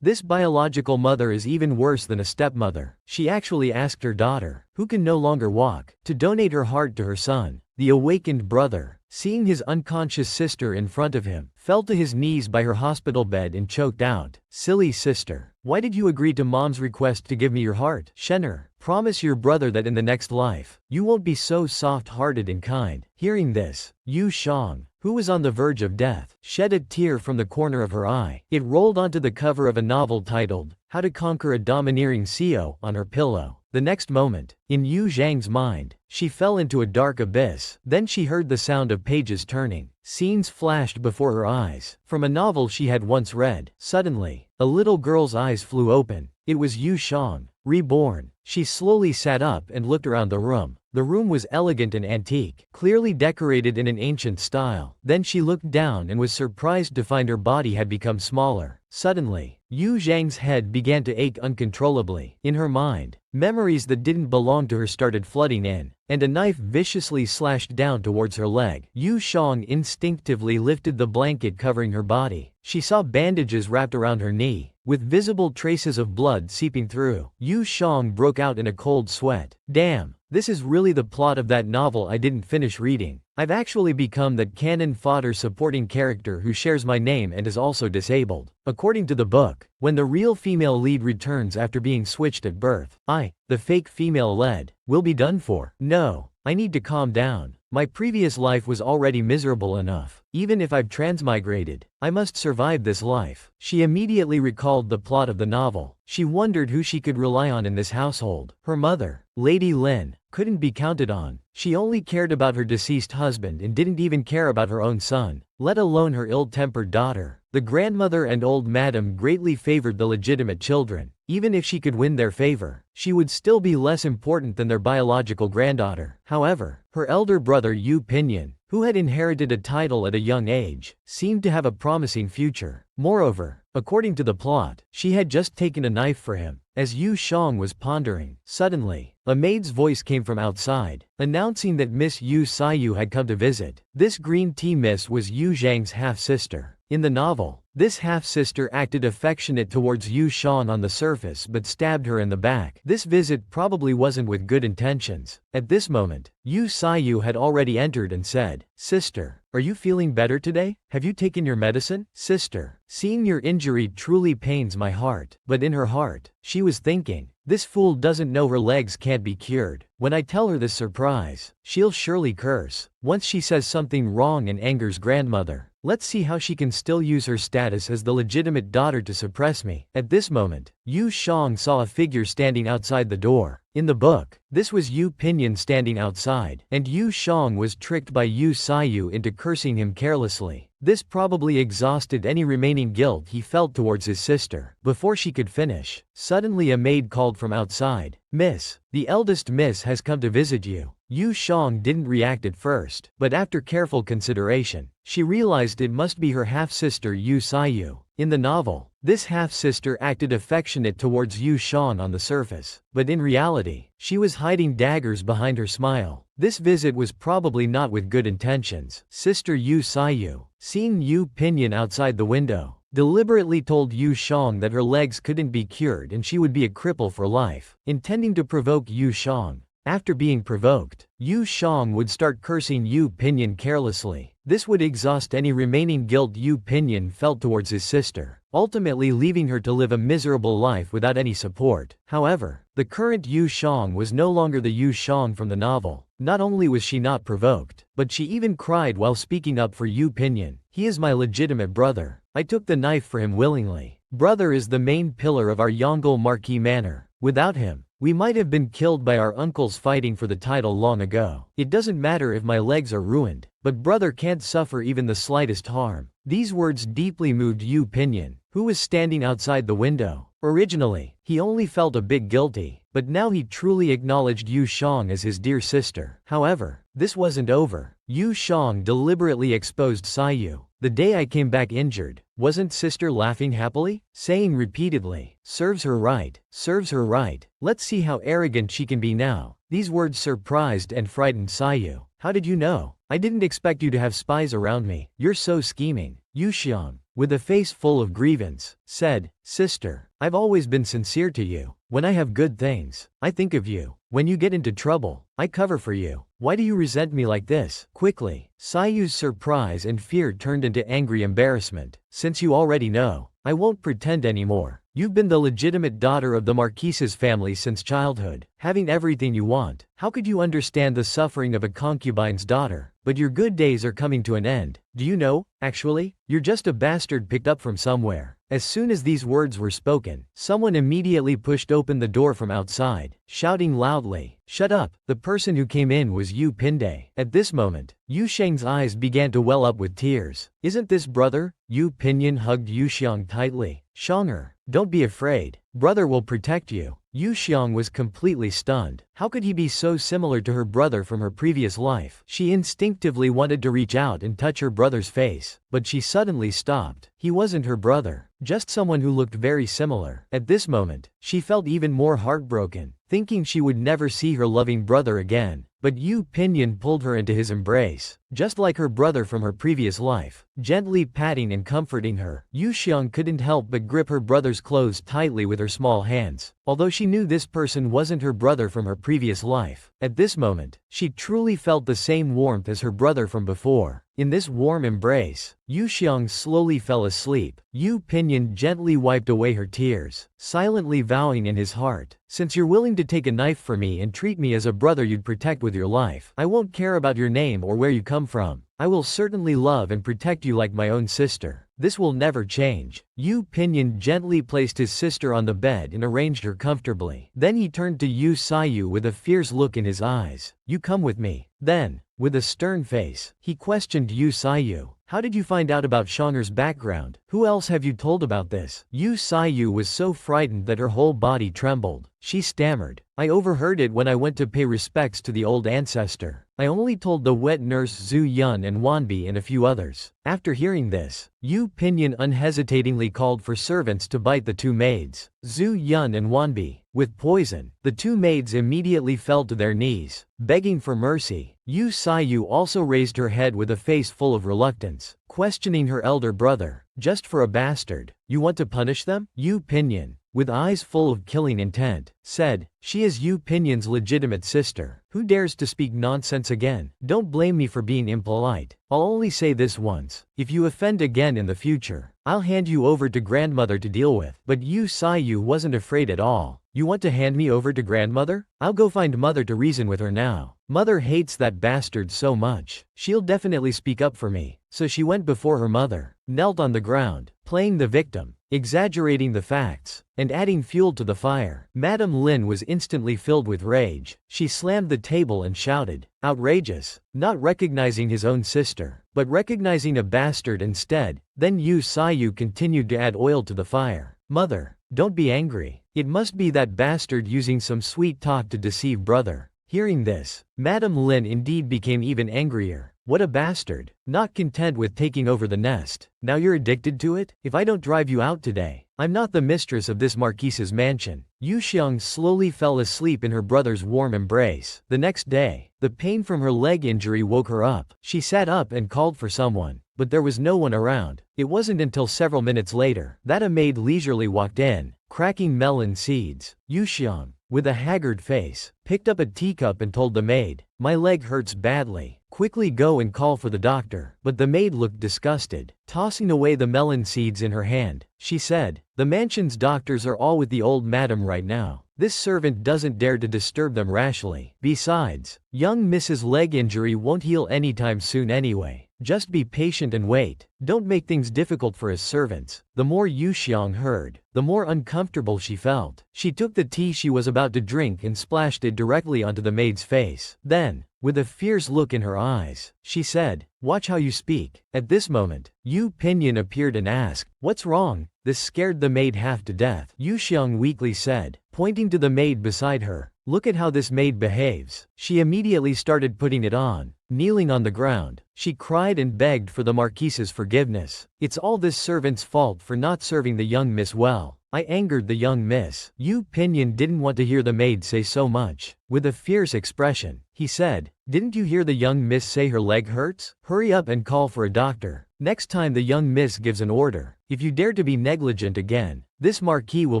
This biological mother is even worse than a stepmother. She actually asked her daughter, who can no longer walk, to donate her heart to her son. The awakened brother, seeing his unconscious sister in front of him, fell to his knees by her hospital bed and choked out, "Silly sister, why did you agree to mom's request to give me your heart? Shenner, promise your brother that in the next life, you won't be so soft-hearted and kind." Hearing this, Yu Jang, who was on the verge of death, shed a tear from the corner of her eye. It rolled onto the cover of a novel titled, How to Conquer a Domineering CEO, on her pillow. The next moment, in Yu Zhang's mind, she fell into a dark abyss. Then she heard the sound of pages turning. Scenes flashed before her eyes, from a novel she had once read. Suddenly, a little girl's eyes flew open. It was Yu Jang, reborn. She slowly sat up and looked around the room. The room was elegant and antique, clearly decorated in an ancient style. Then she looked down and was surprised to find her body had become smaller. Suddenly, Yu Zhang's head began to ache uncontrollably. In her mind, memories that didn't belong to her started flooding in, and a knife viciously slashed down towards her leg. Yu Jang instinctively lifted the blanket covering her body. She saw bandages wrapped around her knee, with visible traces of blood seeping through. Yu Jang broke out in a cold sweat. Damn, this is really the plot of that novel I didn't finish reading. I've actually become that cannon fodder supporting character who shares my name and is also disabled. According to the book, when the real female lead returns after being switched at birth, I, the fake female lead, will be done for. No, I need to calm down. My previous life was already miserable enough. Even if I've transmigrated, I must survive this life. She immediately recalled the plot of the novel. She wondered who she could rely on in this household. Her mother, Lady Lin, couldn't be counted on. She only cared about her deceased husband and didn't even care about her own son, let alone her ill-tempered daughter. The grandmother and old madam greatly favored the legitimate children. Even if she could win their favor, she would still be less important than their biological granddaughter. However, her elder brother Yu Pinyin, who had inherited a title at a young age, seemed to have a promising future. Moreover, according to the plot, she had just taken a knife for him. As Yu Jang was pondering, suddenly, a maid's voice came from outside, announcing that Miss Yu Sayu had come to visit. This green tea miss was Yu Zhang's half-sister. In the novel, this half-sister acted affectionate towards Yu Jang on the surface but stabbed her in the back. This visit probably wasn't with good intentions. At this moment, Yu Sayu had already entered and said, "Sister, are you feeling better today? Have you taken your medicine? Sister, seeing your injury truly pains my heart." But in her heart, she was thinking, this fool doesn't know her legs can't be cured. When I tell her this surprise, she'll surely curse. Once she says something wrong and angers grandmother, let's see how she can still use her status as the legitimate daughter to suppress me. At this moment, Yu Jang saw a figure standing outside the door. In the book, this was Yu Pinyin standing outside, and Yu Jang was tricked by Yu Sayu into cursing him carelessly. This probably exhausted any remaining guilt he felt towards his sister. Before she could finish, suddenly a maid called from outside, "Miss, the eldest miss has come to visit you." Yu Jang didn't react at first, but after careful consideration, she realized it must be her half-sister Yu Sayu. In the novel, this half-sister acted affectionate towards Yu Jang on the surface, but in reality, she was hiding daggers behind her smile. This visit was probably not with good intentions. Sister Yu Sayu, seeing Yu Pinyin outside the window, deliberately told Yu Jang that her legs couldn't be cured and she would be a cripple for life, intending to provoke Yu Jang. After being provoked, Yu Jang would start cursing Yu Pinyin carelessly. This would exhaust any remaining guilt Yu Pinyin felt towards his sister, ultimately leaving her to live a miserable life without any support. However, the current Yu Jang was no longer the Yu Jang from the novel. Not only was she not provoked, but she even cried while speaking up for Yu Pinyin. "He is my legitimate brother. I took the knife for him willingly. Brother is the main pillar of our Yongle Marquis Manor. Without him, we might have been killed by our uncles fighting for the title long ago. It doesn't matter if my legs are ruined, but brother can't suffer even the slightest harm." These words deeply moved Yu Pinyin, who was standing outside the window. Originally, he only felt a bit guilty, but now he truly acknowledged Yu Jang as his dear sister. However, this wasn't over. Yu Jang deliberately exposed Sayu. "The day I came back injured, wasn't sister laughing happily? Saying repeatedly, 'Serves her right, serves her right. Let's see how arrogant she can be now.'" These words surprised and frightened Sayu. "How did you know? I didn't expect you to have spies around me. You're so scheming." Yu Jang, with a face full of grievance, said, "Sister, I've always been sincere to you. When I have good things, I think of you. When you get into trouble, I cover for you. Why do you resent me like this?" Quickly, Sayu's surprise and fear turned into angry embarrassment. "Since you already know, I won't pretend anymore. You've been the legitimate daughter of the Marquise's family since childhood, having everything you want. How could you understand the suffering of a concubine's daughter? But your good days are coming to an end. Do you know, actually, you're just a bastard picked up from somewhere." As soon as these words were spoken, someone immediately pushed open the door from outside, shouting loudly, "Shut up!" The person who came in was Yu Pinde. At this moment, Yu Shang's eyes began to well up with tears. "Isn't this brother?" Yu Pinyin hugged Yu Xiang tightly. "Shanger, don't be afraid. Brother will protect you." Yu Xiang was completely stunned. How could he be so similar to her brother from her previous life? She instinctively wanted to reach out and touch her brother's face, but she suddenly stopped. He wasn't her brother, just someone who looked very similar. At this moment, she felt even more heartbroken, thinking she would never see her loving brother again. But Yu Pinyin pulled her into his embrace, just like her brother from her previous life, gently patting and comforting her. Yu Xiang couldn't help but grip her brother's clothes tightly with her small hands, although she knew this person wasn't her brother from her previous life. At this moment, she truly felt the same warmth as her brother from before. In this warm embrace, Yu Xiang slowly fell asleep. Yu Pinyin gently wiped away her tears, silently vowing in his heart, "Since you're willing to take a knife for me and treat me as a brother you'd protect with your life, I won't care about your name or where you come from. I will certainly love and protect you like my own sister. This will never change." Yu Pinyin gently placed his sister on the bed and arranged her comfortably. Then he turned to Yu Sayu with a fierce look in his eyes. "You come with me." Then, with a stern face, he questioned Yu Sayu. "How did you find out about Shanger's background? Who else have you told about this?" Yu Sayu was so frightened that her whole body trembled. She stammered, "I overheard it when I went to pay respects to the old ancestor. I only told the wet nurse Zhu Yun and Wanbi and a few others." After hearing this, Yu Pinyin unhesitatingly called for servants to bite the two maids, Zhu Yun and Wanbi, with poison. The two maids immediately fell to their knees, begging for mercy. Yu Sayu also raised her head with a face full of reluctance, questioning her elder brother. "Just for a bastard, you want to punish them?" Yu Pinyin, with eyes full of killing intent, said, "She is Yu Pinyin's legitimate sister. Who dares to speak nonsense again? Don't blame me for being impolite. I'll only say this once. If you offend again in the future, I'll hand you over to grandmother to deal with." But Yu Sayu wasn't afraid at all. "You want to hand me over to grandmother? I'll go find mother to reason with her now. Mother hates that bastard so much. She'll definitely speak up for me." So she went before her mother, knelt on the ground, playing the victim, exaggerating the facts, and adding fuel to the fire. Madame Lin was instantly filled with rage. She slammed the table and shouted, "Outrageous!" Not recognizing his own sister, but recognizing a bastard instead. Then Yu Sayu continued to add oil to the fire. "Mother, don't be angry. It must be that bastard using some sweet talk to deceive brother." Hearing this, Madame Lin indeed became even angrier. "What a bastard! Not content with taking over the nest, now you're addicted to it? If I don't drive you out today, I'm not the mistress of this Marquise's mansion." Yu Xiang slowly fell asleep in her brother's warm embrace. The next day, the pain from her leg injury woke her up. She sat up and called for someone, but there was no one around. It wasn't until several minutes later that a maid leisurely walked in, cracking melon seeds. Yu Xiang, with a haggard face, picked up a teacup and told the maid, "My leg hurts badly. Quickly go and call for the doctor." But the maid looked disgusted. Tossing away the melon seeds in her hand, she said, "The mansion's doctors are all with the old madam right now. This servant doesn't dare to disturb them rashly. Besides, young Mrs. leg injury won't heal anytime soon anyway. Just be patient and wait. Don't make things difficult for his servants." The more Yu Xiang heard, the more uncomfortable she felt. She took the tea she was about to drink and splashed it directly onto the maid's face. Then, with a fierce look in her eyes, she said, "Watch how you speak." At this moment, Yu Pinyin appeared and asked, "What's wrong?" This scared the maid half to death. Yu Xiang weakly said, pointing to the maid beside her, "Look at how this maid behaves." She immediately started putting it on. Kneeling on the ground, she cried and begged for the Marquise's forgiveness. "It's all this servant's fault for not serving the young miss well. I angered the young miss." Yu Pinyin didn't want to hear the maid say so much. With a fierce expression, he said, "Didn't you hear the young miss say her leg hurts? Hurry up and call for a doctor." Next time the young miss gives an order, if you dare to be negligent again, this marquis will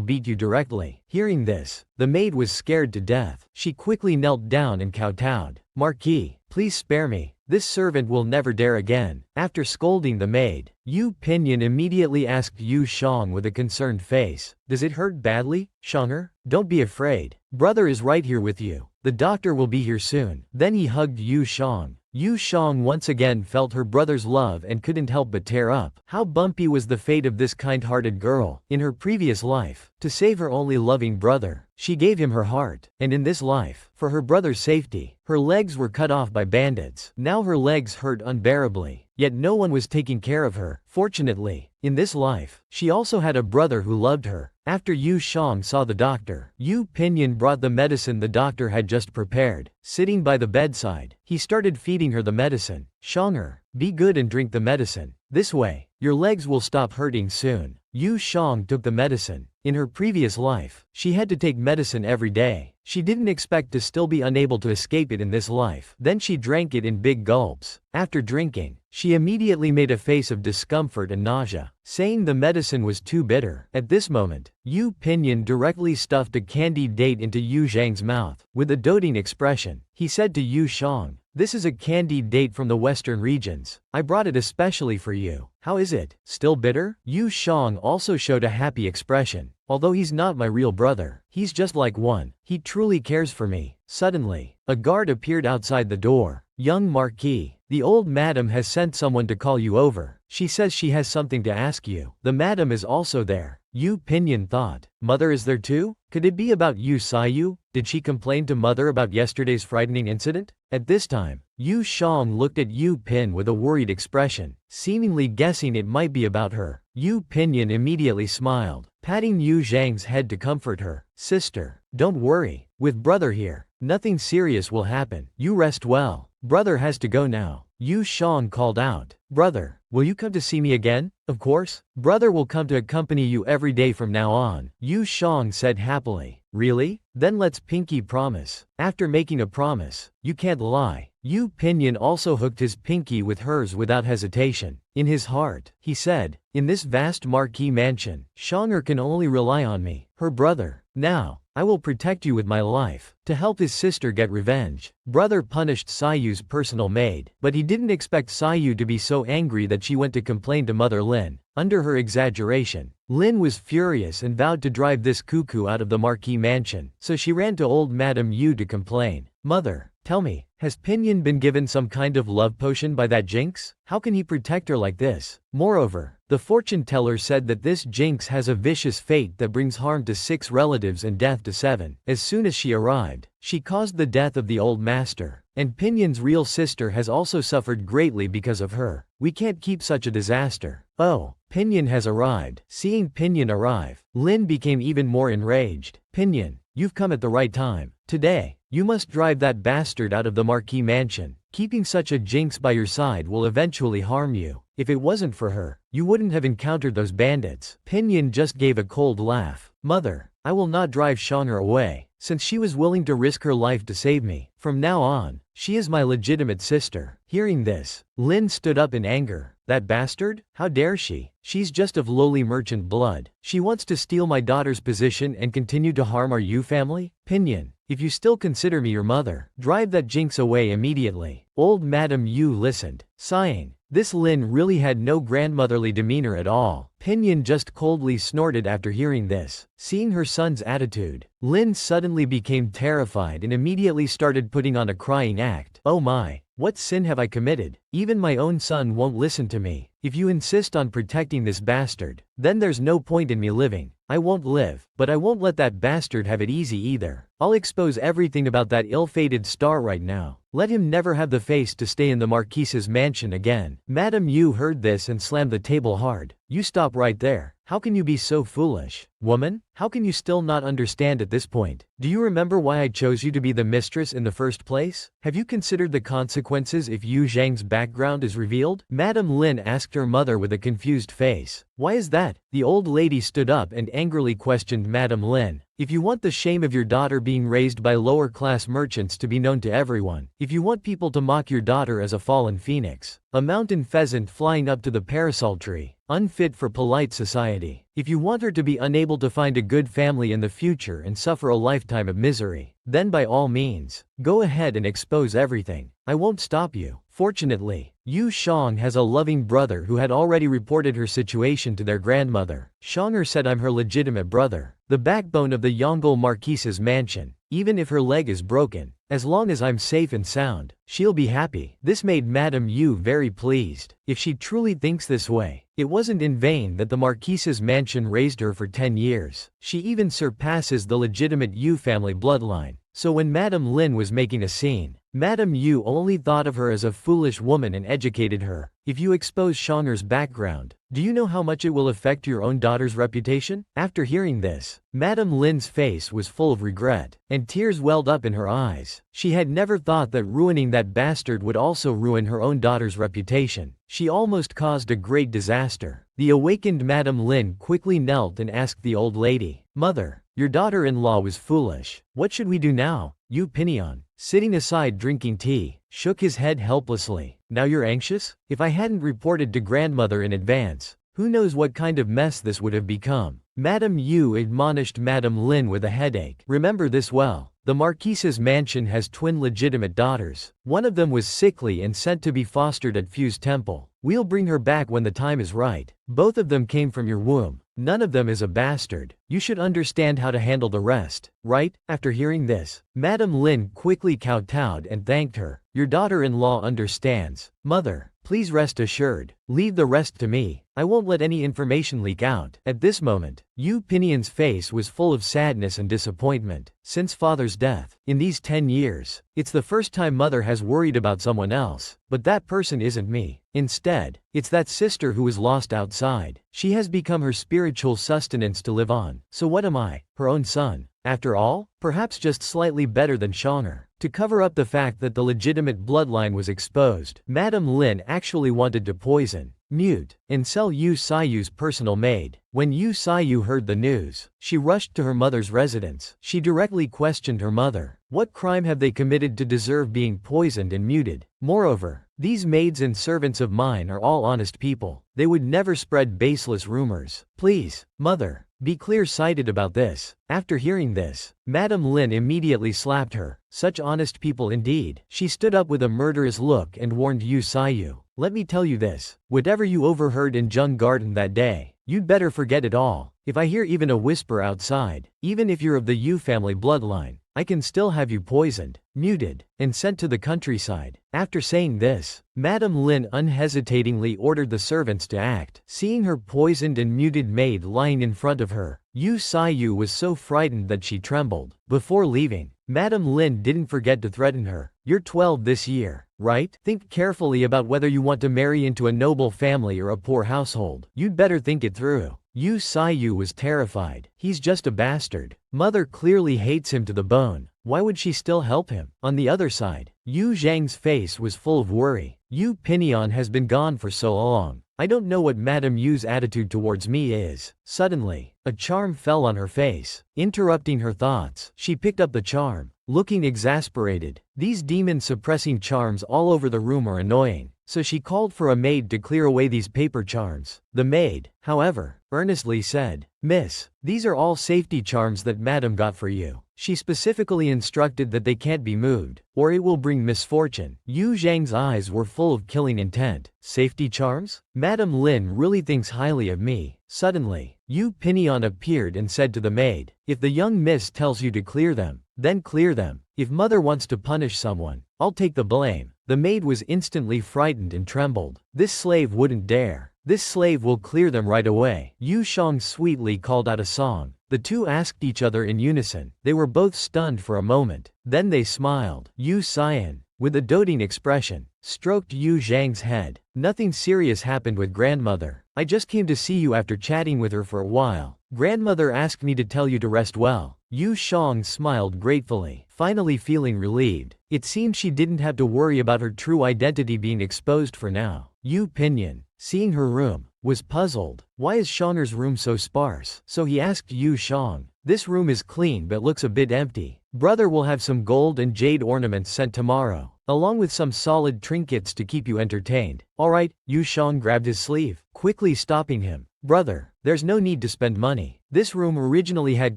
beat you directly. Hearing this, the maid was scared to death. She quickly knelt down and kowtowed. Marquis, please spare me. This servant will never dare again. After scolding the maid, Yu Pinyin immediately asked Yu Shang with a concerned face, "Does it hurt badly, Shang'er? Don't be afraid. Brother is right here with you. The doctor will be here soon." Then he hugged Yu Shang. Yu Shang once again felt her brother's love and couldn't help but tear up. How bumpy was the fate of this kind-hearted girl. In her previous life, to save her only loving brother, she gave him her heart. And in this life, for her brother's safety, her legs were cut off by bandits. Now her legs hurt unbearably. Yet no one was taking care of her. Fortunately, in this life, she also had a brother who loved her. After Yu Shang saw the doctor, Yu Pinyin brought the medicine the doctor had just prepared. Sitting by the bedside, he started feeding her the medicine. "Shang'er, be good and drink the medicine. This way, your legs will stop hurting soon." Yu Shang took the medicine. In her previous life, she had to take medicine every day. She didn't expect to still be unable to escape it in this life. Then she drank it in big gulps. After drinking, she immediately made a face of discomfort and nausea, saying the medicine was too bitter. At this moment, Yu Pinyin directly stuffed a candied date into Yu Zhang's mouth. With a doting expression, he said to Yu Shang, "This is a candied date from the western regions. I brought it especially for you. How is it? Still bitter?" Yu Shang also showed a happy expression. "Although he's not my real brother, he's just like one. He truly cares for me." Suddenly, a guard appeared outside the door. "Young Marquis, the old madam has sent someone to call you over. She says she has something to ask you." The madam is also there. Yu Pinyin thought, "Mother is there too? Could it be about Yu Sayu? Did she complain to mother about yesterday's frightening incident?" At this time, Yu Shang looked at Yu Pin with a worried expression, seemingly guessing it might be about her. Yu Pinyin immediately smiled, patting Yu Zhang's head to comfort her. "Sister, don't worry. With brother here, nothing serious will happen. You rest well. Brother has to go now." Yu Shang called out, "Brother, will you come to see me again?" "Of course. Brother will come to accompany you every day from now on," Yu Shang said happily. "Really? Then let's pinky promise." After making a promise, you can't lie. Yu Pinyin also hooked his pinky with hers without hesitation. In his heart, he said, "In this vast marquee mansion, Shang'er can only rely on me, her brother. Now, I will protect you with my life." To help his sister get revenge, brother punished Sayu's personal maid, but he didn't expect Sayu to be so angry that she went to complain to Mother Lin. Under her exaggeration, Lin was furious and vowed to drive this cuckoo out of the marquee mansion, so she ran to old Madame Yu to complain. "Mother, tell me, has Pinyin been given some kind of love potion by that jinx? How can he protect her like this?" Moreover, the fortune teller said that this jinx has a vicious fate that brings harm to 6 relatives and death to 7. As soon as she arrived, she caused the death of the old master, and Pinyin's real sister has also suffered greatly because of her. We can't keep such a disaster. "Oh, Pinyin has arrived." Seeing Pinyin arrive, Lin became even more enraged. "Pinyin, you've come at the right time. Today, you must drive that bastard out of the marquee mansion. Keeping such a jinx by your side will eventually harm you. If it wasn't for her, you wouldn't have encountered those bandits." Pinyin just gave a cold laugh. "Mother, I will not drive Shang'er away, since she was willing to risk her life to save me. From now on, she is my legitimate sister." Hearing this, Lin stood up in anger. "That bastard? How dare she? She's just of lowly merchant blood. She wants to steal my daughter's position and continue to harm our Yu family? Pinyin, if you still consider me your mother, drive that jinx away immediately." Old Madame Yu listened, sighing. This Lin really had no grandmotherly demeanor at all. Pinyin just coldly snorted after hearing this. Seeing her son's attitude, Lin suddenly became terrified and immediately started putting on a crying act. "Oh my, what sin have I committed? Even my own son won't listen to me. If you insist on protecting this bastard, then there's no point in me living. I won't live, but I won't let that bastard have it easy either. I'll expose everything about that ill-fated star right now. Let him never have the face to stay in the Marquise's mansion again." Madame Yu heard this and slammed the table hard. "You stop right there. How can you be so foolish? Woman, how can you still not understand at this point? Do you remember why I chose you to be the mistress in the first place? Have you considered the consequences if Yu Zhang's background is revealed?" Madame Lin asked her mother with a confused face. "Why is that?" The old lady stood up and angrily questioned Madame Lin. If you want the shame of your daughter being raised by lower-class merchants to be known to everyone, if you want people to mock your daughter as a fallen phoenix, a mountain pheasant flying up to the parasol tree, unfit for polite society, if you want her to be unable to find a good family in the future and suffer a lifetime of misery, then by all means, go ahead and expose everything. I won't stop you. Fortunately, Yu Jang has a loving brother who had already reported her situation to their grandmother. Shonger said, I'm her legitimate brother, the backbone of the Yongle Marquise's mansion. Even if her leg is broken, as long as I'm safe and sound, she'll be happy. This made Madame Yu very pleased. If she truly thinks this way, it wasn't in vain that the Marquise's mansion raised her for 10 years. She even surpasses the legitimate Yu family bloodline. So when Madame Lin was making a scene, Madame Yu only thought of her as a foolish woman and educated her. If you expose Shonger's background, do you know how much it will affect your own daughter's reputation? After hearing this, Madame Lin's face was full of regret, and tears welled up in her eyes. She had never thought that ruining that bastard would also ruin her own daughter's reputation. She almost caused a great disaster. The awakened Madame Lin quickly knelt and asked the old lady, Mother, your daughter-in-law was foolish. What should we do now? Yu Pinyon, sitting aside drinking tea, shook his head helplessly. Now you're anxious? If I hadn't reported to grandmother in advance, who knows what kind of mess this would have become. Madame Yu admonished Madame Lin with a headache. Remember this well. The Marquise's mansion has twin legitimate daughters. One of them was sickly and sent to be fostered at Fu's temple. We'll bring her back when the time is right. Both of them came from your womb. None of them is a bastard. You should understand how to handle the rest, right? After hearing this, Madame Lin quickly kowtowed and thanked her. Your daughter-in-law understands. Mother, please rest assured. Leave the rest to me. I won't let any information leak out. At this moment, Yu Pinyon's face was full of sadness and disappointment. Since father's death, in these 10 years, it's the first time mother has worried about someone else. But that person isn't me. Instead, it's that sister who is lost outside. She has become her spiritual sustenance to live on. So what am I? Her own son. After all, perhaps just slightly better than Shonger. To cover up the fact that the legitimate bloodline was exposed, Madame Lin actually wanted to poison, mute, and sell Yu Saiyu's personal maid. When Yu Saiyu heard the news, she rushed to her mother's residence. She directly questioned her mother. What crime have they committed to deserve being poisoned and muted? Moreover, these maids and servants of mine are all honest people. They would never spread baseless rumors. Please, mother, be clear-sighted about this. After hearing this, Madame Lin immediately slapped her. Such honest people indeed. She stood up with a murderous look and warned Yu Saiyu. Let me tell you this. Whatever you overheard in Jung Garden that day, you'd better forget it all. If I hear even a whisper outside, even if you're of the Yu family bloodline, I can still have you poisoned, muted, and sent to the countryside. After saying this, Madame Lin unhesitatingly ordered the servants to act. Seeing her poisoned and muted maid lying in front of her, Yu Saiyu was so frightened that she trembled. Before leaving, Madame Lin didn't forget to threaten her. You're 12 this year, right? Think carefully about whether you want to marry into a noble family or a poor household. You'd better think it through. Yu Saiyu was terrified. He's just a bastard. Mother clearly hates him to the bone. Why would she still help him? On the other side, Yu Zhang's face was full of worry. Yu Pinyon has been gone for so long. I don't know what Madame Yu's attitude towards me is. Suddenly, a charm fell on her face. Interrupting her thoughts, she picked up the charm, looking exasperated. These demon-suppressing charms all over the room are annoying. So she called for a maid to clear away these paper charms. The maid, however, earnestly said, Miss, these are all safety charms that Madam got for you. She specifically instructed that they can't be moved, or it will bring misfortune. Yu Zhang's eyes were full of killing intent. Safety charms? Madame Lin really thinks highly of me. Suddenly, Yu Pinyon appeared and said to the maid, if the young miss tells you to clear them, then clear them. If mother wants to punish someone, I'll take the blame. The maid was instantly frightened and trembled. This slave wouldn't dare. This slave will clear them right away. Yu Shang sweetly called out a song. The two asked each other in unison. They were both stunned for a moment. Then they smiled. Yu Xian, with a doting expression, stroked Yu Zhang's head. Nothing serious happened with grandmother. I just came to see you after chatting with her for a while. Grandmother asked me to tell you to rest well. Yu Shang smiled gratefully, finally feeling relieved. It seemed she didn't have to worry about her true identity being exposed for now. Yu Pinyon, seeing her room, was puzzled. Why is Shonger's room so sparse? So he asked Yu Shang. This room is clean but looks a bit empty. Brother will have some gold and jade ornaments sent tomorrow, along with some solid trinkets to keep you entertained. Alright, Yu Jang grabbed his sleeve, quickly stopping him. Brother, there's no need to spend money. This room originally had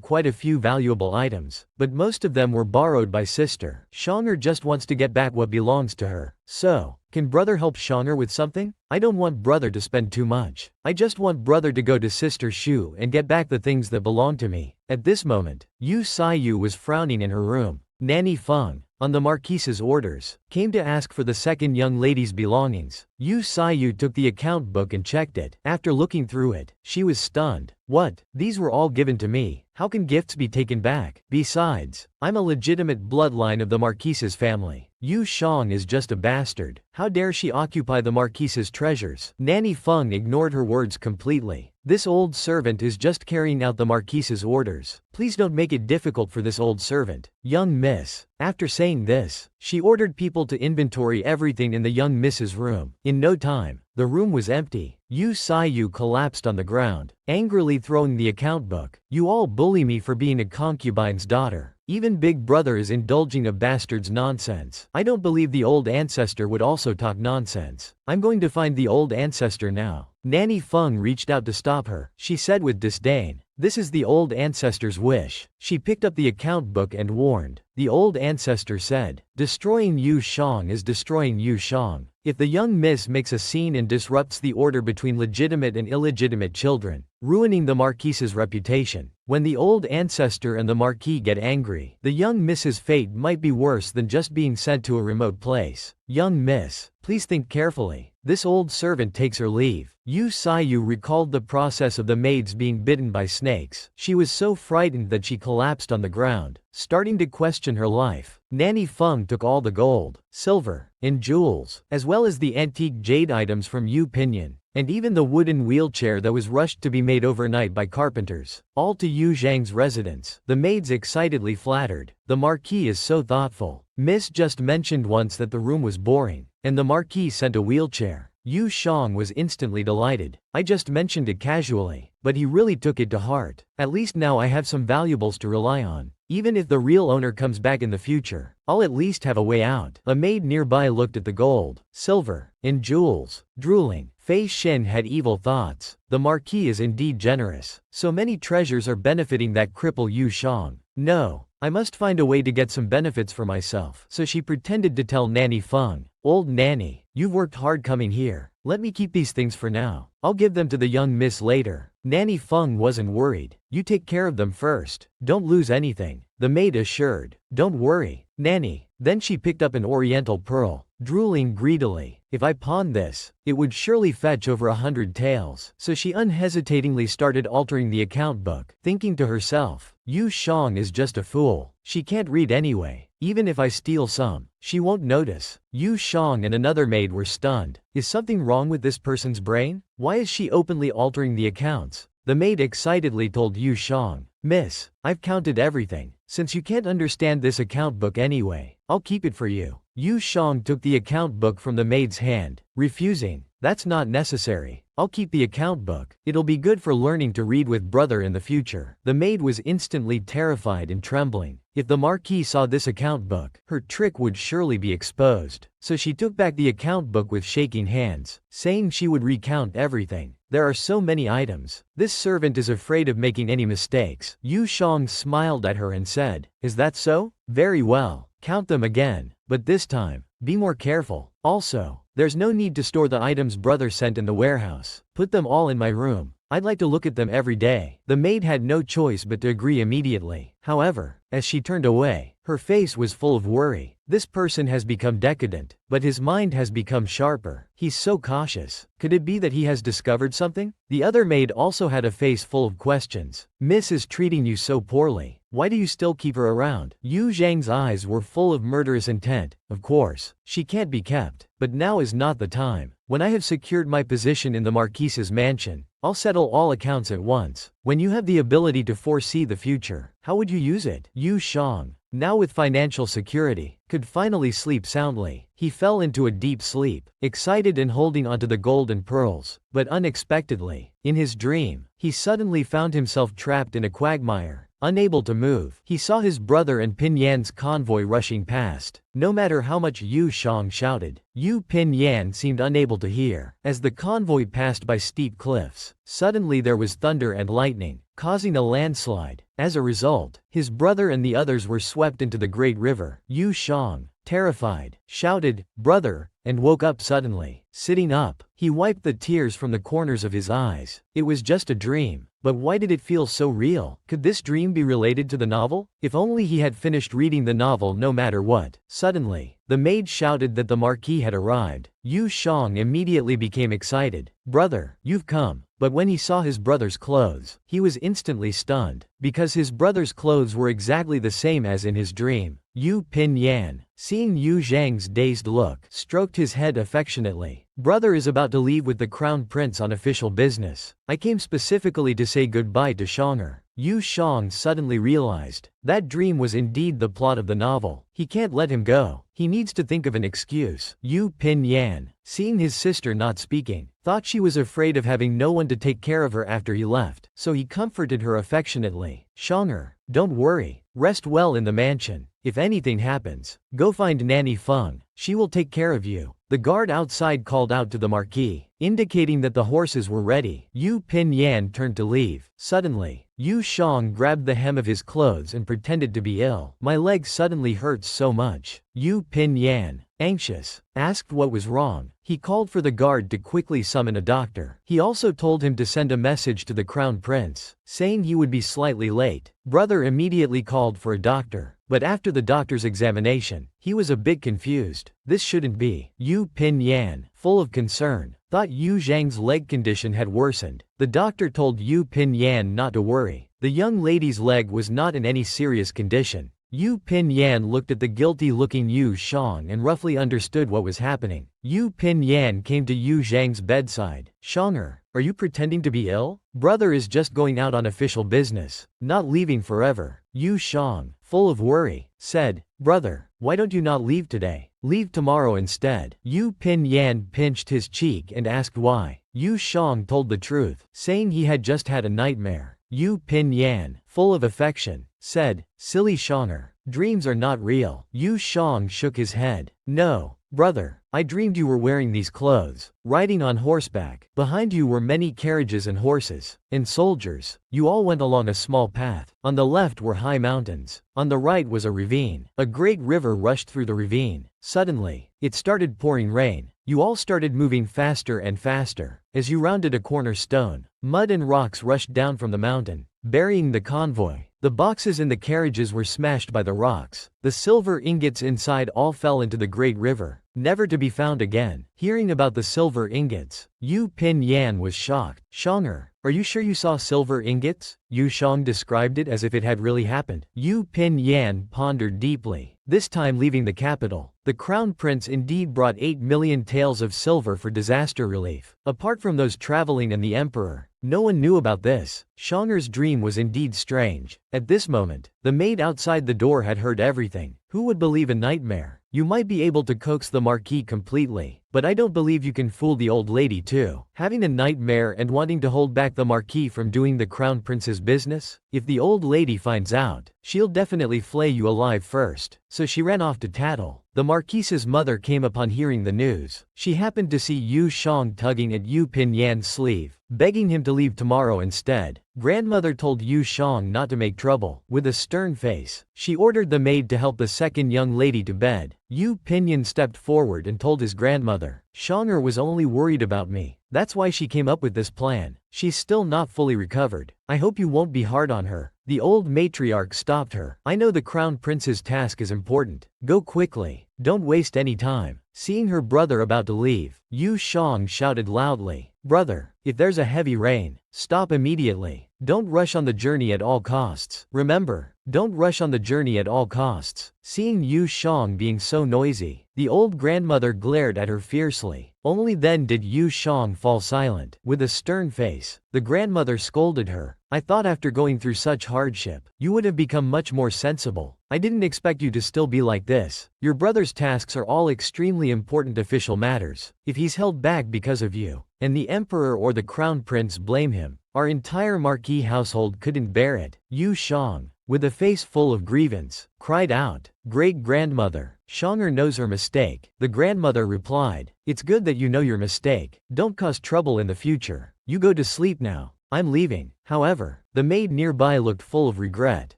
quite a few valuable items, but most of them were borrowed by sister. Shonger just wants to get back what belongs to her. So, can brother help Shonger with something? I don't want brother to spend too much. I just want brother to go to sister Shu and get back the things that belong to me. At this moment, Yu Sayu was frowning in her room. Nanny Feng, on the Marquise's orders, came to ask for the second young lady's belongings. Yu Sayu took the account book and checked it. After looking through it, she was stunned. What? These were all given to me. How can gifts be taken back? Besides, I'm a legitimate bloodline of the Marquise's family. Yu Shang is just a bastard. How dare she occupy the Marquise's treasures? Nanny Feng ignored her words completely. This old servant is just carrying out the Marquise's orders. Please don't make it difficult for this old servant. Young miss. After saying this, she ordered people to inventory everything in the young miss's room. In no time, the room was empty. Yu Sayu collapsed on the ground, angrily throwing the account book. You all bully me for being a concubine's daughter. Even Big Brother is indulging a bastard's nonsense. I don't believe the old ancestor would also talk nonsense. I'm going to find the old ancestor now. Nanny Feng reached out to stop her. She said with disdain, "This is the old ancestor's wish." She picked up the account book and warned. The old ancestor said, "Destroying Yu Shang is destroying Yu Shang. If the young miss makes a scene and disrupts the order between legitimate and illegitimate children, ruining the Marquise's reputation. When the old ancestor and the Marquis get angry, the young miss's fate might be worse than just being sent to a remote place. Young miss, please think carefully." This old servant takes her leave. Yu Sayu recalled the process of the maids being bitten by snakes. She was so frightened that she collapsed on the ground, starting to question her life. Nanny Feng took all the gold, silver, and jewels, as well as the antique jade items from Yu Pinyin, and even the wooden wheelchair that was rushed to be made overnight by carpenters, all to Yu Zhang's residence. The maids excitedly flattered. "The Marquis is so thoughtful. Miss just mentioned once that the room was boring, and the Marquis sent a wheelchair." Yu Shang was instantly delighted. "I just mentioned it casually, but he really took it to heart. At least now I have some valuables to rely on. Even if the real owner comes back in the future, I'll at least have a way out." A maid nearby looked at the gold, silver, and jewels, drooling. Fei Shen had evil thoughts. The Marquis is indeed generous. So many treasures are benefiting that cripple Yu Shang. No, I must find a way to get some benefits for myself. So she pretended to tell Nanny Feng, "Old Nanny, you've worked hard coming here. Let me keep these things for now. I'll give them to the young miss later." Nanny Feng wasn't worried. "You take care of them first. Don't lose anything," the maid assured. "Don't worry, Nanny." Then she picked up an oriental pearl, drooling greedily. "If I pawn this, it would surely fetch over 100 taels." So she unhesitatingly started altering the account book, thinking to herself, "Yu Shang is just a fool. She can't read anyway. Even if I steal some, she won't notice." Yu Shang and another maid were stunned. Is something wrong with this person's brain? Why is she openly altering the accounts? The maid excitedly told Yu Shang, "Miss, I've counted everything. Since you can't understand this account book anyway, I'll keep it for you." Yu Shang took the account book from the maid's hand, refusing. "That's not necessary. I'll keep the account book. It'll be good for learning to read with brother in the future." The maid was instantly terrified and trembling. If the Marquis saw this account book, her trick would surely be exposed. So she took back the account book with shaking hands, saying she would recount everything. "There are so many items. This servant is afraid of making any mistakes." Yu Shang smiled at her and said, "Is that so? Very well. Count them again. But this time, be more careful. Also, there's no need to store the items brother sent in the warehouse. Put them all in my room. I'd like to look at them every day." The maid had no choice but to agree immediately. However, as she turned away, her face was full of worry. This person has become decadent, but his mind has become sharper. He's so cautious. Could it be that he has discovered something? The other maid also had a face full of questions. "Miss is treating you so poorly. Why do you still keep her around?" Yu Zhang's eyes were full of murderous intent. "Of course, she can't be kept. But now is not the time. When I have secured my position in the Marquise's mansion, I'll settle all accounts at once." When you have the ability to foresee the future, how would you use it? Yu Shang, now with financial security, could finally sleep soundly. He fell into a deep sleep, excited and holding onto the gold and pearls. But unexpectedly, in his dream, he suddenly found himself trapped in a quagmire. unable to move. He saw his brother and Pinyan's convoy rushing past. No matter how much Yu Jang shouted, Yu Pinyan seemed unable to hear. As the convoy passed by steep cliffs, suddenly there was thunder and lightning, causing a landslide. As a result, his brother and the others were swept into the great river. Yu Jang, terrified, shouted, "Brother," and woke up suddenly. Sitting up, he wiped the tears from the corners of his eyes. It was just a dream. But why did it feel so real? Could this dream be related to the novel? If only he had finished reading the novel no matter what. Suddenly, the maid shouted that the marquis had arrived. Yu Jang immediately became excited. "Brother, you've come." But when he saw his brother's clothes, he was instantly stunned, because his brother's clothes were exactly the same as in his dream. Yu Pinyan, seeing Yu Zhang's dazed look, stroked his head affectionately. "Brother is about to leave with the crown prince on official business. I came specifically to say goodbye to Shonger." Yu Jang suddenly realized that dream was indeed the plot of the novel. He can't let him go. He needs to think of an excuse. Yu Pinyan, seeing his sister not speaking, thought she was afraid of having no one to take care of her after he left, so he comforted her affectionately. "Shonger, don't worry. Rest well in the mansion. If anything happens, go find Nanny Feng. She will take care of you." The guard outside called out to the marquis, indicating that the horses were ready. Yu Pinyan turned to leave. Suddenly, Yu Jang grabbed the hem of his clothes and pretended to be ill. "My leg suddenly hurts so much." Yu Pinyan, anxious, asked what was wrong. He called for the guard to quickly summon a doctor. He also told him to send a message to the crown prince, saying he would be slightly late. Brother immediately called for a doctor, but after the doctor's examination, he was a bit confused. This shouldn't be. Yu Pinyan, full of concern, thought Yu Zhang's leg condition had worsened. The doctor told Yu Pinyan not to worry. The young lady's leg was not in any serious condition. Yu Pinyan looked at the guilty-looking Yu Jang and roughly understood what was happening. Yu Pinyan came to Yu Zhang's bedside. "Shonger, are you pretending to be ill? Brother is just going out on official business, not leaving forever." Yu Jang, full of worry, said, "Brother, why don't you not leave today? Leave tomorrow instead." Yu Pinyan pinched his cheek and asked why. Yu Jang told the truth, saying he had just had a nightmare. Yu Pinyan, full of affection, said, "Silly Shonger, dreams are not real." Yu Jang shook his head. "No, brother, I dreamed you were wearing these clothes, riding on horseback. Behind you were many carriages and horses, and soldiers. You all went along a small path. On the left were high mountains. On the right was a ravine. A great river rushed through the ravine. Suddenly, it started pouring rain. You all started moving faster and faster. As you rounded a cornerstone, mud and rocks rushed down from the mountain, burying the convoy. The boxes in the carriages were smashed by the rocks. The silver ingots inside all fell into the great river, never to be found again." Hearing about the silver ingots, Yu Pinyan was shocked. "Shonger, are you sure you saw silver ingots?" Yu Jang described it as if it had really happened. Yu Pinyan pondered deeply. This time leaving the capital, the crown prince indeed brought 8 million taels of silver for disaster relief. Apart from those traveling and the emperor, no one knew about this. Shonger's dream was indeed strange. At this moment, the maid outside the door had heard everything. Who would believe a nightmare? You might be able to coax the marquis completely, but I don't believe you can fool the old lady too. Having a nightmare and wanting to hold back the marquis from doing the crown prince's business? If the old lady finds out, she'll definitely flay you alive first. So she ran off to tattle. The marquis's mother came upon hearing the news. She happened to see Yu Jang tugging at Yu Pinyan's sleeve, begging him to leave tomorrow instead. Grandmother told Yu Jang not to make trouble. With a stern face, she ordered the maid to help the second young lady to bed. Yu Pinyan stepped forward and told his grandmother, "Shonger was only worried about me. That's why she came up with this plan. She's still not fully recovered. I hope you won't be hard on her." The old matriarch stopped her. "I know the crown prince's task is important. Go quickly. Don't waste any time." Seeing her brother about to leave, Yu Jang shouted loudly, "Brother, if there's a heavy rain, stop immediately. Don't rush on the journey at all costs. Remember, don't rush on the journey at all costs." Seeing Yu Jang being so noisy, the old grandmother glared at her fiercely. Only then did Yu Jang fall silent. With a stern face, the grandmother scolded her. "I thought after going through such hardship, you would have become much more sensible. I didn't expect you to still be like this. Your brother's tasks are all extremely important official matters. If he's held back because of you, and the emperor or the crown prince blame him, our entire marquis household couldn't bear it." Yu Jang, with a face full of grievance, cried out, "Great-grandmother, Shonger knows her mistake." The grandmother replied, "It's good that you know your mistake. Don't cause trouble in the future. You go to sleep now. I'm leaving." However, the maid nearby looked full of regret.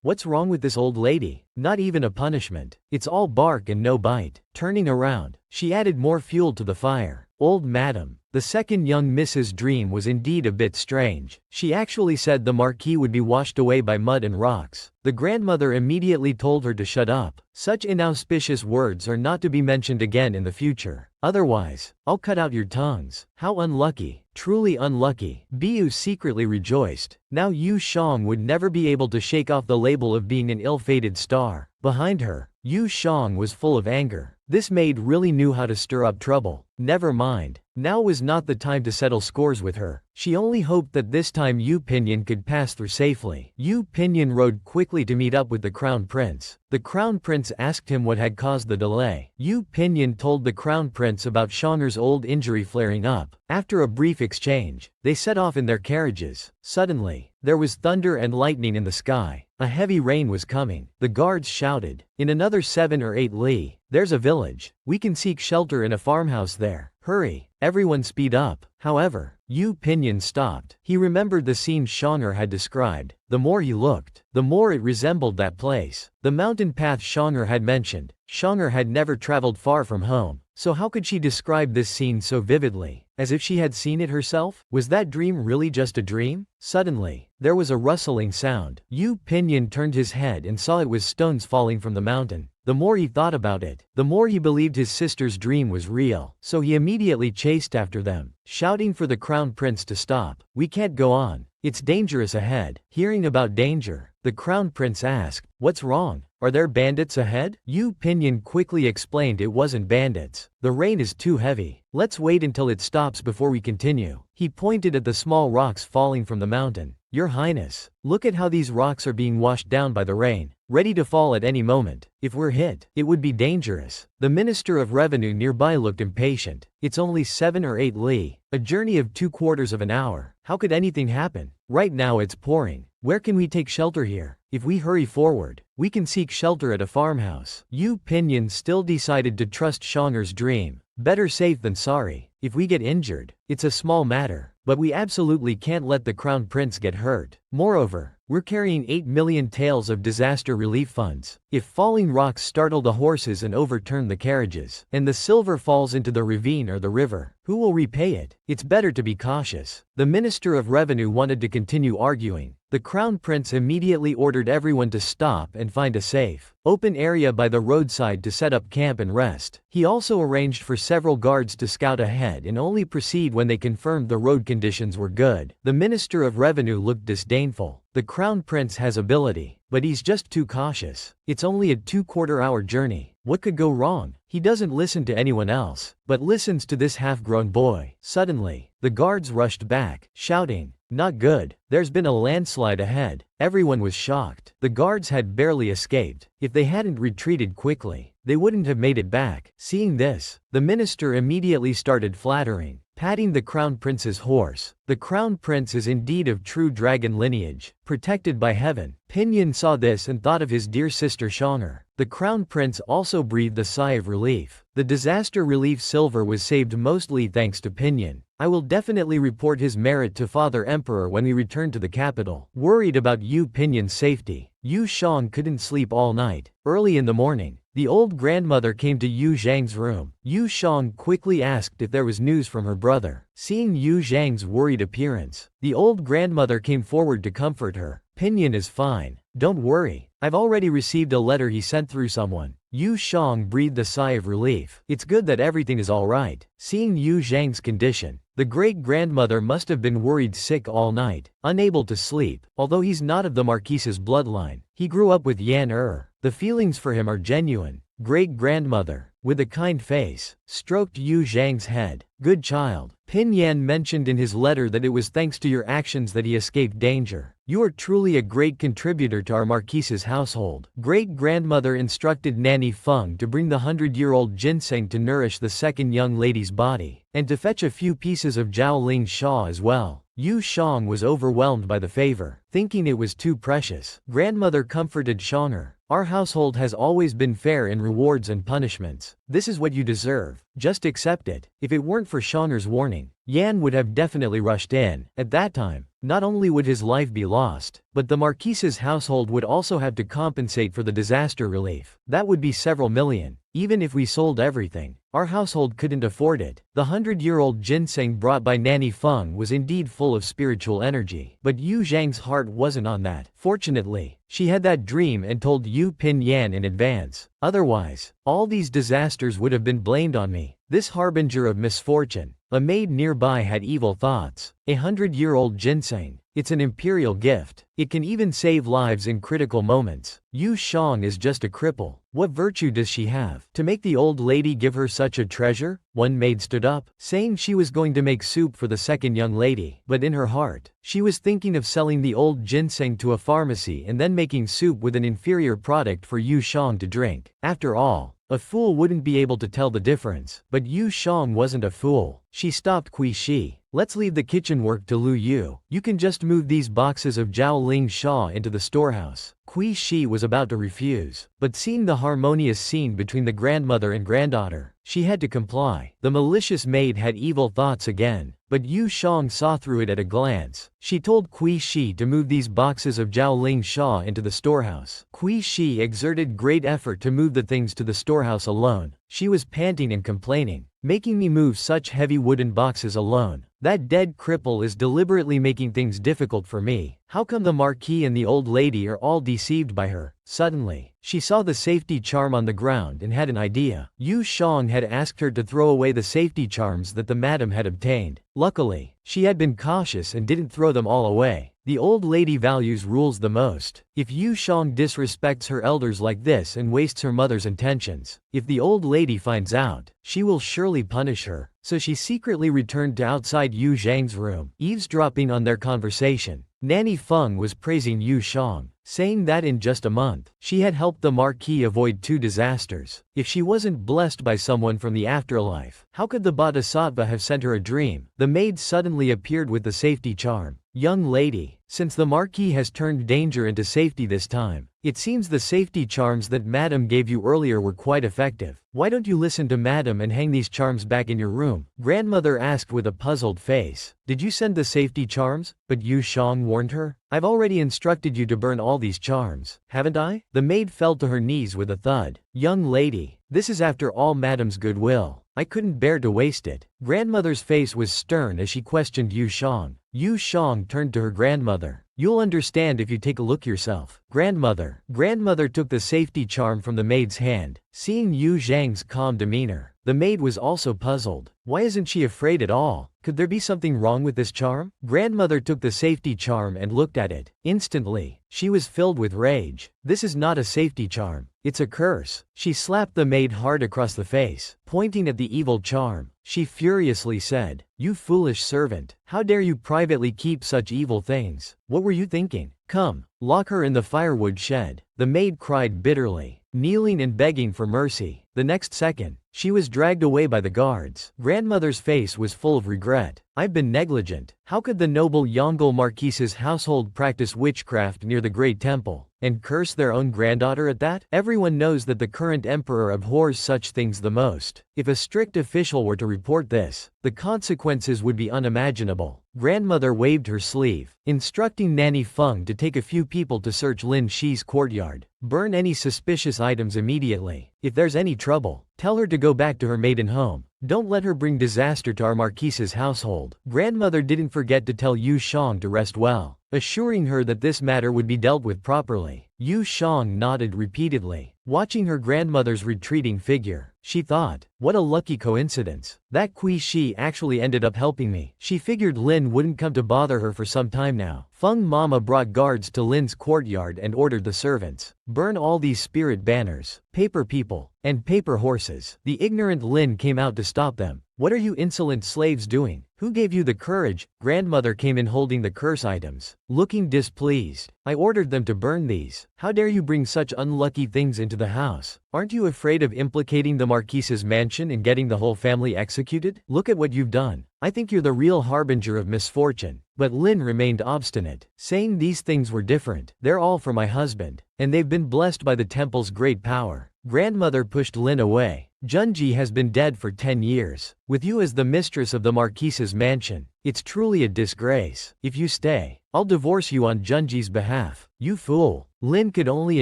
"What's wrong with this old lady? Not even a punishment. It's all bark and no bite." Turning around, she added more fuel to the fire. "Old madam, the second young Mrs. Dream was indeed a bit strange. She actually said the marquis would be washed away by mud and rocks." The grandmother immediately told her to shut up. "Such inauspicious words are not to be mentioned again in the future. Otherwise, I'll cut out your tongues." "How unlucky. Truly unlucky." Bu secretly rejoiced. Now Yu Shang would never be able to shake off the label of being an ill-fated star. Behind her, Yu Shang was full of anger. This maid really knew how to stir up trouble. Never mind. Now was not the time to settle scores with her. She only hoped that this time Yu Pinyin could pass through safely. Yu Pinyin rode quickly to meet up with the crown prince. The crown prince asked him what had caused the delay. Yu Pinyin told the crown prince about Shonger's old injury flaring up. After a brief exchange, they set off in their carriages. Suddenly, there was thunder and lightning in the sky. A heavy rain was coming. The guards shouted, "In another 7 or 8 li, there's a village. We can seek shelter in a farmhouse there. Hurry, everyone speed up." However, Yu Pinyin stopped. He remembered the scene Shonger had described. The more he looked, the more it resembled that place. The mountain path Shonger had mentioned. Shonger had never traveled far from home, so how could she describe this scene so vividly, as if she had seen it herself? Was that dream really just a dream? Suddenly, there was a rustling sound. Yu Pinyin turned his head and saw it was stones falling from the mountain. The more he thought about it, the more he believed his sister's dream was real, so he immediately chased after them, shouting for the crown prince to stop. "We can't go on. It's dangerous ahead." Hearing about danger, the crown prince asked, "What's wrong? Are there bandits ahead?" Yu Pinyin quickly explained it wasn't bandits. "The rain is too heavy. Let's wait until it stops before we continue." He pointed at the small rocks falling from the mountain. "Your Highness, look at how these rocks are being washed down by the rain, ready to fall at any moment. If we're hit, it would be dangerous." The Minister of Revenue nearby looked impatient. "It's only 7 or 8 li, a journey of 2/4 of an hour. How could anything happen? Right now it's pouring. Where can we take shelter here? If we hurry forward, we can seek shelter at a farmhouse." Yu Pinyin still decided to trust Shonger's dream. "Better safe than sorry. If we get injured, it's a small matter, but we absolutely can't let the crown prince get hurt. Moreover, we're carrying 8 million taels of disaster relief funds. If falling rocks startle the horses and overturn the carriages, and the silver falls into the ravine or the river, who will repay it? It's better to be cautious." The Minister of Revenue wanted to continue arguing. The crown prince immediately ordered everyone to stop and find a safe, open area by the roadside to set up camp and rest. He also arranged for several guards to scout ahead and only proceed when they confirmed the road conditions were good. The Minister of Revenue looked disdainful. "The crown prince has ability, but he's just too cautious. It's only a 2/4-hour journey. What could go wrong? He doesn't listen to anyone else, but listens to this half-grown boy." Suddenly, the guards rushed back, shouting, "Not good. There's been a landslide ahead." Everyone was shocked. The guards had barely escaped. If they hadn't retreated quickly, they wouldn't have made it back. Seeing this, the minister immediately started flattering, patting the crown prince's horse. The crown prince is indeed of true dragon lineage, protected by heaven. Pinyin saw this and thought of his dear sister Shonger. The crown prince also breathed a sigh of relief. The disaster relief silver was saved mostly thanks to Pinyin. I will definitely report his merit to Father Emperor when we return to the capital. Worried about Yu Pinyin's safety, Yu Shang couldn't sleep all night. Early in the morning, the old grandmother came to Yu Zhang's room. Yu Shang quickly asked if there was news from her brother. Seeing Yu Zhang's worried appearance, the old grandmother came forward to comfort her. Pinyin is fine. Don't worry. I've already received a letter he sent through someone. Yu Shang breathed a sigh of relief. It's good that everything is alright. Seeing Yu Zhang's condition, the great-grandmother must have been worried sick all night, unable to sleep. Although he's not of the Marquise's bloodline, he grew up with Yan Er. The feelings for him are genuine. Great-grandmother, with a kind face, stroked Yu Jang's head. Good child. Pin Yan mentioned in his letter that it was thanks to your actions that he escaped danger. You are truly a great contributor to our marquise's household. Great-grandmother instructed Nanny Feng to bring the 100-year-old ginseng to nourish the second young lady's body, and to fetch a few pieces of Jiaoling Sha as well. Yu Shang was overwhelmed by the favor, thinking it was too precious. Grandmother comforted Shang'er. Our household has always been fair in rewards and punishments. This is what you deserve. Just accept it. If it weren't for Shang'er's warning, Yan would have definitely rushed in. At that time, not only would his life be lost, but the marquise's household would also have to compensate for the disaster relief. That would be several million. Even if we sold everything, our household couldn't afford it. The 100-year-old ginseng brought by Nanny Feng was indeed full of spiritual energy. But Yu Zhang's heart wasn't on that. Fortunately, she had that dream and told Yu Pin Yan in advance. Otherwise, all these disasters would have been blamed on me. This harbinger of misfortune. A maid nearby had evil thoughts. 100-year-old ginseng. It's an imperial gift. It can even save lives in critical moments. Yu Shang is just a cripple. What virtue does she have to make the old lady give her such a treasure? One maid stood up, saying she was going to make soup for the second young lady. But in her heart, she was thinking of selling the old ginseng to a pharmacy and then making soup with an inferior product for Yu Shang to drink. After all, a fool wouldn't be able to tell the difference. But Yu Shang wasn't a fool. She stopped Kui Shi. Let's leave the kitchen work to Lu Yu. You can just move these boxes of Jiaoling Sha into the storehouse. Kui Shi was about to refuse, but seeing the harmonious scene between the grandmother and granddaughter, she had to comply. The malicious maid had evil thoughts again, but Yu Shang saw through it at a glance. She told Kui Shi to move these boxes of Jiaoling Sha into the storehouse. Kui Shi exerted great effort to move the things to the storehouse alone. She was panting and complaining, making me move such heavy wooden boxes alone. That dead cripple is deliberately making things difficult for me. How come the Marquis and the old lady are all deceived by her? Suddenly, she saw the safety charm on the ground and had an idea. Yu Shang had asked her to throw away the safety charms that the madam had obtained. Luckily, she had been cautious and didn't throw them all away. The old lady values rules the most. If Yu Shang disrespects her elders like this and wastes her mother's intentions, if the old lady finds out, she will surely punish her. So she secretly returned to outside Yu Zhang's room, eavesdropping on their conversation. Nanny Feng was praising Yu Shang, saying that in just a month, she had helped the Marquis avoid 2 disasters. If she wasn't blessed by someone from the afterlife, how could the Bodhisattva have sent her a dream? The maid suddenly appeared with the safety charm. Young lady, since the Marquis has turned danger into safety this time, it seems the safety charms that Madam gave you earlier were quite effective. Why don't you listen to Madam and hang these charms back in your room? Grandmother asked with a puzzled face. Did you send the safety charms? But Yu Shang warned her. I've already instructed you to burn all these charms, haven't I? The maid fell to her knees with a thud. Young lady, this is after all Madam's goodwill. I couldn't bear to waste it. Grandmother's face was stern as she questioned Yu Shang. Yu Shang turned to her grandmother. You'll understand if you take a look yourself. Grandmother. Grandmother took the safety charm from the maid's hand. Seeing Yu Zhang's calm demeanor, the maid was also puzzled. Why isn't she afraid at all? Could there be something wrong with this charm? Grandmother took the safety charm and looked at it. Instantly, she was filled with rage. This is not a safety charm. It's a curse. She slapped the maid hard across the face. Pointing at the evil charm, she furiously said, "You foolish servant. How dare you privately keep such evil things? What were you thinking? Come, lock her in the firewood shed." The maid cried bitterly, kneeling and begging for mercy. The next second, she was dragged away by the guards. Grandmother's face was full of regret. I've been negligent. How could the noble Yongle Marquise's household practice witchcraft near the Great Temple, and curse their own granddaughter at that? Everyone knows that the current emperor abhors such things the most. If a strict official were to report this, the consequences would be unimaginable. Grandmother waved her sleeve, instructing Nanny Feng to take a few people to search Lin Shi's courtyard. Burn any suspicious items immediately. If there's any trouble, tell her to go back to her maiden home. Don't let her bring disaster to our Marquise's household. Grandmother didn't forget to tell Yu Shang to rest well, assuring her that this matter would be dealt with properly. Yu Shang nodded repeatedly. Watching her grandmother's retreating figure, she thought, what a lucky coincidence. That Kui-shi actually ended up helping me. She figured Lin wouldn't come to bother her for some time now. Feng Mama brought guards to Lin's courtyard and ordered the servants, burn all these spirit banners, paper people, and paper horses. The ignorant Lin came out to stop them. What are you insolent slaves doing? Who gave you the courage? Grandmother came in holding the curse items, looking displeased. I ordered them to burn these. How dare you bring such unlucky things into the house? Aren't you afraid of implicating the Marquise's mansion and getting the whole family executed? Look at what you've done. I think you're the real harbinger of misfortune. But Lin remained obstinate, saying these things were different. They're all for my husband, and they've been blessed by the temple's great power. Grandmother pushed Lin away. Junji has been dead for 10 years. With you as the mistress of the Marquise's mansion, it's truly a disgrace. If you stay, I'll divorce you on Junji's behalf. You fool. Lin could only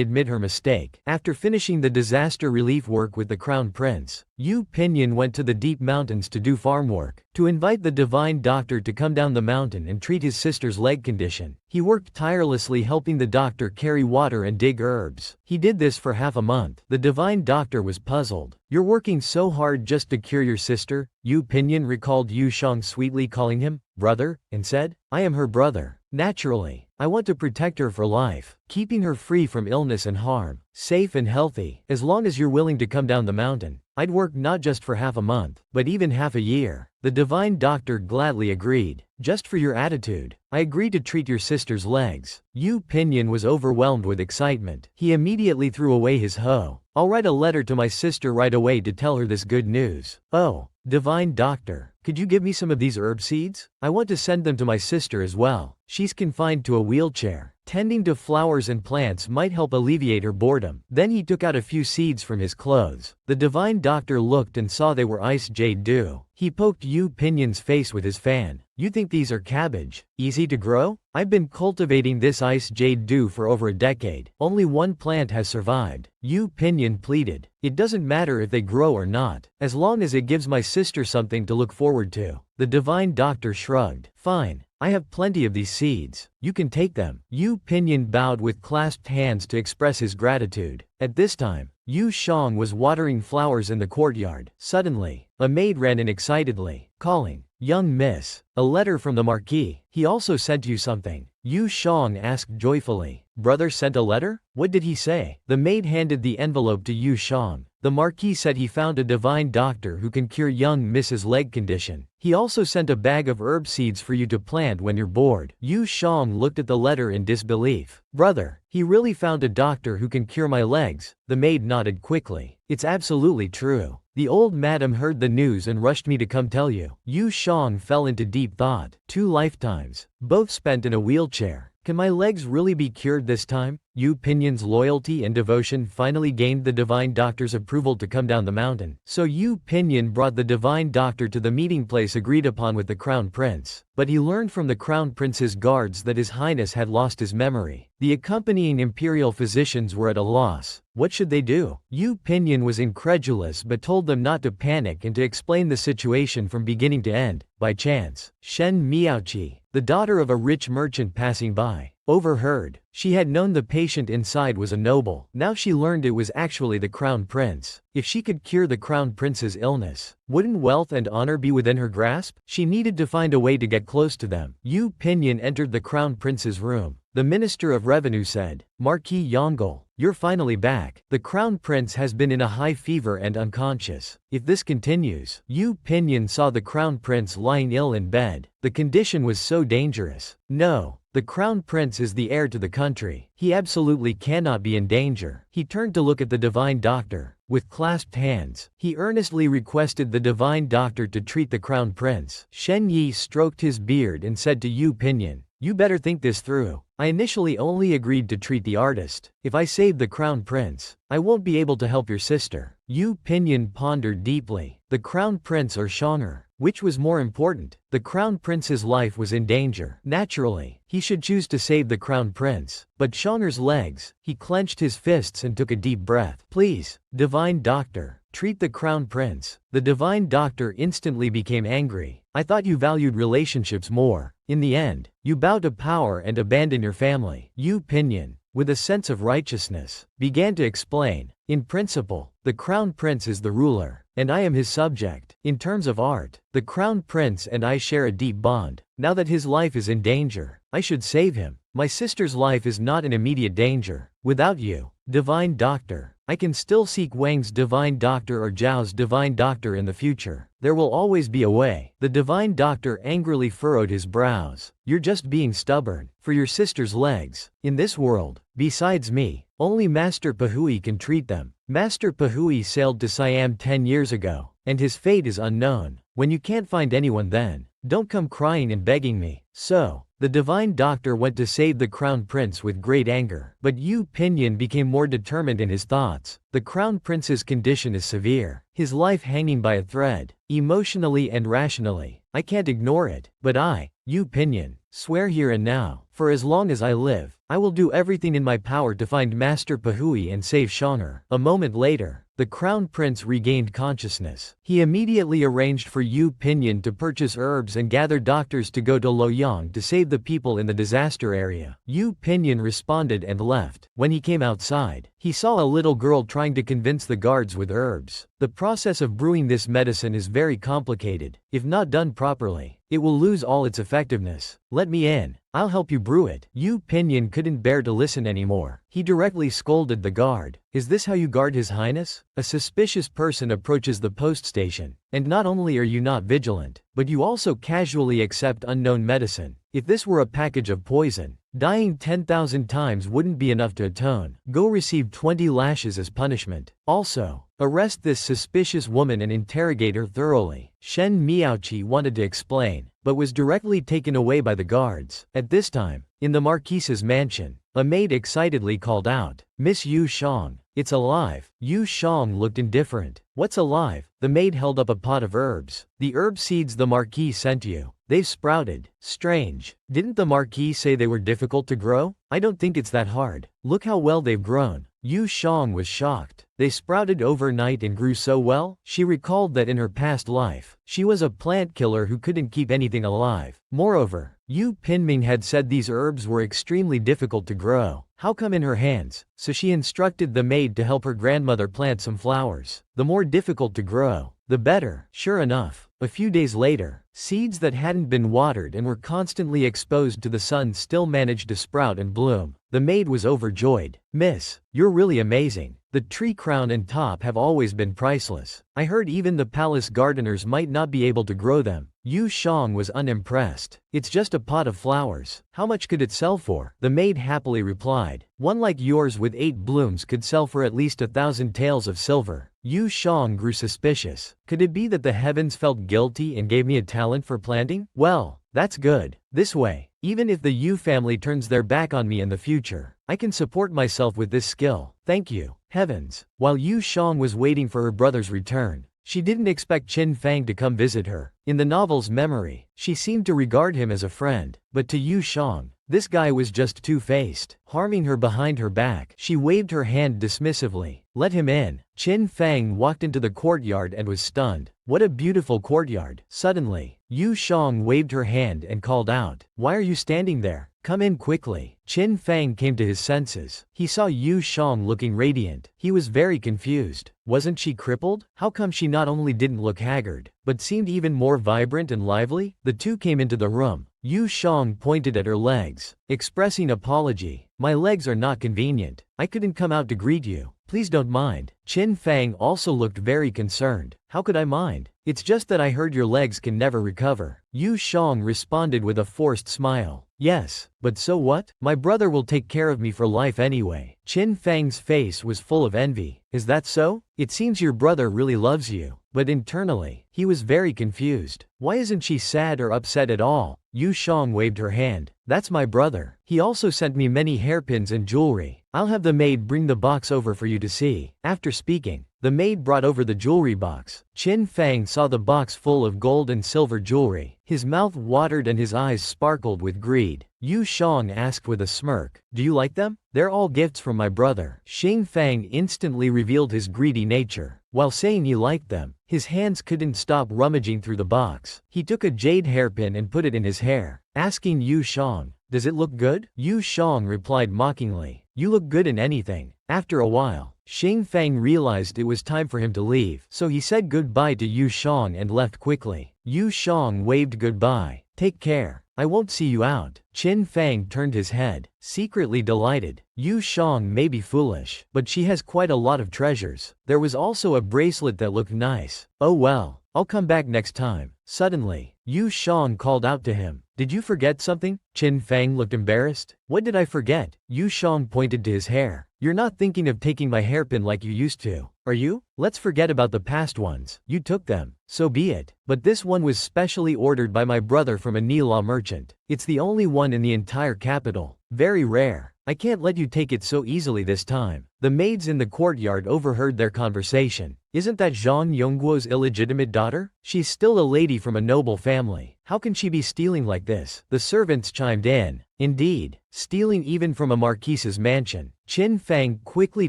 admit her mistake. After finishing the disaster relief work with the crown prince, Yu Pinyin went to the deep mountains to do farm work, to invite the divine doctor to come down the mountain and treat his sister's leg condition. He worked tirelessly helping the doctor carry water and dig herbs. He did this for half a month. The divine doctor was puzzled. You're working so hard just to cure your sister? Yu Pinyin recalled Yu Shang sweetly calling him brother, and said, I am her brother. Naturally, I want to protect her for life, keeping her free from illness and harm, safe and healthy. As long as you're willing to come down the mountain, I'd work not just for half a month, but even half a year. The divine doctor gladly agreed. Just for your attitude, I agree to treat your sister's legs. Yu Pinyin was overwhelmed with excitement. He immediately threw away his hoe. I'll write a letter to my sister right away to tell her this good news. Oh, divine doctor, could you give me some of these herb seeds? I want to send them to my sister as well. She's confined to a wheelchair. Tending to flowers and plants might help alleviate her boredom. Then he took out a few seeds from his clothes. The divine doctor looked and saw they were ice jade dew. He poked Yu Pinyin's face with his fan. You think these are cabbage? Easy to grow? I've been cultivating this ice jade dew for over a decade. Only one plant has survived. Yu Pinyin pleaded. It doesn't matter if they grow or not, as long as it gives my sister something to look forward to. The divine doctor shrugged. Fine. I have plenty of these seeds. You can take them. Yu Pinyin bowed with clasped hands to express his gratitude. At this time, Yu Shang was watering flowers in the courtyard. Suddenly, a maid ran in excitedly, calling, Young miss, a letter from the Marquis. He also sent you something. Yu Shang asked joyfully. Brother sent a letter? What did he say? The maid handed the envelope to Yu Shang. The Marquis said he found a divine doctor who can cure young Miss's leg condition. He also sent a bag of herb seeds for you to plant when you're bored. Yu Shang looked at the letter in disbelief. Brother, he really found a doctor who can cure my legs. The maid nodded quickly. It's absolutely true. The old madam heard the news and rushed me to come tell you. Yu Shang fell into deep thought. 2 lifetimes, both spent in a wheelchair. Can my legs really be cured this time? Yu Pinyin's loyalty and devotion finally gained the divine doctor's approval to come down the mountain. So Yu Pinyin brought the divine doctor to the meeting place agreed upon with the crown prince. But he learned from the crown prince's guards that his highness had lost his memory. The accompanying imperial physicians were at a loss. What should they do? Yu Pinyin was incredulous but told them not to panic and to explain the situation from beginning to end. By chance, Shen Miaoqi, the daughter of a rich merchant passing by, overheard. She had known the patient inside was a noble. Now she learned it was actually the crown prince. If she could cure the crown prince's illness, wouldn't wealth and honor be within her grasp? She needed to find a way to get close to them. Yu Pinyin entered the crown prince's room. The Minister of Revenue said, Marquis Yongle, you're finally back. The crown prince has been in a high fever and unconscious. If this continues, Yu Pinyin saw the crown prince lying ill in bed. The condition was so dangerous. No, the crown prince is the heir to the country. He absolutely cannot be in danger. He turned to look at the divine doctor. With clasped hands, he earnestly requested the divine doctor to treat the crown prince. Shen Yi stroked his beard and said to Yu Pinyin, you better think this through. I initially only agreed to treat the artist. If I save the crown prince, I won't be able to help your sister. Yu Pinyin pondered deeply. The crown prince or Shonger? Which was more important? The crown prince's life was in danger. Naturally, he should choose to save the crown prince. But Shonger's legs, he clenched his fists and took a deep breath. Please, divine doctor, treat the crown prince. The divine doctor instantly became angry. I thought you valued relationships more. In the end, you bow to power and abandon your family. Yu Pinyin, with a sense of righteousness, began to explain. In principle, the Crown Prince is the ruler, and I am his subject. In terms of art, the Crown Prince and I share a deep bond. Now that his life is in danger, I should save him. My sister's life is not in immediate danger. Without you, Divine Doctor, I can still seek Wang's Divine Doctor or Zhao's Divine Doctor in the future. There will always be a way. The Divine Doctor angrily furrowed his brows. You're just being stubborn. For your sister's legs. In this world, besides me, only Master Pahui can treat them. Master Pahui sailed to Siam 10 years ago, and his fate is unknown. When you can't find anyone then, don't come crying and begging me. So, the Divine Doctor went to save the Crown Prince with great anger. But Yu Pinyin became more determined in his thoughts. The Crown Prince's condition is severe. His life hanging by a thread. Emotionally and rationally, I can't ignore it. But I, Yu Pinyin, swear here and now, for as long as I live, I will do everything in my power to find Master Pahui and save Shonger. A moment later, the Crown Prince regained consciousness. He immediately arranged for Yu Pinyin to purchase herbs and gather doctors to go to Luoyang to save the people in the disaster area. Yu Pinyin responded and left. When he came outside, he saw a little girl trying to convince the guards with herbs. The process of brewing this medicine is very complicated. If not done properly, it will lose all its effectiveness. Let me in. I'll help you brew it. Yu Pinyin couldn't bear to listen anymore. He directly scolded the guard. Is this how you guard His Highness? A suspicious person approaches the post station. And not only are you not vigilant, but you also casually accept unknown medicine. If this were a package of poison, dying 10,000 times wouldn't be enough to atone. Go receive 20 lashes as punishment. Also, arrest this suspicious woman and interrogate her thoroughly. Shen Miaoqi wanted to explain, but was directly taken away by the guards. At this time, in the Marquise's mansion, a maid excitedly called out, Miss Yu Shang, it's alive. Yu Shang looked indifferent. What's alive? The maid held up a pot of herbs. The herb seeds the Marquis sent you. They've sprouted. Strange. Didn't the Marquis say they were difficult to grow? I don't think it's that hard. Look how well they've grown. Yu Shang was shocked. They sprouted overnight and grew so well? She recalled that in her past life, she was a plant killer who couldn't keep anything alive. Moreover, Yu Pinming had said these herbs were extremely difficult to grow. How come in her hands? So she instructed the maid to help her grandmother plant some flowers. The more difficult to grow, the better. Sure enough, a few days later, seeds that hadn't been watered and were constantly exposed to the sun still managed to sprout and bloom. The maid was overjoyed. Miss, you're really amazing. The tree crown and top have always been priceless. I heard even the palace gardeners might not be able to grow them. Yu Shang was unimpressed. It's just a pot of flowers. How much could it sell for? The maid happily replied. One like yours with 8 blooms could sell for at least 1,000 taels of silver. Yu Shang grew suspicious. Could it be that the heavens felt guilty and gave me a talent for planting? Well, that's good. This way, even if the Yu family turns their back on me in the future, I can support myself with this skill. Thank you, heavens. While Yu Shang was waiting for her brother's return, she didn't expect Qin Fang to come visit her. In the novel's memory, she seemed to regard him as a friend, but to Yu Shang, this guy was just two-faced, harming her behind her back. She waved her hand dismissively. Let him in. Qin Fang walked into the courtyard and was stunned. What a beautiful courtyard. Suddenly, Yu Shang waved her hand and called out, Why are you standing there? Come in quickly. Qin Fang came to his senses. He saw Yu Shang looking radiant. He was very confused. Wasn't she crippled? How come she not only didn't look haggard, but seemed even more vibrant and lively? The two came into the room. Yu Shang pointed at her legs, expressing apology. My legs are not convenient. I couldn't come out to greet you. Please don't mind. Qin Fang also looked very concerned. How could I mind? It's just that I heard your legs can never recover. Yu Shang responded with a forced smile. Yes, but so what? My brother will take care of me for life anyway. Qin Fang's face was full of envy. Is that so? It seems your brother really loves you. But internally, he was very confused. Why isn't she sad or upset at all? Yu Shang waved her hand. That's my brother. He also sent me many hairpins and jewelry. I'll have the maid bring the box over for you to see. After speaking, the maid brought over the jewelry box. Qin Fang saw the box full of gold and silver jewelry. His mouth watered and his eyes sparkled with greed. Yu Shang asked with a smirk, Do you like them? They're all gifts from my brother. Xing Fang instantly revealed his greedy nature. While saying he liked them, his hands couldn't stop rummaging through the box. He took a jade hairpin and put it in his hair, asking Yu Shang, Does it look good? Yu Shang replied mockingly, You look good in anything. After a while, Xing Fang realized it was time for him to leave, so he said goodbye to Yu Shang and left quickly. Yu Shang waved goodbye. Take care. I won't see you out. Qin Fang turned his head, secretly delighted. Yu Shang may be foolish, but she has quite a lot of treasures. There was also a bracelet that looked nice. Oh well, I'll come back next time. Suddenly, Yu Shang called out to him. Did you forget something? Qin Fang looked embarrassed. What did I forget? Yu Shang pointed to his hair. You're not thinking of taking my hairpin like you used to, are you? Let's forget about the past ones. You took them. So be it. But this one was specially ordered by my brother from a Nila merchant. It's the only one in the entire capital. Very rare. I can't let you take it so easily this time. The maids in the courtyard overheard their conversation. Isn't that Zhang Yongguo's illegitimate daughter? She's still a lady from a noble family. How can she be stealing like this? The servants chimed in. Indeed, stealing even from a marquise's mansion. Qin Fang quickly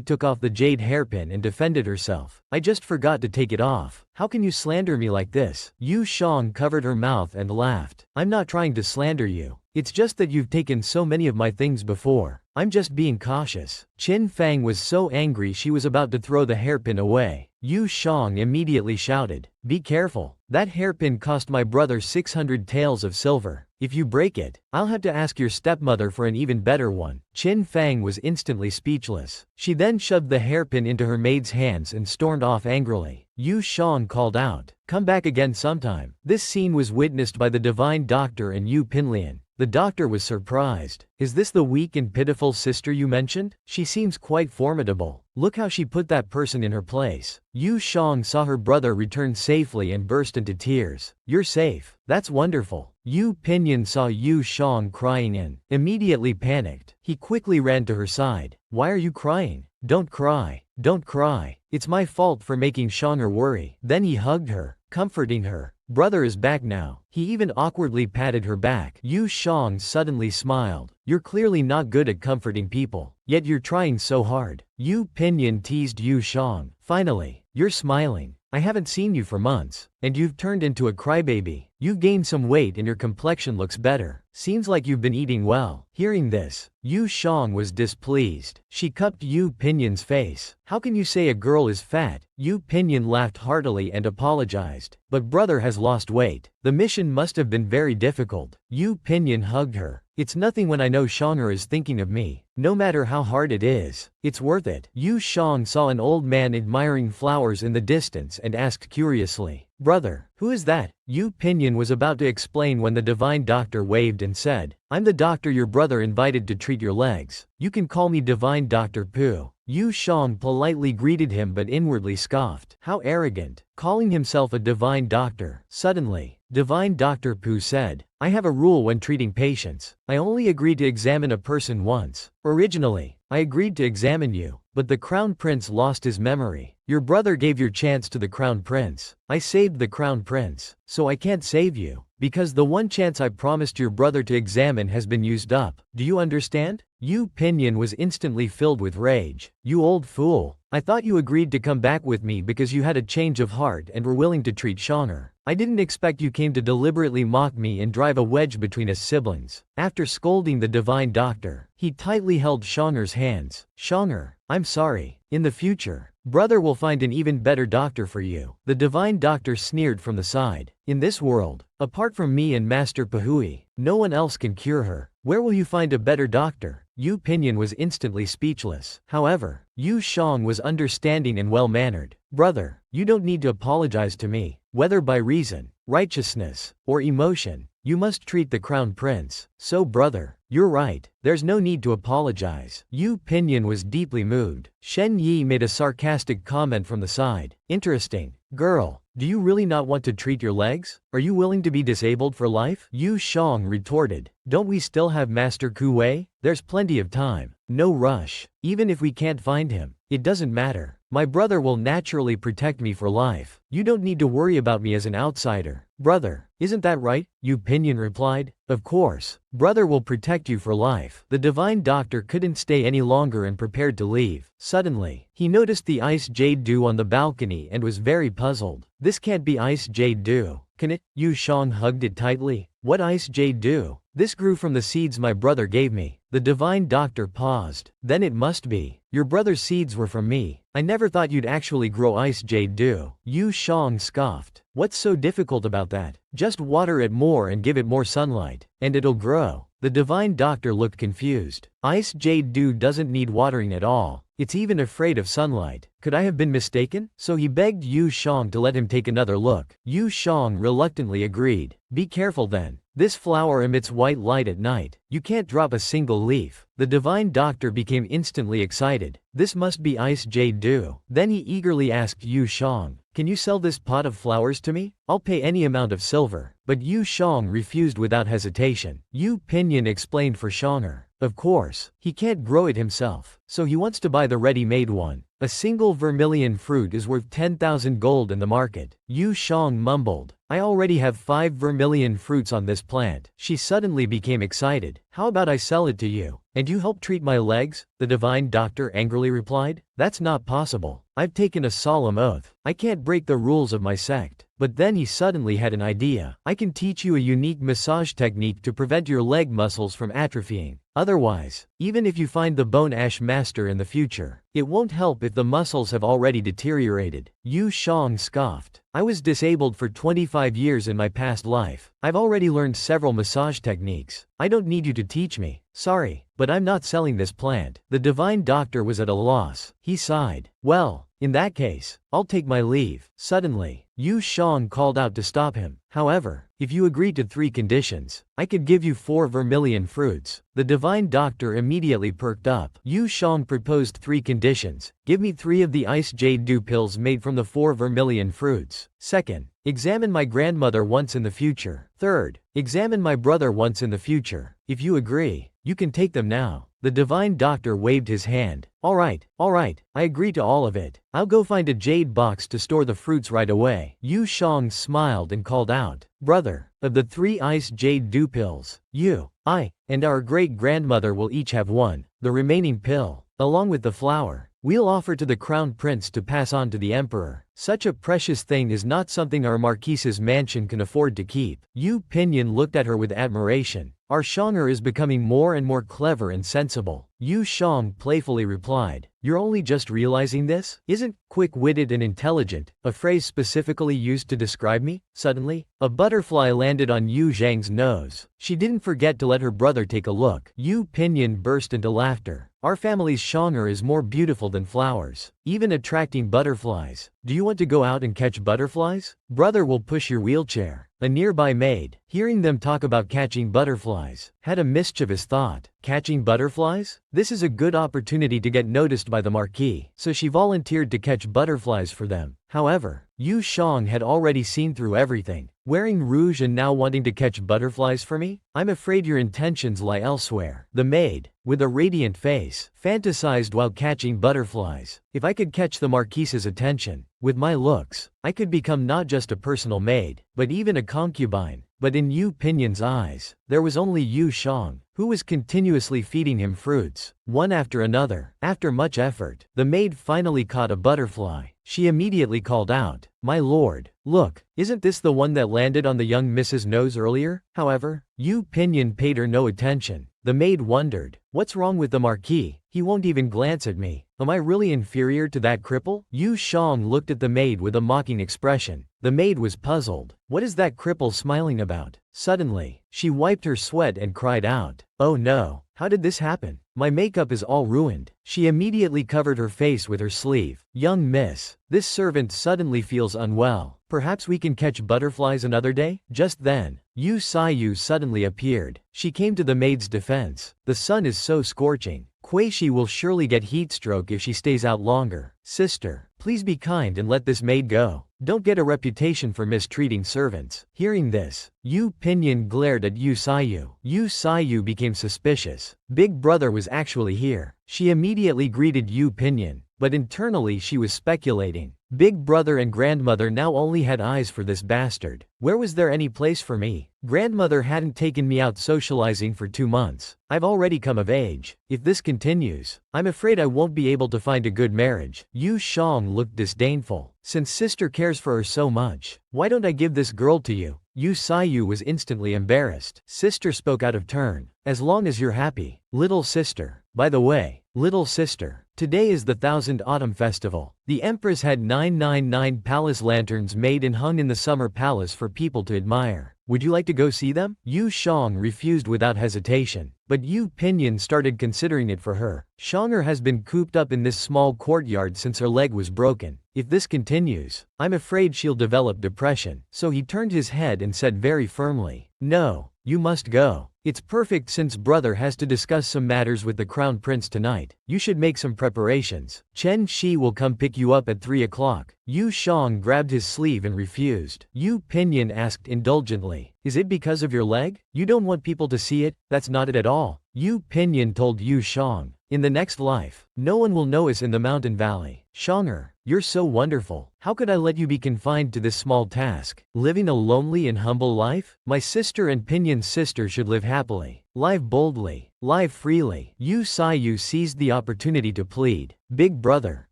took off the jade hairpin and defended herself. I just forgot to take it off. How can you slander me like this? Yu Shang covered her mouth and laughed. I'm not trying to slander you. It's just that you've taken so many of my things before. I'm just being cautious. Qin Fang was so angry she was about to throw the hairpin away. Yu Shang immediately shouted, "Be careful. That hairpin cost my brother 600 taels of silver. If you break it, I'll have to ask your stepmother for an even better one." Qin Fang was instantly speechless. She then shoved the hairpin into her maid's hands and stormed off angrily. Yu Shang called out, "Come back again sometime." This scene was witnessed by the divine doctor and Yu Pinlian. The doctor was surprised. Is this the weak and pitiful sister you mentioned? She seems quite formidable. Look how she put that person in her place. Yu Shang saw her brother return safely and burst into tears. You're safe. That's wonderful. Yu Pinyin saw Yu Shang crying and immediately panicked. He quickly ran to her side. Why are you crying? Don't cry. Don't cry. It's my fault for making Shanger worry. Then he hugged her, comforting her. Brother is back now. He even awkwardly patted her back. Yu Shang suddenly smiled. You're clearly not good at comforting people, yet you're trying so hard. Yu Pinyin teased Yu Shang. Finally, you're smiling. I haven't seen you for months, and you've turned into a crybaby. You've gained some weight and your complexion looks better. Seems like you've been eating well. Hearing this, Yu Shang was displeased. She cupped Yu Pinyin's face. How can you say a girl is fat? Yu Pinyin laughed heartily and apologized. But brother has lost weight. The mission must have been very difficult. Yu Pinyin hugged her. It's nothing when I know Shanger is thinking of me. No matter how hard it is, it's worth it. Yu Shang saw an old man admiring flowers in the distance and asked curiously, "Brother, who is that?" Yu Pinyin was about to explain when the divine doctor waved and said, "I'm the doctor your brother invited to treat your legs. You can call me Divine Dr. Pu." Yu Shang politely greeted him but inwardly scoffed. How arrogant, calling himself a divine doctor. Suddenly, Divine Dr. Pu said, "I have a rule when treating patients. I only agree to examine a person once. Originally, I agreed to examine you, but the Crown Prince lost his memory. Your brother gave your chance to the Crown Prince. I saved the Crown Prince, so I can't save you, because the one chance I promised your brother to examine has been used up. Do you understand?" Yu Pinyin was instantly filled with rage. "You old fool. I thought you agreed to come back with me because you had a change of heart and were willing to treat Shanger. I didn't expect you came to deliberately mock me and drive a wedge between us siblings." After scolding the divine doctor, he tightly held Shanger's hands. "Shanger, I'm sorry. In the future, brother will find an even better doctor for you." The divine doctor sneered from the side. "In this world, apart from me and Master Pahui, no one else can cure her. Where will you find a better doctor?" Yu Pinyin was instantly speechless. However, Yu Shang was understanding and well-mannered. "Brother, you don't need to apologize to me. Whether by reason, righteousness, or emotion, you must treat the Crown Prince. So brother, you're right. There's no need to apologize." Yu Pinyin was deeply moved. Shen Yi made a sarcastic comment from the side. "Interesting. Girl, do you really not want to treat your legs? Are you willing to be disabled for life?" Yu Shang retorted. "Don't we still have Master Ku Wei? There's plenty of time. No rush. Even if we can't find him, it doesn't matter. My brother will naturally protect me for life. You don't need to worry about me as an outsider. Brother, isn't that right? Yu Pinyin replied. Of course. Brother will protect you for life. The divine doctor couldn't stay any longer and prepared to leave. Suddenly, he noticed the ice jade dew on the balcony and was very puzzled. This can't be ice jade dew, can it? Yu Shang hugged it tightly. What ice jade dew? This grew from the seeds my brother gave me. The divine doctor paused. Then it must be. Your brother's seeds were from me. I never thought you'd actually grow ice jade dew. Yu Shang scoffed. What's so difficult about that? Just water it more and give it more sunlight, and it'll grow. The divine doctor looked confused. Ice jade dew doesn't need watering at all. It's even afraid of sunlight. Could I have been mistaken? So he begged Yu Shang to let him take another look. Yu Shang reluctantly agreed. Be careful then. This flower emits white light at night. You can't drop a single leaf. The divine doctor became instantly excited. This must be ice jade dew. Then he eagerly asked Yu Shang, can you sell this pot of flowers to me? I'll pay any amount of silver. But Yu Shang refused without hesitation. Yu Pinyin explained for Shanger. Of course, he can't grow it himself, so he wants to buy the ready-made one. A single vermilion fruit is worth 10,000 gold in the market. Yu Shang mumbled. I already have 5 vermilion fruits on this plant. She suddenly became excited. How about I sell it to you, and you help treat my legs? The divine doctor angrily replied. That's not possible. I've taken a solemn oath. I can't break the rules of my sect. But then he suddenly had an idea. I can teach you a unique massage technique to prevent your leg muscles from atrophying. Otherwise, even if you find the Bone Ash Master in the future, it won't help if the muscles have already deteriorated. Yu Shang scoffed. I was disabled for 25 years in my past life. I've already learned several massage techniques. I don't need you to teach me. Sorry, but I'm not selling this plant. The divine doctor was at a loss. He sighed. Well, in that case, I'll take my leave. Suddenly, Yu Shang called out to stop him. However, if you agree to 3 conditions, I could give you 4 vermilion fruits. The divine doctor immediately perked up. Yu Shang proposed 3 conditions. Give me 3 of the ice jade dew pills made from the 4 vermilion fruits. Second, examine my grandmother once in the future. Third, examine my brother once in the future. If you agree, you can take them now. The divine doctor waved his hand. All right, I agree to all of it. I'll go find a jade box to store the fruits right away. Yu Shang smiled and called out, brother, of the 3 ice jade dew pills, you, I, and our great-grandmother will each have one. The remaining pill, along with the flower, we'll offer to the crown prince to pass on to the emperor. Such a precious thing is not something our marquise's mansion can afford to keep. Yu Pinyin looked at her with admiration. Our Shanger is becoming more and more clever and sensible. Yu Shang playfully replied. You're only just realizing this? Isn't quick-witted and intelligent a phrase specifically used to describe me? Suddenly, a butterfly landed on Yu Zhang's nose. She didn't forget to let her brother take a look. Yu Pinyin burst into laughter. Our family's Shanger is more beautiful than flowers, even attracting butterflies. Do you want to go out and catch butterflies? Brother will push your wheelchair. A nearby maid, hearing them talk about catching butterflies, had a mischievous thought. Catching butterflies? This is a good opportunity to get noticed by the marquis, so she volunteered to catch butterflies for them. However, Yu Shang had already seen through everything. Wearing rouge and now wanting to catch butterflies for me? I'm afraid your intentions lie elsewhere. The maid, with a radiant face, fantasized while catching butterflies. If I could catch the marquise's attention, with my looks, I could become not just a personal maid, but even a concubine. But in Yu Pinyin's eyes, there was only Yu Shang, who was continuously feeding him fruits, one after another. After much effort, the maid finally caught a butterfly. She immediately called out, "My lord, look, isn't this the one that landed on the young Mrs. nose earlier?" However, Yu Pinyin paid her no attention. The maid wondered, what's wrong with the marquis? He won't even glance at me. Am I really inferior to that cripple? Yu Shang looked at the maid with a mocking expression. The maid was puzzled. What is that cripple smiling about? Suddenly, she wiped her sweat and cried out, "Oh no, how did this happen? My makeup is all ruined." She immediately covered her face with her sleeve. "Young miss, this servant suddenly feels unwell. Perhaps we can catch butterflies another day?" Just then, Yu Sayu suddenly appeared. She came to the maid's defense. "The sun is so scorching. Kuei-shi will surely get heat stroke if she stays out longer. Sister, please be kind and let this maid go." Don't get a reputation for mistreating servants. Hearing this, Yu Pinyin glared at Yu Sayu. Yu Sayu became suspicious. Big brother was actually here. She immediately greeted Yu Pinyin, but internally she was speculating. Big brother and grandmother now only had eyes for this bastard. Where was there any place for me? Grandmother hadn't taken me out socializing for 2 months. I've already come of age. If this continues, I'm afraid I won't be able to find a good marriage. Yu Shang looked disdainful. Since sister cares for her so much, why don't I give this girl to you? Yu Sayu was instantly embarrassed. Sister spoke out of turn. As long as you're happy, little sister. By the way, little sister, today is the Thousand Autumn Festival. The Empress had 999 palace lanterns made and hung in the summer palace for people to admire. Would you like to go see them? Yu Shang refused without hesitation, but Yu Pinyin started considering it for her. Shanger has been cooped up in this small courtyard since her leg was broken. If this continues, I'm afraid she'll develop depression. So he turned his head and said very firmly, no, you must go. It's perfect since brother has to discuss some matters with the crown prince tonight. You should make some preparations. Chen Shi will come pick you up at 3 o'clock. Yu Shang grabbed his sleeve and refused. Yu Pinyin asked indulgently, is it because of your leg? You don't want people to see it? That's not it at all. Yu Pinyin told Yu Shang, in the next life, no one will know us in the mountain valley. Shanger, you're so wonderful. How could I let you be confined to this small task? Living a lonely and humble life? My sister and Pinyin's sister should live happily. Live boldly. Live freely. Yu Sayu seized the opportunity to plead. Big brother,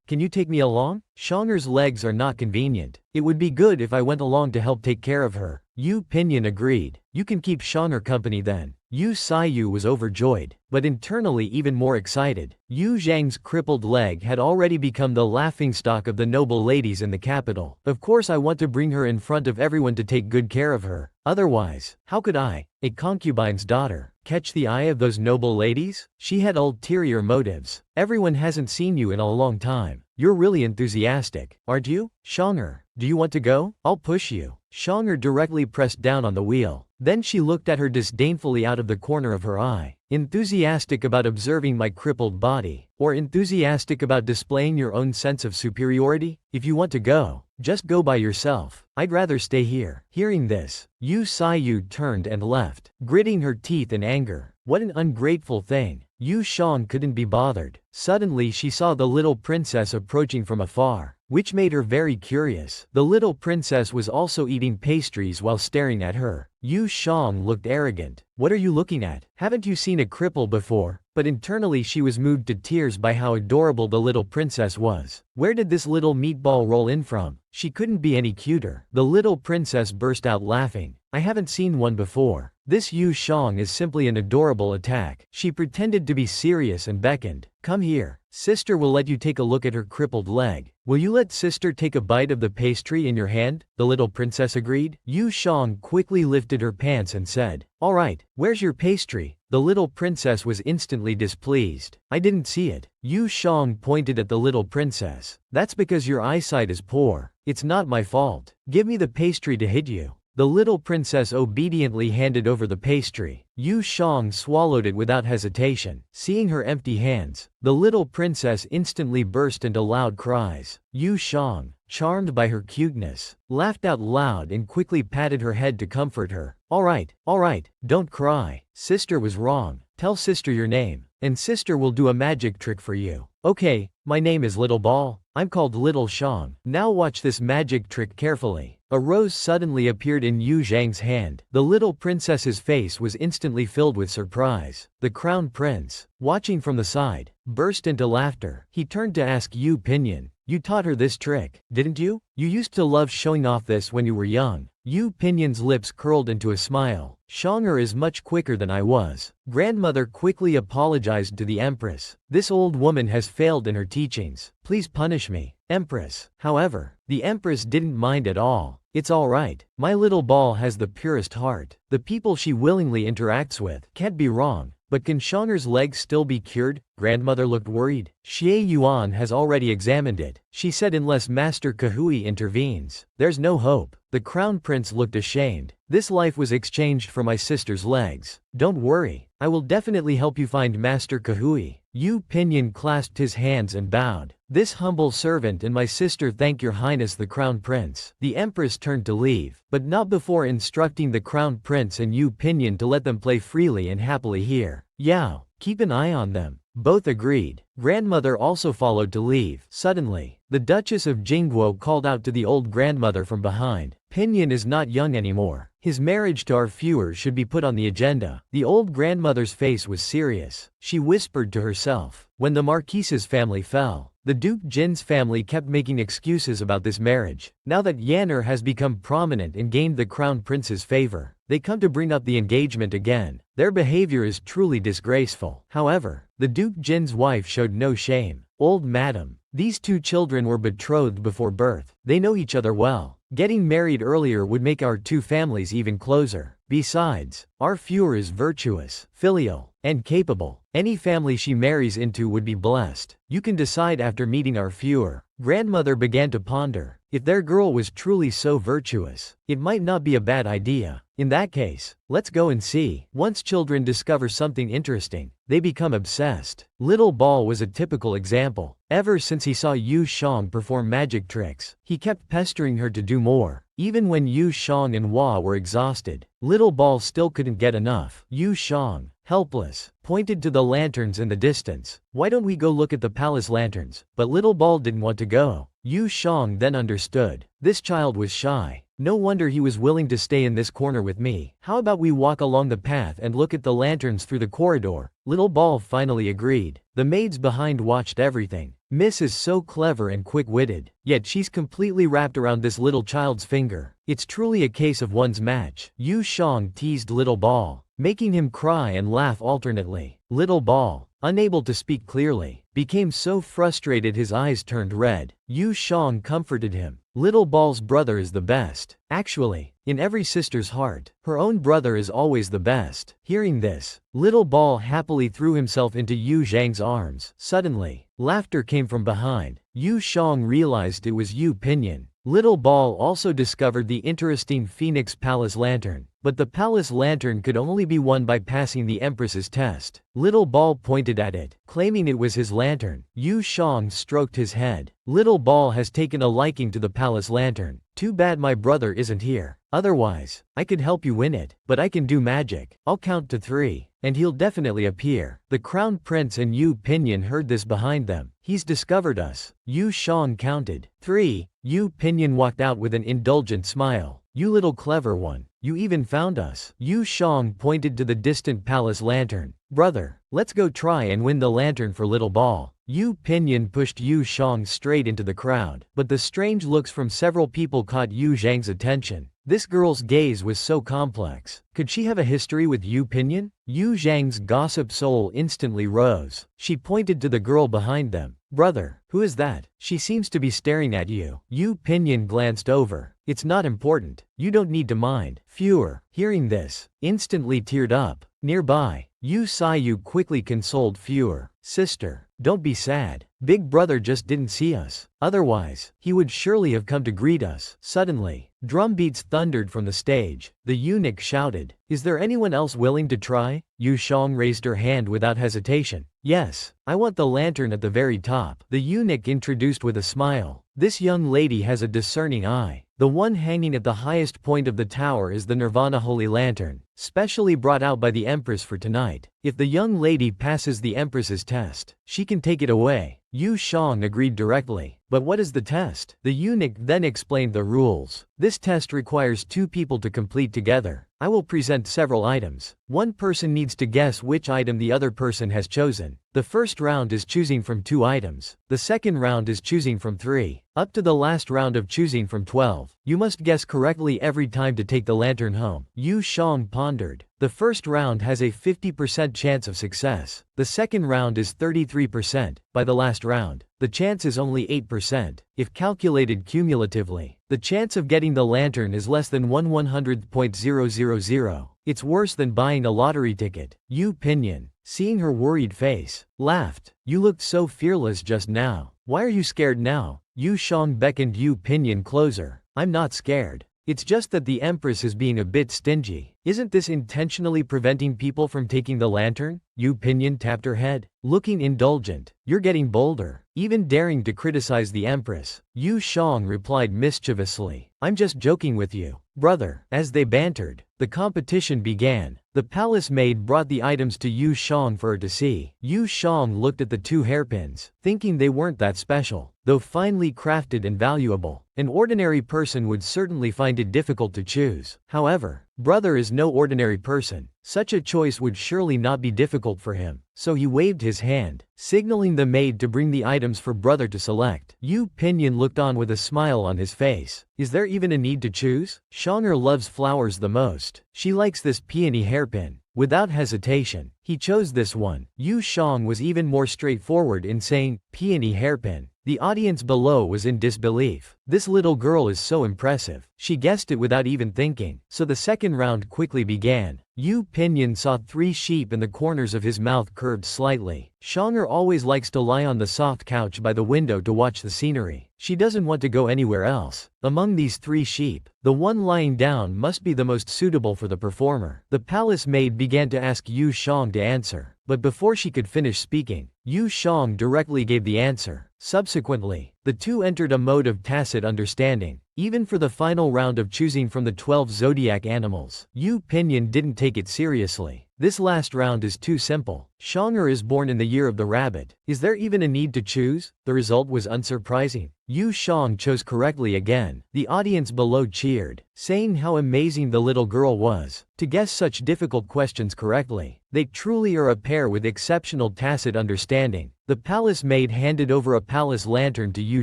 can you take me along? Shanger's legs are not convenient. It would be good if I went along to help take care of her. Yu Pinyin agreed. You can keep Shanger company then. Yu Sayu was overjoyed, but internally even more excited. Yu Zhang's crippled leg had already become the laughingstock of the noble ladies in the capital. Of course I want to bring her in front of everyone to take good care of her. Otherwise, how could I, a concubine's daughter, catch the eye of those noble ladies? She had ulterior motives. Everyone hasn't seen you in a long time. You're really enthusiastic, aren't you? Shanger, do you want to go? I'll push you. Shanger directly pressed down on the wheel. Then she looked at her disdainfully out of the corner of her eye. Enthusiastic about observing my crippled body? Or enthusiastic about displaying your own sense of superiority? If you want to go, just go by yourself. I'd rather stay here. Hearing this, Yu Sayu turned and left, gritting her teeth in anger. What an ungrateful thing. Yu Shang couldn't be bothered. Suddenly she saw the little princess approaching from afar, which made her very curious. The little princess was also eating pastries while staring at her. Yu Shang looked arrogant. What are you looking at? Haven't you seen a cripple before? But internally she was moved to tears by how adorable the little princess was. Where did this little meatball roll in from? She couldn't be any cuter. The little princess burst out laughing. I haven't seen one before. This Yu Shang is simply an adorable attack. She pretended to be serious and beckoned. Come here. Sister will let you take a look at her crippled leg. Will you let sister take a bite of the pastry in your hand? The little princess agreed. Yu Shang quickly lifted her pants and said, all right, where's your pastry? The little princess was instantly displeased. I didn't see it. Yu Shang pointed at the little princess. That's because your eyesight is poor. It's not my fault. Give me the pastry to hit you. The little princess obediently handed over the pastry. Yu Shang swallowed it without hesitation. Seeing her empty hands, the little princess instantly burst into loud cries. Yu Shang, charmed by her cuteness, laughed out loud and quickly patted her head to comfort her. All right, don't cry. Sister was wrong. Tell sister your name, and sister will do a magic trick for you. Okay, my name is Little Ball. I'm called Little Shang. Now watch this magic trick carefully. A rose suddenly appeared in Yu Zhang's hand. The little princess's face was instantly filled with surprise. The crown prince, watching from the side, burst into laughter. He turned to ask Yu Pinyin, you taught her this trick, didn't you? You used to love showing off this when you were young. Yu Pinyin's lips curled into a smile. Shanger is much quicker than I was. Grandmother quickly apologized to the Empress. This old woman has failed in her teachings. Please punish me, Empress. However, the Empress didn't mind at all. It's all right. My little ball has the purest heart. The people she willingly interacts with can't be wrong. But can Shanger's legs still be cured? Grandmother looked worried. Xie Yuan has already examined it. She said unless Master Kahui intervenes, there's no hope. The crown prince looked ashamed. This life was exchanged for my sister's legs. Don't worry. I will definitely help you find Master Kahui. Yu Pinyin clasped his hands and bowed. "This humble servant and my sister thank your highness the crown prince." The empress turned to leave, but not before instructing the crown prince and Yu Pinyin to let them play freely and happily here. "Yao, keep an eye on them." Both agreed. Grandmother also followed to leave. Suddenly, the Duchess of Jingguo called out to the old grandmother from behind. "Pinyin is not young anymore. His marriage to our viewer should be put on the agenda." The old grandmother's face was serious. She whispered to herself. When the Marquise's family fell, the Duke Jin's family kept making excuses about this marriage. Now that Yandere has become prominent and gained the crown prince's favor, they come to bring up the engagement again. Their behavior is truly disgraceful. However, the Duke Jin's wife showed no shame. "Old madam, these two children were betrothed before birth. They know each other well. Getting married earlier would make our two families even closer. Besides, our viewer is virtuous, filial, and capable. Any family she marries into would be blessed. You can decide after meeting our viewer." Grandmother began to ponder. If their girl was truly so virtuous, it might not be a bad idea. In that case, let's go and see. Once children discover something interesting, they become obsessed. Little Ball was a typical example. Ever since he saw Yu Shang perform magic tricks, he kept pestering her to do more. Even when Yu Shang and Hua were exhausted, Little Ball still couldn't get enough. Yu Shang, helpless, pointed to the lanterns in the distance. "Why don't we go look at the palace lanterns?" But Little Ball didn't want to go. Yu Shang then understood. This child was shy. No wonder he was willing to stay in this corner with me. "How about we walk along the path and look at the lanterns through the corridor?" Little Ball finally agreed. The maids behind watched everything. Miss is so clever and quick-witted, yet she's completely wrapped around this little child's finger. It's truly a case of one's match. Yu Shang teased Little Ball, making him cry and laugh alternately. Little Ball, unable to speak clearly, became so frustrated his eyes turned red. Yu Shang comforted him. "Little Ball's brother is the best. Actually, in every sister's heart, her own brother is always the best." Hearing this, Little Ball happily threw himself into Yu Zhang's arms. Suddenly, laughter came from behind. Yu Shang realized it was Yu Pinyin. Little Ball also discovered the interesting Phoenix Palace lantern, but the palace lantern could only be won by passing the Empress's test. Little Ball pointed at it, claiming it was his lantern. Yu Shang stroked his head. "Little Ball has taken a liking to the palace lantern. Too bad my brother isn't here. Otherwise, I could help you win it, but I can do magic. I'll count to 3, and he'll definitely appear." The crown prince and Yu Pinyin heard this behind them. "He's discovered us." Yu Shang counted 3. Yu Pinyin walked out with an indulgent smile. "You little clever one, you even found us." Yu Shang pointed to the distant palace lantern. "Brother, let's go try and win the lantern for Little Ball." Yu Pinyin pushed Yu Shang straight into the crowd, but the strange looks from several people caught Yu Zhang's attention. This girl's gaze was so complex. Could she have a history with Yu Pinyin? Yu Zhang's gossip soul instantly rose. She pointed to the girl behind them. "Brother, who is that? She seems to be staring at you." Yu Pinyin glanced over. "It's not important. You don't need to mind." Fewer, hearing this, instantly teared up. Nearby, Yu Sayu quickly consoled Fewer. "Sister, don't be sad. Big brother just didn't see us. Otherwise, he would surely have come to greet us." Suddenly, drum beats thundered from the stage. The eunuch shouted, "Is there anyone else willing to try?" Yu Shang raised her hand without hesitation. "Yes, I want the lantern at the very top." The eunuch introduced with a smile. "This young lady has a discerning eye. The one hanging at the highest point of the tower is the Nirvana Holy Lantern, specially brought out by the Empress for tonight. If the young lady passes the Empress's test, she can take it away." Yu Shang agreed directly. "But what is the test?" The eunuch then explained the rules. "This test requires 2 people to complete together. I will present several items. One person needs to guess which item the other person has chosen. The first round is choosing from 2 items. The second round is choosing from 3. Up to the last round of choosing from 12. You must guess correctly every time to take the lantern home." Yu Shang pondered. The first round has a 50% chance of success. The second round is 33%. By the last round, the chance is only 8%. If calculated cumulatively, the chance of getting the lantern is less than 1/100.000. It's worse than buying a lottery ticket. Yu Pinyin, seeing her worried face, laughed. "You looked so fearless just now. Why are you scared now?" Yu Shang beckoned Yu Pinyin closer. "I'm not scared. It's just that the Empress is being a bit stingy. Isn't this intentionally preventing people from taking the lantern? Yu Pinyin tapped her head, looking indulgent. You're getting bolder, even daring to criticize the Empress. Yu Shang replied mischievously. I'm just joking with you, brother. As they bantered, the competition began. The palace maid brought the items to Yu Shang for her to see. Yu Shang looked at the two hairpins, thinking they weren't that special, though finely crafted and valuable. An ordinary person would certainly find it difficult to choose. However, brother is no ordinary person. Such a choice would surely not be difficult for him, so he waved his hand, signaling the maid to bring the items for brother to select. Yu Pinyin looked on with a smile on his face. Is there even a need to choose? Shang'er loves flowers the most. She likes this peony hairpin. Without hesitation, he chose this one. Yu Shang was even more straightforward in saying, peony hairpin. The audience below was in disbelief. This little girl is so impressive. She guessed it without even thinking. So the second round quickly began. Yu Pinyin saw 3 sheep and the corners of his mouth curved slightly. Shang'er always likes to lie on the soft couch by the window to watch the scenery. She doesn't want to go anywhere else. Among these 3 sheep, the one lying down must be the most suitable for the performer. The palace maid began to ask Yu Shang to answer, but before she could finish speaking, Yu Shang directly gave the answer. Subsequently, the two entered a mode of tacit understanding. Even for the final round of choosing from the 12 zodiac animals, Yu Pinyin didn't take it seriously. This last round is too simple. Shang'er is born in the year of the rabbit. Is there even a need to choose? The result was unsurprising. Yu Shang chose correctly again. The audience below cheered, saying how amazing the little girl was to guess such difficult questions correctly. They truly are a pair with exceptional tacit understanding. The palace maid handed over a palace lantern to Yu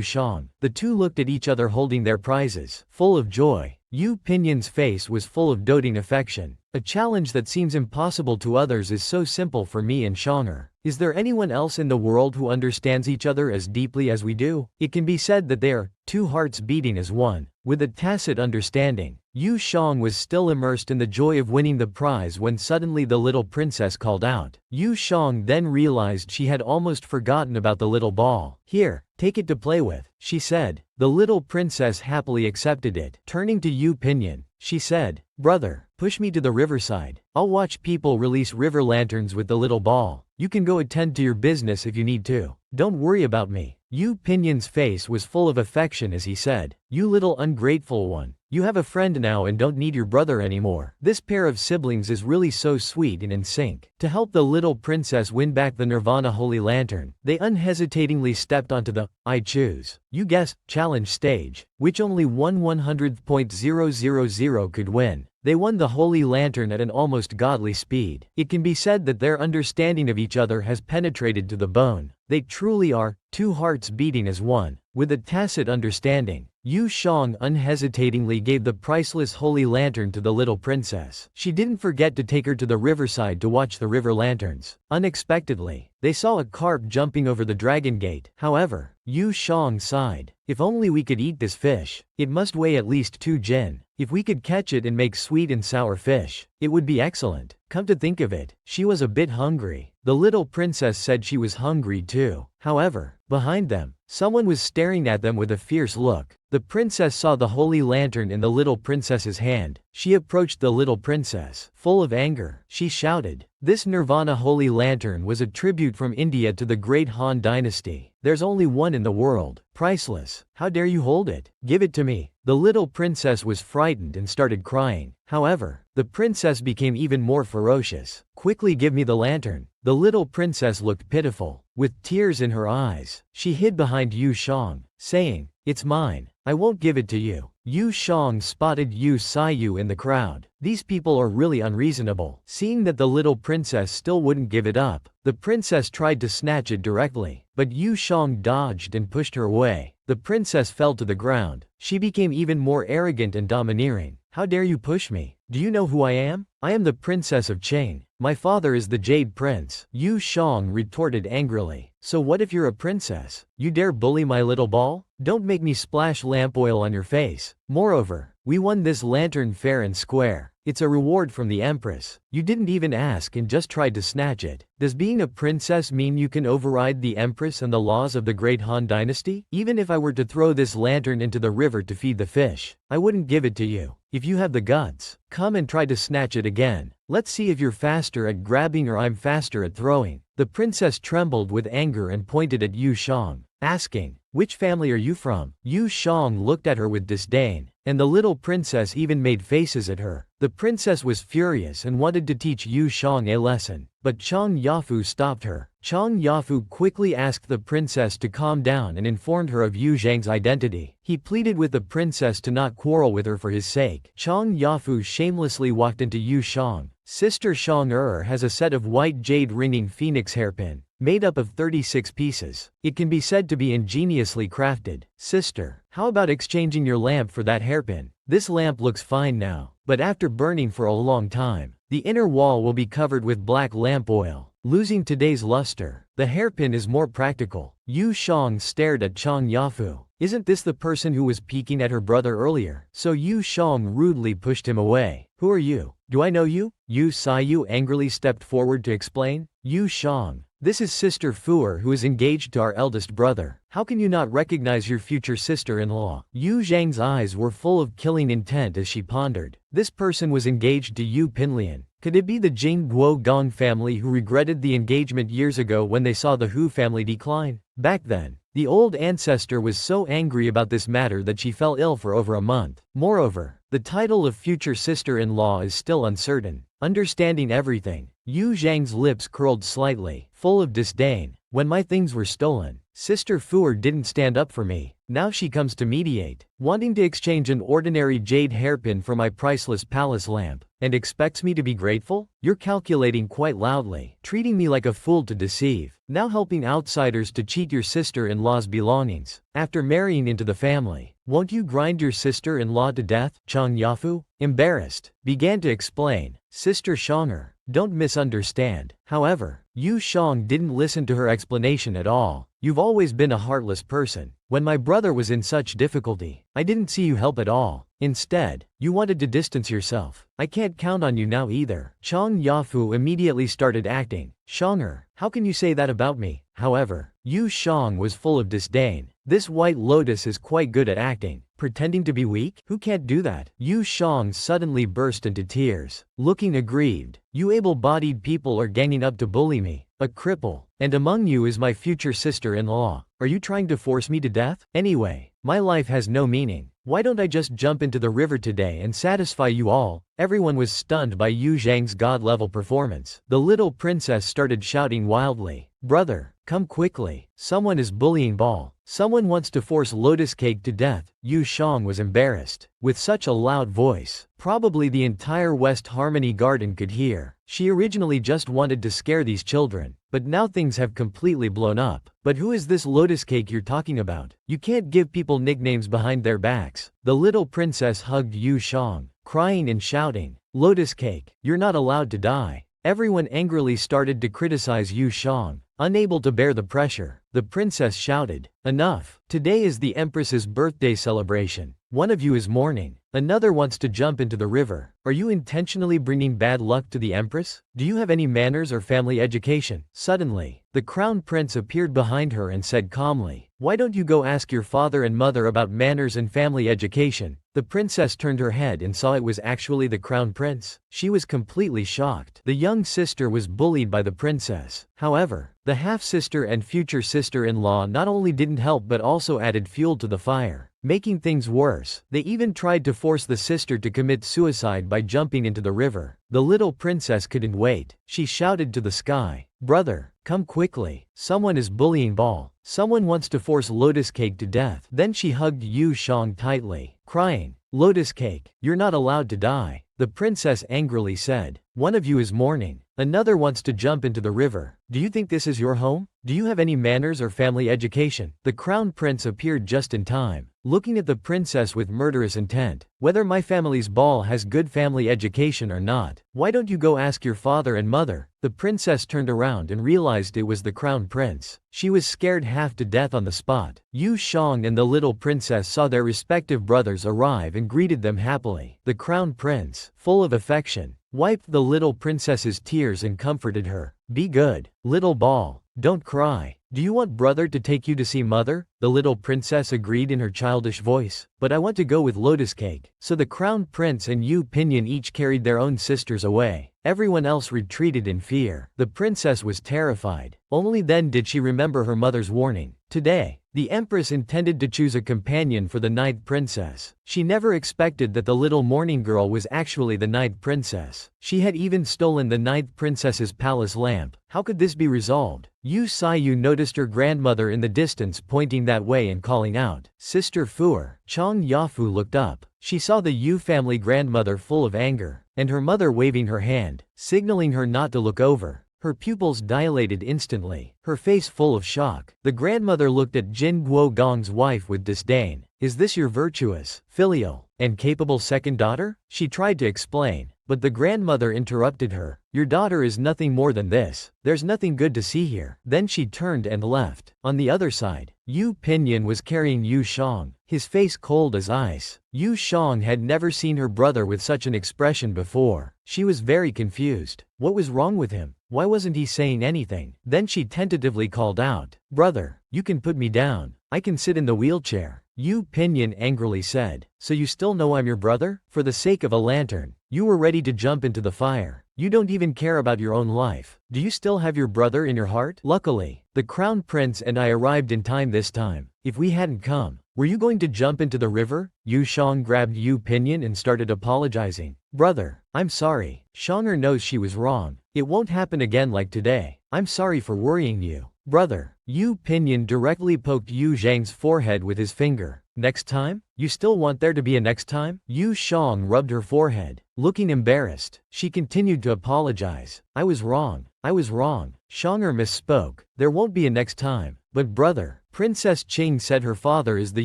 Shang. The two looked at each other holding their prizes, full of joy. Yu Pinyin's face was full of doting affection. A challenge that seems impossible to others is so simple for me and Shang'er. Is there anyone else in the world who understands each other as deeply as we do? It can be said that they are 2 hearts beating as one. With a tacit understanding, Yu Shang was still immersed in the joy of winning the prize when suddenly the little princess called out. Yu Shang then realized she had almost forgotten about the little ball. Here, take it to play with, she said. The little princess happily accepted it. Turning to Yu Pinyin, she said, brother, push me to the riverside. I'll watch people release river lanterns with the little ball. You can go attend to your business if you need to. Don't worry about me. Yu Pinyin's face was full of affection as he said, you little ungrateful one. You have a friend now and don't need your brother anymore. This pair of siblings is really so sweet and in sync. To help the little princess win back the Nirvana holy lantern, they unhesitatingly stepped onto the I choose, you guess, challenge stage, which only 1/100.000 could win. They won the holy lantern at an almost godly speed. It can be said that their understanding of each other has penetrated to the bone. They truly are 2 hearts beating as one. With a tacit understanding, Yu Shang unhesitatingly gave the priceless holy lantern to the little princess. She didn't forget to take her to the riverside to watch the river lanterns. Unexpectedly, they saw a carp jumping over the dragon gate. However, Yu Shang sighed. If only we could eat this fish. It must weigh at least 2 jin. If we could catch it and make sweet and sour fish, it would be excellent. Come to think of it, she was a bit hungry. The little princess said she was hungry too. However, behind them, someone was staring at them with a fierce look. The princess saw the holy lantern in the little princess's hand. She approached the little princess. Full of anger, she shouted, this Nirvana holy lantern was a tribute from India to the great Han dynasty. There's only one in the world. Priceless. How dare you hold it? Give it to me. The little princess was frightened and started crying. However, the princess became even more ferocious. Quickly give me the lantern. The little princess looked pitiful. With tears in her eyes, she hid behind Yu Shang, saying, it's mine. I won't give it to you. Yu Shang spotted Yu Sayu in the crowd. These people are really unreasonable. Seeing that the little princess still wouldn't give it up, the princess tried to snatch it directly, but Yu Shang dodged and pushed her away. The princess fell to the ground. She became even more arrogant and domineering. How dare you push me? Do you know who I am? I am the princess of Chang. My father is the Jade Prince. Yu Shang retorted angrily. So what if you're a princess? You dare bully my little ball? Don't make me splash lamp oil on your face. Moreover, we won this lantern fair and square. It's a reward from the Empress. You didn't even ask and just tried to snatch it. Does being a princess mean you can override the Empress and the laws of the Great Han Dynasty? Even if I were to throw this lantern into the river to feed the fish, I wouldn't give it to you. If you have the guts, come and try to snatch it again. Let's see if you're faster at grabbing or I'm faster at throwing. The princess trembled with anger and pointed at Yu Shang, asking, "Which family are you from?" Yu Shang looked at her with disdain, and the little princess even made faces at her. The princess was furious and wanted to teach Yu Shang a lesson, but Chang Yafu stopped her. Chang Yafu quickly asked the princess to calm down and informed her of Yu Zhang's identity. He pleaded with the princess to not quarrel with her for his sake. Chang Yafu shamelessly walked into Yu Shang. Sister Shang has a set of white jade ringing phoenix hairpin, made up of 36 pieces. It can be said to be ingeniously crafted. Sister, how about exchanging your lamp for that hairpin? This lamp looks fine now, but after burning for a long time, the inner wall will be covered with black lamp oil, losing today's luster. The hairpin is more practical. Yu Shang stared at Chang Yafu. Isn't this the person who was peeking at her brother earlier? So Yu Shang rudely pushed him away. Who are you? Do I know you? Yu Saiyu angrily stepped forward to explain. Yu Shang, this is Sister Fuer who is engaged to our eldest brother. How can you not recognize your future sister-in-law? Yu Zhang's eyes were full of killing intent as she pondered. This person was engaged to Yu Pinlian. Could it be the Jing Guo Gong family who regretted the engagement years ago when they saw the Hu family decline? Back then, the old ancestor was so angry about this matter that she fell ill for over a month. Moreover, the title of future sister-in-law is still uncertain. Understanding everything, Yu Zhang's lips curled slightly, full of disdain. When my things were stolen, Sister Fuer didn't stand up for me. Now she comes to mediate, wanting to exchange an ordinary jade hairpin for my priceless palace lamp, and expects me to be grateful? You're calculating quite loudly, treating me like a fool to deceive, now helping outsiders to cheat your sister-in-law's belongings. After marrying into the family, won't you grind your sister-in-law to death? Chang Yafu, embarrassed, began to explain. Sister Shanger, don't misunderstand. However, Yu Shang didn't listen to her explanation at all. You've always been a heartless person. When my brother was in such difficulty, I didn't see you help at all. Instead, you wanted to distance yourself. I can't count on you now either. Chang Yafu immediately started acting. Shanger, how can you say that about me? However, Yu Shang was full of disdain. This white lotus is quite good at acting. Pretending to be weak? Who can't do that? Yu Shang suddenly burst into tears, looking aggrieved. You able-bodied people are ganging up to bully me, a cripple, and among you is my future sister-in-law. Are you trying to force me to death? Anyway, my life has no meaning. Why don't I just jump into the river today and satisfy you all? Everyone was stunned by Yu Zhang's god-level performance. The little princess started shouting wildly. Brother, come quickly. Someone is bullying Ball. Someone wants to force Lotus Cake to death. Yu Shang was embarrassed. With such a loud voice, probably the entire West Harmony Garden could hear. She originally just wanted to scare these children, but now things have completely blown up. But who is this Lotus Cake you're talking about? You can't give people nicknames behind their backs. The little princess hugged Yu Shang, crying and shouting, Lotus Cake, you're not allowed to die. Everyone angrily started to criticize Yu Shang. Unable to bear the pressure, the princess shouted, Enough! Today is the Empress's birthday celebration. One of you is mourning. Another wants to jump into the river. Are you intentionally bringing bad luck to the Empress? Do you have any manners or family education? Suddenly, the crown prince appeared behind her and said calmly, Why don't you go ask your father and mother about manners and family education? The princess turned her head and saw it was actually the crown prince. She was completely shocked. The young sister was bullied by the princess. However, the half-sister and future sister-in-law not only didn't help but also added fuel to the fire. Making things worse, they even tried to force the sister to commit suicide by jumping into the river. The little princess couldn't wait. She shouted to the sky, Brother, come quickly. Someone is bullying Ball. Someone wants to force Lotus Cake to death. Then she hugged Yu Shang tightly, crying, Lotus Cake, you're not allowed to die. The princess angrily said, One of you is mourning. Another wants to jump into the river. Do you think this is your home? Do you have any manners or family education? The crown prince appeared just in time. looking at the princess with murderous intent. Whether my family's ball has good family education or not, why don't you go ask your father and mother? The princess turned around and realized it was the crown prince. She was scared half to death on the spot. Yu Jang and the little princess saw their respective brothers arrive and greeted them happily. The crown prince, full of affection, wiped the little princess's tears and comforted her. Be good, little ball. Don't cry. Do you want brother to take you to see mother? The little princess agreed in her childish voice. But I want to go with lotus cake. So the crown prince and Yu Pinyin each carried their own sisters away. Everyone else retreated in fear. The princess was terrified. Only then did she remember her mother's warning. Today, the empress intended to choose a companion for the night princess. She never expected that the little morning girl was actually the night princess. She had even stolen the night princess's palace lamp. How could this be resolved? Yu Xiyu noticed her grandmother in the distance pointing that way and calling out, "Sister Fuer." Chang Yafu looked up. She saw the Yu family grandmother full of anger, and her mother waving her hand, signaling her not to look over. Her pupils dilated instantly, her face full of shock. The grandmother looked at Jin Guogong's wife with disdain. Is this your virtuous, filial, and capable second daughter? She tried to explain, but the grandmother interrupted her. Your daughter is nothing more than this. There's nothing good to see here. Then she turned and left. On the other side, Yu Pinyin was carrying Yu Jang, his face cold as ice. Yu Jang had never seen her brother with such an expression before. She was very confused. What was wrong with him? Why wasn't he saying anything? Then she tentatively called out, "Brother, you can put me down. I can sit in the wheelchair." Yu Pinyin angrily said, "So you still know I'm your brother? For the sake of a lantern, you were ready to jump into the fire. You don't even care about your own life. Do you still have your brother in your heart?" Luckily, the crown prince and I arrived in time this time. If we hadn't come, were you going to jump into the river? Yu Jang grabbed Yu Pinyin and started apologizing. "Brother, I'm sorry." Shanger knows she was wrong. It won't happen again like today. I'm sorry for worrying you. Brother. Yu Pinyin directly poked Yu Zhang's forehead with his finger. Next time? You still want there to be a next time? Yu Jang rubbed her forehead. Looking embarrassed, she continued to apologize. I was wrong. Shanger misspoke. There won't be a next time. But brother, Princess Qing said her father is the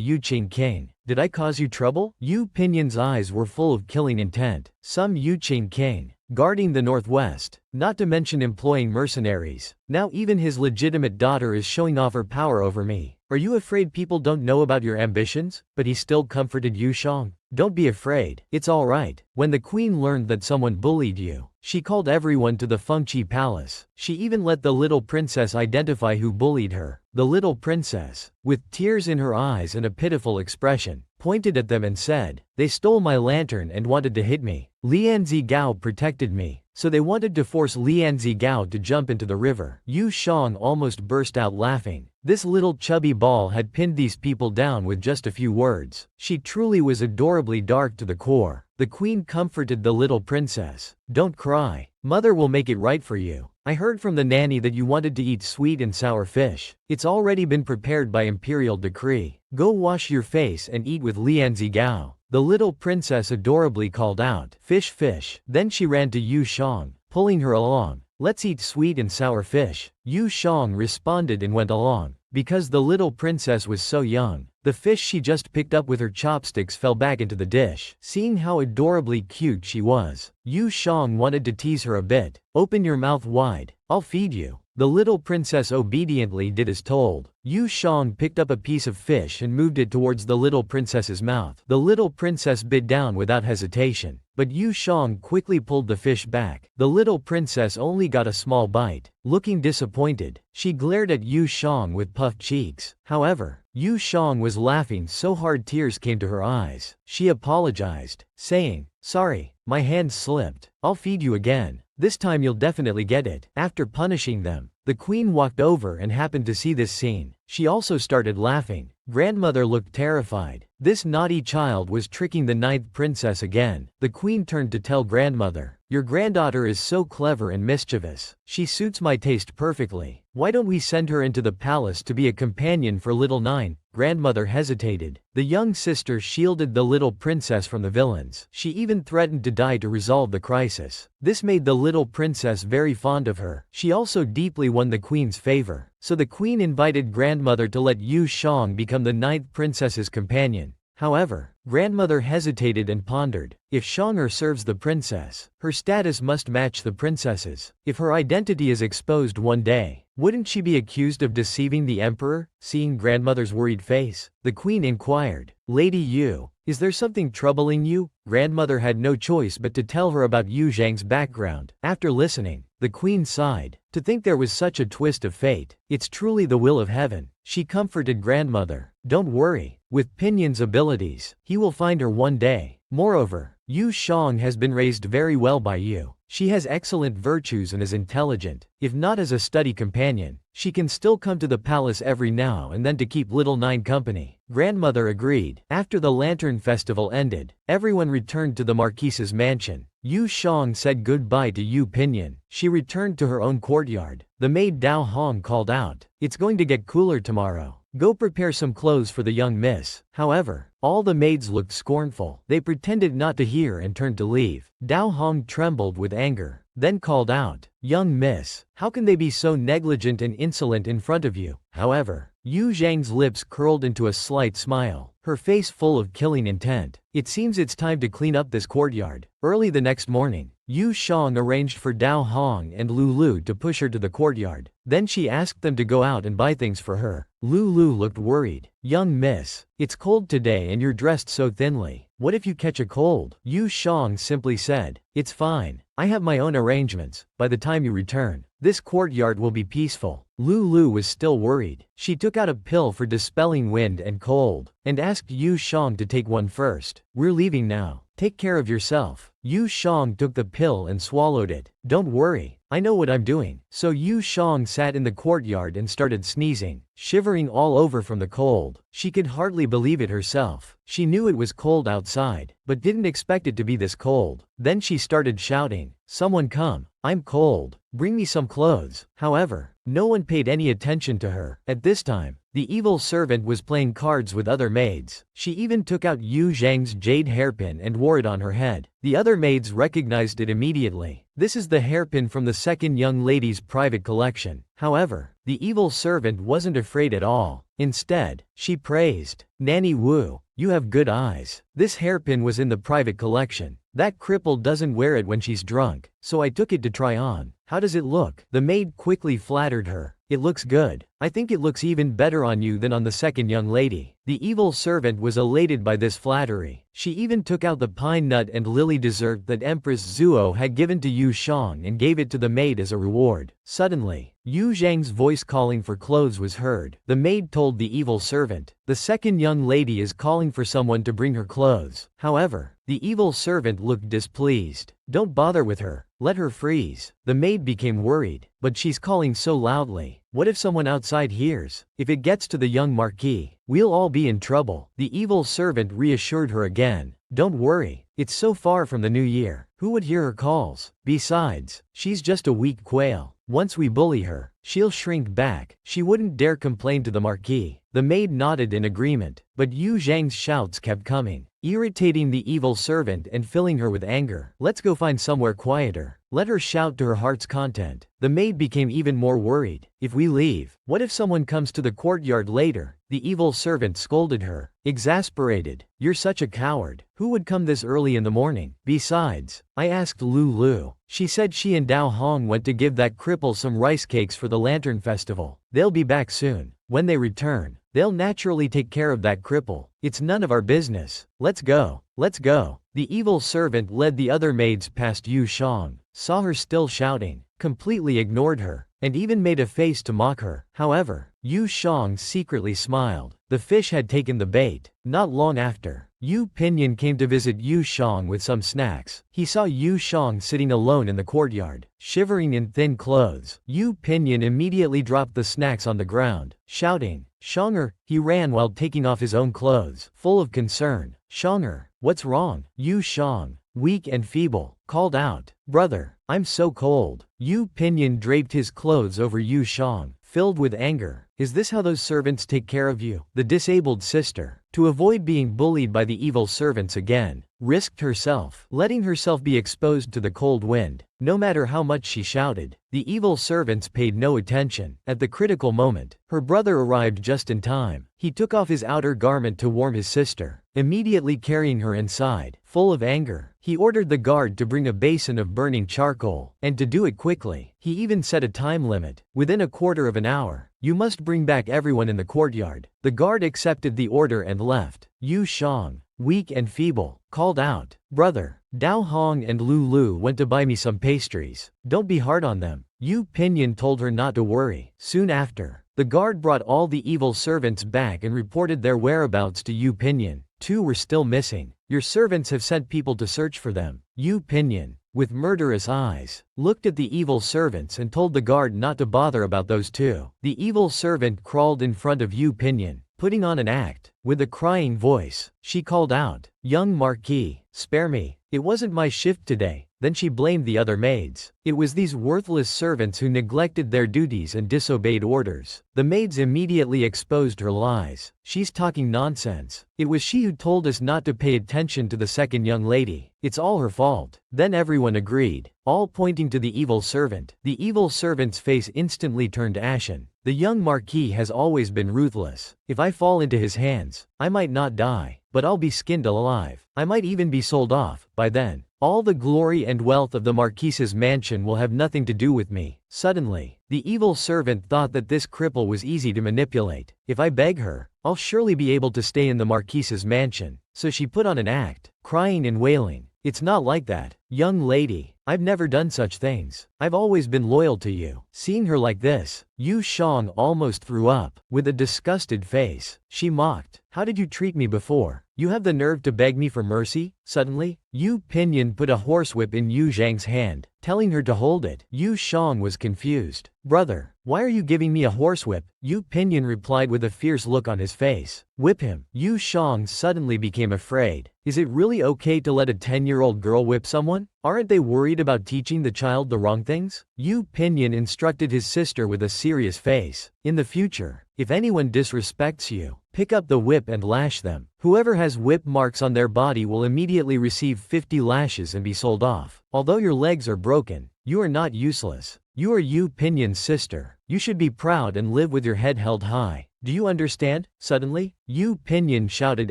Yu Qing king. Did I cause you trouble? Yu Pinyin's eyes were full of killing intent. Some Yu Qing king, guarding the northwest, not to mention employing mercenaries. Now even his legitimate daughter is showing off her power over me. Are you afraid people don't know about your ambitions? But he still comforted Yu Jang. Don't be afraid, it's alright. When the queen learned that someone bullied you, she called everyone to the Fengqi palace. She even let the little princess identify who bullied her. The little princess, with tears in her eyes and a pitiful expression, pointed at them and said, "They stole my lantern and wanted to hit me. Lian Zigao protected me, so they wanted to force Lian Zigao to jump into the river." Yu Jang almost burst out laughing. This little chubby ball had pinned these people down with just a few words. She truly was adorably dark to the core. The queen comforted the little princess. "Don't cry. Mother will make it right for you. I heard from the nanny that you wanted to eat sweet and sour fish. It's already been prepared by imperial decree. Go wash your face and eat with Lian Zigao." The little princess adorably called out, "Fish, fish." Then she ran to Yu Jang, pulling her along. "Let's eat sweet and sour fish." Yu Jang responded and went along. Because the little princess was so young, the fish she just picked up with her chopsticks fell back into the dish. Seeing how adorably cute she was, Yu Jang wanted to tease her a bit. "Open your mouth wide, I'll feed you." The little princess obediently did as told. Yu Jang picked up a piece of fish and moved it towards the little princess's mouth. The little princess bit down without hesitation, but Yu Jang quickly pulled the fish back. The little princess only got a small bite. Looking disappointed, she glared at Yu Jang with puffed cheeks. However, Yu Jang was laughing so hard tears came to her eyes. She apologized, saying, "Sorry, my hand slipped. I'll feed you again. This time you'll definitely get it." After punishing them, the queen walked over and happened to see this scene. She also started laughing. Grandmother looked terrified. This naughty child was tricking the ninth princess again. The queen turned to tell grandmother, "Your granddaughter is so clever and mischievous. She suits my taste perfectly. Why don't we send her into the palace to be a companion for little 9?" Grandmother hesitated. The young sister shielded the little princess from the villains. She even threatened to die to resolve the crisis. This made the little princess very fond of her. She also deeply won the queen's favor. So the queen invited grandmother to let Yu Jang become the ninth princess's companion. However, grandmother hesitated and pondered. If Xiang'er serves the princess, her status must match the princess's. If her identity is exposed one day, wouldn't she be accused of deceiving the emperor? Seeing grandmother's worried face, the queen inquired, "Lady Yu, is there something troubling you?" Grandmother had no choice but to tell her about Yu Zhang's background. After listening, the queen sighed. To think there was such a twist of fate. It's truly the will of heaven. She comforted grandmother. Don't worry. With Pinion's abilities, he will find her one day. Moreover, Yu Jang has been raised very well by you. She has excellent virtues and is intelligent. If not as a study companion, she can still come to the palace every now and then to keep little Nine company. Grandmother agreed. After the Lantern Festival ended, everyone returned to the Marquise's mansion. Yu Jang said goodbye to Yu Pinion. She returned to her own courtyard. The maid Dao Hong called out, "It's going to get cooler tomorrow. Go prepare some clothes for the young miss." However, all the maids looked scornful. They pretended not to hear and turned to leave. Dao Hong trembled with anger, then called out, "Young miss, how can they be so negligent and insolent in front of you?" However, Yu Zhang's lips curled into a slight smile, her face full of killing intent. It seems it's time to clean up this courtyard. Early the next morning, Yu Jang arranged for Dao Hong and Lulu to push her to the courtyard. Then she asked them to go out and buy things for her. Lulu looked worried. "Young miss, it's cold today and you're dressed so thinly. What if you catch a cold?" Yu Jang simply said, "It's fine. I have my own arrangements. By the time you return, this courtyard will be peaceful." Lulu was still worried. She took out a pill for dispelling wind and cold, and asked Yu Jang to take one first. "We're leaving now. Take care of yourself." Yu Jang took the pill and swallowed it. "Don't worry, I know what I'm doing." So Yu Jang sat in the courtyard and started sneezing, shivering all over from the cold. She could hardly believe it herself. She knew it was cold outside, but didn't expect it to be this cold. Then she started shouting, "Someone come, I'm cold. Bring me some clothes." However, no one paid any attention to her. At this time, the evil servant was playing cards with other maids. She even took out Yu Zhang's jade hairpin and wore it on her head. The other maids recognized it immediately. This is the hairpin from the second young lady's private collection. However, the evil servant wasn't afraid at all. Instead, she praised, "Nanny Wu, you have good eyes. This hairpin was in the private collection. That cripple doesn't wear it when she's drunk, so I took it to try on. How does it look?" The maid quickly flattered her. "It looks good. I think it looks even better on you than on the second young lady." The evil servant was elated by this flattery. She even took out the pine nut and lily dessert that Empress Zuo had given to Yu Jang and gave it to the maid as a reward. Suddenly, Yu Zhang's voice calling for clothes was heard. The maid told the evil servant, "The second young lady is calling for someone to bring her clothes." However, the evil servant looked displeased. "Don't bother with her. Let her freeze." The maid became worried. "But she's calling so loudly. What if someone outside hears? If it gets to the young marquis, we'll all be in trouble." The evil servant reassured her again. "Don't worry. It's so far from the new year. Who would hear her calls? Besides, she's just a weak quail. Once we bully her, she'll shrink back. She wouldn't dare complain to the marquis." The maid nodded in agreement, but Yu Zhang's shouts kept coming, irritating the evil servant and filling her with anger. "Let's go find somewhere quieter. Let her shout to her heart's content." The maid became even more worried. "If we leave, what if someone comes to the courtyard later?" The evil servant scolded her. Exasperated, "You're such a coward. Who would come this early in the morning? Besides, I asked Lulu. She said she and Dao Hong went to give that cripple some rice cakes for the Lantern Festival. They'll be back soon. When they return, they'll naturally take care of that cripple. It's none of our business. Let's go. Let's go." The evil servant led the other maids past Yu Jang, saw her still shouting, completely ignored her, and even made a face to mock her. However, Yu Jang secretly smiled. The fish had taken the bait. Not long after, Yu Pinion came to visit Yu Jang with some snacks. He saw Yu Jang sitting alone in the courtyard, shivering in thin clothes. Yu Pinion immediately dropped the snacks on the ground, shouting, "Xiang'er!" He ran while taking off his own clothes, full of concern. "Xiang'er, what's wrong?" Yu Jang, weak and feeble, called out, "Brother, I'm so cold." Yu Pinion draped his clothes over Yu Jang, filled with anger. Is this how those servants take care of you? The disabled sister, to avoid being bullied by the evil servants again, risked herself, letting herself be exposed to the cold wind. No matter how much she shouted, the evil servants paid no attention. At the critical moment, her brother arrived just in time. He took off his outer garment to warm his sister, immediately carrying her inside. Full of anger, he ordered the guard to bring a basin of burning charcoal, and to do it quickly. He even set a time limit. Within a quarter of an hour, you must bring back everyone in the courtyard. The guard accepted the order and left. Yu Jang, weak and feeble, called out, "Brother, Dao Hong and Lu went to buy me some pastries. Don't be hard on them." Yu Pinyin told her not to worry. Soon after, the guard brought all the evil servants back and reported their whereabouts to Yu Pinyin. 2 were still missing. Your servants have sent people to search for them. Yu Pinyin, with murderous eyes, looked at the evil servants and told the guard not to bother about those 2. The evil servant crawled in front of Yu Pinyin, putting on an act. With a crying voice, she called out, "Young Marquis, spare me. It wasn't my shift today." Then she blamed the other maids. It was these worthless servants who neglected their duties and disobeyed orders. The maids immediately exposed her lies. "She's talking nonsense. It was she who told us not to pay attention to the second young lady. It's all her fault." Then everyone agreed, all pointing to the evil servant. The evil servant's face instantly turned ashen. "The young Marquis has always been ruthless. If I fall into his hands, I might not die, but I'll be skinned alive. I might even be sold off. By then, all the glory and wealth of the Marquis's mansion will have nothing to do with me." Suddenly, the evil servant thought that this cripple was easy to manipulate. "If I beg her, I'll surely be able to stay in the Marquis's mansion." So she put on an act, crying and wailing. "It's not like that, young lady. I've never done such things. I've always been loyal to you." Seeing her like this, Yu Jang almost threw up. With a disgusted face, she mocked, "How did you treat me before? You have the nerve to beg me for mercy?" Suddenly, Yu Pinyin put a horsewhip in Yu Zhang's hand, telling her to hold it. Yu Jang was confused. "Brother, why are you giving me a horsewhip?" Yu Pinyin replied with a fierce look on his face. "Whip him." Yu Jang suddenly became afraid. Is it really okay to let a 10-year-old girl whip someone? Aren't they worried about teaching the child the wrong things? Yu Pinyin instructed his sister with a serious face. "In the future, if anyone disrespects you, pick up the whip and lash them. Whoever has whip marks on their body will immediately receive 50 lashes and be sold off. Although your legs are broken, you are not useless. You are Yu Pinyin's sister. You should be proud and live with your head held high. Do you understand?" Suddenly, Yu Pinyin shouted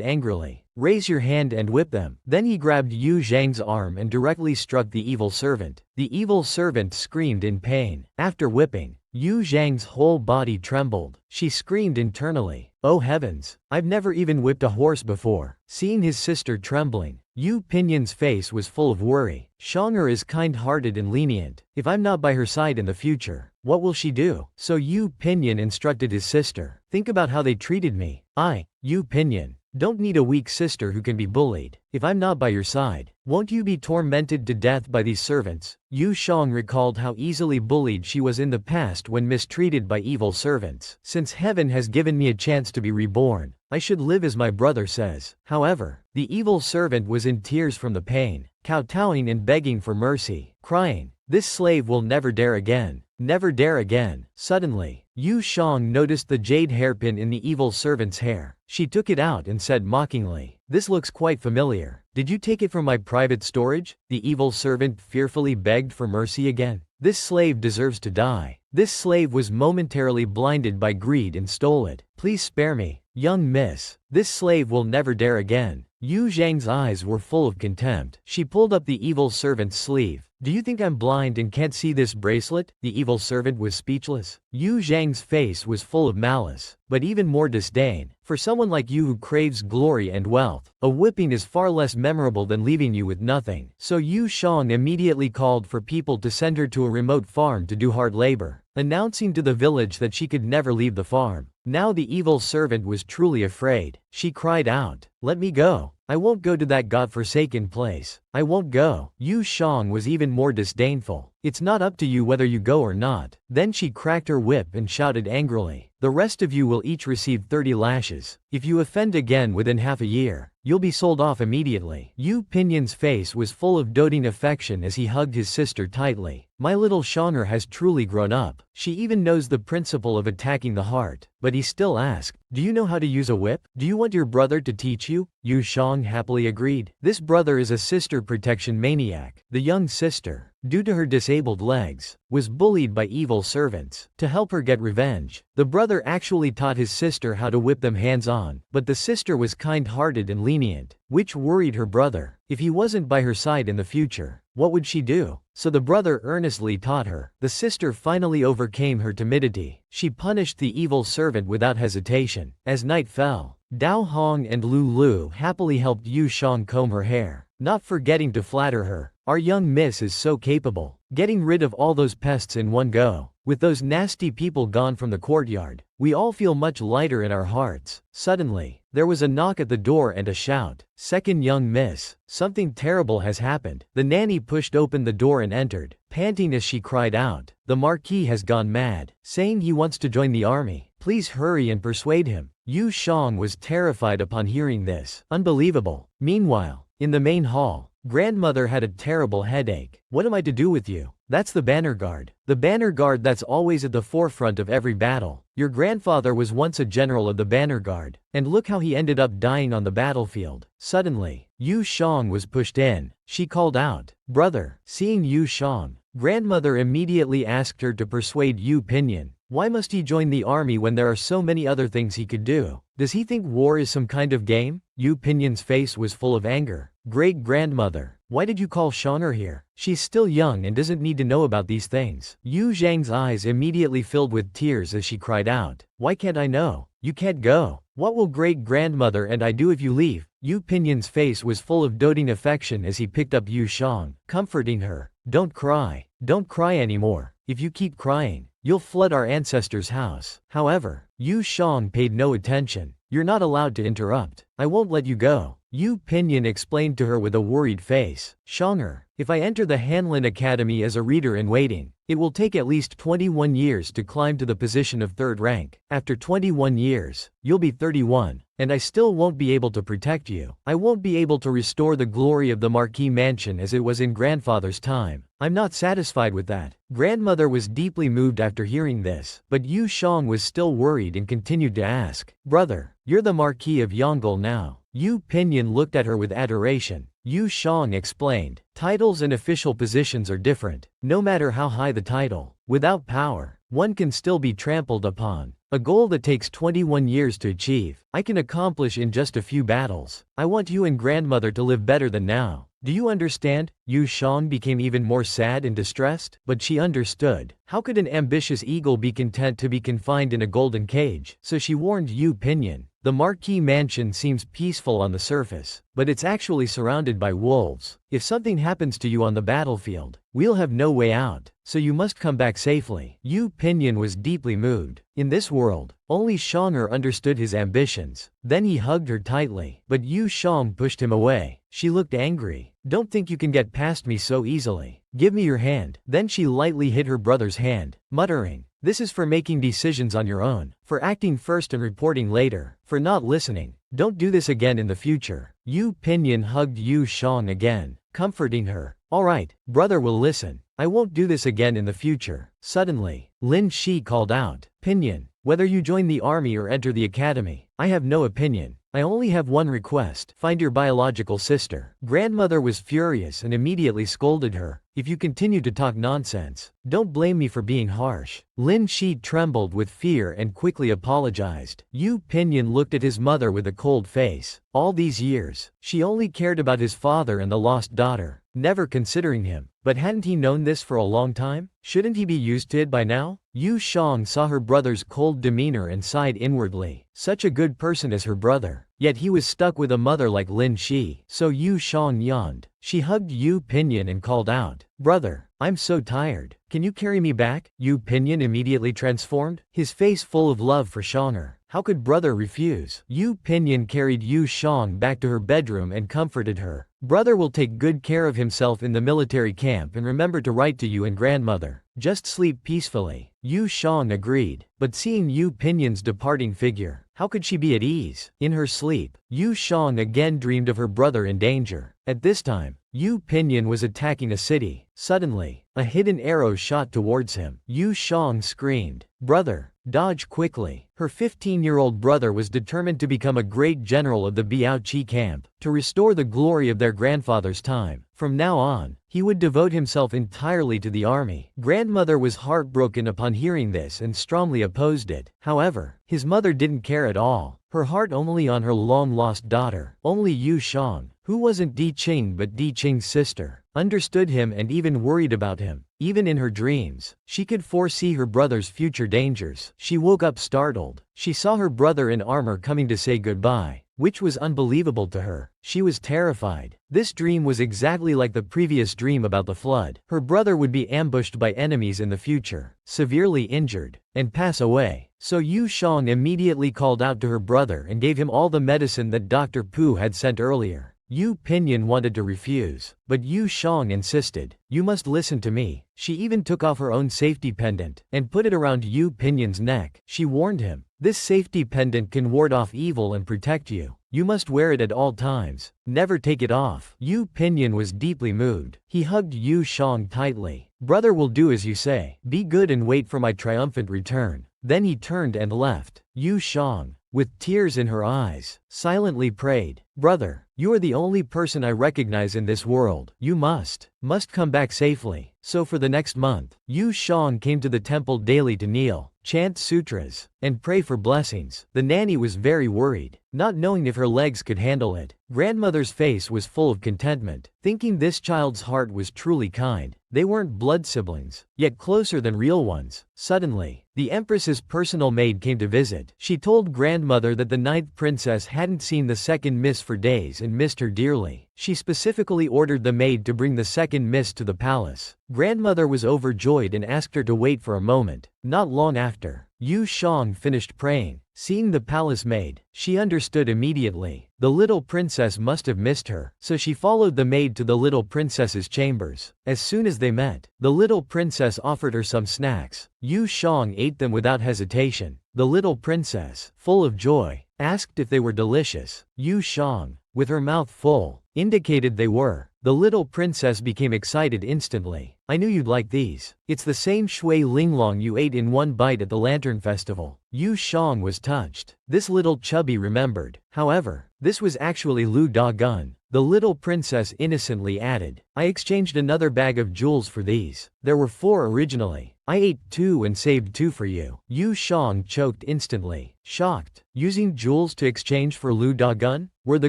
angrily, "Raise your hand and whip them." Then he grabbed Yu Zhang's arm and directly struck the evil servant. The evil servant screamed in pain. After whipping, Yu Zhang's whole body trembled. She screamed internally, "Oh heavens, I've never even whipped a horse before." Seeing his sister trembling, Yu Pinyin's face was full of worry. "Shonger is kind-hearted and lenient. If I'm not by her side in the future, what will she do?" So Yu Pinyin instructed his sister, "Think about how they treated me. I, Yu Pinyin, don't need a weak sister who can be bullied. If I'm not by your side, won't you be tormented to death by these servants?" Yu Shang recalled how easily bullied she was in the past when mistreated by evil servants. "Since heaven has given me a chance to be reborn, I should live as my brother says." However, the evil servant was in tears from the pain, kowtowing and begging for mercy, crying, "This slave will never dare again. Never dare again." Suddenly, Yu Shang noticed the jade hairpin in the evil servant's hair. She took it out and said mockingly, "This looks quite familiar. Did you take it from my private storage?" The evil servant fearfully begged for mercy again. "This slave deserves to die. This slave was momentarily blinded by greed and stole it. Please spare me, young miss. This slave will never dare again." Yu Zhang's eyes were full of contempt. She pulled up the evil servant's sleeve. "Do you think I'm blind and can't see this bracelet?" The evil servant was speechless. Yu Zhang's face was full of malice, but even more disdain. "For someone like you who craves glory and wealth, a whipping is far less memorable than leaving you with nothing." So Yu Shang immediately called for people to send her to a remote farm to do hard labor, announcing to the village that she could never leave the farm. Now the evil servant was truly afraid. She cried out, Let me go. I won't go to that godforsaken place. I won't go. Yu Shang was even more disdainful. It's not up to you whether you go or not. Then she cracked her whip and shouted angrily. The rest of you will each receive 30 lashes. If you offend again within half a year, you'll be sold off immediately. Yu Pinyan's face was full of doting affection as he hugged his sister tightly. My little Shang'er has truly grown up. She even knows the principle of attacking the heart. But he still asked, do you know how to use a whip? Do you want your brother to teach you? Yu Shang happily agreed. This brother is a sister protection maniac. The young sister, due to her disabled legs, was bullied by evil servants. To help her get revenge, the brother actually taught his sister how to whip them hands-on, but the sister was kind-hearted and lenient, which worried her brother. If he wasn't by her side in the future, what would she do? So the brother earnestly taught her. The sister finally overcame her timidity. She punished the evil servant without hesitation. As night fell, Dao Hong and Lu Lu happily helped Yu Shang comb her hair, not forgetting to flatter her. Our young miss is so capable, getting rid of all those pests in one go. With those nasty people gone from the courtyard, we all feel much lighter in our hearts. Suddenly, there was a knock at the door and a shout. Second young miss, something terrible has happened. The nanny pushed open the door and entered, panting as she cried out. The Marquis has gone mad, saying he wants to join the army. Please hurry and persuade him. Yu Shang was terrified upon hearing this. Unbelievable. Meanwhile, in the main hall, grandmother had a terrible headache. What am I to do with you? That's the banner guard. The banner guard that's always at the forefront of every battle. Your grandfather was once a general of the banner guard, and look how he ended up dying on the battlefield. Suddenly, Yu Shang was pushed in. She called out, brother. Seeing Yu Shang, grandmother immediately asked her to persuade Yu Pinyan. Why must he join the army when there are so many other things he could do? Does he think war is some kind of game? Yu Pinyan's face was full of anger. Great-grandmother, why did you call Shang'er here? She's still young and doesn't need to know about these things. Yu Zhang's eyes immediately filled with tears as she cried out. Why can't I know? You can't go. What will great-grandmother and I do if you leave? Yu Pinyan's face was full of doting affection as he picked up Yu Shang, comforting her. Don't cry. Don't cry anymore. If you keep crying, you'll flood our ancestors' house. However, Yu Shang paid no attention. You're not allowed to interrupt. I won't let you go. Yu Pinyan explained to her with a worried face. Shang'er, if I enter the Hanlin Academy as a reader in waiting, it will take at least 21 years to climb to the position of 3rd rank. After 21 years, you'll be 31, and I still won't be able to protect you. I won't be able to restore the glory of the Marquis Mansion as it was in grandfather's time. I'm not satisfied with that. Grandmother was deeply moved after hearing this, but Yu Shang was still worried and continued to ask, brother, you're the Marquis of Yongle now. Yu Pinyan looked at her with adoration. Yu Shang explained, titles and official positions are different. No matter how high the title, without power, one can still be trampled upon. A goal that takes 21 years to achieve, I can accomplish in just a few battles. I want you and grandmother to live better than now. Do you understand? Yu Shang became even more sad and distressed, but she understood. How could an ambitious eagle be content to be confined in a golden cage? So she warned Yu Pinyan. The Marquis Mansion seems peaceful on the surface, but it's actually surrounded by wolves. If something happens to you on the battlefield, we'll have no way out, so you must come back safely. Yu Pinyan was deeply moved. In this world, only Shang'er understood his ambitions. Then he hugged her tightly, but Yu Shang pushed him away. She looked angry. Don't think you can get past me so easily. Give me your hand. Then she lightly hit her brother's hand, muttering, this is for making decisions on your own, for acting first and reporting later, for not listening. Don't do this again in the future. Yu Pinyan hugged Yu Shang again, comforting her. All right, brother will listen. I won't do this again in the future. Suddenly, Lin Shi called out, Pinyan, whether you join the army or enter the academy, I have no opinion. I only have one request. Find your biological sister. Grandmother was furious and immediately scolded her. If you continue to talk nonsense, don't blame me for being harsh. Lin Shi trembled with fear and quickly apologized. Yu Pinyan looked at his mother with a cold face. All these years, she only cared about his father and the lost daughter, never considering him. But hadn't he known this for a long time? Shouldn't he be used to it by now? Yu Shang saw her brother's cold demeanor and sighed inwardly. Such a good person as her brother. Yet he was stuck with a mother like Lin Shi. So Yu Shang yawned. She hugged Yu Pinyan and called out, brother, I'm so tired. Can you carry me back? Yu Pinyan immediately transformed, his face full of love for Shang'er. How could brother refuse? Yu Pinyin carried Yu Shang back to her bedroom and comforted her. Brother will take good care of himself in the military camp and remember to write to you and grandmother. Just sleep peacefully. Yu Shang agreed, but seeing Yu Pinyin's departing figure, how could she be at ease? In her sleep, Yu Shang again dreamed of her brother in danger. At this time, Yu Pinyin was attacking a city. Suddenly, a hidden arrow shot towards him. Yu Shang screamed, "Brother, dodge quickly." Her 15-year-old brother was determined to become a great general of the Biaoqi camp, to restore the glory of their grandfather's time. From now on, he would devote himself entirely to the army. Grandmother was heartbroken upon hearing this and strongly opposed it. However, his mother didn't care at all. Her heart only on her long-lost daughter. Only Yu Shang, who wasn't Di Qing but Di Qing's sister, understood him and even worried about him. Even in her dreams, she could foresee her brother's future dangers. She woke up startled. She saw her brother in armor coming to say goodbye, which was unbelievable to her. She was terrified. This dream was exactly like the previous dream about the flood. Her brother would be ambushed by enemies in the future, severely injured, and pass away. So Yu Shang immediately called out to her brother and gave him all the medicine that Dr. Pu had sent earlier. Yu Pinyin wanted to refuse, but Yu Shang insisted. "You must listen to me." She even took off her own safety pendant and put it around Yu Pinyin's neck. She warned him, "This safety pendant can ward off evil and protect you. You must wear it at all times. Never take it off." Yu Pinyin was deeply moved. He hugged Yu Shang tightly. "Brother will do as you say. Be good and wait for my triumphant return." Then he turned and left. Yu Shang, with tears in her eyes, silently prayed, "Brother, you are the only person I recognize in this world. You must come back safely." So for the next month, Yu Shang came to the temple daily to kneel, chant sutras, and pray for blessings. The nanny was very worried, not knowing if her legs could handle it. Grandmother's face was full of contentment, thinking this child's heart was truly kind. They weren't blood siblings, yet closer than real ones. Suddenly, the empress's personal maid came to visit. She told grandmother that the 9th princess hadn't seen the 2nd miss for days and missed her dearly. She specifically ordered the maid to bring the 2nd miss to the palace. Grandmother was overjoyed and asked her to wait for a moment. Not long after, Yu Shang finished praying. Seeing the palace maid, she understood immediately. The little princess must have missed her, so she followed the maid to the little princess's chambers. As soon as they met, the little princess offered her some snacks. Yu Shang ate them without hesitation. The little princess, full of joy, asked if they were delicious. Yu Shang, with her mouth full, indicated they were. The little princess became excited instantly. "I knew you'd like these. It's the same shui linglong you ate in one bite at the Lantern Festival." Yu Shang was touched. This little chubby remembered. However, this was actually Lu Da Gun. The little princess innocently added, "I exchanged another bag of jewels for these. There were 4 originally. I ate 2 and saved 2 for you." Yu Shang choked instantly, shocked. Using jewels to exchange for Lu Da Gun? Were the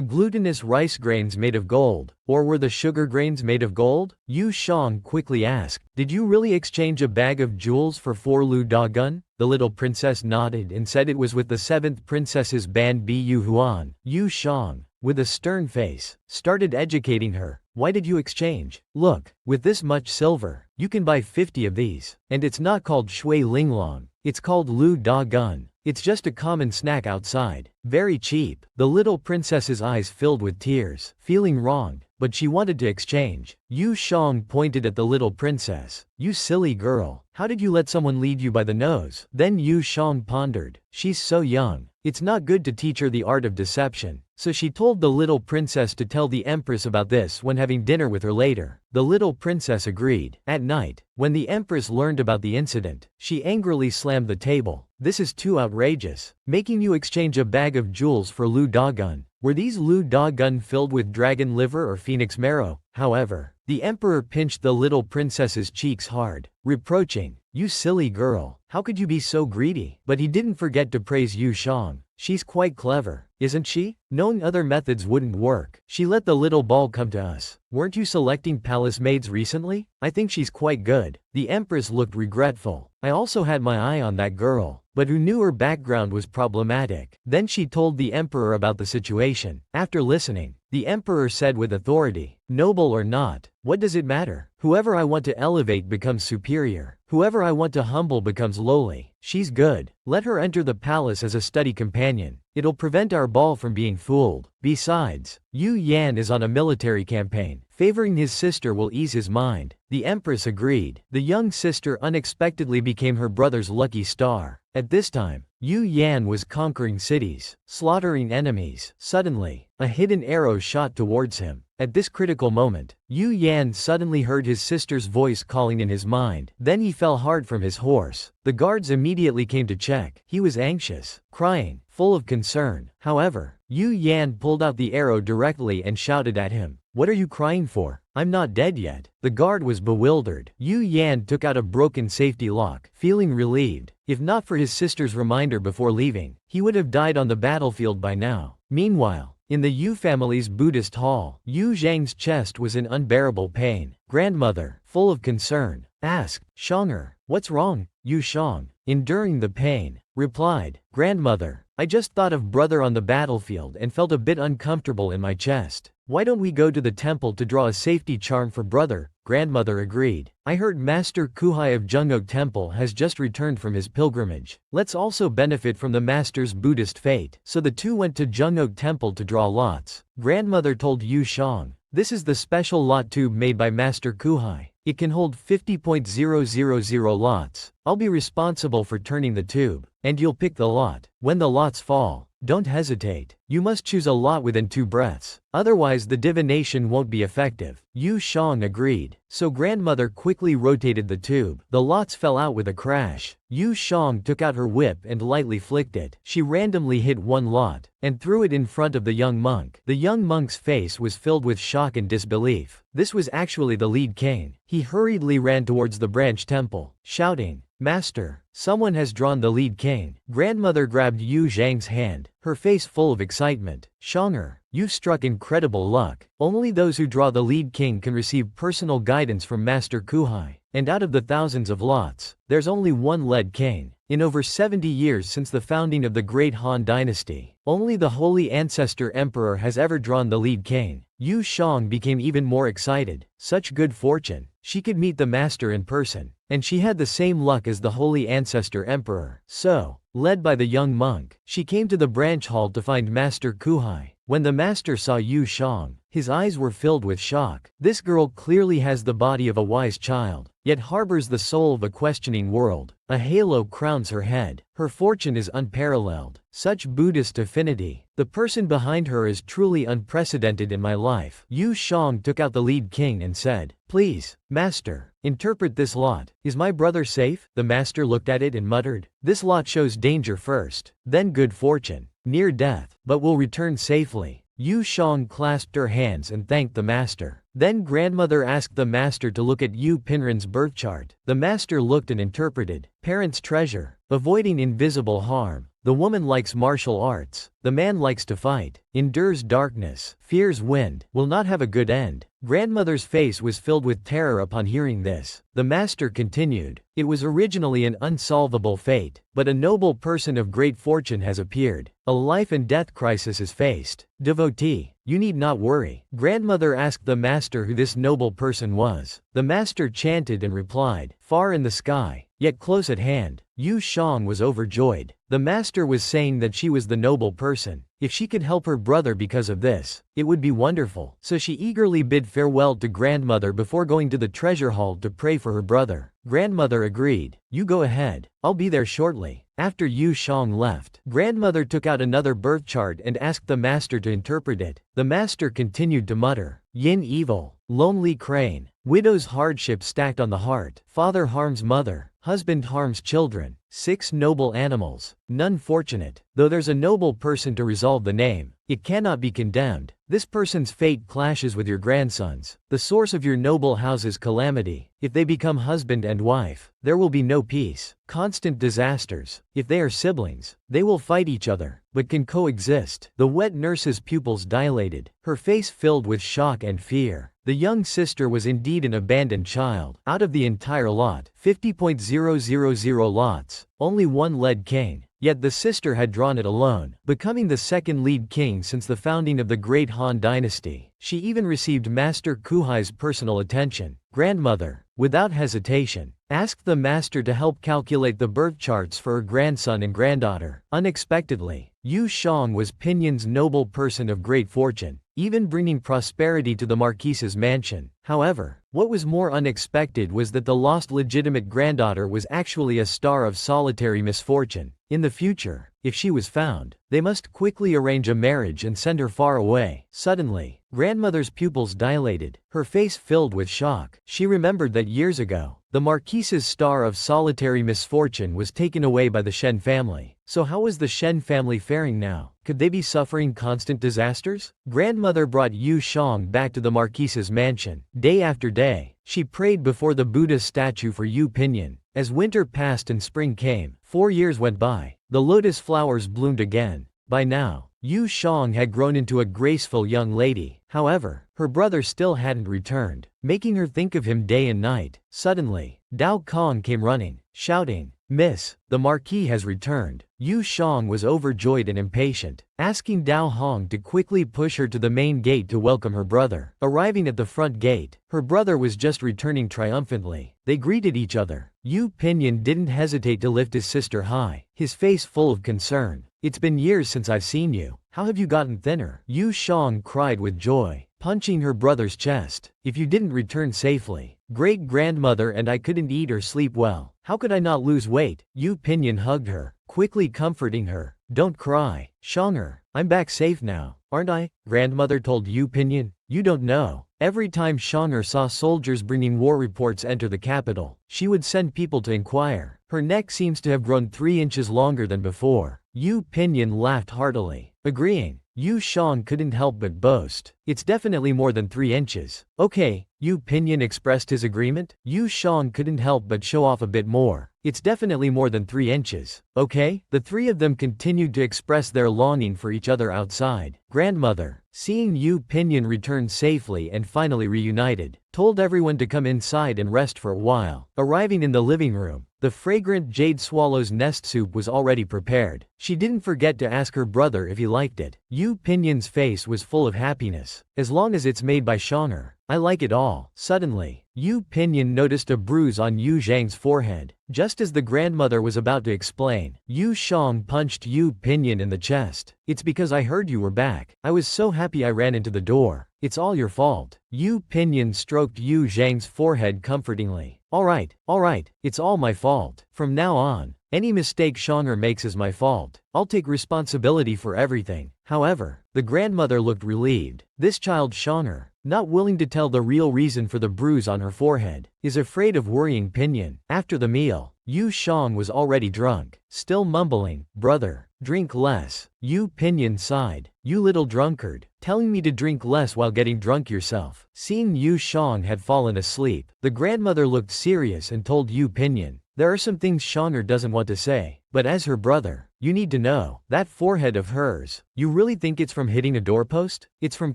glutinous rice grains made of gold, or were the sugar grains made of gold? Yu Shang quickly asked, "Did you really exchange a bag of jewels for 4 Lu Da Gun?" The little princess nodded and said it was with the 7th princess's band Bu Huan. Yu Shang, with a stern face, started educating her. "Why did you exchange? Look, with this much silver, you can buy 50 of these. And it's not called shui linglong. It's called Lu Da Gun. It's just a common snack outside. Very cheap." The little princess's eyes filled with tears, feeling wronged, but she wanted to exchange. Yu Shang pointed at the little princess. "You silly girl. How did you let someone lead you by the nose?" Then Yu Shang pondered. "She's so young. It's not good to teach her the art of deception." So she told the little princess to tell the empress about this when having dinner with her later. The little princess agreed. At night, when the empress learned about the incident, she angrily slammed the table. "This is too outrageous. Making you exchange a bag of jewels for Lu Da Gun. Were these Lu Da Gun filled with dragon liver or phoenix marrow?" However, the emperor pinched the little princess's cheeks hard, reproaching, "You silly girl, how could you be so greedy?" But he didn't forget to praise Yu Shang. "She's quite clever, isn't she? Knowing other methods wouldn't work. She let the little ball come to us. Weren't you selecting palace maids recently? I think she's quite good." The empress looked regretful. "I also had my eye on that girl. but who knew her background was problematic. Then she told the emperor about the situation. After listening, the emperor said with authority, "Noble or not, what does it matter? Whoever I want to elevate becomes superior. Whoever I want to humble becomes lowly. She's good. Let her enter the palace as a study companion. It'll prevent our ball from being fooled. Besides, Yu Yan is on a military campaign. Favoring his sister will ease his mind." The empress agreed. The young sister unexpectedly became her brother's lucky star. At this time, Yu Yan was conquering cities, slaughtering enemies. Suddenly, a hidden arrow shot towards him. At this critical moment, Yu Yan suddenly heard his sister's voice calling in his mind. Then he fell hard from his horse. The guards immediately came to check. He was anxious, crying, full of concern. However, Yu Yan pulled out the arrow directly and shouted at him, "What are you crying for? I'm not dead yet." The guard was bewildered. Yu Yan took out a broken safety lock, feeling relieved. If not for his sister's reminder before leaving, he would have died on the battlefield by now. Meanwhile, in the Yu family's Buddhist hall, Yu Zhang's chest was in unbearable pain. Grandmother, full of concern, asked, "Shonger, what's wrong?" Yu Shang, enduring the pain, replied, "Grandmother, I just thought of brother on the battlefield and felt a bit uncomfortable in my chest. Why don't we go to the temple to draw a safety charm for brother?" Grandmother agreed. "I heard Master Kuhai of Jungok Temple has just returned from his pilgrimage. Let's also benefit from the master's Buddhist fate." So the two went to Jungok Temple to draw lots. Grandmother told Yu Shang, "This is the special lot tube made by Master Kuhai. It can hold 50,000 lots. I'll be responsible for turning the tube, and you'll pick the lot. When the lots fall, don't hesitate. You must choose a lot within 2 breaths. Otherwise the divination won't be effective." Yu Shang agreed. So grandmother quickly rotated the tube. The lots fell out with a crash. Yu Shang took out her whip and lightly flicked it. She randomly hit one lot, and threw it in front of the young monk. The young monk's face was filled with shock and disbelief. This was actually the lead king. He hurriedly ran towards the branch temple, shouting, "Master, someone has drawn the lead king." Grandmother grabbed Yu Zhang's hand, her face full of excitement. "Shonger, you've struck incredible luck. Only those who draw the lead king can receive personal guidance from Master Kuhai. And out of the thousands of lots, there's only one lead king. In over 70 years since the founding of the Great Han Dynasty, only the Holy Ancestor Emperor has ever drawn the lead king." Yu Shang became even more excited. Such good fortune. She could meet the master in person, and she had the same luck as the Holy Ancestor Emperor. So, led by the young monk, she came to the branch hall to find Master Kuhai. When the master saw Yu Shang, his eyes were filled with shock. This girl clearly has the body of a wise child, yet harbors the soul of a questioning world. A halo crowns her head. Her fortune is unparalleled. Such Buddhist affinity. The person behind her is truly unprecedented in my life. Yu Shang took out the lead king and said, "Please, master, interpret this lot. Is my brother safe?" The master looked at it and muttered, "This lot shows danger first, then good fortune, near death, but will return safely." Yu Shang clasped her hands and thanked the master. Then grandmother asked the master to look at Yu Pinran's birth chart. The master looked and interpreted, "Parents' treasure, avoiding invisible harm. The woman likes martial arts. The man likes to fight. Endures darkness. Fears wind. Will not have a good end." Grandmother's face was filled with terror upon hearing this. The master continued, "It was originally an unsolvable fate, but a noble person of great fortune has appeared. A life and death crisis is faced. Devotee, you need not worry." Grandmother asked the master who this noble person was. The master chanted and replied, "Far in the sky, yet close at hand." Yu Shang was overjoyed. The master was saying that she was the noble person. If she could help her brother because of this, it would be wonderful. So she eagerly bid farewell to grandmother before going to the treasure hall to pray for her brother. Grandmother agreed, "You go ahead. I'll be there shortly." After Yu Shang left, grandmother took out another birth chart and asked the master to interpret it. The master continued to mutter, "Yin evil, lonely crane, widow's hardship stacked on the heart, father harms mother, husband harms children, 6 noble animals, none fortunate. Though there's a noble person to resolve the name, it cannot be condemned. This person's fate clashes with your grandson's. The source of your noble house's calamity. If they become husband and wife, there will be no peace. Constant disasters. If they are siblings, they will fight each other, but can coexist." The wet nurse's pupils dilated, her face filled with shock and fear. The young sister was indeed an abandoned child. Out of the entire lot, 50,000 lots, only one led king. Yet the sister had drawn it alone, becoming the second lead king since the founding of the Great Han Dynasty. She even received Master Kuhai's personal attention. Grandmother, without hesitation, asked the master to help calculate the birth charts for her grandson and granddaughter. Unexpectedly, Yu Jang was Pinyin's noble person of great fortune, even bringing prosperity to the marquise's mansion. However, what was more unexpected was that the lost legitimate granddaughter was actually a star of solitary misfortune. In the future, if she was found, they must quickly arrange a marriage and send her far away. Suddenly, grandmother's pupils dilated, her face filled with shock. She remembered that years ago, the marquise's star of solitary misfortune was taken away by the Shen family. So how was the Shen family faring now? Could they be suffering constant disasters? Grandmother brought Yu Jang back to the marquise's mansion. Day after day, she prayed before the Buddha statue for Yu Pinyin. As winter passed and spring came, 4 years went by. The lotus flowers bloomed again. By now, Yu Jang had grown into a graceful young lady. However, her brother still hadn't returned, making her think of him day and night. Suddenly, Dao Kong came running, shouting, "Miss, the Marquis has returned." Yu Jang was overjoyed and impatient, asking Dao Hong to quickly push her to the main gate to welcome her brother. Arriving at the front gate, her brother was just returning triumphantly. They greeted each other. Yu Pinyin didn't hesitate to lift his sister high, his face full of concern. "It's been years since I've seen you. How have you gotten thinner?" Yu Jang cried with joy, punching her brother's chest. "If you didn't return safely, great-grandmother and I couldn't eat or sleep well. How could I not lose weight?" Yu Pinyin hugged her, quickly comforting her. "Don't cry, Shanger. I'm back safe now, aren't I?" Grandmother told Yu Pinyin. "You don't know. Every time Shanger saw soldiers bringing war reports enter the capital, she would send people to inquire. Her neck seems to have grown 3 inches longer than before." Yu Pinyin laughed heartily, agreeing. Yu Jang couldn't help but boast. "It's definitely more than 3 inches. Okay." Yu Pinyin expressed his agreement. Yu Jang couldn't help but show off a bit more. "It's definitely more than 3 inches. Okay?" The three of them continued to express their longing for each other outside. Grandmother, seeing Yu Pinyin return safely and finally reunited, told everyone to come inside and rest for a while. Arriving in the living room, the fragrant jade swallow's nest soup was already prepared. She didn't forget to ask her brother if he liked it. Yu Pinyin's face was full of happiness. "As long as it's made by Shanger, I like it all." Suddenly, Yu Pinyin noticed a bruise on Yu Zhang's forehead. Just as the grandmother was about to explain, Yu Jang punched Yu Pinyin in the chest. "It's because I heard you were back. I was so happy I ran into the door. It's all your fault." Yu Pinyin stroked Yu Zhang's forehead comfortingly. All right, it's all my fault. From now on, any mistake Shanger makes is my fault. I'll take responsibility for everything." However, the grandmother looked relieved. This child Shanger, not willing to tell the real reason for the bruise on her forehead, is afraid of worrying Pinyin. After the meal, Yu Jang was already drunk, still mumbling, "Brother, drink less." Yu Pinyin sighed. "You little drunkard, telling me to drink less while getting drunk yourself." Seeing Yu Jang had fallen asleep, the grandmother looked serious and told Yu Pinyin, "There are some things Shanger doesn't want to say, but as her brother, you need to know. That forehead of hers, you really think it's from hitting a doorpost? It's from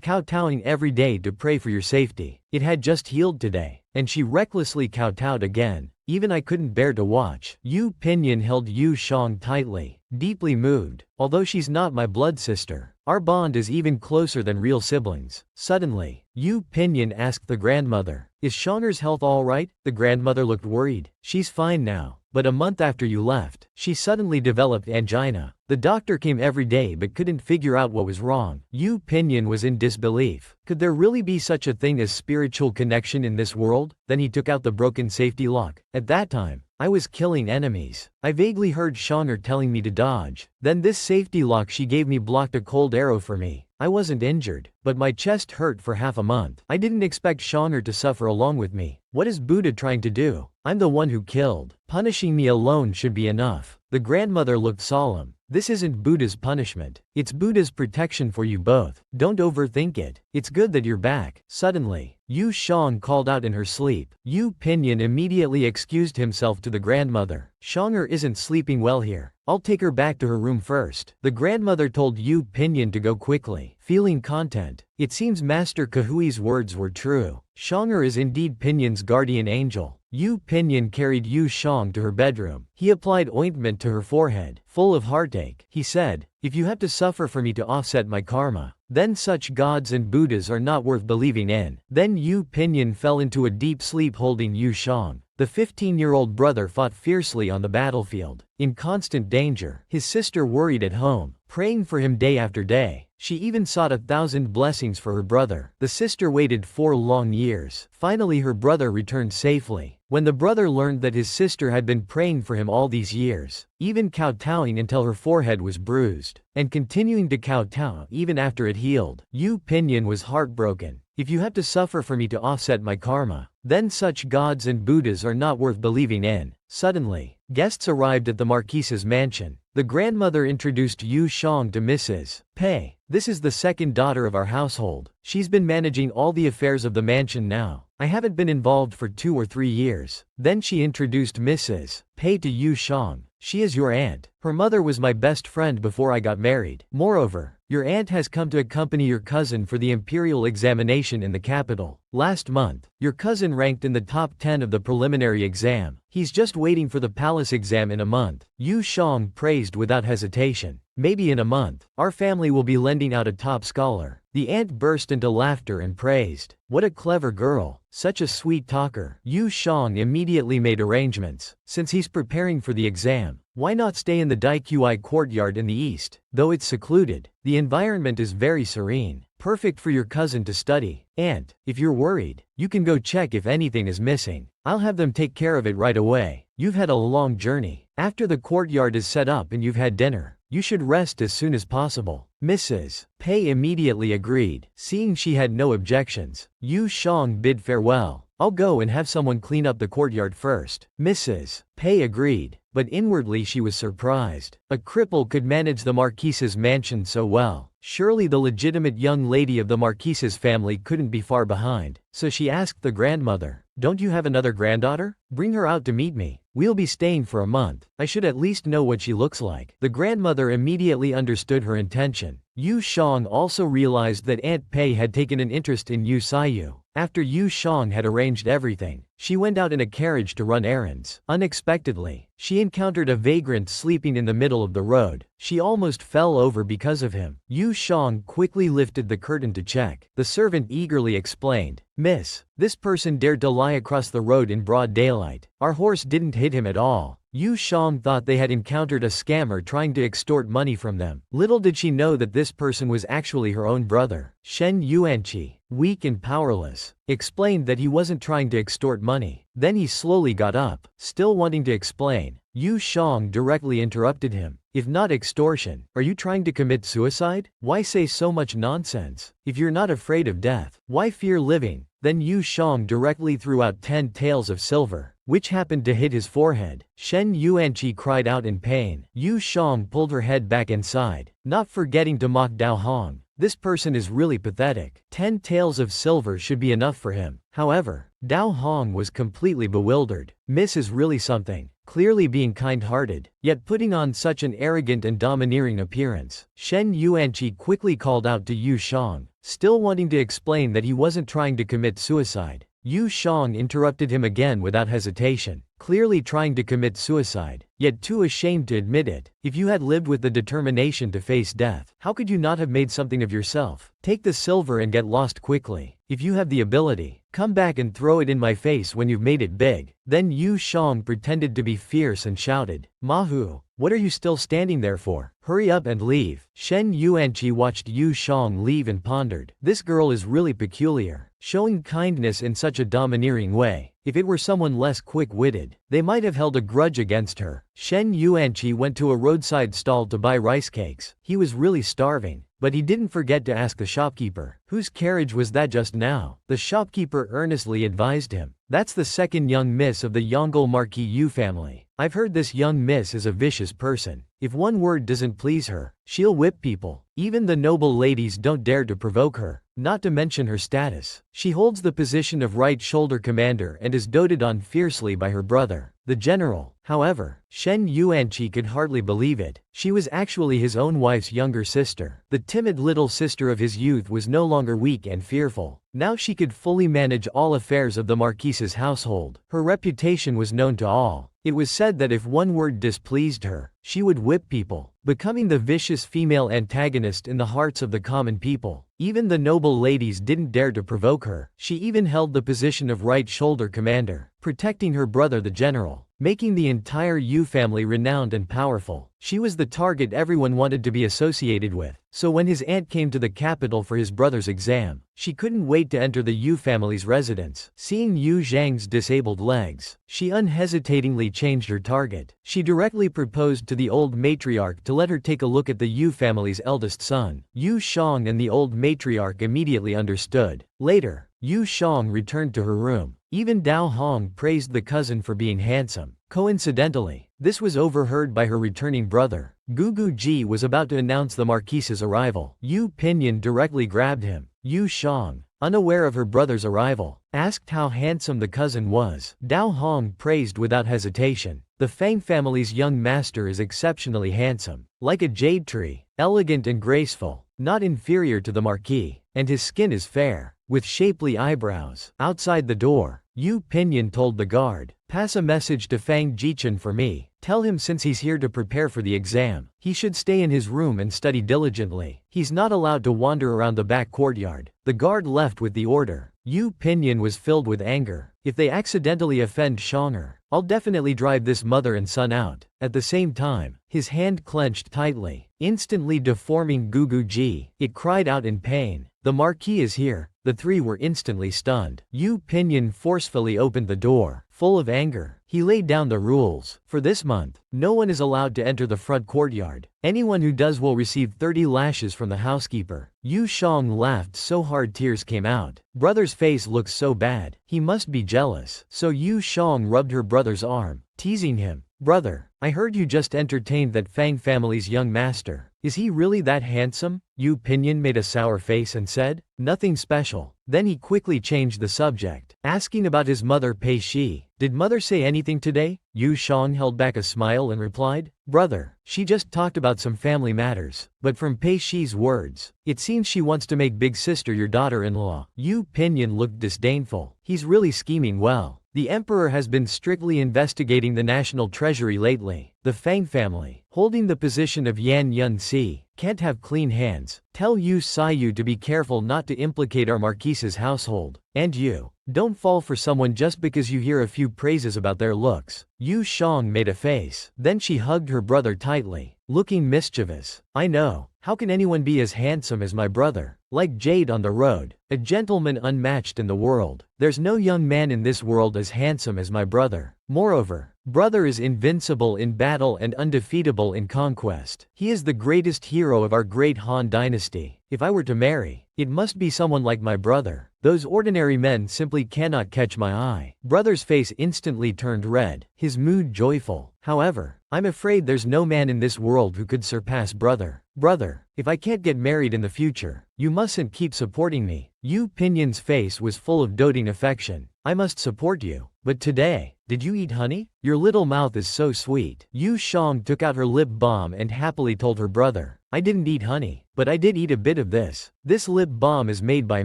kowtowing every day to pray for your safety. It had just healed today." And she recklessly kowtowed again. "Even I couldn't bear to watch." Yu Pinyin held Yu Jang tightly, deeply moved. "Although she's not my blood sister, our bond is even closer than real siblings." Suddenly, Yu Pinyin asked the grandmother, "Is Shanger's health all right?" The grandmother looked worried. "She's fine now, but a month after you left, she suddenly developed angina. The doctor came every day but couldn't figure out what was wrong." Yu Pinyin was in disbelief. Could there really be such a thing as spiritual connection in this world? Then he took out the broken safety lock. "At that time, I was killing enemies. I vaguely heard Shanger telling me to dodge. Then this safety lock she gave me blocked a cold arrow for me. I wasn't injured, but my chest hurt for half a month. I didn't expect Shanger to suffer along with me. What is Buddha trying to do? I'm the one who killed. Punishing me alone should be enough." The grandmother looked solemn. "This isn't Buddha's punishment. It's Buddha's protection for you both. Don't overthink it. It's good that you're back." Suddenly, Yu Jang called out in her sleep. Yu Pinyin immediately excused himself to the grandmother. "Shanger isn't sleeping well here. I'll take her back to her room first. The grandmother told Yu Pinyin to go quickly. Feeling content, it seems Master Kahui's words were true. Shonger is indeed Pinyin's guardian angel. Yu Pinyin carried Yu Shang to her bedroom. He applied ointment to her forehead. Full of heartache, he said, "If you have to suffer for me to offset my karma, then such gods and Buddhas are not worth believing in." Then Yu Pinyin fell into a deep sleep holding Yu Shang. The 15-year-old brother fought fiercely on the battlefield, in constant danger. His sister worried at home, praying for him day after day. She even sought 1,000 blessings for her brother. The sister waited 4 long years. Finally her brother returned safely. When the brother learned that his sister had been praying for him all these years, even kowtowing until her forehead was bruised, and continuing to kowtow even after it healed, Yu Pinyin was heartbroken. "If you have to suffer for me to offset my karma, then such gods and Buddhas are not worth believing in." Suddenly, guests arrived at the Marquise's mansion. The grandmother introduced Yu Shang to Mrs. Pei. "This is the second daughter of our household. She's been managing all the affairs of the mansion now. I haven't been involved for 2 or 3 years. Then she introduced Mrs. Pei to Yu Shang. "She is your aunt. Her mother was my best friend before I got married. Moreover, your aunt has come to accompany your cousin for the imperial examination in the capital. Last month, your cousin ranked in the top 10 of the preliminary exam. He's just waiting for the palace exam in a month." Yu Shang praised without hesitation. "Maybe in a month, our family will be lending out a top scholar." The aunt burst into laughter and praised, "What a clever girl, such a sweet talker." Yu Shang immediately made arrangements. Since he's preparing for the exam, why not stay in the Daiqi courtyard in the east? Though it's secluded, the environment is very serene, perfect for your cousin to study. "Aunt, if you're worried, you can go check if anything is missing. I'll have them take care of it right away. You've had a long journey. After the courtyard is set up and you've had dinner, you should rest as soon as possible." Mrs. Pei immediately agreed, seeing she had no objections. Yu Shang bid farewell. "I'll go and have someone clean up the courtyard first." Mrs. Pei agreed, but inwardly she was surprised. A cripple could manage the Marquise's mansion so well. Surely the legitimate young lady of the Marquise's family couldn't be far behind. So she asked the grandmother, "Don't you have another granddaughter? Bring her out to meet me. We'll be staying for a month. I should at least know what she looks like." The grandmother immediately understood her intention. Yu Shang also realized that Aunt Pei had taken an interest in Yu Sayu. After Yu Shang had arranged everything, she went out in a carriage to run errands. Unexpectedly, she encountered a vagrant sleeping in the middle of the road. She almost fell over because of him. Yu Shang quickly lifted the curtain to check. The servant eagerly explained, "Miss, this person dared to lie across the road in broad daylight. Our horse didn't hit him at all." Yu Shang thought they had encountered a scammer trying to extort money from them. Little did she know that this person was actually her own brother. Shen Yuanqi, weak and powerless, explained that he wasn't trying to extort money. Then he slowly got up, still wanting to explain. Yu Shang directly interrupted him. "If not extortion, are you trying to commit suicide? Why say so much nonsense? If you're not afraid of death, why fear living?" Then Yu Shang directly threw out 10 taels of silver, which happened to hit his forehead. Shen Yuanqi cried out in pain. Yu Shang pulled her head back inside, not forgetting to mock Dao Hong. This person is really pathetic. 10 taels of silver should be enough for him. However, Dao Hong was completely bewildered. Miss is really something, clearly being kind-hearted, yet putting on such an arrogant and domineering appearance. Shen Yuanqi quickly called out to Yu Shang, still wanting to explain that he wasn't trying to commit suicide. Yu Shang interrupted him again without hesitation, clearly trying to commit suicide, yet too ashamed to admit it. "If you had lived with the determination to face death, how could you not have made something of yourself? Take the silver and get lost quickly. If you have the ability, come back and throw it in my face when you've made it big." Then Yu Shang pretended to be fierce and shouted, "Mahu, what are you still standing there for? Hurry up and leave." Shen Yuanqi watched Yu Shang leave and pondered. This girl is really peculiar, showing kindness in such a domineering way. If it were someone less quick-witted, they might have held a grudge against her. Shen Yuanqi went to a roadside stall to buy rice cakes. He was really starving, but he didn't forget to ask the shopkeeper, "Whose carriage was that just now?" The shopkeeper earnestly advised him, "That's the second young miss of the Yongle Marquis Yu family. I've heard this young miss is a vicious person. If one word doesn't please her, she'll whip people. Even the noble ladies don't dare to provoke her, not to mention her status. She holds the position of right shoulder commander and is doted on fiercely by her brother, the general. However, Shen Yuanqi could hardly believe it. She was actually his own wife's younger sister. The timid little sister of his youth was no longer weak and fearful. Now she could fully manage all affairs of the Marquise's household. Her reputation was known to all. It was said that if one word displeased her, she would whip people, becoming the vicious female antagonist in the hearts of the common people. Even the noble ladies didn't dare to provoke her. She even held the position of right shoulder commander, protecting her brother the general, making the entire Yu family renowned and powerful. She was the target everyone wanted to be associated with. So when his aunt came to the capital for his brother's exam, she couldn't wait to enter the Yu family's residence. Seeing Yu Zhang's disabled legs, she unhesitatingly changed her target. She directly proposed to the old matriarch to let her take a look at the Yu family's eldest son. Yu Shang and the old matriarch immediately understood. Later, Yu Shang returned to her room. Even Dao Hong praised the cousin for being handsome. Coincidentally, this was overheard by her returning brother. Gugu Ji was about to announce the Marquise's arrival. Yu Pinyin directly grabbed him. Yu Shang, unaware of her brother's arrival, asked how handsome the cousin was. Dao Hong praised without hesitation. The Fang family's young master is exceptionally handsome. Like a jade tree, elegant and graceful, not inferior to the Marquis, and his skin is fair, with shapely eyebrows. Outside the door, Yu Pinyin told the guard, "Pass a message to Fang Jichen for me. Tell him since he's here to prepare for the exam, he should stay in his room and study diligently. He's not allowed to wander around the back courtyard." The guard left with the order. Yu Pinyin was filled with anger. If they accidentally offend Shonger, I'll definitely drive this mother and son out. At the same time, his hand clenched tightly, instantly deforming Gugu Ji. It cried out in pain. The Marquis is here. The three were instantly stunned. Yu Pinyin forcefully opened the door. Full of anger, he laid down the rules. For this month, no one is allowed to enter the front courtyard. Anyone who does will receive 30 lashes from the housekeeper. Yu Shang laughed so hard tears came out. Brother's face looks so bad. He must be jealous. So Yu Shang rubbed her brother's arm, teasing him. "Brother, I heard you just entertained that Fang family's young master. Is he really that handsome?" Yu Pinyin made a sour face and said, "Nothing special." Then he quickly changed the subject, asking about his mother Pei Shi. "Did mother say anything today?" Yu Shang held back a smile and replied, "Brother, she just talked about some family matters, but from Pei Shi's words, it seems she wants to make big sister your daughter-in-law." Yu Pinyin looked disdainful. He's really scheming well. The emperor has been strictly investigating the national treasury lately. The Fang family, holding the position of Yan Yun-si, can't have clean hands. Tell Yu Sayu to be careful not to implicate our Marquise's household. And you, don't fall for someone just because you hear a few praises about their looks. Yu Shang made a face. Then she hugged her brother tightly, looking mischievous. "I know. How can anyone be as handsome as my brother? Like jade on the road, a gentleman unmatched in the world. There's no young man in this world as handsome as my brother. Moreover, brother is invincible in battle and undefeatable in conquest. He is the greatest hero of our great Han dynasty. If I were to marry, it must be someone like my brother. Those ordinary men simply cannot catch my eye." Brother's face instantly turned red, his mood joyful. "However, I'm afraid there's no man in this world who could surpass brother. Brother, if I can't get married in the future, you mustn't keep supporting me." Yu Pinyin's face was full of doting affection. "I must support you. But today, did you eat honey? Your little mouth is so sweet." Yu Shang took out her lip balm and happily told her brother, "I didn't eat honey, but I did eat a bit of this. This lip balm is made by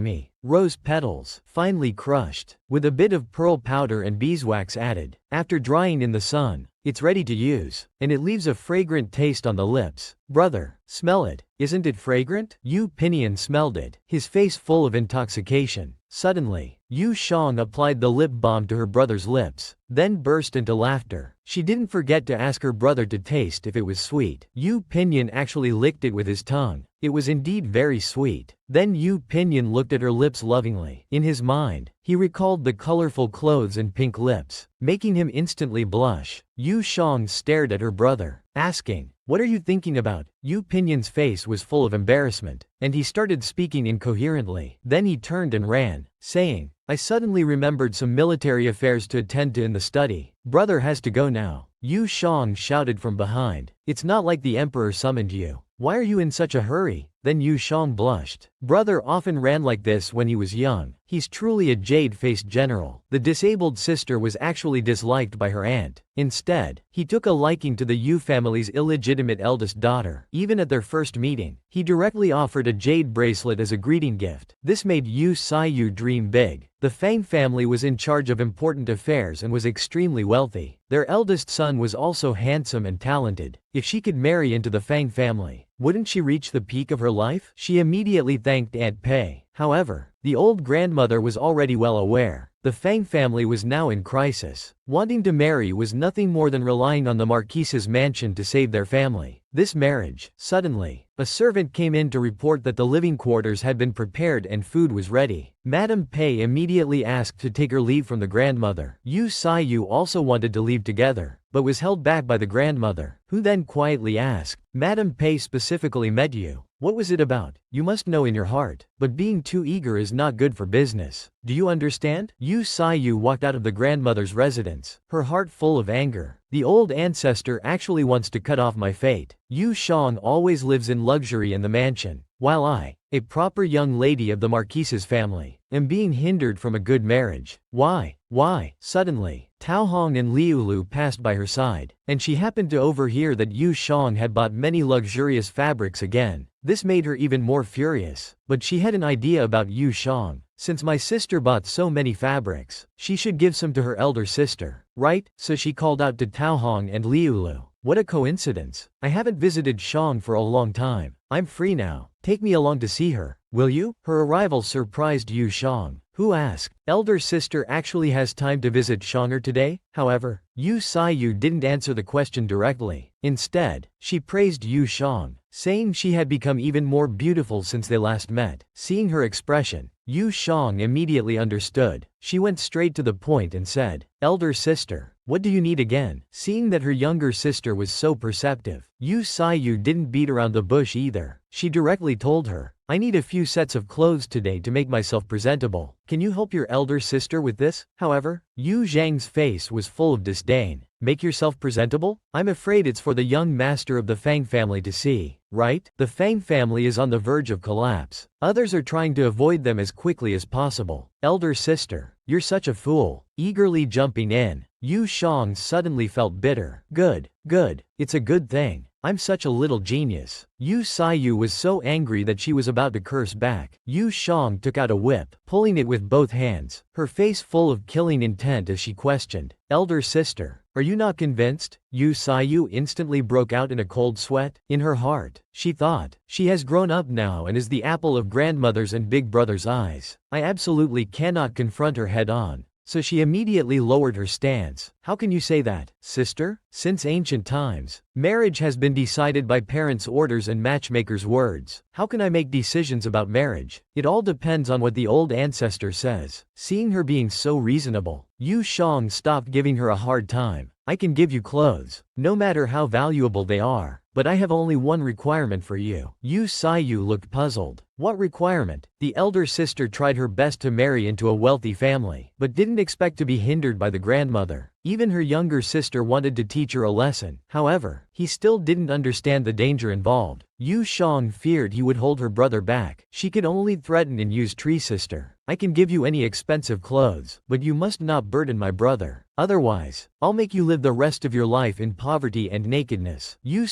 me. Rose petals, finely crushed, with a bit of pearl powder and beeswax added. After drying in the sun, it's ready to use, and it leaves a fragrant taste on the lips. Brother, smell it. Isn't it fragrant?" Yu Pinyin smelled it, his face full of intoxication. Suddenly, Yu Shang applied the lip balm to her brother's lips, then burst into laughter. She didn't forget to ask her brother to taste if it was sweet. Yu Pinyin actually licked it with his tongue. It was indeed very sweet. Then Yu Pinyin looked at her lips lovingly. In his mind, he recalled the colorful clothes and pink lips, making him instantly blush. Yu Shang stared at her brother, asking, "What are you thinking about?" Yu Pinyin's face was full of embarrassment, and he started speaking incoherently. Then he turned and ran, saying, "I suddenly remembered some military affairs to attend to in the study. Brother has to go now." Yu Shang shouted from behind, "It's not like the emperor summoned you. Why are you in such a hurry?" Then Yu Shang blushed. brother often ran like this when he was young. He's truly a jade-faced general. The disabled sister was actually disliked by her aunt. Instead, he took a liking to the Yu family's illegitimate eldest daughter. Even at their first meeting, he directly offered a jade bracelet as a greeting gift. This made Yu Yu dream big. The Fang family was in charge of important affairs and was extremely wealthy. Their eldest son was also handsome and talented. If she could marry into the Fang family, wouldn't she reach the peak of her life? She immediately thanked Aunt Pei. However, the old grandmother was already well aware. The Fang family was now in crisis. Wanting to marry was nothing more than relying on the Marquise's mansion to save their family. This marriage, suddenly, a servant came in to report that the living quarters had been prepared and food was ready. Madame Pei immediately asked to take her leave from the grandmother. Yu also wanted to leave together, but was held back by the grandmother, who then quietly asked, "Madame Pei specifically met you. What was it about? You must know in your heart, but being too eager is not good for business. Do you understand?" Yu walked out of the grandmother's residence, her heart full of anger. The old ancestor actually wants to cut off my fate. Yu Shang always lives in luxury in the mansion, while I, a proper young lady of the Marquise's family, am being hindered from a good marriage. Why? Suddenly, Tao Hong and Liulu passed by her side, and she happened to overhear that Yu Shang had bought many luxurious fabrics again. This made her even more furious, but she had an idea about Yu Shang. Since my sister bought so many fabrics, she should give some to her elder sister, right? So she called out to Tao Hong and Liulu. What a coincidence. I haven't visited Shang for a long time. I'm free now. Take me along to see her, will you? Her arrival surprised Yu Shang, who asked, "Elder sister actually has time to visit Shanger today?" However, Yu didn't answer the question directly. Instead, she praised Yu Shang, saying she had become even more beautiful since they last met. Seeing her expression, Yu Shang immediately understood. She went straight to the point and said, "Elder sister, what do you need again?" Seeing that her younger sister was so perceptive, Yu didn't beat around the bush either. She directly told her, "I need a few sets of clothes today to make myself presentable. Can you help your elder sister with this?" However, Yu Zhang's face was full of disdain. "Make yourself presentable? I'm afraid it's for the young master of the Fang family to see, right? The Fang family is on the verge of collapse. Others are trying to avoid them as quickly as possible. Elder sister, you're such a fool." Eagerly jumping in, Yu Shang suddenly felt bitter. Good. It's a good thing. I'm such a little genius. Yu was so angry that she was about to curse back. Yu Shang took out a whip, pulling it with both hands, her face full of killing intent as she questioned, "Elder sister, are you not convinced?" Yu instantly broke out in a cold sweat. In her heart, she thought, she has grown up now and is the apple of grandmother's and big brother's eyes. I absolutely cannot confront her head on. So she immediately lowered her stance. "How can you say that, sister? Since ancient times, marriage has been decided by parents' orders and matchmakers' words. How can I make decisions about marriage? It all depends on what the old ancestor says." Seeing her being so reasonable, Yu Shang stopped giving her a hard time. "I can give you clothes, no matter how valuable they are, but I have only one requirement for you." Yu looked puzzled. What requirement? The elder sister tried her best to marry into a wealthy family, but didn't expect to be hindered by the grandmother. Even her younger sister wanted to teach her a lesson. However, he still didn't understand the danger involved. Yu Shang feared he would hold her brother back. She could only threaten and use Tree Sister. "I can give you any expensive clothes, but you must not burden my brother. Otherwise, I'll make you live the rest of your life in poverty and nakedness." Yu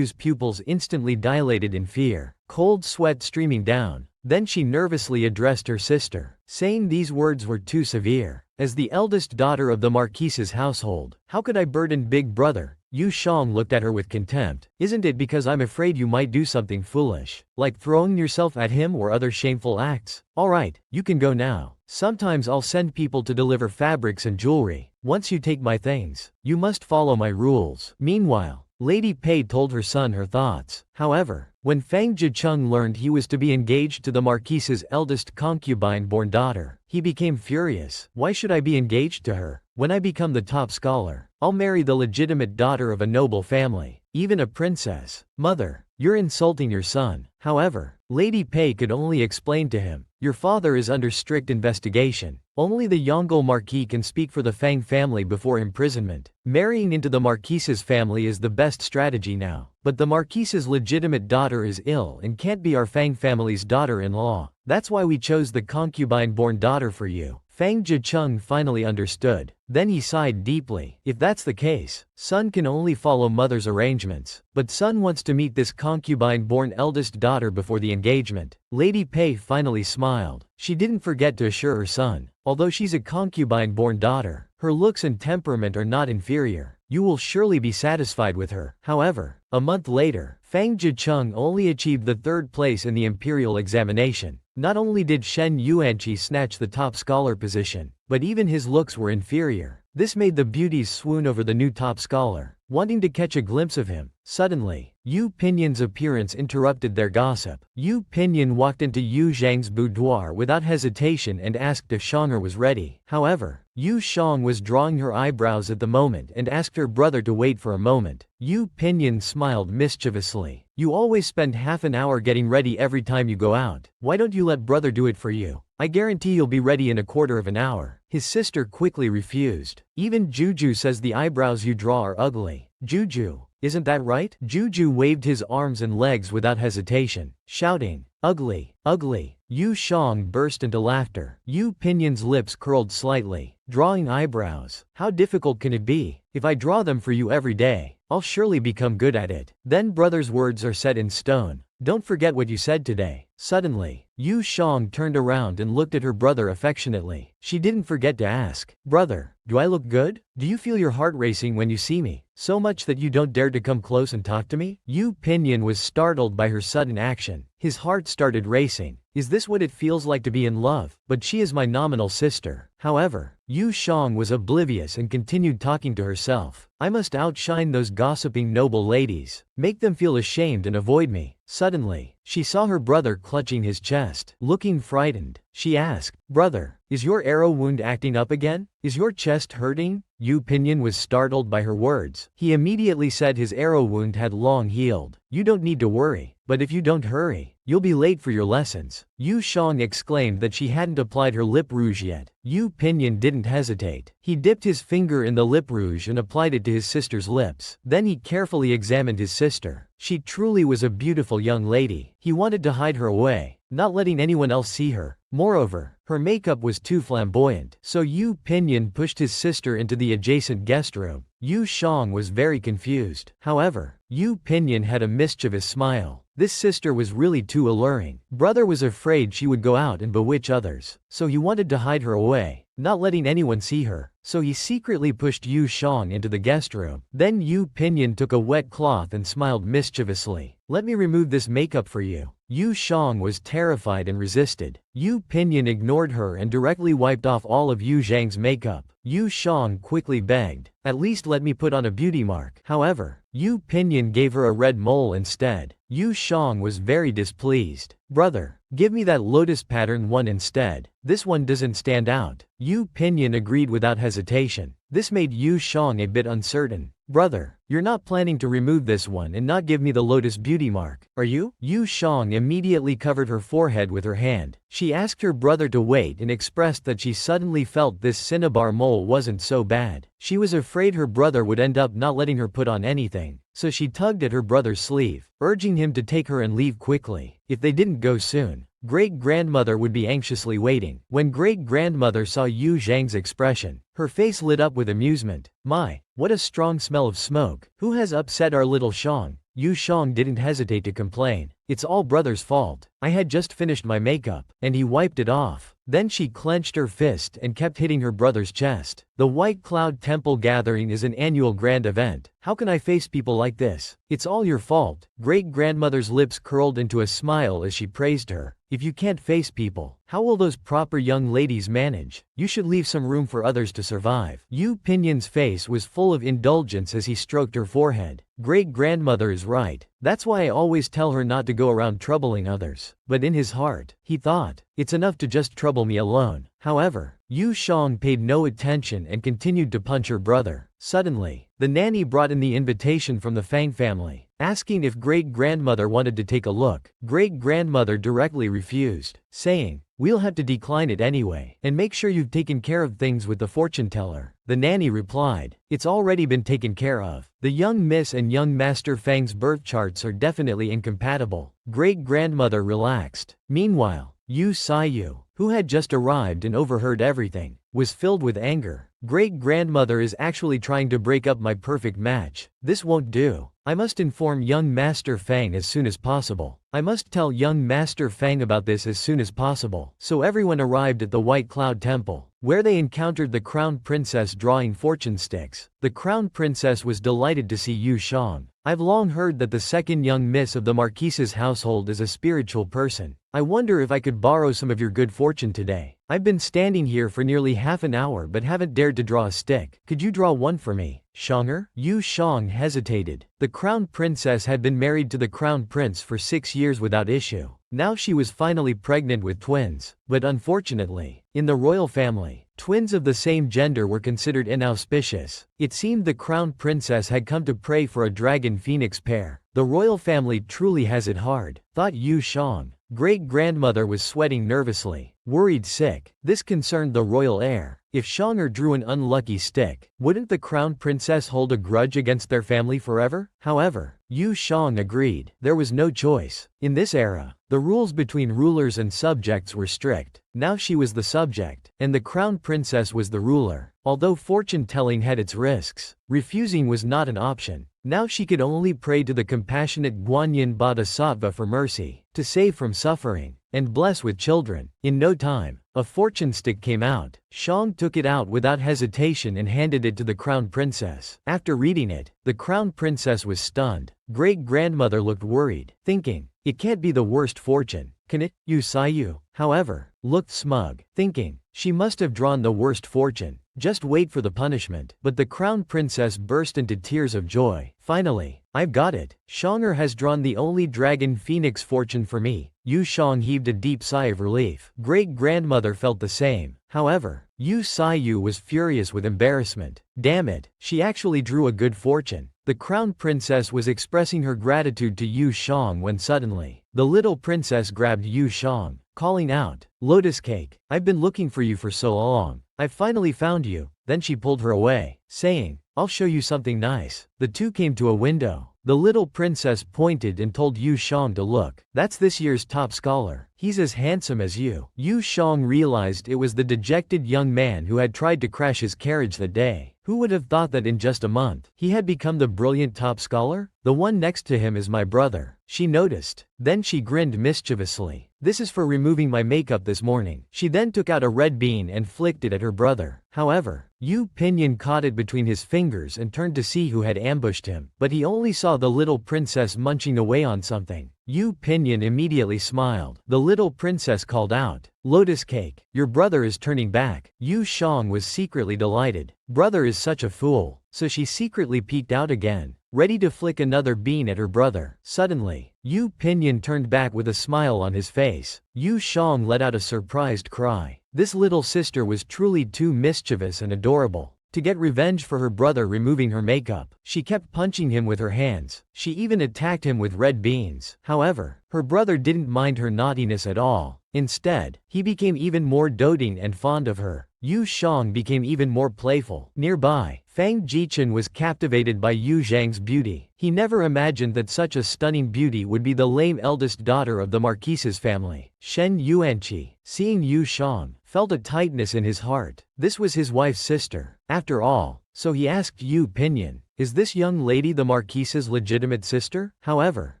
pupils instantly dilated in fear, cold sweat streaming down. Then she nervously addressed her sister, saying these words were too severe. "As the eldest daughter of the Marquise's household, how could I burden Big Brother?" Yu Shang looked at her with contempt. "Isn't it because I'm afraid you might do something foolish, like throwing yourself at him or other shameful acts? Alright, you can go now. Sometimes I'll send people to deliver fabrics and jewelry. Once you take my things, you must follow my rules." Meanwhile, Lady Pei told her son her thoughts. However, when Fang Jicheng learned he was to be engaged to the Marquise's eldest concubine-born daughter, he became furious. "Why should I be engaged to her? When I become the top scholar, I'll marry the legitimate daughter of a noble family, even a princess." "Mother, you're insulting your son." However, Lady Pei could only explain to him, Your father is under strict investigation. Only the Yongle Marquis can speak for the Fang family before imprisonment. Marrying into the Marquise's family is the best strategy now. But the Marquise's legitimate daughter is ill and can't be our Fang family's daughter-in-law. That's why we chose the concubine-born daughter for you. Fang Jicheng finally understood. Then he sighed deeply. If that's the case, son can only follow mother's arrangements. But son wants to meet this concubine-born eldest daughter before the engagement. Lady Pei finally smiled. She didn't forget to assure her son. Although she's a concubine-born daughter, her looks and temperament are not inferior. You will surely be satisfied with her. However, a month later, Fang Jicheng only achieved the 3rd place in the imperial examination. Not only did Shen Yuanqi snatch the top scholar position, but even his looks were inferior. This made the beauties swoon over the new top scholar, wanting to catch a glimpse of him. Suddenly, Yu Pinyin's appearance interrupted their gossip. Yu Pinyin walked into Yu Zhang's boudoir without hesitation and asked if Shang'er was ready. However, Yu Shang was drawing her eyebrows at the moment and asked her brother to wait for a moment. Yu Pinyin smiled mischievously. You always spend half an hour getting ready every time you go out. Why don't you let brother do it for you? I guarantee you'll be ready in a quarter of an hour. His sister quickly refused. Even Juju says the eyebrows you draw are ugly. Juju, isn't that right? Juju waved his arms and legs without hesitation, shouting, ugly, ugly. Yu Shang burst into laughter. Yu Pinyin's lips curled slightly, drawing eyebrows. How difficult can it be? If I draw them for you every day, I'll surely become good at it. Then brother's words are set in stone. Don't forget what you said today. Suddenly, Yu Shang turned around and looked at her brother affectionately. She didn't forget to ask, brother, do I look good? Do you feel your heart racing when you see me? So much that you don't dare to come close and talk to me? Yu Pinyin was startled by her sudden action. His heart started racing. Is this what it feels like to be in love? But she is my nominal sister. However, Yu Shang was oblivious and continued talking to herself. I must outshine those gossiping noble ladies, make them feel ashamed and avoid me. Suddenly, she saw her brother clutching his chest. Looking frightened, she asked, brother, is your arrow wound acting up again? Is your chest hurting? Yu Pinyin was startled by her words. He immediately said his arrow wound had long healed. You don't need to worry, but if you don't hurry, you'll be late for your lessons. Yu Shang exclaimed that she hadn't applied her lip rouge yet. Yu Pinyin didn't hesitate. He dipped his finger in the lip rouge and applied it to his sister's lips. Then he carefully examined his sister. She truly was a beautiful young lady. He wanted to hide her away, not letting anyone else see her. Moreover, her makeup was too flamboyant. So Yu Pinyin pushed his sister into the adjacent guest room. Yu Shang was very confused. However, Yu Pinyin had a mischievous smile. This sister was really too alluring. Brother was afraid she would go out and bewitch others, so he wanted to hide her away, not letting anyone see her. So he secretly pushed Yu Shang into the guest room. Then Yu Pinyin took a wet cloth and smiled mischievously. Let me remove this makeup for you. Yu Shang was terrified and resisted. Yu Pinyin ignored her and directly wiped off all of Yu Zhang's makeup. Yu Shang quickly begged, at least let me put on a beauty mark. However, Yu Pinyin gave her a red mole instead. Yu Shang was very displeased. Brother, give me that lotus pattern one instead. This one doesn't stand out. Yu Pinyin agreed without hesitation. This made Yu Shang a bit uncertain. Brother, you're not planning to remove this one and not give me the lotus beauty mark, are you? Yu Shang immediately covered her forehead with her hand. She asked her brother to wait and expressed that she suddenly felt this cinnabar mole wasn't so bad. She was afraid her brother would end up not letting her put on anything, so she tugged at her brother's sleeve, urging him to take her and leave quickly. If they didn't go soon, great-grandmother would be anxiously waiting. When great-grandmother saw Yu Zhang's expression, her face lit up with amusement. My, what a strong smell of smoke. Who has upset our little Shang? Yu Shang didn't hesitate to complain. It's all brother's fault. I had just finished my makeup, and he wiped it off. Then she clenched her fist and kept hitting her brother's chest. The White Cloud Temple Gathering is an annual grand event. How can I face people like this? It's all your fault. Great-grandmother's lips curled into a smile as she praised her. If you can't face people, how will those proper young ladies manage? You should leave some room for others to survive. Yu Pinyin's face was full of indulgence as he stroked her forehead. Great-grandmother is right. That's why I always tell her not to go around troubling others. But in his heart, he thought, it's enough to just trouble me alone. However, Yu Shang paid no attention and continued to punch her brother. Suddenly, the nanny brought in the invitation from the Fang family, asking if great-grandmother wanted to take a look. Great-grandmother directly refused, saying, we'll have to decline it anyway. And make sure you've taken care of things with the fortune teller. The nanny replied, it's already been taken care of. The young Miss and young Master Fang's birth charts are definitely incompatible. Great-grandmother relaxed. Meanwhile, Yu Sayu, who had just arrived and overheard everything, was filled with anger. Great-grandmother is actually trying to break up my perfect match. This won't do. I must inform young Master Fang as soon as possible. I must tell young Master Fang about this as soon as possible. So everyone arrived at the White Cloud Temple, where they encountered the Crown Princess drawing fortune sticks. The Crown Princess was delighted to see Yu Shang. I've long heard that the second young miss of the Marquise's household is a spiritual person. I wonder if I could borrow some of your good fortune today. I've been standing here for nearly half an hour but haven't dared to draw a stick. Could you draw one for me, Shanger? Yu Shang hesitated. The Crown Princess had been married to the Crown Prince for 6 years without issue. Now she was finally pregnant with twins. But unfortunately, in the royal family, twins of the same gender were considered inauspicious. It seemed the Crown Princess had come to pray for a dragon phoenix pair. The royal family truly has it hard, thought Yu Shang. Great-grandmother was sweating nervously, worried sick. This concerned the royal heir. If Shanger drew an unlucky stick, wouldn't the Crown Princess hold a grudge against their family forever? However, Yu Shang agreed. There was no choice. In this era, the rules between rulers and subjects were strict. Now she was the subject, and the Crown Princess was the ruler. Although fortune-telling had its risks, refusing was not an option. Now she could only pray to the compassionate Guanyin Bodhisattva for mercy, to save from suffering, and bless with children. In no time, a fortune stick came out. Shang took it out without hesitation and handed it to the Crown Princess. After reading it, the Crown Princess was stunned. Great-grandmother looked worried, thinking, it can't be the worst fortune, can it? Yu Sayu, however, looked smug, thinking, she must have drawn the worst fortune. Just wait for the punishment. But the Crown Princess burst into tears of joy. Finally, I've got it. Shanger has drawn the only dragon phoenix fortune for me. Yu Shang heaved a deep sigh of relief. Great-grandmother felt the same. However, Yu Sayu was furious with embarrassment. Damn it, she actually drew a good fortune. The Crown Princess was expressing her gratitude to Yu Shang when suddenly, the little princess grabbed Yu Shang, calling out, Lotus Cake, I've been looking for you for so long. I've finally found you. Then she pulled her away, saying, I'll show you something nice. The two came to a window. The little princess pointed and told Yu Shang to look. That's this year's top scholar. He's as handsome as you. Yu Shang realized it was the dejected young man who had tried to crash his carriage that day. Who would have thought that in just a month, he had become the brilliant top scholar? The one next to him is my brother, she noticed. Then she grinned mischievously. This is for removing my makeup this morning. She then took out a red bean and flicked it at her brother. However, Yu Pinyin caught it between his fingers and turned to see who had ambushed him. But he only saw the little princess munching away on something. Yu Pinyin immediately smiled. The little princess called out, Lotus Cake, your brother is turning back. Yu Shang was secretly delighted. Brother is such a fool. So she secretly peeked out again, ready to flick another bean at her brother. Suddenly, Yu Pinyin turned back with a smile on his face. Yu Shang let out a surprised cry. This little sister was truly too mischievous and adorable. To get revenge for her brother removing her makeup, she kept punching him with her hands. She even attacked him with red beans. However, her brother didn't mind her naughtiness at all. Instead, he became even more doting and fond of her. Yu Shang became even more playful. Nearby, Fang Jichen was captivated by Yu Zhang's beauty. He never imagined that such a stunning beauty would be the lame eldest daughter of the Marquise's family. Shen Yuanqi, seeing Yu Shang, felt a tightness in his heart. This was his wife's sister, after all. So he asked Yu Pinyin, is this young lady the Marquise's legitimate sister? However,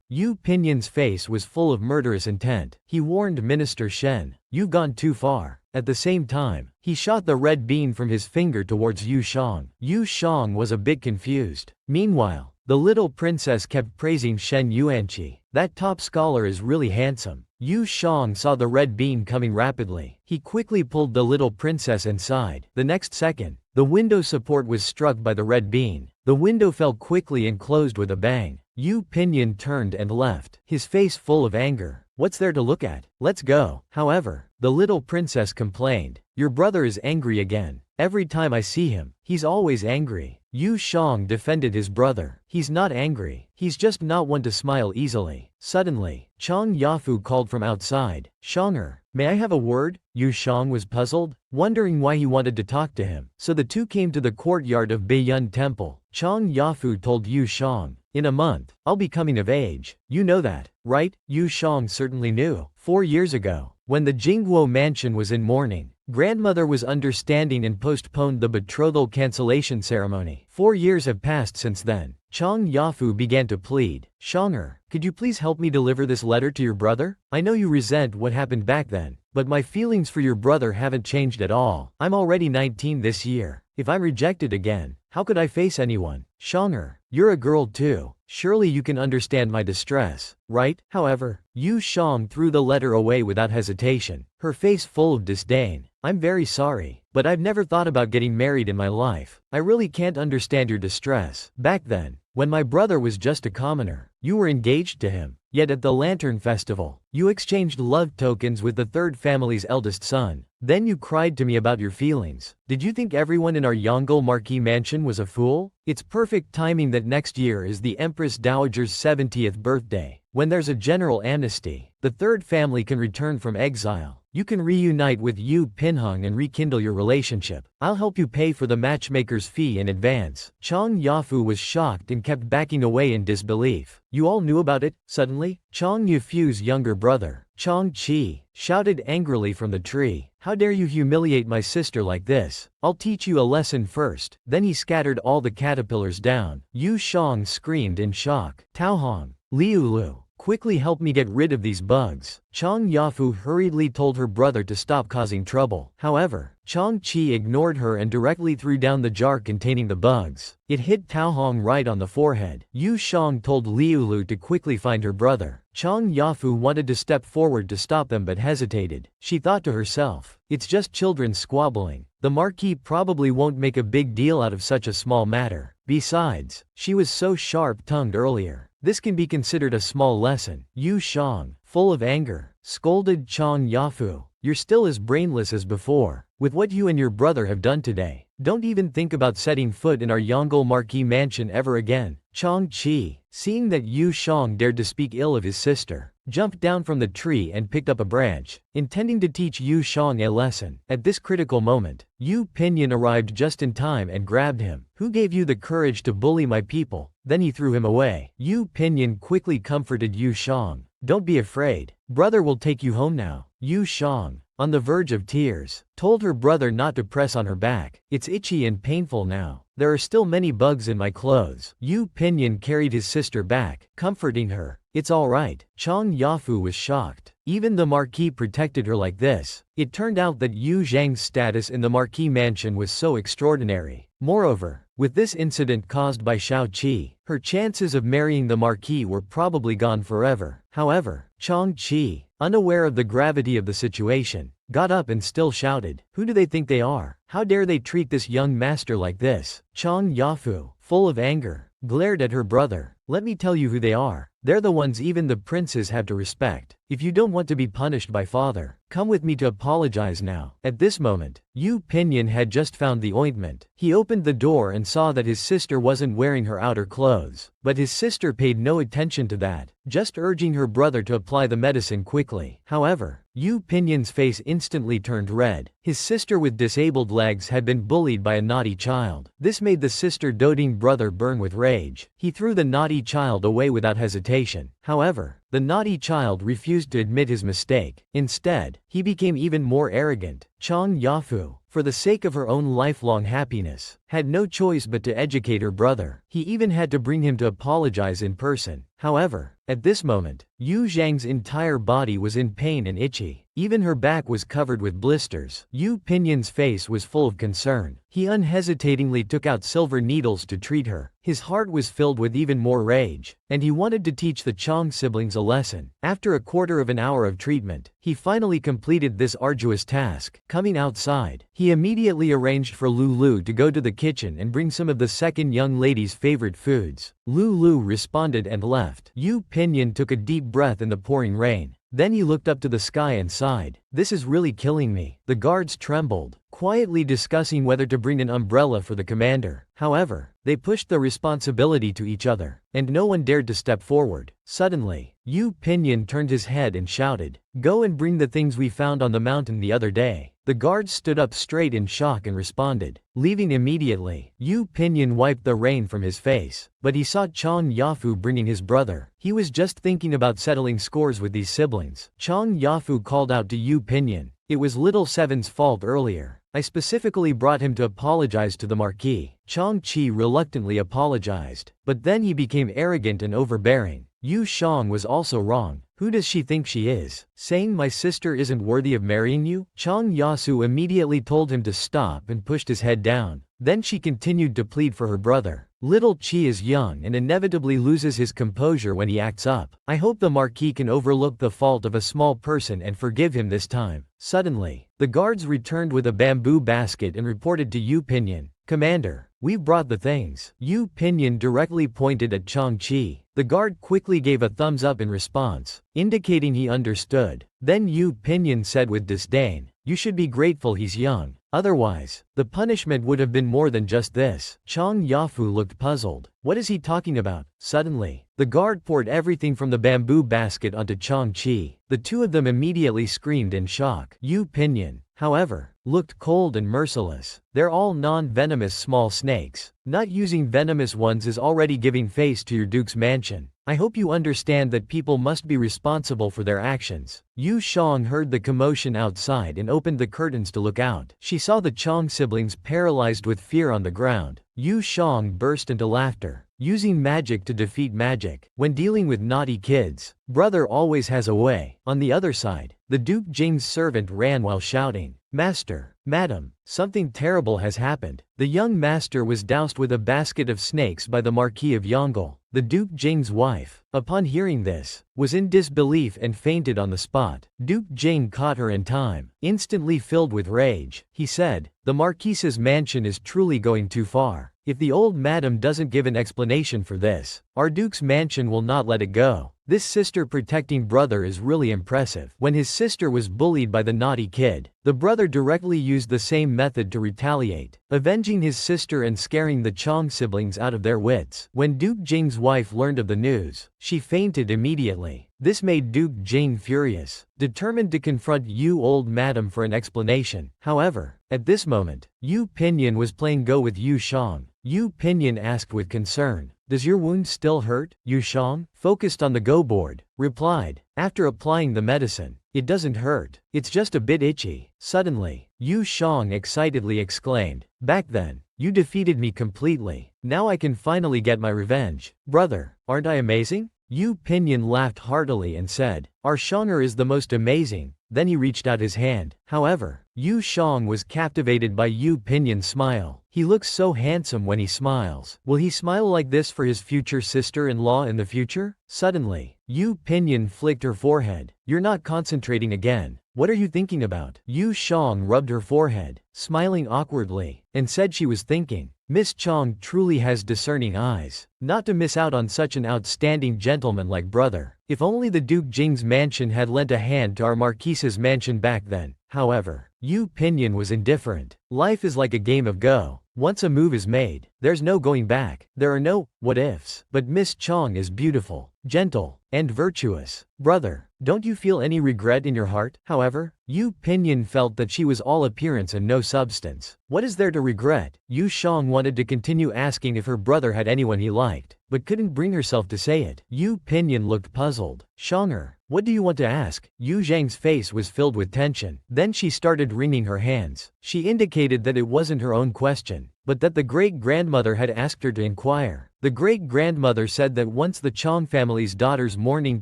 Yu Pinyin's face was full of murderous intent. He warned Minister Shen, you've gone too far. At the same time, he shot the red bean from his finger towards Yu Shang. Yu Shang was a bit confused. Meanwhile, the little princess kept praising Shen Yuanqi. That top scholar is really handsome. Yu Shang saw the red bean coming rapidly. He quickly pulled the little princess inside. The next second, the window support was struck by the red bean. The window fell quickly and closed with a bang. Yu Pinyin turned and left, his face full of anger. What's there to look at? Let's go. However, the little princess complained. Your brother is angry again. Every time I see him, he's always angry. Yu Shang defended his brother. He's not angry. He's just not one to smile easily. Suddenly, Chang Yafu called from outside. Shanger, may I have a word? Yu Shang was puzzled, wondering why he wanted to talk to him. So the two came to the courtyard of Beiyun Temple. Chang Yafu told Yu Shang, in a month, I'll be coming of age. You know that, right? Yu Shang certainly knew. 4 years ago, when the Jingguo mansion was in mourning, grandmother was understanding and postponed the betrothal cancellation ceremony. 4 years have passed since then. Chang Yafu began to plead. Shanger, could you please help me deliver this letter to your brother? I know you resent what happened back then, but my feelings for your brother haven't changed at all. I'm already 19 this year. If I'm rejected again, how could I face anyone? Shanger, you're a girl too. Surely you can understand my distress, right? However, Yu Shang threw the letter away without hesitation, her face full of disdain. I'm very sorry, but I've never thought about getting married in my life. I really can't understand your distress. Back then, when my brother was just a commoner, you were engaged to him. Yet at the Lantern Festival, you exchanged love tokens with the third family's eldest son. Then you cried to me about your feelings. Did you think everyone in our Yongle Marquis mansion was a fool? It's perfect timing that next year is the Empress Dowager's 70th birthday. When there's a general amnesty, the third family can return from exile. You can reunite with Yu Pinhung and rekindle your relationship. I'll help you pay for the matchmaker's fee in advance. Chang Yafu was shocked and kept backing away in disbelief. You all knew about it? Suddenly, Chang Yafu's younger brother, Chang Chi, shouted angrily from the tree. How dare you humiliate my sister like this? I'll teach you a lesson first. Then he scattered all the caterpillars down. Yu Shang screamed in shock. Tao Hong, Liu Lu, quickly help me get rid of these bugs. Chang Yafu hurriedly told her brother to stop causing trouble. However, Chang Chi ignored her and directly threw down the jar containing the bugs. It hit Tao Hong right on the forehead. Yu Shang told Liu Lu to quickly find her brother. Chang Yafu wanted to step forward to stop them but hesitated. She thought to herself, it's just children squabbling. The Marquis probably won't make a big deal out of such a small matter. Besides, she was so sharp-tongued earlier. This can be considered a small lesson. Yu Shang, full of anger, scolded Chang Yafu. You're still as brainless as before. With what you and your brother have done today, don't even think about setting foot in our Yongle Marquis mansion ever again. Chang Chi, seeing that Yu Shang dared to speak ill of his sister, jumped down from the tree and picked up a branch, intending to teach Yu Shang a lesson. At this critical moment, Yu Pinyin arrived just in time and grabbed him. Who gave you the courage to bully my people? Then he threw him away. Yu Pinyin quickly comforted Yu Shang. Don't be afraid. Brother will take you home now. Yu Shang, on the verge of tears, told her brother not to press on her back. It's itchy and painful now. There are still many bugs in my clothes. Yu Pinyin carried his sister back, comforting her. It's all right. Chang Yafu was shocked. Even the Marquis protected her like this. It turned out that Yu Zhang's status in the Marquis mansion was so extraordinary. Moreover, with this incident caused by Shao Qi, her chances of marrying the Marquis were probably gone forever. However, Chang Qi, unaware of the gravity of the situation, got up and still shouted, who do they think they are? How dare they treat this young master like this? Chang Yafu, full of anger, glared at her brother. Let me tell you who they are. They're the ones even the princes have to respect. If you don't want to be punished by father, come with me to apologize now. At this moment, Yu Pinyin had just found the ointment. He opened the door and saw that his sister wasn't wearing her outer clothes. But his sister paid no attention to that, just urging her brother to apply the medicine quickly. However, Yu Pinyin's face instantly turned red. His sister with disabled legs had been bullied by a naughty child. This made the sister doting brother burn with rage. He threw the naughty child away without hesitation. However, the naughty child refused to admit his mistake. Instead, he became even more arrogant. Chang Yafu, for the sake of her own lifelong happiness, had no choice but to educate her brother. He even had to bring him to apologize in person. However, at this moment, Yu Zhang's entire body was in pain and itchy. Even her back was covered with blisters. Yu Pinyin's face was full of concern. He unhesitatingly took out silver needles to treat her. His heart was filled with even more rage, and he wanted to teach the Chang siblings a lesson. After a quarter of an hour of treatment, he finally completed this arduous task. Coming outside, He immediately arranged for Lulu to go to the kitchen and bring some of the second young lady's favorite foods. Lulu responded and left. Yu Pinyin took a deep breath in the pouring rain. Then he looked up to the sky and sighed. "This is really killing me." The guards trembled, quietly discussing whether to bring an umbrella for the commander. However, they pushed the responsibility to each other, and no one dared to step forward. Suddenly, Yu Pinyin turned his head and shouted, "Go and bring the things we found on the mountain the other day." The guards stood up straight in shock and responded, leaving immediately. Yu Pinyin wiped the rain from his face, but he saw Chong Yafu bringing his brother. He was just thinking about settling scores with these siblings. Chong Yafu called out to Yu Pinyin, "It was Little Seven's fault earlier. I specifically brought him to apologize to the Marquis." Chong Chi reluctantly apologized, but then he became arrogant and overbearing. Yu Shang was also wrong. "Who does she think she is? Saying my sister isn't worthy of marrying you?" Chong Yasu immediately told him to stop and pushed his head down. Then she continued to plead for her brother. "Little Chi is young and inevitably loses his composure when he acts up. I hope the Marquis can overlook the fault of a small person and forgive him this time." Suddenly, the guards returned with a bamboo basket and reported to Yu Pinyin, "Commander, we've brought the things." Yu Pinyin directly pointed at Chong Chi. The guard quickly gave a thumbs up in response, indicating he understood. Then Yu Pinyin said with disdain, "You should be grateful he's young. Otherwise, the punishment would have been more than just this." Chong Yafu looked puzzled. "What is he talking about?" Suddenly, the guard poured everything from the bamboo basket onto Chong Chi. The two of them immediately screamed in shock. Yu Pinyin, however, looked cold and merciless. "They're all non-venomous small snakes. Not using venomous ones is already giving face to your duke's mansion. I hope you understand that people must be responsible for their actions." Yu Shang heard the commotion outside and opened the curtains to look out. She saw the Chong siblings paralyzed with fear on the ground. Yu Shang burst into laughter. Using magic to defeat magic. When dealing with naughty kids, brother always has a way. On the other side, the Duke Jing's servant ran while shouting, "Master, Madam, something terrible has happened." The young master was doused with a basket of snakes by the Marquis of Yongle. The Duke Jing's wife, upon hearing this, was in disbelief and fainted on the spot. Duke Jing caught her in time. Instantly filled with rage, he said, "The Marquis's mansion is truly going too far. If the old madam doesn't give an explanation for this, our Duke's mansion will not let it go. This sister-protecting brother is really impressive." When his sister was bullied by the naughty kid, the brother directly used the same method to retaliate, avenging his sister and scaring the Chong siblings out of their wits. When Duke Jing's wife learned of the news, she fainted immediately. This made Duke Jing furious, determined to confront Yu old madam for an explanation. However, at this moment, Yu Pinyin was playing Go with Yu Shang. Yu Pinyin asked with concern, "Does your wound still hurt?" Yu Shang, focused on the Go board, replied, after applying the medicine, "It doesn't hurt. It's just a bit itchy." Suddenly, Yu Shang excitedly exclaimed, "Back then, you defeated me completely. Now I can finally get my revenge. Brother, aren't I amazing?" Yu Pinyin laughed heartily and said, "Our Shanger is the most amazing." Then he reached out his hand. However, Yu Shang was captivated by Yu Pinyin's smile. He looks so handsome when he smiles. Will he smile like this for his future sister-in-law in the future? Suddenly, Yu Pinyin flicked her forehead. "You're not concentrating again. What are you thinking about?" Yu Shang rubbed her forehead, smiling awkwardly, and said she was thinking, "Miss Chong truly has discerning eyes. Not to miss out on such an outstanding gentleman like brother. If only the Duke Jing's mansion had lent a hand to our Marquise's mansion back then." However, Yu Pinyin was indifferent. Life is like a game of Go. Once a move is made, there's no going back. There are no what-ifs. But Miss Chong is beautiful, gentle, and virtuous. Brother, don't you feel any regret in your heart? However, Yu Pinyin felt that she was all appearance and no substance. What is there to regret? Yu Shang wanted to continue asking if her brother had anyone he liked, but couldn't bring herself to say it. Yu Pinyin looked puzzled. "Shanger, what do you want to ask?" Yu Zhang's face was filled with tension. Then she started wringing her hands. She indicated that it wasn't her own question, but that the great-grandmother had asked her to inquire. The great-grandmother said that once the Chong family's daughter's mourning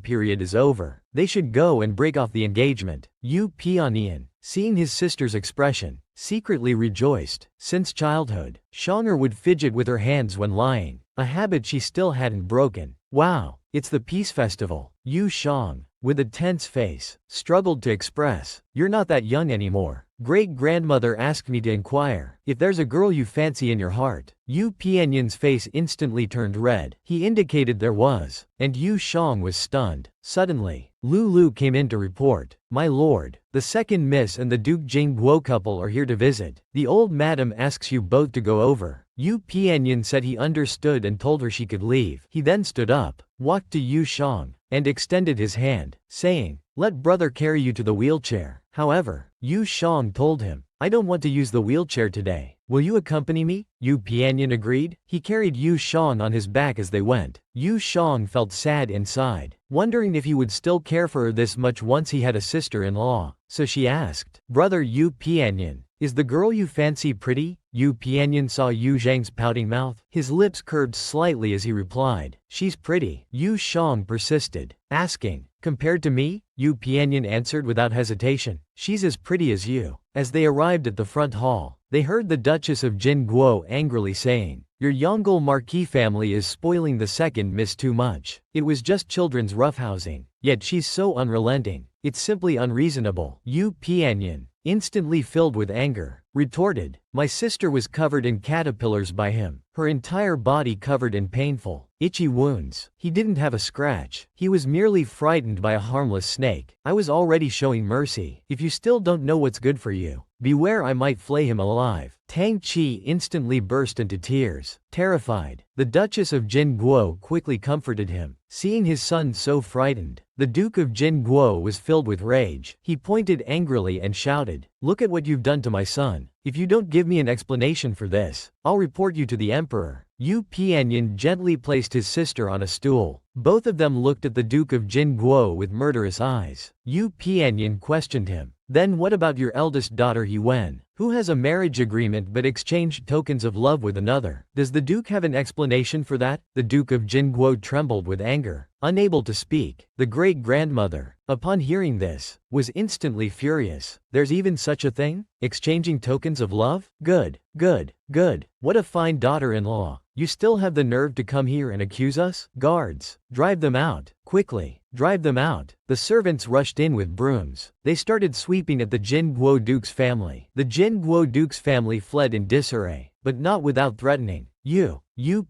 period is over, they should go and break off the engagement. Yu Pianian, seeing his sister's expression, secretly rejoiced. Since childhood, Shanger would fidget with her hands when lying, a habit she still hadn't broken. "Wow, it's the Peace Festival." Yu Shang, with a tense face, struggled to express, "You're not that young anymore." Great-grandmother asked me to inquire if there's a girl you fancy in your heart. Yu Pianyin's face instantly turned red. He indicated there was, and Yu Shang was stunned. Suddenly, Lulu came in to report, "My lord, the second miss and the Duke Jingguo couple are here to visit. The old madam asks you both to go over." Yu Pianyin said he understood and told her she could leave. He then stood up, walked to Yu Shang, and extended his hand, saying, "Let brother carry you to the wheelchair." However, Yu Shang told him, "I don't want to use the wheelchair today. Will you accompany me?" Yu Pianyin agreed. He carried Yu Shang on his back as they went. Yu Shang felt sad inside, wondering if he would still care for her this much once he had a sister-in-law. So she asked, "Brother Yu Pianyin, is the girl you fancy pretty?" Yu Pianyin saw Yu Zhang's pouting mouth. His lips curved slightly as he replied, "She's pretty." Yu Shang persisted, asking, "Compared to me?" Yu Pianyin answered without hesitation, "She's as pretty as you." As they arrived at the front hall, they heard the Duchess of Jingguo angrily saying, "Your Yongle Marquis family is spoiling the second miss too much. It was just children's roughhousing, yet she's so unrelenting. It's simply unreasonable." Yu Pianyin, instantly filled with anger, retorted, "My sister was covered in caterpillars by him, her entire body covered in painful, itchy wounds. He didn't have a scratch. He was merely frightened by a harmless snake. I was already showing mercy. If you still don't know what's good for you, beware, I might flay him alive." Tang Qi instantly burst into tears, terrified. The Duchess of Jingguo quickly comforted him, seeing his son so frightened. The Duke of Jingguo was filled with rage. He pointed angrily and shouted, "Look at what you've done to my son. If you don't give me an explanation for this, I'll report you to the emperor." Yu Pianyin gently placed his sister on a stool. Both of them looked at the Duke of Jingguo with murderous eyes. Yu Pianyin questioned him, "Then what about your eldest daughter He Wen, who has a marriage agreement but exchanged tokens of love with another? Does the Duke have an explanation for that?" The Duke of Jingguo trembled with anger, unable to speak. The great-grandmother, upon hearing this, was instantly furious. "There's even such a thing? Exchanging tokens of love? Good, good, good. What a fine daughter-in-law. You still have the nerve to come here and accuse us? Guards, drive them out, quickly, drive them out." The servants rushed in with brooms. They started sweeping at the Jingguo Duke's family. The Jingguo Duke's family fled in disarray, but not without threatening. Yu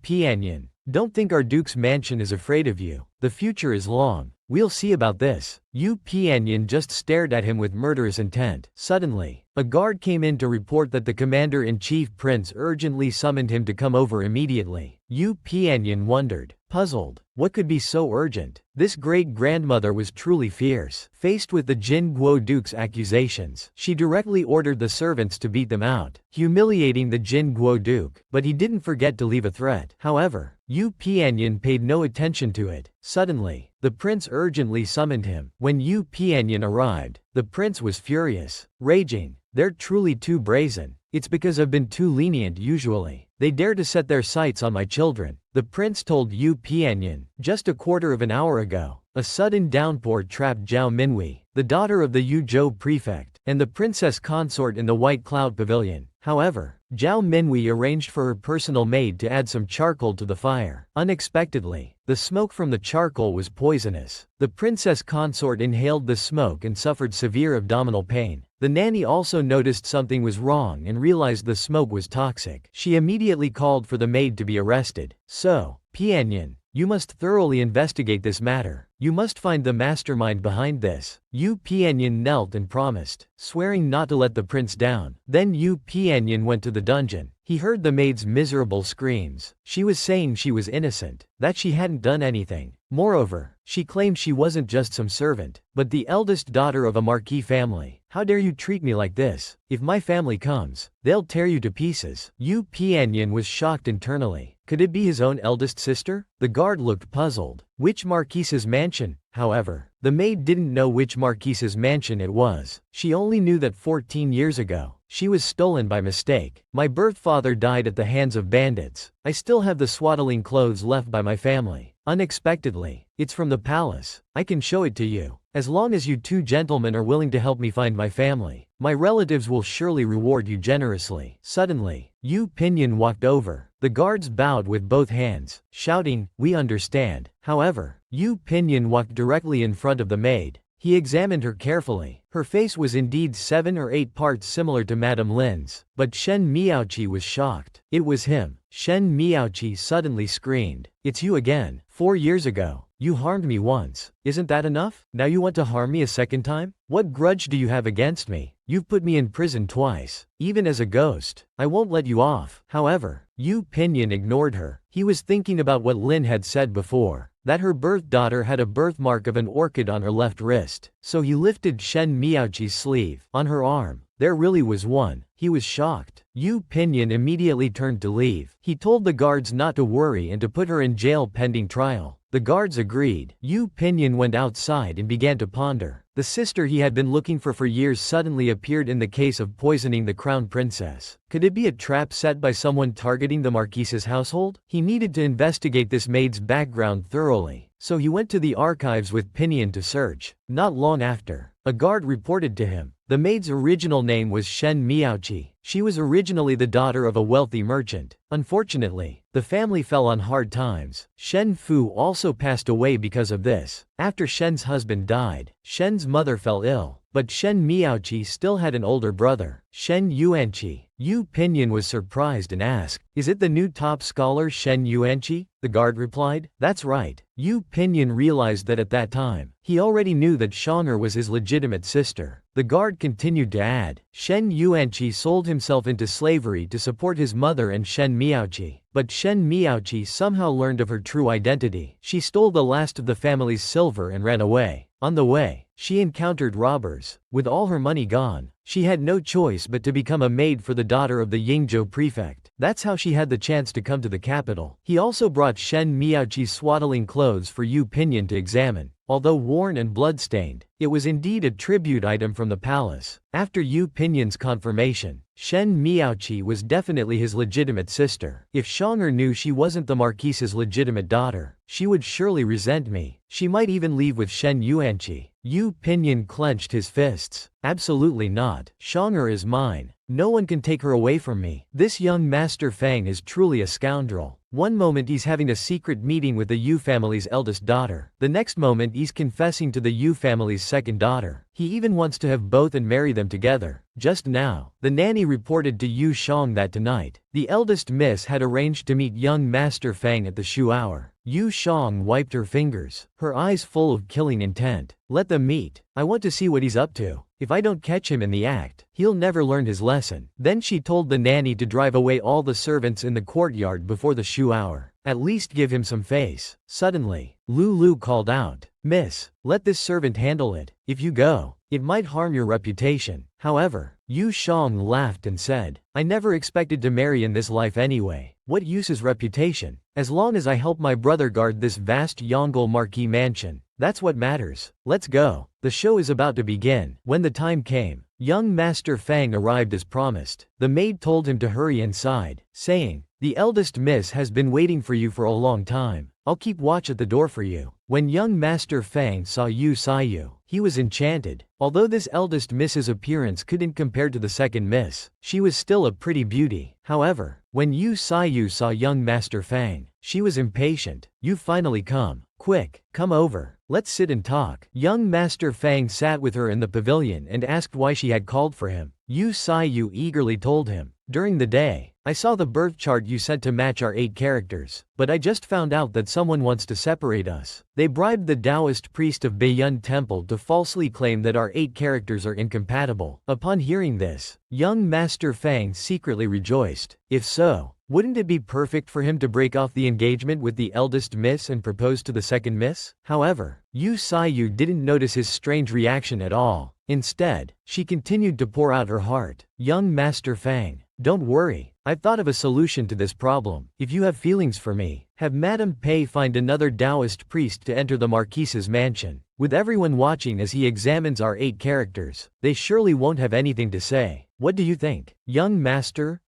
Pianyin, don't think our Duke's mansion is afraid of you. The future is long. We'll see about this." Yu Pianyin just stared at him with murderous intent. Suddenly, a guard came in to report that the commander-in-chief prince urgently summoned him to come over immediately. Yu Pianyin wondered, puzzled, what could be so urgent? This great-grandmother was truly fierce. Faced with the Jingguo Duke's accusations, she directly ordered the servants to beat them out, humiliating the Jingguo Duke. But he didn't forget to leave a threat. However, Yu Pianyin paid no attention to it. Suddenly, the prince urgently summoned him. When Yu Pianyin arrived, the prince was furious, raging, "They're truly too brazen. It's because I've been too lenient usually. They dare to set their sights on my children." The prince told Yu Pianyin, "Just a quarter of an hour ago, a sudden downpour trapped Zhao Minwei, the daughter of the Yuzhou prefect, and the princess consort in the White Cloud Pavilion. However, Zhao Minwei arranged for her personal maid to add some charcoal to the fire. Unexpectedly, the smoke from the charcoal was poisonous. The princess consort inhaled the smoke and suffered severe abdominal pain. The nanny also noticed something was wrong and realized the smoke was toxic. She immediately called for the maid to be arrested. So, Pianyin, you must thoroughly investigate this matter. You must find the mastermind behind this." Yu Pianyin knelt and promised, swearing not to let the prince down. Then Yu Pianyin went to the dungeon. He heard the maid's miserable screams. She was saying she was innocent, that she hadn't done anything. Moreover, she claimed she wasn't just some servant, but the eldest daughter of a marquis family. "How dare you treat me like this? If my family comes, they'll tear you to pieces." Yu Pianyin was shocked internally. Could it be his own eldest sister? The guard looked puzzled. Which marquis's mansion? However, the maid didn't know which marquis's mansion it was. She only knew that 14 years ago, she was stolen by mistake. "My birth father died at the hands of bandits. I still have the swaddling clothes left by my family. Unexpectedly, it's from the palace. I can show it to you. As long as you two gentlemen are willing to help me find my family, my relatives will surely reward you generously." Suddenly, Yu Pinyin walked over. The guards bowed with both hands, shouting, "We understand." However, Yu Pinyin walked directly in front of the maid. He examined her carefully. Her face was indeed 7 or 8 parts similar to Madame Lin's, but Shen Miaoqi was shocked. It was him. Shen Miaoqi suddenly screamed. It's you again. 4 years ago, you harmed me once. Isn't that enough? Now you want to harm me a second time? What grudge do you have against me? You've put me in prison twice. Even as a ghost, I won't let you off. However, Yu Pinyin ignored her. He was thinking about what Lin had said before, that her birth daughter had a birthmark of an orchid on her left wrist. So he lifted Shen Miaoqi's sleeve. On her arm, there really was one. He was shocked. Yu Pinyin immediately turned to leave. He told the guards not to worry and to put her in jail pending trial. The guards agreed. Yu Pinyin went outside and began to ponder. The sister he had been looking for years suddenly appeared in the case of poisoning the crown princess. Could it be a trap set by someone targeting the marquise's household? He needed to investigate this maid's background thoroughly, so he went to the archives with Pinyin to search. Not long after, a guard reported to him. The maid's original name was Shen Miaoqi. She was originally the daughter of a wealthy merchant. Unfortunately, the family fell on hard times. Shen Fu also passed away because of this. After Shen's husband died, Shen's mother fell ill, but Shen Miaoqi still had an older brother, Shen Yuanqi. Yu Pinyin was surprised and asked, "Is it the new top scholar Shen Yuanqi?" The guard replied, "That's right." Yu Pinyin realized that at that time, he already knew that Shonger was his legitimate sister. The guard continued to add, Shen Yuanqi sold himself into slavery to support his mother and Shen Miaoqi. But Shen Miaoqi somehow learned of her true identity. She stole the last of the family's silver and ran away. On the way, she encountered robbers. With all her money gone, she had no choice but to become a maid for the daughter of the Yingzhou prefect. That's how she had the chance to come to the capital. He also brought Shen Miaoqi's swaddling clothes for Yu Pinyin to examine. Although worn and bloodstained, it was indeed a tribute item from the palace. After Yu Pinyin's confirmation, Shen Miaoqi was definitely his legitimate sister. If Shonger knew she wasn't the marquise's legitimate daughter, she would surely resent me. She might even leave with Shen Yuanqi. Yu Pinyin clenched his fists. Absolutely not. Shonger is mine. No one can take her away from me. This young Master Fang is truly a scoundrel. One moment he's having a secret meeting with the Yu family's eldest daughter. The next moment he's confessing to the Yu family's second daughter. He even wants to have both and marry them together. Just now, the nanny reported to Yu Shang that tonight, the eldest miss had arranged to meet young Master Fang at the Shu hour. Yu Shang wiped her fingers, her eyes full of killing intent. Let them meet. I want to see what he's up to. If I don't catch him in the act, he'll never learn his lesson. Then she told the nanny to drive away all the servants in the courtyard before the Shu hour. At least give him some face. Suddenly, Lulu called out, "Miss, let this servant handle it. If you go, it might harm your reputation." However, Yu Shang laughed and said, "I never expected to marry in this life anyway. What use is reputation? As long as I help my brother guard this vast Yongle Marquis mansion, that's what matters. Let's go." The show is about to begin. When the time came, young Master Fang arrived as promised. The maid told him to hurry inside, saying, "The eldest miss has been waiting for you for a long time. I'll keep watch at the door for you." When young Master Fang saw Yu Saiyu, he was enchanted. Although this eldest miss's appearance couldn't compare to the second miss, she was still a pretty beauty. However, when Yu Saiyu saw young Master Fang, she was impatient. "You finally come. Quick, come over. Let's sit and talk." Young Master Fang sat with her in the pavilion and asked why she had called for him. Yu Saiyu eagerly told him, "During the day, I saw the birth chart you sent to match our 8 characters, but I just found out that someone wants to separate us. They bribed the Taoist priest of Baiyun Temple to falsely claim that our 8 characters are incompatible." Upon hearing this, young Master Fang secretly rejoiced. If so, wouldn't it be perfect for him to break off the engagement with the eldest miss and propose to the second miss? However, Yu Saiyu didn't notice his strange reaction at all. Instead, she continued to pour out her heart. "Young Master Fang, don't worry. I've thought of a solution to this problem. If you have feelings for me, have Madame Pei find another Taoist priest to enter the Marquise's mansion. With everyone watching as he examines our 8 characters, they surely won't have anything to say. What do you think?" Young Master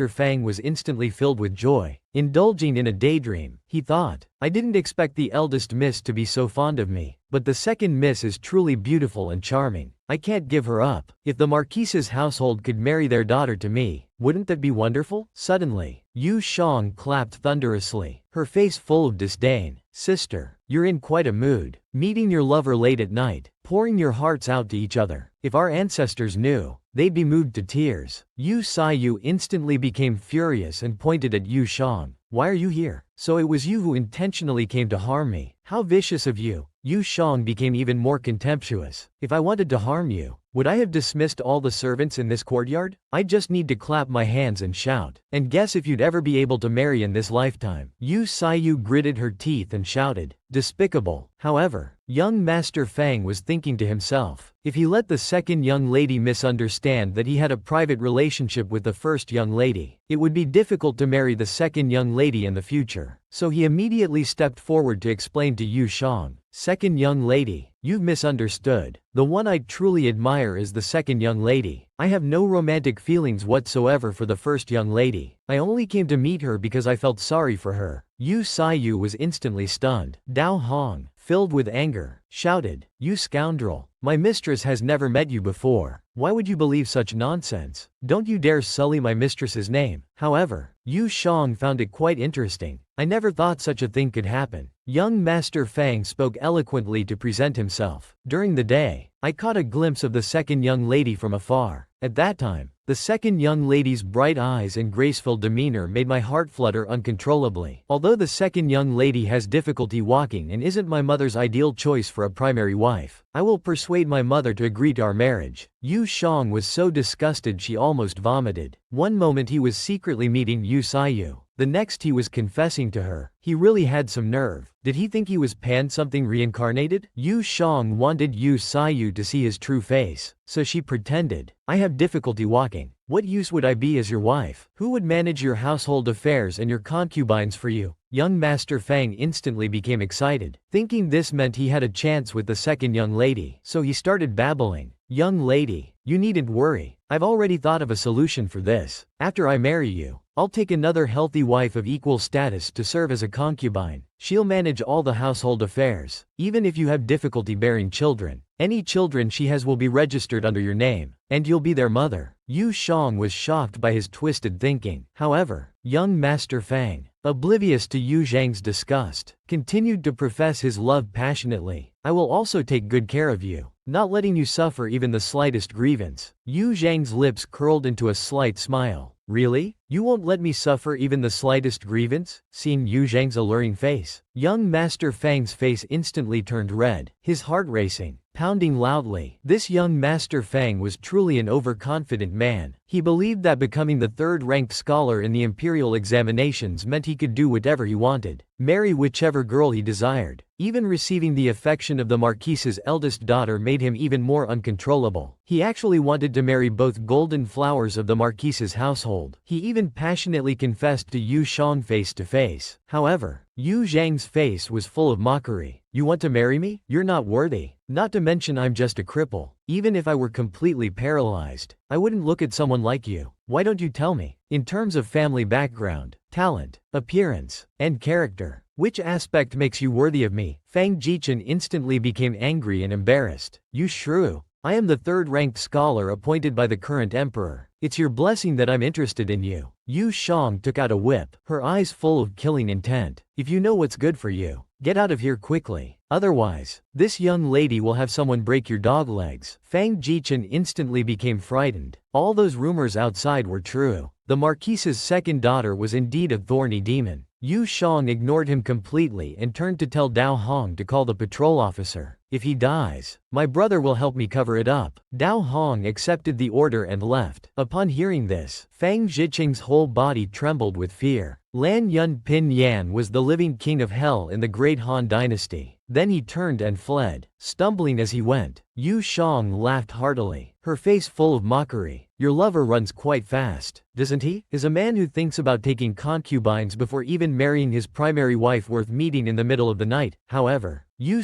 Fang was instantly filled with joy. Indulging in a daydream, he thought, "I didn't expect the eldest miss to be so fond of me, but the second miss is truly beautiful and charming. I can't give her up. If the Marquise's household could marry their daughter to me, wouldn't that be wonderful?" Suddenly, Yu Shang clapped thunderously, her face full of disdain. "Sister, you're in quite a mood. Meeting your lover late at night, pouring your hearts out to each other. If our ancestors knew, they'd be moved to tears. Yu Yu instantly became furious and pointed at Yu Shang. Why are you here? So it was you who intentionally came to harm me. How vicious of you. Yu Shang became even more contemptuous. If I wanted to harm you, would I have dismissed all the servants in this courtyard? I just need to clap my hands and shout. And guess if you'd ever be able to marry in this lifetime. Yu gritted her teeth and shouted. Despicable. However, young Master Fang was thinking to himself, if he let the second young lady misunderstand that he had a private relationship with the first young lady, it would be difficult to marry the second young lady in the future. So he immediately stepped forward to explain to Yu Shang. Second young lady, you've misunderstood. The one I truly admire is the second young lady. I have no romantic feelings whatsoever for the first young lady. I only came to meet her because I felt sorry for her. Yu was instantly stunned. Dao Hong, filled with anger, shouted, You scoundrel! My mistress has never met you before. Why would you believe such nonsense? Don't you dare sully my mistress's name. However, Yu Shang found it quite interesting. I never thought such a thing could happen. Young Master Fang spoke eloquently to present himself. During the day, I caught a glimpse of the second young lady from afar. At that time, the second young lady's bright eyes and graceful demeanor made my heart flutter uncontrollably. Although the second young lady has difficulty walking and isn't my mother's ideal choice for a primary wife, I will persuade my mother to agree to our marriage. Yu Shang was so disgusted she almost vomited. One moment he was secretly meeting Yu Yu. The next he was confessing to her. He really had some nerve. Did he think he was Pan something reincarnated? Yu Shang wanted Yu to see his true face, so she pretended. I have difficulty walking. What use would I be as your wife? Who would manage your household affairs and your concubines for you? Young Master Fang instantly became excited, thinking this meant he had a chance with the second young lady, so he started babbling. Young lady, you needn't worry. I've already thought of a solution for this. After I marry you, I'll take another healthy wife of equal status to serve as a concubine. She'll manage all the household affairs. Even if you have difficulty bearing children, any children she has will be registered under your name, and you'll be their mother. Yu Shang was shocked by his twisted thinking. However, young Master Fang, oblivious to Yu Zhang's disgust, continued to profess his love passionately. I will also take good care of you, not letting you suffer even the slightest grievance. Yu Zhang's lips curled into a slight smile. Really? You won't let me suffer even the slightest grievance? Seeing Yu Zhang's alluring face, young Master Fang's face instantly turned red, his heart racing, pounding loudly. This young Master Fang was truly an overconfident man. He believed that becoming the third-ranked scholar in the imperial examinations meant he could do whatever he wanted, marry whichever girl he desired. Even receiving the affection of the Marquise's eldest daughter made him even more uncontrollable. He actually wanted to marry both golden flowers of the Marquise's household. He even passionately confessed to Yu Shang face to face. However, Yu Zhang's face was full of mockery. You want to marry me? You're not worthy. Not to mention I'm just a cripple. Even if I were completely paralyzed, I wouldn't look at someone like you. Why don't you tell me? In terms of family background, talent, appearance, and character, which aspect makes you worthy of me? Fang Jichen instantly became angry and embarrassed. You shrew. I am the third-ranked scholar appointed by the current emperor. It's your blessing that I'm interested in you. Yu Shang took out a whip, her eyes full of killing intent. If you know what's good for you, get out of here quickly. Otherwise, this young lady will have someone break your dog legs. Fang Jichen instantly became frightened. All those rumors outside were true. The Marquise's second daughter was indeed a thorny demon. Yu Shang ignored him completely and turned to tell Dao Hong to call the patrol officer. If he dies, my brother will help me cover it up. Dao Hong accepted the order and left. Upon hearing this, Fang Jicheng's whole body trembled with fear. Lan Yun Pin Yan was the living king of hell in the Great Han Dynasty. Then he turned and fled, stumbling as he went. Yu Shang laughed heartily, her face full of mockery. Your lover runs quite fast, doesn't he? Is a man who thinks about taking concubines before even marrying his primary wife worth meeting in the middle of the night? However, Yu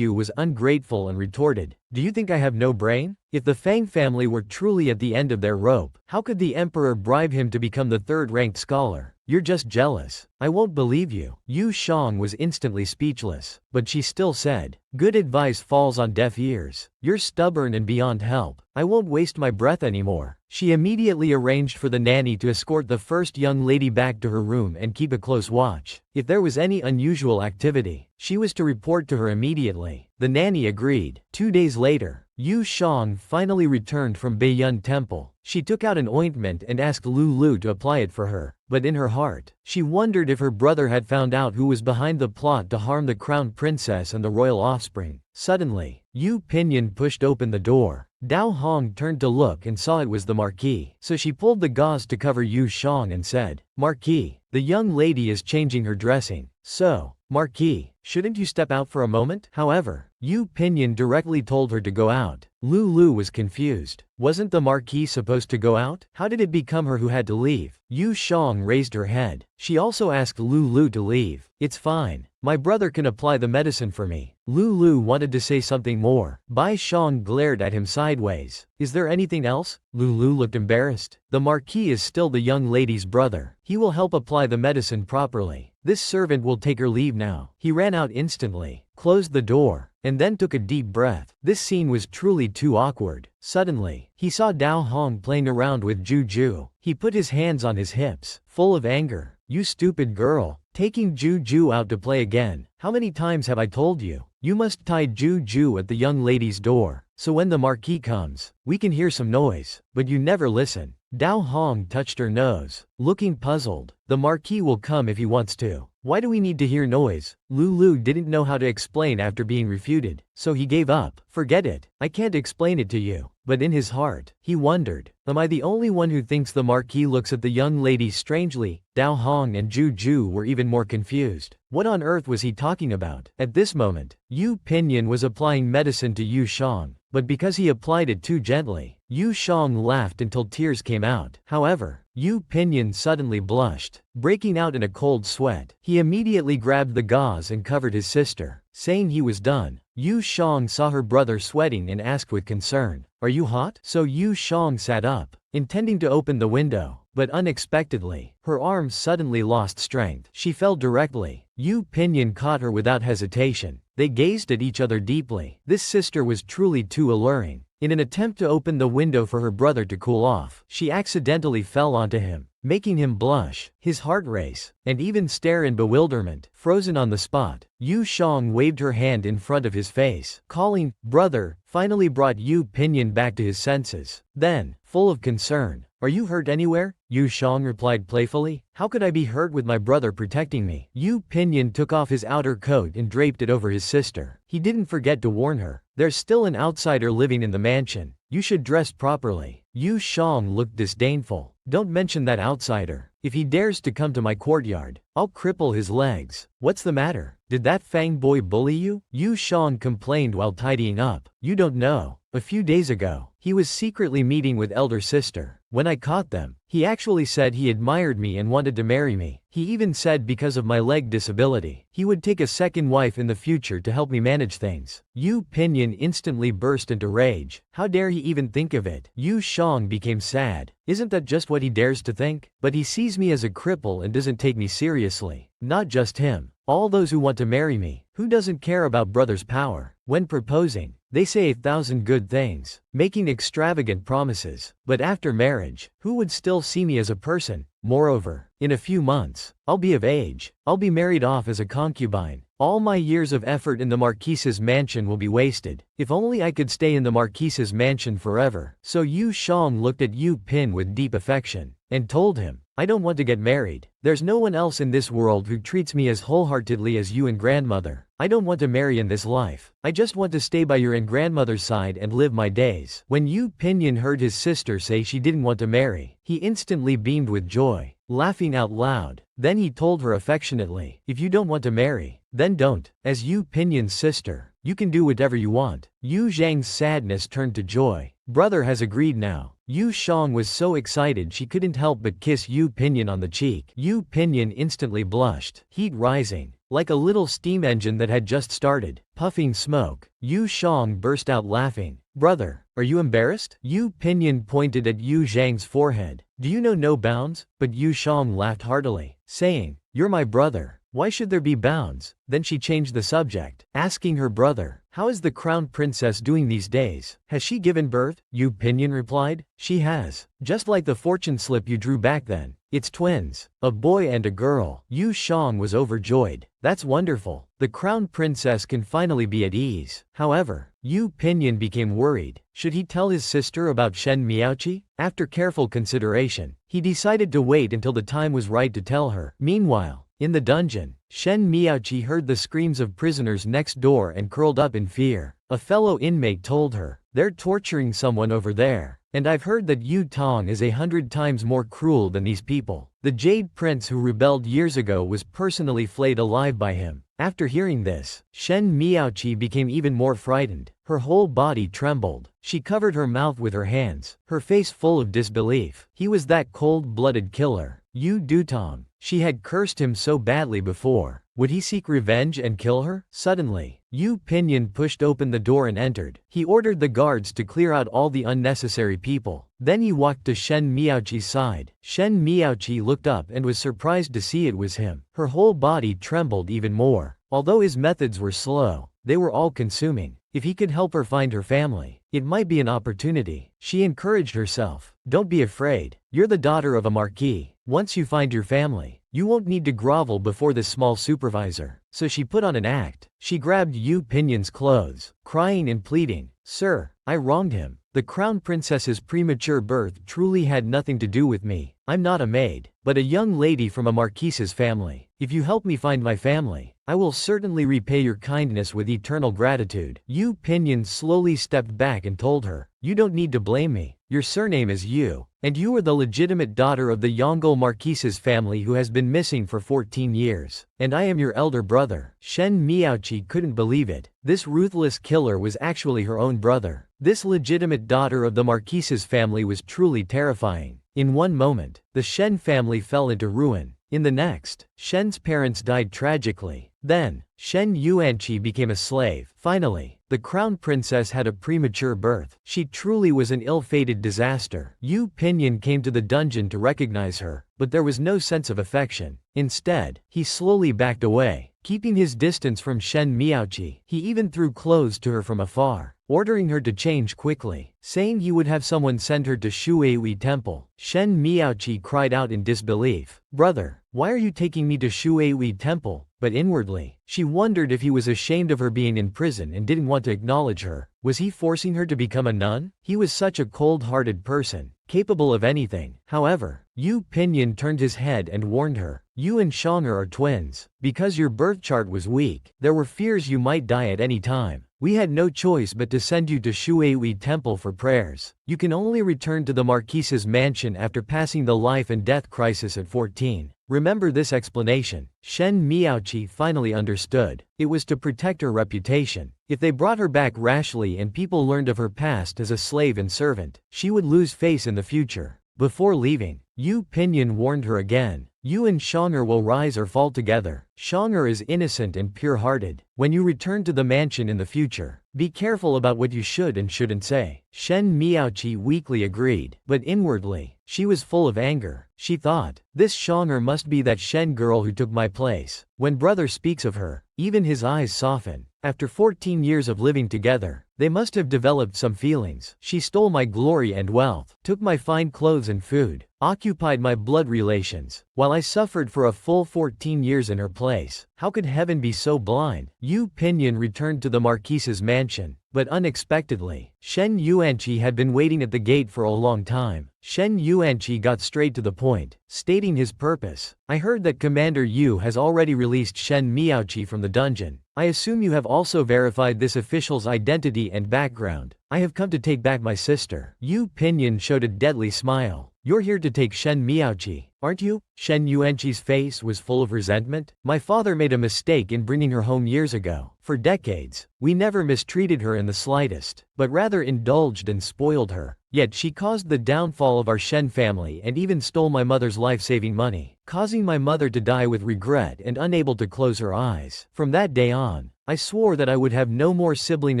was ungrateful and retorted, do you think I have no brain? If the Fang family were truly at the end of their rope, how could the emperor bribe him to become the third-ranked scholar? You're just jealous. I won't believe you. Yu Shang was instantly speechless, but she still said, good advice falls on deaf ears. You're stubborn and beyond help. I won't waste my breath anymore. She immediately arranged for the nanny to escort the first young lady back to her room and keep a close watch. If there was any unusual activity, she was to report to her immediately. The nanny agreed. 2 days later, Yu Shang finally returned from Baiyun Temple. She took out an ointment and asked Lulu to apply it for her, but in her heart, she wondered if her brother had found out who was behind the plot to harm the crown princess and the royal offspring. Suddenly, Yu Pinyin pushed open the door. Dao Hong turned to look and saw it was the Marquis, so she pulled the gauze to cover Yu Shang and said, Marquis, the young lady is changing her dressing. So, Marquis, shouldn't you step out for a moment? However, Yu Pinyin directly told her to go out. Lulu was confused. Wasn't the Marquis supposed to go out? How did it become her who had to leave? Yu Shang raised her head. She also asked Lulu to leave. It's fine. My brother can apply the medicine for me. Lulu wanted to say something more. Bai Shang glared at him sideways. Is there anything else? Lulu looked embarrassed. The Marquis is still the young lady's brother. He will help apply the medicine properly. This servant will take her leave now. He ran out instantly, closed the door, and then took a deep breath. This scene was truly too awkward. Suddenly, he saw Dao Hong playing around with Juju. He put his hands on his hips, full of anger. You stupid girl, taking Juju out to play again. How many times have I told you? You must tie Juju at the young lady's door, so when the Marquis comes, we can hear some noise. But you never listen. Dao Hong touched her nose, looking puzzled. The Marquis will come if he wants to. Why do we need to hear noise? Lulu didn't know how to explain after being refuted, so he gave up. Forget it. I can't explain it to you. But in his heart, he wondered, am I the only one who thinks the Marquis looks at the young lady strangely? Dao Hong and Juju were even more confused. What on earth was he talking about? At this moment, Yu Pinyin was applying medicine to Yu Shang, but because he applied it too gently, Yu Shang laughed until tears came out. However, Yu Pinyin suddenly blushed, breaking out in a cold sweat. He immediately grabbed the gauze and covered his sister, saying he was done. Yu Shang saw her brother sweating and asked with concern, are you hot? So Yu Shang sat up, intending to open the window, but unexpectedly, her arms suddenly lost strength. She fell directly. Yu Pinyin caught her without hesitation. They gazed at each other deeply. This sister was truly too alluring. In an attempt to open the window for her brother to cool off, she accidentally fell onto him, making him blush, his heart race, and even stare in bewilderment. Frozen on the spot, Yu Shang waved her hand in front of his face, calling, brother, finally brought Yu Pinyin back to his senses. Then, full of concern, are you hurt anywhere? Yu Shang replied playfully. How could I be hurt with my brother protecting me? Yu Pinyin took off his outer coat and draped it over his sister. He didn't forget to warn her. There's still an outsider living in the mansion. You should dress properly. Yu Shang looked disdainful. Don't mention that outsider. If he dares to come to my courtyard, I'll cripple his legs. What's the matter? Did that Fang boy bully you? Yu Shang complained while tidying up. You don't know. A few days ago, he was secretly meeting with elder sister. When I caught them, he actually said he admired me and wanted to marry me. He even said because of my leg disability, he would take a second wife in the future to help me manage things. Yu Pinyin instantly burst into rage. How dare he even think of it? Yu Shang became sad. Isn't that just what he dares to think? But he sees me as a cripple and doesn't take me seriously. Not just him. All those who want to marry me. Who doesn't care about brother's power? When proposing, they say 1,000 good things, making extravagant promises. But after marriage, who would still see me as a person? Moreover, in a few months, I'll be of age. I'll be married off as a concubine. All my years of effort in the Marquis's mansion will be wasted. If only I could stay in the Marquis's mansion forever. So Yu Shang looked at Yu Pin with deep affection, and told him, I don't want to get married. There's no one else in this world who treats me as wholeheartedly as you and grandmother. I don't want to marry in this life. I just want to stay by your and grandmother's side and live my days. When Yu Pinyin heard his sister say she didn't want to marry, he instantly beamed with joy, laughing out loud. Then he told her affectionately, if you don't want to marry, then don't. As Yu Pinyin's sister, you can do whatever you want. Yu Zhang's sadness turned to joy. Brother has agreed now. Yu Shang was so excited she couldn't help but kiss Yu Pinyin on the cheek. Yu Pinyin instantly blushed, heat rising, like a little steam engine that had just started, puffing smoke. Yu Shang burst out laughing. Brother, are you embarrassed? Yu Pinyin pointed at Yu Zhang's forehead. Do you know no bounds? But Yu Shang laughed heartily. saying, "You're my brother. Why should there be bounds?" Then she changed the subject, asking her brother, "How is the crown princess doing these days? Has she given birth?" Yu Pinyin replied, "She has. Just like the fortune slip you drew back then. It's twins, a boy and a girl." Yu Shang was overjoyed. "That's wonderful. The crown princess can finally be at ease." However, Yu Pinyin became worried. Should he tell his sister about Shen Miaoqi? After careful consideration, he decided to wait until the time was right to tell her. Meanwhile, in the dungeon, Shen Miaoqi heard the screams of prisoners next door and curled up in fear. A fellow inmate told her, "They're torturing someone over there. And I've heard that Yu Tong is 100 times more cruel than these people. The Jade Prince who rebelled years ago was personally flayed alive by him." After hearing this, Shen Miaoqi became even more frightened. Her whole body trembled. She covered her mouth with her hands, her face full of disbelief. He was that cold-blooded killer, Yu Dutong. She had cursed him so badly before. Would he seek revenge and kill her? Suddenly, Yu Pinyin pushed open the door and entered. He ordered the guards to clear out all the unnecessary people. Then he walked to Shen Miaoqi's side. Shen Miaoqi looked up and was surprised to see it was him. Her whole body trembled even more. Although his methods were slow, they were all-consuming. If he could help her find her family, it might be an opportunity. She encouraged herself. "Don't be afraid. You're the daughter of a marquis. Once you find your family, you won't need to grovel before this small supervisor." So she put on an act. She grabbed Yu Pinyin's clothes, crying and pleading, "Sir, I wronged him. The crown princess's premature birth truly had nothing to do with me. I'm not a maid, but a young lady from a marquis's family. If you help me find my family, I will certainly repay your kindness with eternal gratitude." Yu Pinyin slowly stepped back and told her, "You don't need to blame me. Your surname is Yu, and you are the legitimate daughter of the Yongle Marquise's family who has been missing for 14 years. And I am your elder brother." Shen Miaoqi couldn't believe it. This ruthless killer was actually her own brother. This legitimate daughter of the Marquise's family was truly terrifying. In one moment, the Shen family fell into ruin. In the next, Shen's parents died tragically. Then, Shen Yuanqi became a slave. Finally, the crown princess had a premature birth. She truly was an ill-fated disaster. Yu Pinyin came to the dungeon to recognize her, but there was no sense of affection. Instead, he slowly backed away, keeping his distance from Shen Miaoqi. He even threw clothes to her from afar, ordering her to change quickly, saying he would have someone send her to Shuehui Temple. Shen Miaoqi cried out in disbelief, "Brother, why are you taking me to Shuehui Temple?" But inwardly, she wondered if he was ashamed of her being in prison and didn't want to acknowledge her. Was he forcing her to become a nun? He was such a cold-hearted person, capable of anything. However, Yu Pinyin turned his head and warned her, "You and Shonger are twins. Because your birth chart was weak, there were fears you might die at any time. We had no choice but to send you to Shuehui Temple for prayers. You can only return to the Marquise's mansion after passing the life and death crisis at 14. Remember this explanation." Shen Miaoqi finally understood. It was to protect her reputation. If they brought her back rashly and people learned of her past as a slave and servant, she would lose face in the future. Before leaving, Yu Pinyin warned her again, "You and Shonger will rise or fall together. Shonger is innocent and pure-hearted. When you return to the mansion in the future, be careful about what you should and shouldn't say." Shen Miaoqi weakly agreed, but inwardly, she was full of anger. She thought, "This Shonger must be that Shen girl who took my place." When brother speaks of her, even his eyes soften. After 14 years of living together, they must have developed some feelings. "She stole my glory and wealth, took my fine clothes and food, occupied my blood relations, while I suffered for a full 14 years in her place. How could heaven be so blind?" Yu Pinyin returned to the Marquise's mansion, but unexpectedly, Shen Yuanqi had been waiting at the gate for a long time. Shen Yuanqi got straight to the point, stating his purpose. "I heard that Commander Yu has already released Shen Miaoqi from the dungeon. I assume you have also verified this official's identity and background. I have come to take back my sister." Yu Pinyin showed a deadly smile. "You're here to take Shen Miaoqi, aren't you?" Shen Yuanqi's face was full of resentment. "My father made a mistake in bringing her home years ago. For decades, we never mistreated her in the slightest, but rather indulged and spoiled her. Yet she caused the downfall of our Shen family and even stole my mother's life-saving money, causing my mother to die with regret and unable to close her eyes. From that day on, I swore that I would have no more sibling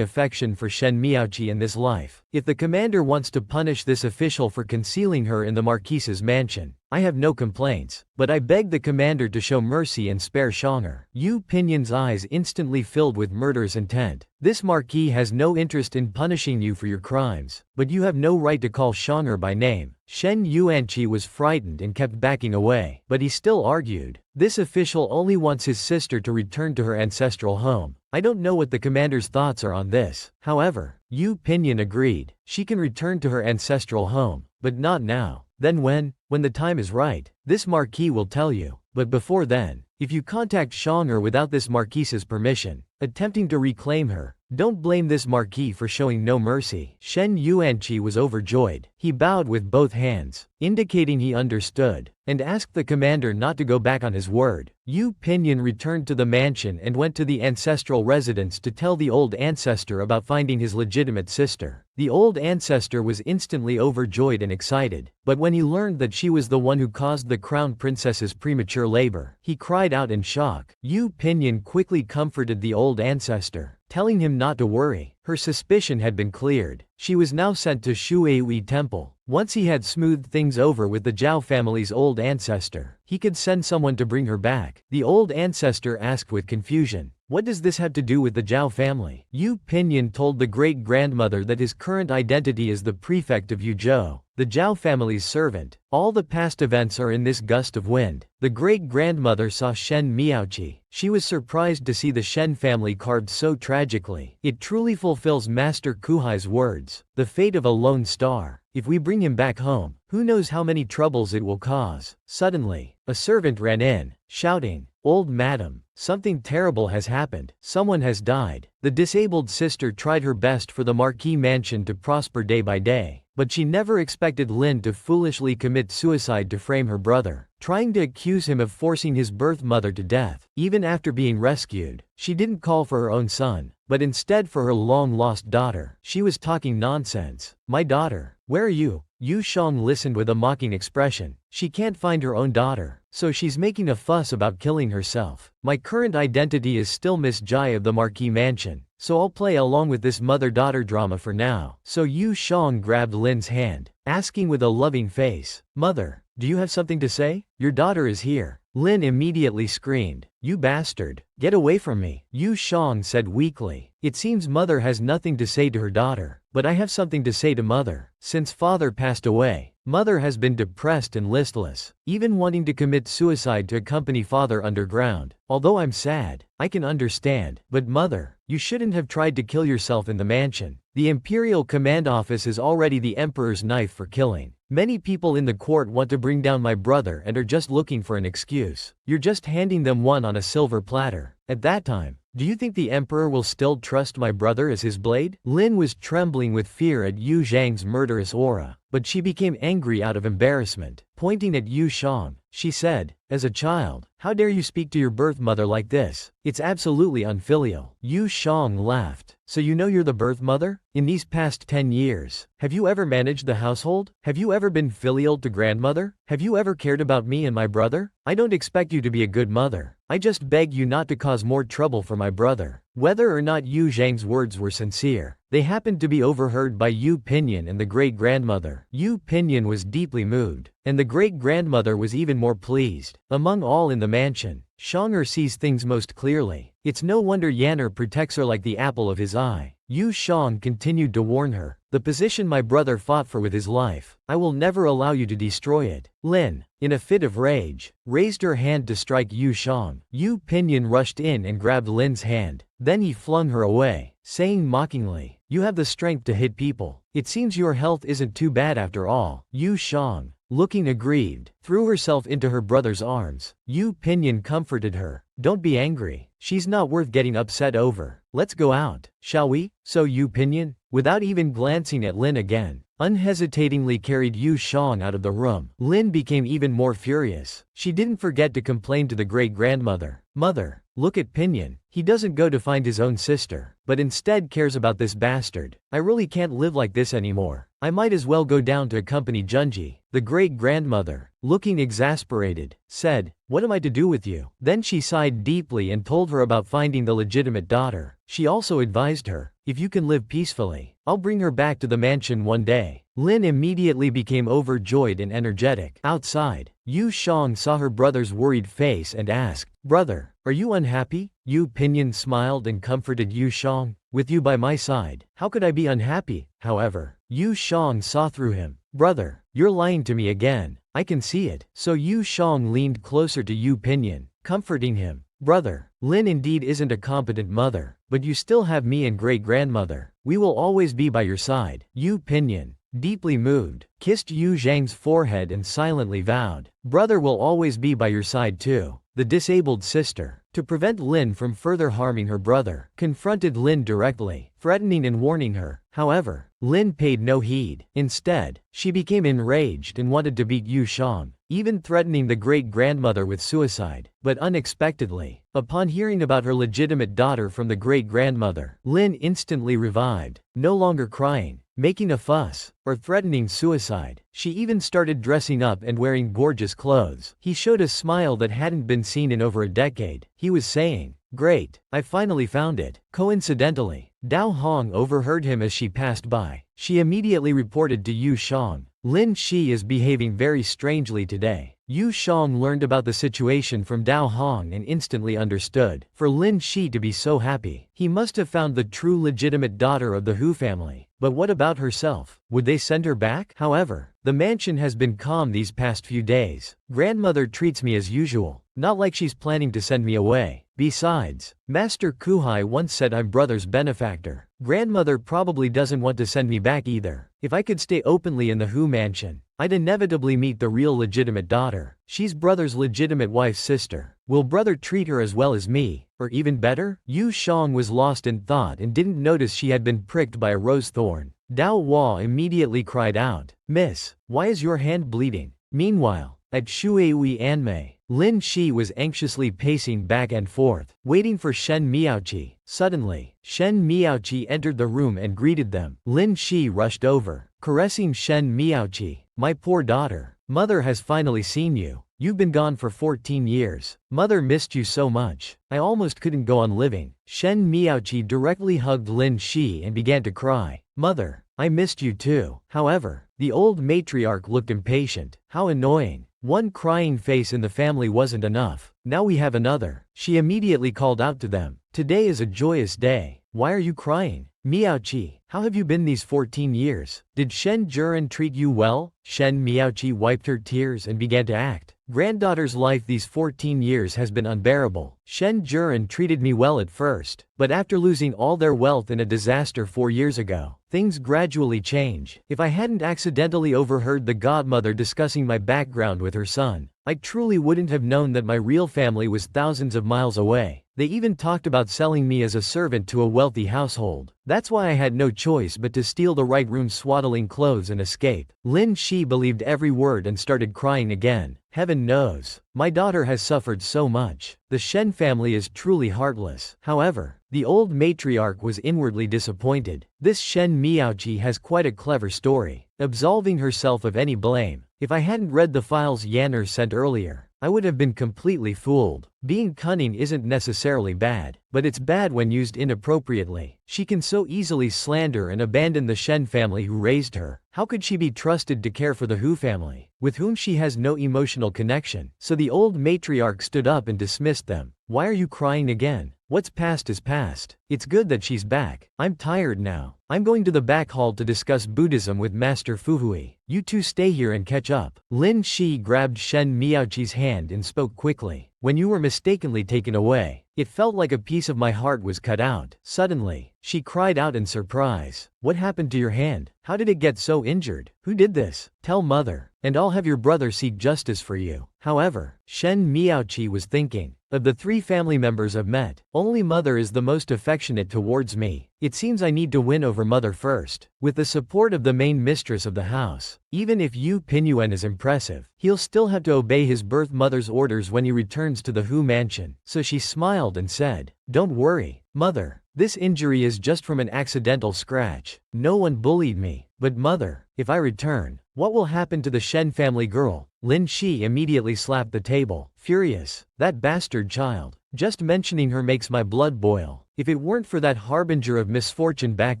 affection for Shen Miaoqi in this life. If the commander wants to punish this official for concealing her in the Marquise's mansion, I have no complaints, but I beg the commander to show mercy and spare Shonger. Yu Pinyan's eyes instantly filled with murderous intent. This marquis has no interest in punishing you for your crimes, but you have no right to call Shonger by name. Shen Yuanqi was frightened and kept backing away, but he still argued. This official only wants his sister to return to her ancestral home. I don't know what the commander's thoughts are on this. However, Yu Pinyan agreed. She can return to her ancestral home, but not now. Then when the time is right, this marquis will tell you. But before then, if you contact Shonger without this marquis's permission, attempting to reclaim her, don't blame this marquis for showing no mercy. Shen Yuanqi was overjoyed. He bowed with both hands, indicating he understood, and asked the commander not to go back on his word. Yu Pinyan returned to the mansion and went to the ancestral residence to tell the old ancestor about finding his legitimate sister. The old ancestor was instantly overjoyed and excited, but when he learned that she was the one who caused the crown princess's premature labor, he cried out in shock. Yu Pinyan quickly comforted the old ancestor, telling him not to worry. Her suspicion had been cleared. She was now sent to Shuehui Temple. Once he had smoothed things over with the Zhao family's old ancestor, he could send someone to bring her back. The old ancestor asked with confusion, "What does this have to do with the Zhao family?" Yu Pinyan told the great-grandmother that his current identity is the prefect of Yuzhou, the Zhao family's servant. All the past events are in this gust of wind. The great-grandmother saw Shen Miaoqi. She was surprised to see the Shen family carved so tragically. It truly fulfills Master Kuhai's words, the fate of a lone star. If we bring him back home, who knows how many troubles it will cause. Suddenly, a servant ran in, shouting, "Old madam, something terrible has happened. Someone has died." The disabled sister tried her best for the Marquis mansion to prosper day by day, but she never expected Lin to foolishly commit suicide to frame her brother, trying to accuse him of forcing his birth mother to death. Even after being rescued, she didn't call for her own son, but instead for her long-lost daughter. She was talking nonsense. "My daughter, where are you?" Yu Shang listened with a mocking expression. She can't find her own daughter, so she's making a fuss about killing herself. "My current identity is still Miss Jai of the Marquis Mansion, so I'll play along with this mother-daughter drama for now." So Yu Shang grabbed Lin's hand, asking with a loving face, "Mother, do you have something to say? Your daughter is here." Lin immediately screamed, "You bastard, get away from me." Yu Shang said weakly, "It seems mother has nothing to say to her daughter, but I have something to say to mother. Since father passed away, mother has been depressed and listless, even wanting to commit suicide to accompany father underground. Although I'm sad, I can understand, but mother, you shouldn't have tried to kill yourself in the mansion. The Imperial Command Office is already the Emperor's knife for killing. Many people in the court want to bring down my brother and are just looking for an excuse. You're just handing them one on a silver platter. At that time, do you think the Emperor will still trust my brother as his blade?" Lin was trembling with fear at Yu Zhang's murderous aura, but she became angry out of embarrassment. Pointing at Yu Shang, she said, "As a child, how dare you speak to your birth mother like this? It's absolutely unfilial." Yu Shang laughed. "So you know you're the birth mother? In these past 10 years, have you ever managed the household? Have you ever been filial to grandmother? Have you ever cared about me and my brother? I don't expect you to be a good mother. I just beg you not to cause more trouble for my brother." Whether or not Yu Zhang's words were sincere, they happened to be overheard by Yu Pinyan and the great-grandmother. Yu Pinyan was deeply moved, and the great-grandmother was even more pleased. Among all in the mansion, Shonger sees things most clearly. It's no wonder Yanner protects her like the apple of his eye. Yu Shang continued to warn her, "The position my brother fought for with his life, I will never allow you to destroy it." Lin, in a fit of rage, raised her hand to strike Yu Shang. Yu Pinyan rushed in and grabbed Lin's hand. Then he flung her away, saying mockingly, "You have the strength to hit people. It seems your health isn't too bad after all." Yu Shang, looking aggrieved, threw herself into her brother's arms. Yu Pinyan comforted her. "Don't be angry. She's not worth getting upset over. Let's go out, shall we?" So Yu Pinyan, without even glancing at Lin again, unhesitatingly carried Yu Shang out of the room. Lin became even more furious. She didn't forget to complain to the great-grandmother, "Mother, look at Pinyan. He doesn't go to find his own sister, but instead cares about this bastard. I really can't live like this anymore. I might as well go down to accompany Junji. The great-grandmother, looking exasperated, said, "What am I to do with you?" Then she sighed deeply and told her about finding the legitimate daughter. She also advised her, "If you can live peacefully, I'll bring her back to the mansion one day." Lin immediately became overjoyed and energetic. Outside, Yu Jang saw her brother's worried face and asked, "Brother, are you unhappy?" Yu Pinyin smiled and comforted Yu Jang, "With you by my side, how could I be unhappy?" However, Yu Jang saw through him. "Brother, you're lying to me again. I can see it." So Yu Jang leaned closer to Yu Pinyin, comforting him. "Brother, Lin indeed isn't a competent mother, but you still have me and great-grandmother. We will always be by your side." Yu Pinyin, deeply moved, kissed Yu Zhang's forehead and silently vowed, "Brother will always be by your side too." The disabled sister, to prevent Lin from further harming her brother, confronted Lin directly, threatening and warning her. However, Lin paid no heed. Instead, she became enraged and wanted to beat Yu Jang, even threatening the great-grandmother with suicide. But unexpectedly, upon hearing about her legitimate daughter from the great-grandmother, Lin instantly revived, no longer crying, making a fuss, or threatening suicide. She even started dressing up and wearing gorgeous clothes. He showed a smile that hadn't been seen in over a decade. He was saying, "Great, I finally found it." Coincidentally, Dao Hong overheard him as she passed by. She immediately reported to Yu Jang, "Lin Shi is behaving very strangely today." Yu Jang learned about the situation from Dao Hong and instantly understood. For Lin Shi to be so happy, he must have found the true legitimate daughter of the Hu family. But what about herself? Would they send her back? However, the mansion has been calm these past few days. Grandmother treats me as usual, not like she's planning to send me away. Besides, Master Kuhai once said I'm brother's benefactor. Grandmother probably doesn't want to send me back either. If I could stay openly in the Hu mansion, I'd inevitably meet the real legitimate daughter. She's brother's legitimate wife's sister. Will brother treat her as well as me, or even better? Yu Jang was lost in thought and didn't notice she had been pricked by a rose thorn. Dao Hua immediately cried out, "Miss, why is your hand bleeding?" Meanwhile, at Shueui Anmei, Lin Shi was anxiously pacing back and forth, waiting for Shen Miaoqi. Suddenly, Shen Miaoqi entered the room and greeted them. Lin Shi rushed over, caressing Shen Miaoqi. "My poor daughter, mother has finally seen you. You've been gone for 14 years. Mother missed you so much. I almost couldn't go on living." Shen Miaoqi directly hugged Lin Shi and began to cry. "Mother, I missed you too." However, the old matriarch looked impatient. "How annoying. One crying face in the family wasn't enough. Now we have another." She immediately called out to them, "Today is a joyous day. Why are you crying? Miaoqi, how have you been these 14 years? Did Shen Juran treat you well?" Shen Miaoqi wiped her tears and began to act. "Granddaughter's life these 14 years has been unbearable. Shen Juran treated me well at first, but after losing all their wealth in a disaster 4 years ago, things gradually change. If I hadn't accidentally overheard the godmother discussing my background with her son, I truly wouldn't have known that my real family was thousands of miles away. They even talked about selling me as a servant to a wealthy household. That's why I had no choice but to steal the right room's swaddling clothes and escape." Lin Shi believed every word and started crying again. "Heaven knows, my daughter has suffered so much. The Shen family is truly heartless." However, the old matriarch was inwardly disappointed. This Shen Miaoqi has quite a clever story, absolving herself of any blame. If I hadn't read the files Yanner sent earlier, I would have been completely fooled. Being cunning isn't necessarily bad, but it's bad when used inappropriately. She can so easily slander and abandon the Shen family who raised her. How could she be trusted to care for the Hu family, with whom she has no emotional connection? So the old matriarch stood up and dismissed them. "Why are you crying again? What's past is past. It's good that she's back. I'm tired now. I'm going to the back hall to discuss Buddhism with Master Fuhui. You two stay here and catch up." Lin Shi grabbed Shen Miaoqi's hand and spoke quickly. "When you were mistakenly taken away, it felt like a piece of my heart was cut out." Suddenly, she cried out in surprise. "What happened to your hand? How did it get so injured? Who did this? Tell mother, and I'll have your brother seek justice for you." However, Shen Miaoqi was thinking, Of the 3 family members I've met, only mother is the most affectionate towards me. It seems I need to win over mother first. With the support of the main mistress of the house. Even if Yu Pingyuan is impressive, he'll still have to obey his birth mother's orders when he returns to the Hu mansion. So she smiled and said, "Don't worry, mother. This injury is just from an accidental scratch. No one bullied me. But mother, if I return, what will happen to the Shen family girl?" Lin Shi immediately slapped the table, furious. "That bastard child. Just mentioning her makes my blood boil. If it weren't for that harbinger of misfortune back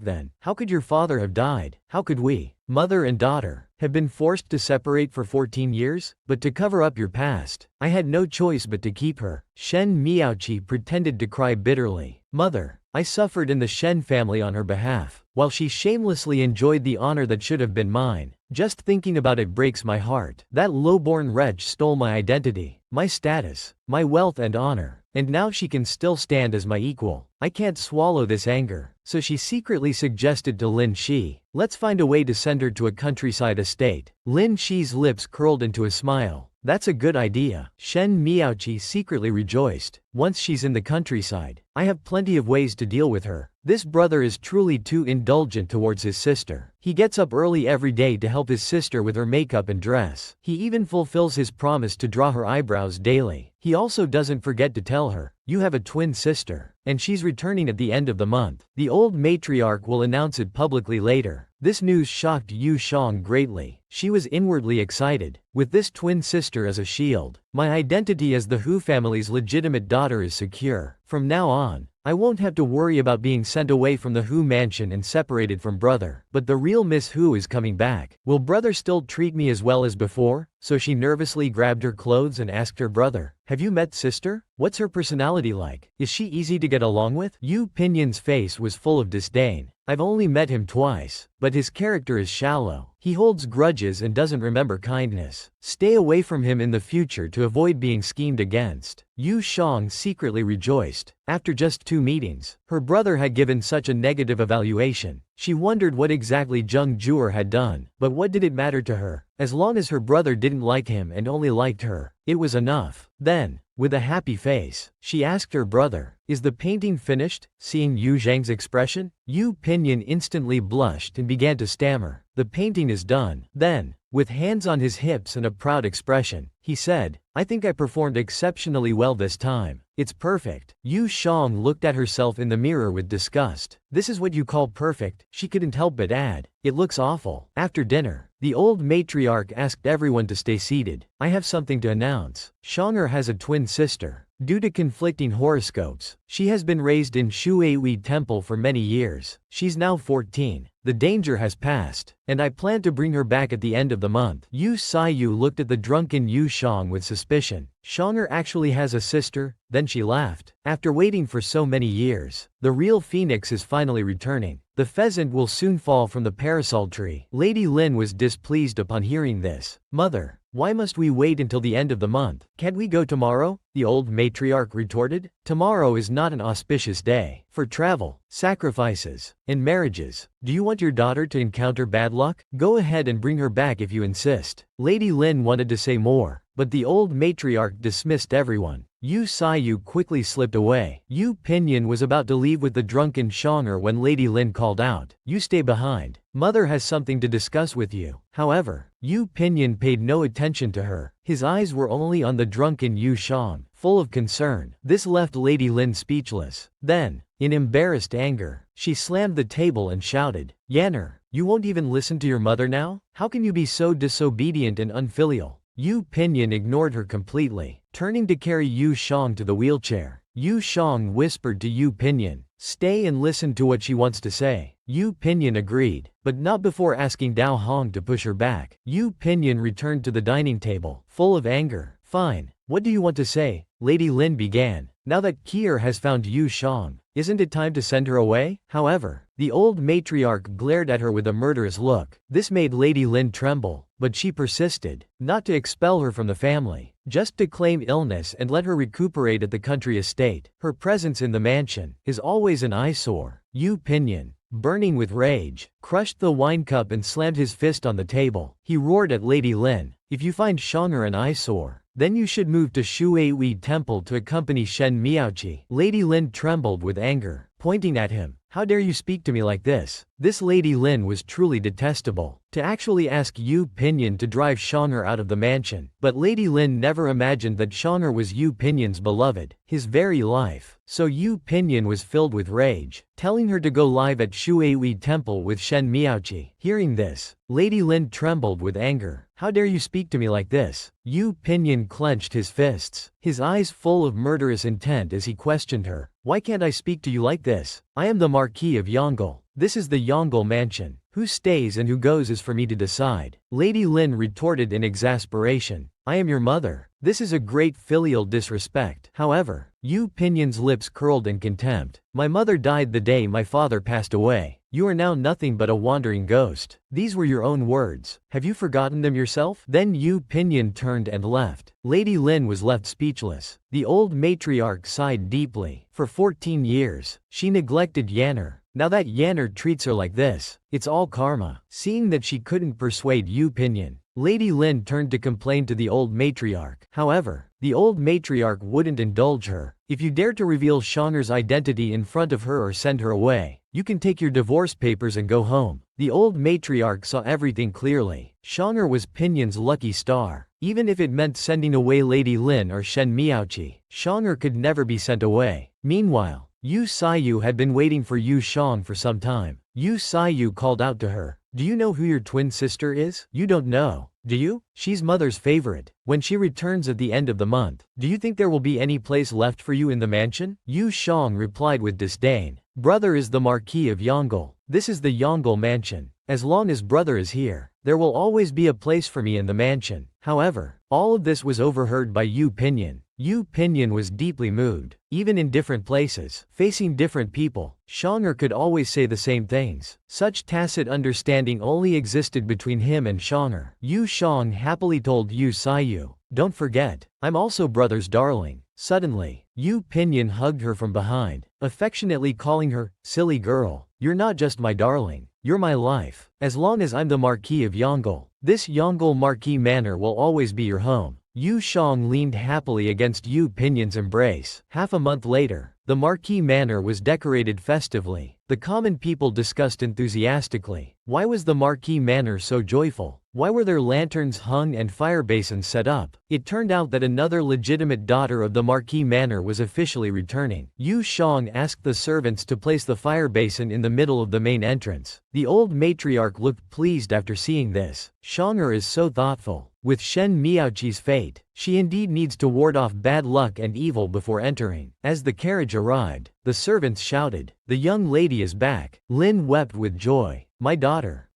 then, how could your father have died? How could we, mother and daughter, have been forced to separate for 14 years? But to cover up your past, I had no choice but to keep her." Shen Miaoqi pretended to cry bitterly. "Mother, I suffered in the Shen family on her behalf, while she shamelessly enjoyed the honor that should have been mine. Just thinking about it breaks my heart. That low-born wretch stole my identity, my status, my wealth and honor, and now she can still stand as my equal. I can't swallow this anger." So she secretly suggested to Lin Shi, "Let's find a way to send her to a countryside estate." Lin Shi's lips curled into a smile. "That's a good idea." Shen Miaoqi secretly rejoiced. "Once she's in the countryside, I have plenty of ways to deal with her." This brother is truly too indulgent towards his sister. He gets up early every day to help his sister with her makeup and dress. He even fulfills his promise to draw her eyebrows daily. He also doesn't forget to tell her, "You have a twin sister, and she's returning at the end of the month. The old matriarch will announce it publicly later." This news shocked Yu Shang greatly. She was inwardly excited. "With this twin sister as a shield, my identity as the Hu family's legitimate daughter is secure. From now on, I won't have to worry about being sent away from the Hu mansion and separated from brother. But the real Miss Hu is coming back. Will brother still treat me as well as before?" So she nervously grabbed her clothes and asked her brother, "Have you met sister? What's her personality like? Is she easy to get along with?" Yu Pingyuan's face was full of disdain. "I've only met him twice, but his character is shallow. He holds grudges and doesn't remember kindness. Stay away from him in the future to avoid being schemed against." Yu Shang secretly rejoiced. After just 2 meetings, her brother had given such a negative evaluation. She wondered what exactly Zheng Juer had done, but what did it matter to her? As long as her brother didn't like him and only liked her, it was enough. Then, with a happy face, she asked her brother, "Is the painting finished?" Seeing Yu Zhang's expression, Yu Pingyuan instantly blushed and began to stammer, "The painting is done." Then, with hands on his hips and a proud expression, he said, "I think I performed exceptionally well this time. It's perfect." Yu Shang looked at herself in the mirror with disgust. "This is what you call perfect?" She couldn't help but add, "It looks awful." After dinner, the old matriarch asked everyone to stay seated. "I have something to announce. Shang'er has a twin sister. Due to conflicting horoscopes, she has been raised in Shuihui Temple for many years. She's now 14. The danger has passed, and I plan to bring her back at the end of the month." Yu Saiyu looked at the drunken Yu Shang with suspicion. "Shang'er actually has a sister?" Then she laughed. "After waiting for so many years, the real phoenix is finally returning. The pheasant will soon fall from the parasol tree." Lady Lin was displeased upon hearing this. "Mother, why must we wait until the end of the month? Can't we go tomorrow?" the old matriarch retorted. "Tomorrow is not an auspicious day for travel, sacrifices, and marriages. Do you want your daughter to encounter bad luck? Go ahead and bring her back if you insist." Lady Lin wanted to say more, but the old matriarch dismissed everyone. Yu Saiyu quickly slipped away. Yu Pingyuan was about to leave with the drunken Shang'er when Lady Lin called out, "You stay behind. Mother has something to discuss with you." However, Yu Pingyuan paid no attention to her. His eyes were only on the drunken Yu Shang, full of concern. This left Lady Lin speechless. Then, in embarrassed anger, she slammed the table and shouted, "Yanner, you won't even listen to your mother now? How can you be so disobedient and unfilial?" Yu Pingyuan ignored her completely, turning to carry Yu Shang to the wheelchair. Yu Shang whispered to Yu Pingyuan, "Stay and listen to what she wants to say." Yu Pingyuan agreed, but not before asking Dao Hong to push her back. Yu Pingyuan returned to the dining table, full of anger. "Fine, what do you want to say?" Lady Lin began. "Now that Kier has found Yu Shang, isn't it time to send her away?" However, the old matriarch glared at her with a murderous look. This made Lady Lin tremble, but she persisted, not to expel her from the family, just to claim illness and let her recuperate at the country estate. Her presence in the mansion is always an eyesore. Yu Pingyuan, burning with rage, crushed the wine cup and slammed his fist on the table. He roared at Lady Lin, "If you find Shang'er an eyesore, Then you should move to Shuhui Temple to accompany Shen Miaoqi. Lady Lin trembled with anger, pointing at him. How dare you speak to me like this? This Lady Lin was truly detestable. To actually ask Yu Pinyin to drive Shonger out of the mansion. But Lady Lin never imagined that Shonger was Yu Pinyin's beloved, his very life. So Yu Pinyin was filled with rage, telling her to go live at Shuhui Temple with Shen Miaoqi. Hearing this, Lady Lin trembled with anger. How dare you speak to me like this? Yu Pinyin clenched his fists, his eyes full of murderous intent as he questioned her. Why can't I speak to you like this? I am the Marquis of Yongle. This is the Yongle mansion. Who stays and who goes is for me to decide. Lady Lin retorted in exasperation. I am your mother. This is a great filial disrespect. However, Yu Pinyin's lips curled in contempt. My mother died the day my father passed away. You are now nothing but a wandering ghost. These were your own words. Have you forgotten them yourself? Then Yu Pinyin turned and left. Lady Lin was left speechless. The old matriarch sighed deeply. For 14 years, she neglected Yanner. Now that Yanner treats her like this, it's all karma. Seeing that she couldn't persuade Yu Pinyin, Lady Lin turned to complain to the old matriarch. However, the old matriarch wouldn't indulge her. If you dare to reveal Shonger's identity in front of her or send her away, you can take your divorce papers and go home. The old matriarch saw everything clearly. Shonger was Pinyin's lucky star. Even if it meant sending away Lady Lin or Shen Miaoqi, Shonger could never be sent away. Meanwhile, Yu Saiyu had been waiting for Yu Shang for some time. Yu Saiyu called out to her. Do you know who your twin sister is? You don't know, do you? She's mother's favorite. When she returns at the end of the month, do you think there will be any place left for you in the mansion? Yu Shang replied with disdain. Brother is the Marquis of Yongle. This is the Yongle mansion. As long as brother is here, there will always be a place for me in the mansion. However, all of this was overheard by Yu Pinyin. Yu Pinyin was deeply moved. Even in different places, facing different people, Shonger could always say the same things. Such tacit understanding only existed between him and Shonger. Yu Shang happily told Yu Saiyu, don't forget, I'm also brother's darling. Suddenly, Yu Pinyin hugged her from behind, affectionately calling her, silly girl, you're not just my darling, you're my life. As long as I'm the Marquis of Yongle, this Yongle Marquis Manor will always be your home. Yu Shang leaned happily against Yu Pinyin's embrace. Half a month later, the Marquis Manor was decorated festively. The common people discussed enthusiastically. Why was the Marquis Manor so joyful? Why were there lanterns hung and fire basins set up? It turned out that another legitimate daughter of the Marquis Manor was officially returning. Yu Shang asked the servants to place the fire basin in the middle of the main entrance. The old matriarch looked pleased after seeing this. Shonger is so thoughtful. With Shen Miaoqi's fate, she indeed needs to ward off bad luck and evil before entering. As the carriage arrived, the servants shouted, the young lady is back. Lin wept with joy. My daughter,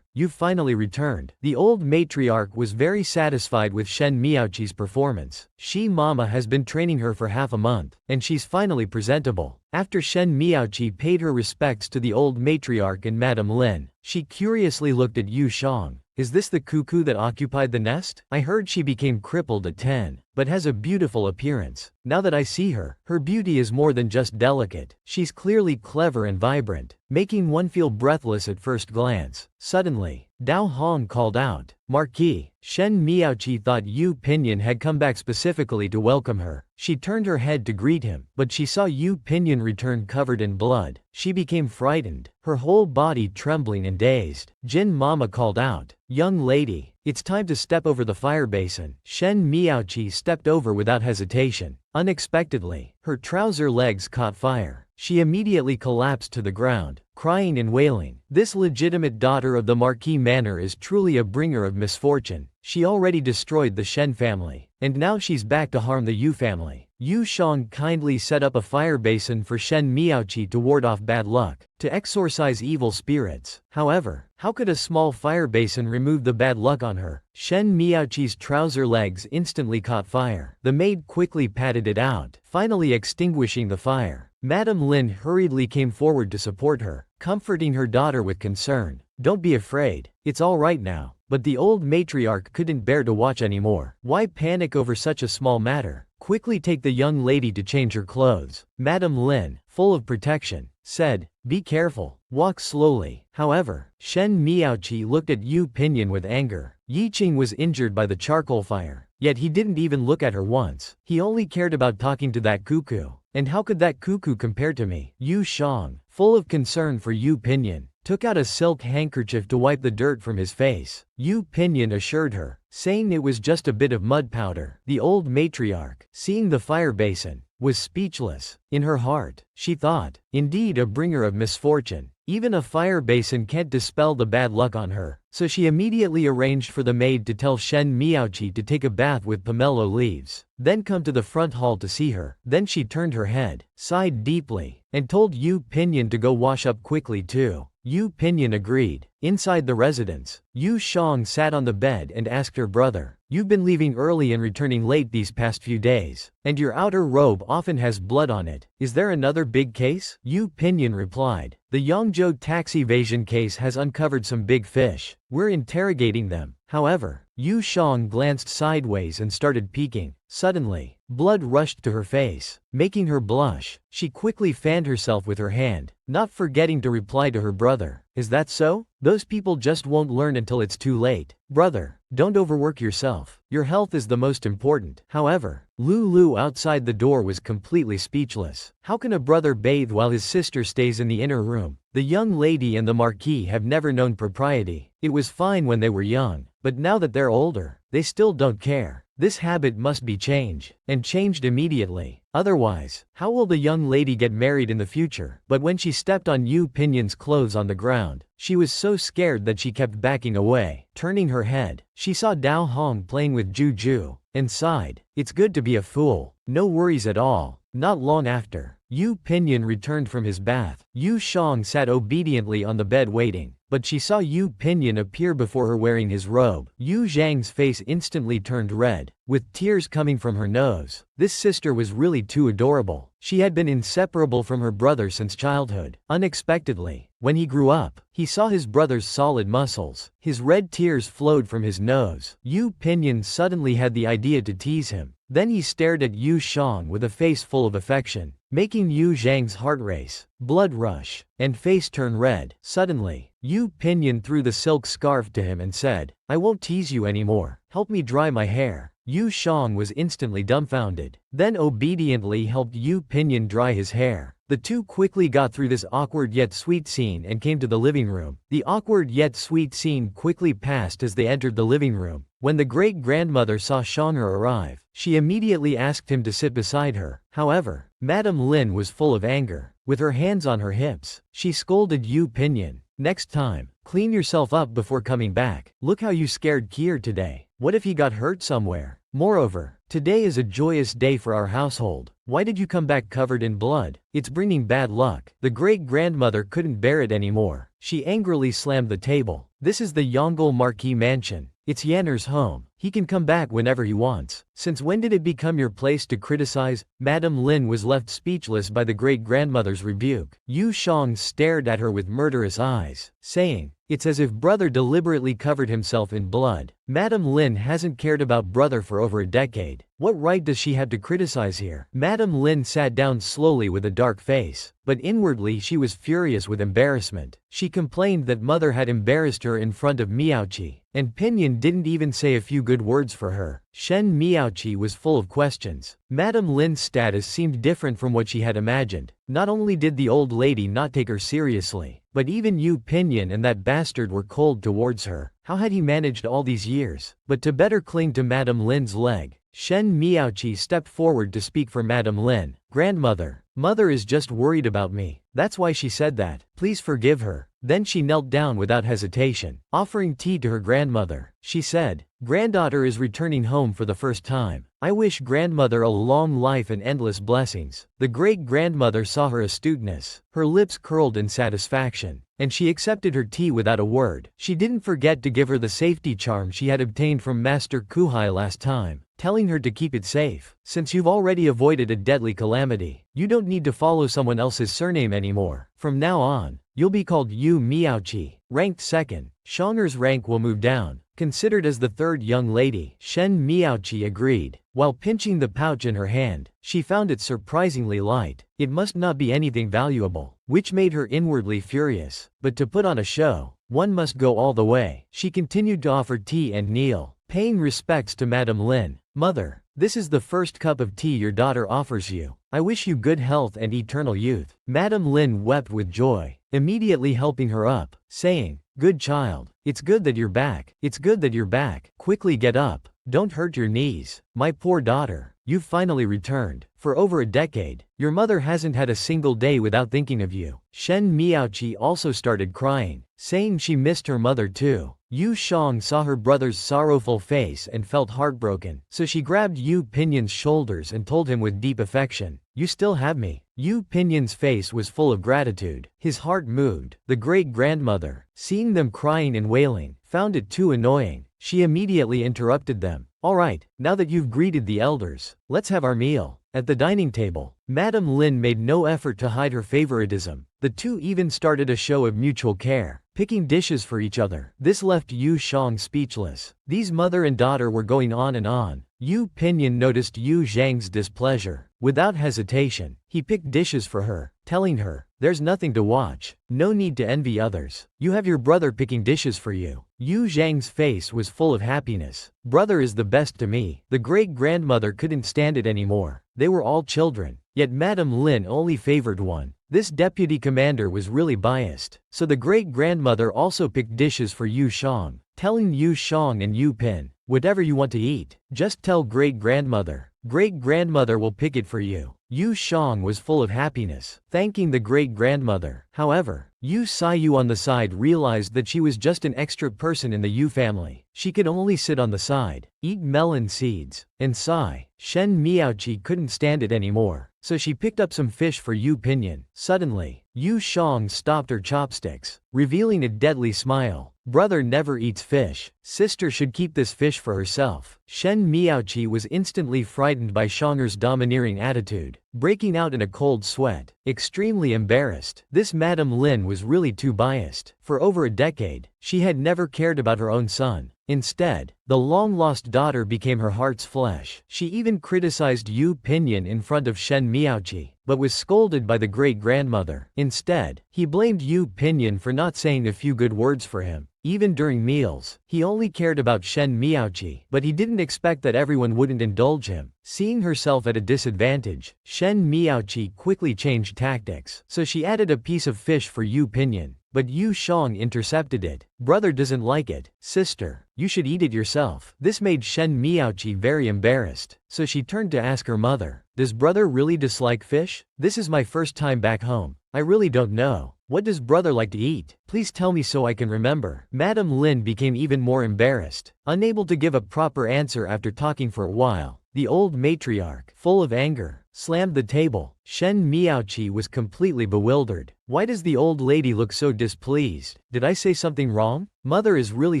you've finally returned. The old matriarch was very satisfied with Shen Miaoqi's performance. She Mama has been training her for half a month, and she's finally presentable. After Shen Miaoqi paid her respects to the old matriarch and Madame Lin, she curiously looked at Yu Shang. Is this the cuckoo that occupied the nest? I heard she became crippled at 10, but has a beautiful appearance. Now that I see her, her beauty is more than just delicate. She's clearly clever and vibrant, making one feel breathless at first glance. Suddenly, Dao Hong called out, Marquis. Shen Miaoqi thought Yu Pinyin had come back specifically to welcome her. She turned her head to greet him, but she saw Yu Pinyin return covered in blood. She became frightened, her whole body trembling and dazed. Jin Mama called out, young lady, it's time to step over the fire basin. Shen Miaoqi stepped over without hesitation. Unexpectedly, her trouser legs caught fire. She immediately collapsed to the ground, crying and wailing. This legitimate daughter of the Marquis Manor is truly a bringer of misfortune. She already destroyed the Shen family, and now she's back to harm the Yu family. Yu Shang kindly set up a fire basin for Shen Miaoqi to ward off bad luck, to exorcise evil spirits. However, how could a small fire basin remove the bad luck on her? Shen Miaoqi's trouser legs instantly caught fire. The maid quickly patted it out, finally extinguishing the fire. Madame Lin hurriedly came forward to support her, comforting her daughter with concern. Don't be afraid, it's all right now. But the old matriarch couldn't bear to watch anymore. Why panic over such a small matter? Quickly take the young lady to change her clothes. Madame Lin, full of protection, said, be careful, walk slowly. However, Shen Miaoqi looked at Yu Pinyin with anger. Yiqing was injured by the charcoal fire. Yet he didn't even look at her once. He only cared about talking to that cuckoo. And how could that cuckoo compare to me? Yu Jang, full of concern for Yu Pinyin, took out a silk handkerchief to wipe the dirt from his face. Yu Pinyin assured her, saying it was just a bit of mud powder. The old matriarch, seeing the fire basin, was speechless. In her heart, she thought, indeed a bringer of misfortune. Even a fire basin can't dispel the bad luck on her. So she immediately arranged for the maid to tell Shen Miaoqi to take a bath with pomelo leaves, then come to the front hall to see her. Then she turned her head, sighed deeply, and told Yu Pinyin to go wash up quickly too. Yu Pinyin agreed. Inside the residence, Yu Jang sat on the bed and asked her brother, "You've been leaving early and returning late these past few days, and your outer robe often has blood on it. Is there another big case?" Yu Pinyin replied, "The Yangzhou tax evasion case has uncovered some big fish. We're interrogating them." However, Yu Jang glanced sideways and started peeking. Suddenly, blood rushed to her face, making her blush. She quickly fanned herself with her hand, not forgetting to reply to her brother, "Is that so? Those people just won't learn until it's too late. Brother, don't overwork yourself. Your health is the most important." However, Lulu outside the door was completely speechless. How can a brother bathe while his sister stays in the inner room? The young lady and the marquis have never known propriety. It was fine when they were young, but now that they're older, they still don't care. This habit must be changed, and changed immediately. Otherwise, how will the young lady get married in the future? But when she stepped on Yu Pinyin's clothes on the ground, she was so scared that she kept backing away. Turning her head, she saw Dao Hong playing with Juju, and sighed, "It's good to be a fool. No worries at all." Not long after, Yu Pinyin returned from his bath. Yu Jang sat obediently on the bed waiting, but she saw Yu Pinyin appear before her wearing his robe. Yu Zhang's face instantly turned red, with tears coming from her nose. This sister was really too adorable. She had been inseparable from her brother since childhood. Unexpectedly, when he grew up, he saw his brother's solid muscles. His red tears flowed from his nose. Yu Pinyin suddenly had the idea to tease him. Then he stared at Yu Jang with a face full of affection, making Yu Zhang's heart race, blood rush, and face turn red. Suddenly, Yu Pinyin threw the silk scarf to him and said, "I won't tease you anymore. Help me dry my hair." Yu Jang was instantly dumbfounded, then obediently helped Yu Pinyin dry his hair. The two quickly got through this awkward yet sweet scene and came to the living room. The awkward yet sweet scene quickly passed as they entered the living room. When the great-grandmother saw Shang'er arrive, she immediately asked him to sit beside her. However, Madame Lin was full of anger. With her hands on her hips, she scolded Yu Pinyin, "Next time, clean yourself up before coming back. Look how you scared Kier today. What if he got hurt somewhere? Moreover, today is a joyous day for our household. Why did you come back covered in blood? It's bringing bad luck." The great-grandmother couldn't bear it anymore. She angrily slammed the table. "This is the Yongle Marquis mansion. It's Yanner's home. He can come back whenever he wants. Since when did it become your place to criticize?" Madame Lin was left speechless by the great-grandmother's rebuke. Yu Jang stared at her with murderous eyes, saying, "It's as if brother deliberately covered himself in blood. Madame Lin hasn't cared about brother for over a decade. What right does she have to criticize here?" Madame Lin sat down slowly with a dark face, but inwardly she was furious with embarrassment. She complained that mother had embarrassed her in front of Miaoqi, and Pinyin didn't even say a few good words for her. Shen Miaoqi was full of questions. Madame Lin's status seemed different from what she had imagined. Not only did the old lady not take her seriously, but even Yu Pinyin and that bastard were cold towards her. How had he managed all these years? But to better cling to Madame Lin's leg, Shen Miaoqi stepped forward to speak for Madame Lin. "Grandmother, mother is just worried about me. That's why she said that. Please forgive her." Then she knelt down without hesitation, offering tea to her grandmother. She said, "Granddaughter is returning home for the first time. I wish grandmother a long life and endless blessings." The great-grandmother saw her astuteness. Her lips curled in satisfaction, and she accepted her tea without a word. She didn't forget to give her the safety charm she had obtained from Master Kuhai last time, telling her to keep it safe. "Since you've already avoided a deadly calamity, you don't need to follow someone else's surname anymore. From now on, you'll be called Yu Miaoqi, ranked second. Shang'er's rank will move down, considered as the third young lady." Shen Miaoqi agreed. While pinching the pouch in her hand, she found it surprisingly light. It must not be anything valuable, which made her inwardly furious. But to put on a show, one must go all the way. She continued to offer tea and kneel, paying respects to Madame Lin. Mother, this is the first cup of tea your daughter offers you. I wish you good health and eternal youth. Madame Lin wept with joy, immediately helping her up, saying, "Good child. It's good that you're back. It's good that you're back. Quickly get up. Don't hurt your knees. My poor daughter, you've finally returned. For over a decade, your mother hasn't had a single day without thinking of you." Shen Miaoqi also started crying, saying she missed her mother too. Yu Shang saw her brother's sorrowful face and felt heartbroken, so she grabbed Yu Pinion's shoulders and told him with deep affection, "You still have me." Yu Pinion's face was full of gratitude. His heart moved. The great-grandmother, seeing them crying and wailing, found it too annoying. She immediately interrupted them. "All right, now that you've greeted the elders, let's have our meal." At the dining table, Madame Lin made no effort to hide her favoritism. The two even started a show of mutual care, picking dishes for each other. This left Yu Shang speechless. These mother and daughter were going on and on. Yu Pinion noticed Yu Zhang's displeasure. Without hesitation, he picked dishes for her, telling her, "There's nothing to watch. No need to envy others. You have your brother picking dishes for you." Yu Zhang's face was full of happiness. "Brother is the best to me." The great-grandmother couldn't stand it anymore. They were all children, yet Madame Lin only favored one. This deputy commander was really biased. So the great-grandmother also picked dishes for Yu Shang, telling Yu Shang and Yu Pin, "Whatever you want to eat, just tell great-grandmother. Great-grandmother will pick it for you." Yu Shang was full of happiness, thanking the great-grandmother. However, Yu Saiyu on the side realized that she was just an extra person in the Yu family. She could only sit on the side, eat melon seeds, and sigh. Shen Miaoqi couldn't stand it anymore, so she picked up some fish for Yu Pinion. Suddenly, Yu Shang stopped her chopsticks, revealing a deadly smile. "Brother never eats fish. Sister should keep this fish for herself." Shen Miaoqi was instantly frightened by Shang'er's domineering attitude, breaking out in a cold sweat, extremely embarrassed. This Madame Lin was really too biased. For over a decade, she had never cared about her own son. Instead, the long-lost daughter became her heart's flesh. She even criticized Yu Pinion in front of Shen Miaoqi, but was scolded by the great-grandmother. Instead, he blamed Yu Pinion for not saying a few good words for him. Even during meals, he only cared about Shen Miaoqi, but he didn't expect that everyone wouldn't indulge him. Seeing herself at a disadvantage, Shen Miaoqi quickly changed tactics, so she added a piece of fish for Yu Pinion. But Yu Shang intercepted it. "Brother doesn't like it. Sister, you should eat it yourself." This made Shen Miaoqi very embarrassed, so she turned to ask her mother, "Does brother really dislike fish? This is my first time back home. I really don't know. What does brother like to eat? Please tell me so I can remember." Madame Lin became even more embarrassed, unable to give a proper answer after talking for a while. The old matriarch, full of anger, slammed the table. Shen Miaoqi was completely bewildered. Why does the old lady look so displeased? Did I say something wrong? Mother is really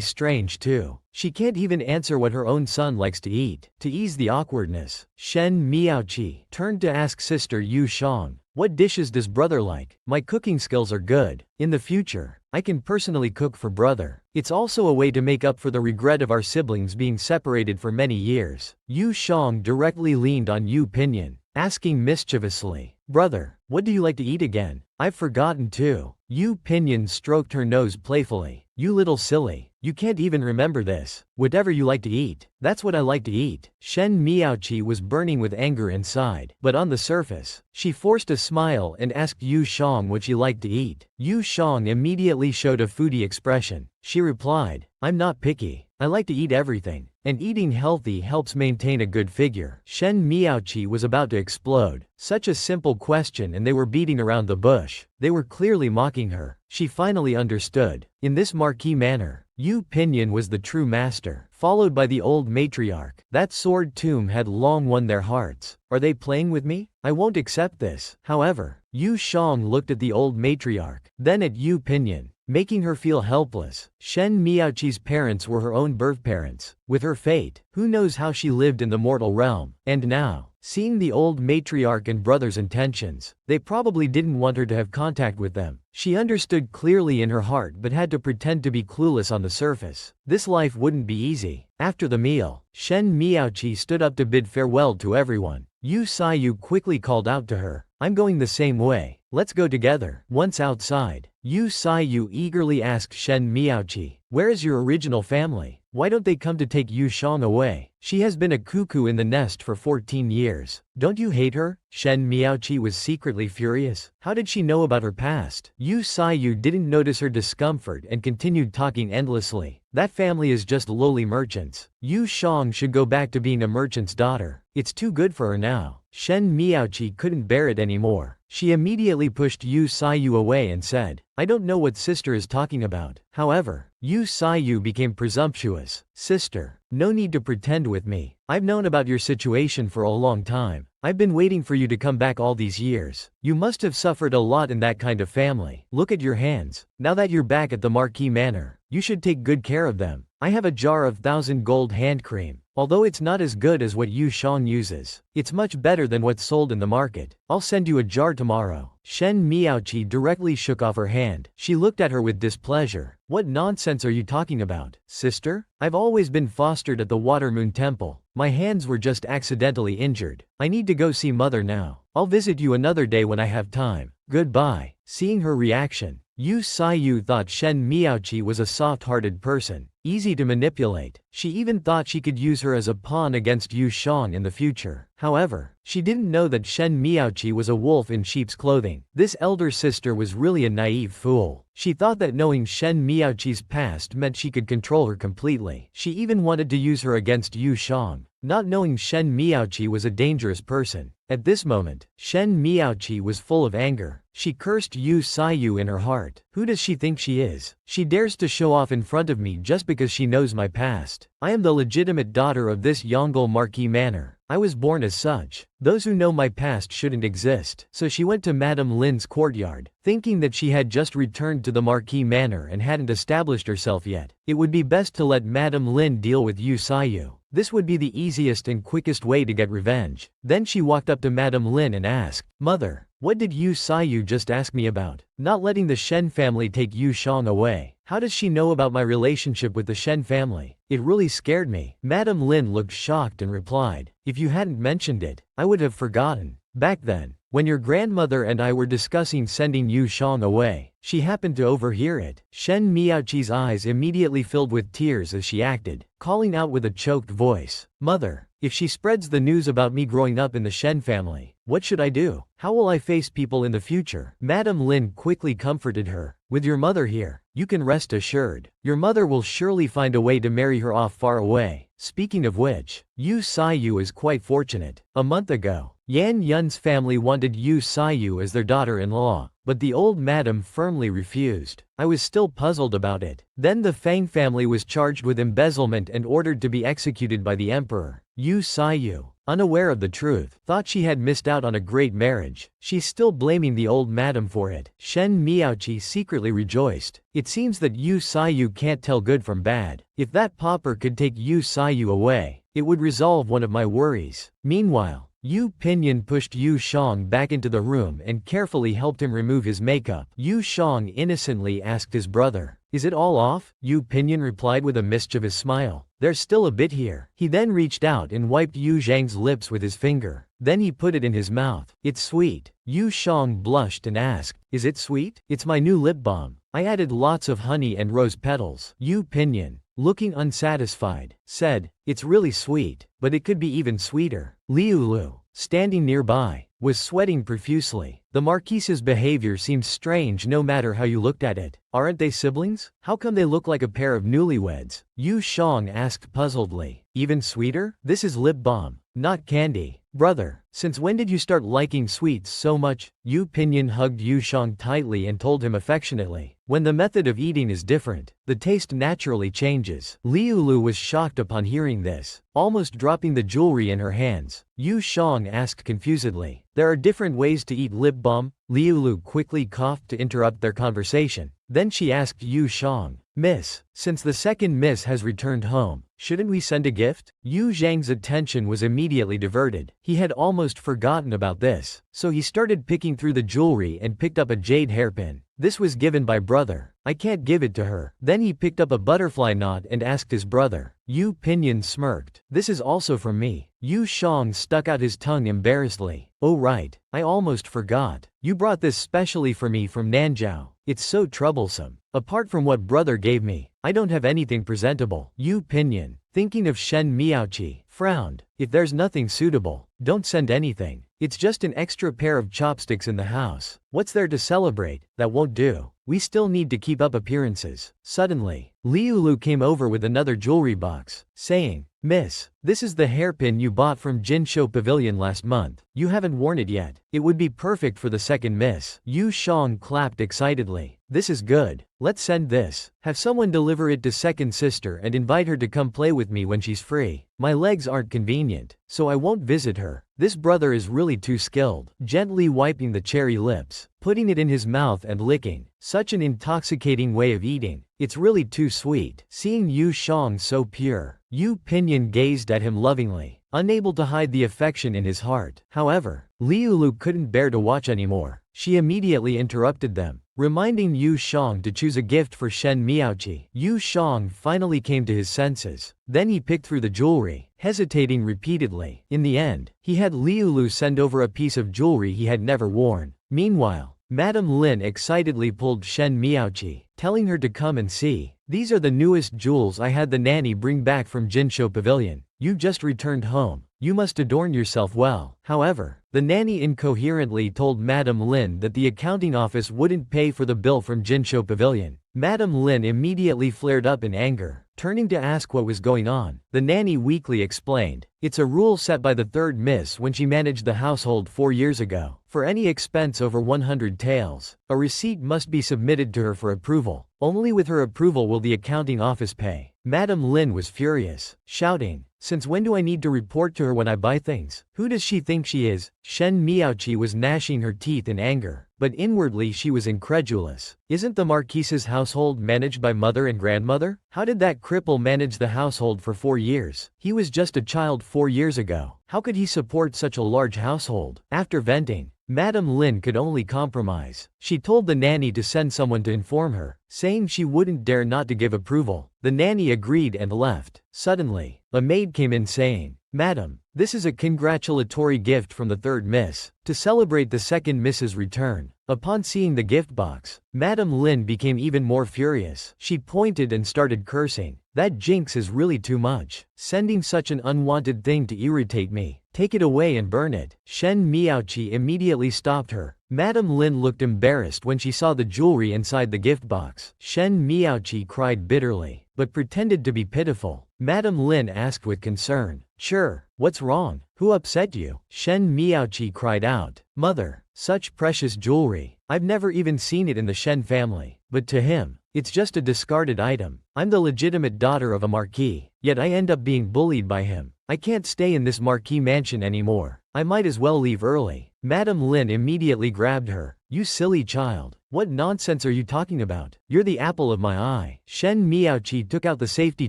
strange too. She can't even answer what her own son likes to eat. To ease the awkwardness, Shen Miaoqi turned to ask sister Yu Shang, "What dishes does brother like? My cooking skills are good. In the future, I can personally cook for brother. It's also a way to make up for the regret of our siblings being separated for many years." Yu Shang directly leaned on Yu Pinion, asking mischievously, "Brother, what do you like to eat again? I've forgotten too." Yu Pinion stroked her nose playfully. "You little silly, you can't even remember this. Whatever you like to eat, that's what I like to eat." Shen Miaoqi was burning with anger inside, but on the surface, she forced a smile and asked Yu Shang what she liked to eat. Yu Shang immediately showed a foodie expression. She replied, "I'm not picky. I like to eat everything, and eating healthy helps maintain a good figure." Shen Miaoqi was about to explode. Such a simple question and they were beating around the bush. They were clearly mocking her. She finally understood. In this marquee manner, Yu Pinion was the true master, followed by the old matriarch. That sword tomb had long won their hearts. Are they playing with me? I won't accept this. However, Yu Shang looked at the old matriarch, then at Yu Pinion, making her feel helpless. Shen Miaoqi's parents were her own birth parents. With her fate, who knows how she lived in the mortal realm. And now, seeing the old matriarch and brother's intentions, they probably didn't want her to have contact with them. She understood clearly in her heart but had to pretend to be clueless on the surface. This life wouldn't be easy. After the meal, Shen Miaoqi stood up to bid farewell to everyone. Yu Saiyu quickly called out to her, "I'm going the same way. Let's go together." Once outside, Yu Saiyu eagerly asked Shen Miaoqi, "Where is your original family? Why don't they come to take Yu Shang away? She has been a cuckoo in the nest for 14 years. Don't you hate her? Shen Miaoqi was secretly furious. How did she know about her past? Yu Saiyu didn't notice her discomfort and continued talking endlessly. That family is just lowly merchants. Yu Shang should go back to being a merchant's daughter. It's too good for her now. Shen Miaoqi couldn't bear it anymore. She immediately pushed Yu Saiyu away and said, I don't know what sister is talking about. However, Yu Saiyu became presumptuous. Sister, no need to pretend with me. I've known about your situation for a long time. I've been waiting for you to come back all these years. You must have suffered a lot in that kind of family. Look at your hands. Now that you're back at the Marquis Manor, you should take good care of them. I have a jar of 1,000 gold hand cream. Although it's not as good as what Yu Shang uses, it's much better than what's sold in the market. I'll send you a jar tomorrow. Shen Miaoqi directly shook off her hand. She looked at her with displeasure. What nonsense are you talking about, sister? I've always been fostered at the Water Moon Temple. My hands were just accidentally injured. I need to go see mother now. I'll visit you another day when I have time. Goodbye. Seeing her reaction, Yu Saiyu thought Shen Miaoqi was a soft-hearted person, easy to manipulate. She even thought she could use her as a pawn against Yu Shang in the future. However, she didn't know that Shen Miaoqi was a wolf in sheep's clothing. This elder sister was really a naive fool. She thought that knowing Shen Miaoqi's past meant she could control her completely. She even wanted to use her against Yu Shang, not knowing Shen Miaoqi was a dangerous person. At this moment, Shen Miaoqi was full of anger. She cursed Yu Saiyu in her heart. Who does she think she is? She dares to show off in front of me just because she knows my past. I am the legitimate daughter of this Yongle Marquis Manor. I was born as such. Those who know my past shouldn't exist. So she went to Madame Lin's courtyard, thinking that she had just returned to the Marquis Manor and hadn't established herself yet. It would be best to let Madame Lin deal with Yu Saiyu. This would be the easiest and quickest way to get revenge. Then she walked up to Madame Lin and asked, Mother, what did Yu Saiyu just ask me about? Not letting the Shen family take Yu Shang away. How does she know about my relationship with the Shen family? It really scared me. Madame Lin looked shocked and replied, If you hadn't mentioned it, I would have forgotten. Back then, when your grandmother and I were discussing sending Yu Shang away, she happened to overhear it. Shen Miaoqi's eyes immediately filled with tears as she acted, calling out with a choked voice, Mother, if she spreads the news about me growing up in the Shen family, what should I do? How will I face people in the future? Madame Lin quickly comforted her. With your mother here, you can rest assured. Your mother will surely find a way to marry her off far away. Speaking of which, Yu Saiyu is quite fortunate. A month ago, Yan Yun's family wanted Yu Saiyu as their daughter-in-law, but the old madam firmly refused. I was still puzzled about it. Then the Fang family was charged with embezzlement and ordered to be executed by the emperor. Yu Saiyu, unaware of the truth, thought she had missed out on a great marriage. She's still blaming the old madam for it. Shen Miaoqi secretly rejoiced. It seems that Yu Saiyu can't tell good from bad. If that pauper could take Yu Saiyu away, it would resolve one of my worries. Meanwhile, Yu Pinyin pushed Yu Shang back into the room and carefully helped him remove his makeup. Yu Shang innocently asked his brother, Is it all off? Yu Pinyin replied with a mischievous smile, There's still a bit here. He then reached out and wiped Yu Zhang's lips with his finger. Then he put it in his mouth. It's sweet. Yu Shang blushed and asked, Is it sweet? It's my new lip balm. I added lots of honey and rose petals. Yu Pinyin, looking unsatisfied, said, It's really sweet, but it could be even sweeter. Liu Lu, standing nearby, was sweating profusely. The Marquise's behavior seemed strange no matter how you looked at it. Aren't they siblings? How come they look like a pair of newlyweds? Yu Shang asked puzzledly. Even sweeter? This is lip balm, not candy. Brother, since when did you start liking sweets so much? Yu Pinyin hugged Yu Shang tightly and told him affectionately, When the method of eating is different, the taste naturally changes. Liu Lu was shocked upon hearing this, almost dropping the jewelry in her hands. Yu Shang asked confusedly, There are different ways to eat lip balm? Liu Lu quickly coughed to interrupt their conversation. Then she asked Yu Shang, Miss, since the second miss has returned home, shouldn't we send a gift? Yu Zhang's attention was immediately diverted. He had almost forgotten about this, so he started picking through the jewelry and picked up a jade hairpin. This was given by brother. I can't give it to her. Then he picked up a butterfly knot and asked his brother. Yu Pinyin smirked. This is also from me. Yu Shang stuck out his tongue embarrassedly. Oh right, I almost forgot. You brought this specially for me from Nanzhao. It's so troublesome. Apart from what brother gave me, I don't have anything presentable. Yu Pinyin, thinking of Shen Miaoqi, frowned. If there's nothing suitable, don't send anything. It's just an extra pair of chopsticks in the house. What's there to celebrate? That won't do. We still need to keep up appearances. Suddenly, Liulu came over with another jewelry box, saying, "Miss, this is the hairpin you bought from Jinsho Pavilion last month. You haven't worn it yet. It would be perfect for the second miss." Yu Shang clapped excitedly. "This is good. Let's send this. Have someone deliver it to second sister and invite her to come play with me when she's free. My legs aren't convenient, so I won't visit her. This brother is really too skilled." Gently wiping the cherry lips, putting it in his mouth and licking. Such an intoxicating way of eating. It's really too sweet. Seeing Yu Shang so pure, Yu Pinyin gazed at him lovingly, unable to hide the affection in his heart. However, Liulu couldn't bear to watch anymore. She immediately interrupted them, reminding Yu Shang to choose a gift for Shen Miaoqi. Yu Shang finally came to his senses. Then he picked through the jewelry, hesitating repeatedly. In the end, he had Liulu send over a piece of jewelry he had never worn. Meanwhile, Madame Lin excitedly pulled Shen Miaoqi, telling her to come and see. "These are the newest jewels I had the nanny bring back from Jinsho Pavilion. You just returned home. You must adorn yourself well." However, the nanny incoherently told Madame Lin that the accounting office wouldn't pay for the bill from Jinsho Pavilion. Madame Lin immediately flared up in anger, turning to ask what was going on. The nanny weakly explained, "It's a rule set by the third miss when she managed the household 4 years ago. For any expense over 100 taels, a receipt must be submitted to her for approval. Only with her approval will the accounting office pay." Madame Lin was furious, shouting, "Since when do I need to report to her when I buy things? Who does she think she is?" Shen Miaoqi was gnashing her teeth in anger, but inwardly she was incredulous. Isn't the Marquise's household managed by mother and grandmother? How did that cripple manage the household for 4 years? He was just a child 4 years ago. How could he support such a large household? After venting, Madame Lin could only compromise. She told the nanny to send someone to inform her, saying she wouldn't dare not to give approval. The nanny agreed and left. Suddenly, a maid came in saying, "Madam, this is a congratulatory gift from the third miss, to celebrate the second miss's return." Upon seeing the gift box, Madame Lin became even more furious. She pointed and started cursing. "That jinx is really too much. Sending such an unwanted thing to irritate me. Take it away and burn it." Shen Miaoqi immediately stopped her. Madame Lin looked embarrassed when she saw the jewelry inside the gift box. Shen Miaoqi cried bitterly, but pretended to be pitiful. Madame Lin asked with concern, "Sure, what's wrong? Who upset you?" Shen Miaoqi cried out, "Mother, such precious jewelry. I've never even seen it in the Shen family. But to him, it's just a discarded item. I'm the legitimate daughter of a marquis, yet I end up being bullied by him. I can't stay in this marquis mansion anymore. I might as well leave early." Madame Lin immediately grabbed her. "You silly child. What nonsense are you talking about? You're the apple of my eye." Shen Miaoqi took out the safety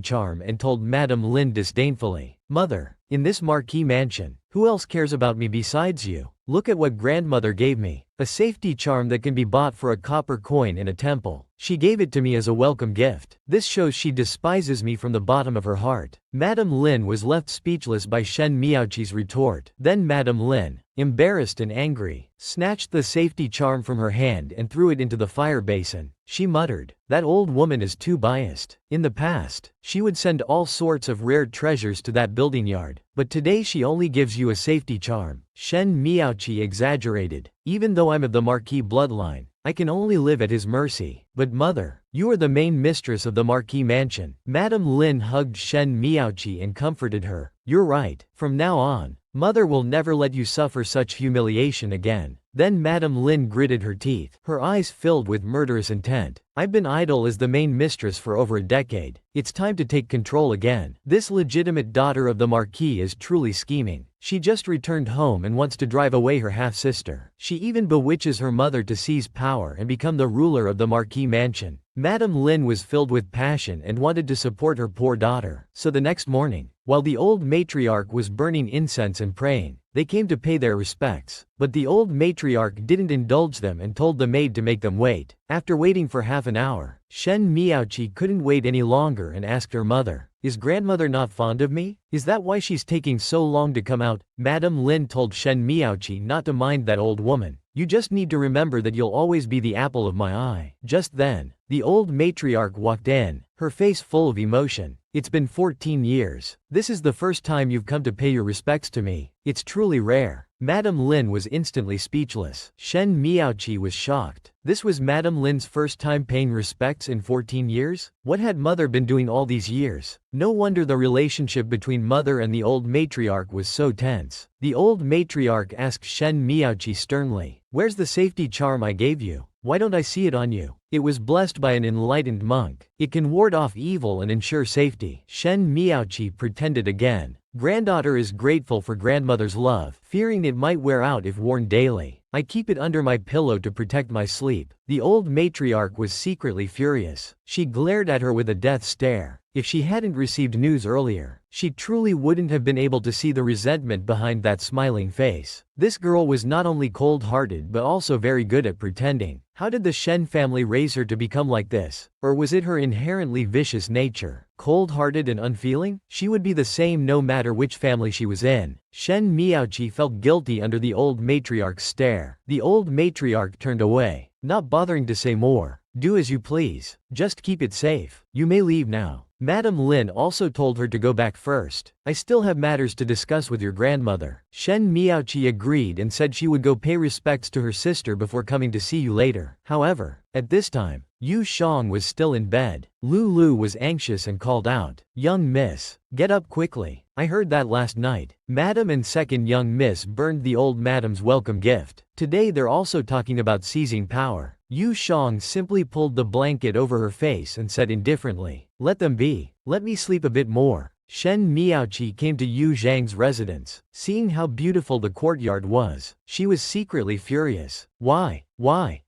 charm and told Madame Lin disdainfully, "Mother, in this marquis mansion, who else cares about me besides you? Look at what grandmother gave me. A safety charm that can be bought for a copper coin in a temple. She gave it to me as a welcome gift. This shows she despises me from the bottom of her heart." Madame Lin was left speechless by Shen Miaoqi's retort. Then Madame Lin, embarrassed and angry, snatched the safety charm from her hand and threw it into the fire basin. She muttered, "That old woman is too biased. In the past, she would send all sorts of rare treasures to that building yard, but today she only gives you a safety charm." Shen Miaoqi exaggerated, "Even though I'm of the marquis bloodline, I can only live at his mercy." "But mother, you are the main mistress of the marquis mansion." Madame Lin hugged Shen Miaoqi and comforted her. "You're right. From now on, mother will never let you suffer such humiliation again." Then Madame Lin gritted her teeth, her eyes filled with murderous intent. "I've been idle as the main mistress for over a decade. It's time to take control again. This legitimate daughter of the marquis is truly scheming. She just returned home and wants to drive away her half-sister. She even bewitches her mother to seize power and become the ruler of the marquis mansion." Madame Lin was filled with passion and wanted to support her poor daughter. So the next morning, while the old matriarch was burning incense and praying, they came to pay their respects. But the old matriarch didn't indulge them and told the maid to make them wait. After waiting for half an hour, Shen Miaoqi couldn't wait any longer and asked her mother, "Is grandmother not fond of me? Is that why she's taking so long to come out?" Madame Lin told Shen Miaoqi not to mind that old woman. "You just need to remember that you'll always be the apple of my eye." Just then, the old matriarch walked in, her face full of emotion. "It's been 14 years. This is the first time you've come to pay your respects to me. It's truly rare." Madame Lin was instantly speechless. Shen Miaoqi was shocked. This was Madame Lin's first time paying respects in 14 years? What had mother been doing all these years? No wonder the relationship between mother and the old matriarch was so tense. The old matriarch asked Shen Miaoqi sternly, "Where's the safety charm I gave you? Why don't I see it on you?" "It was blessed by an enlightened monk. It can ward off evil and ensure safety." Shen Miaoqi pretended again. "Granddaughter is grateful for grandmother's love, fearing it might wear out if worn daily. I keep it under my pillow to protect my sleep." The old matriarch was secretly furious. She glared at her with a death stare. If she hadn't received news earlier, she truly wouldn't have been able to see the resentment behind that smiling face. This girl was not only cold-hearted but also very good at pretending. How did the Shen family raise her to become like this? Or was it her inherently vicious nature? Cold-hearted and unfeeling? She would be the same no matter which family she was in. Shen Miaoqi felt guilty under the old matriarch's stare. The old matriarch turned away, not bothering to say more. "Do as you please. Just keep it safe. You may leave now." Madame Lin also told her to go back first. "I still have matters to discuss with your grandmother." Shen Miaoqi agreed and said she would go pay respects to her sister before coming to see you later. However, at this time, Yu Jang was still in bed. Lulu was anxious and called out, "Young miss, get up quickly. I heard that last night. Madam and second young miss burned the old madam's welcome gift. Today they're also talking about seizing power." Yu Jang simply pulled the blanket over her face and said indifferently, "Let them be. Let me sleep a bit more." Shen Miaoqi came to Yu Zhang's residence. Seeing how beautiful the courtyard was, she was secretly furious. Why?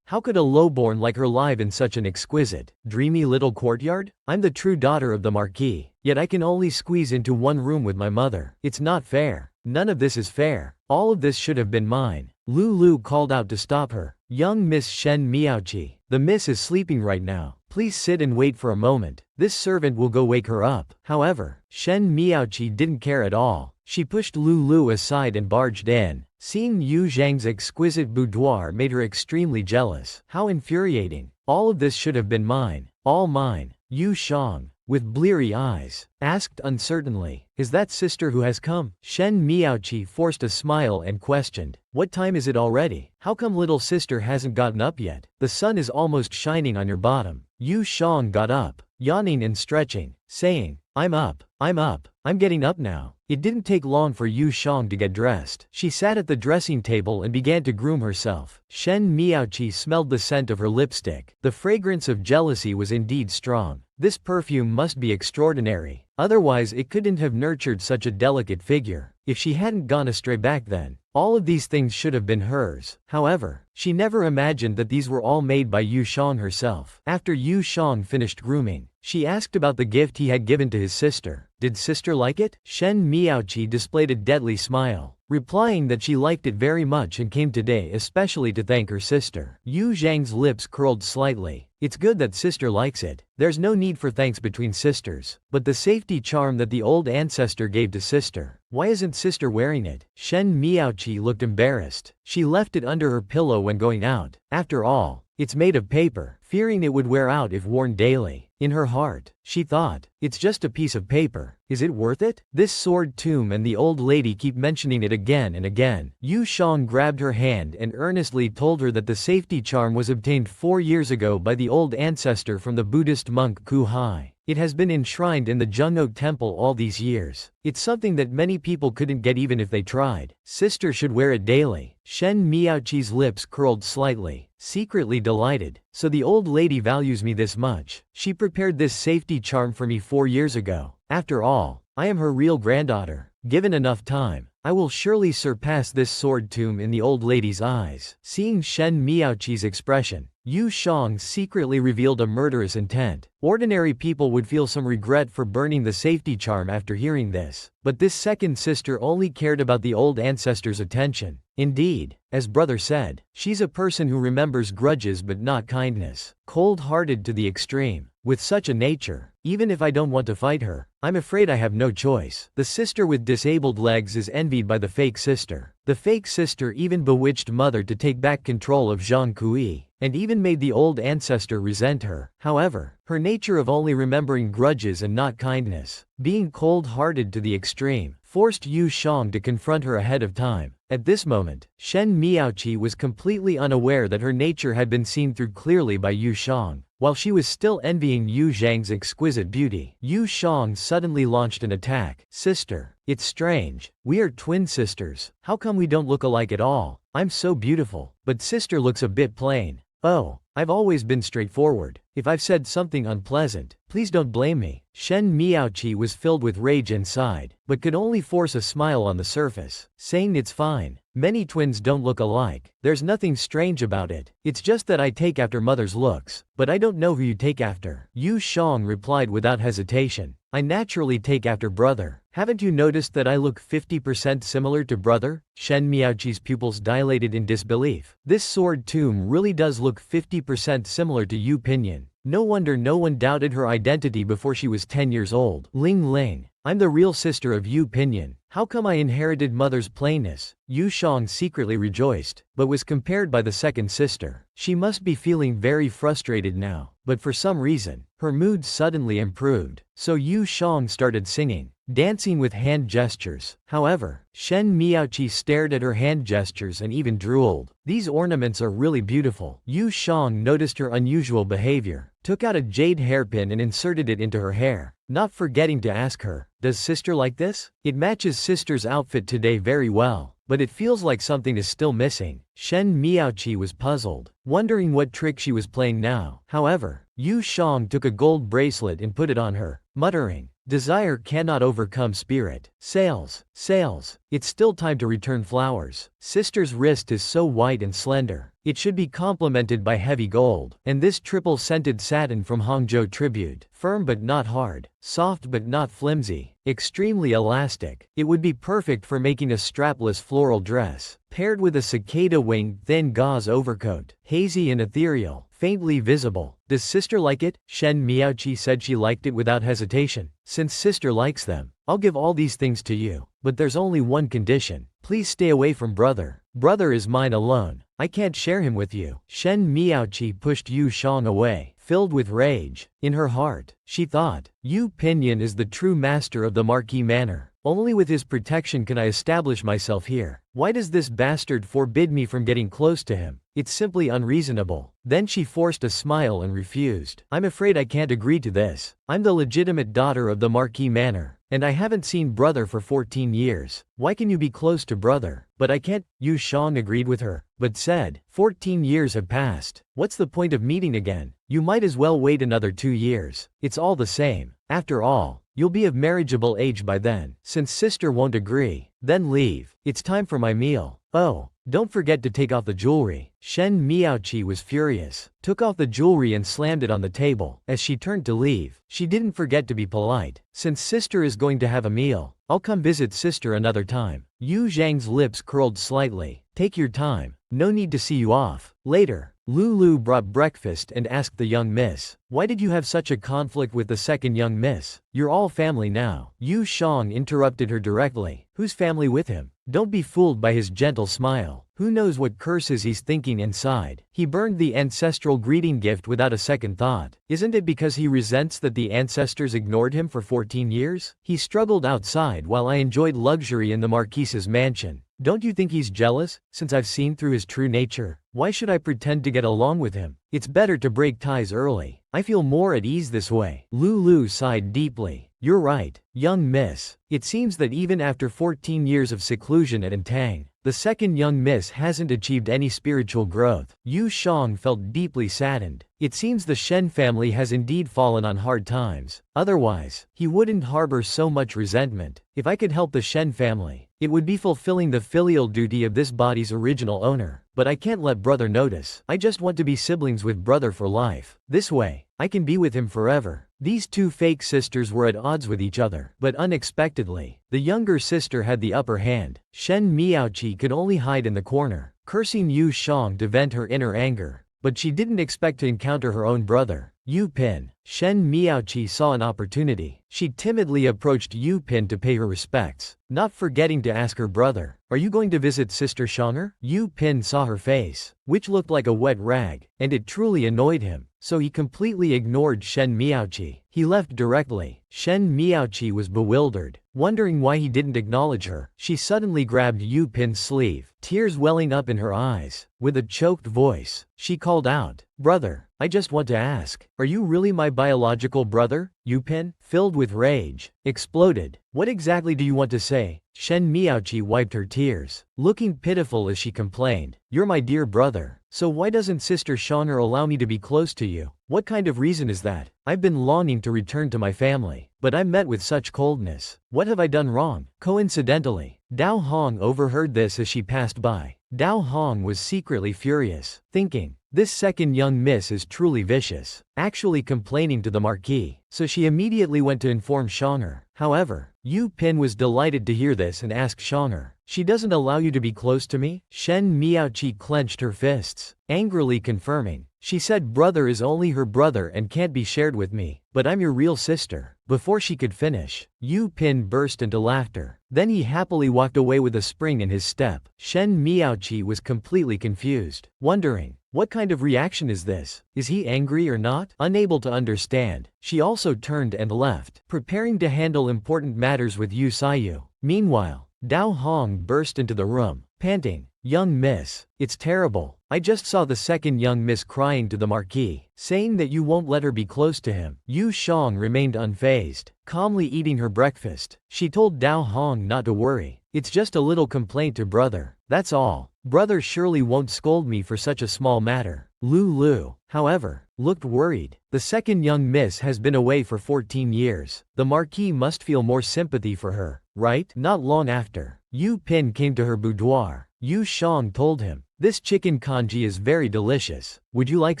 How could a lowborn like her live in such an exquisite, dreamy little courtyard? I'm the true daughter of the Marquis, yet I can only squeeze into one room with my mother. It's not fair. None of this is fair. All of this should have been mine. Lulu called out to stop her. "Young Miss Shen Miaoqi, the miss is sleeping right now. Please sit and wait for a moment. This servant will go wake her up." However, Shen Miaoqi didn't care at all. She pushed Lulu aside and barged in. Seeing Yu Zhang's exquisite boudoir made her extremely jealous. How infuriating. All of this should have been mine. All mine. Yu Zhang, with bleary eyes, asked uncertainly, "Is that sister who has come?" Shen Miaoqi forced a smile and questioned, "What time is it already? How come little sister hasn't gotten up yet? The sun is almost shining on your bottom." Yu Zhang got up, yawning and stretching, saying, I'm up. I'm getting up now." It didn't take long for Yu Zhang to get dressed. She sat at the dressing table and began to groom herself. Shen Miaoqi smelled the scent of her lipstick. The fragrance of jealousy was indeed strong. This perfume must be extraordinary. Otherwise it couldn't have nurtured such a delicate figure. If she hadn't gone astray back then, all of these things should have been hers. However, she never imagined that these were all made by Yu Zhang herself. After Yu Zhang finished grooming, she asked about the gift he had given to his sister. Did sister like it? Shen Miaoqi displayed a deadly smile, replying that she liked it very much and came today especially to thank her sister. Yu Zhang's lips curled slightly. It's good that sister likes it. There's no need for thanks between sisters. But the safety charm that the old ancestor gave to sister, why isn't sister wearing it? Shen Miaoqi looked embarrassed. She left it under her pillow when going out. After all, it's made of paper, fearing it would wear out if worn daily. In her heart, she thought, it's just a piece of paper. Is it worth it? This sword tomb and the old lady keep mentioning it again and again. Yu Zhang grabbed her hand and earnestly told her that the safety charm was obtained 4 years ago by the old ancestor from the Buddhist monk Ku Hai. It has been enshrined in the Zhengno temple all these years. It's something that many people couldn't get even if they tried. Sister should wear it daily. Shen Miaoqi's lips curled slightly, secretly delighted. So the old lady values me this much. She prepared this safety charm for me 4 years ago. After all, I am her real granddaughter. Given enough time, I will surely surpass this sword tomb in the old lady's eyes. Seeing Shen Miaoqi's expression, Yu Shang secretly revealed a murderous intent. Ordinary people would feel some regret for burning the safety charm after hearing this. But this second sister only cared about the old ancestor's attention. Indeed, as brother said, she's a person who remembers grudges but not kindness. Cold-hearted to the extreme. With such a nature, even if I don't want to fight her, I'm afraid I have no choice. The sister with disabled legs is envied by the fake sister. The fake sister even bewitched mother to take back control of Zhang Kui, and even made the old ancestor resent her. However, her nature of only remembering grudges and not kindness, being cold-hearted to the extreme, forced Yu Shang to confront her ahead of time. At this moment, Shen Miaoqi was completely unaware that her nature had been seen through clearly by Yu Shang. While she was still envying Yu Zhang's exquisite beauty, Yu Shang suddenly launched an attack. Sister, it's strange. We are twin sisters. How come we don't look alike at all? I'm so beautiful. But sister looks a bit plain. Oh, I've always been straightforward. If I've said something unpleasant, please don't blame me. Shen Miaoqi was filled with rage inside, but could only force a smile on the surface, saying it's fine. Many twins don't look alike. There's nothing strange about it. It's just that I take after mother's looks, but I don't know who you take after. Yu Shang replied without hesitation. I naturally take after brother. Haven't you noticed that I look 50% similar to brother? Shen Miaoqi's pupils dilated in disbelief. This sword tomb really does look 50% similar to Yu Pinyin. No wonder no one doubted her identity before she was 10 years old. Ling Ling. I'm the real sister of Yu Pinyin. How come I inherited mother's plainness? Yu Shang secretly rejoiced, but was compared by the second sister. She must be feeling very frustrated now, but for some reason, her mood suddenly improved. So Yu Shang started singing, dancing with hand gestures. However, Shen Miaoqi stared at her hand gestures and even drooled. These ornaments are really beautiful. Yu Shang noticed her unusual behavior, took out a jade hairpin and inserted it into her hair, not forgetting to ask her, does sister like this? It matches sister's outfit today very well, but it feels like something is still missing. Shen Miaoqi was puzzled, wondering what trick she was playing now. However, Yu Shang took a gold bracelet and put it on her, muttering, desire cannot overcome spirit. Sales, sales. It's still time to return flowers. Sister's wrist is so white and slender. It should be complemented by heavy gold. And this triple-scented satin from Hangzhou Tribute. Firm but not hard. Soft but not flimsy. Extremely elastic. It would be perfect for making a strapless floral dress, paired with a cicada-winged thin gauze overcoat. Hazy and ethereal, faintly visible. Does sister like it? Shen Miaoqi said she liked it without hesitation. Since sister likes them, I'll give all these things to you. But there's only one condition. Please stay away from brother. Brother is mine alone. I can't share him with you. Shen Miaoqi pushed Yu Shang away, filled with rage. In her heart, she thought, Yu Pinyin is the true master of the Marquis Manor. Only with his protection can I establish myself here. Why does this bastard forbid me from getting close to him? It's simply unreasonable. Then she forced a smile and refused. I'm afraid I can't agree to this. I'm the legitimate daughter of the Marquis Manor, and I haven't seen brother for 14 years. Why can you be close to brother? But I can't. Yu Shang agreed with her, but said, 14 years have passed. What's the point of meeting again? You might as well wait another 2 years. It's all the same. After all, you'll be of marriageable age by then. Since sister won't agree, then leave. It's time for my meal. Oh, don't forget to take off the jewelry. Shen Miaoqi was furious, took off the jewelry and slammed it on the table. As she turned to leave, she didn't forget to be polite. Since sister is going to have a meal, I'll come visit sister another time. Yu Zhang's lips curled slightly. Take your time. No need to see you off. Later, Lulu brought breakfast and asked the young miss, why did you have such a conflict with the second young miss? You're all family now. Yu Shang interrupted her directly. Whose family with him? Don't be fooled by his gentle smile. Who knows what curses he's thinking inside? He burned the ancestral greeting gift without a second thought. Isn't it because he resents that the ancestors ignored him for 14 years? He struggled outside while I enjoyed luxury in the Marquise's mansion. Don't you think he's jealous, since I've seen through his true nature? Why should I pretend to get along with him? It's better to break ties early. I feel more at ease this way. Lulu sighed deeply. You're right, young miss. It seems that even after 14 years of seclusion at Avertng, the second young miss hasn't achieved any spiritual growth. Yu Shang felt deeply saddened. It seems the Shen family has indeed fallen on hard times. Otherwise, he wouldn't harbor so much resentment. If I could help the Shen family, it would be fulfilling the filial duty of this body's original owner. but I can't let brother notice. I just want to be siblings with brother for life. This way, I can be with him forever. These two fake sisters were at odds with each other, but unexpectedly, the younger sister had the upper hand. Shen Miaoqi could only hide in the corner, cursing Yu Shang to vent her inner anger. But she didn't expect to encounter her own brother, Yu Pin. Shen Miaoqi saw an opportunity. She timidly approached Yu Pin to pay her respects, not forgetting to ask her brother, "Are you going to visit Sister Shanger?" Yu Pin saw her face, which looked like a wet rag, and it truly annoyed him, so he completely ignored Shen Miaoqi. He left directly. Shen Miaoqi was bewildered, wondering why he didn't acknowledge her. She suddenly grabbed Yu Pin's sleeve, tears welling up in her eyes. With a choked voice, she called out, "Brother, I just want to ask, are you really my biological brother?" Yu Pin, filled with rage, exploded. "What exactly do you want to say?" Shen Miaoqi wiped her tears, looking pitiful as she complained, "You're my dear brother, so why doesn't Sister Shanger allow me to be close to you? What kind of reason is that? I've been longing to return to my family, but I'm met with such coldness. What have I done wrong?" Coincidentally, Dao Hong overheard this as she passed by. Dao Hong was secretly furious, thinking, "This second young miss is truly vicious, actually complaining to the Marquis," so she immediately went to inform Shanger. However, Yu Pin was delighted to hear this and asked Shanger, "She doesn't allow you to be close to me?" Shen Miaoqi clenched her fists, angrily confirming, "She said brother is only her brother and can't be shared with me, but I'm your real sister." Before she could finish, Yu Pin burst into laughter. Then he happily walked away with a spring in his step. Shen Miaoqi was completely confused, wondering, what kind of reaction is this? Is he angry or not? Unable to understand, she also turned and left, preparing to handle important matters with Yu Saiyu. Meanwhile, Dao Hong burst into the room, panting, "Young miss, it's terrible. I just saw the second young miss crying to the Marquis, saying that you won't let her be close to him." Yu Shang remained unfazed, calmly eating her breakfast. She told Dao Hong not to worry. "It's just a little complaint to brother, that's all. Brother surely won't scold me for such a small matter." Lu, however, looked worried. The second young miss has been away for 14 years. The Marquis must feel more sympathy for her, right? Not long after, Yu Pin came to her boudoir. Yu Shang told him, "This chicken congee is very delicious. Would you like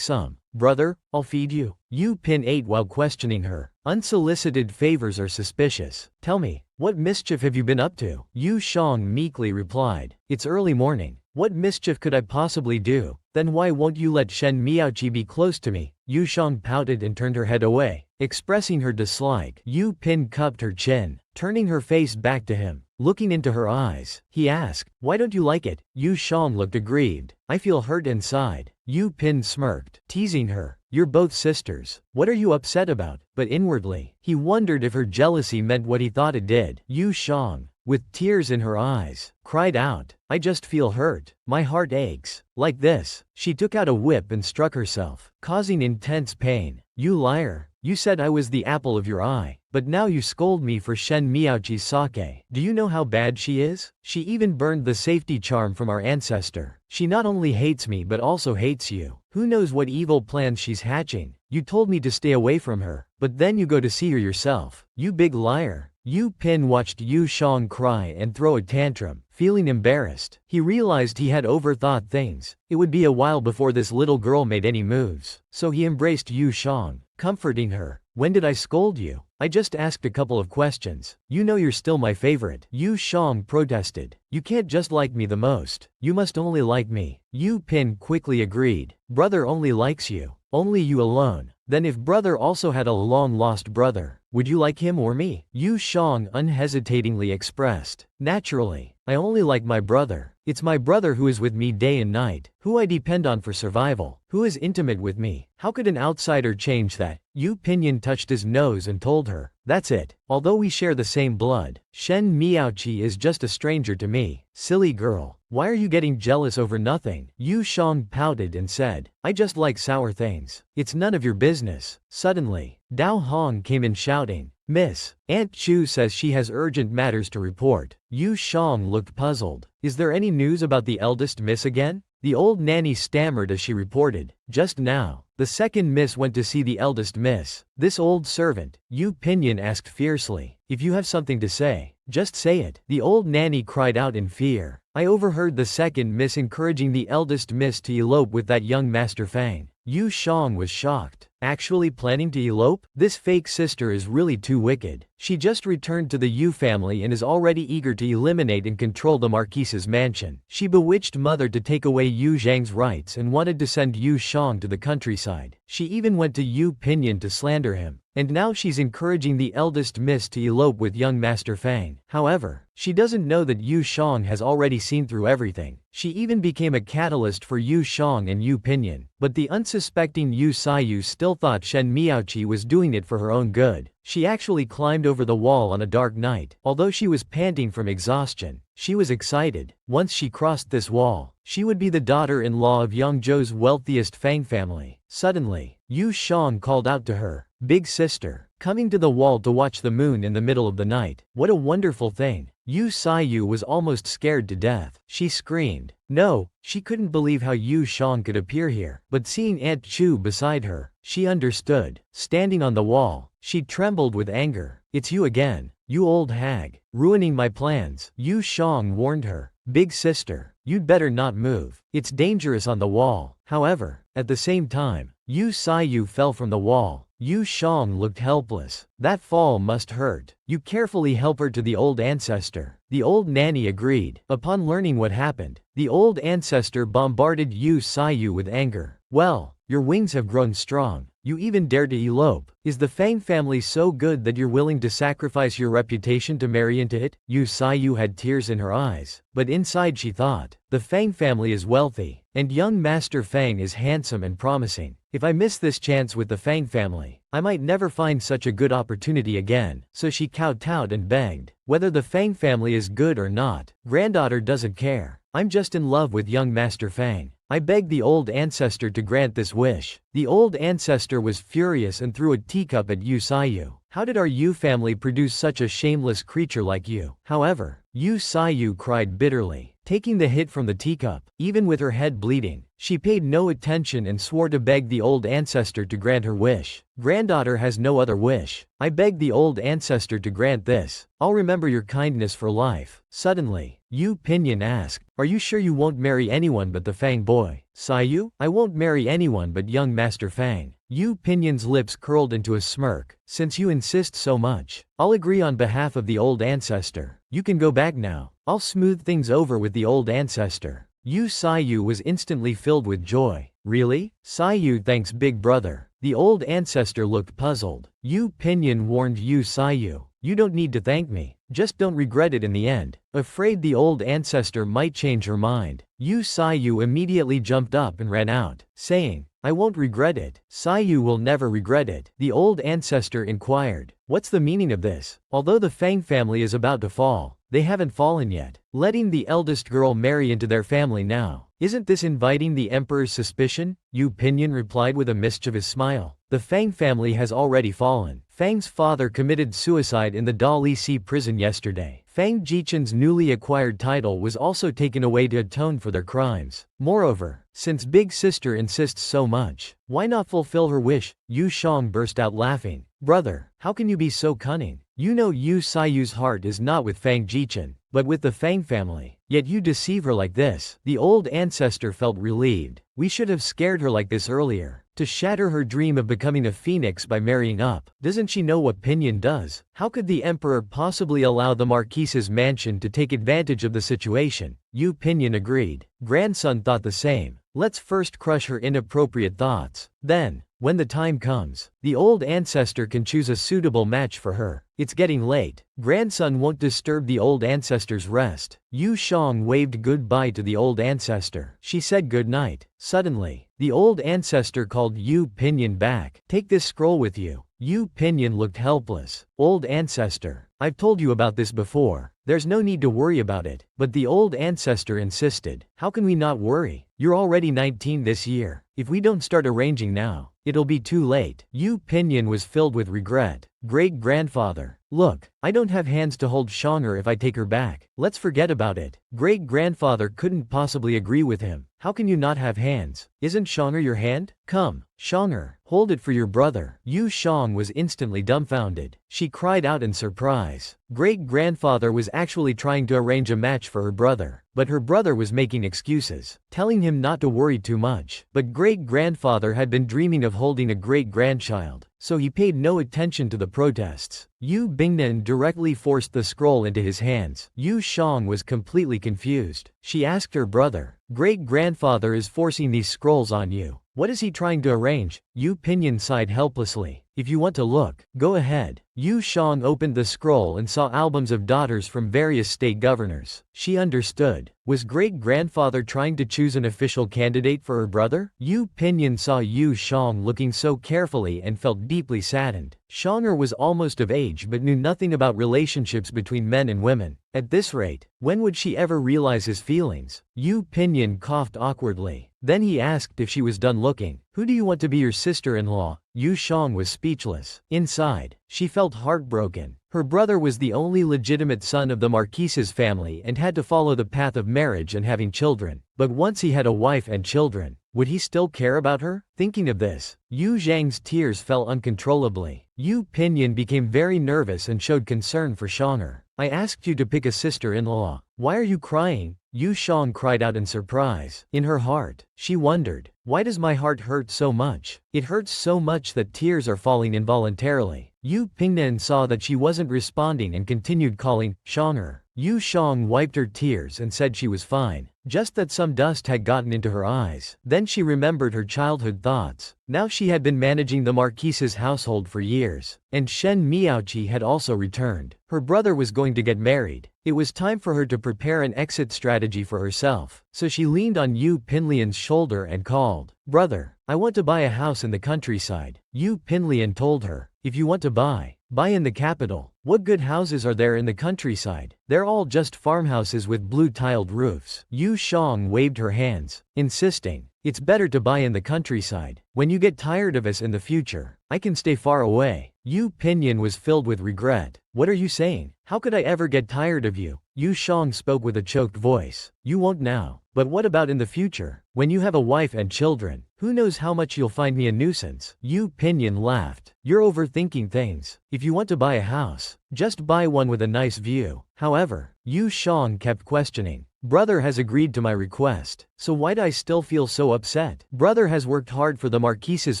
some?" "Brother, I'll feed you." Yu Pin ate while questioning her. Unsolicited favors are suspicious. "Tell me, what mischief have you been up to?" Yu Shang meekly replied, "It's early morning. What mischief could I possibly do? Then why won't you let Shen Miaoqi be close to me?" Yu Shang pouted and turned her head away, expressing her dislike. Yu Pin cupped her chin, turning her face back to him. Looking into her eyes, he asked, "Why don't you like it?" Yu Shang looked aggrieved. "I feel hurt inside." Yu Pin smirked, teasing her, "You're both sisters. What are you upset about?" But inwardly, he wondered if her jealousy meant what he thought it did. Yu Shang, with tears in her eyes, cried out, "I just feel hurt. My heart aches." Like this, she took out a whip and struck herself, causing intense pain. "You liar. You said I was the apple of your eye, but now you scold me for Shen Miaoqi's sake. Do you know how bad she is? She even burned the safety charm from our ancestor. She not only hates me but also hates you. Who knows what evil plans she's hatching? You told me to stay away from her, but then you go to see her yourself. You big liar." Yu Pin watched Yu Shang cry and throw a tantrum, feeling embarrassed. He realized he had overthought things. It would be a while before this little girl made any moves, so he embraced Yu Shang, comforting her. "When did I scold you? I just asked a couple of questions. You know you're still my favorite." Yu Shang protested. "You can't just like me the most. You must only like me." Yu Pin quickly agreed. "Brother only likes you. Only you alone. Then if brother also had a long-lost brother, would you like him or me?" Yu Shang unhesitatingly expressed, "Naturally, I only like my brother. It's my brother who is with me day and night, who I depend on for survival, who is intimate with me. How could an outsider change that?" Yu Pinyin touched his nose and told her, "That's it. Although we share the same blood, Shen Miaoqi is just a stranger to me." "Silly girl. Why are you getting jealous over nothing?" Yu Shang pouted and said, "I just like sour things. It's none of your business." Suddenly, Dao Hong came in shouting, "Miss, Aunt Chu says she has urgent matters to report." Yu Shang looked puzzled. "Is there any news about the eldest miss again?" The old nanny stammered as she reported, "Just now, the second miss went to see the eldest miss." This old servant, Yu Pinyin asked fiercely, "If you have something to say, Just say it. The old nanny cried out in fear. I overheard the second miss encouraging the eldest miss to elope with that young Master Fang. Yu Shang was shocked. Actually planning to elope? This fake sister is really too wicked. She just returned to the Yu family and is already eager to eliminate and control the Marquise's mansion. She bewitched mother to take away Yu Zhang's rights and wanted to send Yu Shang to the countryside. She even went to Yu Pinyin to slander him. And now she's encouraging the eldest miss to elope with young Master Fang. However, she doesn't know that Yu Shang has already seen through everything. She even became a catalyst for Yu Shang and Yu Pinyin. But the unsuspecting Yu Saiyu still thought Shen Miaoqi was doing it for her own good. She actually climbed over the wall on a dark night. Although she was panting from exhaustion, she was excited. Once she crossed this wall, she would be the daughter-in-law of Yangzhou's wealthiest Fang family. Suddenly, Yu Shang called out to her, "Big sister," coming to the wall to watch the moon in the middle of the night. What a wonderful thing. Yu Saiyu was almost scared to death. She screamed. No, she couldn't believe how Yu Shang could appear here. But seeing Aunt Chu beside her, she understood. Standing on the wall, she trembled with anger. It's you again, you old hag, ruining my plans. Yu Shang warned her. Big sister, you'd better not move. It's dangerous on the wall. However, at the same time, Yu Saiyu fell from the wall. Yu Shang looked helpless. That fall must hurt. You carefully help her to the old ancestor. The old nanny agreed. Upon learning what happened, the old ancestor bombarded Yu Saiyu with anger. Well, your wings have grown strong. You even dare to elope. Is the Fang family so good that you're willing to sacrifice your reputation to marry into it? Yu Saiyu had tears in her eyes. But inside she thought, the Fang family is wealthy, and young Master Fang is handsome and promising. If I miss this chance with the Fang family, I might never find such a good opportunity again. So she kowtowed and begged. Whether the Fang family is good or not, granddaughter doesn't care. I'm just in love with young Master Fang. I begged the old ancestor to grant this wish. The old ancestor was furious and threw a teacup at Yu Saiyu. How did our Yu family produce such a shameless creature like you? However, Yu Saiyu cried bitterly, taking the hit from the teacup. Even with her head bleeding, she paid no attention and swore to beg the old ancestor to grant her wish. Granddaughter has no other wish. I beg the old ancestor to grant this. I'll remember your kindness for life. Suddenly, Yu Pinyin asked, are you sure you won't marry anyone but the Fang boy? Saiyu, I won't marry anyone but young Master Fang. Yu Pinyin's lips curled into a smirk. Since you insist so much, I'll agree on behalf of the old ancestor. You can go back now. I'll smooth things over with the old ancestor. Yu Saiyu was instantly filled with joy. Really? Saiyu thanks big brother. The old ancestor looked puzzled. Yu Pinyin warned Yu Saiyu, you don't need to thank me. Just don't regret it in the end. Afraid the old ancestor might change her mind, Yu Saiyu immediately jumped up and ran out, saying, I won't regret it. Saiyu will never regret it. The old ancestor inquired, what's the meaning of this? Although the Fang family is about to fall, they haven't fallen yet. Letting the eldest girl marry into their family now. Isn't this inviting the emperor's suspicion? Yu Pinyin replied with a mischievous smile. The Fang family has already fallen. Fang's father committed suicide in the Dali Sea prison yesterday. Fang Jichen's newly acquired title was also taken away to atone for their crimes. Moreover, since big sister insists so much, why not fulfill her wish? Yu Shang burst out laughing. Brother, how can you be so cunning? You know Yu Saiyu's heart is not with Fang Jichen, but with the Fang family. Yet you deceive her like this. The old ancestor felt relieved. We should have scared her like this earlier. To shatter her dream of becoming a phoenix by marrying up. Doesn't she know what Pinyin does? How could the emperor possibly allow the Marquise's mansion to take advantage of the situation? Yu Pinyin agreed. Grandson thought the same. Let's first crush her inappropriate thoughts. Then, when the time comes, the old ancestor can choose a suitable match for her. It's getting late. Grandson won't disturb the old ancestor's rest. Yu Shang waved goodbye to the old ancestor. She said good night. Suddenly, the old ancestor called Yu Pinyin back. Take this scroll with you. Yu Pinyin looked helpless. Old ancestor, I've told you about this before. There's no need to worry about it. But the old ancestor insisted. How can we not worry? You're already 19 this year. If we don't start arranging now, it'll be too late. Yu Pinyin was filled with regret. Great-grandfather. Look, I don't have hands to hold Shonger if I take her back. Let's forget about it. Great-grandfather couldn't possibly agree with him. How can you not have hands? Isn't Shonger your hand? Come, Shonger, hold it for your brother. Yu Shang was instantly dumbfounded. She cried out in surprise. Great-grandfather was actually trying to arrange a match for her brother, but her brother was making excuses, telling him not to worry too much. But great-grandfather had been dreaming of holding a great-grandchild, so he paid no attention to the protests. Yu Bingnan directly forced the scroll into his hands. Yu Shang was completely confused. She asked her brother, "Great-grandfather is forcing these scrolls on you. What is he trying to arrange?" Yu Pinyin sighed helplessly. "If you want to look, go ahead." Yu Shang opened the scroll and saw albums of daughters from various state governors. She understood. Was great-grandfather trying to choose an official candidate for her brother? Yu Pinyin saw Yu Shang looking so carefully and felt deeply saddened. Shonger was almost of age but knew nothing about relationships between men and women. At this rate, when would she ever realize his feelings? Yu Pinyin coughed awkwardly. Then he asked if she was done looking. "Who do you want to be your sister-in-law?" Yu Shang was speechless. Inside, she felt heartbroken. Her brother was the only legitimate son of the Marquise's family and had to follow the path of marriage and having children. But once he had a wife and children, would he still care about her? Thinking of this, Yu Zhang's tears fell uncontrollably. Yu Pinyin became very nervous and showed concern for Shonger. "I asked you to pick a sister-in-law. Why are you crying?" Yu Shang cried out in surprise. In her heart, she wondered, "Why does my heart hurt so much? It hurts so much that tears are falling involuntarily." Yu Pingnan saw that she wasn't responding and continued calling, "Shonger." Yu Shang wiped her tears and said she was fine, just that some dust had gotten into her eyes. Then she remembered her childhood thoughts. Now she had been managing the Marquise's household for years, and Shen Miaoqi had also returned. Her brother was going to get married. It was time for her to prepare an exit strategy for herself, so she leaned on Yu Pinlian's shoulder and called, "Brother, I want to buy a house in the countryside." Yu Pinlian told her, "If you want to buy in the capital. What good houses are there in the countryside? They're all just farmhouses with blue-tiled roofs." Yu Shang waved her hands, insisting, "It's better to buy in the countryside. When you get tired of us in the future, I can stay far away." Yu Pinyin was filled with regret. "What are you saying? How could I ever get tired of you?" Yu Shang spoke with a choked voice. "You won't now. But what about in the future? When you have a wife and children, who knows how much you'll find me a nuisance?" Yu Pinyin laughed. "You're overthinking things. If you want to buy a house, just buy one with a nice view." However, Yu Shang kept questioning. "Brother has agreed to my request, so why do I still feel so upset? Brother has worked hard for the Marquise's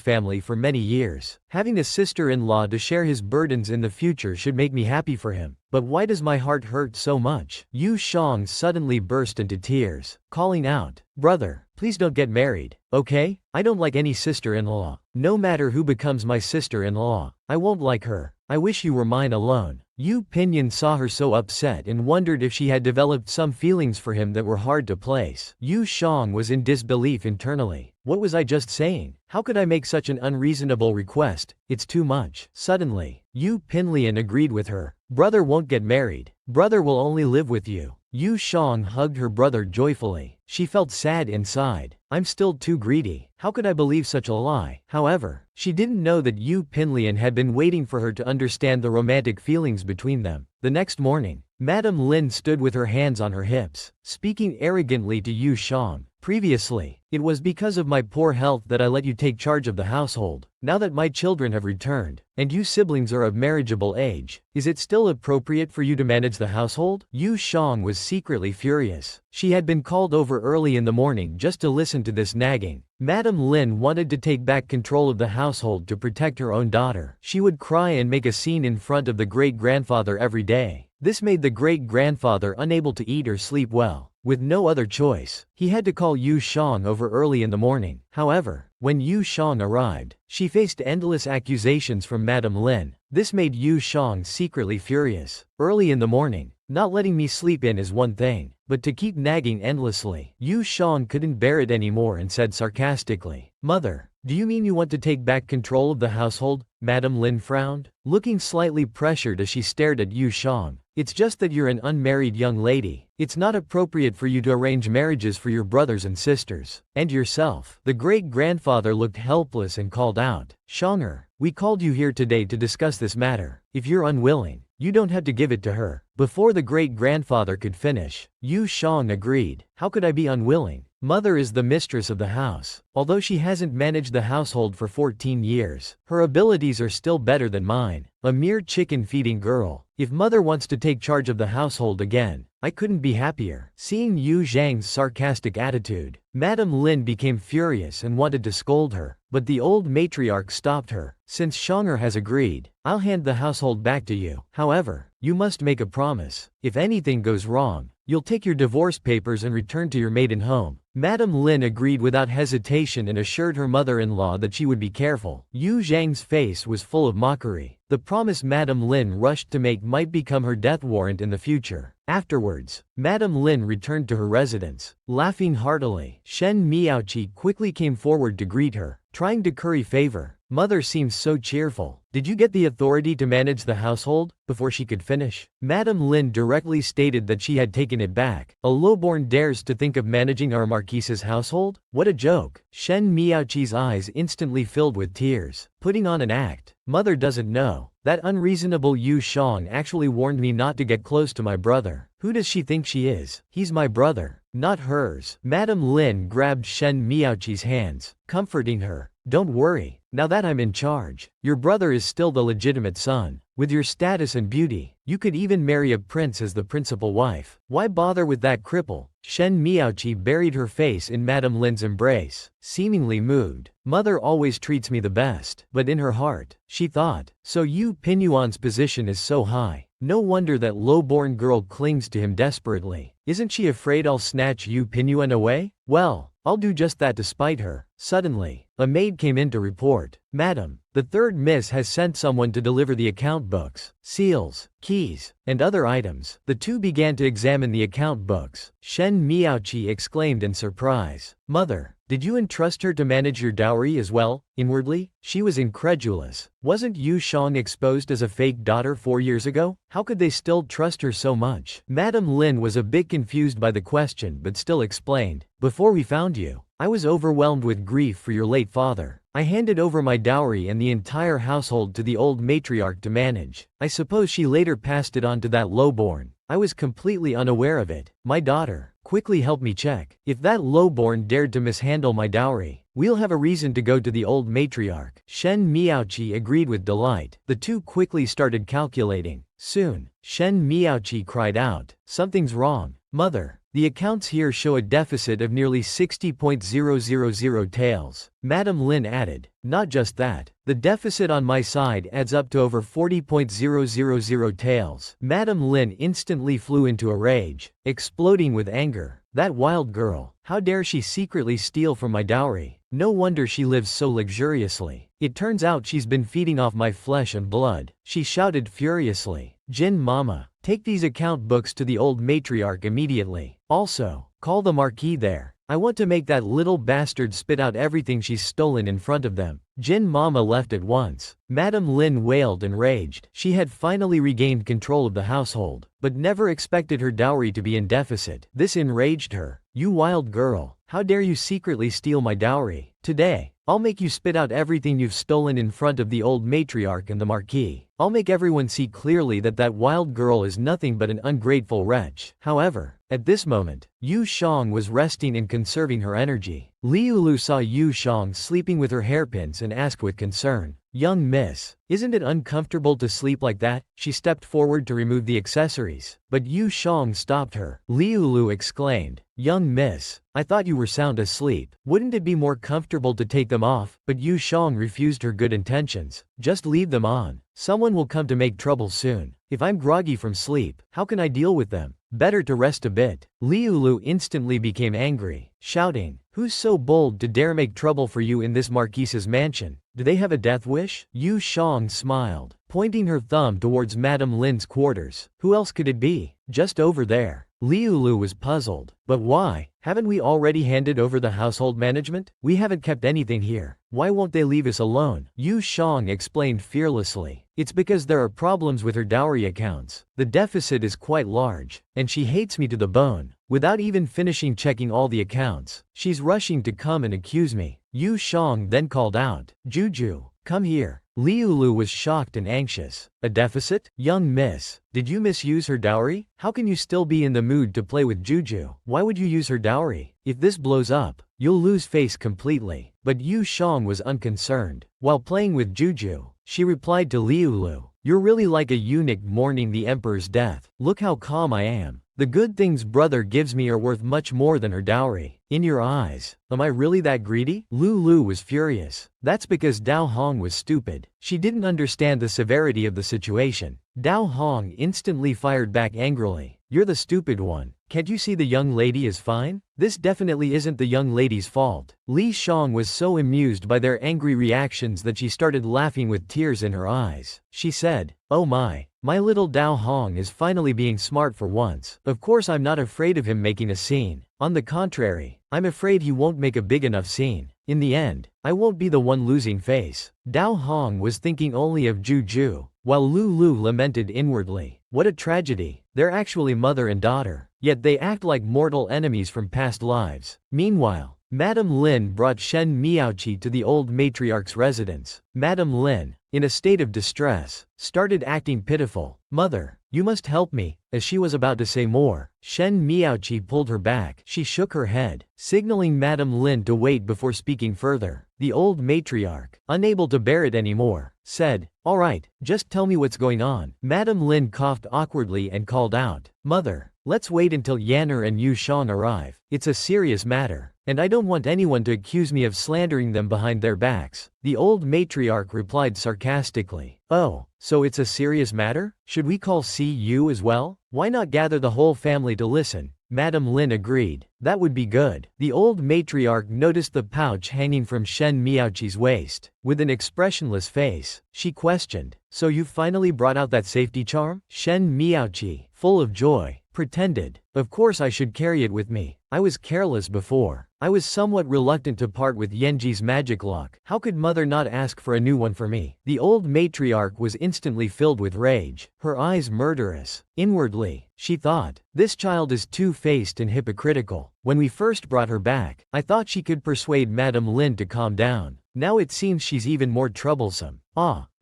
family for many years. Having a sister-in-law to share his burdens in the future should make me happy for him. But why does my heart hurt so much?" Yu Shang suddenly burst into tears, calling out, "Brother, please don't get married, okay? I don't like any sister-in-law. No matter who becomes my sister-in-law, I won't like her. I wish you were mine alone." Yu Pinyin saw her so upset and wondered if she had developed some feelings for him that were hard to place. Yu Shang was in disbelief internally. What was I just saying? How could I make such an unreasonable request? It's too much. Suddenly, Yu Pinlian agreed with her. "Brother won't get married. Brother will only live with you." Yu Shang hugged her brother joyfully. She felt sad inside. "I'm still too greedy. How could I believe such a lie?" However, she didn't know that Yu Pinlian had been waiting for her to understand the romantic feelings between them. The next morning, Madame Lin stood with her hands on her hips, speaking arrogantly to Yu Shang. "Previously, it was because of my poor health that I let you take charge of the household. Now that my children have returned, and you siblings are of marriageable age, is it still appropriate for you to manage the household?" Yu Shang was secretly furious. She had been called over early in the morning just to listen to this nagging. Madame Lin wanted to take back control of the household to protect her own daughter. She would cry and make a scene in front of the great-grandfather every day. This made the great-grandfather unable to eat or sleep well. With no other choice, he had to call Yu Shang over early in the morning. However, when Yu Shang arrived, she faced endless accusations from Madame Lin. This made Yu Shang secretly furious. "Early in the morning, not letting me sleep in is one thing, but to keep nagging endlessly." Yu Shang couldn't bear it anymore and said sarcastically, "Mother, do you mean you want to take back control of the household?" Madame Lin frowned, looking slightly pressured as she stared at Yu Shang. It's just that you're an unmarried young lady. It's not appropriate for you to arrange marriages for your brothers and sisters. And yourself. The great-grandfather looked helpless and called out, Shanger, we called you here today to discuss this matter. If you're unwilling, you don't have to give it to her. Before the great-grandfather could finish, Yu Shang agreed. How could I be unwilling? Mother is the mistress of the house. Although she hasn't managed the household for 14 years, her abilities are still better than mine. A mere chicken-feeding girl. If mother wants to take charge of the household again, I couldn't be happier. Seeing Yu Zhang's sarcastic attitude, Madame Lin became furious and wanted to scold her, but the old matriarch stopped her. Since Shanger has agreed, I'll hand the household back to you. However, you must make a promise. If anything goes wrong, you'll take your divorce papers and return to your maiden home. Madame Lin agreed without hesitation and assured her mother-in-law that she would be careful. Yu Zhang's face was full of mockery. The promise Madame Lin rushed to make might become her death warrant in the future. Afterwards, Madame Lin returned to her residence, laughing heartily. Shen Miaoqi quickly came forward to greet her, trying to curry favor. Mother seems so cheerful. Did you get the authority to manage the household? Before she could finish, Madame Lin directly stated that she had taken it back. A lowborn dares to think of managing our marquise's household? What a joke. Shen Miaoqi's eyes instantly filled with tears. Putting on an act. Mother doesn't know. That unreasonable Yu Shang actually warned me not to get close to my brother. Who does she think she is? He's my brother, not hers. Madame Lin grabbed Shen Miaoqi's hands, comforting her. Don't worry, now that I'm in charge, your brother is still the legitimate son. With your status and beauty, you could even marry a prince as the principal wife. Why bother with that cripple? Shen Miaoqi buried her face in Madame Lin's embrace, seemingly moved. Mother always treats me the best. But in her heart, she thought, so Yu Pinyuan's position is so high. No wonder that low-born girl clings to him desperately. Isn't she afraid I'll snatch Yu Pinyuan away? Well, I'll do just that to spite her. Suddenly, a maid came in to report. Madam, the third miss has sent someone to deliver the account books, seals, keys, and other items. The two began to examine the account books. Shen Miaoqi exclaimed in surprise. Mother, did you entrust her to manage your dowry as well? Inwardly, she was incredulous. Wasn't Yu Shang exposed as a fake daughter 4 years ago? How could they still trust her so much? Madame Lin was a bit confused by the question but still explained. Before we found you, I was overwhelmed with grief for your late father. I handed over my dowry and the entire household to the old matriarch to manage. I suppose she later passed it on to that lowborn. I was completely unaware of it. My daughter, quickly help me check. If that lowborn dared to mishandle my dowry, we'll have a reason to go to the old matriarch. Shen Miaoqi agreed with delight. The two quickly started calculating. Soon, Shen Miaoqi cried out, something's wrong. Mother, the accounts here show a deficit of nearly 60.000 taels. Madame Lin added, not just that, the deficit on my side adds up to over 40.000 taels. Madame Lin instantly flew into a rage, exploding with anger. That wild girl, how dare she secretly steal from my dowry? No wonder she lives so luxuriously. It turns out she's been feeding off my flesh and blood. She shouted furiously. Jin Mama, take these account books to the old matriarch immediately. Also, call the marquis there. I want to make that little bastard spit out everything she's stolen in front of them. Jin Mama left at once. Madame Lin wailed and raged. She had finally regained control of the household, but never expected her dowry to be in deficit. This enraged her. You wild girl, how dare you secretly steal my dowry? Today, I'll make you spit out everything you've stolen in front of the old matriarch and the marquis. I'll make everyone see clearly that that wild girl is nothing but an ungrateful wretch. However, at this moment, Yu Shang was resting and conserving her energy. Liulu saw Yu Shang sleeping with her hairpins and asked with concern, young miss, isn't it uncomfortable to sleep like that? She stepped forward to remove the accessories, but Yu Shang stopped her. Liulu exclaimed, young miss, I thought you were sound asleep. Wouldn't it be more comfortable to take them off? But Yu Shang refused her good intentions. Just leave them on. Someone will come to make trouble soon. If I'm groggy from sleep, how can I deal with them? Better to rest a bit. Liulu instantly became angry, shouting, who's so bold to dare make trouble for you in this marquise's mansion? Do they have a death wish? Yu Shang smiled, pointing her thumb towards Madame Lin's quarters. Who else could it be? Just over there. Liulu was puzzled. But why? Haven't we already handed over the household management? We haven't kept anything here. Why won't they leave us alone? Yu Jang explained fearlessly. It's because there are problems with her dowry accounts. The deficit is quite large, and she hates me to the bone. Without even finishing checking all the accounts, she's rushing to come and accuse me. Yu Jang then called out, Juju, come here. Liulu was shocked and anxious. A deficit? Young miss, did you misuse her dowry? How can you still be in the mood to play with Juju? Why would you use her dowry? If this blows up, you'll lose face completely. But Yu Jang was unconcerned. While playing with Juju, she replied to Liulu, you're really like a eunuch mourning the emperor's death. Look how calm I am. The good things brother gives me are worth much more than her dowry. In your eyes, am I really that greedy? Lulu was furious. That's because Dao Hong was stupid. She didn't understand the severity of the situation. Dao Hong instantly fired back angrily. You're the stupid one. Can't you see the young lady is fine? This definitely isn't the young lady's fault. Li Shang was so amused by their angry reactions that she started laughing with tears in her eyes. She said, oh my little Dao Hong is finally being smart for once. Of course I'm not afraid of him making a scene. On the contrary, I'm afraid he won't make a big enough scene. In the end, I won't be the one losing face. Dao Hong was thinking only of Juju, while Lulu lamented inwardly. What a tragedy. They're actually mother and daughter, yet they act like mortal enemies from past lives. Meanwhile, Madame Lin brought Shen Miaoqi to the old matriarch's residence. Madame Lin, in a state of distress, started acting pitiful. Mother, you must help me. As she was about to say more, Shen Miaoqi pulled her back. She shook her head, signaling Madame Lin to wait before speaking further. The old matriarch, unable to bear it anymore, said, all right, just tell me what's going on. Madame Lin coughed awkwardly and called out, Mother, let's wait until Yanner and Yu Shan arrive. It's a serious matter, and I don't want anyone to accuse me of slandering them behind their backs. The old matriarch replied sarcastically, oh, so it's a serious matter? Should we call CU as well? Why not gather the whole family to listen? Madame Lin agreed. That would be good. The old matriarch noticed the pouch hanging from Shen Miaoqi's waist. With an expressionless face, she questioned, so you finally brought out that safety charm? Shen Miaoqi, full of joy, pretended, of course I should carry it with me. I was careless before. I was somewhat reluctant to part with Yenji's magic lock. How could mother not ask for a new one for me? The old matriarch was instantly filled with rage, her eyes murderous. Inwardly, she thought, this child is two-faced and hypocritical. When we first brought her back, I thought she could persuade Madame Lin to calm down. Now it seems she's even more troublesome.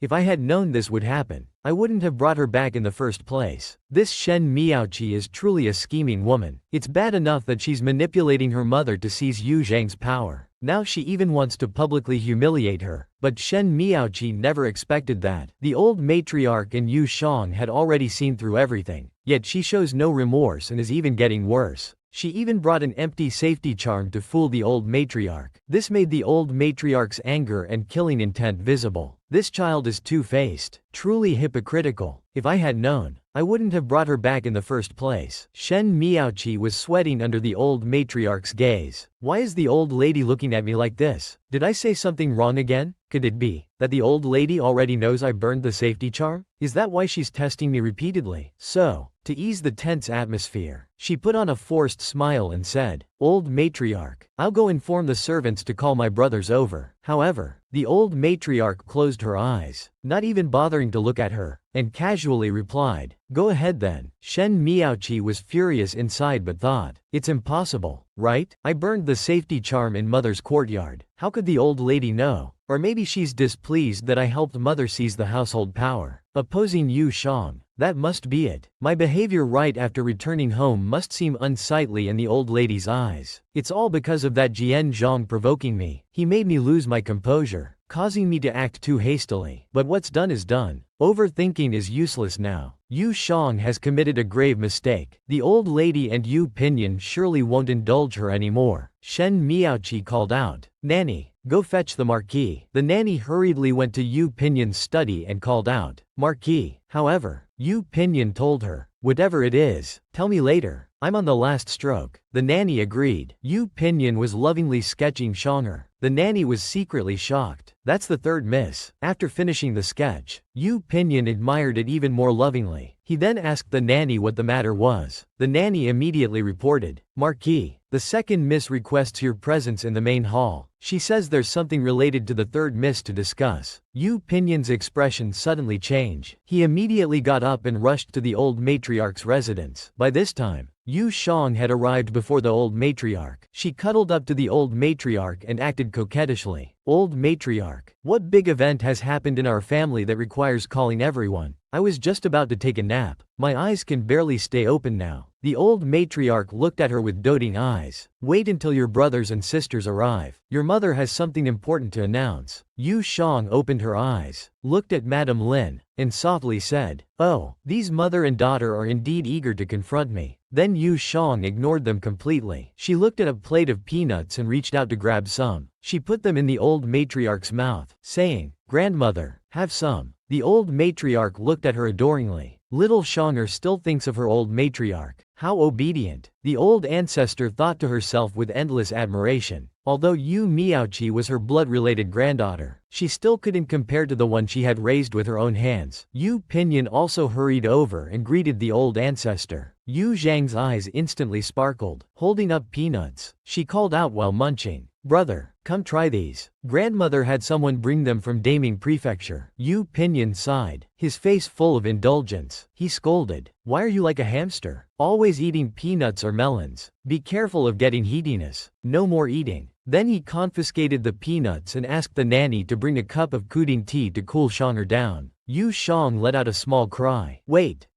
If I had known this would happen, I wouldn't have brought her back in the first place. This Shen Miaoqi is truly a scheming woman. It's bad enough that she's manipulating her mother to seize Yu Zhang's power. Now she even wants to publicly humiliate her. But Shen Miaoqi never expected that. The old matriarch and Yu Shang had already seen through everything. Yet she shows no remorse and is even getting worse. She even brought an empty safety charm to fool the old matriarch. This made the old matriarch's anger and killing intent visible. This child is two-faced, truly hypocritical. If I had known, I wouldn't have brought her back in the first place. Shen Miaoqi was sweating under the old matriarch's gaze. Why is the old lady looking at me like this? Did I say something wrong again? Could it be that the old lady already knows I burned the safety charm? Is that why she's testing me repeatedly? So, to ease the tense atmosphere, she put on a forced smile and said, Old matriarch, I'll go inform the servants to call my brothers over. However, the old matriarch closed her eyes, not even bothering to look at her, and casually replied, Go ahead then. Shen Miaoqi was furious inside but thought, it's impossible, right? I burned the safety charm in mother's courtyard. How could the old lady know? Or maybe she's displeased that I helped mother seize the household power. Opposing Yu Shang. That must be it. My behavior right after returning home must seem unsightly in the old lady's eyes. It's all because of that Jian Zhang provoking me. He made me lose my composure, causing me to act too hastily. But what's done is done. Overthinking is useless now. Yu Shang has committed a grave mistake. The old lady and Yu Pinyin surely won't indulge her anymore. Shen Miaoqi called out, Nanny, go fetch the marquis. The nanny hurriedly went to Yu Pinyin's study and called out, Marquis. However, Yu Pinyin told her, whatever it is, tell me later. I'm on the last stroke. The nanny agreed. Yu Pinyin was lovingly sketching Shang'er. The nanny was secretly shocked. That's the third miss. After finishing the sketch, Yu Pinyin admired it even more lovingly. He then asked the nanny what the matter was. The nanny immediately reported, Marquis, the second miss requests your presence in the main hall. She says there's something related to the third miss to discuss. Yu Pinyin's expression suddenly changed. He immediately got up and rushed to the old matriarch's residence. By this time, Yu Shang had arrived before the old matriarch. She cuddled up to the old matriarch and acted coquettishly. Old matriarch, what big event has happened in our family that requires calling everyone? I was just about to take a nap. My eyes can barely stay open now. The old matriarch looked at her with doting eyes. Wait until your brothers and sisters arrive. Your mother has something important to announce. Yu Shang opened her eyes, looked at Madame Lin, and softly said, oh, these mother and daughter are indeed eager to confront me. Then Yu Shang ignored them completely. She looked at a plate of peanuts and reached out to grab some. She put them in the old matriarch's mouth, saying, grandmother, have some. The old matriarch looked at her adoringly. Little Shanger still thinks of her old matriarch. How obedient. The old ancestor thought to herself with endless admiration. Although Yu Miaoqi was her blood-related granddaughter, she still couldn't compare to the one she had raised with her own hands. Yu Pinyin also hurried over and greeted the old ancestor. Yu Zhang's eyes instantly sparkled. Holding up peanuts, she called out while munching, brother, come try these. Grandmother had someone bring them from Daming Prefecture. Yu Pinyin sighed, his face full of indulgence. He scolded, why are you like a hamster? Always eating peanuts or melons. Be careful of getting heatiness. No more eating. Then he confiscated the peanuts and asked the nanny to bring a cup of kuding tea to cool Shanger down. Yu Shang let out a small cry. Wait,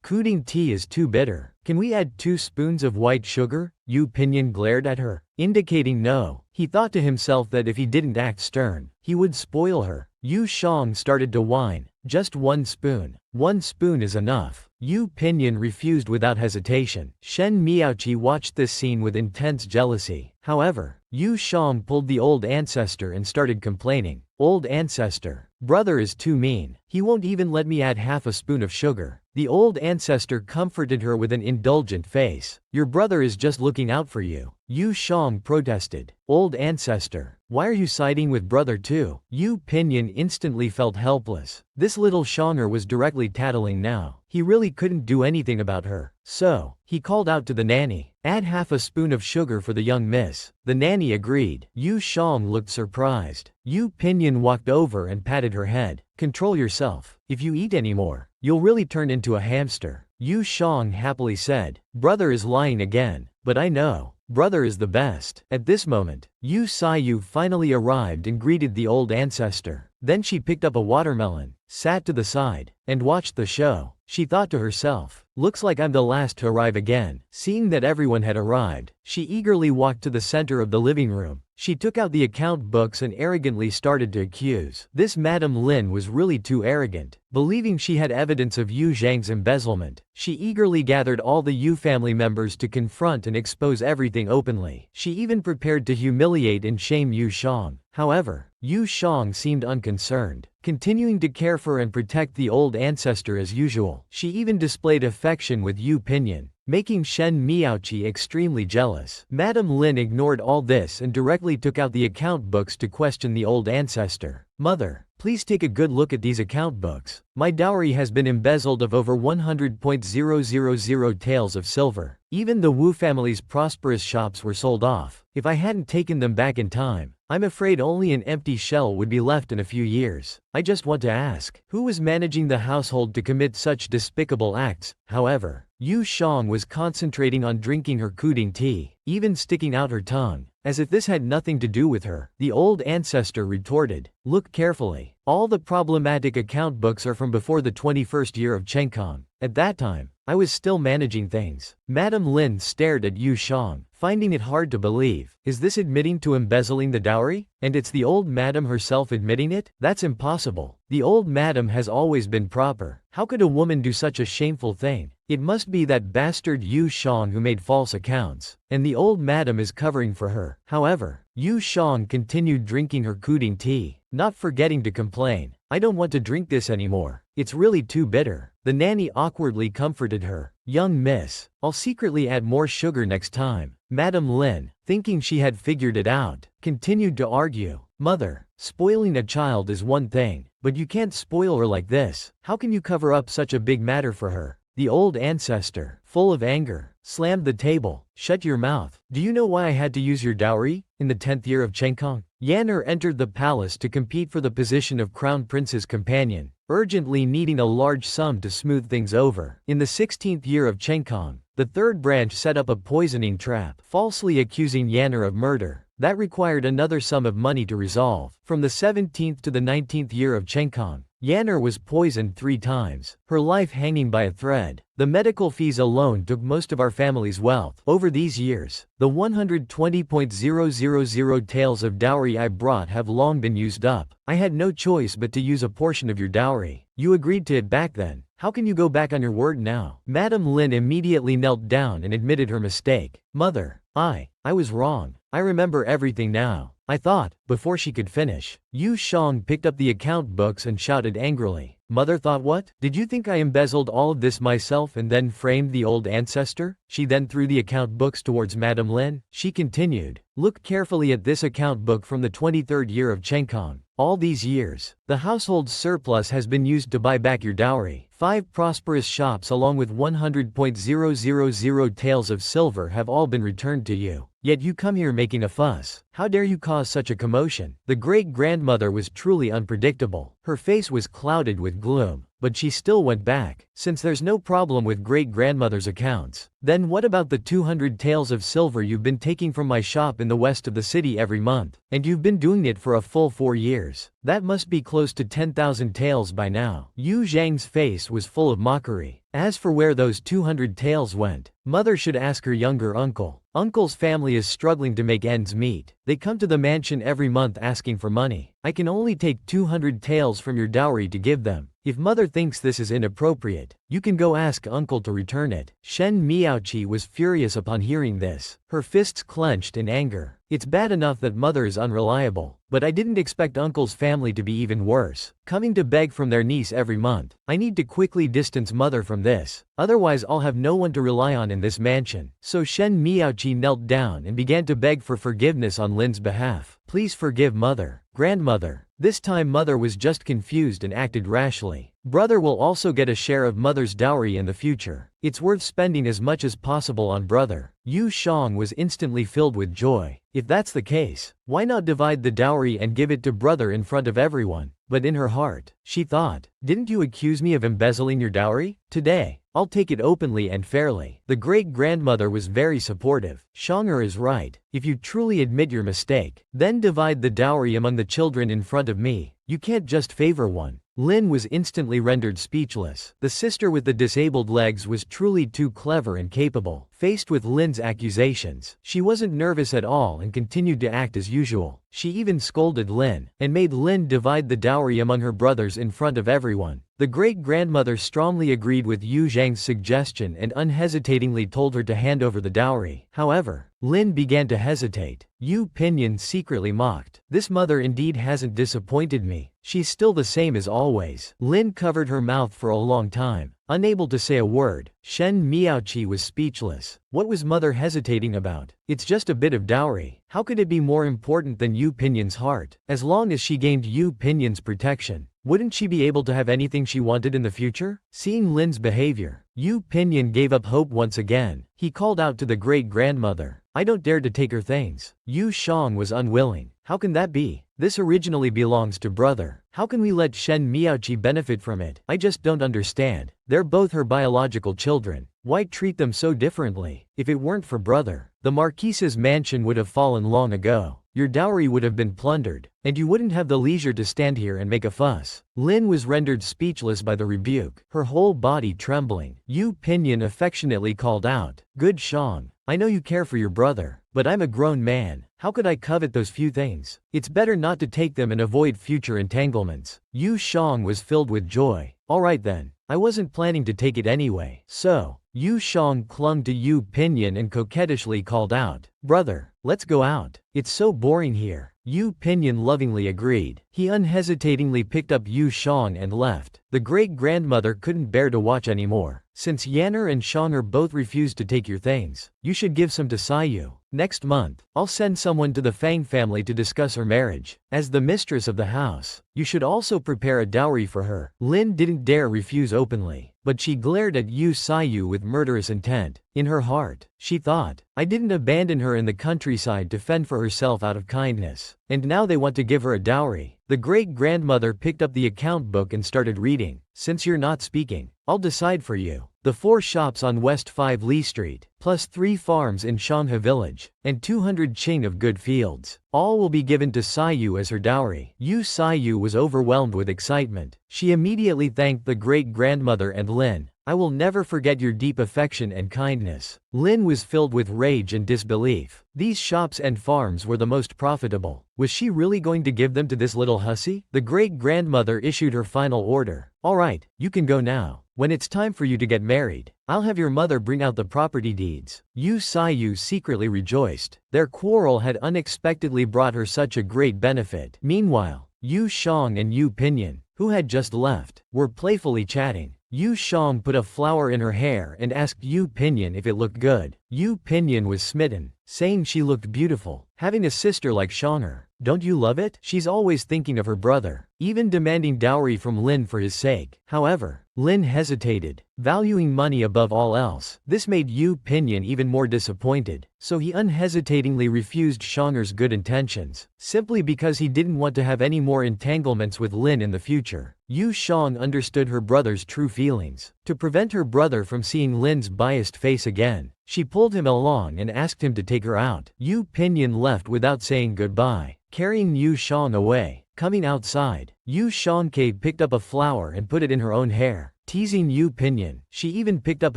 kuding tea is too bitter. Can we add 2 spoons of white sugar? Yu Pinyin glared at her, indicating no. He thought to himself that if he didn't act stern, he would spoil her. Yu Shang started to whine. Just 1 spoon. 1 spoon is enough. Yu Pinyin refused without hesitation. Shen Miaoqi watched this scene with intense jealousy. However, Yu Shang pulled the old ancestor and started complaining. Old ancestor, brother is too mean. He won't even let me add half a spoon of sugar. The old ancestor comforted her with an indulgent face. Your brother is just looking out for you. Yu Shang protested. Old ancestor, why are you siding with brother too? Yu Pinyin instantly felt helpless. This little Shanger was directly tattling now. He really couldn't do anything about her. So, he called out to the nanny, add half a spoon of sugar for the young miss. The nanny agreed. Yu Shang looked surprised. Yu Pinyin walked over and patted her head. Control yourself. If you eat anymore, you'll really turn into a hamster. Yu Shang happily said, brother is lying again, but I know. Brother is the best. At this moment, Yu Sayu finally arrived and greeted the old ancestor. Then she picked up a watermelon, sat to the side, and watched the show. She thought to herself, looks like I'm the last to arrive again. Seeing that everyone had arrived, she eagerly walked to the center of the living room. She took out the account books and arrogantly started to accuse. This Madame Lin was really too arrogant. Believing she had evidence of Yu Zhang's embezzlement, she eagerly gathered all the Yu family members to confront and expose everything openly. She even prepared to humiliate and shame Yu Shang. However, Yu Shang seemed unconcerned, continuing to care for and protect the old ancestor as usual. She even displayed affection with Yu Pinyin, making Shen Miaoqi extremely jealous. Madame Lin ignored all this and directly took out the account books to question the old ancestor. Mother, please take a good look at these account books. My dowry has been embezzled of over 100,000 taels of silver. Even the Wu family's prosperous shops were sold off. If I hadn't taken them back in time, I'm afraid only an empty shell would be left in a few years. I just want to ask, who was managing the household to commit such despicable acts? However, Yu Shang was concentrating on drinking her kuding tea, even sticking out her tongue, as if this had nothing to do with her. The old ancestor retorted, look carefully. All the problematic account books are from before the 21st year of Chengkong. At that time, I was still managing things. Madame Lin stared at Yu Shang, finding it hard to believe. Is this admitting to embezzling the dowry? And it's the old madam herself admitting it? That's impossible. The old madam has always been proper. How could a woman do such a shameful thing? It must be that bastard Yu Shang who made false accounts, and the old madam is covering for her. However, Yu Shang continued drinking her kuding tea, not forgetting to complain. I don't want to drink this anymore. It's really too bitter. The nanny awkwardly comforted her. Young miss, I'll secretly add more sugar next time. Madame Lin, thinking she had figured it out, continued to argue. Mother, Spoiling a child is one thing, but you can't spoil her like this. How can you cover up such a big matter for her? The old ancestor, full of anger, slammed the table. Shut your mouth. Do you know why I had to use your dowry? In the 10th year of Chenkong, Yandere entered the palace to compete for the position of crown prince's companion, urgently needing a large sum to smooth things over. In the 16th year of Chenkong, the third branch set up a poisoning trap, falsely accusing Yandere of murder. That required another sum of money to resolve. From the 17th to the 19th year of Chenkong, Yandere was poisoned 3 times, her life hanging by a thread. The medical fees alone took most of our family's wealth. Over these years, the 120,000 taels of dowry I brought have long been used up. I had no choice but to use a portion of your dowry. You agreed to it back then. How can you go back on your word now? Madame Lin immediately knelt down and admitted her mistake. Mother, I was wrong. I remember everything now. I thought, before she could finish, Yu Jang picked up the account books and shouted angrily. Mother thought what? Did you think I embezzled all of this myself and then framed the old ancestor? She then threw the account books towards Madame Lin. She continued, look carefully at this account book from the 23rd year of Chenkong. All these years, the household's surplus has been used to buy back your dowry. 5 prosperous shops along with 100,000 taels of silver have all been returned to you. Yet you come here making a fuss. How dare you cause such a commotion? The great-grandmother was truly unpredictable. Her face was clouded with gloom, but she still went back. Since there's no problem with great-grandmother's accounts, then what about the 200 taels of silver you've been taking from my shop in the west of the city every month? And you've been doing it for a full 4 years. That must be close to 10,000 taels by now. Yu Zhang's face was full of mockery. As for where those 200 taels went, mother should ask her younger uncle. Uncle's family is struggling to make ends meet. They come to the mansion every month asking for money. I can only take 200 taels from your dowry to give them. If mother thinks this is inappropriate, you can go ask uncle to return it. Shen Miaoqi was furious upon hearing this, her fists clenched in anger. It's bad enough that mother is unreliable, but I didn't expect uncle's family to be even worse, coming to beg from their niece every month. I need to quickly distance mother from this, otherwise I'll have no one to rely on in this mansion. So Shen Miaoqi knelt down and began to beg for forgiveness on Lin's behalf. Please forgive mother, grandmother. This time mother was just confused and acted rashly. Brother will also get a share of mother's dowry in the future. It's worth spending as much as possible on brother. Yu Jang was instantly filled with joy. If that's the case, why not divide the dowry and give it to brother in front of everyone? But in her heart, she thought, didn't you accuse me of embezzling your dowry? Today, I'll take it openly and fairly. The great-grandmother was very supportive. Shonger is right. If you truly admit your mistake, then divide the dowry among the children in front of me. You can't just favor one. Lin was instantly rendered speechless. The sister with the disabled legs was truly too clever and capable. Faced with Lin's accusations, she wasn't nervous at all and continued to act as usual. She even scolded Lin, and made Lin divide the dowry among her brothers in front of everyone. The great-grandmother strongly agreed with Yu Zhang's suggestion and unhesitatingly told her to hand over the dowry. However, Lin began to hesitate. Yu Pinyin secretly mocked. This mother indeed hasn't disappointed me. She's still the same as always. Lin covered her mouth for a long time, unable to say a word. Shen Miaoqi was speechless. What was mother hesitating about? It's just a bit of dowry. How could it be more important than Yu Pinyin's heart? As long as she gained Yu Pinyin's protection, wouldn't she be able to have anything she wanted in the future? Seeing Lin's behavior, Yu Pinyin gave up hope once again. He called out to the great-grandmother, I don't dare to take her things. Yu Jang was unwilling. How can that be? This originally belongs to brother. How can we let Shen Miaoqi benefit from it? I just don't understand. They're both her biological children. Why treat them so differently? If it weren't for brother, the Marquise's mansion would have fallen long ago. Your dowry would have been plundered, and you wouldn't have the leisure to stand here and make a fuss. Lin was rendered speechless by the rebuke, her whole body trembling. Yu Pinyin affectionately called out, Good Shang, I know you care for your brother, but I'm a grown man. How could I covet those few things? It's better not to take them and avoid future entanglements. Yu Shang was filled with joy. Alright then, I wasn't planning to take it anyway. So, Yu Shang clung to Yu Pinyin and coquettishly called out, Brother, let's go out. It's so boring here. Yu Pinyin lovingly agreed. He unhesitatingly picked up Yu Shang and left. The great-grandmother couldn't bear to watch anymore. Since Yandere and Shonger both refused to take your things, you should give some to Sayu. Next month, I'll send someone to the Fang family to discuss her marriage. As the mistress of the house, you should also prepare a dowry for her. Lin didn't dare refuse openly, but she glared at Yu Sayu with murderous intent. In her heart, she thought, I didn't abandon her in the countryside to fend for herself out of kindness. And now they want to give her a dowry. The great-grandmother picked up the account book and started reading. Since you're not speaking, I'll decide for you. The 4 shops on West 5 Lee Street, plus 3 farms in Shangha Village, and 200 ching of good fields. All will be given to Sayu as her dowry. Yu Sayu was overwhelmed with excitement. She immediately thanked the great-grandmother and Lin. I will never forget your deep affection and kindness. Lin was filled with rage and disbelief. These shops and farms were the most profitable. Was she really going to give them to this little hussy? The great-grandmother issued her final order. Alright, you can go now. When it's time for you to get married, I'll have your mother bring out the property deeds. Yu Sayu secretly rejoiced. Their quarrel had unexpectedly brought her such a great benefit. Meanwhile, Yu Shang and Yu Pinyin, who had just left, were playfully chatting. Yu Shang put a flower in her hair and asked Yu Pinyin if it looked good. Yu Pinyin was smitten, saying she looked beautiful. Having a sister like Shang'er, don't you love it? She's always thinking of her brother, even demanding dowry from Lin for his sake. However, Lin hesitated, valuing money above all else. This made Yu Pinyin even more disappointed, so he unhesitatingly refused Shang'er's good intentions, simply because he didn't want to have any more entanglements with Lin in the future. Yu Shang understood her brother's true feelings. To prevent her brother from seeing Lin's biased face again, she pulled him along and asked him to take her out. Yu Pinyin left without saying goodbye, carrying Yu Shang away. Coming outside, Yu Shangke picked up a flower and put it in her own hair, teasing Yu Pinyin. She even picked up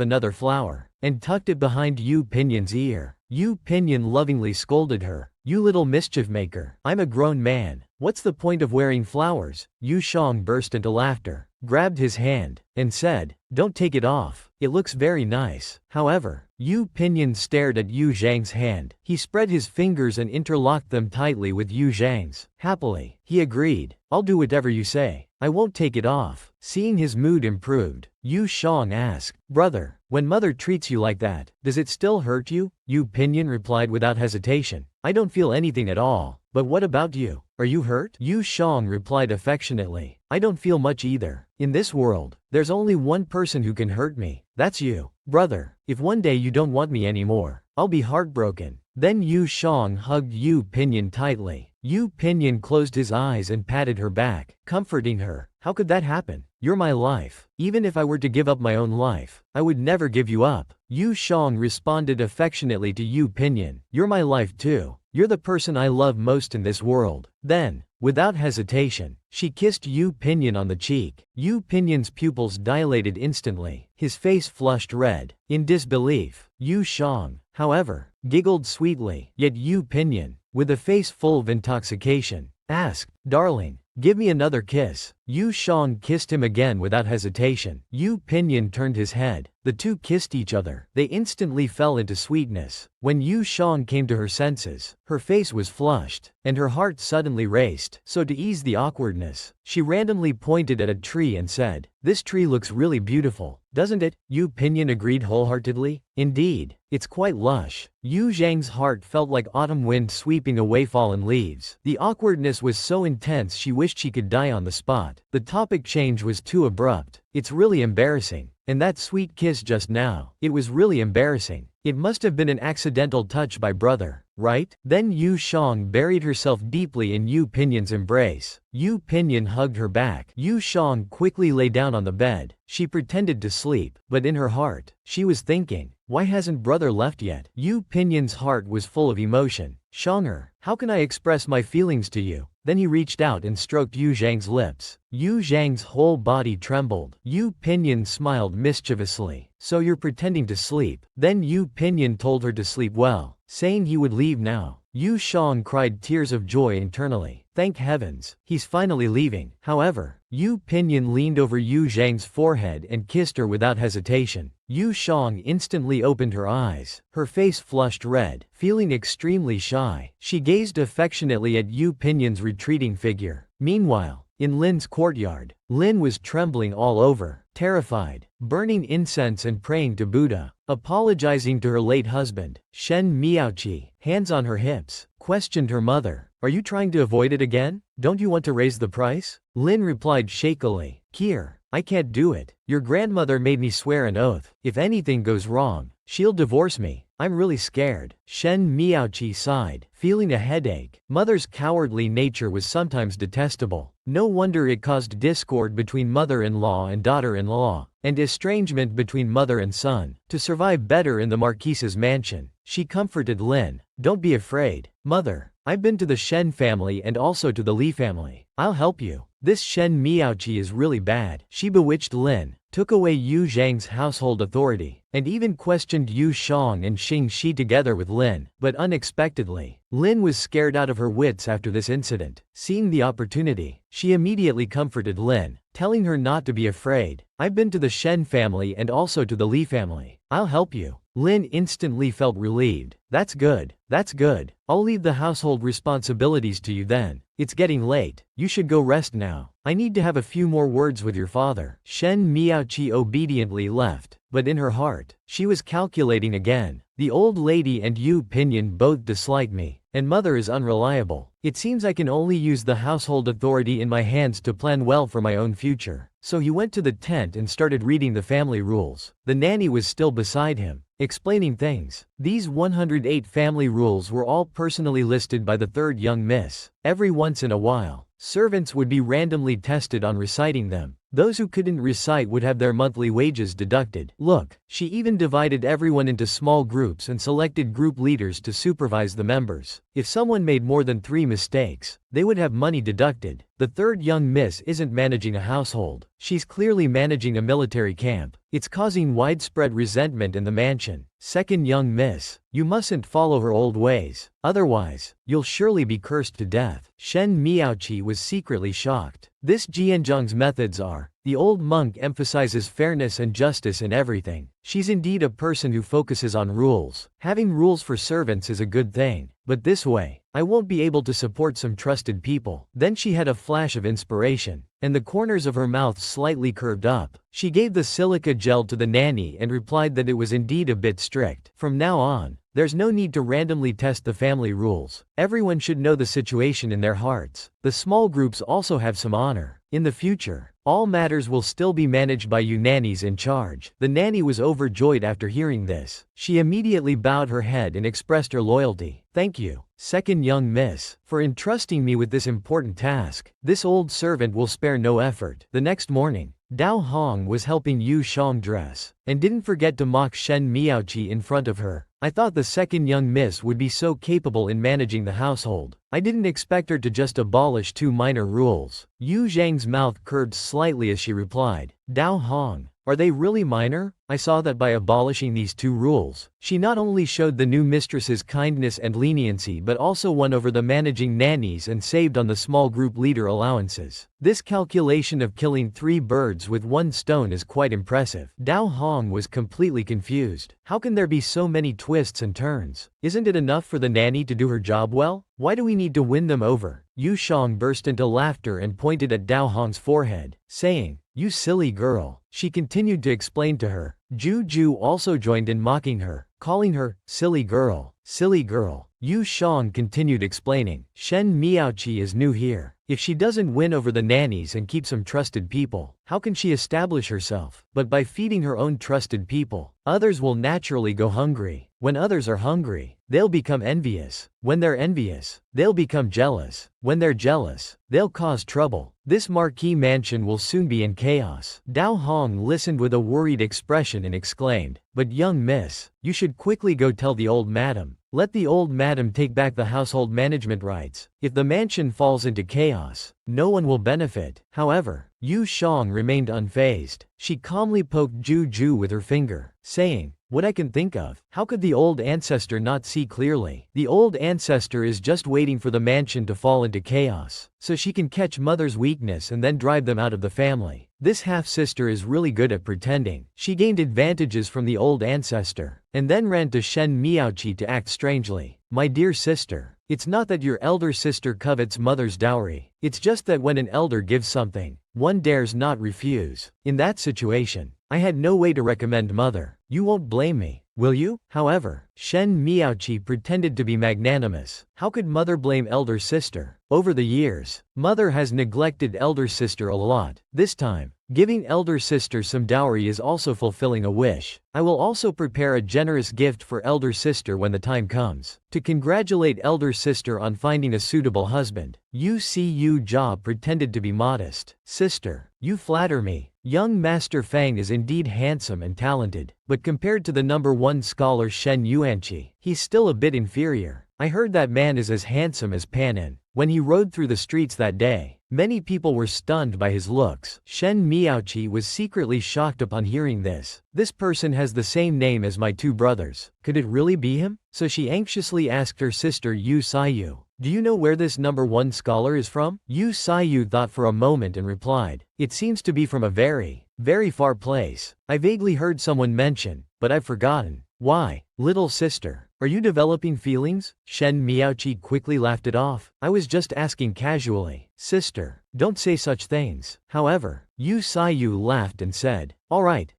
another flower and tucked it behind Yu Pinyin's ear. Yu Pinyin lovingly scolded her. You little mischief maker. I'm a grown man. What's the point of wearing flowers? Yu Shang burst into laughter, grabbed his hand, and said, don't take it off. It looks very nice. However, Yu Pinyin stared at Yu Zhang's hand. He spread his fingers and interlocked them tightly with Yu Zhang's. Happily, he agreed. I'll do whatever you say. I won't take it off. Seeing his mood improved, Yu Shang asked, brother, when mother treats you like that, does it still hurt you? Yu Pinyin replied without hesitation. I don't feel anything at all. But what about you? Are you hurt? Yu Shang replied affectionately. I don't feel much either. In this world, there's only one person who can hurt me. That's you. Brother, if one day you don't want me anymore, I'll be heartbroken. Then Yu Shang hugged Yu Pinyin tightly. Yu Pinyin closed his eyes and patted her back, comforting her. How could that happen? You're my life. Even if I were to give up my own life, I would never give you up. Yu Shang responded affectionately to Yu Pinyin. You're my life too. You're the person I love most in this world. Then, without hesitation, she kissed Yu Pinyin on the cheek. Yu Pinyin's pupils dilated instantly. His face flushed red. In disbelief, Yu Shang, however, giggled sweetly. Yet Yu Pinyin, with a face full of intoxication, asked, darling, give me another kiss. Yu Shang kissed him again without hesitation. Yu Pinyin turned his head. The two kissed each other. They instantly fell into sweetness. When Yu Shang came to her senses, her face was flushed, and her heart suddenly raced. So to ease the awkwardness, she randomly pointed at a tree and said, this tree looks really beautiful, doesn't it? Yu Pinyin agreed wholeheartedly. Indeed, it's quite lush. Yu Zhang's heart felt like autumn wind sweeping away fallen leaves. The awkwardness was so intense she wished she could die on the spot. The topic change was too abrupt. It's really embarrassing. And that sweet kiss just now, it was really embarrassing. It must have been an accidental touch by brother, right? Then Yu Shang buried herself deeply in Yu Pinyin's embrace. Yu Pinyin hugged her back. Yu Shang quickly lay down on the bed. She pretended to sleep, but in her heart, she was thinking, why hasn't brother left yet? Yu Pinyin's heart was full of emotion. Shang'er, how can I express my feelings to you? Then he reached out and stroked Yu Zhang's lips. Yu Zhang's whole body trembled. Yu Pinyin smiled mischievously. So you're pretending to sleep? Then Yu Pinyin told her to sleep well, saying he would leave now. Yu Shang cried tears of joy internally. Thank heavens, he's finally leaving. However, Yu Pinyin leaned over Yu Zhang's forehead and kissed her without hesitation. Yu Shang instantly opened her eyes. Her face flushed red. Feeling extremely shy, she gazed affectionately at Yu Pinyin's retreating figure. Meanwhile, In Lin's courtyard, Lin was trembling all over, terrified, burning incense and praying to Buddha, apologizing to her late husband. Shen Miaoqi, hands on her hips, questioned her mother. Are you trying to avoid it again? Don't you want to raise the price? Lin replied shakily, Kier, I can't do it. Your grandmother made me swear an oath. If anything goes wrong, she'll divorce me. I'm really scared. Shen Miaoqi sighed, feeling a headache. Mother's cowardly nature was sometimes detestable. No wonder it caused discord between mother-in-law and daughter-in-law, and estrangement between mother and son. To survive better in the Marquise's mansion, she comforted Lin. Don't be afraid, mother. I've been to the Shen family and also to the Li family. I'll help you. This Shen Miaoqi is really bad. She bewitched Lin, took away Yu Jang's household authority, and even questioned Yu Shang and Xing Shi together with Lin. But unexpectedly, Lin was scared out of her wits after this incident. Seeing the opportunity, she immediately comforted Lin, telling her not to be afraid. I've been to the Shen family and also to the Li family. I'll help you. Lin instantly felt relieved. That's good. That's good. I'll leave the household responsibilities to you then. It's getting late. You should go rest now. I need to have a few more words with your father. Shen Miaoqi obediently left, but in her heart, she was calculating again. The old lady and Yu Pinyin both dislike me, and mother is unreliable. It seems I can only use the household authority in my hands to plan well for my own future. So he went to the tent and started reading the family rules. The nanny was still beside him, explaining things. These 108 family rules were all personally listed by the third young miss. Every once in a while, servants would be randomly tested on reciting them. Those who couldn't recite would have their monthly wages deducted. Look, she even divided everyone into small groups and selected group leaders to supervise the members. If someone made more than 3 mistakes, they would have money deducted. The third young miss isn't managing a household. She's clearly managing a military camp. It's causing widespread resentment in the mansion. Second young miss, you mustn't follow her old ways. Otherwise, you'll surely be cursed to death. Shen Miaoqi was secretly shocked. This Jianzhang's methods are, the old monk emphasizes fairness and justice in everything. She's indeed a person who focuses on rules. Having rules for servants is a good thing, but this way, I won't be able to support some trusted people. Then she had a flash of inspiration, and the corners of her mouth slightly curved up. She gave the silica gel to the nanny and replied that it was indeed a bit strict. From now on, there's no need to randomly test the family rules. Everyone should know the situation in their hearts. The small groups also have some honor. In the future, all matters will still be managed by you nannies in charge. The nanny was overjoyed after hearing this. She immediately bowed her head and expressed her loyalty. Thank you, second young miss, for entrusting me with this important task. This old servant will spare no effort. The next morning, Dao Hong was helping Yu Shang dress, and didn't forget to mock Shen Miaoqi in front of her. I thought the second young miss would be so capable in managing the household. I didn't expect her to just abolish 2 minor rules. Yu Zhang's mouth curved slightly as she replied, Dao Hong, are they really minor? I saw that by abolishing these 2 rules, she not only showed the new mistress's kindness and leniency but also won over the managing nannies and saved on the small group leader allowances. This calculation of killing 3 birds with 1 stone is quite impressive. Dao Hong was completely confused. How can there be so many twists and turns? Isn't it enough for the nanny to do her job well? Why do we need to win them over? Yu Shang burst into laughter and pointed at Dao Hong's forehead, saying, You silly girl. She continued to explain to her. Ju also joined in mocking her, calling her, silly girl, silly girl. Yu Shang continued explaining, Shen Miaoqi is new here. If she doesn't win over the nannies and keep some trusted people, how can she establish herself? But by feeding her own trusted people, others will naturally go hungry. When others are hungry, they'll become envious. When they're envious, they'll become jealous. When they're jealous, they'll cause trouble. This marquee mansion will soon be in chaos. Dao Hong listened with a worried expression and exclaimed, But young miss, you should quickly go tell the old madam. Let the old madam take back the household management rights. If the mansion falls into chaos, no one will benefit. However, Yu Shang remained unfazed. She calmly poked Ju with her finger, saying, What I can think of, how could the old ancestor not see clearly? The old ancestor is just waiting for the mansion to fall into chaos, so she can catch mother's weakness and then drive them out of the family. This half-sister is really good at pretending. She gained advantages from the old ancestor, and then ran to Shen Miaoqi to act strangely. My dear sister, It's not that your elder sister covets mother's dowry, it's just that when an elder gives something, one dares not refuse. In that situation, I had no way to recommend mother. You won't blame me, will you? However, Shen Miaoqi pretended to be magnanimous. How could mother blame elder sister? Over the years, mother has neglected elder sister a lot. This time, giving elder sister some dowry is also fulfilling a wish. I will also prepare a generous gift for elder sister when the time comes. To congratulate elder sister on finding a suitable husband, Yu Jia pretended to be modest. Sister, you flatter me. Young Master Fang is indeed handsome and talented, but compared to the #1 scholar Shen Yuanqi, he's still a bit inferior. I heard that man is as handsome as Panin. When he rode through the streets that day, many people were stunned by his looks. Shen Miaoqi was secretly shocked upon hearing this. This person has the same name as my two brothers. Could it really be him? So she anxiously asked her sister Yu Sayu, "Do you know where this #1 scholar is from?" Yu Sayu thought for a moment and replied, "It seems to be from a very, very far place. I vaguely heard someone mention, but I've forgotten." "Why, little sister? Are you developing feelings?" Shen Miaoqi quickly laughed it off. "I was just asking casually." "Sister, don't say such things." However, Yu Sayu laughed and said, all right,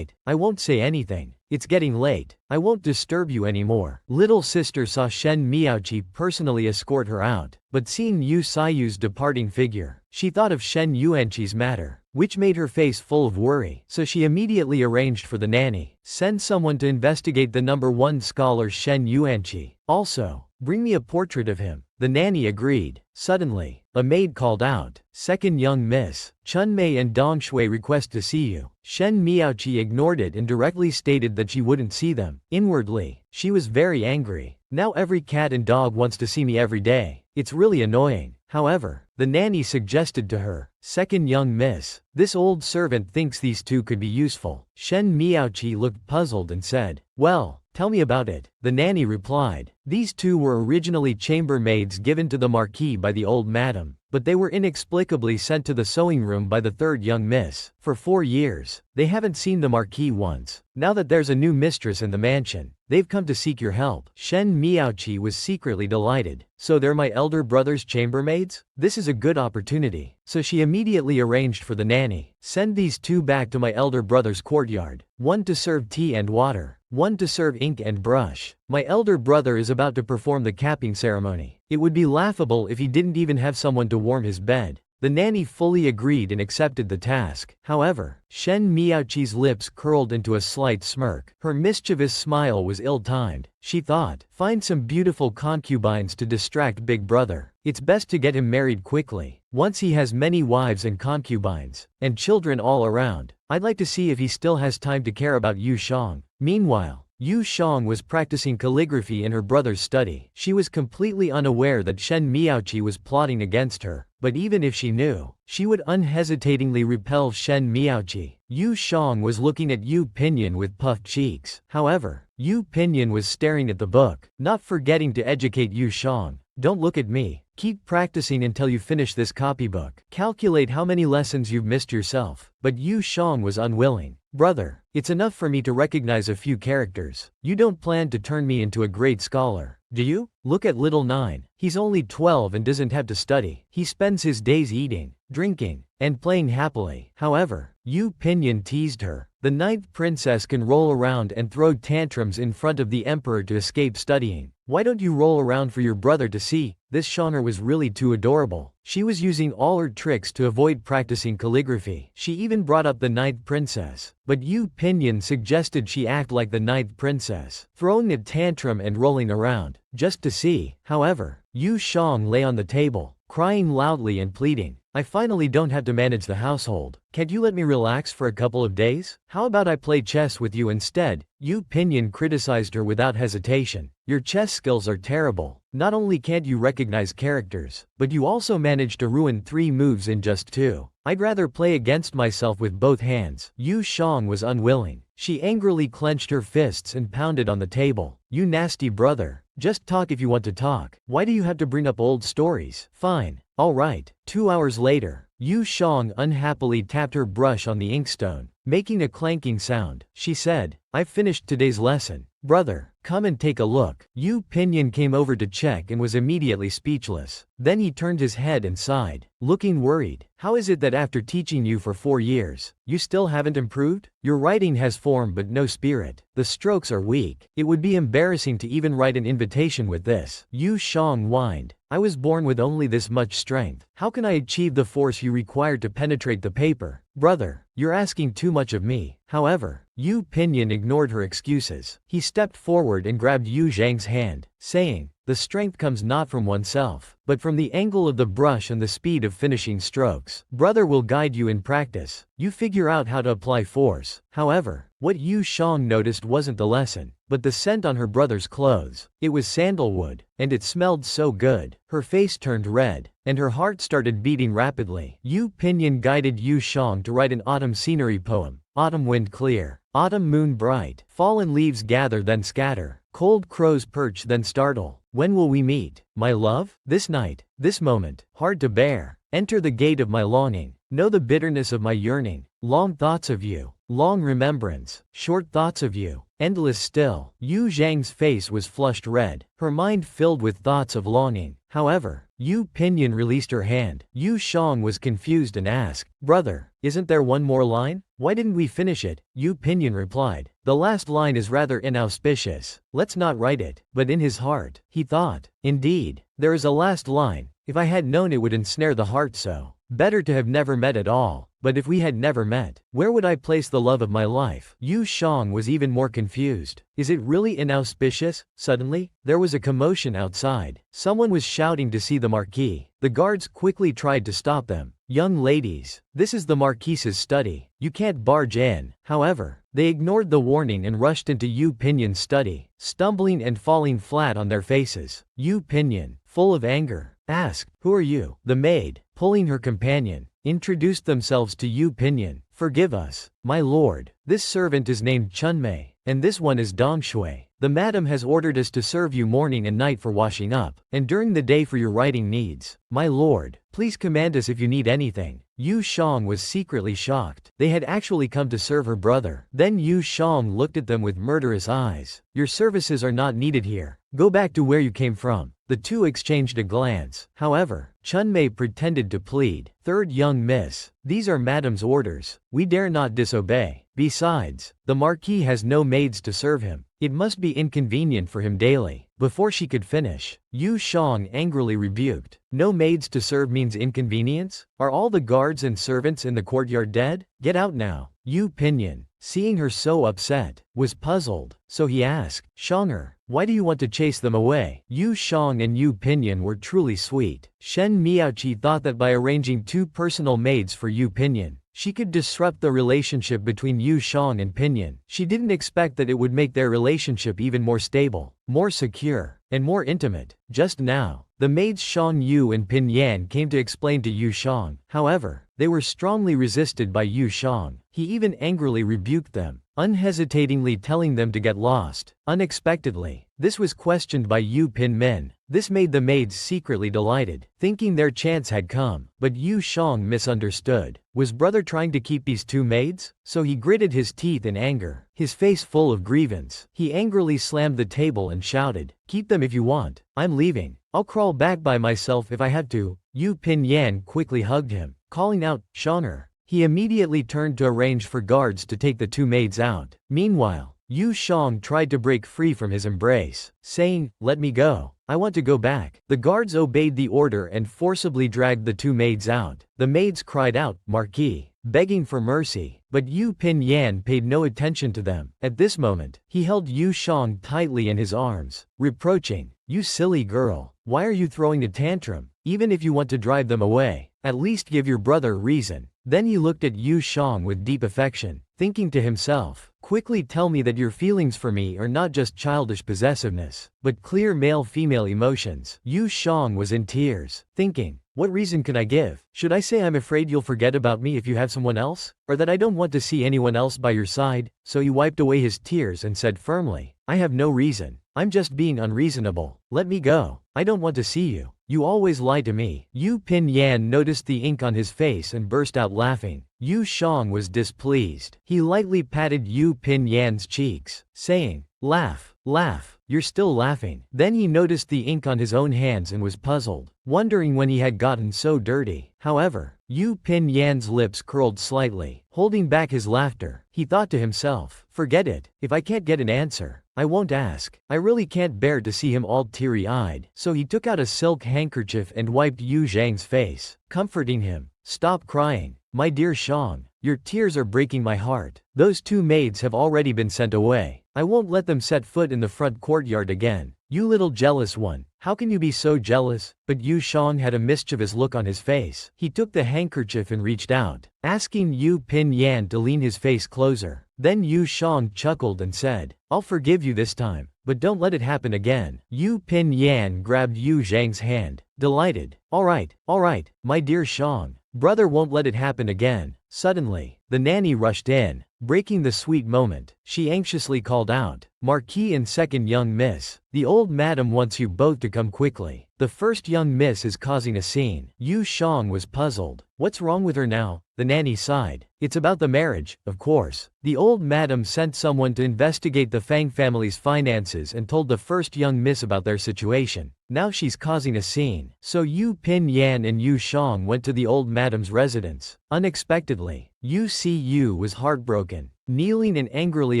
I won't say anything. It's getting late. I won't disturb you anymore." Little sister saw Shen Miaoqi personally escort her out, but seeing Yu Sayu's departing figure, she thought of Shen Yuanqi's matter, which made her face full of worry. So she immediately arranged for the nanny, "Send someone to investigate the #1 scholar Shen Yuanqi. Also, bring me a portrait of him." The nanny agreed. Suddenly, a maid called out, "Second young miss, Chun Mei and Dong Shui request to see you." Shen Miaoqi ignored it and directly stated that she wouldn't see them. Inwardly, she was very angry. Now every cat and dog wants to see me every day. It's really annoying. However, the nanny suggested to her, "Second young miss, this old servant thinks these two could be useful." Shen Miaoqi looked puzzled and said, "Well, tell me about it." The nanny replied, "These two were originally chambermaids given to the marquis by the old madam, but they were inexplicably sent to the sewing room by the third young miss. For 4 years, they haven't seen the marquis once. Now that there's a new mistress in the mansion, they've come to seek your help." Shen Miaoqi was secretly delighted. "So they're my elder brother's chambermaids? This is a good opportunity." So she immediately arranged for the nanny, "Send these two back to my elder brother's courtyard, one to serve tea and water, one to serve ink and brush. My elder brother is about to perform the capping ceremony. It would be laughable if he didn't even have someone to warm his bed." The nanny fully agreed and accepted the task. However, Shen Miaoqi's lips curled into a slight smirk. Her mischievous smile was ill-timed. She thought, "Find some beautiful concubines to distract Big Brother. It's best to get him married quickly. Once he has many wives and concubines, and children all around, I'd like to see if he still has time to care about Yu Shang." Meanwhile, Yu Shang was practicing calligraphy in her brother's study. She was completely unaware that Shen Miaoqi was plotting against her, but even if she knew, she would unhesitatingly repel Shen Miaoqi. Yu Shang was looking at Yu Pinyin with puffed cheeks. However, Yu Pinyin was staring at the book, not forgetting to educate Yu Shang. "Don't look at me. Keep practicing until you finish this copybook. Calculate how many lessons you've missed yourself." But Yu Shang was unwilling. "Brother, it's enough for me to recognize a few characters. You don't plan to turn me into a great scholar, do you? Look at little 9. He's only 12 and doesn't have to study. He spends his days eating, drinking, and playing happily." However, Yu Pinyin teased her. "The 9th princess can roll around and throw tantrums in front of the emperor to escape studying. Why don't you roll around for your brother to see?" This Shaner was really too adorable. She was using all her tricks to avoid practicing calligraphy. She even brought up the 9th princess. But Yu Pinyin suggested she act like the 9th princess, throwing a tantrum and rolling around, just to see. However, Yu Shang lay on the table, crying loudly and pleading, "I finally don't have to manage the household. Can't you let me relax for a couple of days? How about I play chess with you instead?" Yu Pinyin criticized her without hesitation. "Your chess skills are terrible. Not only can't you recognize characters, but you also managed to ruin 3 moves in just 2. I'd rather play against myself with both hands." Yu Shang was unwilling. She angrily clenched her fists and pounded on the table. "You nasty brother. Just talk if you want to talk. Why do you have to bring up old stories?" "Fine. All right." 2 hours later, Yu Shang unhappily tapped her brush on the inkstone, making a clanking sound. She said, "I've finished today's lesson. Brother, come and take a look. Yu Pinyin came over to check and was immediately speechless. Then he turned his head and sighed, looking worried. How is it that after teaching you for 4 years, you still haven't improved? Your writing has form but no spirit. The strokes are weak. It would be embarrassing to even write an invitation with this. Yu Shang whined. I was born with only this much strength. How can I achieve the force you require to penetrate the paper? Brother, you're asking too much of me. However, Yu Pinyin ignored her excuses. He stepped forward and grabbed Yu Zhang's hand, saying, the strength comes not from oneself, but from the angle of the brush and the speed of finishing strokes. Brother will guide you in practice. You figure out how to apply force. However, what Yu Shang noticed wasn't the lesson, but the scent on her brother's clothes. It was sandalwood, and it smelled so good. Her face turned red, and her heart started beating rapidly. Yu Pinyin guided Yu Shang to write an autumn scenery poem. Autumn wind clear, autumn moon bright, fallen leaves gather then scatter, cold crows perch then startle. When will we meet, my love? This night, this moment, hard to bear. Enter the gate of my longing, know the bitterness of my yearning. Long thoughts of you, long remembrance, short thoughts of you, endless still. Yu Zhang's face was flushed red, her mind filled with thoughts of longing. However, Yu Pinyin released her hand. Yu Shang was confused and asked, brother, isn't there one more line? Why didn't we finish it? Yu Pinyin replied, the last line is rather inauspicious. Let's not write it. But in his heart, he thought, indeed, there is a last line. If I had known it would ensnare the heart so. Better to have never met at all. But if we had never met, where would I place the love of my life? Yu Shang was even more confused. Is it really inauspicious? Suddenly, there was a commotion outside. Someone was shouting to see the Marquis. The guards quickly tried to stop them. Young ladies, this is the Marquis's study. You can't barge in. However, they ignored the warning and rushed into Yu Pinyin's study, stumbling and falling flat on their faces. Yu Pinyin, full of anger, asked, who are you? The maid, pulling her companion, introduced themselves to Yu Pinyin. Forgive us, my lord. This servant is named Chunmei, and this one is Dongshui. The madam has ordered us to serve you morning and night for washing up, and during the day for your writing needs. My lord, please command us if you need anything. Yu Shang was secretly shocked. They had actually come to serve her brother. Then Yu Shang looked at them with murderous eyes. Your services are not needed here. Go back to where you came from. The two exchanged a glance. However, Chunmei pretended to plead. Third young miss, these are madam's orders. We dare not disobey. Besides, the Marquis has no maids to serve him. It must be inconvenient for him daily. Before she could finish, Yu Shang angrily rebuked. No maids to serve means inconvenience? Are all the guards and servants in the courtyard dead? Get out now. Yu Pinyin, seeing her so upset, was puzzled, so he asked, Shanger, why do you want to chase them away? Yu Shang and Yu Pinyin were truly sweet. Shen Miaoqi thought that by arranging 2 personal maids for Yu Pinyin, she could disrupt the relationship between Yu Shang and Pinyin. She didn't expect that it would make their relationship even more stable, more secure, and more intimate. Just now, the maids Shang Yu and Pinyan came to explain to Yu Shang. However, they were strongly resisted by Yu Shang. He even angrily rebuked them, unhesitatingly telling them to get lost. Unexpectedly, this was questioned by Yu Pinmin. This made the maids secretly delighted, thinking their chance had come. But Yu Shang misunderstood. Was brother trying to keep these 2 maids? So he gritted his teeth in anger, his face full of grievance. He angrily slammed the table and shouted, keep them if you want. I'm leaving. I'll crawl back by myself if I have to. Yu Pinyan quickly hugged him, calling out, Shanger. He immediately turned to arrange for guards to take the 2 maids out. Meanwhile, Yu Shang tried to break free from his embrace, saying, let me go. I want to go back. The guards obeyed the order and forcibly dragged the 2 maids out. The maids cried out, Marquis, begging for mercy, but Yu Pinyan paid no attention to them. At this moment, he held Yu Shang tightly in his arms, reproaching, you silly girl, why are you throwing a tantrum? Even if you want to drive them away, at least give your brother reason. Then he looked at Yu Shang with deep affection, thinking to himself, quickly tell me that your feelings for me are not just childish possessiveness, but clear male-female emotions. Yu Shang was in tears, thinking, what reason can I give? Should I say I'm afraid you'll forget about me if you have someone else? Or that I don't want to see anyone else by your side? So he wiped away his tears and said firmly, I have no reason. I'm just being unreasonable. Let me go. I don't want to see you. You always lie to me. Yu Pinyan noticed the ink on his face and burst out laughing. Yu Shang was displeased. He lightly patted Yu Pinyan's cheeks, saying, "Laugh, laugh, you're still laughing." Then he noticed the ink on his own hands and was puzzled, wondering when he had gotten so dirty. However, Yu Pinyan's lips curled slightly, holding back his laughter. He thought to himself, "Forget it, if I can't get an answer, I won't ask. I really can't bear to see him all teary-eyed." So he took out a silk handkerchief and wiped Yu Zhang's face, comforting him. "Stop crying, my dear Shang. Your tears are breaking my heart. Those 2 maids have already been sent away. I won't let them set foot in the front courtyard again. You little jealous one, how can you be so jealous?" But Yu Shang had a mischievous look on his face. He took the handkerchief and reached out, asking Yu Pinyan to lean his face closer. Then Yu Shang chuckled and said, "I'll forgive you this time, but don't let it happen again." Yu Pinyan grabbed Yu Zhang's hand, delighted. All right, my dear Shang. Brother won't let it happen again." Suddenly, the nanny rushed in, breaking the sweet moment. She anxiously called out, "Marquis and second young miss, the old madam wants you both to come quickly. The first young miss is causing a scene." Yu Shang was puzzled. What's wrong with her now? The nanny sighed. It's about the marriage, of course. The old madam sent someone to investigate the Fang family's finances and told the first young miss about their situation. Now she's causing a scene. So Yu Pinyan and Yu Shang went to the old madam's residence. Unexpectedly, Yu Cu was heartbroken, kneeling and angrily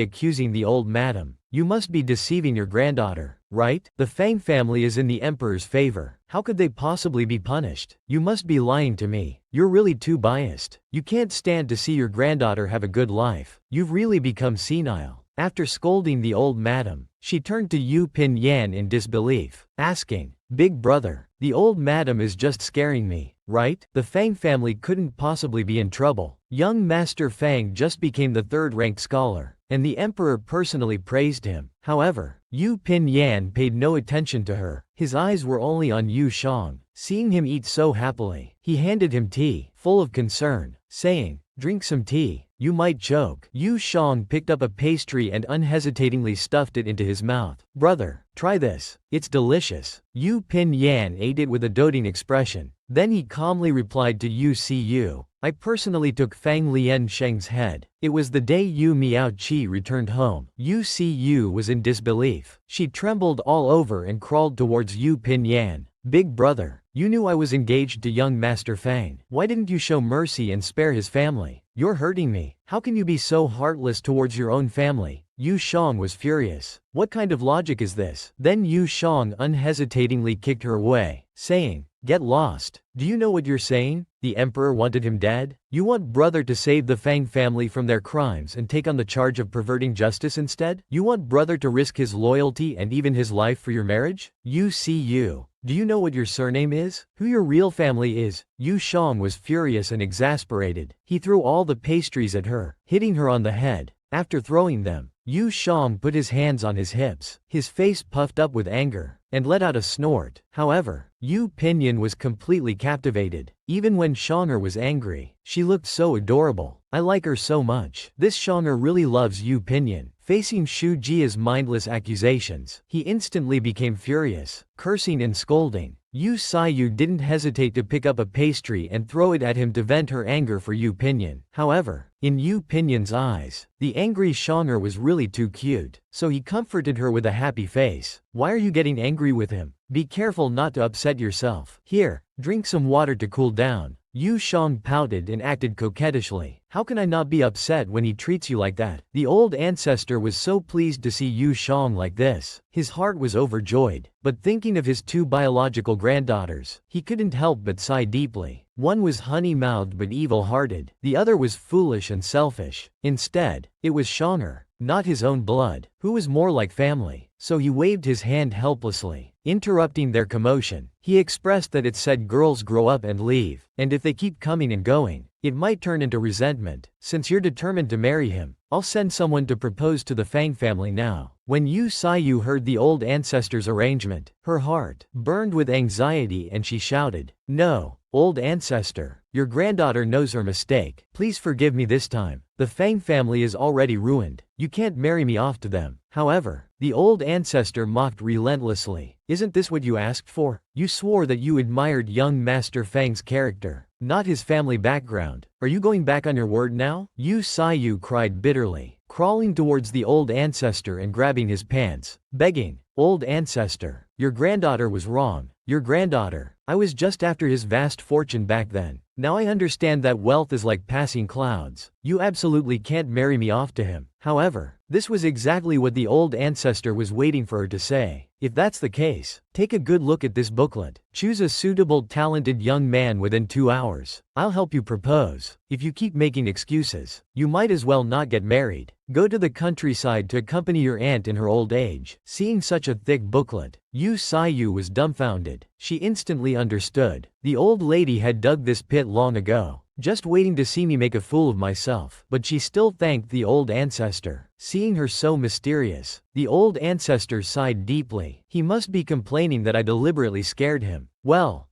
accusing the old madam. "You must be deceiving your granddaughter, right? The Fang family is in the emperor's favor. How could they possibly be punished? You must be lying to me. You're really too biased. You can't stand to see your granddaughter have a good life. You've really become senile." After scolding the old madam, she turned to Yu Pinyan in disbelief, asking, "Big brother, the old madam is just scaring me, right? The Fang family couldn't possibly be in trouble. Young Master Fang just became the 3rd-ranked scholar, and the emperor personally praised him." However, Yu Pinyan paid no attention to her. His eyes were only on Yu Shang. Seeing him eat so happily, he handed him tea, full of concern, saying, "Drink some tea. You might choke." Yu Shang picked up a pastry and unhesitatingly stuffed it into his mouth. "Brother, try this. It's delicious." Yu Pinyan ate it with a doting expression. Then he calmly replied to Yu Cu, "I personally took Fang Lian Sheng's head. It was the day Yu Miaoqi returned home." Yu Cu was in disbelief. She trembled all over and crawled towards Yu Pinyan. "Big brother, you knew I was engaged to young Master Fang. Why didn't you show mercy and spare his family? You're hurting me. How can you be so heartless towards your own family?" Yu Shang was furious. What kind of logic is this? Then Yu Shang unhesitatingly kicked her away, saying, "Get lost. Do you know what you're saying? The emperor wanted him dead? You want brother to save the Fang family from their crimes and take on the charge of perverting justice instead? You want brother to risk his loyalty and even his life for your marriage? Yu Cu, do you know what your surname is? Who your real family is?" Yu Shang was furious and exasperated. He threw all the pastries at her, hitting her on the head. After throwing them, Yu Shang put his hands on his hips, his face puffed up with anger, and let out a snort. However, Yu Pinyan was completely captivated. Even when Shang'er was angry, she looked so adorable. "I like her so much. This Shang'er really loves Yu Pinyan." Facing Shu Jia's mindless accusations, he instantly became furious, cursing and scolding. Yu Cu didn't hesitate to pick up a pastry and throw it at him to vent her anger for Yu Pinyan. However, in Yu Pinyan's eyes, the angry Shang'er was really too cute, so he comforted her with a happy face. "Why are you getting angry with him? Be careful not to upset yourself. Here, drink some water to cool down." Yu Shang pouted and acted coquettishly. "How can I not be upset when he treats you like that?" The old ancestor was so pleased to see Yu Shang like this. His heart was overjoyed, but thinking of his 2 biological granddaughters, he couldn't help but sigh deeply. One was honey-mouthed but evil-hearted, the other was foolish and selfish. Instead, it was Shang'er, not his own blood, who was more like family. So he waved his hand helplessly, interrupting their commotion. He expressed that it said girls grow up and leave, and if they keep coming and going, it might turn into resentment. "Since you're determined to marry him, I'll send someone to propose to the Fang family now." When Yu Cu heard the old ancestor's arrangement, her heart burned with anxiety and she shouted, "No, old ancestor, your granddaughter knows her mistake. Please forgive me this time. The Fang family is already ruined. You can't marry me off to them." However, the old ancestor mocked relentlessly. Isn't this what you asked for? You swore that you admired young Master Fang's character, not his family background. Are you going back on your word now? Yu Sayu cried bitterly, crawling towards the old ancestor and grabbing his pants, begging, "Old ancestor, your granddaughter was wrong. Your granddaughter. I was just after his vast fortune back then. Now I understand that wealth is like passing clouds. You absolutely can't marry me off to him." However, this was exactly what the old ancestor was waiting for her to say. If that's the case, take a good look at this booklet. Choose a suitable, talented young man within 2 hours. I'll help you propose. If you keep making excuses, you might as well not get married. Go to the countryside to accompany your aunt in her old age. Seeing such a thick booklet, Yu Sayu was dumbfounded. She instantly understood. The old lady had dug this pit long ago, just waiting to see me make a fool of myself. But she still thanked the old ancestor. Seeing her so mysterious, the old ancestor sighed deeply. He must be complaining that I deliberately scared him. Well,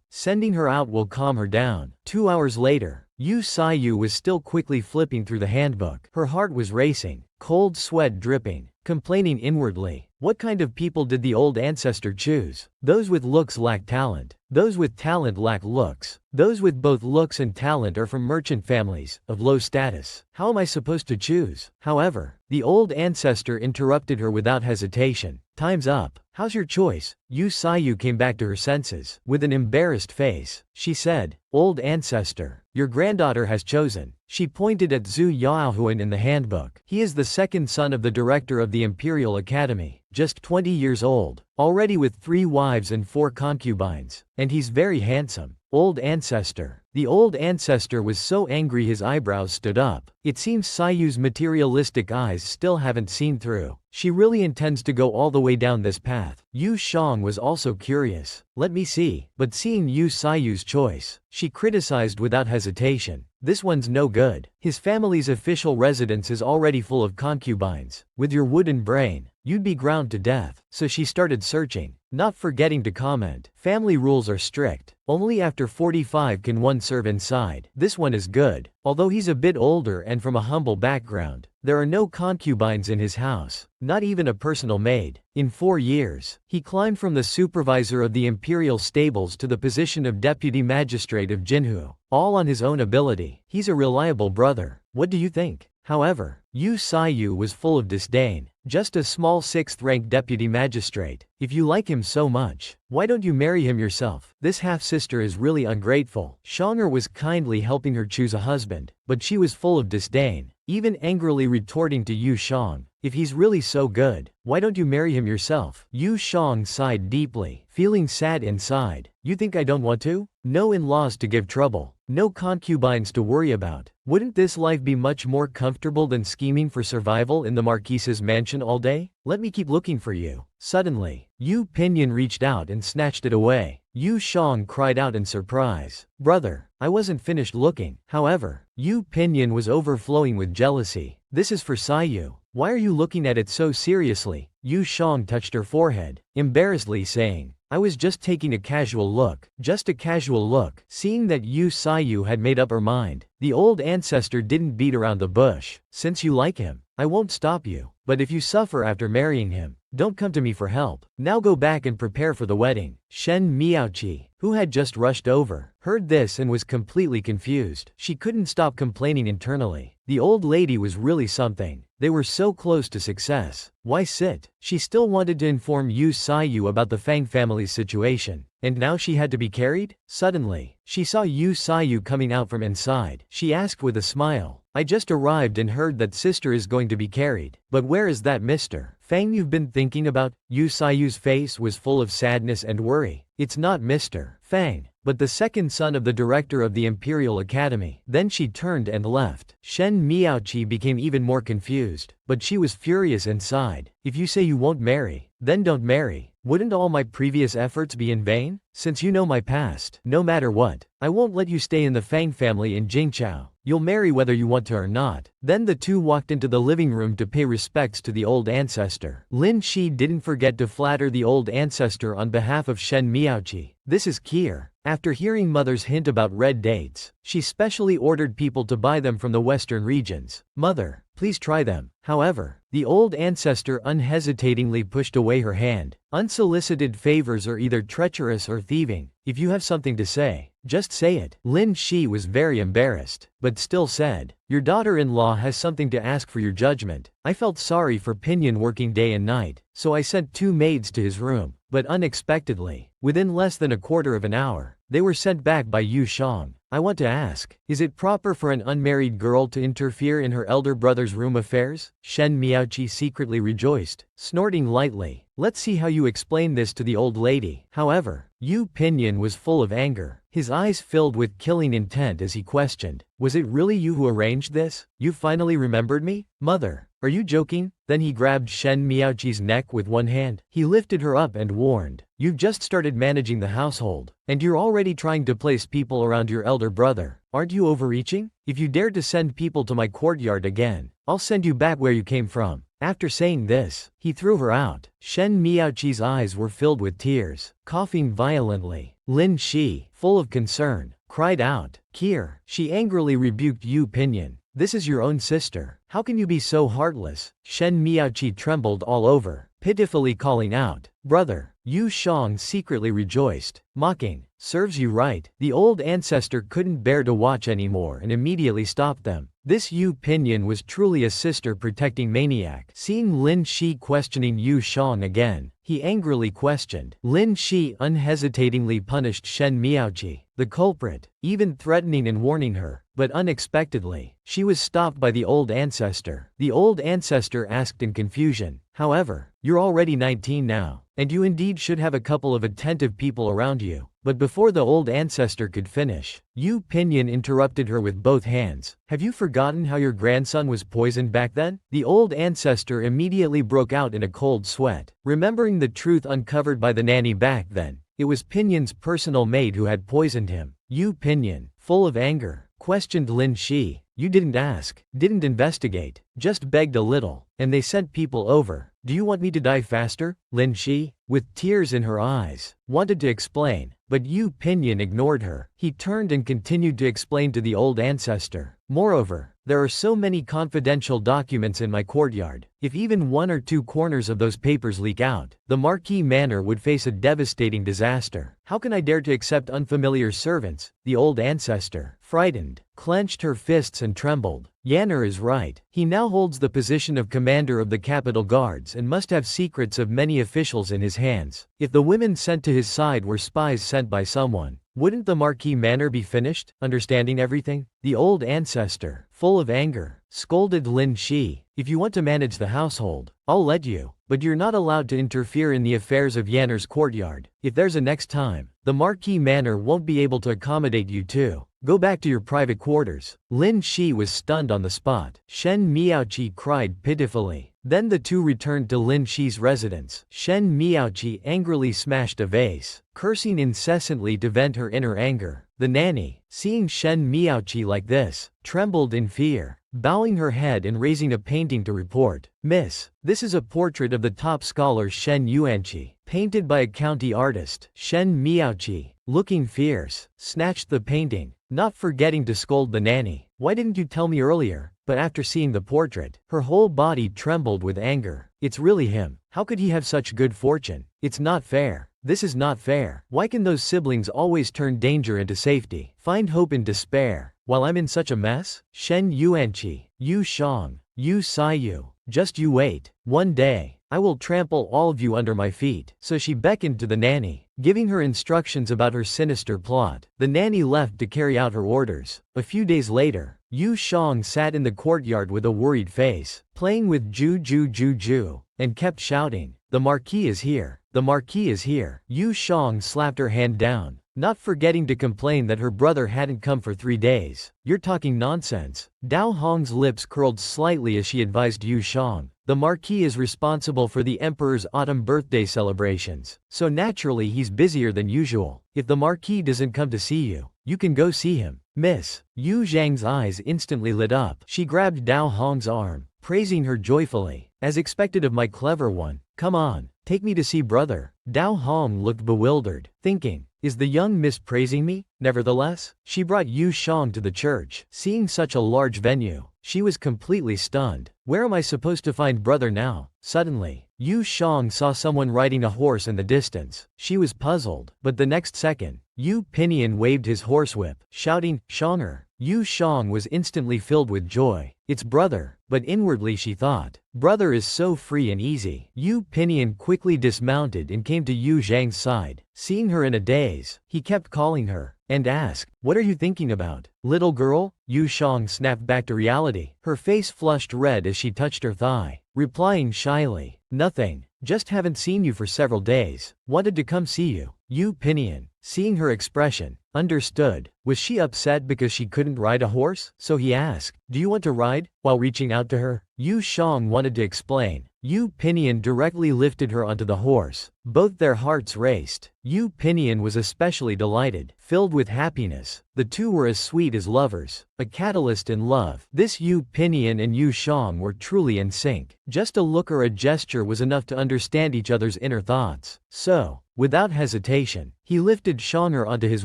sending her out will calm her down. 2 hours later, Yu Sayu was still quickly flipping through the handbook. Her heart was racing, cold sweat dripping, complaining inwardly. What kind of people did the old ancestor choose? Those with looks lack talent. Those with talent lack looks. Those with both looks and talent are from merchant families, of low status. How am I supposed to choose? However, the old ancestor interrupted her without hesitation. Time's up. How's your choice? Yu Sayu came back to her senses. With an embarrassed face, she said, "Old ancestor, your granddaughter has chosen." She pointed at Zhu Yaohuan in the handbook. He is the second son of the director of the Imperial Academy, just 20 years old, already with 3 wives and 4 concubines, and he's very handsome. Old ancestor. The old ancestor was so angry his eyebrows stood up. It seems Sayu's materialistic eyes still haven't seen through. She really intends to go all the way down this path. Yu Shang was also curious. Let me see. But seeing Yu Sayu's choice, she criticized without hesitation. This one's no good. His family's official residence is already full of concubines. With your wooden brain, you'd be ground to death. So she started searching, not forgetting to comment. Family rules are strict. Only after 45 can one serve inside. This one is good. Although he's a bit older and from a humble background, there are no concubines in his house, not even a personal maid. In 4 years, he climbed from the supervisor of the imperial stables to the position of deputy magistrate of Jinhu, all on his own ability. He's a reliable brother. What do you think? However, Yu Sayu was full of disdain. Just a small 6th-rank deputy magistrate. If you like him so much, why don't you marry him yourself? This half-sister is really ungrateful. Shonger was kindly helping her choose a husband, but she was full of disdain, even angrily retorting to Yu Shang, "If he's really so good, why don't you marry him yourself?" Yu Shang sighed deeply, feeling sad inside. "You think I don't want to? No in-laws to give trouble, no concubines to worry about. Wouldn't this life be much more comfortable than scheming for survival in the Marquise's mansion all day? Let me keep looking for you." Suddenly, Yu Pinyin reached out and snatched it away. Yu Shang cried out in surprise. "Brother, I wasn't finished looking." However, Yu Pinyin was overflowing with jealousy. "This is for Sayu. Why are you looking at it so seriously?" Yu Shang touched her forehead, embarrassedly saying, "I was just taking a casual look." Just a casual look. Seeing that Yu Sayu had made up her mind, the old ancestor didn't beat around the bush. "Since you like him, I won't stop you. But if you suffer after marrying him, don't come to me for help. Now go back and prepare for the wedding." Shen Miaoqi, who had just rushed over, heard this and was completely confused. She couldn't stop complaining internally. The old lady was really something. They were so close to success. Why sit? She still wanted to inform Yu Sayu about the Fang family's situation. And now she had to be carried? Suddenly, she saw Yu Sayu coming out from inside. She asked with a smile, "I just arrived and heard that sister is going to be carried. But where is that Mr. Fang you've been thinking about?" Yu Sayu's face was full of sadness and worry. "It's not Mr. Fang, but the second son of the director of the Imperial Academy." Then she turned and left. Shen Miaoqi became even more confused, but she was furious inside. "If you say you won't marry, then don't marry. Wouldn't all my previous efforts be in vain? Since you know my past, no matter what, I won't let you stay in the Fang family in Jingchao. You'll marry whether you want to or not." Then the two walked into the living room to pay respects to the old ancestor. Lin Shi didn't forget to flatter the old ancestor on behalf of Shen Miaoqi. "This is Kier." After hearing mother's hint about red dates, she specially ordered people to buy them from the western regions. "Mother, Please try them. However, the old ancestor unhesitatingly pushed away her hand. Unsolicited favors are either treacherous or thieving. If you have something to say, just say it. Lin Shi was very embarrassed, but still said, "Your daughter-in-law has something to ask for your judgment." I felt sorry for Pinyin working day and night, so I sent 2 maids to his room, but unexpectedly, within less than a quarter of an hour, they were sent back by Yu Shang. I want to ask, is it proper for an unmarried girl to interfere in her elder brother's room affairs? Shen Miaoqi secretly rejoiced, snorting lightly. Let's see how you explain this to the old lady. However, Yu Pinyin was full of anger, his eyes filled with killing intent as he questioned, "Was it really you who arranged this? You finally remembered me? Mother, are you joking?" Then he grabbed Shen Miaoqi's neck with one hand. He lifted her up and warned, "You've just started managing the household, and you're already trying to place people around your elder brother. Aren't you overreaching? If you dare to send people to my courtyard again, I'll send you back where you came from." After saying this, he threw her out. Shen Miaoqi's eyes were filled with tears, coughing violently. Lin Shi, full of concern, cried out, "Kier!" She angrily rebuked Yu Pinyin. "This is your own sister. How can you be so heartless?" Shen Miaoqi trembled all over, pitifully calling out, "Brother!" Yu Shang secretly rejoiced, mocking, "Serves you right." The old ancestor couldn't bear to watch anymore and immediately stopped them. This Yu Pinyin was truly a sister-protecting maniac. Seeing Lin Shi questioning Yu Shang again, he angrily questioned. Lin Shi unhesitatingly punished Shen Miaoqi, the culprit, even threatening and warning her, but unexpectedly, she was stopped by the old ancestor. The old ancestor asked in confusion, "However, you're already 19 now, and you indeed should have a couple of attentive people around you." But before the old ancestor could finish, Yu Pinyin interrupted her with both hands. "Have you forgotten how your grandson was poisoned back then?" The old ancestor immediately broke out in a cold sweat, remembering the truth uncovered by the nanny back then. It was Pinyin's personal maid who had poisoned him. Yu Pinyin, full of anger, questioned Lin Shi. "You didn't ask, didn't investigate, just begged a little, and they sent people over. Do you want me to die faster?" Lin Shi, with tears in her eyes, wanted to explain, but Yu Pinyin ignored her. He turned and continued to explain to the old ancestor. "Moreover, there are so many confidential documents in my courtyard. If even 1 or 2 corners of those papers leak out, the Marquis Manor would face a devastating disaster. How can I dare to accept unfamiliar servants?" The old ancestor, frightened, clenched her fists and trembled. Yanner is right. He now holds the position of commander of the capital guards and must have secrets of many officials in his hands. If the women sent to his side were spies sent by someone, wouldn't the Marquis Manor be finished? Understanding everything, the old ancestor, full of anger, scolded Lin Shi. "If you want to manage the household, I'll let you, but you're not allowed to interfere in the affairs of Yanner's courtyard. If there's a next time, the Marquis Manor won't be able to accommodate you too. Go back to your private quarters." Lin Shi was stunned on the spot. Shen Miaoqi cried pitifully. Then the two returned to Lin Shi's residence. Shen Miaoqi angrily smashed a vase, cursing incessantly to vent her inner anger. The nanny, seeing Shen Miaoqi like this, trembled in fear, bowing her head and raising a painting to report. "Miss, this is a portrait of the top scholar Shen Yuanqi, painted by a county artist." Shen Miaoqi, looking fierce, snatched the painting, not forgetting to scold the nanny. "Why didn't you tell me earlier?" But after seeing the portrait, her whole body trembled with anger. "It's really him. How could he have such good fortune? It's not fair. This is not fair. Why can those siblings always turn danger into safety, find hope in despair, while I'm in such a mess?" Shen Yuanqi, Yu Shang, Yu Saiyu, just you wait. One day, I will trample all of you under my feet. So she beckoned to the nanny, giving her instructions about her sinister plot. The nanny left to carry out her orders. A few days later, Yu Shang sat in the courtyard with a worried face, playing with Ju, and kept shouting, "The Marquis is here! The Marquis is here!" Yu Shang slapped her hand down, not forgetting to complain that her brother hadn't come for 3 days. "You're talking nonsense." Dao Hong's lips curled slightly as she advised Yu Shang. "The Marquis is responsible for the Emperor's autumn birthday celebrations, so naturally he's busier than usual. If the Marquis doesn't come to see you, you can go see him." "Miss." Yu Zhang's eyes instantly lit up. She grabbed Dao Hong's arm, praising her joyfully. "As expected of my clever one. Come on, take me to see brother." Dao Hong looked bewildered, thinking, Is the young miss praising me? Nevertheless, she brought Yu Shang to the church. Seeing such a large venue, she was completely stunned. Where am I supposed to find brother now? Suddenly, Yu Shang saw someone riding a horse in the distance. She was puzzled, but the next second, Yu Pinion waved his horsewhip, shouting, "Shanger!" Yu Shang was instantly filled with joy. It's brother, but inwardly she thought, brother is so free and easy. Yu Pinion quickly dismounted and came to Yu Zhang's side. Seeing her in a daze, he kept calling her, and asked, "What are you thinking about, little girl?" Yu Shang snapped back to reality. Her face flushed red as she touched her thigh, replying shyly, "Nothing, just haven't seen you for several days, wanted to come see you." Yu Pinion, seeing her expression, understood. Was she upset because she couldn't ride a horse? So he asked, "Do you want to ride?" While reaching out to her, Yu Shang wanted to explain. Yu Pinion directly lifted her onto the horse. Both their hearts raced. Yu Pinion was especially delighted, filled with happiness. The two were as sweet as lovers, a catalyst in love. This Yu Pinion and Yu Shang were truly in sync. Just a look or a gesture was enough to understand each other's inner thoughts. So, without hesitation, he lifted Shanger onto his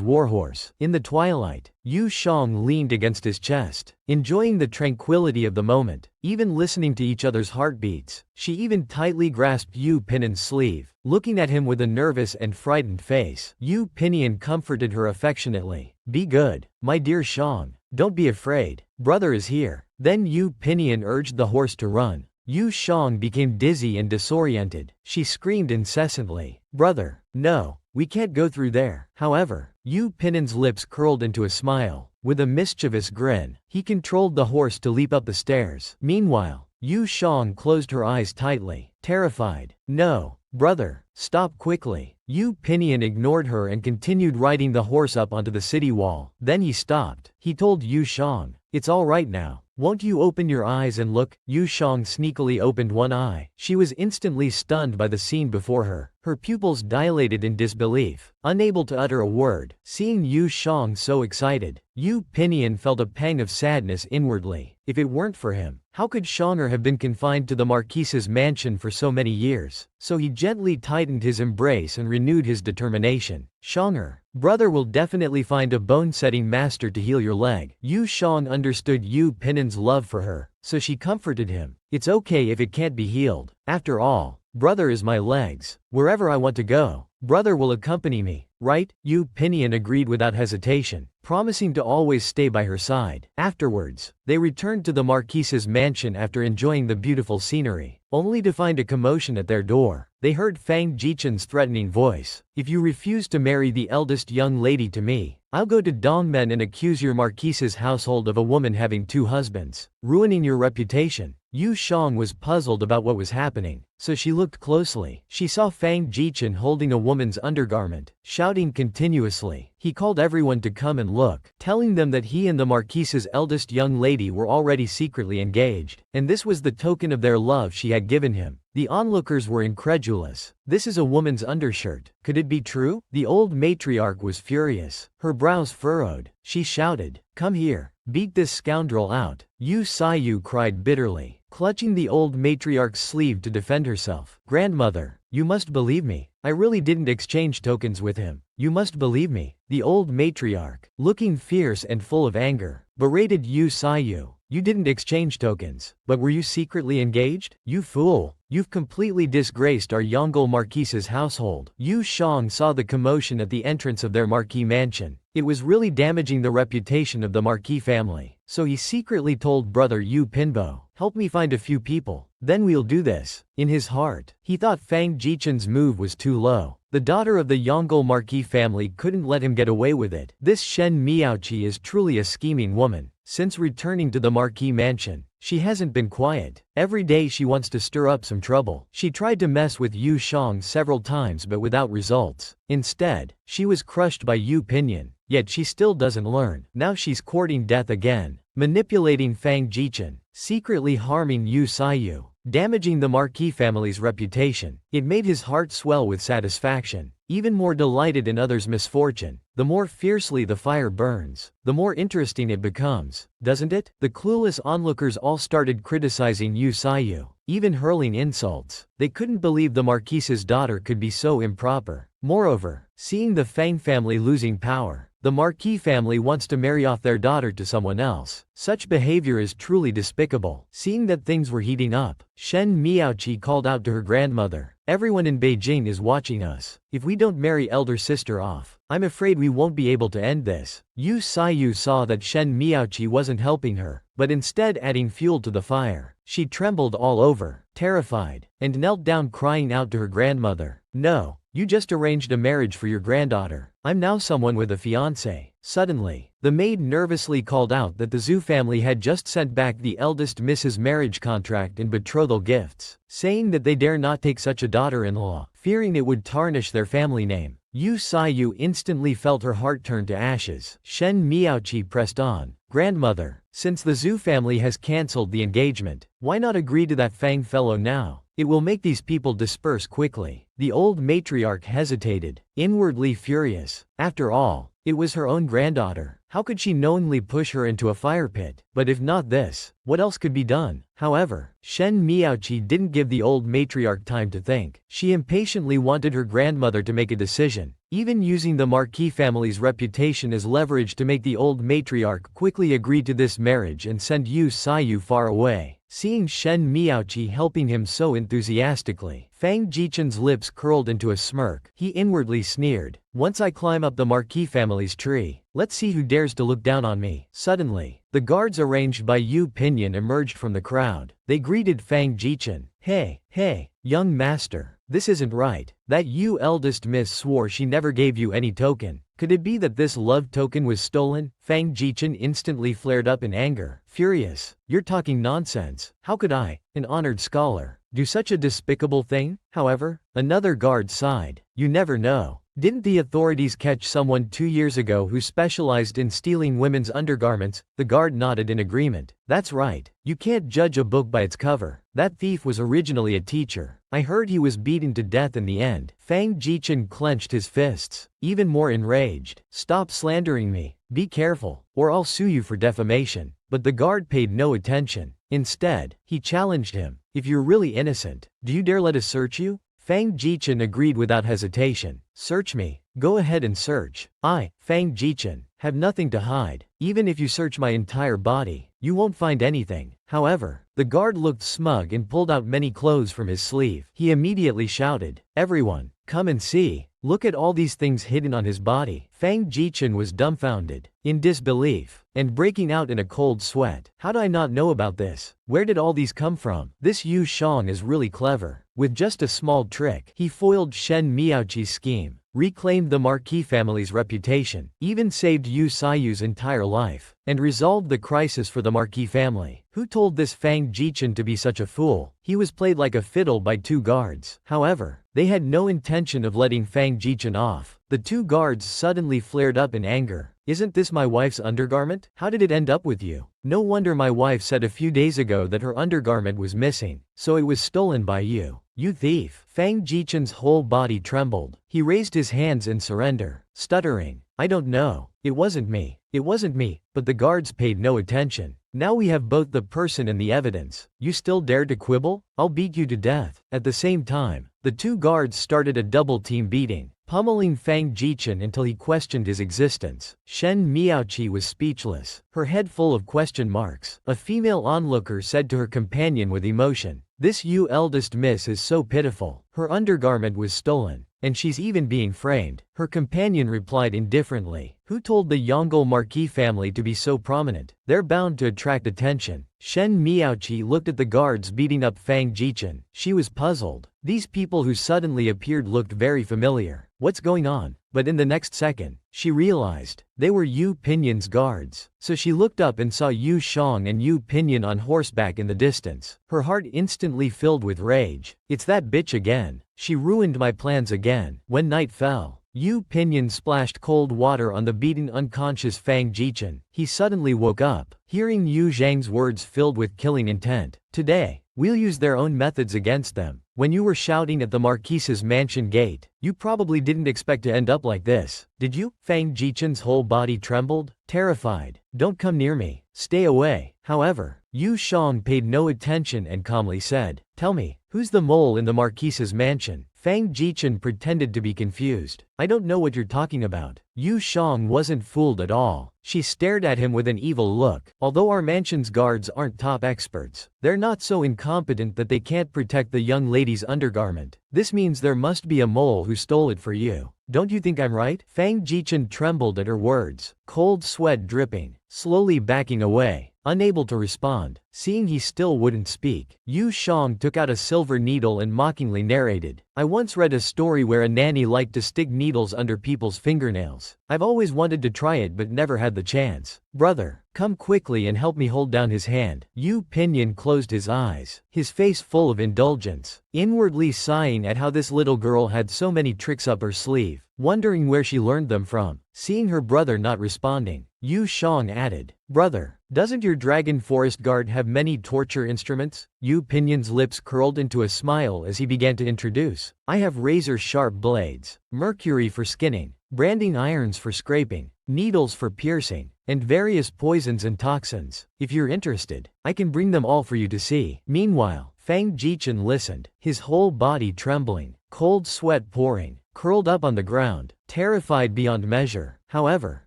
warhorse. In the twilight, Yu Shang leaned against his chest, enjoying the tranquility of the moment, even listening to each other's heartbeats. She even tightly grasped Yu Pinion's sleeve, looking at him with a nervous and frightened face. Yu Pinion comforted her affectionately. "Be good, my dear Shang. Don't be afraid. Brother is here." Then Yu Pinion urged the horse to run. Yu Shang became dizzy and disoriented. She screamed incessantly, "Brother, no, we can't go through there." However, Yu Pinion's lips curled into a smile. With a mischievous grin, he controlled the horse to leap up the stairs. Meanwhile, Yu Shang closed her eyes tightly, terrified. "No, brother, stop quickly." Yu Pinion ignored her and continued riding the horse up onto the city wall. Then he stopped. He told Yu Shang, "It's all right now. Won't you open your eyes and look?" Yu Shang sneakily opened one eye. She was instantly stunned by the scene before her. Her pupils dilated in disbelief, unable to utter a word. Seeing Yu Shang so excited, Yu Pinion felt a pang of sadness inwardly. If it weren't for him, how could Shanger have been confined to the Marquise's mansion for so many years? So he gently tightened his embrace and renewed his determination. "Shanger, brother will definitely find a bone-setting master to heal your leg." Yu Shang understood Yu Pinion's love for her, so she comforted him. "It's okay if it can't be healed. After all, brother is my legs. Wherever I want to go, brother will accompany me, right?" Yu Pinion agreed without hesitation, promising to always stay by her side. Afterwards, they returned to the Marquise's mansion after enjoying the beautiful scenery, only to find a commotion at their door. They heard Fang Jichen's threatening voice. "If you refuse to marry the eldest young lady to me, I'll go to Dongmen and accuse your Marquise's household of a woman having 2 husbands, ruining your reputation." Yu Shang was puzzled about what was happening, so she looked closely. She saw Fang Jichen holding a woman's undergarment, shouting continuously. He called everyone to come and look, telling them that he and the Marquise's eldest young lady were already secretly engaged, and this was the token of their love she had given him. The onlookers were incredulous. "This is a woman's undershirt. Could it be true?" The old matriarch was furious, her brows furrowed. She shouted, "Come here, beat this scoundrel out." Yu Sayu cried bitterly, clutching the old matriarch's sleeve to defend herself. "Grandmother, you must believe me. I really didn't exchange tokens with him. You must believe me." The old matriarch, looking fierce and full of anger, berated Yu Sayu. "You didn't exchange tokens, but were you secretly engaged? You fool. You've completely disgraced our Yongle Marquise's household." Yu Shang saw the commotion at the entrance of their Marquis mansion. It was really damaging the reputation of the Marquis family. So he secretly told brother Yu Pinbo, "Help me find a few people, then we'll do this." In his heart, he thought Fang Jichen's move was too low. The daughter of the Yongle Marquis family couldn't let him get away with it. This Shen Miaoqi is truly a scheming woman. Since returning to the Marquis mansion, she hasn't been quiet. Every day she wants to stir up some trouble. She tried to mess with Yu Shang several times but without results. Instead, she was crushed by Yu Pinion. Yet she still doesn't learn. Now she's courting death again, manipulating Fang Jichen, secretly harming Yu Sayu, damaging the Marquis family's reputation. It made his heart swell with satisfaction. Even more delighted in others' misfortune, the more fiercely the fire burns, the more interesting it becomes, doesn't it? The clueless onlookers all started criticizing Yu Sayu, even hurling insults. They couldn't believe the Marquise's daughter could be so improper. Moreover, seeing the Fang family losing power, the Marquis family wants to marry off their daughter to someone else. Such behavior is truly despicable. Seeing that things were heating up, Shen Miaoqi called out to her grandmother, "Everyone in Beijing is watching us. If we don't marry elder sister off, I'm afraid we won't be able to end this." Yu Saiyu saw that Shen Miaoqi wasn't helping her, but instead adding fuel to the fire. She trembled all over, terrified, and knelt down crying out to her grandmother, "No, you just arranged a marriage for your granddaughter. I'm now someone with a fiancé." Suddenly, the maid nervously called out that the Zhu family had just sent back the eldest Mrs. marriage contract and betrothal gifts, saying that they dare not take such a daughter-in-law, fearing it would tarnish their family name. Yu Saiyu instantly felt her heart turn to ashes. Shen Miaoqi pressed on, "Grandmother, since the Zhu family has cancelled the engagement, why not agree to that Fang fellow now? It will make these people disperse quickly." The old matriarch hesitated, inwardly furious. After all, it was her own granddaughter. How could she knowingly push her into a fire pit? But if not this, what else could be done? However, Shen Miaoqi didn't give the old matriarch time to think. She impatiently wanted her grandmother to make a decision, even using the Marquis family's reputation as leverage to make the old matriarch quickly agree to this marriage and send Yu Saiyu far away. Seeing Shen Miaoqi helping him so enthusiastically, Fang Jichen's lips curled into a smirk. He inwardly sneered, "Once I climb up the Marquis family's tree, let's see who dares to look down on me." Suddenly, the guards arranged by Yu Pinyin emerged from the crowd. They greeted Fang Jichen. Hey, young master, this isn't right. That Yu eldest miss swore she never gave you any token. Could it be that this love token was stolen?" Fang Jichen instantly flared up in anger, furious. "You're talking nonsense. How could I, an honored scholar, do such a despicable thing?" However, another guard sighed. "You never know. Didn't the authorities catch someone 2 years ago who specialized in stealing women's undergarments?" The guard nodded in agreement. "That's right. You can't judge a book by its cover. That thief was originally a teacher. I heard he was beaten to death in the end." Fang Jichen clenched his fists, even more enraged. "Stop slandering me. Be careful, or I'll sue you for defamation." But the guard paid no attention. Instead, he challenged him, "If you're really innocent, do you dare let us search you?" Fang Jichen agreed without hesitation. "Search me. Go ahead and search. I, Fang Jichen, have nothing to hide. Even if you search my entire body, you won't find anything." However, the guard looked smug and pulled out many clothes from his sleeve. He immediately shouted, "Everyone, come and see. Look at all these things hidden on his body." Fang Jichen was dumbfounded, in disbelief, and breaking out in a cold sweat. "How do I not know about this? Where did all these come from? This Yu Shang is really clever." With just a small trick, he foiled Shen Miaoqi's scheme, reclaimed the Marquis family's reputation, even saved Yu Saiyu's entire life, and resolved the crisis for the Marquis family. Who told this Fang Jichen to be such a fool? He was played like a fiddle by 2 guards. However, they had no intention of letting Fang Jichen off. The 2 guards suddenly flared up in anger. "Isn't this my wife's undergarment? How did it end up with you? No wonder my wife said a few days ago that her undergarment was missing. So it was stolen by you. You thief." Fang Jichen's whole body trembled. He raised his hands in surrender, stuttering, "I don't know. It wasn't me. It wasn't me." But the guards paid no attention. "Now we have both the person and the evidence. You still dare to quibble? I'll beat you to death." At the same time, the 2 guards started a double-team beating, pummeling Fang Jichen until he questioned his existence. Shen Miaoqi was speechless, her head full of question marks. A female onlooker said to her companion with emotion, "This Yu eldest miss is so pitiful. Her undergarment was stolen, and she's even being framed." Her companion replied indifferently, "Who told the Yongle Marquis family to be so prominent? They're bound to attract attention." Shen Miaoqi looked at the guards beating up Fang Jichen. She was puzzled. These people who suddenly appeared looked very familiar. What's going on? But in the next second, she realized they were Yu Pinyin's guards. So she looked up and saw Yu Shang and Yu Pinyin on horseback in the distance. Her heart instantly filled with rage. "It's that bitch again. She ruined my plans again." When night fell, Yu Pinyin splashed cold water on the beaten unconscious Fang Jichen. He suddenly woke up, hearing Yu Zhang's words filled with killing intent. "Today, we'll use their own methods against them. When you were shouting at the Marquise's mansion gate, You probably didn't expect to end up like this, did you? Fang Jichen's whole body trembled, terrified. Don't come near me. Stay away. However, Yu Shang paid no attention and calmly said, Tell me, who's the mole in the Marquise's mansion? Fang Jichen pretended to be confused. I don't know what you're talking about. Yu Shang wasn't fooled at all. She stared at him with an evil look. Although our mansion's guards aren't top experts, they're not so incompetent that they can't protect the young lady's undergarment. This means there must be a mole who stole it for you. Don't you think I'm right? Fang Jichen trembled at her words, cold sweat dripping, slowly backing away. Unable to respond, seeing he still wouldn't speak, Yu Shang took out a silver needle and mockingly narrated, I once read a story where a nanny liked to stick needles under people's fingernails. I've always wanted to try it but never had the chance. Brother, come quickly and help me hold down his hand. Yu Pinyin closed his eyes, his face full of indulgence, inwardly sighing at how this little girl had so many tricks up her sleeve, wondering where she learned them from. Seeing her brother not responding, Yu Shang added, Brother, doesn't your dragon forest guard have many torture instruments? Yu Pinyin's lips curled into a smile as he began to introduce. I have razor-sharp blades, mercury for skinning, branding irons for scraping, needles for piercing, and various poisons and toxins. If you're interested, I can bring them all for you to see. Meanwhile, Fang Jichen listened, his whole body trembling, cold sweat pouring, curled up on the ground, terrified beyond measure. However,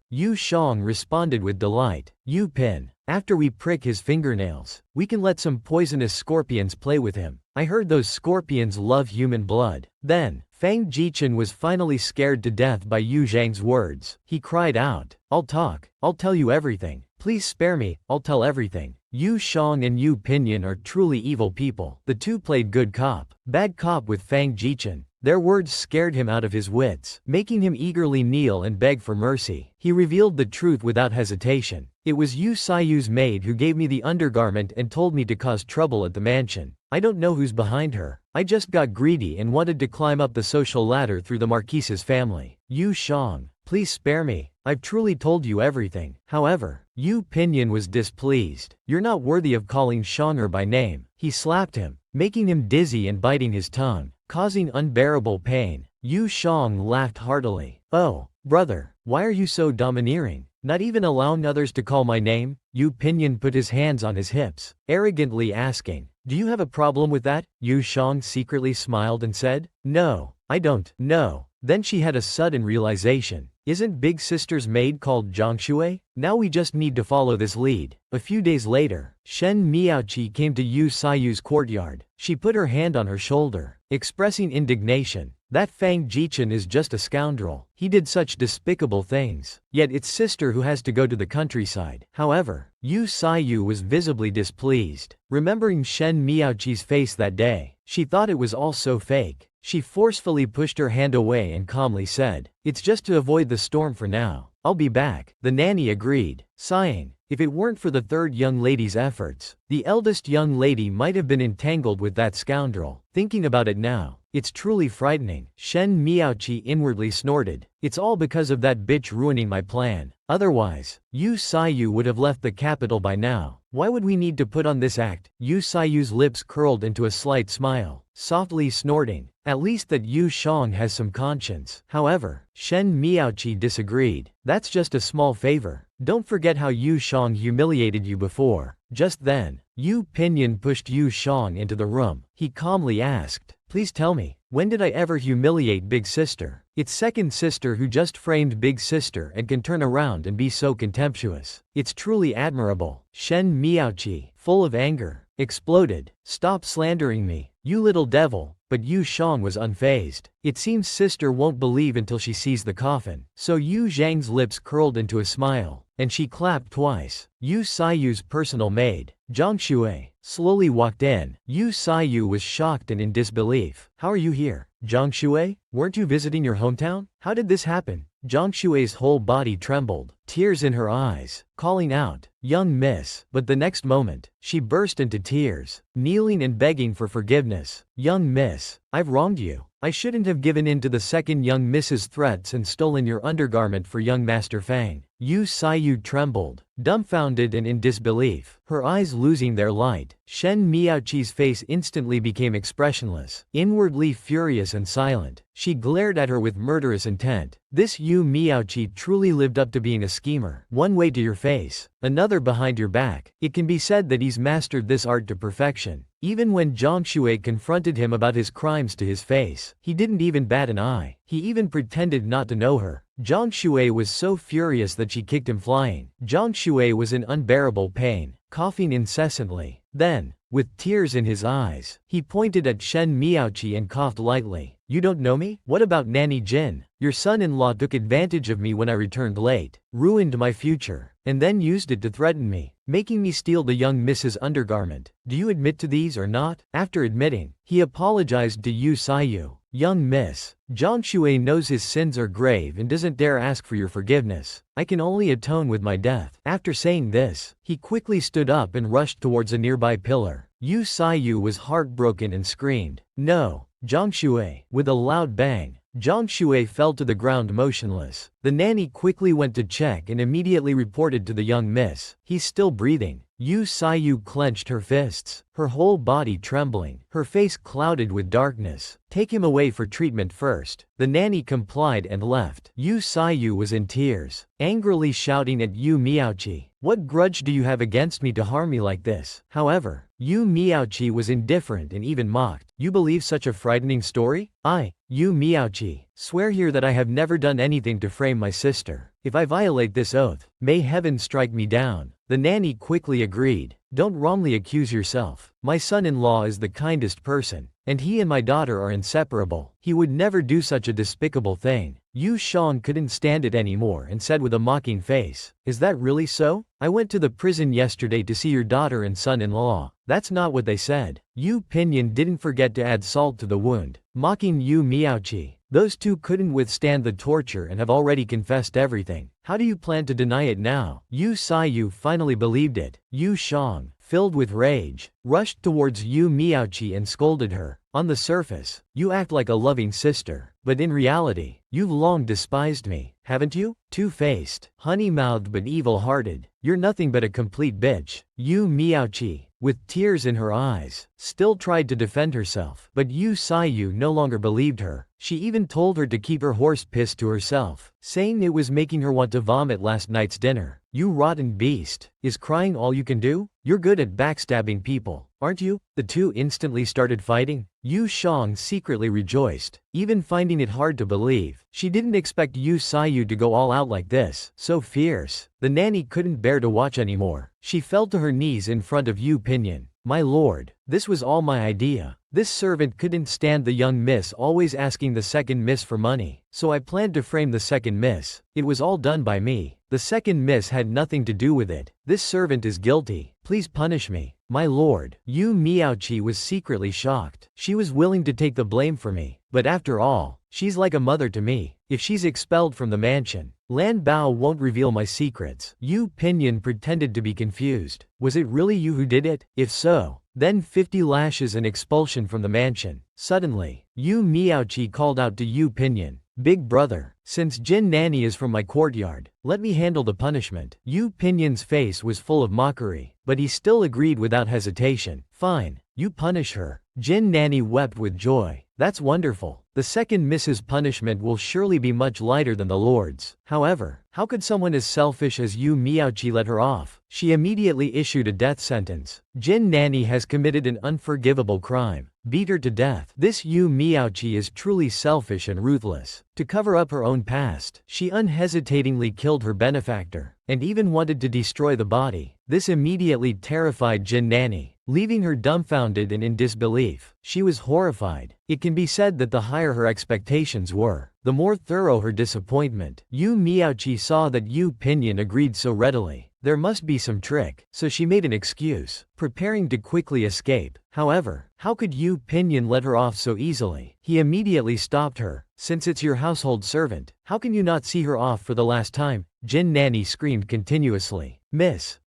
Yu Shang responded with delight. Yu Pin, after we prick his fingernails, we can let some poisonous scorpions play with him. I heard those scorpions love human blood. Then, Fang Jichen was finally scared to death by Yu Zhang's words. He cried out, I'll talk. I'll tell you everything. Please spare me, I'll tell everything. Yu Shang and Yu Pinyin are truly evil people. The two played good cop, bad cop with Fang Jichen. Their words scared him out of his wits, making him eagerly kneel and beg for mercy. He revealed the truth without hesitation. It was Yu Saiyu's maid who gave me the undergarment and told me to cause trouble at the mansion. I don't know who's behind her. I just got greedy and wanted to climb up the social ladder through the Marquise's family. Yu Shang, please spare me. I've truly told you everything. However, Yu Pinyin was displeased. You're not worthy of calling Shanger by name. He slapped him, making him dizzy and biting his tongue, causing unbearable pain. Yu Shang laughed heartily. Oh, brother, why are you so domineering? Not even allowing others to call my name? Yu Pinyin put his hands on his hips, arrogantly asking, do you have a problem with that? Yu Shang secretly smiled and said, No, I don't. No. Then she had a sudden realization. Isn't big sister's maid called Zhangshui? Now we just need to follow this lead. A few days later, Shen Miaoqi came to Yu Saiyu's courtyard. She put her hand on her shoulder, expressing indignation. That Fang Jichen is just a scoundrel. He did such despicable things. Yet it's sister who has to go to the countryside. However, Yu Saiyu was visibly displeased. Remembering Shen Miaoqi's face that day, she thought it was all so fake. She forcefully pushed her hand away and calmly said, It's just to avoid the storm for now. I'll be back. The nanny agreed, sighing. If it weren't for the third young lady's efforts, the eldest young lady might have been entangled with that scoundrel. Thinking about it now, it's truly frightening. Shen Miaoqi inwardly snorted. It's all because of that bitch ruining my plan. Otherwise, Yu Saiyu would have left the capital by now. Why would we need to put on this act? Yu Saiyu's lips curled into a slight smile, softly snorting. At least that Yu Shang has some conscience. However, Shen Miaoqi disagreed. That's just a small favor. Don't forget how Yu Shang humiliated you before. Just then, Yu Pinyin pushed Yu Shang into the room. He calmly asked, Please tell me, when did I ever humiliate Big Sister? It's second sister who just framed Big Sister and can turn around and be so contemptuous. It's truly admirable. Shen Miaoqi, full of anger, exploded. Stop slandering me, you little devil. But Yu Shang was unfazed. It seems sister won't believe until she sees the coffin. So Yu Zhang's lips curled into a smile, and she clapped twice. Yu Saiyu's personal maid, Zhang Shui, slowly walked in. Yu Saiyu was shocked and in disbelief. How are you here? Zhang Shui? Weren't you visiting your hometown? How did this happen? Zhang Shui's whole body trembled, tears in her eyes, calling out, "Young miss," but the next moment, she burst into tears, kneeling and begging for forgiveness. "Young miss, I've wronged you. I shouldn't have given in to the second young miss's threats and stolen your undergarment for young Master Fang." Yu Sayu trembled, dumbfounded and in disbelief, her eyes losing their light. Shen Miaoqi's face instantly became expressionless, inwardly furious and silent. She glared at her with murderous intent. This Yu Miaoqi truly lived up to being a schemer. One way to your face, another behind your back. It can be said that he's mastered this art to perfection. Even when Zhang Shui confronted him about his crimes to his face, he didn't even bat an eye. He even pretended not to know her. Zhang Shui was so furious that she kicked him flying. Zhang Shui was in unbearable pain, coughing incessantly. Then, with tears in his eyes, he pointed at Shen Miaoqi and coughed lightly. "You don't know me? What about Nanny Jin? Your son-in-law took advantage of me when I returned late, ruined my future, and then used it to threaten me, making me steal the young Mrs. undergarment. Do you admit to these or not?" After admitting, he apologized to Yu Sayu. "Young miss, Zhang Shui knows his sins are grave and doesn't dare ask for your forgiveness. I can only atone with my death." After saying this, he quickly stood up and rushed towards a nearby pillar. Yu Sayu was heartbroken and screamed, "No, Zhang Shui!" With a loud bang, Zhang Shui fell to the ground motionless. The nanny quickly went to check and immediately reported to the young miss, "He's still breathing." Yu Sayu clenched her fists, her whole body trembling, her face clouded with darkness. "Take him away for treatment first." The nanny complied and left. Yu Sayu was in tears, angrily shouting at Yu Miaoqi, "What grudge do you have against me to harm me like this?" However, Yu Miaoqi was indifferent and even mocked. "You believe such a frightening story? I, Yu Miaoqi, swear here that I have never done anything to frame my sister. If I violate this oath, may heaven strike me down." The nanny quickly agreed. "Don't wrongly accuse yourself. My son-in-law is the kindest person, and he and my daughter are inseparable. He would never do such a despicable thing." Yu Shang couldn't stand it anymore and said with a mocking face, "Is that really so? I went to the prison yesterday to see your daughter and son-in-law. That's not what they said." Yu Pinyin didn't forget to add salt to the wound, mocking Yu Miaoqi. "Those two couldn't withstand the torture and have already confessed everything. How do you plan to deny it now?" Yu Sayu finally believed it. Yu Shang, filled with rage, rushed towards Yu Miaoqi and scolded her. "On the surface, you act like a loving sister, but in reality, you've long despised me, haven't you? Two-faced, honey-mouthed but evil-hearted. You're nothing but a complete bitch." Yu Miaoqi, with tears in her eyes, still tried to defend herself, but Yu Sayu no longer believed her. She even told her to keep her horse piss to herself, saying it was making her want to vomit last night's dinner. "You rotten beast, is crying all you can do? You're good at backstabbing people, aren't you?" The two instantly started fighting. Yu Shang secretly rejoiced, even finding it hard to believe. She didn't expect Yu Sayu to go all out like this, so fierce. The nanny couldn't bear to watch anymore. She fell to her knees in front of Yu Pinyin. "My lord, this was all my idea. This servant couldn't stand the young miss always asking the second miss for money, so I planned to frame the second miss. It was all done by me. The second miss had nothing to do with it. This servant is guilty. Please punish me, my lord." Yu Miaoqi was secretly shocked. She was willing to take the blame for me, but after all, she's like a mother to me. If she's expelled from the mansion, Lan Bao won't reveal my secrets. Yu Pinyin pretended to be confused. Was it really you who did it? If so, then 50 lashes and expulsion from the mansion. Suddenly, Yu Miaoqi called out to Yu Pinyin, "Big brother, since Jin Nanny is from my courtyard, let me handle the punishment." Yu Pinyin's face was full of mockery, but he still agreed without hesitation. "Fine, you punish her." Jin Nanny wept with joy. "That's wonderful. The second miss's punishment will surely be much lighter than the Lord's." However, how could someone as selfish as Yu Miaoqi let her off? She immediately issued a death sentence. Jin Nanny has committed an unforgivable crime. Beat her to death. This Yu Miaoqi is truly selfish and ruthless. To cover up her own past, she unhesitatingly killed her benefactor, and even wanted to destroy the body. This immediately terrified Jin Nanny, leaving her dumbfounded and in disbelief. She was horrified. It can be said that the higher her expectations were, the more thorough her disappointment. Yu Miaoqi saw that Yu Pinyin agreed so readily. There must be some trick, so she made an excuse, preparing to quickly escape. However, how could Yu Pinyin let her off so easily? He immediately stopped her. Since it's your household servant, how can you not see her off for the last time? Jin Nanny screamed continuously. Miss,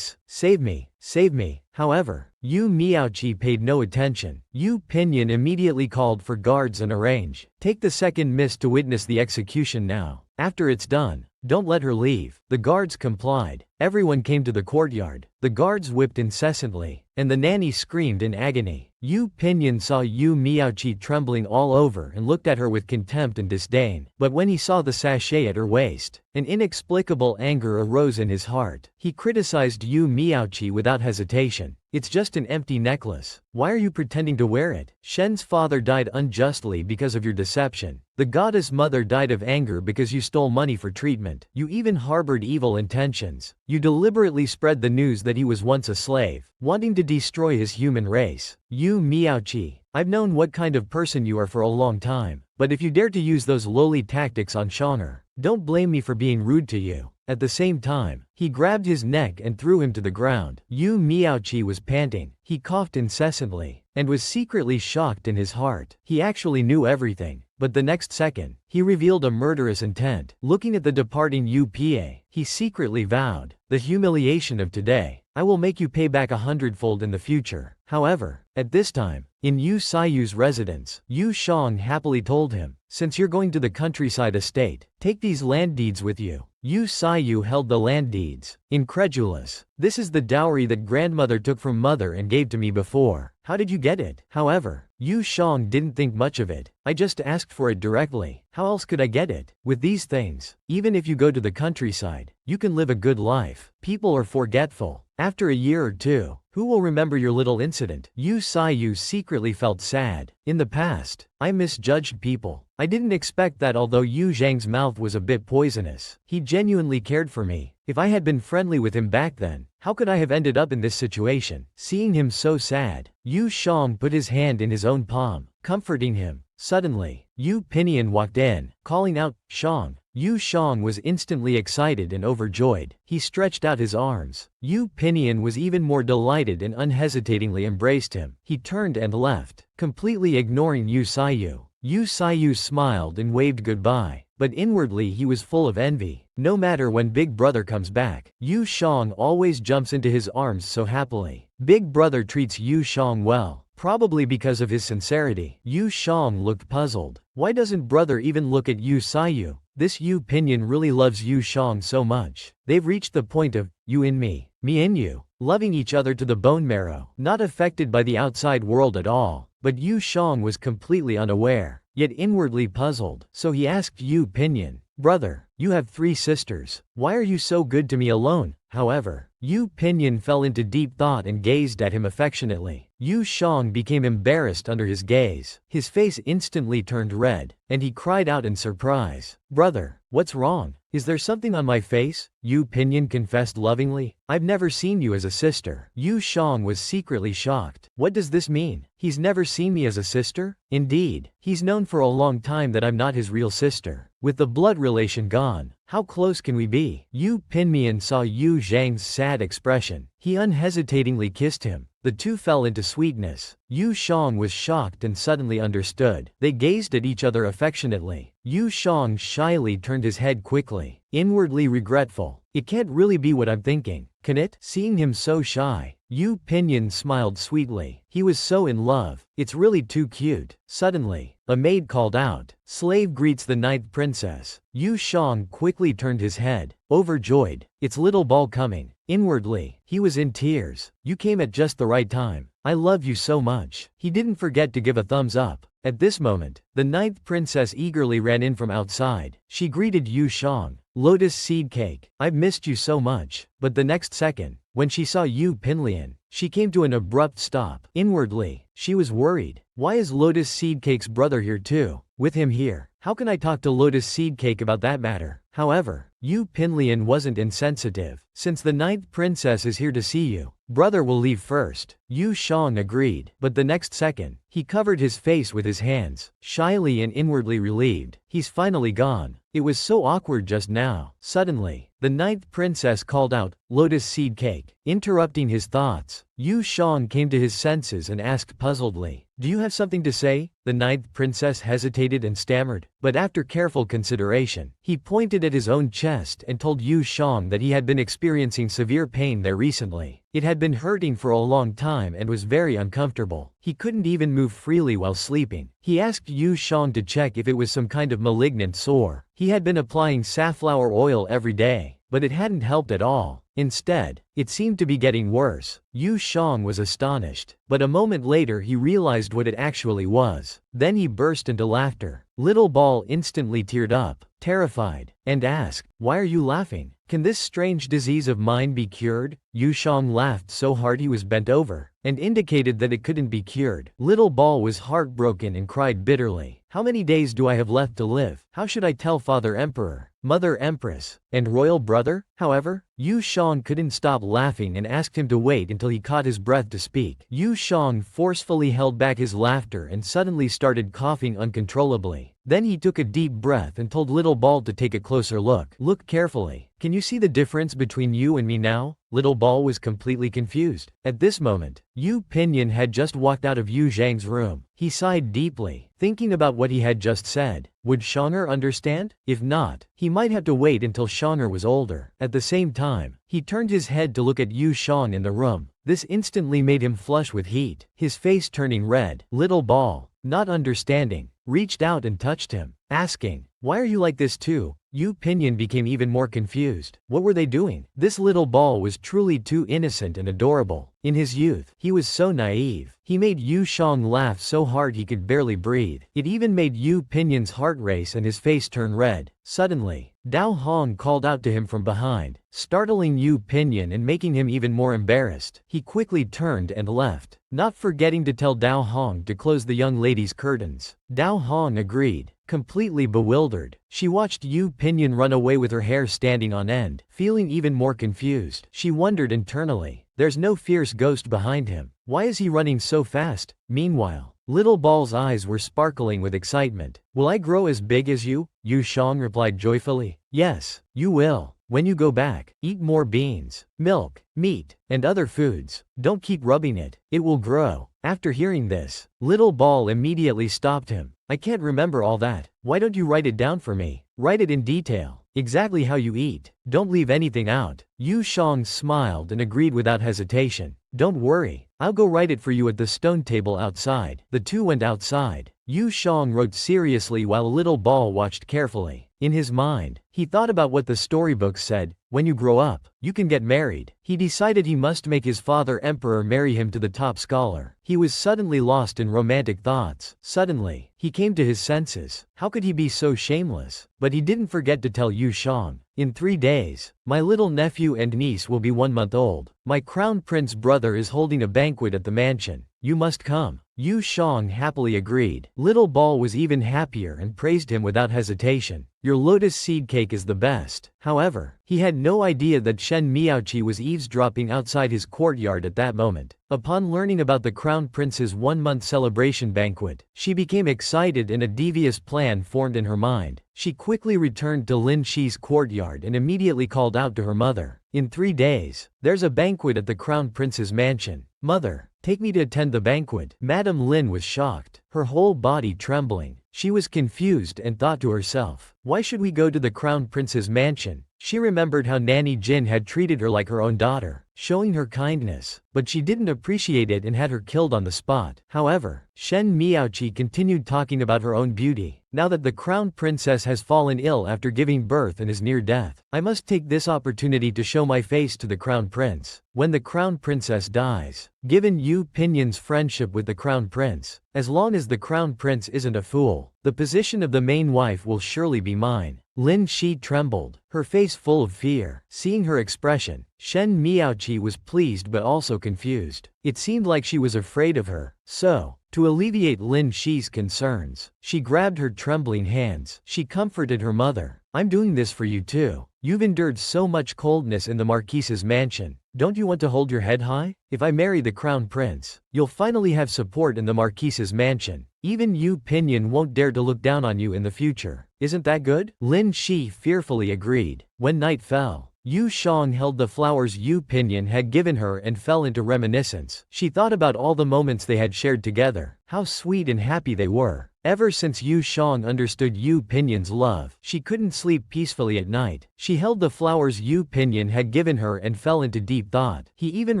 save me, save me. However, Yu Miaoqi paid no attention. Yu Pinyin immediately called for guards and arranged. Take the second miss to witness the execution now. After it's done, don't let her leave. The guards complied. Everyone came to the courtyard. The guards whipped incessantly, and the nanny screamed in agony. Yu Pinyin saw Yu Miaoqi trembling all over and looked at her with contempt and disdain. But when he saw the sachet at her waist, an inexplicable anger arose in his heart. He criticized Yu Miaoqi without hesitation. It's just an empty necklace. Why are you pretending to wear it? Shen's father died unjustly because of your deception. The goddess mother died of anger because you stole money for treatment. You even harbored evil intentions. You deliberately spread the news that he was once a slave, wanting to destroy his human race. Yu Miaoqi, I've known what kind of person you are for a long time, but if you dare to use those lowly tactics on Shaner, don't blame me for being rude to you. At the same time, he grabbed his neck and threw him to the ground. Yu Miaoqi was panting. He coughed incessantly, and was secretly shocked in his heart. He actually knew everything. But the next second, he revealed a murderous intent. Looking at the departing Yu Pa, he secretly vowed, the humiliation of today, I will make you pay back 100-fold in the future. However, at this time, in Yu Saiyu's residence, Yu Shang happily told him, since you're going to the countryside estate, take these land deeds with you. Yu Saiyu held the land deeds. Incredulous. This is the dowry that grandmother took from mother and gave to me before. How did you get it? However, Yu Shang didn't think much of it. I just asked for it directly. How else could I get it? With these things, even if you go to the countryside, you can live a good life. People are forgetful. After a year or two, who will remember your little incident? Yu Saiyu secretly felt sad. In the past, I misjudged people. I didn't expect that although Yu Zhang's mouth was a bit poisonous, he genuinely cared for me. If I had been friendly with him back then, how could I have ended up in this situation? Seeing him so sad, Yu Shang put his hand in his own palm, comforting him. Suddenly, Yu Pinyin walked in, calling out, Shang. Yu Shang was instantly excited and overjoyed. He stretched out his arms. Yu Pinyin was even more delighted and unhesitatingly embraced him. He turned and left, completely ignoring Yu Saiyu. Yu Saiyu smiled and waved goodbye, but inwardly he was full of envy. No matter when Big Brother comes back, Yu Shang always jumps into his arms so happily. Big Brother treats Yu Shang well, probably because of his sincerity. Yu Shang looked puzzled. Why doesn't brother even look at Yu Saiyu? This Yu Pinyin really loves Yu Shang so much. They've reached the point of, you in me in you, loving each other to the bone marrow, not affected by the outside world at all. But Yu Shang was completely unaware, yet inwardly puzzled. So he asked Yu Pinyin, brother, you have 3 sisters. Why are you so good to me alone? However, Yu Pinyin fell into deep thought and gazed at him affectionately. Yu Shang became embarrassed under his gaze. His face instantly turned red, and he cried out in surprise, brother, what's wrong? Is there something on my face? Yu Pinyin confessed lovingly, I've never seen you as a sister. Yu Shang was secretly shocked. What does this mean? He's never seen me as a sister? Indeed, he's known for a long time that I'm not his real sister. With the blood relation gone, how close can we be? Yu Pinyin saw Yu Zhang's sad expression. He unhesitatingly kissed him. The two fell into sweetness. Yu Shang was shocked and suddenly understood. They gazed at each other affectionately. Yu Shang shyly turned his head quickly, inwardly regretful. It can't really be what I'm thinking, can it? Seeing him so shy, Yu Pinyin smiled sweetly. He was so in love. It's really too cute. Suddenly, a maid called out, slave greets the 9th princess. Yu Shang quickly turned his head, overjoyed. It's little ball coming. Inwardly, he was in tears. You came at just the right time. I love you so much. He didn't forget to give a thumbs up. At this moment, the 9th princess eagerly ran in from outside. She greeted Yu Shang. Lotus seed cake, I've missed you so much. But the next second, when she saw Yu Pinyin, she came to an abrupt stop. Inwardly, she was worried. Why is Lotus seed cake's brother here too? With him here, how can I talk to Lotus seed cake about that matter? However, Yu Pinyin wasn't insensitive. Since the 9th princess is here to see you, brother will leave first. Yu Shang agreed, but the next second, he covered his face with his hands, shyly and inwardly relieved. He's finally gone. It was so awkward just now. Suddenly, the ninth princess called out, "Lotus seed cake." Interrupting his thoughts, Yu Jang came to his senses and asked puzzledly, "Do you have something to say?" The ninth princess hesitated and stammered, but after careful consideration, he pointed at his own chest and told Yu Jang that he had been experiencing severe pain there recently. It had been hurting for a long time and was very uncomfortable. He couldn't even move freely while sleeping. He asked Yu Jang to check if it was some kind of malignant sore. He had been applying safflower oil every day, but it hadn't helped at all. Instead, it seemed to be getting worse. Yu Jang was astonished, but a moment later he realized what it actually was. Then he burst into laughter. Little Ball instantly teared up, terrified, and asked, "Why are you laughing? Can this strange disease of mine be cured?" Yu Jang laughed so hard he was bent over, and indicated that it couldn't be cured. Little Ball was heartbroken and cried bitterly. "How many days do I have left to live? How should I tell Father Emperor, Mother Empress, and Royal Brother?" However, Yu Jang couldn't stop laughing and asked him to wait until he caught his breath to speak. Yu Jang forcefully held back his laughter and suddenly started coughing uncontrollably. Then he took a deep breath and told Little Ball to take a closer look. "Look carefully. Can you see the difference between you and me now?" Little Ball was completely confused. At this moment, Yu Pinyin had just walked out of Yu Zhang's room. He sighed deeply, thinking about what he had just said. Would Shonger understand? If not, he might have to wait until Shonger was older. At the same time, he turned his head to look at Yu Jang in the room. This instantly made him flush with heat, his face turning red. Little Ball, not understanding, reached out and touched him, asking, "Why are you like this too?" Yu Pinyin became even more confused. What were they doing? This Little Ball was truly too innocent and adorable. In his youth, he was so naive. He made Yu Jang laugh so hard he could barely breathe. It even made Yu Pinyin's heart race and his face turn red. Suddenly, Dao Hong called out to him from behind, startling Yu Pinyin and making him even more embarrassed. He quickly turned and left, not forgetting to tell Dao Hong to close the young lady's curtains. Dao Hong agreed. Completely bewildered, she watched Yu Pinyin run away with her hair standing on end. Feeling even more confused, she wondered internally, there's no fierce ghost behind him. Why is he running so fast? Meanwhile, Little Ball's eyes were sparkling with excitement. "Will I grow as big as you?" Yu Jang replied joyfully. "Yes, you will. When you go back, eat more beans, milk, meat, and other foods. Don't keep rubbing it. It will grow." After hearing this, Little Ball immediately stopped him. "I can't remember all that. Why don't you write it down for me? Write it in detail. Exactly how you eat. Don't leave anything out." Yu Jang smiled and agreed without hesitation. "Don't worry. I'll go write it for you at the stone table outside." The two went outside. Yu Jang wrote seriously while Little Ball watched carefully. In his mind, he thought about what the storybooks said, when you grow up, you can get married. He decided he must make his father emperor marry him to the top scholar. He was suddenly lost in romantic thoughts. Suddenly, he came to his senses. How could he be so shameless? But he didn't forget to tell Yu Jang. "In 3 days, my little nephew and niece will be 1 month old. My crown prince brother is holding a banquet at the mansion. You must come." Yu Jang happily agreed. Little Ball was even happier and praised him without hesitation. "Your lotus seed cake is the best." However, he had no idea that Shen Miaoqi was eavesdropping outside his courtyard at that moment. Upon learning about the crown prince's 1-month celebration banquet, she became excited and a devious plan formed in her mind. She quickly returned to Lin Shi's courtyard and immediately called out to her mother. "In 3 days, there's a banquet at the crown prince's mansion. Mother, take me to attend the banquet." Madame Lin was shocked, her whole body trembling. She was confused and thought to herself, why should we go to the crown prince's mansion? She remembered how Nanny Jin had treated her like her own daughter, showing her kindness, but she didn't appreciate it and had her killed on the spot. However, Shen Miaoqi continued talking about her own beauty. "Now that the crown princess has fallen ill after giving birth and is near death, I must take this opportunity to show my face to the crown prince. When the crown princess dies, given Yu Pinyin's friendship with the crown prince, as long as the crown prince isn't a fool, the position of the main wife will surely be mine." Lin Shi trembled, her face full of fear. Seeing her expression, Shen Miaoqi was pleased but also confused. It seemed like she was afraid of her. So, to alleviate Lin Shi's concerns, she grabbed her trembling hands. She comforted her mother. "I'm doing this for you too. You've endured so much coldness in the Marquise's mansion. Don't you want to hold your head high? If I marry the crown prince, you'll finally have support in the Marquise's mansion. Even Yu Pinyin won't dare to look down on you in the future. Isn't that good? Lin Shi fearfully agreed. When night fell, Yu Shang held the flowers Yu Pinyin had given her and fell into reminiscence. She thought about all the moments they had shared together, how sweet and happy they were. Ever since Yu Shang understood Yu Pinyin's love, she couldn't sleep peacefully at night. She held the flowers Yu Pinyin had given her and fell into deep thought. He even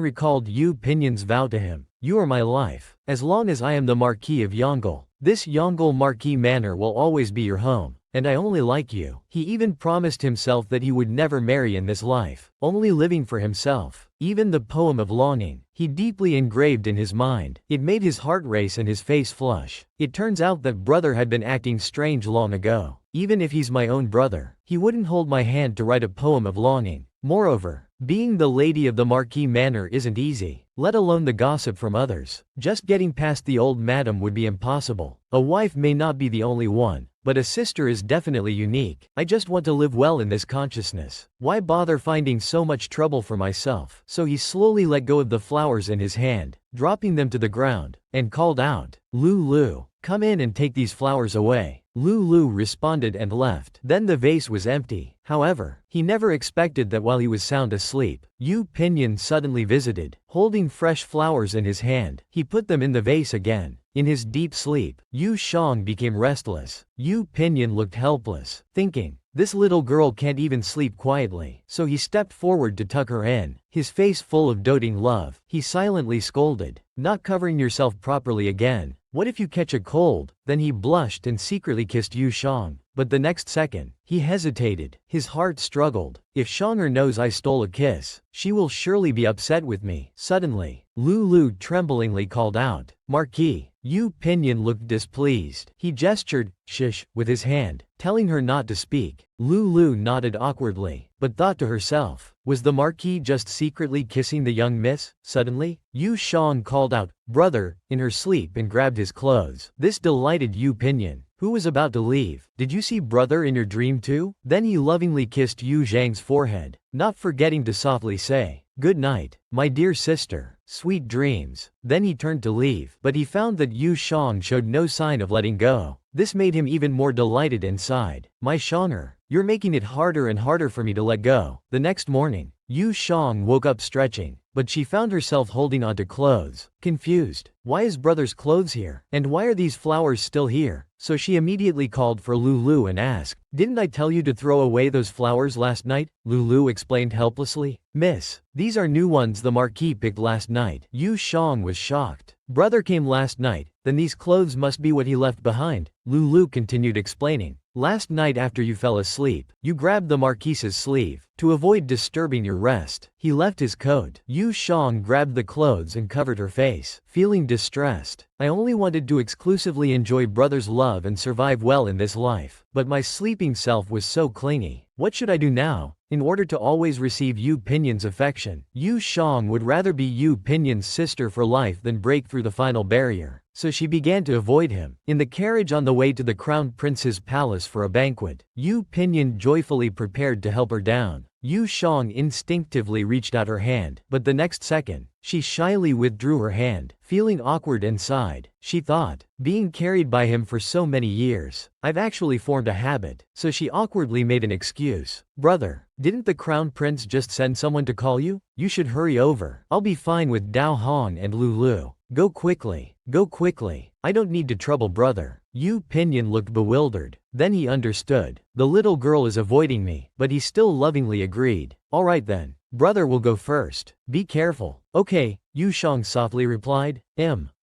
recalled Yu Pinyin's vow to him. You are my life. As long as I am the Marquis of Yongle, this Yongle Marquis Manor will always be your home. And I only like you. He even promised himself that he would never marry in this life, only living for himself. Even the poem of longing, he deeply engraved in his mind. It made his heart race and his face flush. It turns out that brother had been acting strange long ago. Even if he's my own brother, he wouldn't hold my hand to write a poem of longing. Moreover, being the lady of the Marquis Manor isn't easy, let alone the gossip from others. Just getting past the old madam would be impossible. A wife may not be the only one, but a sister is definitely unique. I just want to live well in this consciousness. Why bother finding so much trouble for myself? So he slowly let go of the flowers in his hand, dropping them to the ground, and called out, Lulu, come in and take these flowers away. Lulu responded and left. Then the vase was empty. However, he never expected that while he was sound asleep, Yu Pinyin suddenly visited, holding fresh flowers in his hand. He put them in the vase again. In his deep sleep, Yu Shang became restless. Yu Pinyin looked helpless, thinking, this little girl can't even sleep quietly. So he stepped forward to tuck her in, his face full of doting love. He silently scolded, not covering yourself properly again. What if you catch a cold? Then he blushed and secretly kissed Yu Shang. But the next second, he hesitated. His heart struggled. If Shanger knows I stole a kiss, she will surely be upset with me. Suddenly, Lulu tremblingly called out, Marquis. Yu Pinyin looked displeased. He gestured, shush, with his hand, telling her not to speak. Lulu nodded awkwardly, but thought to herself, was the Marquis just secretly kissing the young miss? Suddenly, Yu Shang called out, brother, in her sleep and grabbed his clothes. This delighted Yu Pinyin, who was about to leave. Did you see brother in your dream too? Then he lovingly kissed Yu Zhang's forehead, not forgetting to softly say, good night, my dear sister, sweet dreams. Then he turned to leave, but he found that Yu Shang showed no sign of letting go. This made him even more delighted inside. My Shanger, you're making it harder and harder for me to let go. The next morning, Yu Shang woke up stretching, but she found herself holding onto clothes, confused. Why is brother's clothes here? And why are these flowers still here? So she immediately called for Lulu and asked, didn't I tell you to throw away those flowers last night? Lulu explained helplessly. Miss, these are new ones the Marquis picked last night. Yu Shang was shocked. Brother came last night, then these clothes must be what he left behind. Lulu continued explaining. Last night after you fell asleep, you grabbed the Marquis's sleeve. To avoid disturbing your rest, he left his coat. Yu Shang grabbed the clothes and covered her face, feeling distressed. I only wanted to exclusively enjoy brother's love and survive well in this life, but my sleeping self was so clingy. What should I do now? In order to always receive Yu Pinyin's affection, Yu Shang would rather be Yu Pinyin's sister for life than break through the final barrier. So she began to avoid him. In the carriage on the way to the Crown Prince's palace for a banquet, Yu Pinyin joyfully prepared to help her down. Yu Shang instinctively reached out her hand, but the next second, she shyly withdrew her hand, feeling awkward inside. She thought, being carried by him for so many years, I've actually formed a habit. So she awkwardly made an excuse. Brother, didn't the Crown Prince just send someone to call you? You should hurry over. I'll be fine with Dao Hong and Lulu. Go quickly. Go quickly. I don't need to trouble brother. Yu Pinyin looked bewildered. Then he understood. The little girl is avoiding me, but he still lovingly agreed. Alright then. Brother will go first. Be careful. Okay, Yu Shang softly replied.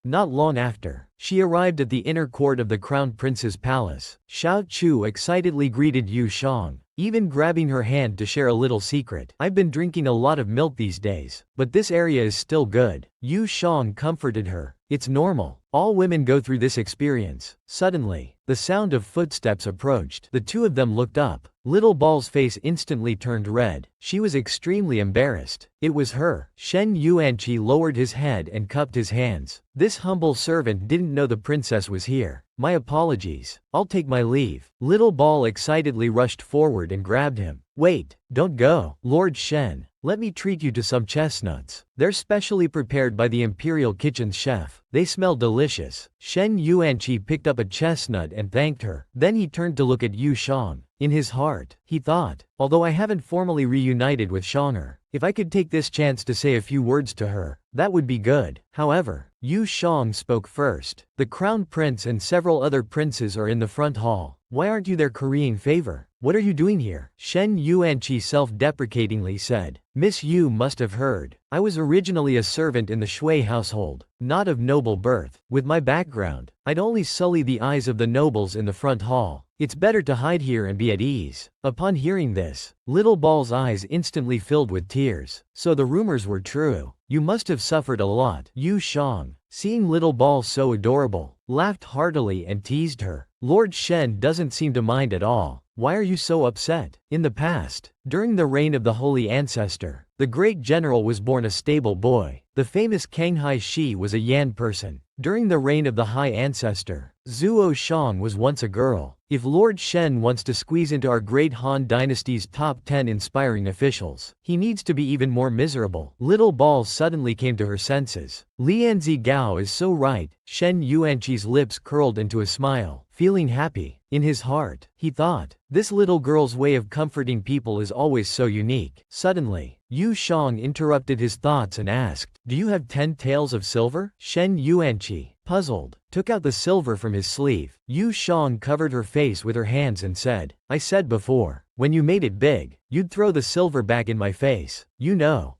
Not long after, she arrived at the inner court of the Crown Prince's palace. Xiao Chu excitedly greeted Yu Shang, even grabbing her hand to share a little secret. I've been drinking a lot of milk these days, but this area is still good. Yu Shang comforted her. It's normal. All women go through this experience. Suddenly, the sound of footsteps approached. The two of them looked up. Little Ball's face instantly turned red. She was extremely embarrassed. It was her. Shen Yuanqi lowered his head and cupped his hands. This humble servant didn't know the princess was here. My apologies. I'll take my leave. Little Ball excitedly rushed forward and grabbed him. Wait, don't go. Lord Shen, Let me treat you to some chestnuts. They're specially prepared by the Imperial Kitchen's chef. They smell delicious. Shen Yuanqi picked up a chestnut and thanked her. Then he turned to look at Yu Shang. In his heart, he thought, although I haven't formally reunited with Shang'er, if I could take this chance to say a few words to her, that would be good. However, Yu Shang spoke first. The crown prince and several other princes are in the front hall. Why aren't you their currying favor? What are you doing here? Shen Yuanqi self-deprecatingly said. Miss Yu must have heard. I was originally a servant in the Shui household, not of noble birth. With my background, I'd only sully the eyes of the nobles in the front hall. It's better to hide here and be at ease. Upon hearing this, Little Ball's eyes instantly filled with tears. So the rumors were true. You must have suffered a lot. Yu Shang, seeing Little Ball so adorable, laughed heartily and teased her. Lord Shen doesn't seem to mind at all. Why are you so upset? In the past, during the reign of the Holy Ancestor, the great general was born a stable boy. The famous Kanghai Shi was a Yan person. During the reign of the High Ancestor, Zuo Shang was once a girl. If Lord Shen wants to squeeze into our great Han dynasty's top 10 inspiring officials, he needs to be even more miserable. Little Ball suddenly came to her senses. Lianzi Gao is so right. Shen Yuanqi's lips curled into a smile, feeling happy. In his heart, he thought, this little girl's way of comforting people is always so unique. Suddenly, Yu Shang interrupted his thoughts and asked, do you have 10 taels of silver? Shen Yuanqi, puzzled, took out the silver from his sleeve. Yu Shang covered her face with her hands and said, I said before, when you made it big, you'd throw the silver back in my face. You know,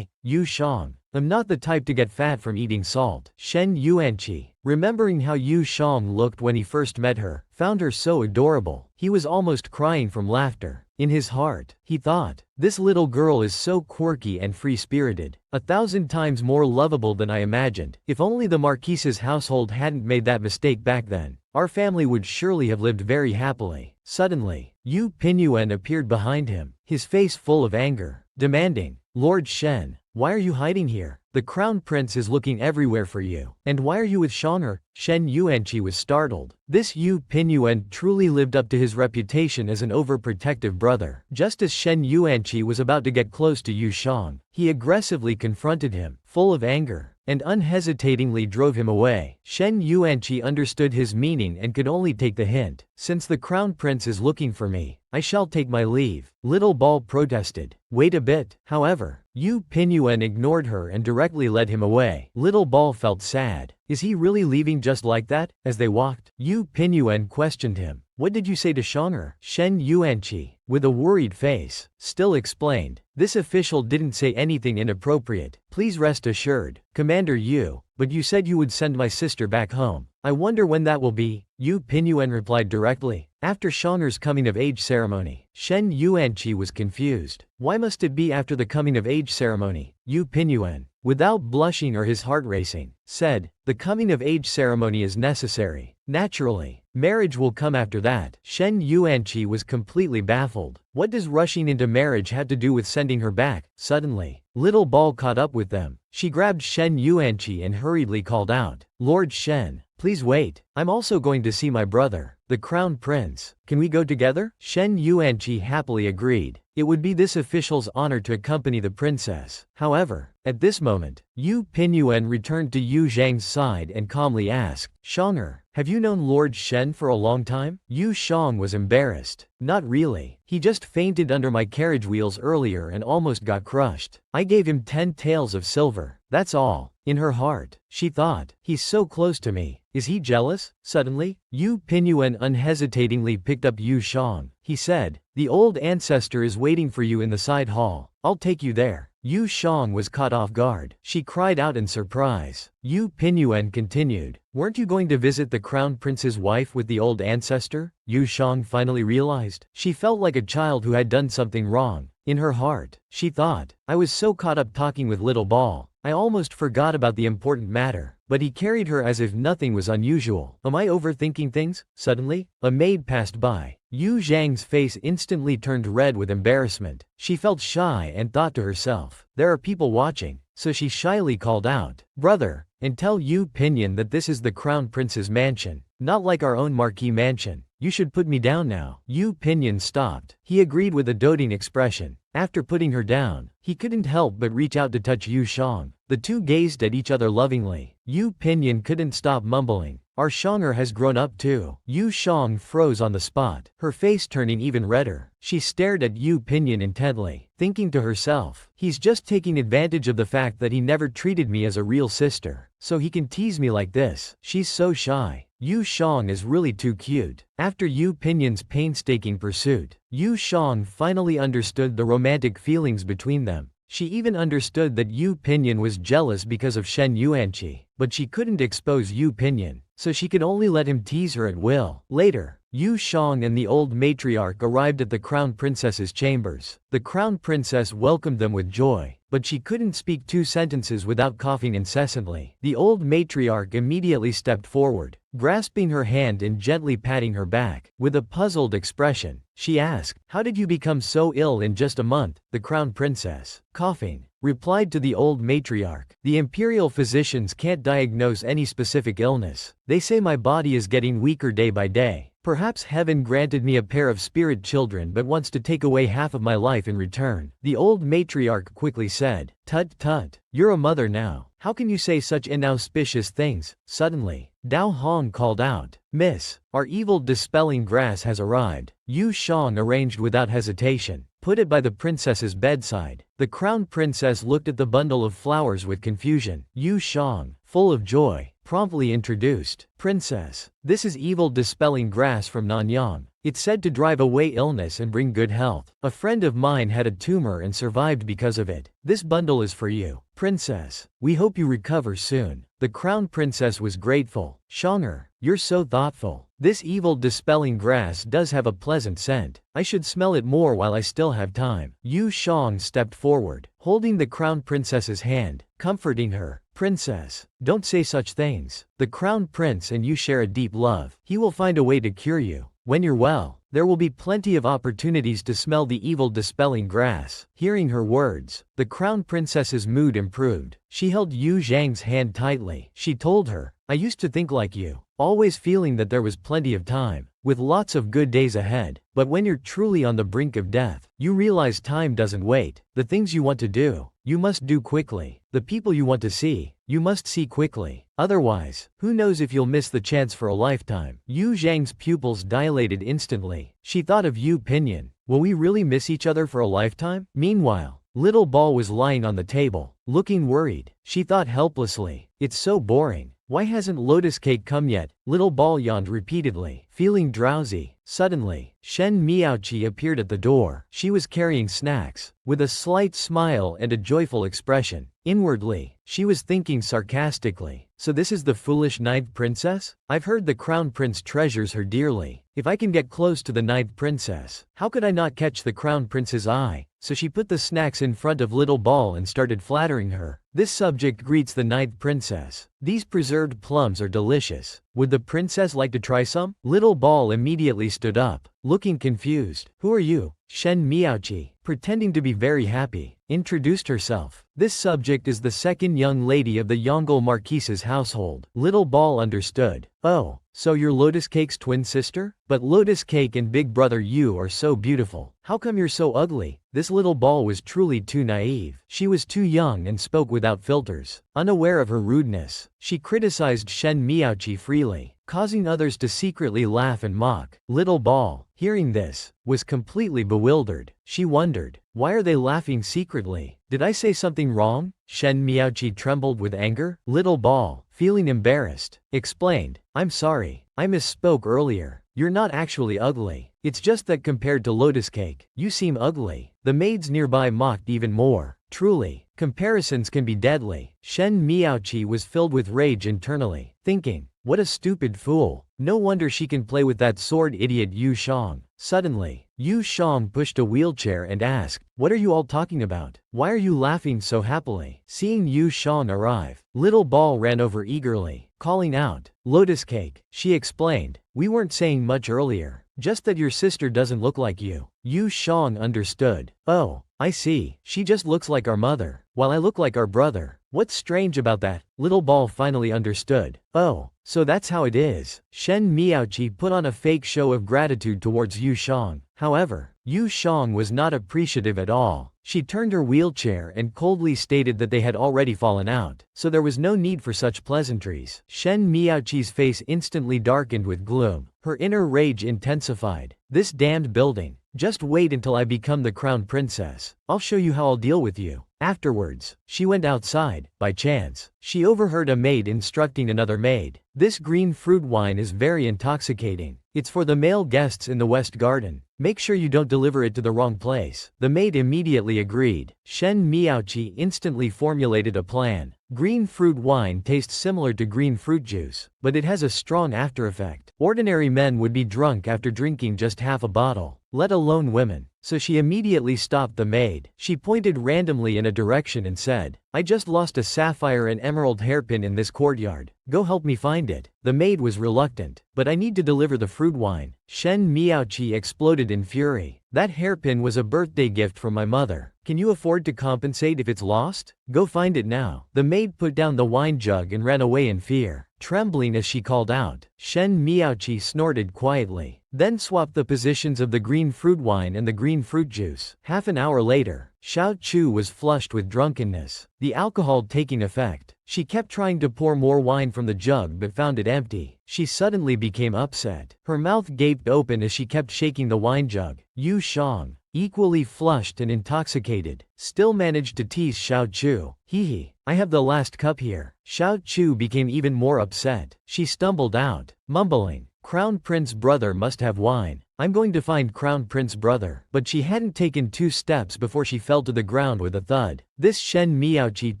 Yu Shang, I'm not the type to get fat from eating salt. Shen Yuanqi, remembering how Yu Shang looked when he first met her, found her so adorable. He was almost crying from laughter. In his heart, he thought, this little girl is so quirky and free-spirited, 1,000 times more lovable than I imagined. If only the Marquise's household hadn't made that mistake back then, our family would surely have lived very happily. Suddenly, Yu Pinyuan appeared behind him, his face full of anger, demanding, Lord Shen, why are you hiding here? The crown prince is looking everywhere for you. And why are you with Shang'er? Shen Yuanqi was startled. This Yu Pinyuan truly lived up to his reputation as an overprotective brother. Just as Shen Yuanqi was about to get close to Yu Shang, he aggressively confronted him, full of anger, and unhesitatingly drove him away. Shen Yuanqi understood his meaning and could only take the hint. Since the crown prince is looking for me, I shall take my leave. Little Ball protested. Wait a bit. However, Yu Pinyuan ignored her and directly led him away. Little Ball felt sad. Is he really leaving just like that? As they walked, Yu Pinyuan questioned him. What did you say to Shang'er? Shen Yuanqi, with a worried face, still explained. This official didn't say anything inappropriate. Please rest assured, Commander Yu, but you said you would send my sister back home. I wonder when that will be. Yu Pinyuan replied directly. After Shang'er's coming-of-age ceremony, Shen Yuanqi was confused. Why must it be after the coming-of-age ceremony? Yu Pinyuan, without blushing or his heart racing, said, the coming-of-age ceremony is necessary. Naturally, marriage will come after that. Shen Yuanqi was completely baffled. What does rushing into marriage have to do with sending her back? Suddenly, Little Ball caught up with them. She grabbed Shen Yuanqi and hurriedly called out, Lord Shen, please wait. I'm also going to see my brother, the crown prince. Can we go together? Shen Yuanqi happily agreed. It would be this official's honor to accompany the princess. However, at this moment, Yu Pinyuan returned to Yu Zhang's side and calmly asked, Shang'er, have you known Lord Shen for a long time? Yu Shang was embarrassed. Not really. He just fainted under my carriage wheels earlier and almost got crushed. I gave him 10 taels of silver. That's all. In her heart, she thought, he's so close to me. Is he jealous? Suddenly, Yu Pinyuan unhesitatingly picked up Yu Shang. He said, the old ancestor is waiting for you in the side hall. I'll take you there. Yu Shang was caught off guard. She cried out in surprise. Yu Pinyuan continued, weren't you going to visit the crown prince's wife with the old ancestor? Yu Shang finally realized. She felt like a child who had done something wrong. In her heart, she thought, I was so caught up talking with Little Ball, I almost forgot about the important matter. But he carried her as if nothing was unusual. Am I overthinking things? Suddenly, a maid passed by. Yu Zhang's face instantly turned red with embarrassment. She felt shy and thought to herself, there are people watching. So she shyly called out, brother, and tell Yu Pinyin that this is the crown prince's mansion, not like our own marquis mansion. You should put me down now. Yu Pinyin stopped. He agreed with a doting expression. After putting her down, he couldn't help but reach out to touch Yu Shang. The two gazed at each other lovingly. Yu Pinyin couldn't stop mumbling, "Our Shonger has grown up too." Yu Shang froze on the spot, her face turning even redder. She stared at Yu Pinyin intently, thinking to herself, "He's just taking advantage of the fact that he never treated me as a real sister, so he can tease me like this. She's so shy. Yu Shang is really too cute." After Yu Pinyin's painstaking pursuit, Yu Shang finally understood the romantic feelings between them. She even understood that Yu Pinyin was jealous because of Shen Yuanqi, but she couldn't expose Yu Pinyin, so she could only let him tease her at will. Later, Yu Shang and the old matriarch arrived at the crown princess's chambers. The crown princess welcomed them with joy, but she couldn't speak 2 sentences without coughing incessantly. The old matriarch immediately stepped forward, grasping her hand and gently patting her back. With a puzzled expression, she asked, "How did you become so ill in just a month?" The crown princess, coughing, replied to the old matriarch, "The imperial physicians can't diagnose any specific illness. They say my body is getting weaker day by day. Perhaps heaven granted me a pair of spirit children but wants to take away half of my life in return." The old matriarch quickly said, "Tut tut, you're a mother now. How can you say such inauspicious things?" Suddenly, Dao Hong called out, "Miss, our evil dispelling grass has arrived." Yu Shang arranged without hesitation, put it by the princess's bedside. The crown princess looked at the bundle of flowers with confusion. Yu Shang, full of joy, promptly introduced, "Princess, this is evil dispelling grass from Nanyang. It's said to drive away illness and bring good health. A friend of mine had a tumor and survived because of it. This bundle is for you, Princess. We hope you recover soon." The crown princess was grateful. "Shonger, you're so thoughtful. This evil dispelling grass does have a pleasant scent. I should smell it more while I still have time." Yu Shang stepped forward, holding the crown princess's hand, comforting her. "Princess, don't say such things. The crown prince and you share a deep love. He will find a way to cure you. When you're well, there will be plenty of opportunities to smell the evil dispelling grass." Hearing her words, the crown princess's mood improved. She held Yu Zhang's hand tightly. She told her, "I used to think like you, always feeling that there was plenty of time, with lots of good days ahead. But when you're truly on the brink of death, you realize time doesn't wait. The things you want to do, you must do quickly. The people you want to see, you must see quickly. Otherwise, who knows if you'll miss the chance for a lifetime." Yu Zhang's pupils dilated instantly. She thought of Yu Pinyin. Will we really miss each other for a lifetime? Meanwhile, Little Ball was lying on the table, looking worried. She thought helplessly, "It's so boring. Why hasn't Lotus Cake come yet?" Little Ball yawned repeatedly, feeling drowsy. Suddenly, Shen Miaoqi appeared at the door. She was carrying snacks, with a slight smile and a joyful expression. Inwardly, she was thinking sarcastically, "So this is the foolish ninth princess? I've heard the crown prince treasures her dearly. If I can get close to the ninth princess, how could I not catch the crown prince's eye?" So she put the snacks in front of Little Ball and started flattering her. "This subject greets the ninth princess. These preserved plums are delicious. Would the princess like to try some?" Little Ball immediately stood up, looking confused. "Who are you?" Shen Miaoqi, pretending to be very happy, introduced herself. "This subject is the second young lady of the Yongle Marquise's household." Little Ball understood. "Oh, so you're Lotus Cake's twin sister? But Lotus Cake and big brother Yu are so beautiful. How come you're so ugly?" This Little Ball was truly too naive. She was too young and spoke without filters. Unaware of her rudeness, she criticized Shen Miaoqi freely, causing others to secretly laugh and mock. Little Ball, hearing this, was completely bewildered. She wondered, why are they laughing secretly? Did I say something wrong? Shen Miaoqi trembled with anger. Little Ball, feeling embarrassed, explained, "I'm sorry, I misspoke earlier. You're not actually ugly. It's just that compared to Lotus Cake, you seem ugly." The maids nearby mocked even more. Truly, comparisons can be deadly. Shen Miaoqi was filled with rage internally, thinking, "What a stupid fool. No wonder she can play with that sword idiot Yu Shang." Suddenly, Yu Shang pushed a wheelchair and asked, "What are you all talking about? Why are you laughing so happily?" Seeing Yu Shang arrive, Little Ball ran over eagerly, calling out, "Lotus Cake," she explained, "we weren't saying much earlier, just that your sister doesn't look like you." Yu Shang understood. "Oh, I see, she just looks like our mother, while I look like our brother. What's strange about that?" Little Ball finally understood. "Oh, so that's how it is." Shen Miaoqi put on a fake show of gratitude towards Yu Shang. However, Yu Shang was not appreciative at all. She turned her wheelchair and coldly stated that they had already fallen out, so there was no need for such pleasantries. Shen Miaoqi's face instantly darkened with gloom. Her inner rage intensified. This damned building. Just wait until I become the crown princess. I'll show you how I'll deal with you. Afterwards, she went outside. By chance, she overheard a maid instructing another maid. This green fruit wine is very intoxicating. It's for the male guests in the West Garden. Make sure you don't deliver it to the wrong place. The maid immediately agreed. Shen Miaoqi instantly formulated a plan. Green fruit wine tastes similar to green fruit juice, but it has a strong after effect. Ordinary men would be drunk after drinking just half a bottle, let alone women. So she immediately stopped the maid. She pointed randomly in a direction and said, I just lost a sapphire and emerald hairpin in this courtyard. Go help me find it. The maid was reluctant, but I need to deliver the fruit wine. Shen Miaoqi exploded in fury. That hairpin was a birthday gift from my mother. Can you afford to compensate if it's lost? Go find it now. The maid put down the wine jug and ran away in fear, trembling as she called out. Shen Miaoqi snorted quietly, then swapped the positions of the green fruit wine and the green fruit juice. Half an hour later, Xiao Chu was flushed with drunkenness, the alcohol taking effect. She kept trying to pour more wine from the jug but found it empty. She suddenly became upset. Her mouth gaped open as she kept shaking the wine jug. Yu Shang, equally flushed and intoxicated, still managed to tease Xiao Chu. Hee, I have the last cup here. Xiao Chu became even more upset. She stumbled out, mumbling, Crown Prince brother must have wine. I'm going to find Crown Prince brother. But she hadn't taken 2 steps before she fell to the ground with a thud. This Shen Miaoqi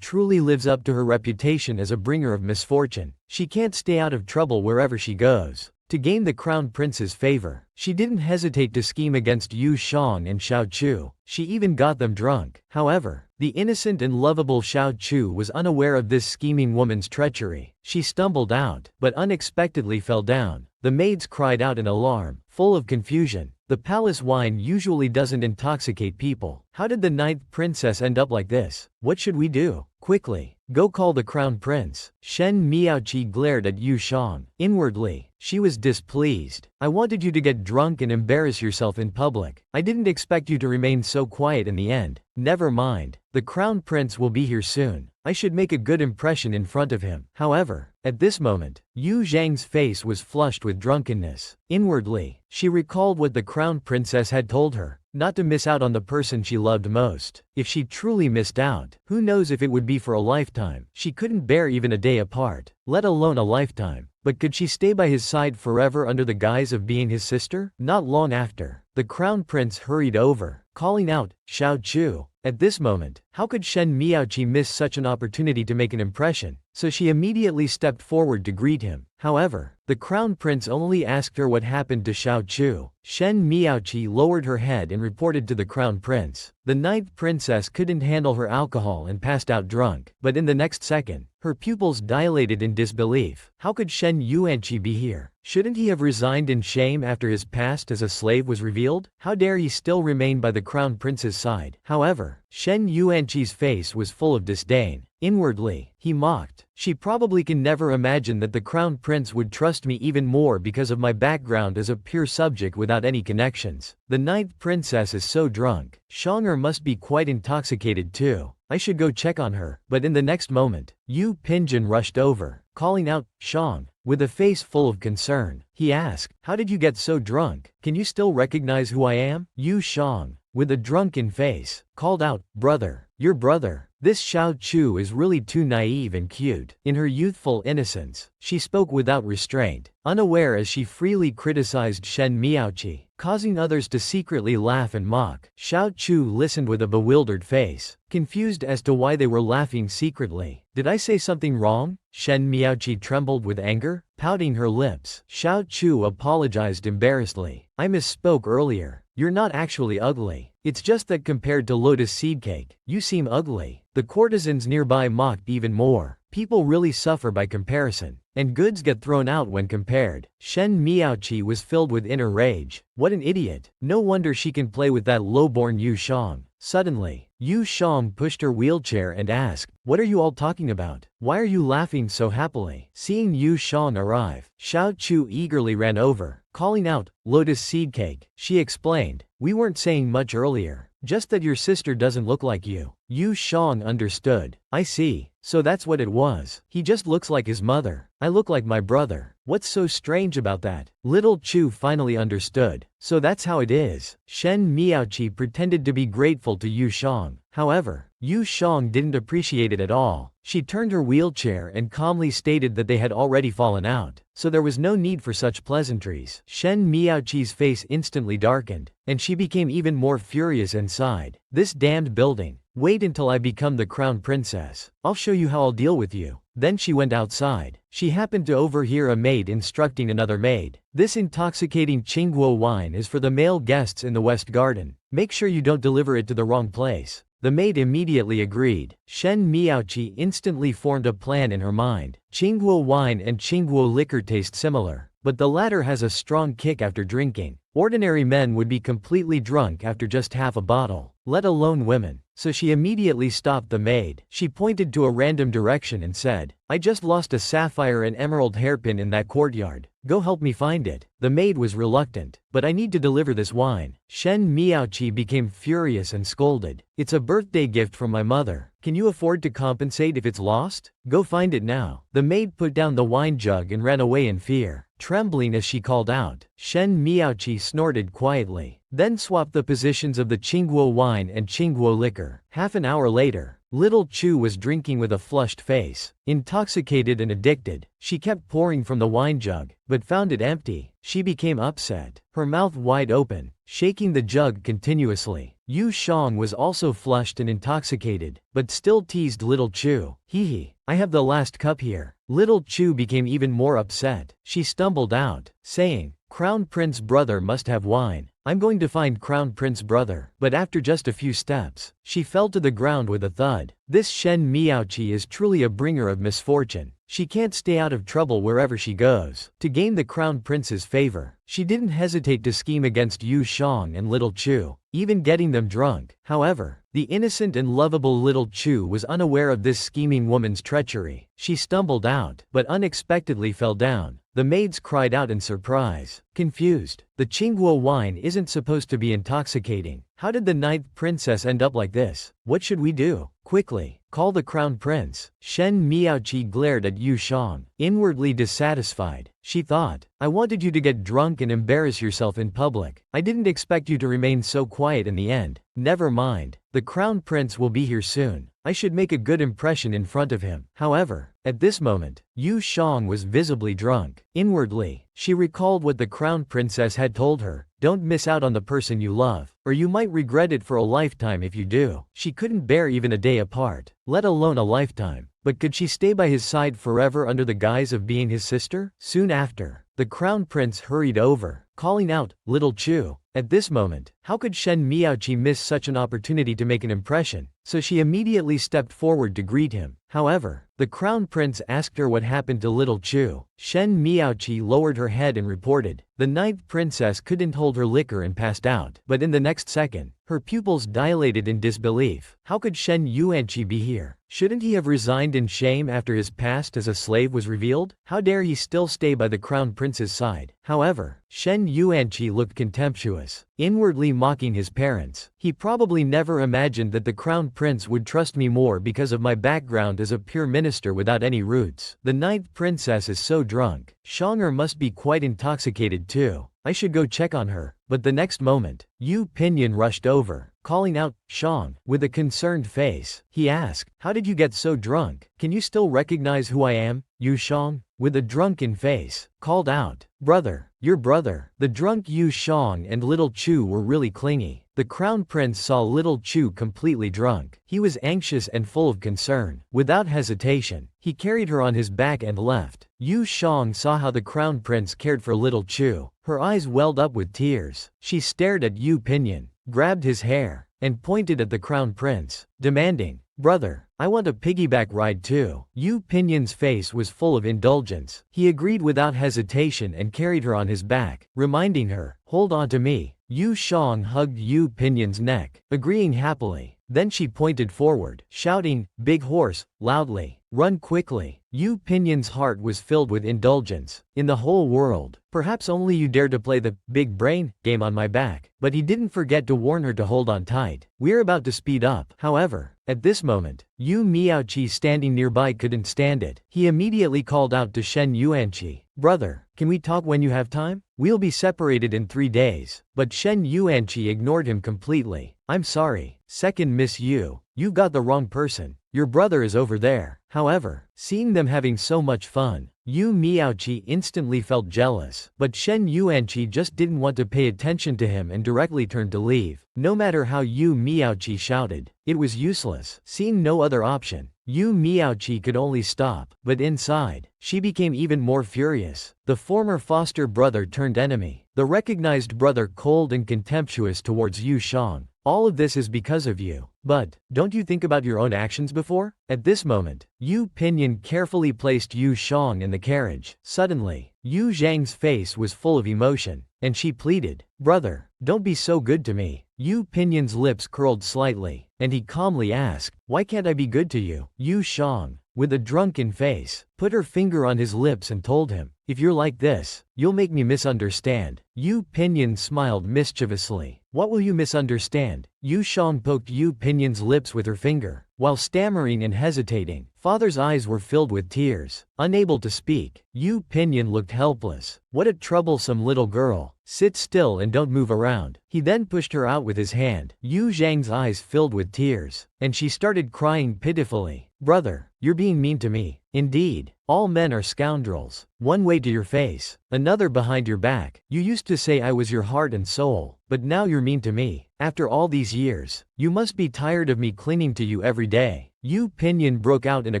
truly lives up to her reputation as a bringer of misfortune. She can't stay out of trouble wherever she goes. To gain the Crown Prince's favor, she didn't hesitate to scheme against Yu Shang and Xiao Chu. She even got them drunk. However, the innocent and lovable Xiao Chu was unaware of this scheming woman's treachery. She stumbled out, but unexpectedly fell down. The maids cried out in alarm, full of confusion. The palace wine usually doesn't intoxicate people. How did the 9th princess end up like this? What should we do? Quickly, go call the crown prince. Shen Miaoqi glared at Yu Shang. Inwardly, she was displeased. I wanted you to get drunk and embarrass yourself in public. I didn't expect you to remain so quiet in the end. Never mind. The crown prince will be here soon. I should make a good impression in front of him. However, at this moment, Yu Zhang's face was flushed with drunkenness. Inwardly, she recalled what the crown princess had told her, not to miss out on the person she loved most. If she truly missed out, who knows if it would be for a lifetime. She couldn't bear even a day apart, let alone a lifetime. But could she stay by his side forever under the guise of being his sister? Not long after, the crown prince hurried over, calling out, Xiao Chu. At this moment, how could Shen Miaoqi miss such an opportunity to make an impression? So she immediately stepped forward to greet him. However, the crown prince only asked her what happened to Xiao Chu. Shen Miaoqi lowered her head and reported to the crown prince. The 9th princess couldn't handle her alcohol and passed out drunk, but in the next second, her pupils dilated in disbelief. How could Shen Yuanqi be here? Shouldn't he have resigned in shame after his past as a slave was revealed? How dare he still remain by the crown prince's side? However, Shen Yuanqi's face was full of disdain. Inwardly, he mocked. She probably can never imagine that the crown prince would trust me even more because of my background as a pure subject without any connections. The 9th princess is so drunk. Shonger must be quite intoxicated too. I should go check on her. But in the next moment, Yu Pinjin rushed over, calling out, Shang. With a face full of concern, he asked, how did you get so drunk? Can you still recognize who I am? Yu Shang, with a drunken face, called out, brother, your brother. This Xiao Chu is really too naive and cute. In her youthful innocence, she spoke without restraint, unaware as she freely criticized Shen Miaoqi, causing others to secretly laugh and mock. Xiao Chu listened with a bewildered face, confused as to why they were laughing secretly. Did I say something wrong? Shen Miaoqi trembled with anger, pouting her lips. Xiao Chu apologized embarrassedly. I misspoke earlier. You're not actually ugly. It's just that compared to lotus seed cake, you seem ugly. The courtesans nearby mocked even more. People really suffer by comparison, and goods get thrown out when compared. Shen Miaoqi was filled with inner rage. What an idiot. No wonder she can play with that low-born Yu Shang. Suddenly, Yu Shang pushed her wheelchair and asked, "What are you all talking about? Why are you laughing so happily?" Seeing Yu Shang arrive, Xiao Chu eagerly ran over, calling out, "Lotus seed cake." She explained, "We weren't saying much earlier, just that your sister doesn't look like you." Yu Shang understood. "I see. So that's what it was. He just looks like his mother. I look like my brother. What's so strange about that?" Little Chu finally understood. "So that's how it is." Shen Miaoqi pretended to be grateful to Yu Shang. However, Yu Shang didn't appreciate it at all. She turned her wheelchair and calmly stated that they had already fallen out, so there was no need for such pleasantries. Shen Miaoqi's face instantly darkened, and she became even more furious and sighed. "This damned building. Wait until I become the crown princess. I'll show you how I'll deal with you." Then she went outside. She happened to overhear a maid instructing another maid. "This intoxicating Qingguo wine is for the male guests in the West Garden. Make sure you don't deliver it to the wrong place." The maid immediately agreed. Shen Miaoqi instantly formed a plan in her mind. Qingguo wine and Qingguo liquor taste similar, but the latter has a strong kick after drinking. Ordinary men would be completely drunk after just half a bottle, let alone women. So she immediately stopped the maid. She pointed to a random direction and said, "I just lost a sapphire and emerald hairpin in that courtyard. Go help me find it." The maid was reluctant. "But I need to deliver this wine." Shen Miaoqi became furious and scolded. "It's a birthday gift from my mother. Can you afford to compensate if it's lost? Go find it now." The maid put down the wine jug and ran away in fear, trembling as she called out. Shen Miaoqi snorted quietly, then swapped the positions of the Qingguo wine and Qingguo liquor. Half an hour later, Little Chu was drinking with a flushed face. Intoxicated and addicted, she kept pouring from the wine jug, but found it empty. She became upset, her mouth wide open, shaking the jug continuously. Yu Shang was also flushed and intoxicated, but still teased Little Chu. "Hee, I have the last cup here." Little Chu became even more upset. She stumbled out, saying, "Crown Prince brother must have wine. I'm going to find Crown Prince brother." But after just a few steps, she fell to the ground with a thud. This Shen Miaoqi is truly a bringer of misfortune. She can't stay out of trouble wherever she goes. To gain the Crown Prince's favor, she didn't hesitate to scheme against Yu Shang and Little Chu, even getting them drunk. However, the innocent and lovable Little Chu was unaware of this scheming woman's treachery. She stumbled out, but unexpectedly fell down. The maids cried out in surprise, confused. "The Qingguo wine isn't supposed to be intoxicating. How did the ninth princess end up like this? What should we do? Quickly, call the crown prince." Shen Miaoqi glared at Yu Shang, inwardly dissatisfied. She thought, "I wanted you to get drunk and embarrass yourself in public. I didn't expect you to remain so quiet in the end. Never mind, the crown prince will be here soon. I should make a good impression in front of him." However, at this moment, Yu Shang was visibly drunk. Inwardly, she recalled what the crown princess had told her: "Don't miss out on the person you love, or you might regret it for a lifetime if you do." She couldn't bear even a day apart, let alone a lifetime. But could she stay by his side forever under the guise of being his sister? Soon after, the crown prince hurried over, calling out, "Little Chu." At this moment, how could Shen Miaoqi miss such an opportunity to make an impression? So she immediately stepped forward to greet him. However, the crown prince asked her what happened to Little Chu. Shen Miaoqi lowered her head and reported, "The ninth princess couldn't hold her liquor and passed out." But in the next second, her pupils dilated in disbelief. How could Shen Yuanqi be here? Shouldn't he have resigned in shame after his past as a slave was revealed? How dare he still stay by the crown prince's side? However, Shen Yuanqi looked contemptuous, inwardly mocking his parents. He probably never imagined that the crown prince would trust me more because of my background as a pure minister without any roots. The ninth princess is so drunk. Shang'er must be quite intoxicated too. I should go check on her. But the next moment, Yu Pinyin rushed over, calling out, "Shang." With a concerned face, he asked, "How did you get so drunk? Can you still recognize who I am?" Yu Shang, with a drunken face, called out, "Brother, your brother." The drunk Yu Shang and Little Chu were really clingy. The crown prince saw Little Chu completely drunk. He was anxious and full of concern. Without hesitation, he carried her on his back and left. Yu Shang saw how the crown prince cared for Little Chu. Her eyes welled up with tears. She stared at Yu Pinyin, grabbed his hair, and pointed at the crown prince, demanding, "Brother, I want a piggyback ride too." Yu Pinyin's face was full of indulgence. He agreed without hesitation and carried her on his back, reminding her, "Hold on to me." Yu Shang hugged Yu Pinyin's neck, agreeing happily. Then she pointed forward, shouting, "Big horse," loudly. "Run quickly." Yu Pinyan's heart was filled with indulgence. In the whole world, perhaps only you dare to play the big brain game on my back. But he didn't forget to warn her to hold on tight. We're about to speed up. However, at this moment, Yu Miaoqi standing nearby couldn't stand it. He immediately called out to Shen Yuanqi, "Brother, can we talk when you have time? We'll be separated in 3 days." But Shen Yuanqi ignored him completely. "I'm sorry, second Miss Yu, you got the wrong person. Your brother is over there." However, seeing them having so much fun, Yu Miaoqi instantly felt jealous. But Shen Yuanqi just didn't want to pay attention to him and directly turned to leave. No matter how Yu Miaoqi shouted, it was useless. Seeing no other option, Yu Miaoqi could only stop. But inside, she became even more furious. The former foster brother turned enemy. The recognized brother cold and contemptuous towards Yu Shang. "All of this is because of you. But, don't you think about your own actions before?" At this moment, Yu Pinyan carefully placed Yu Shang in the carriage. Suddenly, Yu Zhang's face was full of emotion, and she pleaded, "Brother, don't be so good to me." Yu Pinyan's lips curled slightly, and he calmly asked, "Why can't I be good to you?" Yu Shang, with a drunken face, put her finger on his lips and told him, "If you're like this, you'll make me misunderstand." Yu Pinyan smiled mischievously. "What will you misunderstand?" Yu Shang poked Yu Pinyan's lips with her finger. While stammering and hesitating, father's eyes were filled with tears. Unable to speak, Yu Pinyan looked helpless. "What a troublesome little girl. Sit still and don't move around." He then pushed her out with his hand. Yu Zhang's eyes filled with tears, and she started crying pitifully. "Brother, you're being mean to me. Indeed, all men are scoundrels. One way to your face, another behind your back. You used to say I was your heart and soul, but now you're mean to me. After all these years, you must be tired of me clinging to you every day." Yu Pinyan broke out in a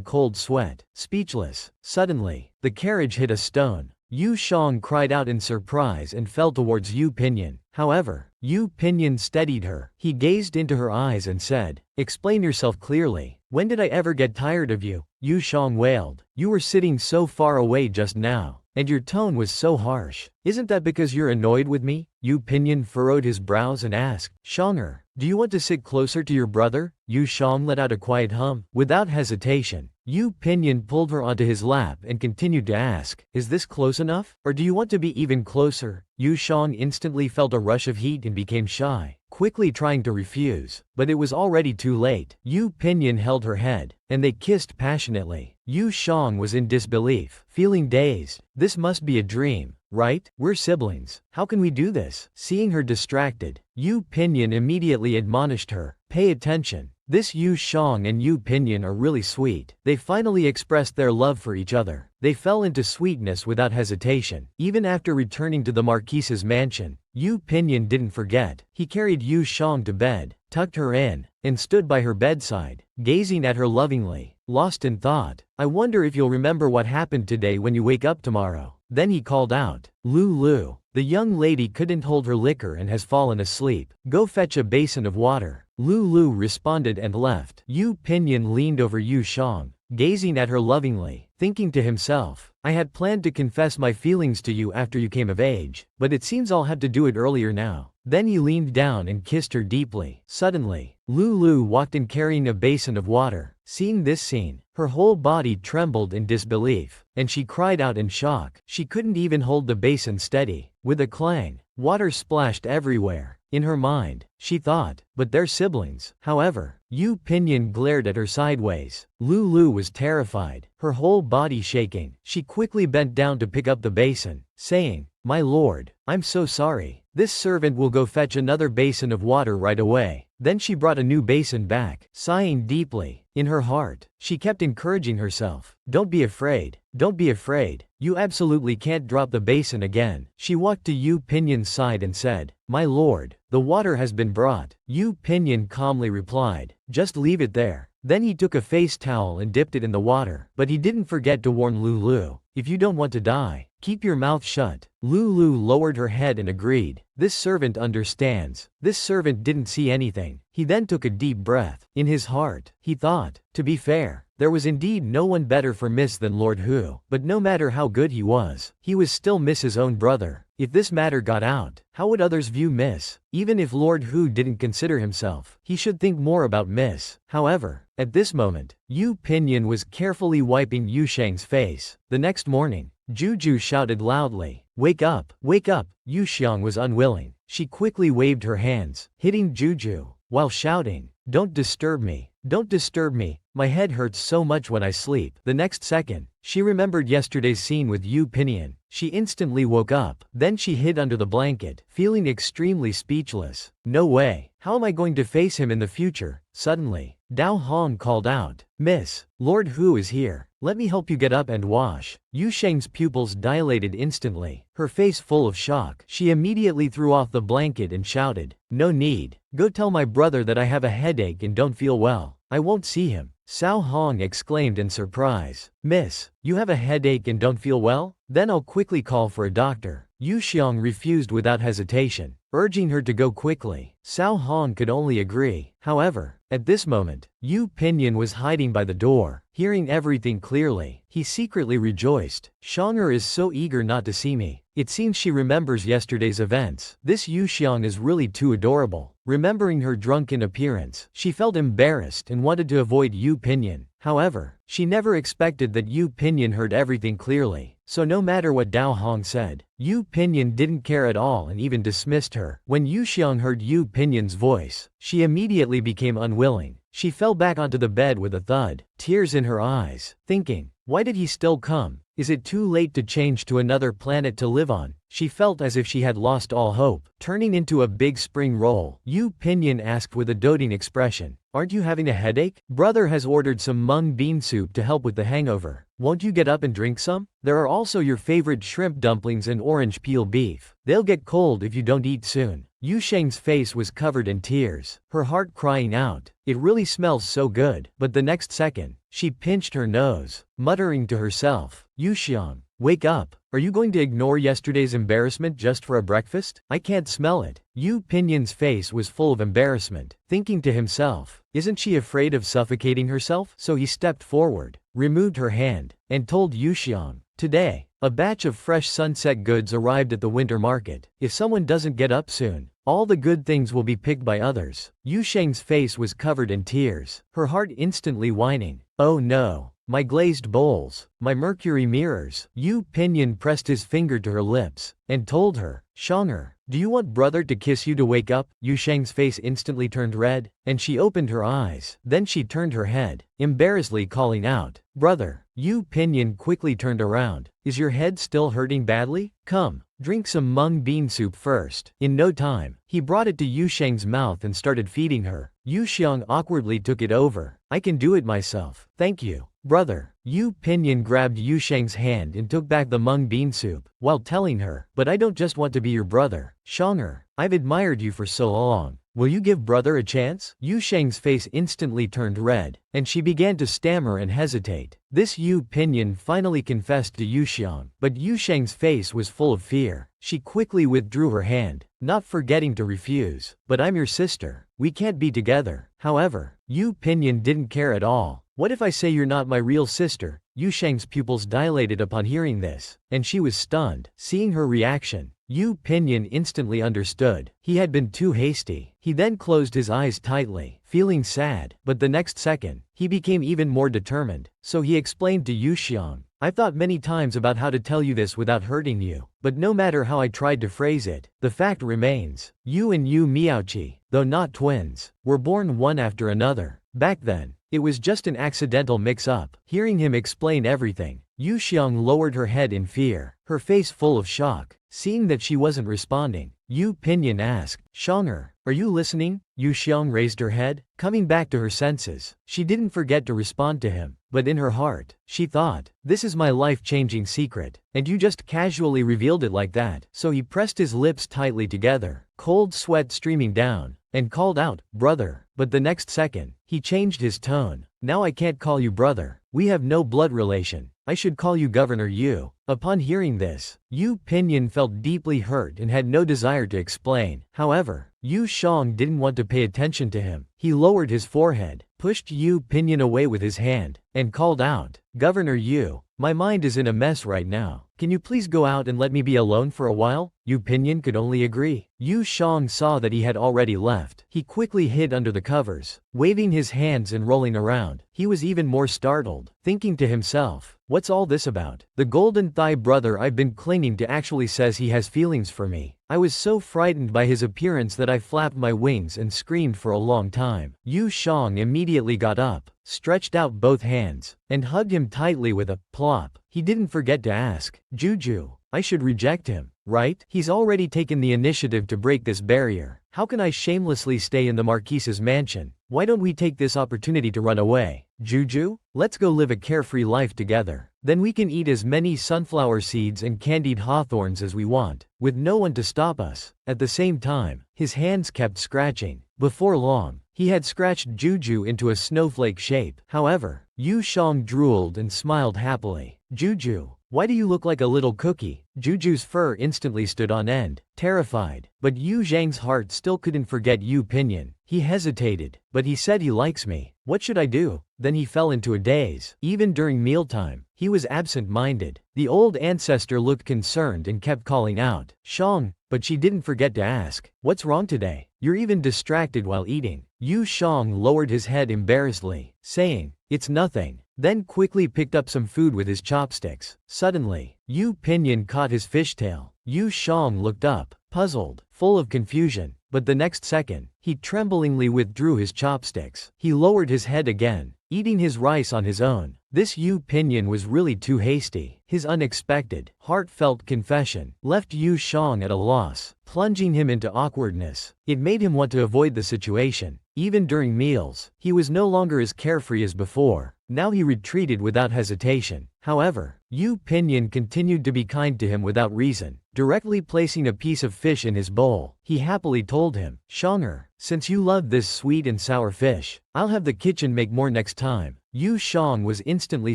cold sweat, speechless. Suddenly, the carriage hit a stone. Yu Shang cried out in surprise and fell towards Yu Pinyan. However, Yu Pinyan steadied her. He gazed into her eyes and said, "Explain yourself clearly. When did I ever get tired of you?" Yu Shang wailed. "You were sitting so far away just now, and your tone was so harsh. Isn't that because you're annoyed with me?" Yu Pinyan furrowed his brows and asked, "Shanger, do you want to sit closer to your brother?" Yu Shang let out a quiet hum. Without hesitation, Yu Pinyan pulled her onto his lap and continued to ask, "Is this close enough? Or do you want to be even closer?" Yu Shang instantly felt a rush of heat and became shy, quickly trying to refuse. But it was already too late. Yu Pinyan held her head, and they kissed passionately. Yu Shang was in disbelief, feeling dazed. "This must be a dream, right? We're siblings. How can we do this?" Seeing her distracted, Yu Pinyan immediately admonished her, "Pay attention. This Yu Shang and Yu Pinyan are really sweet." They finally expressed their love for each other. They fell into sweetness without hesitation. Even after returning to the Marquise's mansion, Yu Pinyan didn't forget. He carried Yu Shang to bed, tucked her in, and stood by her bedside, gazing at her lovingly, lost in thought. "I wonder if you'll remember what happened today when you wake up tomorrow." Then he called out, "Lulu, the young lady couldn't hold her liquor and has fallen asleep. Go fetch a basin of water." Lulu responded and left. Yu Pinyan leaned over Yu Shang, gazing at her lovingly, thinking to himself, "I had planned to confess my feelings to you after you came of age, but it seems I'll have to do it earlier now." Then he leaned down and kissed her deeply. Suddenly, Lulu walked in carrying a basin of water. Seeing this scene, her whole body trembled in disbelief, and she cried out in shock. She couldn't even hold the basin steady. With a clang, water splashed everywhere. In her mind, she thought, "But they're siblings." However, Yu Pinyan glared at her sideways. Lulu was terrified, her whole body shaking. She quickly bent down to pick up the basin, saying, "My lord, I'm so sorry. This servant will go fetch another basin of water right away." Then she brought a new basin back, sighing deeply. In her heart, she kept encouraging herself, "Don't be afraid. Don't be afraid. You absolutely can't drop the basin again." She walked to Yu Pinyan's side and said, "My lord, the water has been brought." Yu Pinyan calmly replied, "Just leave it there." Then he took a face towel and dipped it in the water. But he didn't forget to warn Lulu, "If you don't want to die, keep your mouth shut." Lulu lowered her head and agreed. This servant understands. This servant didn't see anything. He then took a deep breath. In his heart, he thought, to be fair, there was indeed no one better for Miss than Lord Hu. But no matter how good he was still Miss his own brother. If this matter got out, how would others view Miss? Even if Lord Hu didn't consider himself, he should think more about Miss. However, at this moment, Yu Pinyin was carefully wiping Yu Shang's face. The next morning, Juju shouted loudly, "Wake up! Wake up!" Yu Xiang was unwilling. She quickly waved her hands, hitting Juju, while shouting, "Don't disturb me! Don't disturb me! My head hurts so much when I sleep." The next second, she remembered yesterday's scene with Yu Pinyin. She instantly woke up, then she hid under the blanket, feeling extremely speechless. No way! How am I going to face him in the future? Suddenly, Dao Hong called out, "Miss, Lord Hu is here. Let me help you get up and wash." Yu Shang's pupils dilated instantly, her face full of shock. She immediately threw off the blanket and shouted, "No need. Go tell my brother that I have a headache and don't feel well. I won't see him." Cao Hong exclaimed in surprise, "Miss, you have a headache and don't feel well? Then I'll quickly call for a doctor." Yu Xiang refused without hesitation, urging her to go quickly. Cao Hong could only agree. However, at this moment, Yu Pinyin was hiding by the door, hearing everything clearly. He secretly rejoiced. "Shang'er is so eager not to see me. It seems she remembers yesterday's events. This Yu Xiang is really too adorable." Remembering her drunken appearance, she felt embarrassed and wanted to avoid Yu Pinyin. However, she never expected that Yu Pinyin heard everything clearly. So no matter what Dao Hong said, Yu Pinyin didn't care at all and even dismissed her. When Yu Xiang heard Yu Pinyin's voice, she immediately became unwilling. She fell back onto the bed with a thud, tears in her eyes, thinking, why did he still come? Is it too late to change to another planet to live on? She felt as if she had lost all hope. Turning into a big spring roll, Yu Pinyin asked with a doting expression, "Aren't you having a headache? Brother has ordered some mung bean soup to help with the hangover. Won't you get up and drink some? There are also your favorite shrimp dumplings and orange peel beef. They'll get cold if you don't eat soon." Yu Shang's face was covered in tears, her heart crying out, "It really smells so good." But the next second, she pinched her nose, muttering to herself, "Yu Xiang, wake up. Are you going to ignore yesterday's embarrassment just for a breakfast? I can't smell it." Yu Pinyin's face was full of embarrassment, thinking to himself, isn't she afraid of suffocating herself? So he stepped forward, removed her hand, and told Yu Xiang, "Today, a batch of fresh sunset goods arrived at the winter market. If someone doesn't get up soon, all the good things will be picked by others." Yu Shang's face was covered in tears, her heart instantly whining, "Oh no. My glazed bowls, my mercury mirrors." Yu Pinyin pressed his finger to her lips, and told her, "Shang'er, do you want brother to kiss you to wake up?" Yu Shang's face instantly turned red, and she opened her eyes. Then she turned her head, embarrassedly calling out, "Brother." Yu Pinyin quickly turned around. "Is your head still hurting badly? Come, drink some mung bean soup first." In no time, he brought it to Yu Shang's mouth and started feeding her. Yu Xiang awkwardly took it over. "I can do it myself. Thank you, brother." Yu Pinyin grabbed Yu Shang's hand and took back the mung bean soup, while telling her, "But I don't just want to be your brother. Shang'er, I've admired you for so long. Will you give brother a chance?" Yu Shang's face instantly turned red, and she began to stammer and hesitate. This Yu Pinyin finally confessed to Yu Xiang, but Yu Shang's face was full of fear. She quickly withdrew her hand, not forgetting to refuse. "But I'm your sister. We can't be together." However, Yu Pinyin didn't care at all. "What if I say you're not my real sister?" Yu Shang's pupils dilated upon hearing this, and she was stunned. Seeing her reaction, Yu Pinyin instantly understood. He had been too hasty. He then closed his eyes tightly, feeling sad. But the next second, he became even more determined. So he explained to Yu Xiang, "I've thought many times about how to tell you this without hurting you. But no matter how I tried to phrase it, the fact remains. You and Yu Miaoqi, though not twins, were born one after another. Back then, it was just an accidental mix-up." Hearing him explain everything, Yu Xiang lowered her head in fear, her face full of shock. Seeing that she wasn't responding, Yu Pinyin asked, "Shang'er, are you listening?" Yu Xiang raised her head, coming back to her senses. She didn't forget to respond to him, but in her heart, she thought, "This is my life-changing secret, and you just casually revealed it like that." So he pressed his lips tightly together, cold sweat streaming down, and called out, "Brother." But the next second, he changed his tone. "Now I can't call you brother. We have no blood relation. I should call you Governor Yu." Upon hearing this, Yu Pinyin felt deeply hurt and had no desire to explain. However, Yu Xiang didn't want to pay attention to him. He lowered his forehead, pushed Yu Pinyin away with his hand, and called out, "Governor Yu, My mind is in a mess right now. Can you please go out and let me be alone for a while? Yu Pinyin could only agree. Yu Shang saw that he had already left. He quickly hid under the covers, waving his hands and rolling around. He was even more startled, thinking to himself, what's all this about? The golden thigh brother I've been clinging to actually says he has feelings for me. I was so frightened by his appearance that I flapped my wings and screamed for a long time. Yu Shang immediately got up, stretched out both hands, and hugged him tightly with a plop. He didn't forget to ask, Juju, I should reject him, right? He's already taken the initiative to break this barrier. How can I shamelessly stay in the Marquise's mansion? Why don't we take this opportunity to run away? Juju, let's go live a carefree life together. Then we can eat as many sunflower seeds and candied hawthorns as we want, with no one to stop us. At the same time, his hands kept scratching. Before long, he had scratched Juju into a snowflake shape. However, Yu Shang drooled and smiled happily. Juju, why do you look like a little cookie? Juju's fur instantly stood on end, terrified. But Yu Zhang's heart still couldn't forget Yu Pinyin. He hesitated, but he said he likes me. What should I do? Then he fell into a daze. Even during mealtime, he was absent-minded. The old ancestor looked concerned and kept calling out, Shang, but she didn't forget to ask, what's wrong today? You're even distracted while eating. Yu Shang lowered his head embarrassedly, saying, it's nothing, then quickly picked up some food with his chopsticks. Suddenly, Yu Pinyin caught his fishtail. Yu Shang looked up, puzzled, full of confusion, but the next second, he tremblingly withdrew his chopsticks. He lowered his head again, eating his rice on his own. This Yu Pinyin was really too hasty. His unexpected, heartfelt confession left Yu Shang at a loss, plunging him into awkwardness. It made him want to avoid the situation. Even during meals, he was no longer as carefree as before. Now he retreated without hesitation. However, Yu Pinyin continued to be kind to him without reason. Directly placing a piece of fish in his bowl, he happily told him, Shanger, since you love this sweet and sour fish, I'll have the kitchen make more next time. Yu Shang was instantly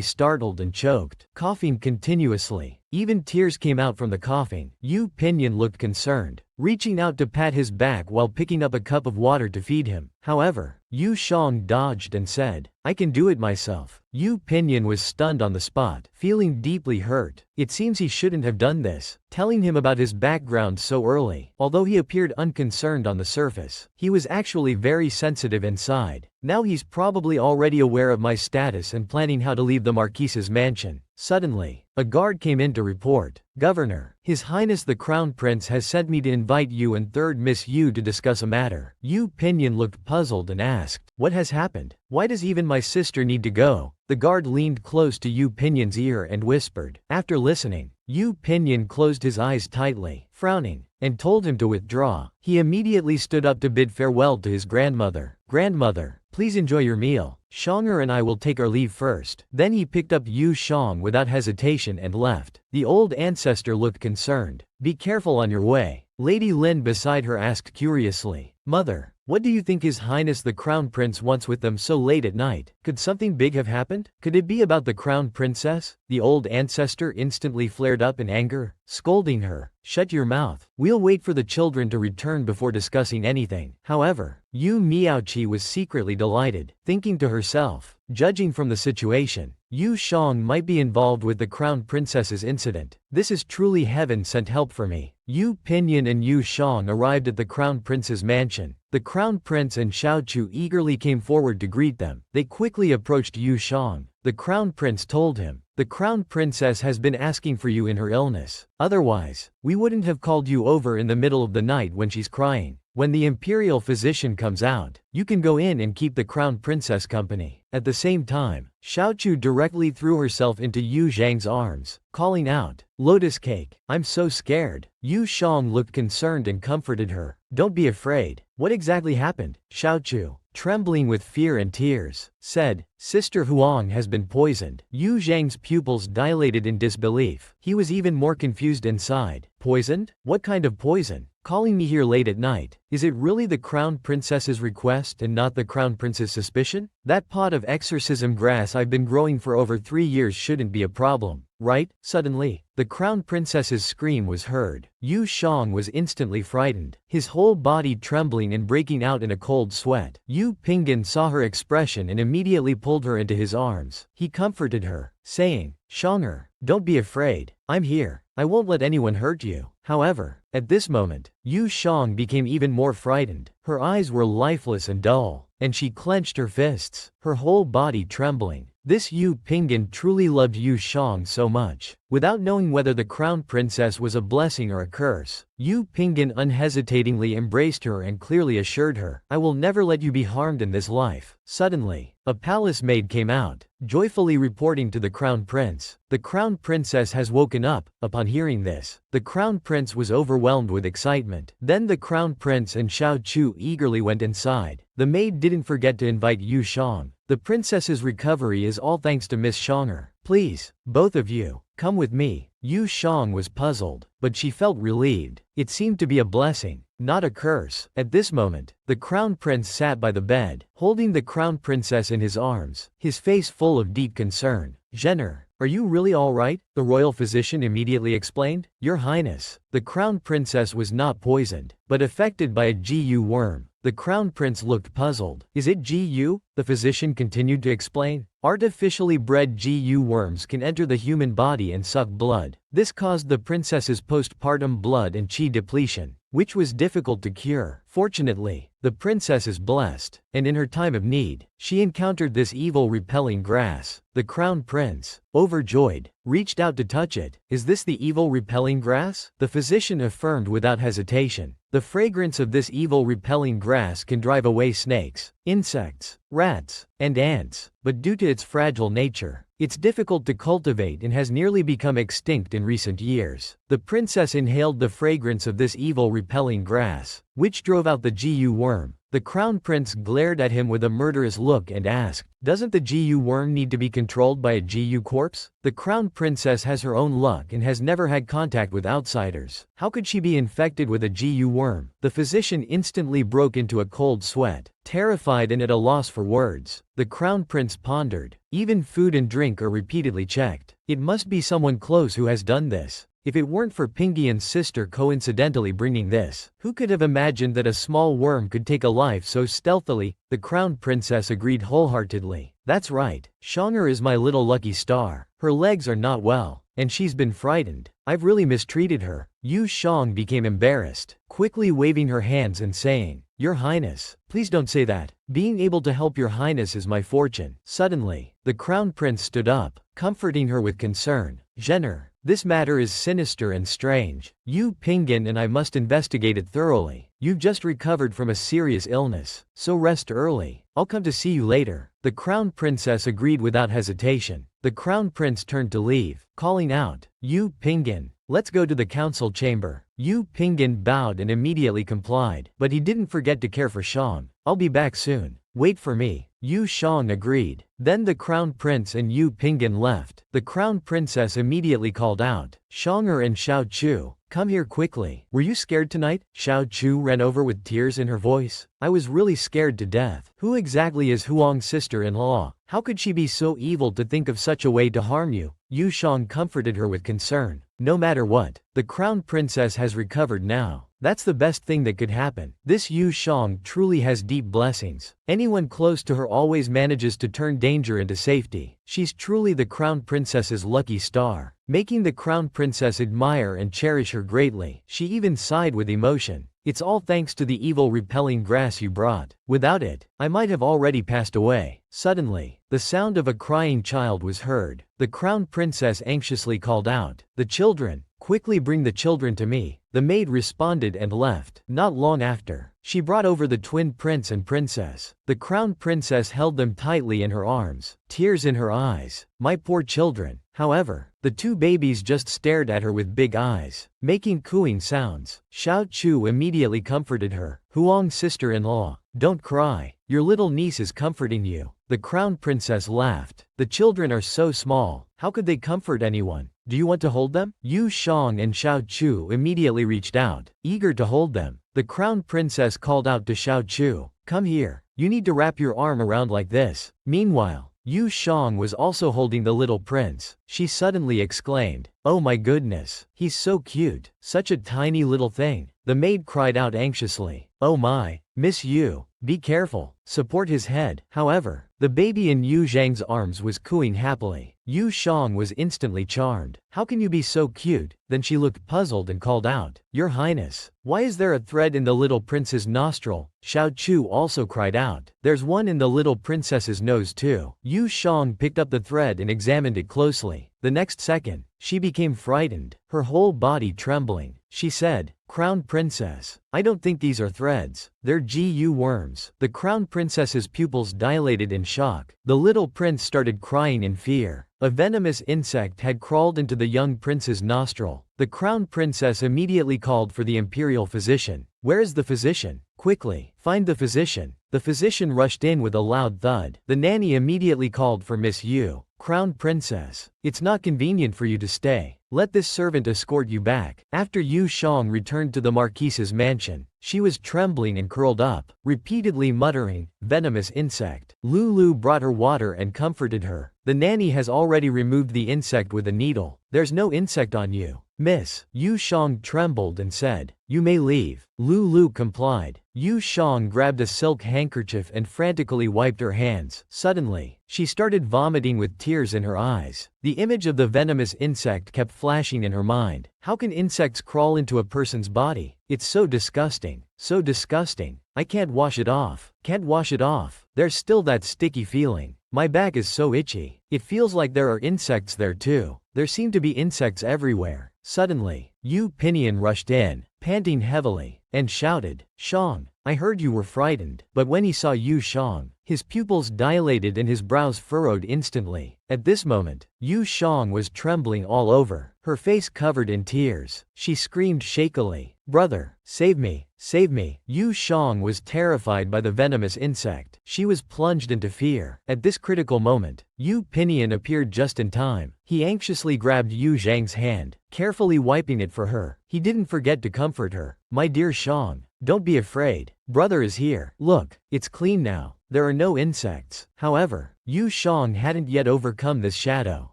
startled and choked, coughing continuously. Even tears came out from the coughing. Yu Pinyin looked concerned, reaching out to pat his back while picking up a cup of water to feed him. However, Yu Shang dodged and said, I can do it myself. Yu Pinyin was stunned on the spot, feeling deeply hurt. It seems he shouldn't have done this, telling him about his background so early. Although he appeared unconcerned on the surface, he was actually very sensitive inside. Now he's probably already aware of my status and planning how to leave the Marquise's mansion. Suddenly, a guard came in to report, Governor, His Highness the Crown Prince has sent me to invite you and Third Miss Yu to discuss a matter. Yu Pinyin looked puzzled and asked, what has happened? Why does even my sister need to go? The guard leaned close to Yu Pinyin's ear and whispered. After listening, Yu Pinyin closed his eyes tightly, frowning, and told him to withdraw. He immediately stood up to bid farewell to his grandmother. Grandmother, please enjoy your meal. Shanger and I will take our leave first. Then he picked up Yu Shang without hesitation and left. The old ancestor looked concerned. Be careful on your way. Lady Lin beside her asked curiously, Mother, what do you think His Highness the Crown Prince wants with them so late at night? Could something big have happened? Could it be about the Crown Princess? The old ancestor instantly flared up in anger, scolding her. Shut your mouth. We'll wait for the children to return before discussing anything. However, Yu Miaoqi was secretly delighted, thinking to herself, judging from the situation, Yu Shang might be involved with the Crown Princess's incident. This is truly heaven sent help for me. Yu Pinyin and Yu Shang arrived at the Crown Prince's mansion. The Crown Prince and Xiaochu eagerly came forward to greet them. They quickly approached Yu Shang. The Crown Prince told him, the Crown Princess has been asking for you in her illness. Otherwise, we wouldn't have called you over in the middle of the night when she's crying. When the imperial physician comes out, you can go in and keep the Crown Princess company. At the same time, Xiaochu directly threw herself into Yu Zhang's arms, calling out, Lotus Cake, I'm so scared. Yu Shang looked concerned and comforted her. Don't be afraid. What exactly happened? Xiaochu, trembling with fear and tears, said, Sister Huang has been poisoned. Yu Zhang's pupils dilated in disbelief. He was even more confused inside. Poisoned? What kind of poison? calling me here late at night. Is it really the crown princess's request and not the crown prince's suspicion? That pot of exorcism grass I've been growing for over 3 years shouldn't be a problem, right? Suddenly, the crown princess's scream was heard. Yu Jang was instantly frightened, his whole body trembling and breaking out in a cold sweat. Yu Pingan saw her expression and immediately pulled her into his arms. He comforted her, saying, "Shanger, don't be afraid. I'm here. I won't let anyone hurt you." However, at this moment, Yu Jang became even more frightened. Her eyes were lifeless and dull, and she clenched her fists, her whole body trembling. This Yu Pingan truly loved Yu Jang so much. Without knowing whether the crown princess was a blessing or a curse, Yu Pingan unhesitatingly embraced her and clearly assured her, "I will never let you be harmed in this life." Suddenly, a palace maid came out, joyfully reporting to the crown prince, "The crown princess has woken up." Upon hearing this, the crown prince was overwhelmed with excitement. Then the crown prince and Xiao Chu eagerly went inside. The maid didn't forget to invite Yu Jang. "The princess's recovery is all thanks to Miss Shanger. Please, both of you, come with me." Yu Jang was puzzled, but she felt relieved. It seemed to be a blessing, not a curse. At this moment, the crown prince sat by the bed, holding the crown princess in his arms, his face full of deep concern. "Jenner, are you really all right?" the royal physician immediately explained. "Your Highness, the crown princess was not poisoned, but affected by a GU worm." The crown prince looked puzzled. "Is it GU?" the physician continued to explain. "Artificially bred GU worms can enter the human body and suck blood. This caused the princess's postpartum blood and qi depletion, which was difficult to cure. Fortunately, the princess is blessed, and in her time of need, she encountered this evil repelling grass." The crown prince, overjoyed, reached out to touch it. "Is this the evil repelling grass?" the physician affirmed without hesitation. "The fragrance of this evil repelling grass can drive away snakes, insects, rats, and ants, but due to its fragile nature, it's difficult to cultivate and has nearly become extinct in recent years." The princess inhaled the fragrance of this evil repelling grass, which drove out the GU worm. The crown prince glared at him with a murderous look and asked, "Doesn't the GU worm need to be controlled by a GU corpse? The crown princess has her own luck and has never had contact with outsiders. How could she be infected with a GU worm?" The physician instantly broke into a cold sweat, terrified and at a loss for words. The crown prince pondered. Even food and drink are repeatedly checked. It must be someone close who has done this. If it weren't for Pingian's sister coincidentally bringing this, who could have imagined that a small worm could take a life so stealthily? The crown princess agreed wholeheartedly. "That's right. Shanger is my little lucky star. Her legs are not well, and she's been frightened. I've really mistreated her." Yu Jang became embarrassed, quickly waving her hands and saying, "Your Highness, please don't say that. Being able to help your Highness is my fortune." Suddenly, the crown prince stood up, comforting her with concern. "Jenner, this matter is sinister and strange. Yu Pingan and I must investigate it thoroughly. You've just recovered from a serious illness, so rest early. I'll come to see you later." The crown princess agreed without hesitation. The crown prince turned to leave, calling out, "Yu Pingan, let's go to the council chamber." Yu Pingan bowed and immediately complied, but he didn't forget to care for Shang. "I'll be back soon. Wait for me." Yu Shang agreed. Then the crown prince and Yu Pingan left. The crown princess immediately called out, "Shanger and Xiao Chu, come here quickly." "Were you scared tonight?" Xiao Chu ran over with tears in her voice. "I was really scared to death." "Who exactly is Huang's sister-in-law? How could she be so evil to think of such a way to harm you?" Yu Shang comforted her with concern. "No matter what, the crown princess has recovered now. That's the best thing that could happen. This Yu Shang truly has deep blessings. Anyone close to her always manages to turn danger into safety. She's truly the crown princess's lucky star," making the crown princess admire and cherish her greatly. She even sighed with emotion. "It's all thanks to the evil repelling grass you brought. Without it, I might have already passed away." Suddenly, the sound of a crying child was heard. The crown princess anxiously called out, "The children, quickly bring the children to me." The maid responded and left. Not long after, she brought over the twin prince and princess. The crown princess held them tightly in her arms, tears in her eyes. "My poor children." However, the two babies just stared at her with big eyes, making cooing sounds. Xiao Chu immediately comforted her. "Huang's sister-in-law, don't cry. Your little niece is comforting you." The crown princess laughed. "The children are so small, how could they comfort anyone?" Do you want to hold them? Yu Shang and Xiao Chu immediately reached out, eager to hold them. The crown princess called out to Xiao Chu, "Come here. You need to wrap your arm around like this." Meanwhile, Yu Shang was also holding the little prince. She suddenly exclaimed, "Oh my goodness, he's so cute, such a tiny little thing." The maid cried out anxiously, "Oh my, Miss Yu, be careful, support his head." However, the baby in Yu Zhang's arms was cooing happily. Yu Shang was instantly charmed. "How can you be so cute?" Then she looked puzzled and called out, "Your Highness, why is there a thread in the little prince's nostril?" Xiao Chu also cried out, "There's one in the little princess's nose too." Yu Shang picked up the thread and examined it closely. The next second, she became frightened, her whole body trembling. She said, "Crown Princess, I don't think these are threads. They're GU worms." The crown princess's pupils dilated in shock. The little prince started crying in fear. A venomous insect had crawled into the young prince's nostril. The crown princess immediately called for the imperial physician. "Where is the physician? Quickly, find the physician." The physician rushed in with a loud thud. The nanny immediately called for Miss Yu. "Crown Princess, it's not convenient for you to stay. Let this servant escort you back." After Yu Shang returned to the marquise's mansion, she was trembling and curled up, repeatedly muttering, "Venomous insect." Lulu brought her water and comforted her. "The nanny has already removed the insect with a needle. There's no insect on you, miss." Yu Shang trembled and said, "You may leave." Lulu complied. Yu Shang grabbed a silk handkerchief and frantically wiped her hands. Suddenly, she started vomiting with tears in her eyes. The image of the venomous insect kept flashing in her mind. How can insects crawl into a person's body? It's so disgusting. So disgusting. I can't wash it off. Can't wash it off. There's still that sticky feeling. My back is so itchy. It feels like there are insects there too. There seem to be insects everywhere. Suddenly, Yu Pinion rushed in, panting heavily, and shouted, "Shang, I heard you were frightened." But when he saw Yu Shang, his pupils dilated and his brows furrowed instantly. At this moment, Yu Shang was trembling all over, her face covered in tears. She screamed shakily, "Brother, save me, save me." Yu Shang was terrified by the venomous insect. She was plunged into fear. At this critical moment, Yu Pinion appeared just in time. He anxiously grabbed Yu Zhang's hand, carefully wiping it for her. He didn't forget to comfort her. "My dear Shang, don't be afraid. Brother is here. Look, it's clean now. There are no insects." However, Yu Shang hadn't yet overcome this shadow.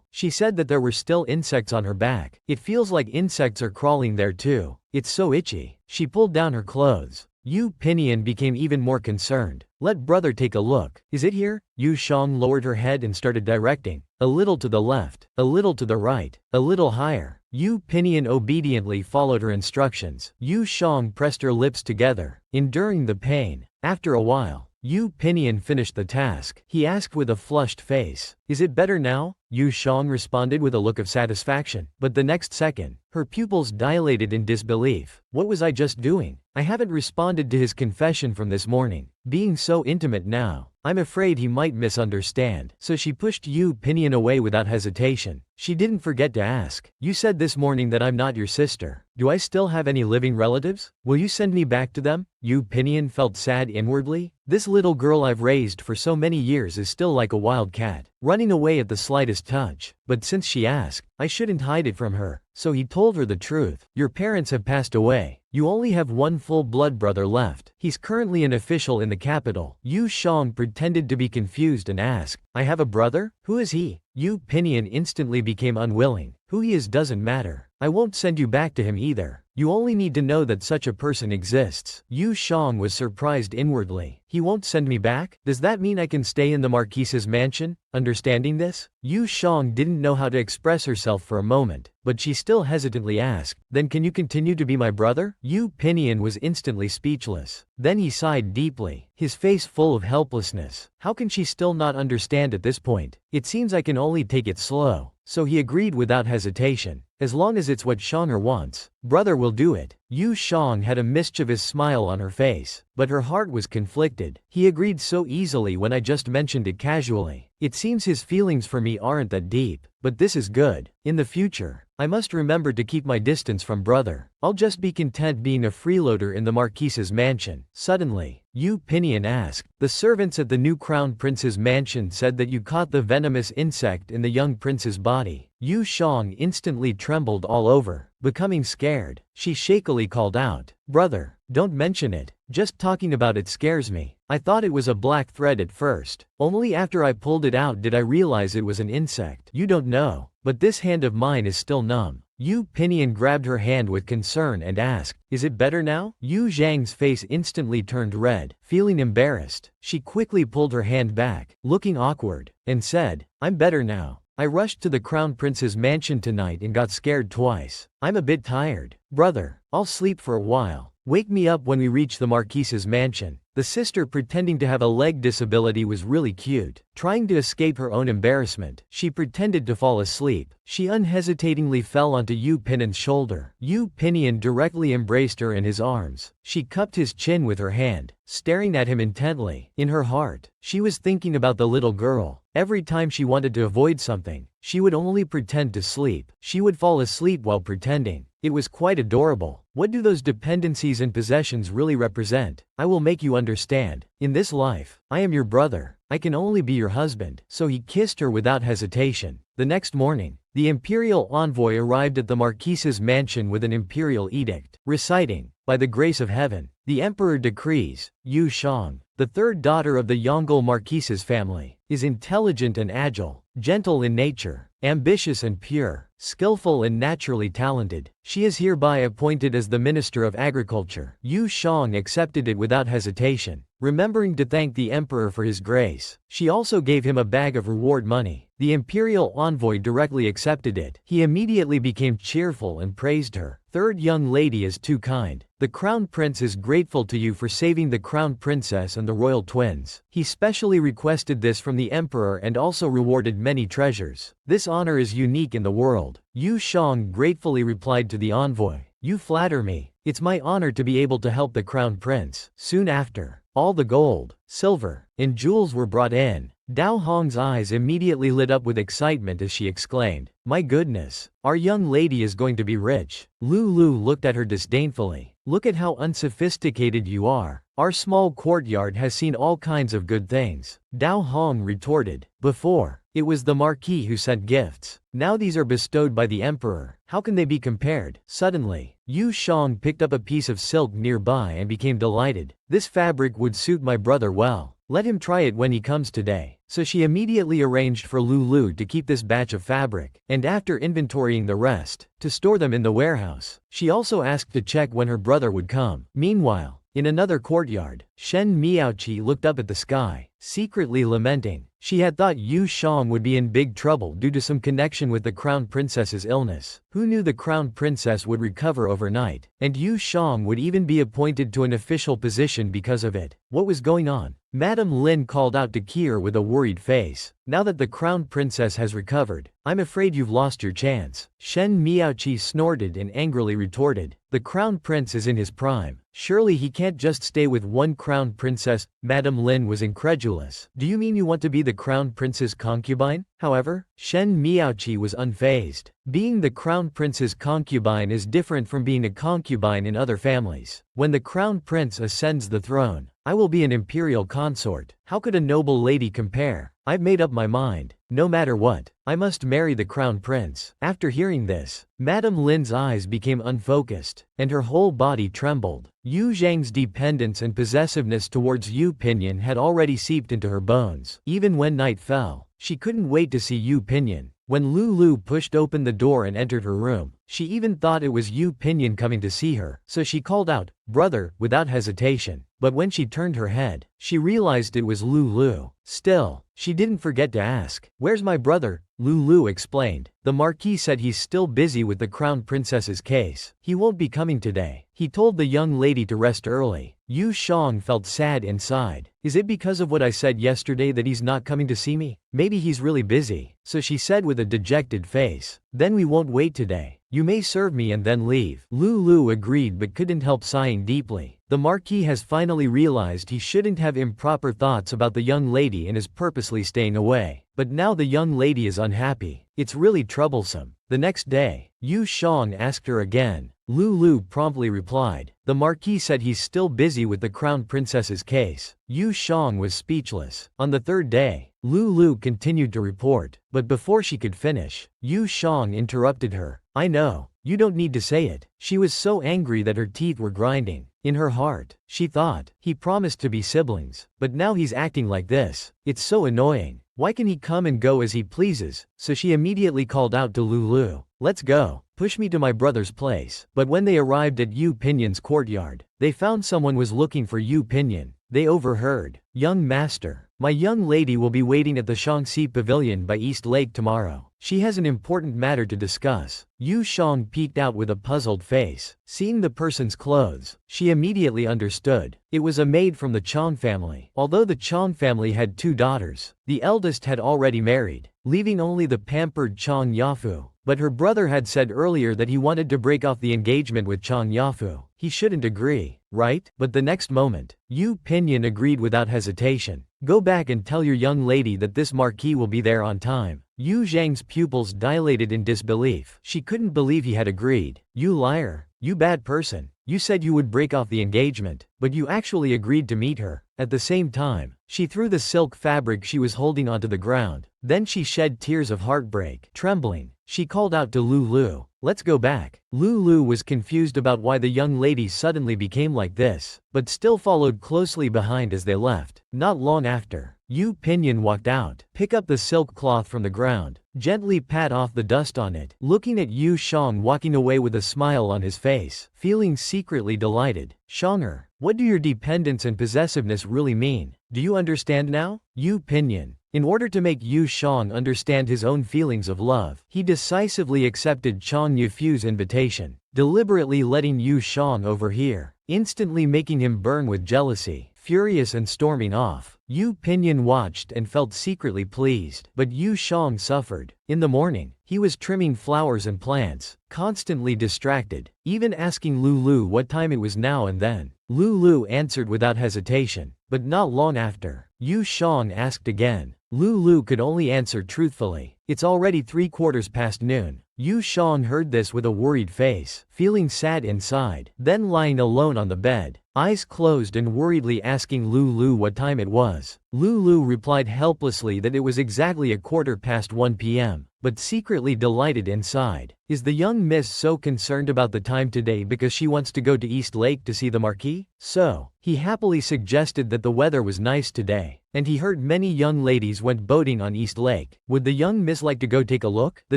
She said that there were still insects on her back. "It feels like insects are crawling there too. It's so itchy." She pulled down her clothes. Yu Pinion became even more concerned. "Let brother take a look. Is it here?" Yu Shang lowered her head and started directing. A little to the left, a little to the right, a little higher. Yu Pinion obediently followed her instructions. Yu Shang pressed her lips together, enduring the pain. After a while, Yu Pinion finished the task. He asked with a flushed face, "Is it better now?" Yu Shang responded with a look of satisfaction. But the next second, her pupils dilated in disbelief. "What was I just doing? I haven't responded to his confession from this morning. Being so intimate now. I'm afraid he might misunderstand." So she pushed Yu Pinion away without hesitation. She didn't forget to ask, "You said this morning that I'm not your sister. Do I still have any living relatives? Will you send me back to them?" Yu Pinion felt sad inwardly. This little girl I've raised for so many years is still like a wild cat, running away at the slightest touch. But since she asked, I shouldn't hide it from her. So he told her the truth. "Your parents have passed away. You only have one full-blood brother left. He's currently an official in the capital." Yu Shang pretended to be confused and asked, "I have a brother? Who is he?" Yu Pinion instantly became unwilling. "Who he is doesn't matter. I won't send you back to him either. You only need to know that such a person exists." Yu Shang was surprised inwardly. "He won't send me back? Does that mean I can stay in the marquise's mansion?" Understanding this, Yu Shang didn't know how to express herself for a moment, but she still hesitantly asked, "Then can you continue to be my brother?" Yu Pinion was instantly speechless. Then he sighed deeply, his face full of helplessness. How can she still not understand at this point? It seems I can only take it slow. So he agreed without hesitation. "As long as it's what Shanger wants, brother will do it." Yu Jang had a mischievous smile on her face, but her heart was conflicted. He agreed so easily when I just mentioned it casually. It seems his feelings for me aren't that deep, but this is good. In the future, I must remember to keep my distance from brother. I'll just be content being a freeloader in the Marquise's mansion. Suddenly, Yu Pinion asked, the servants at the new crown prince's mansion said that you caught the venomous insect in the young prince's body. Yu Jang instantly trembled all over. Becoming scared, she shakily called out, brother, don't mention it. Just talking about it scares me. I thought it was a black thread at first. Only after I pulled it out did I realize it was an insect. You don't know, but this hand of mine is still numb. Yu Pinion grabbed her hand with concern and asked, is it better now? Yu Zhang's face instantly turned red. Feeling embarrassed, she quickly pulled her hand back, looking awkward, and said, I'm better now. I rushed to the crown prince's mansion tonight and got scared twice. I'm a bit tired. Brother, I'll sleep for a while. Wake me up when we reach the Marquise's mansion. The sister pretending to have a leg disability was really cute. Trying to escape her own embarrassment, she pretended to fall asleep. She unhesitatingly fell onto Yu Pinion's shoulder. Yu Pinion directly embraced her in his arms. She cupped his chin with her hand, staring at him intently. In her heart, she was thinking about the little girl. Every time she wanted to avoid something, she would only pretend to sleep. She would fall asleep while pretending. It was quite adorable. What do those dependencies and possessions really represent? I will make you understand. In this life, I am your brother. I can only be your husband. So he kissed her without hesitation. The next morning, the imperial envoy arrived at the Marquise's mansion with an imperial edict, reciting, by the grace of heaven, the emperor decrees, Yu Jang, the third daughter of the Yongle Marquise's family, is intelligent and agile, gentle in nature, ambitious and pure, skillful and naturally talented. She is hereby appointed as the Minister of Agriculture. Yu Jang accepted it without hesitation, remembering to thank the emperor for his grace. She also gave him a bag of reward money. The imperial envoy directly accepted it. He immediately became cheerful and praised her. Third young lady is too kind. The crown prince is grateful to you for saving the crown princess and the royal twins. He specially requested this from the emperor and also rewarded many treasures. This honor is unique in the world. Yu Jang gratefully replied to the envoy, you flatter me. It's my honor to be able to help the crown prince. Soon after, all the gold, silver, and jewels were brought in. Dao Hong's eyes immediately lit up with excitement as she exclaimed, my goodness, our young lady is going to be rich. Lulu looked at her disdainfully. Look at how unsophisticated you are. Our small courtyard has seen all kinds of good things. Dao Hong retorted. Before, it was the Marquis who sent gifts. Now these are bestowed by the emperor. How can they be compared? Suddenly, Yu Jang picked up a piece of silk nearby and became delighted. This fabric would suit my brother well. Let him try it when he comes today. So she immediately arranged for Lulu to keep this batch of fabric, and after inventorying the rest, to store them in the warehouse. She also asked to check when her brother would come. Meanwhile, in another courtyard, Shen Miaoqi looked up at the sky, secretly lamenting. She had thought Yu Jang would be in big trouble due to some connection with the crown princess's illness. Who knew the crown princess would recover overnight, and Yu Jang would even be appointed to an official position because of it? What was going on? Madame Lin called out to Kier with a worried face. Now that the crown princess has recovered, I'm afraid you've lost your chance. Shen Miaoqi snorted and angrily retorted. The crown prince is in his prime. Surely he can't just stay with one crown princess. Madame Lin was incredulous. Do you mean you want to be the crown prince's concubine? However, Shen Miaoqi was unfazed. Being the crown prince's concubine is different from being a concubine in other families. When the crown prince ascends the throne, I will be an imperial consort. How could a noble lady compare? I've made up my mind. No matter what, I must marry the crown prince. After hearing this, Madame Lin's eyes became unfocused, and her whole body trembled. Yu Zhang's dependence and possessiveness towards Yu Pinion had already seeped into her bones. Even when night fell, she couldn't wait to see Yu Pinion. When Lulu pushed open the door and entered her room, she even thought it was Yu Pinion coming to see her, so she called out, brother, without hesitation. But when she turned her head, she realized it was Lulu. Still, she didn't forget to ask, where's my brother? Lulu explained. The Marquis said he's still busy with the crown princess's case. He won't be coming today. He told the young lady to rest early. Yu Jang felt sad inside. Is it because of what I said yesterday that he's not coming to see me? Maybe he's really busy. So she said with a dejected face. Then we won't wait today. You may serve me and then leave. Lulu agreed but couldn't help sighing deeply. The Marquis has finally realized he shouldn't have improper thoughts about the young lady and is purposely staying away. But now the young lady is unhappy. It's really troublesome. The next day, Yu Jang asked her again. Lulu promptly replied. The Marquis said he's still busy with the Crown Princess's case. Yu Jang was speechless. On the third day, Lulu continued to report, but before she could finish, Yu Jang interrupted her. I know, you don't need to say it. She was so angry that her teeth were grinding. In her heart, she thought, he promised to be siblings, but now he's acting like this. It's so annoying. Why can he come and go as he pleases? So she immediately called out to Lulu. Let's go. Push me to my brother's place. But when they arrived at Yu Pinyan's courtyard, they found someone was looking for Yu Pinyan. They overheard. Young master, my young lady will be waiting at the Shaanxi Pavilion by East Lake tomorrow. She has an important matter to discuss. Yu Jang peeked out with a puzzled face. Seeing the person's clothes, she immediately understood. It was a maid from the Chang family. Although the Chang family had 2 daughters, the eldest had already married, leaving only the pampered Chang Yafu. But her brother had said earlier that he wanted to break off the engagement with Chang Yafu. He shouldn't agree, right? But the next moment, Yu Pinyan agreed without hesitation. Go back and tell your young lady that this Marquis will be there on time. Yu Zhang's pupils dilated in disbelief. She couldn't believe he had agreed. You liar. You bad person. You said you would break off the engagement, but you actually agreed to meet her. At the same time, she threw the silk fabric she was holding onto the ground. Then she shed tears of heartbreak. Trembling, she called out to Lulu. Let's go back. Lulu was confused about why the young lady suddenly became like this, but still followed closely behind as they left. Not long after, Yu Pinyan walked out. Pick up the silk cloth from the ground. Gently pat off the dust on it. Looking at Yu Jang walking away with a smile on his face, feeling secretly delighted. Shanger, what do your dependence and possessiveness really mean? Do you understand now? Yu Pinyan. In order to make Yu Jang understand his own feelings of love, he decisively accepted Chang Yufu's invitation, deliberately letting Yu Jang overhear, instantly making him burn with jealousy. Furious and storming off, Yu Pinyan watched and felt secretly pleased, but Yu Jang suffered. In the morning, he was trimming flowers and plants, constantly distracted, even asking Lulu what time it was now and then. Lulu answered without hesitation, but not long after, Yu Jang asked again. Lulu could only answer truthfully. It's already 3/4 past noon. Yu Jang heard this with a worried face, feeling sad inside. Then lying alone on the bed, eyes closed and worriedly asking Lulu what time it was. Lulu replied helplessly that it was exactly 1:15 p.m., but secretly delighted inside. Is the young miss so concerned about the time today because she wants to go to East Lake to see the Marquis? So, he happily suggested that the weather was nice today, and he heard many young ladies went boating on East Lake. Would the young miss like to go take a look? The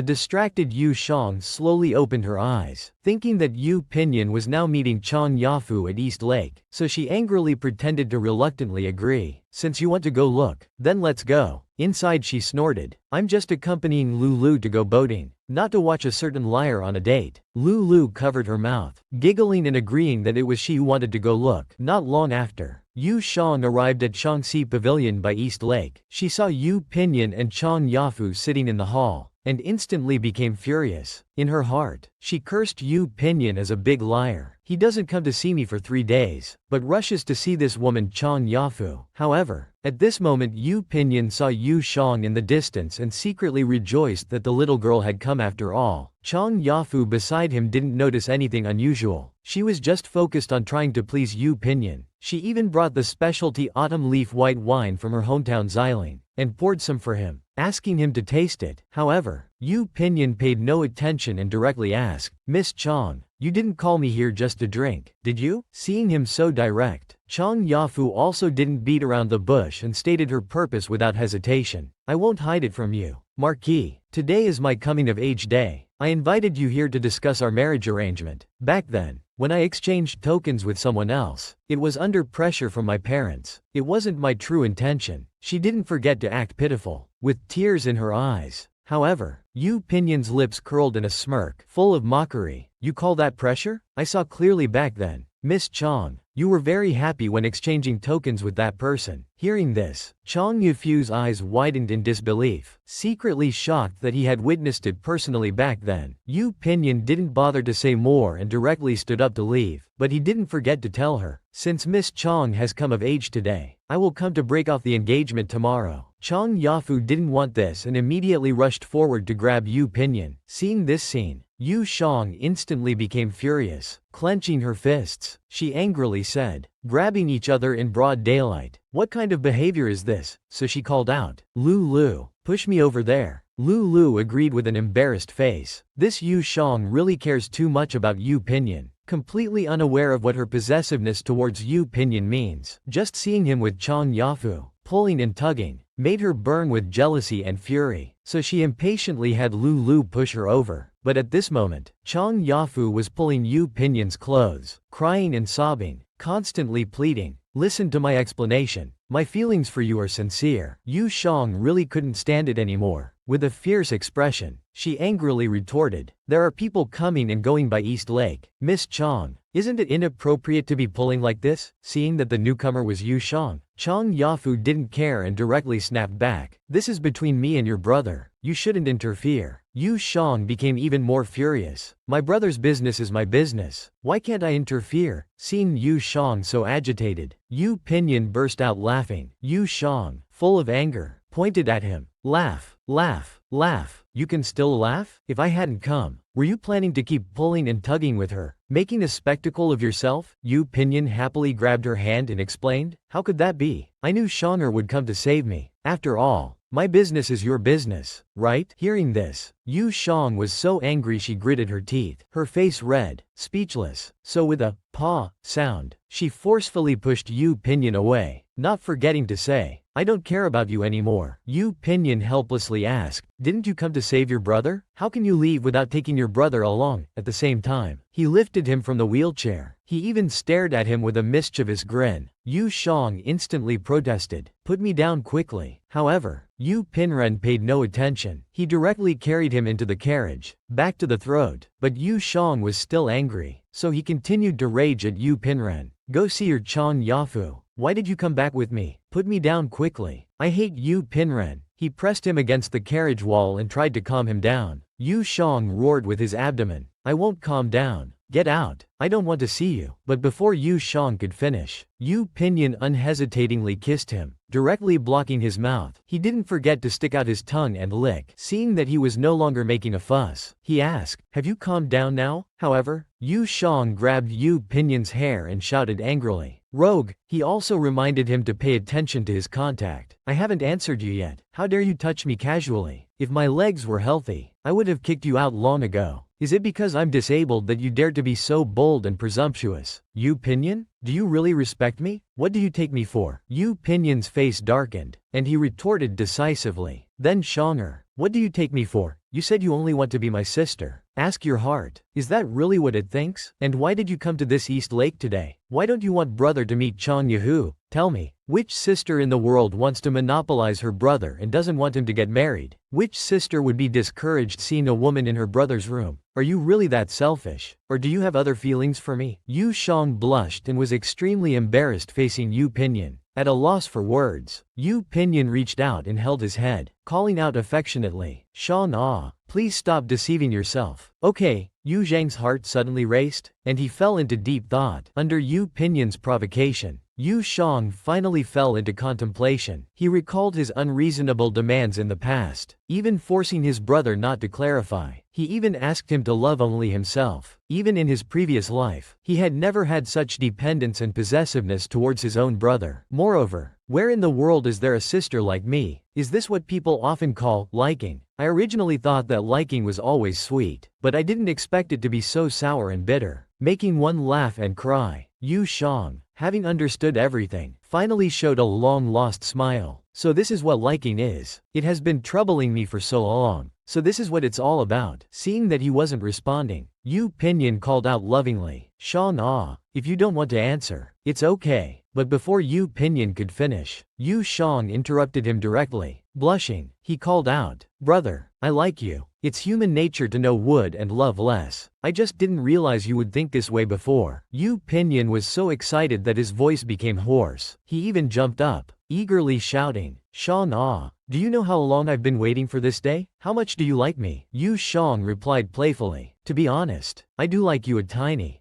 distracted Yu Jang slowly opened her eyes, thinking that Yu Pinyan was now meeting Chang Yafu at East Lake, so she angrily pretended to reluctantly agree. Since you want to go look, then let's go. Inside she snorted. I'm just accompanying Lulu to go boating, not to watch a certain liar on a date. Lulu covered her mouth, giggling and agreeing that it was she who wanted to go look. Not long after, Yu Jang arrived at Shaanxi Pavilion by East Lake. She saw Yu Pinyan and Chang Yafu sitting in the hall, and instantly became furious. In her heart, she cursed Yu Pinyan as a big liar. He doesn't come to see me for 3 days, but rushes to see this woman Chang Yafu. However, at this moment Yu Pinyan saw Yu Jang in the distance and secretly rejoiced that the little girl had come after all. Chang Yafu beside him didn't notice anything unusual. She was just focused on trying to please Yu Pinyan. She even brought the specialty autumn leaf white wine from her hometown Xiling, and poured some for him, asking him to taste it. However, Yu Pinyan paid no attention and directly asked, Miss Chang, you didn't call me here just to drink, did you? Seeing him so direct, Chang Yafu also didn't beat around the bush and stated her purpose without hesitation. I won't hide it from you, Marquis. Today is my coming of age day. I invited you here to discuss our marriage arrangement. Back then, when I exchanged tokens with someone else, it was under pressure from my parents. It wasn't my true intention. She didn't forget to act pitiful, with tears in her eyes. However, Yu Pinyan's lips curled in a smirk, full of mockery. You call that pressure? I saw clearly back then. Miss Chang, You were very happy when exchanging tokens with that person. Hearing this, Chang Yufu's eyes widened in disbelief, secretly shocked that he had witnessed it personally back then. Yu Pinyin didn't bother to say more and directly stood up to leave, but he didn't forget to tell her, "Since Miss Chang has come of age today, I will come to break off the engagement tomorrow." Chang Yafu didn't want this and immediately rushed forward to grab Yu Pinyin. Seeing this scene, Yu Shang instantly became furious. Clenching her fists, she angrily said, "Grabbing each other in broad daylight. What kind of behavior is this?" So she called out, "Lulu, push me over there." Lulu agreed with an embarrassed face. This Yu Shang really cares too much about Yu Pinyin, completely unaware of what her possessiveness towards Yu Pinyin means. Just seeing him with Chang Yafu, pulling and tugging, made her burn with jealousy and fury, so she impatiently had Lulu push her over. But at this moment, Chang Yafu was pulling Yu Pinyin's clothes, crying and sobbing, constantly pleading, "Listen to my explanation. My feelings for you are sincere." Yu Shang really couldn't stand it anymore. With a fierce expression, she angrily retorted, "There are people coming and going by East Lake. Miss Chang, isn't it inappropriate to be pulling like this?" Seeing that the newcomer was Yu Shang, Chang Yafu didn't care and directly snapped back, "This is between me and your brother. You shouldn't interfere." Yu Shang became even more furious. "My brother's business is my business. Why can't I interfere?" Seeing Yu Shang so agitated, Yu Pinyin burst out laughing. Yu Shang, full of anger, pointed at him. "Laugh, laugh, laugh. You can still laugh? If I hadn't come, were you planning to keep pulling and tugging with her, making a spectacle of yourself?" Yu Pinyin happily grabbed her hand and explained, "How could that be? I knew Shanger would come to save me. After all, my business is your business, right?" Hearing this, Yu Shang was so angry she gritted her teeth, her face red, speechless. So with a paw sound, she forcefully pushed Yu Pinyin away, not forgetting to say, "I don't care about you anymore." Yu Pinyin helplessly asked, "Didn't you come to save your brother? How can you leave without taking your brother along?" At the same time, he lifted him from the wheelchair. He even stared at him with a mischievous grin. Yu Shang instantly protested, "Put me down quickly." However, Yu Pinren paid no attention. He directly carried him into the carriage, back to the throat. But Yu Shang was still angry, so he continued to rage at Yu Pinren. "Go see your Chang Yafu. Why did you come back with me? Put me down quickly. I hate Yu Pinren." He pressed him against the carriage wall and tried to calm him down. Yu Shang roared with his abdomen, "I won't calm down. Get out. I don't want to see you." But before Yu Shang could finish, Yu Pinyin unhesitatingly kissed him, directly blocking his mouth. He didn't forget to stick out his tongue and lick. Seeing that he was no longer making a fuss, he asked, "Have you calmed down now?" However, Yu Shang grabbed Yu Pinyin's hair and shouted angrily, "Rogue!" He also reminded him to pay attention to his contact. "I haven't answered you yet. How dare you touch me casually? If my legs were healthy, I would have kicked you out long ago. Is it because I'm disabled that you dare to be so bold and presumptuous? Yu Pinyin, do you really respect me? What do you take me for?" Yu Pinyin's face darkened, and he retorted decisively, "Then Shanger, what do you take me for? You said you only want to be my sister. Ask your heart, is that really what it thinks? And why did you come to this East Lake today? Why don't you want brother to meet Chang Yahu? Tell me, which sister in the world wants to monopolize her brother and doesn't want him to get married? Which sister would be discouraged seeing a woman in her brother's room? Are you really that selfish? Or do you have other feelings for me?" Yu Shang blushed and was extremely embarrassed facing Yu Pinyin. At a loss for words, Yu Pinyin reached out and held his head, calling out affectionately, "Shang Ah, please stop deceiving yourself." "Okay." Yu Zhang's heart suddenly raced, and he fell into deep thought. Under Yu Pinyin's provocation, Yu Shang finally fell into contemplation. He recalled his unreasonable demands in the past, even forcing his brother not to clarify. He even asked him to love only himself. Even in his previous life, he had never had such dependence and possessiveness towards his own brother. Moreover, where in the world is there a sister like me? Is this what people often call liking? I originally thought that liking was always sweet, but I didn't expect it to be so sour and bitter, making one laugh and cry. Yu Shang, having understood everything, finally showed a long-lost smile. "So this is what liking is. It has been troubling me for so long. So this is what it's all about." Seeing that he wasn't responding, Yu Pinyin called out lovingly, "Shang Ah, if you don't want to answer, it's okay." But before Yu Pinyin could finish, Yu Shang interrupted him directly. Blushing, he called out, "Brother, I like you. It's human nature to know would and love less. I just didn't realize you would think this way before." Yu Pinyin was so excited that his voice became hoarse. He even jumped up, eagerly shouting, "Shang ah, do you know how long I've been waiting for this day? How much do you like me?" Yu Shang replied playfully, "To be honest, I do like you a tiny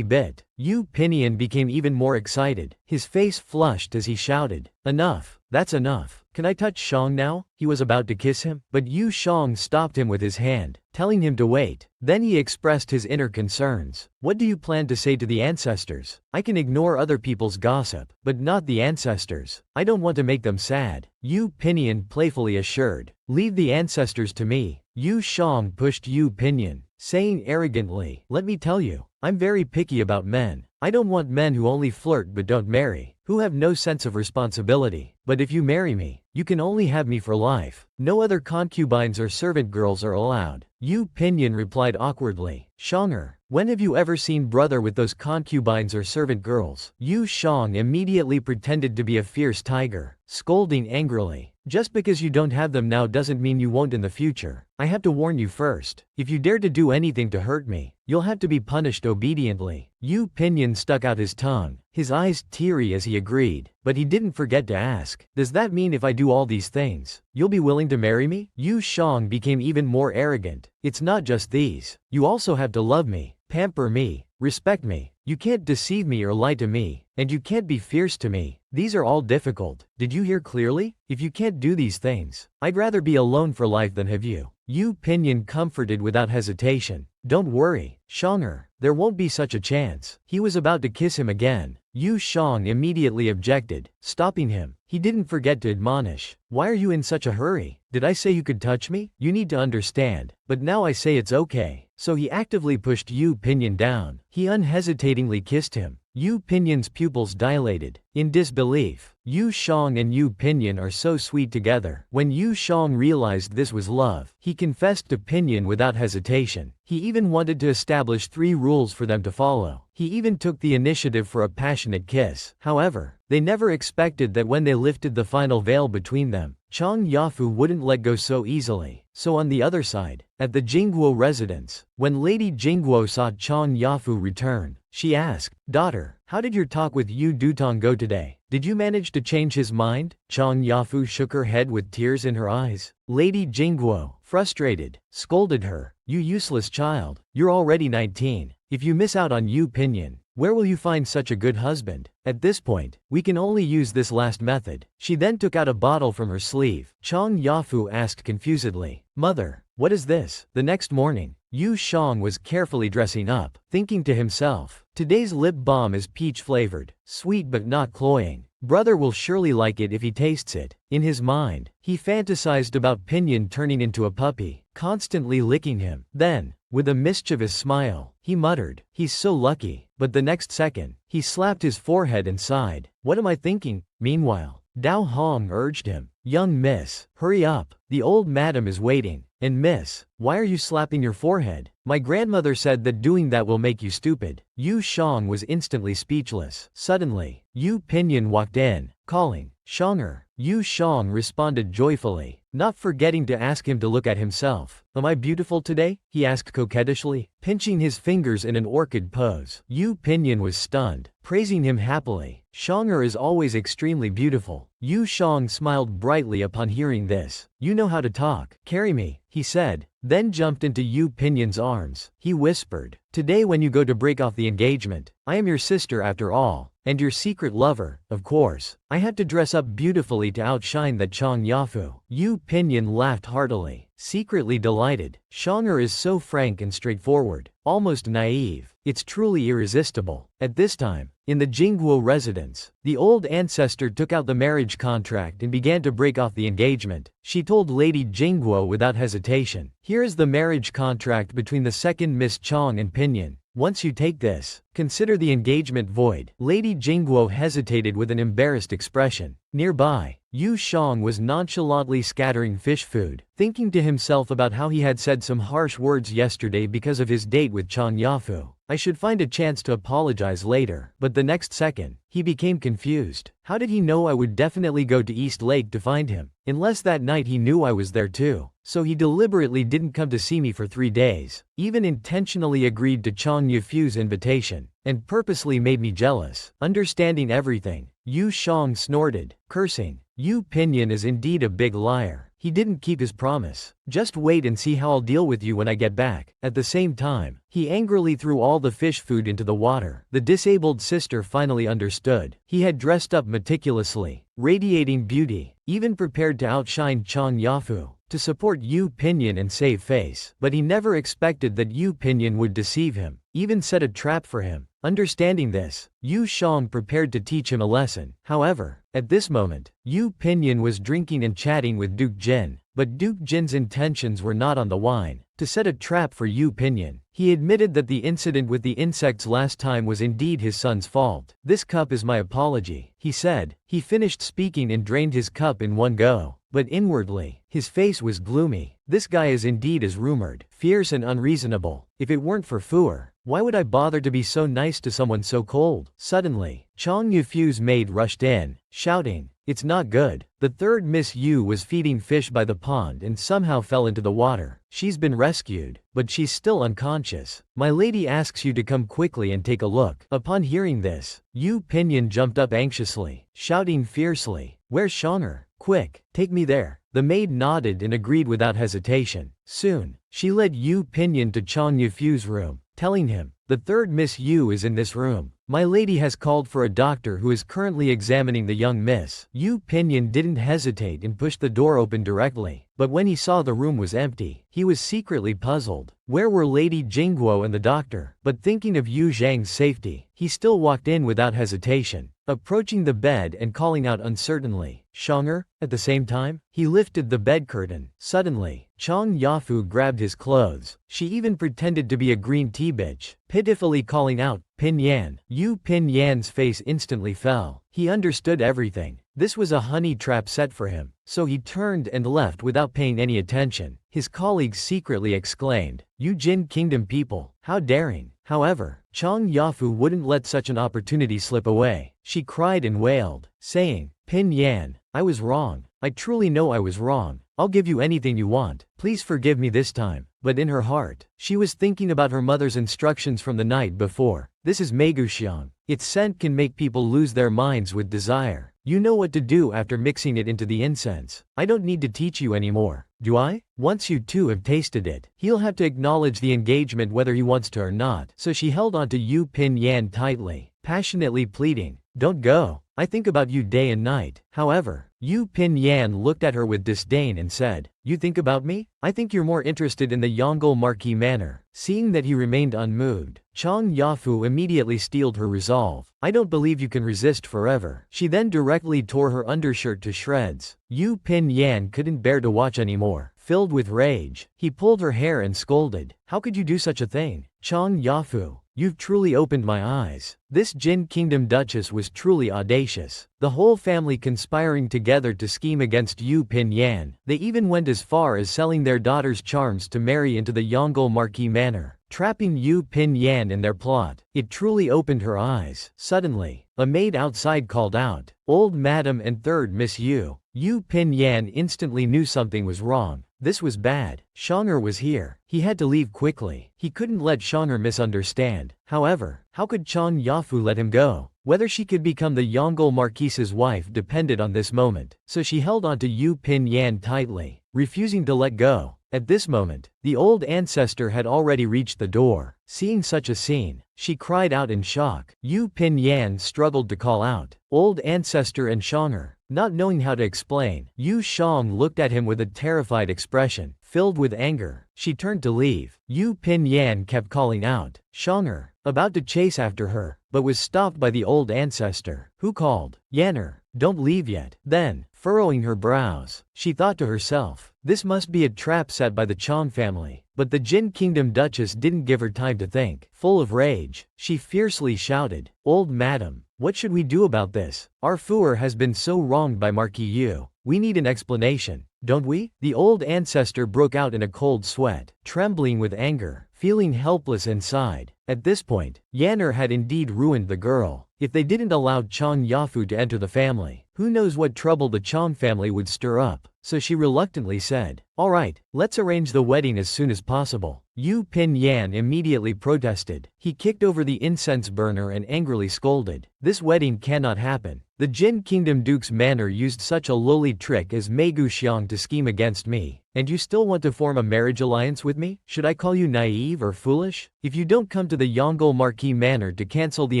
bit." Yu Pinyin became even more excited. His face flushed as he shouted, "Enough, that's enough. Can I touch Shang now?" He was about to kiss him, but Yu Shang stopped him with his hand, telling him to wait. Then he expressed his inner concerns. "What do you plan to say to the ancestors? I can ignore other people's gossip, but not the ancestors. I don't want to make them sad." Yu Pinyin playfully assured, "Leave the ancestors to me." Yu Shang pushed Yu Pinyin, saying arrogantly, "Let me tell you, I'm very picky about men. I don't want men who only flirt but don't marry, who have no sense of responsibility. But if you marry me, you can only have me for life. No other concubines or servant girls are allowed." Yu Pinyin replied awkwardly, "Shanger, when have you ever seen brother with those concubines or servant girls?" Yu Shang immediately pretended to be a fierce tiger, scolding angrily, "Just because you don't have them now doesn't mean you won't in the future. I have to warn you first. If you dare to do anything to hurt me, you'll have to be punished obediently." Yu Pinyin stuck out his tongue, his eyes teary as he agreed, but he didn't forget to ask, "Does that mean if I do all these things, you'll be willing to marry me?" Yu Shang became even more arrogant. "It's not just these. You also have to love me, pamper me, respect me. You can't deceive me or lie to me, and you can't be fierce to me. These are all difficult. Did you hear clearly? If you can't do these things, I'd rather be alone for life than have you." Yu Pinyin comforted without hesitation, "Don't worry, Shanger, there won't be such a chance." He was about to kiss him again. Yu Shang immediately objected, stopping him. He didn't forget to admonish, "Why are you in such a hurry? Did I say you could touch me? You need to understand, but now I say it's okay." So he actively pushed Yu Pinyin down. He unhesitatingly kissed him. Yu Pinyin's pupils dilated. In disbelief, Yu Shang and Yu Pinyin are so sweet together. When Yu Shang realized this was love, he confessed to Pinyin without hesitation. He even wanted to establish 3 rules for them to follow. He even took the initiative for a passionate kiss. However, they never expected that when they lifted the final veil between them, Chang Yafu wouldn't let go so easily. So on the other side, at the Jingguo residence, when Lady Jingguo saw Chang Yafu return, she asked, "Daughter, how did your talk with Yu Dutong go today? Did you manage to change his mind?" Chang Yafu shook her head with tears in her eyes. Lady Jingguo, frustrated, scolded her, "You useless child, you're already 19. If you miss out on Yu Pinyin, where will you find such a good husband? At this point, we can only use this last method." She then took out a bottle from her sleeve. Chang Yafu asked confusedly, "Mother, what is this?" The next morning, Yu Shang was carefully dressing up, thinking to himself, "Today's lip balm is peach-flavored, sweet but not cloying. Brother will surely like it if he tastes it." In his mind, he fantasized about Pinyin turning into a puppy, constantly licking him. Then, with a mischievous smile, he muttered, "He's so lucky." But the next second, he slapped his forehead and sighed, "What am I thinking?" Meanwhile, Dao Hong urged him, "Young miss, hurry up. The old madam is waiting. And miss, why are you slapping your forehead? My grandmother said that doing that will make you stupid." Yu Shang was instantly speechless. Suddenly, Yu Pinyin walked in, calling, "Shanger." Yu Shang responded joyfully, not forgetting to ask him to look at himself. "Am I beautiful today?" he asked coquettishly, pinching his fingers in an orchid pose. Yu Pinyin was stunned, praising him happily. "Shanger is always extremely beautiful." Yu Shang smiled brightly upon hearing this. "You know how to talk. Carry me," he said, then jumped into Yu Pinyin's arms. He whispered, "Today when you go to break off the engagement, I am your sister after all, and your secret lover, of course. I had to dress up beautifully to outshine that Chang Yafu." Yu Pinyin laughed heartily, secretly delighted. Shanger is so frank and straightforward, almost naive. It's truly irresistible. At this time, in the Jingguo residence, the old ancestor took out the marriage contract and began to break off the engagement. She told Lady Jingguo without hesitation, "Here is the marriage contract between the second Miss Chang and Pinyin. Once you take this, consider the engagement void." Lady Jingguo hesitated with an embarrassed expression. Nearby, Yu Shang was nonchalantly scattering fish food, thinking to himself about how he had said some harsh words yesterday because of his date with Chang Yafu. I should find a chance to apologize later. But the next second, he became confused. How did he know I would definitely go to East Lake to find him? Unless that night he knew I was there too. So he deliberately didn't come to see me for 3 days, even intentionally agreed to Chang Yufu's invitation, and purposely made me jealous. Understanding everything, Yu Shang snorted, cursing. Yu Pinyin is indeed a big liar. He didn't keep his promise. Just wait and see how I'll deal with you when I get back. At the same time, he angrily threw all the fish food into the water. The disabled sister finally understood. He had dressed up meticulously, radiating beauty, even prepared to outshine Chang Yafu, to support Yu Pinyin and save face. But he never expected that Yu Pinyin would deceive him, even set a trap for him. Understanding this, Yu Shang prepared to teach him a lesson. However, at this moment, Yu Pinyin was drinking and chatting with Duke Jin, but Duke Jin's intentions were not on the wine, to set a trap for Yu Pinyin. He admitted that the incident with the insects last time was indeed his son's fault. This cup is my apology, he said. He finished speaking and drained his cup in one go. But inwardly, his face was gloomy. This guy is indeed as rumored, fierce and unreasonable. If it weren't for Fuer, why would I bother to be so nice to someone so cold? Suddenly, Chang Yufu's maid rushed in, shouting, "It's not good." The third Miss Yu was feeding fish by the pond and somehow fell into the water. She's been rescued, but she's still unconscious. My lady asks you to come quickly and take a look. Upon hearing this, Yu Pinyin jumped up anxiously, shouting fiercely, "Where's Shanger? Quick, take me there." The maid nodded and agreed without hesitation. Soon, she led Yu Pinyin to Chang Yufu's room, telling him, "The third Miss Yu is in this room. My lady has called for a doctor who is currently examining the young miss." Yu Pinyin didn't hesitate and pushed the door open directly. But when he saw the room was empty, he was secretly puzzled. Where were Lady Jingguo and the doctor? But thinking of Yu Zhang's safety, he still walked in without hesitation, approaching the bed and calling out uncertainly, "Shanger?" At the same time, he lifted the bed curtain. Suddenly, Chang Yafu grabbed his clothes. She even pretended to be a green tea bitch, pitifully calling out, "Pinyan." Yu Pinyan's face instantly fell. He understood everything. This was a honey trap set for him, so he turned and left without paying any attention. His colleagues secretly exclaimed, "Yu Jin Kingdom people, how daring." However, Chang Yafu wouldn't let such an opportunity slip away. She cried and wailed, saying, "Pinyan, I was wrong. I truly know I was wrong. I'll give you anything you want. Please forgive me this time." But in her heart, she was thinking about her mother's instructions from the night before. This is Meiguxiang. Its scent can make people lose their minds with desire. You know what to do after mixing it into the incense. I don't need to teach you anymore, do I? Once you two have tasted it, he'll have to acknowledge the engagement whether he wants to or not. So she held onto Yu Pinyan tightly, passionately pleading, "Don't go. I think about you day and night." However, Yu Pinyan looked at her with disdain and said, "You think about me? I think you're more interested in the Yongle Marquis manor." Seeing that he remained unmoved, Chang Yafu immediately steeled her resolve. "I don't believe you can resist forever." She then directly tore her undershirt to shreds. Yu Pinyan couldn't bear to watch anymore. Filled with rage, he pulled her hair and scolded, "How could you do such a thing? Chang Yafu, you've truly opened my eyes." This Jin Kingdom Duchess was truly audacious. The whole family conspiring together to scheme against Yu Pinyan. They even went as far as selling their daughter's charms to marry into the Yongle Marquis manor, trapping Yu Pinyan in their plot. It truly opened her eyes. Suddenly, a maid outside called out, "Old Madam and third Miss Yu." Yu Pinyan instantly knew something was wrong. This was bad. Shanger was here. He had to leave quickly. He couldn't let Shanger misunderstand. However, how could Chang Yafu let him go? Whether she could become the Yongle Marquis's wife depended on this moment. So she held onto Yu Pinyan tightly, refusing to let go. At this moment, the old ancestor had already reached the door. Seeing such a scene, she cried out in shock. Yu Pinyan struggled to call out, "Old ancestor and Shanger." Not knowing how to explain, Yu Shang looked at him with a terrified expression. Filled with anger, she turned to leave. Yu Pinyan kept calling out, "Shanger," about to chase after her, but was stopped by the old ancestor, who called, "Yanner, don't leave yet." Then, furrowing her brows, she thought to herself, "This must be a trap set by the Chang family." But the Jin Kingdom Duchess didn't give her time to think. Full of rage, she fiercely shouted, "Old madam, what should we do about this? Our Fuer has been so wronged by Marquis Yu. We need an explanation, don't we?" The old ancestor broke out in a cold sweat, trembling with anger, feeling helpless inside. At this point, Yanner had indeed ruined the girl. If they didn't allow Chang Yafu to enter the family, who knows what trouble the Chang family would stir up. So she reluctantly said, "Alright, let's arrange the wedding as soon as possible." Yu Pinyan immediately protested. He kicked over the incense burner and angrily scolded, "This wedding cannot happen. The Jin Kingdom Duke's manor used such a lowly trick as Megu Xiang to scheme against me. And you still want to form a marriage alliance with me? Should I call you naive or foolish? If you don't come to the Yongle Marquis Manor to cancel the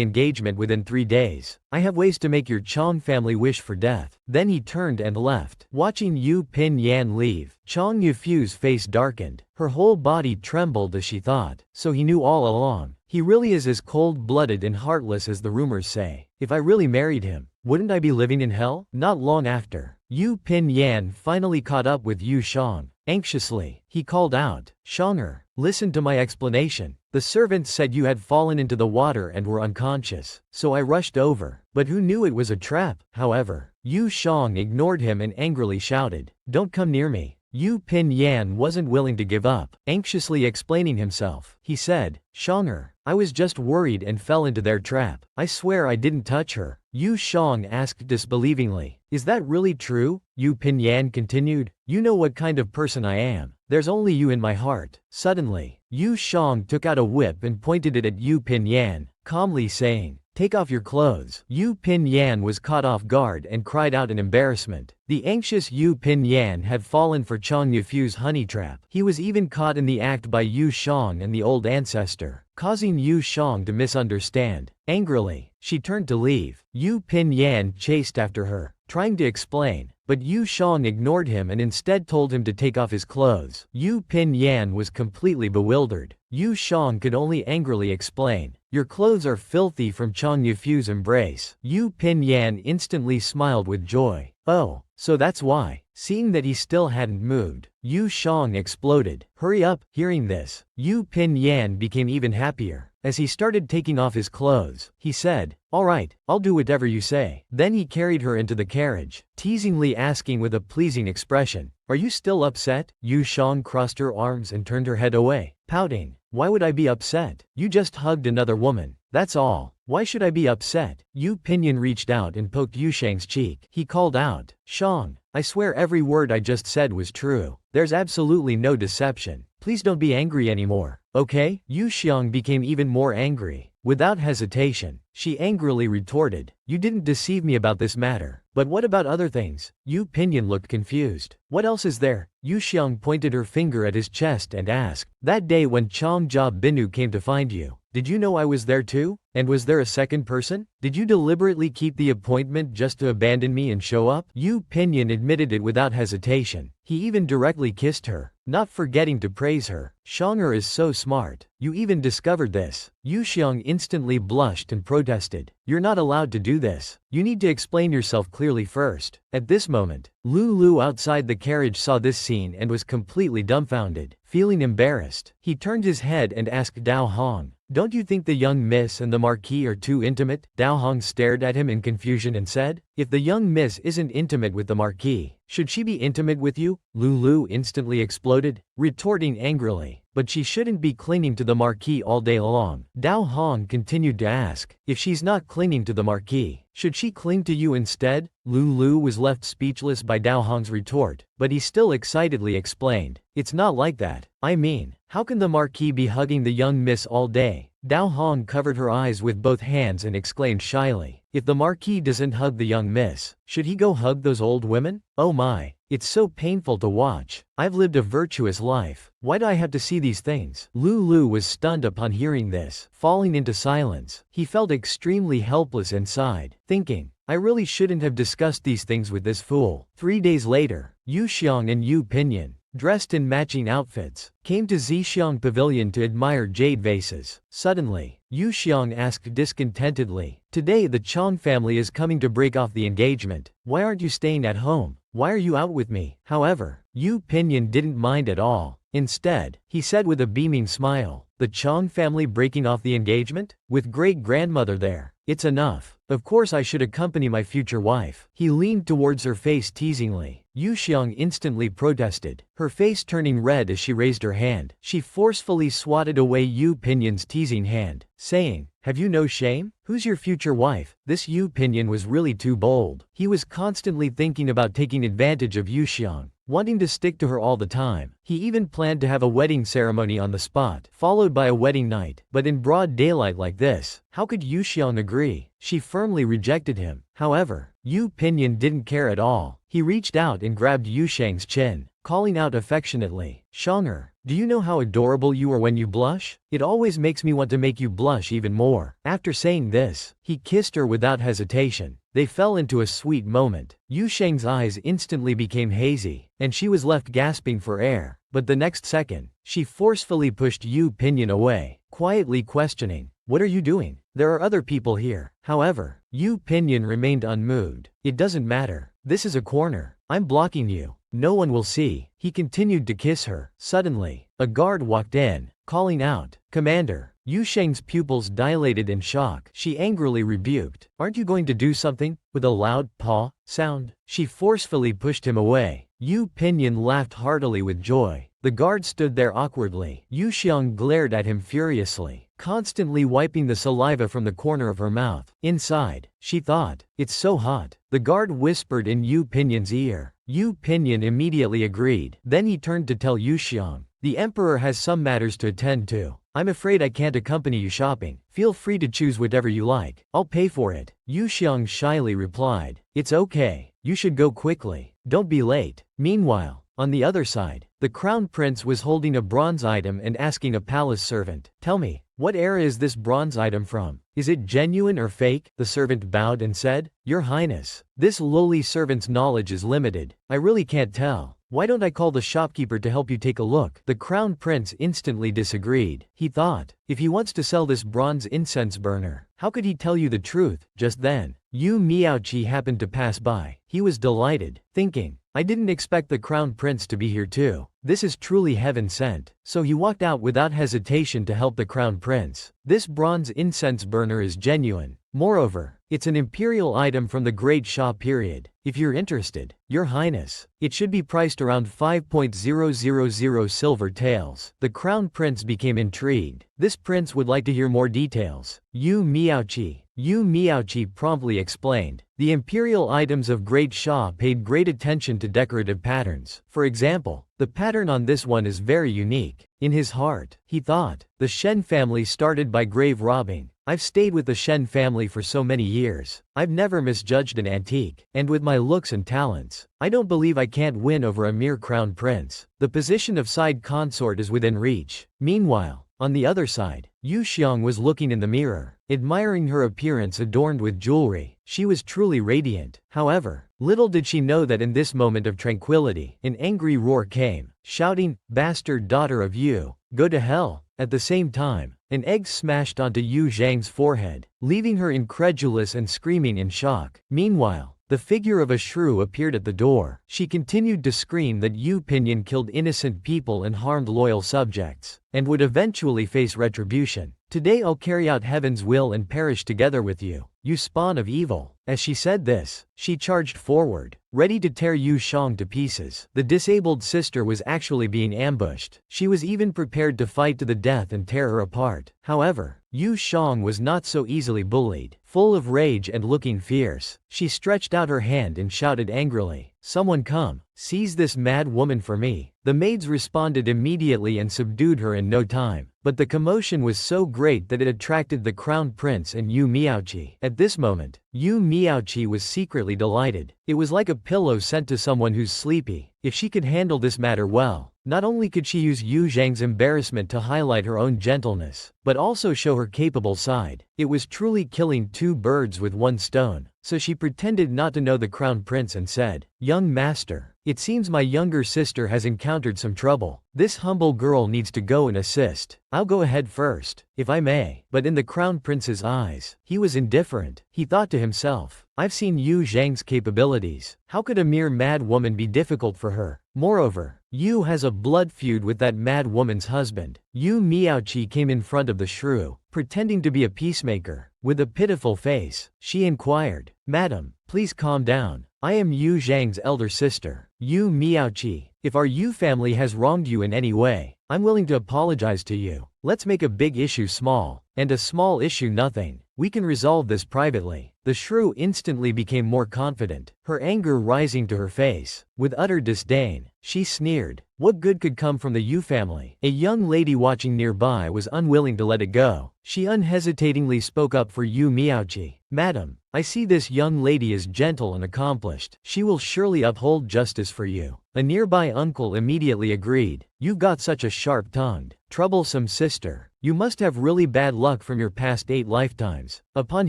engagement within 3 days, I have ways to make your Chang family wish for death." Then he turned and left. Watching Yu Pinyan leave, Chang Yufu's face darkened. Her whole body trembled as she thought, so he knew all along. He really is as cold-blooded and heartless as the rumors say. If I really married him, wouldn't I be living in hell? Not long after, Yu Pinyan finally caught up with Yu Shang. Anxiously, he called out, "Shanger, listen to my explanation. The servants said you had fallen into the water and were unconscious, so I rushed over, but who knew it was a trap?" However, Yu Shang ignored him and angrily shouted, "Don't come near me." Yu Pinyan wasn't willing to give up. Anxiously explaining himself, he said, "Shanger, I was just worried and fell into their trap. I swear I didn't touch her." Yu Shang asked disbelievingly, "Is that really true?" Yu Pinyan continued, "You know what kind of person I am. There's only you in my heart." Suddenly, Yu Shang took out a whip and pointed it at Yu Pinyan, calmly saying, "Take off your clothes." Yu Pinyan was caught off guard and cried out in embarrassment. The anxious Yu Pinyan had fallen for Chang Yufu's honey trap. He was even caught in the act by Yu Shang and the old ancestor, causing Yu Shang to misunderstand. Angrily, she turned to leave. Yu Pinyan chased after her, trying to explain, but Yu Shang ignored him and instead told him to take off his clothes. Yu Pinyan was completely bewildered. Yu Shang could only angrily explain, "Your clothes are filthy from Chang Yufu's embrace." Yu Pinyan instantly smiled with joy. "Oh, so that's why." Seeing that he still hadn't moved, Yu Shang exploded. "Hurry up." Hearing this, Yu Pinyan became even happier. As he started taking off his clothes, he said, "Alright, I'll do whatever you say." Then he carried her into the carriage, teasingly asking with a pleasing expression, "Are you still upset?" Yu Shang crossed her arms and turned her head away, pouting, "Why would I be upset? You just hugged another woman. That's all. Why should I be upset?" Yu Pinyan reached out and poked Yu Shang's cheek. He called out, "Shang, I swear every word I just said was true. There's absolutely no deception. Please don't be angry anymore, okay?" Yu Xiang became even more angry. Without hesitation, she angrily retorted, "You didn't deceive me about this matter. But what about other things?" Yu Pinyan looked confused. "What else is there?" Yu Xiang pointed her finger at his chest and asked, "That day when Chang Jia Binu came to find you, did you know I was there too? And was there a second person? Did you deliberately keep the appointment just to abandon me and show up?" Yu Pinyan admitted it without hesitation. He even directly kissed her, not forgetting to praise her. "Shanger is so smart. You even discovered this." Yu Xiang instantly blushed and protested, "You're not allowed to do this. You need to explain yourself clearly first." At this moment, Lulu outside the carriage saw this scene and was completely dumbfounded. Feeling embarrassed, he turned his head and asked Dao Hong, "Don't you think the young miss and the Marquis are too intimate?" Dao Hong stared at him in confusion and said, "If the young miss isn't intimate with the Marquis, should she be intimate with you?" Lulu instantly exploded, retorting angrily, "But she shouldn't be clinging to the Marquis all day long." Dao Hong continued to ask, "If she's not clinging to the Marquis, should she cling to you instead?" Lulu was left speechless by Dao Hong's retort, but he still excitedly explained, "It's not like that. I mean, how can the Marquis be hugging the young miss all day?" Dao Hong covered her eyes with both hands and exclaimed shyly, "If the Marquis doesn't hug the young miss, should he go hug those old women? Oh my, it's so painful to watch. I've lived a virtuous life. Why do I have to see these things?" Lulu was stunned upon hearing this, falling into silence. He felt extremely helpless inside, thinking, "I really shouldn't have discussed these things with this fool." 3 days later, Yu Xiang and Yu Pinyan, dressed in matching outfits, came to Zixiang Pavilion to admire jade vases. Suddenly, Yu Xiang asked discontentedly, "Today the Chang family is coming to break off the engagement. Why aren't you staying at home? Why are you out with me?" However, Yu Pinyan didn't mind at all. Instead, he said with a beaming smile, "The Chang family breaking off the engagement? With great-grandmother there? It's enough. Of course I should accompany my future wife." He leaned towards her face teasingly. Yu Xiang instantly protested, her face turning red as she raised her hand. She forcefully swatted away Yu Pinyan's teasing hand, saying, "Have you no shame? Who's your future wife?" This Yu Pinyan was really too bold. He was constantly thinking about taking advantage of Yu Xiang, wanting to stick to her all the time. He even planned to have a wedding ceremony on the spot, followed by a wedding night. But in broad daylight like this, how could Yu Xiang agree? She firmly rejected him. However, Yu Pinyan didn't care at all. He reached out and grabbed Yu Xiang's chin, calling out affectionately, "Xianger, do you know how adorable you are when you blush? It always makes me want to make you blush even more." After saying this, he kissed her without hesitation. They fell into a sweet moment. Yu Xiang's eyes instantly became hazy, and she was left gasping for air. But the next second, she forcefully pushed Yu Pinyan away, quietly questioning, "What are you doing? There are other people here." However, Yu Pinyan remained unmoved. "It doesn't matter. This is a corner. I'm blocking you. No one will see." He continued to kiss her. Suddenly, a guard walked in, calling out, "Commander." Yu Xiang's pupils dilated in shock. She angrily rebuked, "Aren't you going to do something?" With a loud paw sound, she forcefully pushed him away. Yu Pinyan laughed heartily with joy. The guard stood there awkwardly. Yu Xiang glared at him furiously, constantly wiping the saliva from the corner of her mouth. Inside, she thought, "It's so hot." The guard whispered in Yu Pinyan's ear. Yu Pinyan immediately agreed. Then he turned to tell Yu Xiang, "The emperor has some matters to attend to. I'm afraid I can't accompany you shopping. Feel free to choose whatever you like. I'll pay for it." Yu Xiang shyly replied, "It's okay. You should go quickly. Don't be late." Meanwhile, on the other side, the crown prince was holding a bronze item and asking a palace servant, "Tell me, what era is this bronze item from? Is it genuine or fake?" The servant bowed and said, "Your Highness, this lowly servant's knowledge is limited. I really can't tell. Why don't I call the shopkeeper to help you take a look?" The crown prince instantly disagreed. He thought, if he wants to sell this bronze incense burner, how could he tell you the truth? Just then, Yu Miaoqi happened to pass by. He was delighted, thinking, "I didn't expect the crown prince to be here too. This is truly heaven sent." So he walked out without hesitation to help the crown prince. This bronze incense burner is genuine. Moreover, it's an imperial item from the Great Shah period. If you're interested, Your Highness, it should be priced around 5,000 silver taels. The crown prince became intrigued. This prince would like to hear more details. Yu Miaoqi promptly explained. The imperial items of Great Shah paid great attention to decorative patterns. For example, the pattern on this one is very unique. In his heart, he thought, the Shen family started by grave robbing. I've stayed with the Shen family for so many years. I've never misjudged an antique. And with my looks and talents, I don't believe I can't win over a mere crown prince. The position of side consort is within reach. Meanwhile, on the other side, Yu Xiang was looking in the mirror, admiring her appearance adorned with jewelry. She was truly radiant. However, little did she know that in this moment of tranquility, an angry roar came, shouting, "Bastard daughter of Yu, go to hell." At the same time, an egg smashed onto Yu Zhang's forehead, leaving her incredulous and screaming in shock. Meanwhile, the figure of a shrew appeared at the door. She continued to scream that Yu Pinyan killed innocent people and harmed loyal subjects, and would eventually face retribution. "Today I'll carry out heaven's will and perish together with you, you spawn of evil." As she said this, she charged forward, ready to tear Yu Xiang to pieces. The disabled sister was actually being ambushed. She was even prepared to fight to the death and tear her apart. However, Yu Xiang was not so easily bullied. Full of rage and looking fierce, she stretched out her hand and shouted angrily, "Someone come, seize this mad woman for me." The maids responded immediately and subdued her in no time. But the commotion was so great that it attracted the crown prince and Yu Miaoqi. At this moment, Yu Miaoqi was secretly delighted. It was like a pillow sent to someone who's sleepy. If she could handle this matter well, not only could she use Yu Zhang's embarrassment to highlight her own gentleness, but also show her capable side. It was truly killing two birds with one stone. So she pretended not to know the crown prince and said, "Young master, it seems my younger sister has encountered some trouble. This humble girl needs to go and assist. I'll go ahead first, if I may." But in the crown prince's eyes, he was indifferent. He thought to himself, "I've seen Yu Zhang's capabilities. How could a mere mad woman be difficult for her? Moreover, Yu has a blood feud with that mad woman's husband." Yu Miaoqi came in front of the shrew, pretending to be a peacemaker. With a pitiful face, she inquired, "Madam, please calm down. I am Yu Zhang's elder sister, Yu Miaoqi. If our Yu family has wronged you in any way, I'm willing to apologize to you. Let's make a big issue small, and a small issue nothing. We can resolve this privately. The shrew instantly became more confident, her anger rising to her face. With utter disdain, she sneered. What good could come from the Yu family? A young lady watching nearby was unwilling to let it go. She unhesitatingly spoke up for Yu Miaoqi. Madam, I see this young lady is gentle and accomplished. She will surely uphold justice for you. A nearby uncle immediately agreed. You've got such a sharp-tongued, troublesome sister. You must have really bad luck from your past 8 lifetimes. Upon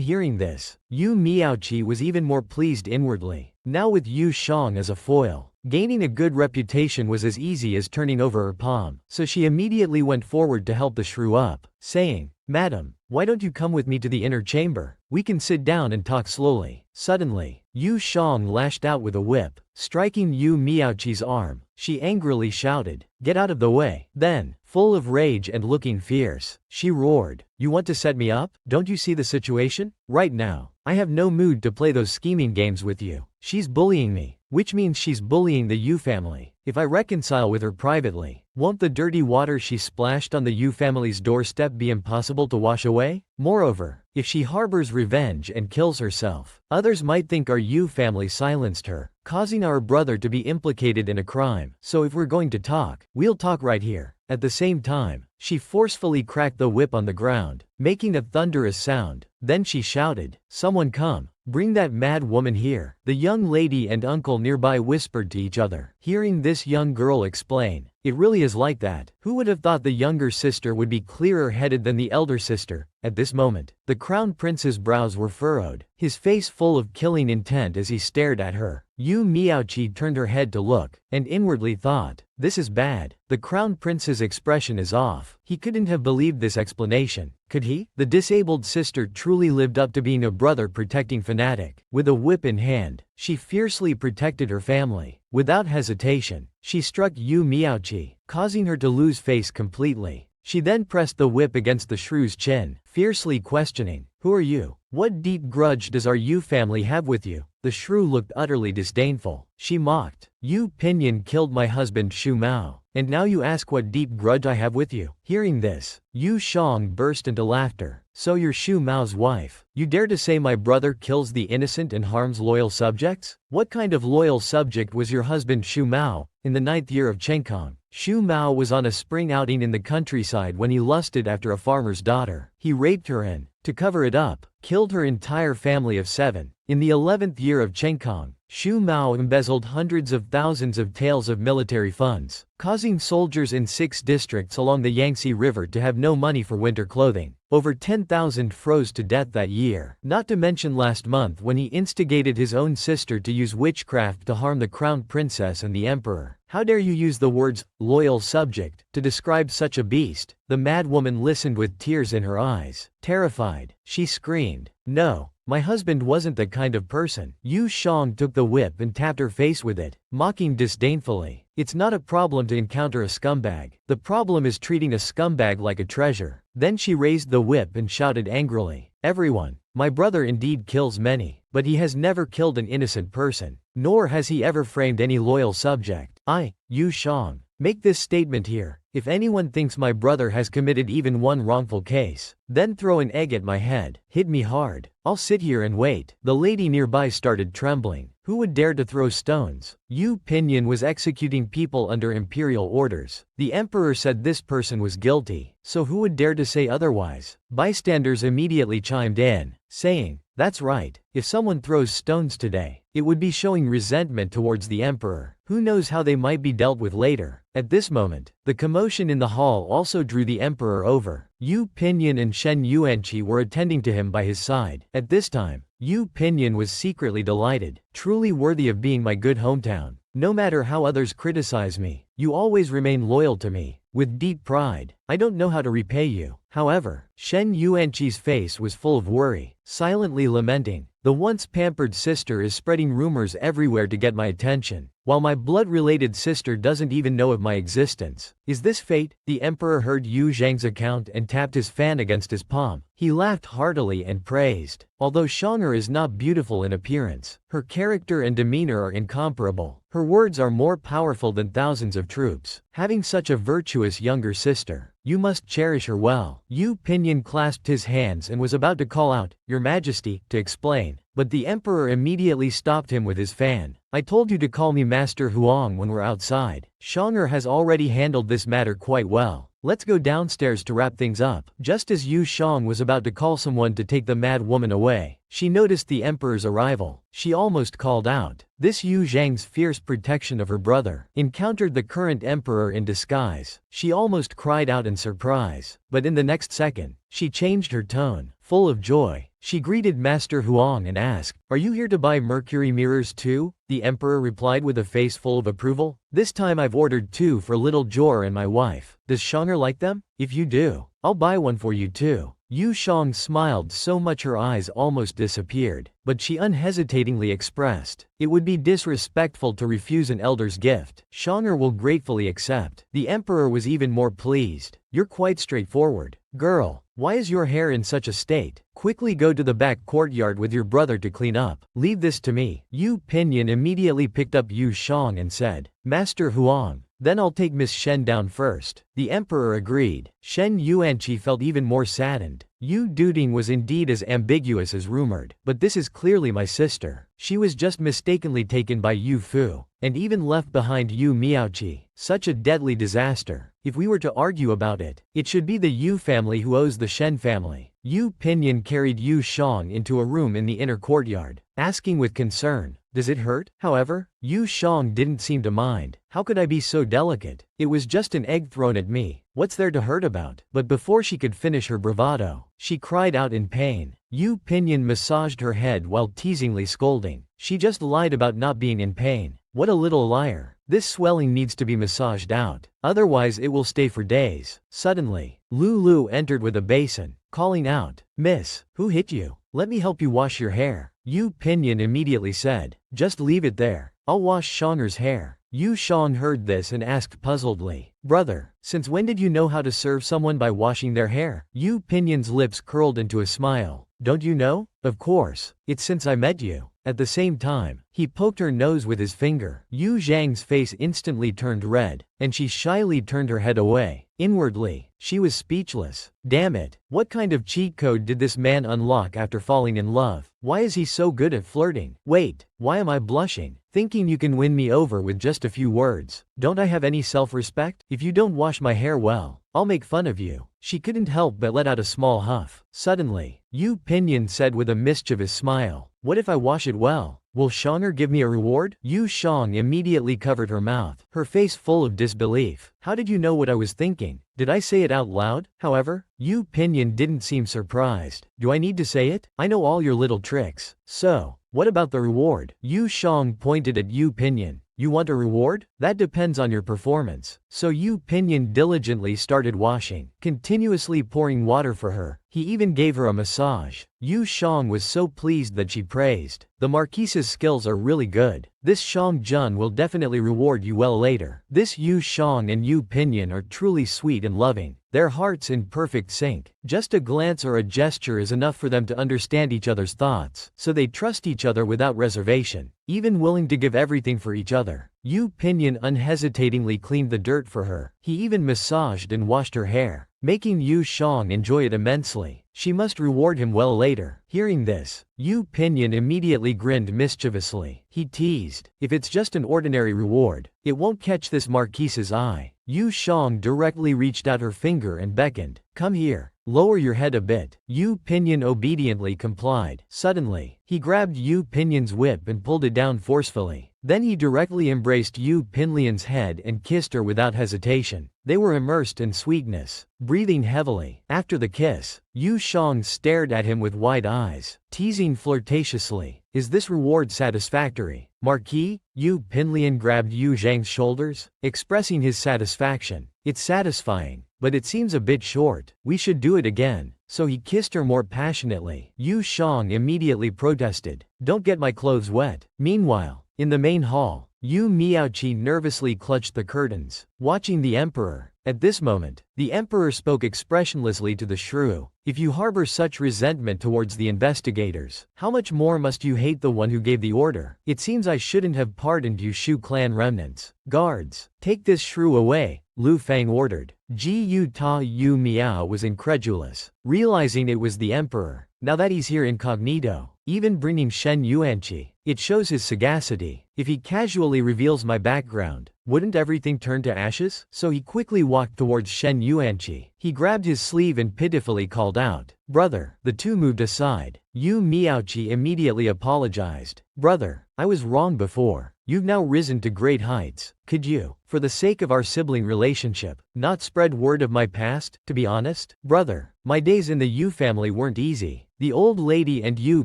hearing this, Yu Miaoqi was even more pleased inwardly. Now with Yu Shang as a foil, gaining a good reputation was as easy as turning over her palm, so she immediately went forward to help the shrew up, saying, Madam, why don't you come with me to the inner chamber? We can sit down and talk slowly. Suddenly, Yu Shang lashed out with a whip, striking Yu Miaoqi's arm. She angrily shouted, Get out of the way. Then, full of rage and looking fierce, she roared, You want to set me up? Don't you see the situation? Right now, I have no mood to play those scheming games with you. She's bullying me, which means she's bullying the Yu family. If I reconcile with her privately, won't the dirty water she splashed on the Yu family's doorstep be impossible to wash away? Moreover, if she harbors revenge and kills herself, others might think our Yu family silenced her, causing our brother to be implicated in a crime. So if we're going to talk, we'll talk right here. At the same time, she forcefully cracked the whip on the ground, making a thunderous sound. Then she shouted, Someone come. Bring that mad woman here. The young lady and uncle nearby whispered to each other. Hearing this young girl explain, It really is like that. Who would have thought the younger sister would be clearer-headed than the elder sister? At this moment, the crown prince's brows were furrowed, his face full of killing intent as he stared at her. Yu Miaoqi turned her head to look, and inwardly thought, This is bad. The crown prince's expression is off. He couldn't have believed this explanation, could he? The disabled sister truly lived up to being a brother-protecting fanatic. With a whip in hand, she fiercely protected her family. Without hesitation, she struck Yu Miaoqi, causing her to lose face completely. She then pressed the whip against the shrew's chin, fiercely questioning, Who are you? What deep grudge does our Yu family have with you? The shrew looked utterly disdainful. She mocked, Yu Pinyin killed my husband Shu Mao, and now you ask what deep grudge I have with you? Hearing this, Yu Shang burst into laughter. So you're Shu Mao's wife? You dare to say my brother kills the innocent and harms loyal subjects? What kind of loyal subject was your husband Shu Mao? In the 9th year of Chengkong, Shu Mao was on a spring outing in the countryside when he lusted after a farmer's daughter. He raped her and, to cover it up, killed her entire family of 7. In the 11th year of Chengkong, Shu Mao embezzled hundreds of thousands of taels of military funds, causing soldiers in 6 districts along the Yangtze River to have no money for winter clothing. Over 10,000 froze to death that year. Not to mention last month when he instigated his own sister to use witchcraft to harm the crown princess and the emperor. How dare you use the words, loyal subject, to describe such a beast? The mad woman listened with tears in her eyes. Terrified, she screamed, No, my husband wasn't that kind of person. Yu Shang took the whip and tapped her face with it, mocking disdainfully. It's not a problem to encounter a scumbag. The problem is treating a scumbag like a treasure. Then she raised the whip and shouted angrily, Everyone, my brother indeed kills many, but he has never killed an innocent person, nor has he ever framed any loyal subject. I, Yu Shang, make this statement here. If anyone thinks my brother has committed even one wrongful case, then throw an egg at my head. Hit me hard. I'll sit here and wait. The lady nearby started trembling. Who would dare to throw stones? Yu Pinyin was executing people under imperial orders. The emperor said this person was guilty, so who would dare to say otherwise? Bystanders immediately chimed in, saying, That's right. If someone throws stones today, it would be showing resentment towards the emperor. Who knows how they might be dealt with later? At this moment, the commotion in the hall also drew the emperor over. Yu Pinyin and Shen Yuanqi were attending to him by his side. At this time, Yu Pinyin was secretly delighted. Truly worthy of being my good hometown. No matter how others criticize me, you always remain loyal to me. With deep pride, I don't know how to repay you. However, Shen Yuanqi's face was full of worry, silently lamenting, The once pampered sister is spreading rumors everywhere to get my attention. while my blood-related sister doesn't even know of my existence. Is this fate? The emperor heard Yu Jang's account and tapped his fan against his palm. He laughed heartily and praised. Although Xiong'er is not beautiful in appearance, her character and demeanor are incomparable. Her words are more powerful than thousands of troops. Having such a virtuous younger sister, you must cherish her well. Yu Pinyin clasped his hands and was about to call out, "Your Majesty," to explain, but the emperor immediately stopped him with his fan. "I told you to call me Master Huang when we're outside. Xiong'er has already handled this matter quite well. Let's go downstairs to wrap things up." Just as Yu Xiong was about to call someone to take the mad woman away, she noticed the emperor's arrival. She almost called out. This Yu Zhang's fierce protection of her brother encountered the current emperor in disguise. She almost cried out in surprise, but in the next second, she changed her tone. Full of joy, she greeted Master Huang and asked, "Are you here to buy mercury mirrors too?" The emperor replied with a face full of approval. "This time I've ordered 2 for little Jor and my wife. Does Xiong'er like them? If you do, I'll buy one for you too." Yu Xiong smiled so much her eyes almost disappeared, but she unhesitatingly expressed, "It would be disrespectful to refuse an elder's gift. Xiong'er will gratefully accept." The emperor was even more pleased. "You're quite straightforward. Girl, why is your hair in such a state? Quickly go to the back courtyard with your brother to clean up. Leave this to me." Yu Pinyin immediately picked up Yu Xiong and said, "Master Huang, then I'll take Miss Shen down first." The emperor agreed. Shen Yuanqi felt even more saddened. Yu Duding was indeed as ambiguous as rumored, but this is clearly my sister. She was just mistakenly taken by Yu Fu, and even left behind Yu Miaoqi. Such a deadly disaster. If we were to argue about it, it should be the Yu family who owes the Shen family. Yu Pinyin carried Yu Xiong into a room in the inner courtyard, asking with concern, "Does it hurt?" However, Yu Xiong didn't seem to mind. "How could I be so delicate? It was just an egg thrown at me. What's there to hurt about?" But before she could finish her bravado, she cried out in pain. Yu Pinyin massaged her head while teasingly scolding. "She just lied about not being in pain. What a little liar. This swelling needs to be massaged out. Otherwise it will stay for days." Suddenly, Lulu entered with a basin, calling out, "Miss, who hit you? Let me help you wash your hair." Yu Pinyin immediately said, "Just leave it there. I'll wash Xiong'er's hair." Yu Xiong heard this and asked puzzledly, "Brother, since when did you know how to serve someone by washing their hair?" Yu Pinyin's lips curled into a smile. "Don't you know? Of course, it's since I met you." At the same time, he poked her nose with his finger. Yu Zhang's face instantly turned red, and she shyly turned her head away. Inwardly, she was speechless. Damn it, what kind of cheat code did this man unlock after falling in love? Why is he so good at flirting? Wait, why am I blushing? Thinking you can win me over with just a few words? Don't I have any self-respect? If you don't wash my hair well, I'll make fun of you." She couldn't help but let out a small huff. Suddenly, Yu Pinyin said with a mischievous smile, "What if I wash it well? Will Xiong'er give me a reward?" Yu Xiong immediately covered her mouth, her face full of disbelief. "How did you know what I was thinking? Did I say it out loud?" However, Yu Pinyin didn't seem surprised. "Do I need to say it? I know all your little tricks. So, what about the reward?" Yu Xiong pointed at Yu Pinyin. "You want a reward? That depends on your performance." So Yu Pinyin diligently started washing, continuously pouring water for her. He even gave her a massage. Yu Xiong was so pleased that she praised, "The Marquise's skills are really good. This Xiong Jun will definitely reward you well later." This Yu Xiong and Yu Pinyin are truly sweet and loving, their hearts in perfect sync. Just a glance or a gesture is enough for them to understand each other's thoughts, so they trust each other without reservation, even willing to give everything for each other. Yu Pinyin unhesitatingly cleaned the dirt for her. He even massaged and washed her hair, making Yu Xiong enjoy it immensely. She must reward him well later. Hearing this, Yu Pinyin immediately grinned mischievously. He teased, "If it's just an ordinary reward, it won't catch this Marquise's eye." Yu Xiong directly reached out her finger and beckoned, "Come here. Lower your head a bit." Yu Pinyin obediently complied. Suddenly, he grabbed Yu Pinyin's whip and pulled it down forcefully. Then he directly embraced Yu Pinlian's head and kissed her without hesitation. They were immersed in sweetness, breathing heavily. After the kiss, Yu Xiong stared at him with wide eyes, teasing flirtatiously, "Is this reward satisfactory, Marquis?" Yu Pinlian grabbed Yu Zhang's shoulders, expressing his satisfaction. "It's satisfying, but it seems a bit short. We should do it again." So he kissed her more passionately. Yu Xiong immediately protested, "Don't get my clothes wet." Meanwhile, in the main hall, Yu Miaoqi nervously clutched the curtains, watching the emperor. At this moment, the emperor spoke expressionlessly to the shrew. If you harbor such resentment towards the investigators, how much more must you hate the one who gave the order? It seems I shouldn't have pardoned you Shu clan remnants. Guards, take this shrew away, Lu Fang ordered. Ji Yu Ta Yu Miao was incredulous, realizing it was the emperor. Now that he's here incognito, even bringing Shen Yuanqi, it shows his sagacity. If he casually reveals my background, wouldn't everything turn to ashes? So he quickly walked towards Shen Yuanqi. He grabbed his sleeve and pitifully called out, "Brother." The two moved aside. Yu Miaoqi immediately apologized. "Brother, I was wrong before. You've now risen to great heights. Could you, for the sake of our sibling relationship, not spread word of my past? To be honest, brother, my days in the Yu family weren't easy. The old lady and Yu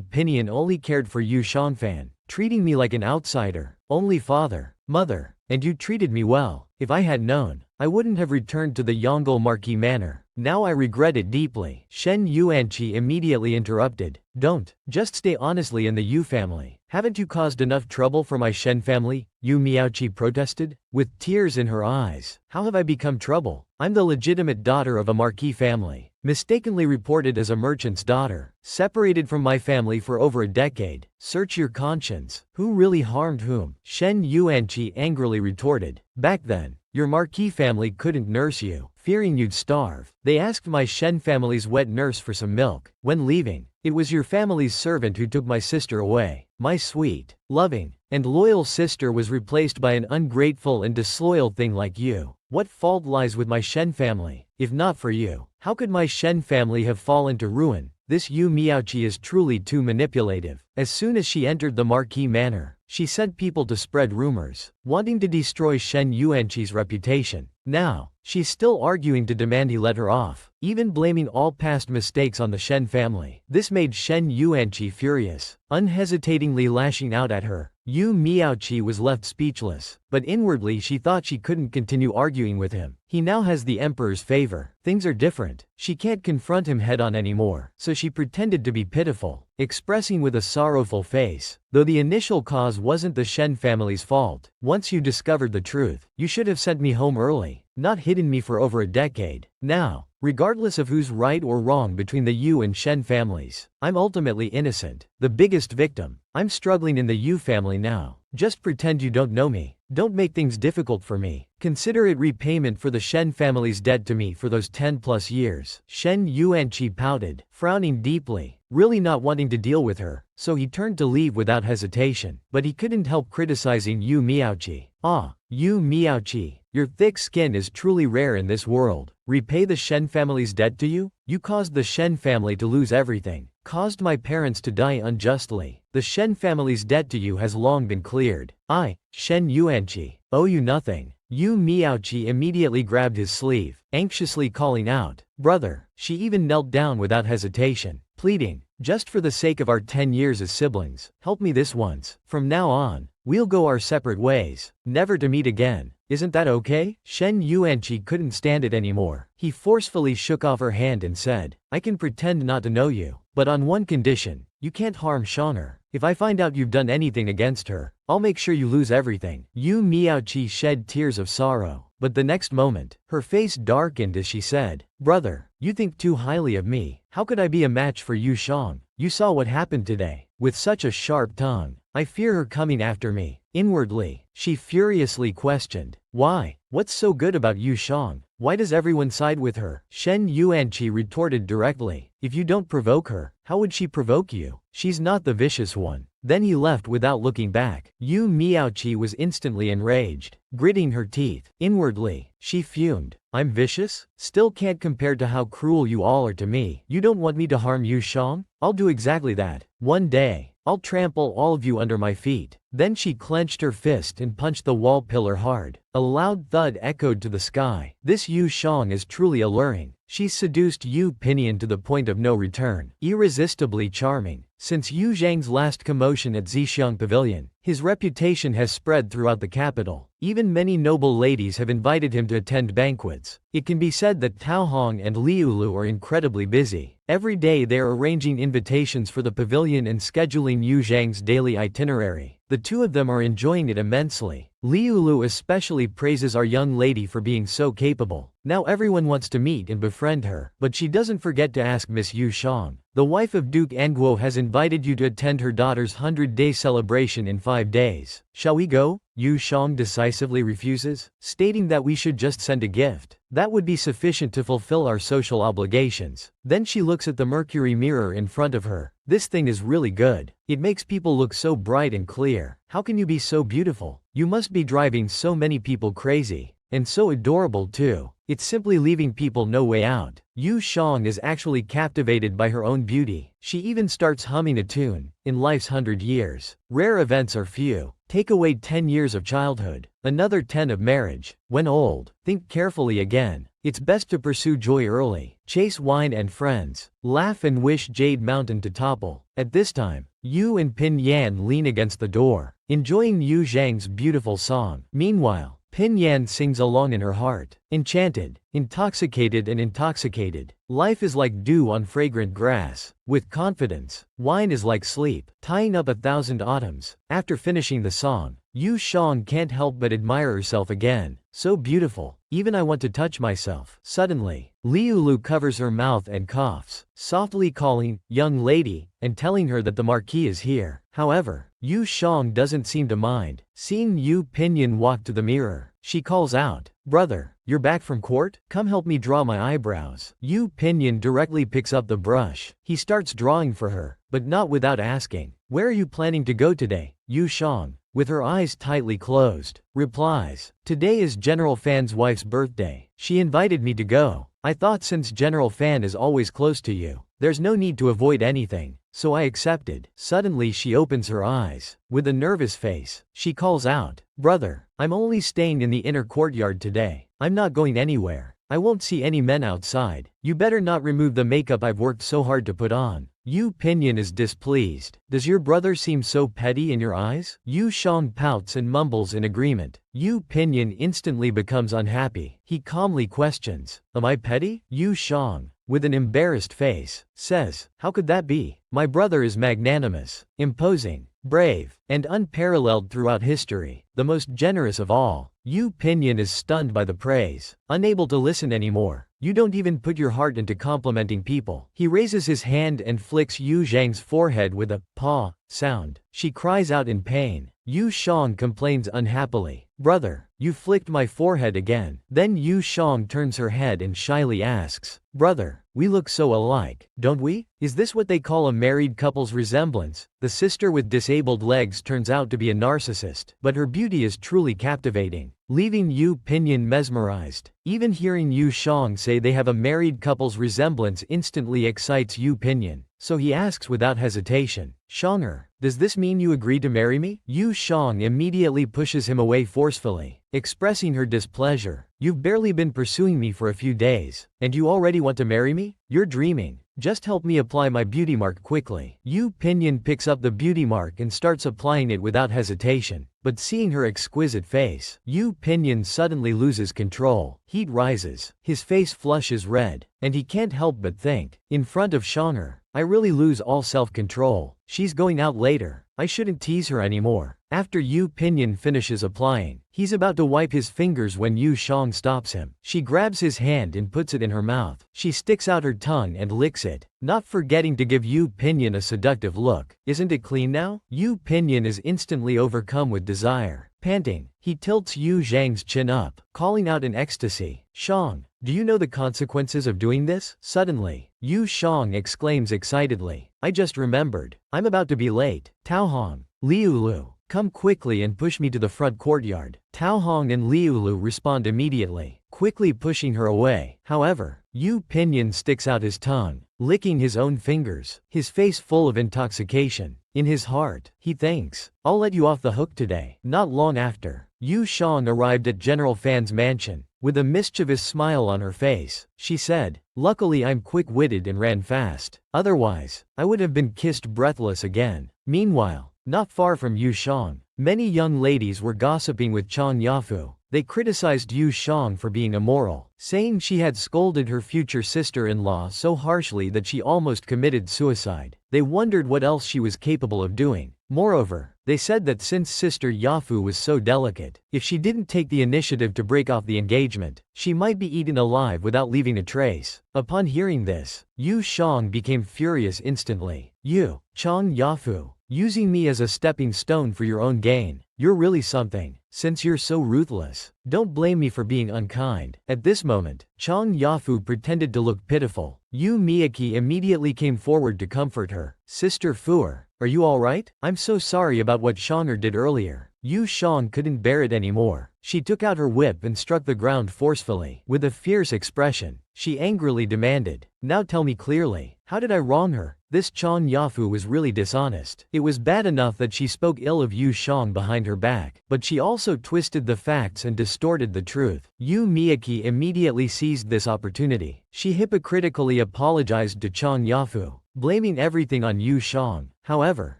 Pinyin only cared for Yu Shangfan, treating me like an outsider, only father, mother, and you treated me well. If I had known, I wouldn't have returned to the Yongle Marquis Manor. Now I regret it deeply." Shen Yuanqi immediately interrupted. "Don't, just stay honestly in the Yu family. Haven't you caused enough trouble for my Shen family?" Yu Miaoqi protested, with tears in her eyes. "How have I become trouble? I'm the legitimate daughter of a marquis family, mistakenly reported as a merchant's daughter, separated from my family for over a decade. Search your conscience. Who really harmed whom?" Shen Yuanqi angrily retorted. "Back then, your marquis family couldn't nurse you, fearing you'd starve. They asked my Shen family's wet nurse for some milk. When leaving, it was your family's servant who took my sister away. My sweet, loving, and loyal sister was replaced by an ungrateful and disloyal thing like you. What fault lies with my Shen family? If not for you, how could my Shen family have fallen to ruin?" This Yu Miaoqi is truly too manipulative. As soon as she entered the Marquis Manor, she sent people to spread rumors, wanting to destroy Shen Yuanqi's reputation. Now, she's still arguing to demand he let her off, even blaming all past mistakes on the Shen family. This made Shen Yuanqi furious, unhesitatingly lashing out at her. Yu Miaoqi was left speechless, but inwardly she thought she couldn't continue arguing with him. He now has the emperor's favor. Things are different. She can't confront him head-on anymore, so she pretended to be pitiful, expressing with a sorrowful face, "Though the initial cause wasn't the Shen family's fault, once you discovered the truth, you should have sent me home early, not hidden me for over a decade. Now, regardless of who's right or wrong between the Yu and Shen families, I'm ultimately innocent, the biggest victim. I'm struggling in the Yu family now. Just pretend you don't know me. Don't make things difficult for me. Consider it repayment for the Shen family's debt to me for those 10+ years." Shen Yuanqi pouted, frowning deeply, really not wanting to deal with her, so he turned to leave without hesitation. But he couldn't help criticizing Yu Miaoqi. "Ah, Yu Miaoqi, your thick skin is truly rare in this world. Repay the Shen family's debt to you? You caused the Shen family to lose everything, caused my parents to die unjustly. The Shen family's debt to you has long been cleared. I, Shen Yuanqi, owe you nothing." Yu Miaoqi immediately grabbed his sleeve, anxiously calling out, "Brother." She even knelt down without hesitation, pleading, "Just for the sake of our 10 years as siblings, help me this once. From now on, we'll go our separate ways, never to meet again. Isn't that okay?" Shen Yuanqi couldn't stand it anymore. He forcefully shook off her hand and said, "I can pretend not to know you, but on one condition. You can't harm Shaner. If I find out you've done anything against her, I'll make sure you lose everything." Yu Miaoqi shed tears of sorrow, but the next moment, her face darkened as she said, "Brother, you think too highly of me. How could I be a match for Yu Shang? You saw what happened today. With such a sharp tongue, I fear her coming after me." Inwardly, she furiously questioned, "Why? What's so good about Yu Shang? Why does everyone side with her?" Shen Yuanqi retorted directly, "If you don't provoke her, how would she provoke you? She's not the vicious one." Then he left without looking back. Yu Miaoqi was instantly enraged, gritting her teeth. Inwardly, she fumed, "I'm vicious? Still can't compare to how cruel you all are to me. You don't want me to harm Yu Shang? I'll do exactly that. One day, I'll trample all of you under my feet." Then she clenched her fist and punched the wall pillar hard. A loud thud echoed to the sky. This Yu Shang is truly alluring. She's seduced Yu Pinyin to the point of no return. Irresistibly charming. Since Yu Zhang's last commotion at Zixiang Pavilion, his reputation has spread throughout the capital. Even many noble ladies have invited him to attend banquets. It can be said that Tao Hong and Liu Lu are incredibly busy. Every day they are arranging invitations for the pavilion and scheduling Yu Jang's daily itinerary. The two of them are enjoying it immensely. Liulu especially praises our young lady for being so capable. Now everyone wants to meet and befriend her, but she doesn't forget to ask Miss Yu Shang. The wife of Duke Anguo has invited you to attend her daughter's 100-day celebration in 5 days. Shall we go? Yu Shang decisively refuses, stating that we should just send a gift. That would be sufficient to fulfill our social obligations. Then she looks at the mercury mirror in front of her. This thing is really good. It makes people look so bright and clear. How can you be so beautiful? You must be driving so many people crazy. And so adorable too. It's simply leaving people no way out. Yu Shang is actually captivated by her own beauty. She even starts humming a tune. In life's 100 years, rare events are few. Take away 10 years of childhood, another 10 of marriage. When old, think carefully again. It's best to pursue joy early, chase wine and friends, laugh and wish Jade Mountain to topple. At this time, Yu and Pin Yan lean against the door, enjoying Yu Zhang's beautiful song. Meanwhile, Pin Yan sings along in her heart. Enchanted, intoxicated and intoxicated. Life is like dew on fragrant grass. With confidence, wine is like sleep, tying up 1,000 autumns. After finishing the song, Yu Shang can't help but admire herself again. So beautiful, even I want to touch myself. Suddenly, Liulu covers her mouth and coughs, softly calling, "Young lady," and telling her that the Marquis is here. However, Yu Shang doesn't seem to mind. Seeing Yu Pinyin walk to the mirror, she calls out, "Brother, you're back from court? Come help me draw my eyebrows." Yu Pinyin directly picks up the brush. He starts drawing for her, but not without asking, "Where are you planning to go today?" Yu Shang, with her eyes tightly closed, replies, "Today is General Fan's wife's birthday. She invited me to go. I thought since General Fan is always close to you, there's no need to avoid anything, so I accepted." Suddenly she opens her eyes. With a nervous face, she calls out, "Brother, I'm only staying in the inner courtyard today. I'm not going anywhere. I won't see any men outside. You better not remove the makeup I've worked so hard to put on." Yu Pinyin is displeased. "Does your brother seem so petty in your eyes?" Yu Shang pouts and mumbles in agreement. Yu Pinyin instantly becomes unhappy. He calmly questions, "Am I petty?" Yu Shang, with an embarrassed face, says, "How could that be? My brother is magnanimous, imposing, brave, and unparalleled throughout history, the most generous of all." Yu Pinyin is stunned by the praise, unable to listen anymore. "You don't even put your heart into complimenting people." He raises his hand and flicks Yu Zhang's forehead with a paw sound. She cries out in pain. Yu Shang complains unhappily, "Brother, you flicked my forehead again." Then Yu Shang turns her head and shyly asks, "Brother, we look so alike, don't we? Is this what they call a married couple's resemblance?" The sister with disabled legs turns out to be a narcissist, but her beauty is truly captivating, leaving Yu Pinyin mesmerized. Even hearing Yu Shang say they have a married couple's resemblance instantly excites Yu Pinyin, so he asks without hesitation, "Shanger, does this mean you agree to marry me?" Yu Shang immediately pushes him away forcefully, expressing her displeasure. "You've barely been pursuing me for a few days, and you already want to marry me? You're dreaming. Just help me apply my beauty mark quickly." Yu Pinyin picks up the beauty mark and starts applying it without hesitation. But seeing her exquisite face, Yu Pinyin suddenly loses control. Heat rises, his face flushes red, and he can't help but think, in front of Shanger, "I really lose all self-control. She's going out later. I shouldn't tease her anymore." After Yu Pinyin finishes applying, he's about to wipe his fingers when Yu Shang stops him. She grabs his hand and puts it in her mouth. She sticks out her tongue and licks it, not forgetting to give Yu Pinyin a seductive look. "Isn't it clean now?" Yu Pinyin is instantly overcome with desire. Panting, he tilts Yu Zhang's chin up, calling out in ecstasy, "Shang, do you know the consequences of doing this?" Suddenly, Yu Shang exclaims excitedly, "I just remembered. I'm about to be late. Tao Hong, Liulu, come quickly and push me to the front courtyard." Tao Hong and Liulu respond immediately, quickly pushing her away. However, Yu Pinyin sticks out his tongue, licking his own fingers, his face full of intoxication. In his heart, he thinks, "I'll let you off the hook today." Not long after, Yu Shang arrived at General Fan's mansion. With a mischievous smile on her face, she said, "Luckily I'm quick-witted and ran fast. Otherwise, I would have been kissed breathless again." Meanwhile, not far from Yu Shang, many young ladies were gossiping with Chang Yafu. They criticized Yu Shang for being immoral, saying she had scolded her future sister-in-law so harshly that she almost committed suicide. They wondered what else she was capable of doing. Moreover, they said that since Sister Yafu was so delicate, if she didn't take the initiative to break off the engagement, she might be eaten alive without leaving a trace. Upon hearing this, Yu Shang became furious instantly. "You, Chang Yafu, using me as a stepping stone for your own gain. You're really something, since you're so ruthless. Don't blame me for being unkind." At this moment, Chang Yafu pretended to look pitiful. Yu Miyake immediately came forward to comfort her. "Sister Fuer, are you alright? I'm so sorry about what Shanger did earlier." Yu Shang couldn't bear it anymore. She took out her whip and struck the ground forcefully. With a fierce expression, she angrily demanded, "Now tell me clearly, how did I wrong her?" This Chang Yafu was really dishonest. It was bad enough that she spoke ill of Yu Shang behind her back, but she also twisted the facts and distorted the truth. Yu Miyake immediately seized this opportunity. She hypocritically apologized to Chang Yafu, blaming everything on Yu Shang. However,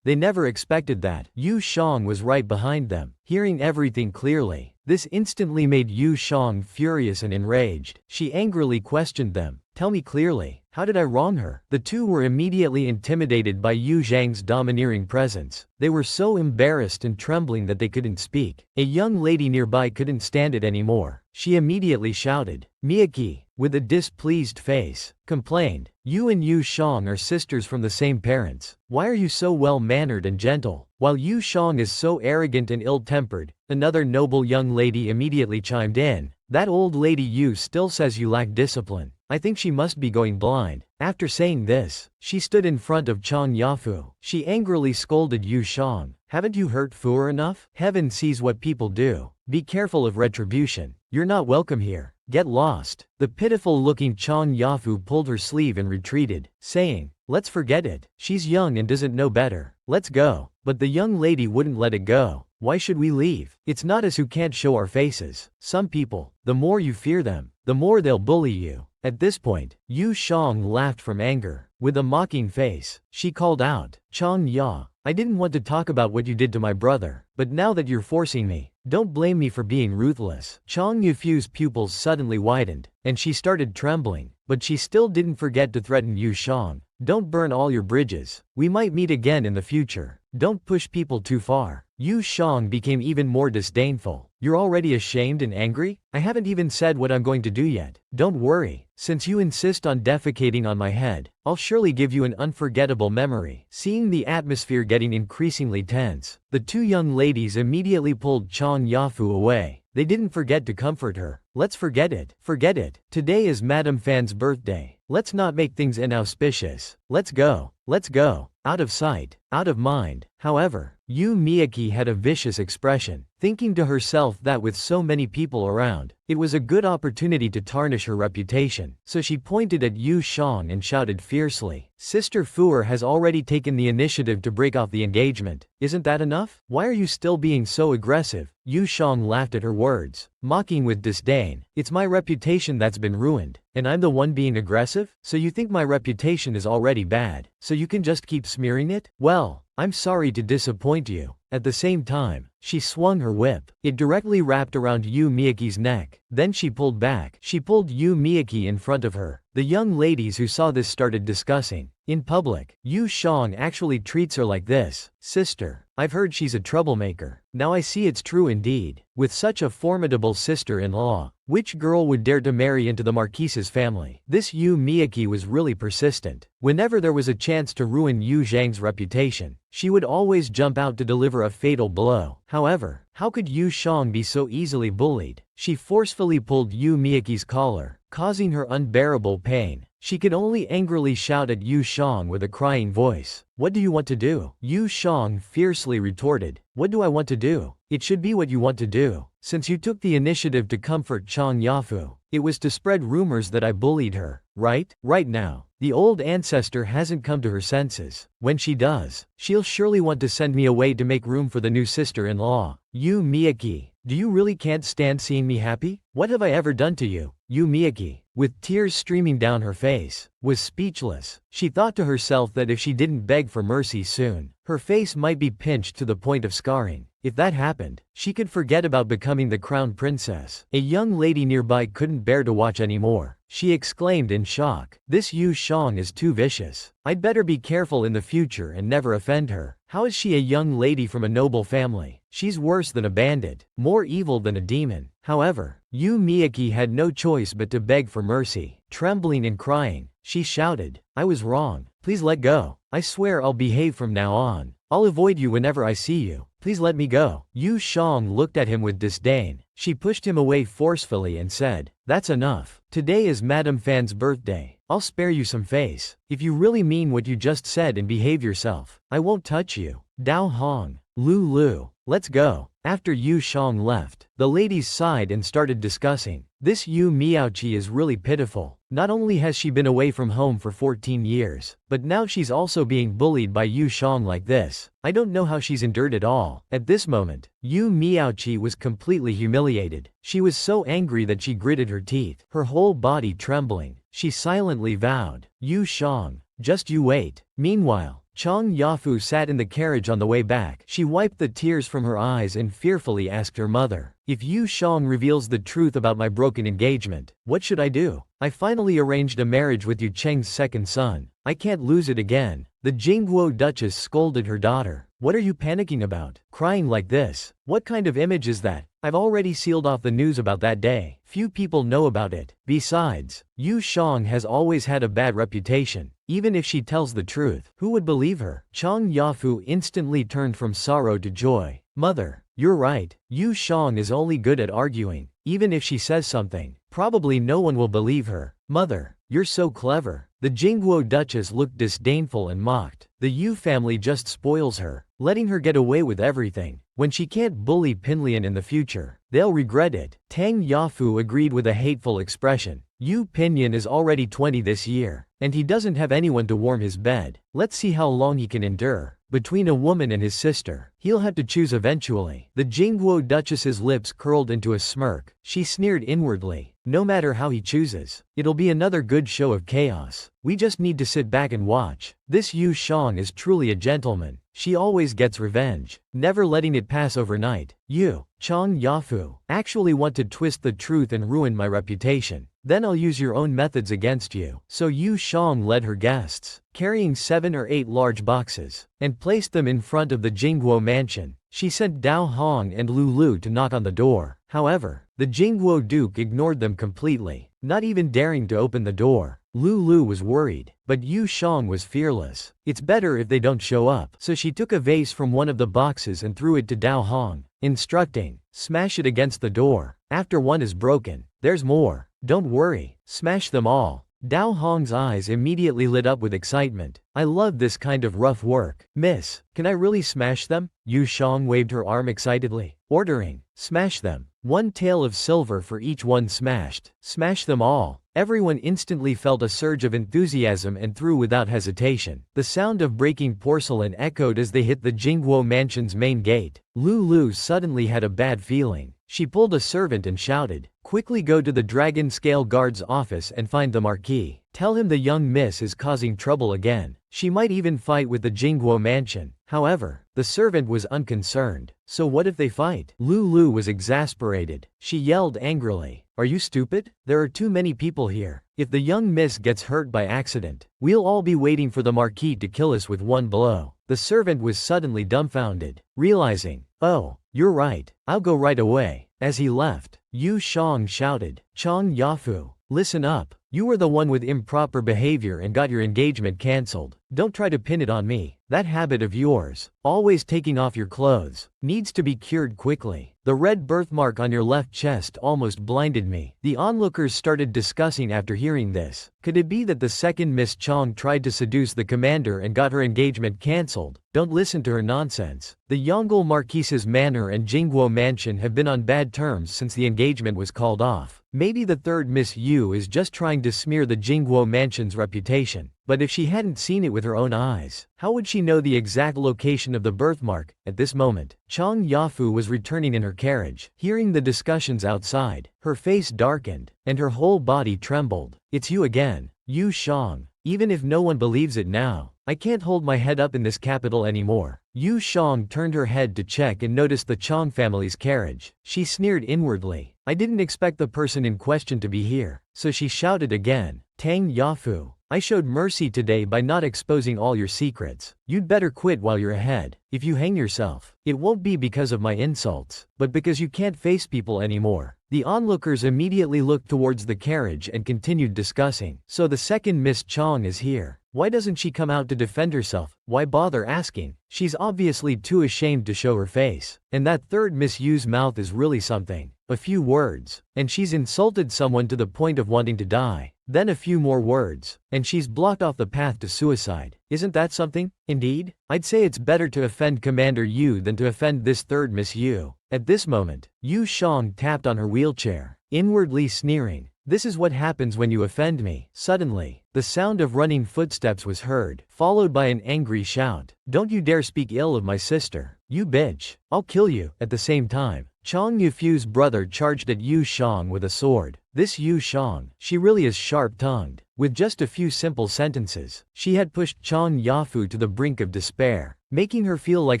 they never expected that Yu Shang was right behind them. Hearing everything clearly, this instantly made Yu Shang furious and enraged. She angrily questioned them, "Tell me clearly, how did I wrong her?" The two were immediately intimidated by Yu Zhang's domineering presence. They were so embarrassed and trembling that they couldn't speak. A young lady nearby couldn't stand it anymore. She immediately shouted, "Miyake," with a displeased face, complained, "You and Yu Shang are sisters from the same parents. Why are you so well-mannered and gentle, while Yu Shang is so arrogant and ill-tempered?" Another noble young lady immediately chimed in, "That old lady Yu still says you lack discipline. I think she must be going blind." After saying this, she stood in front of Chang Yafu. She angrily scolded Yu Shang, "Haven't you hurt Fuer enough? Heaven sees what people do. Be careful of retribution. You're not welcome here. Get lost." The pitiful-looking Chang Yafu pulled her sleeve and retreated, saying, "Let's forget it. She's young and doesn't know better. Let's go." But the young lady wouldn't let it go. "Why should we leave? It's not us who can't show our faces. Some people, the more you fear them, the more they'll bully you." At this point, Yu Shang laughed from anger. With a mocking face, she called out, "Chang Ya, I didn't want to talk about what you did to my brother, but now that you're forcing me, don't blame me for being ruthless." Chang Yufu's pupils suddenly widened, and she started trembling, but she still didn't forget to threaten Yu Shang. "Don't burn all your bridges. We might meet again in the future. Don't push people too far." Yu Shang became even more disdainful. "You're already ashamed and angry? I haven't even said what I'm going to do yet. Don't worry, since you insist on defecating on my head, I'll surely give you an unforgettable memory." Seeing the atmosphere getting increasingly tense, the two young ladies immediately pulled Chang Yafu away. They didn't forget to comfort her. "Let's forget it. Forget it. Today is Madame Fan's birthday. Let's not make things inauspicious. Let's go. Let's go. Out of sight, out of mind." However, Yu Miyake had a vicious expression, thinking to herself that with so many people around, it was a good opportunity to tarnish her reputation. So she pointed at Yu Shang and shouted fiercely, "Sister Fuer has already taken the initiative to break off the engagement. Isn't that enough? Why are you still being so aggressive?" Yu Shang laughed at her words, mocking with disdain, "It's my reputation that's been ruined, and I'm the one being aggressive? So you think my reputation is already bad, so you can just keep smearing it? Well, I'm sorry to disappoint you." At the same time, she swung her whip. It directly wrapped around Yu Miyake's neck. Then she pulled back. She pulled Yu Miyake in front of her. The young ladies who saw this started discussing. In public, Yu Shang actually treats her like this. "Sister, I've heard she's a troublemaker. Now I see it's true indeed. With such a formidable sister-in-law, which girl would dare to marry into the Marquise's family?" This Yu Miyake was really persistent. Whenever there was a chance to ruin Yu Zhang's reputation, she would always jump out to deliver a fatal blow. However, how could Yu Shang be so easily bullied? She forcefully pulled Yu Miyake's collar, causing her unbearable pain. She could only angrily shout at Yu Shang with a crying voice, "What do you want to do?" Yu Shang fiercely retorted, "What do I want to do? It should be what you want to do. Since you took the initiative to comfort Chang Yafu, it was to spread rumors that I bullied her, right? Right now, the old ancestor hasn't come to her senses. When she does, she'll surely want to send me away to make room for the new sister-in-law." "Yu Miyake, do you really can't stand seeing me happy? What have I ever done to you?" Yu Miyake, with tears streaming down her face, was speechless. She thought to herself that if she didn't beg for mercy soon, her face might be pinched to the point of scarring. If that happened, she could forget about becoming the crown princess. A young lady nearby couldn't bear to watch anymore. She exclaimed in shock, "This Yu Jang is too vicious. I'd better be careful in the future and never offend her. How is she a young lady from a noble family? She's worse than a bandit, more evil than a demon." However, Yu Miyake had no choice but to beg for mercy. Trembling and crying, she shouted, "I was wrong. Please let go. I swear I'll behave from now on. I'll avoid you whenever I see you. Please let me go." Yu Jang looked at him with disdain. She pushed him away forcefully and said, "That's enough. Today is Madame Fan's birthday. I'll spare you some face. If you really mean what you just said and behave yourself, I won't touch you." Dao Hong, Lu, let's go. After Yu Jang left, the ladies sighed and started discussing. This Yu Miaoqi is really pitiful. Not only has she been away from home for 14 years, but now she's also being bullied by Yu Jang like this. I don't know how she's endured it all. At this moment, Yu Miaoqi was completely humiliated. She was so angry that she gritted her teeth, her whole body trembling. She silently vowed, "Yu Jang, just you wait." Meanwhile, Chang Yafu sat in the carriage on the way back. She wiped the tears from her eyes and fearfully asked her mother, "If Yu Jang reveals the truth about my broken engagement, what should I do? I finally arranged a marriage with Yu Cheng's second son. I can't lose it again." The Jingguo Duchess scolded her daughter. "What are you panicking about? Crying like this? What kind of image is that? I've already sealed off the news about that day. Few people know about it. Besides, Yu Jang has always had a bad reputation. Even if she tells the truth, who would believe her?" Chang Yafu instantly turned from sorrow to joy. "Mother, you're right. Yu Jang is only good at arguing. Even if she says something, probably no one will believe her. Mother, you're so clever." The Jingguo Duchess looked disdainful and mocked. The Yu family just spoils her, letting her get away with everything. When she can't bully Pinlian in the future, they'll regret it. Tang Yafu agreed with a hateful expression. Yu Pinlian is already 20 this year, and he doesn't have anyone to warm his bed. Let's see how long he can endure. Between a woman and his sister, he'll have to choose eventually. The Jingguo Duchess's lips curled into a smirk. She sneered inwardly. No matter how he chooses, it'll be another good show of chaos. We just need to sit back and watch. This Yu Jang is truly a gentleman. She always gets revenge, never letting it pass overnight. You, Chang Yafu, actually want to twist the truth and ruin my reputation. Then I'll use your own methods against you. So Yu Jang led her guests, carrying 7 or 8 large boxes, and placed them in front of the Jingguo mansion. She sent Dao Hong and Lulu to knock on the door. However, the Jingguo Duke ignored them completely, not even daring to open the door. Lulu was worried, but Yu Jang was fearless. It's better if they don't show up. So she took a vase from one of the boxes and threw it to Dao Hong, instructing, "Smash it against the door. After one is broken, there's more. Don't worry, smash them all." Dao Hong's eyes immediately lit up with excitement. "I love this kind of rough work. Miss, can I really smash them?" Yu Jang waved her arm excitedly, ordering, "Smash them. 1 tael of silver for each one smashed. Smash them all." Everyone instantly felt a surge of enthusiasm and threw without hesitation. The sound of breaking porcelain echoed as they hit the Jingguo mansion's main gate. Lulu suddenly had a bad feeling. She pulled a servant and shouted, "Quickly go to the Dragon Scale Guard's office and find the Marquis. Tell him the young miss is causing trouble again. She might even fight with the Jingguo mansion." However, the servant was unconcerned. "So what if they fight?" Lulu was exasperated. She yelled angrily, "Are you stupid? There are too many people here. If the young miss gets hurt by accident, we'll all be waiting for the Marquis to kill us with one blow." The servant was suddenly dumbfounded, realizing, "Oh, you're right. I'll go right away." As he left, Yu Jang shouted, "Chang Yafu, listen up. You were the one with improper behavior and got your engagement cancelled. Don't try to pin it on me. That habit of yours, always taking off your clothes, needs to be cured quickly. The red birthmark on your left chest almost blinded me." The onlookers started discussing after hearing this. Could it be that the second Miss Chang tried to seduce the commander and got her engagement cancelled? Don't listen to her nonsense. The Yongle Marquise's manor and Jingguo mansion have been on bad terms since the engagement was called off. Maybe the third Miss Yu is just trying to smear the Jingguo mansion's reputation. But if she hadn't seen it with her own eyes, how would she know the exact location of the birthmark? At this moment, Chang Yafu was returning in her carriage. Hearing the discussions outside, her face darkened, and her whole body trembled. "It's you again, Yu Jang. Even if no one believes it now, I can't hold my head up in this capital anymore. Yu Shang turned her head to check and noticed the Chong family's carriage. She sneered inwardly. I didn't expect the person in question to be here. So she shouted again. Tang Yafu. I showed mercy today by not exposing all your secrets. You'd better quit while you're ahead. If you hang yourself, it won't be because of my insults, but because you can't face people anymore. The onlookers immediately looked towards the carriage and continued discussing. So the second Miss Chong is here. Why doesn't she come out to defend herself? Why bother asking? She's obviously too ashamed to show her face. And that third Miss Yu's mouth is really something. A few words, and she's insulted someone to the point of wanting to die. Then a few more words, and she's blocked off the path to suicide. Isn't that something? Indeed, I'd say it's better to offend Commander Yu than to offend this third Miss Yu. At this moment, Yu Shang tapped on her wheelchair, inwardly sneering. This is what happens when you offend me. Suddenly, the sound of running footsteps was heard, followed by an angry shout. Don't you dare speak ill of my sister. You bitch. I'll kill you. At the same time, Chong Yufu's brother charged at Yu Shang with a sword. This Yu Shang, she really is sharp-tongued. With just a few simple sentences, she had pushed Chong Yafu to the brink of despair, making her feel like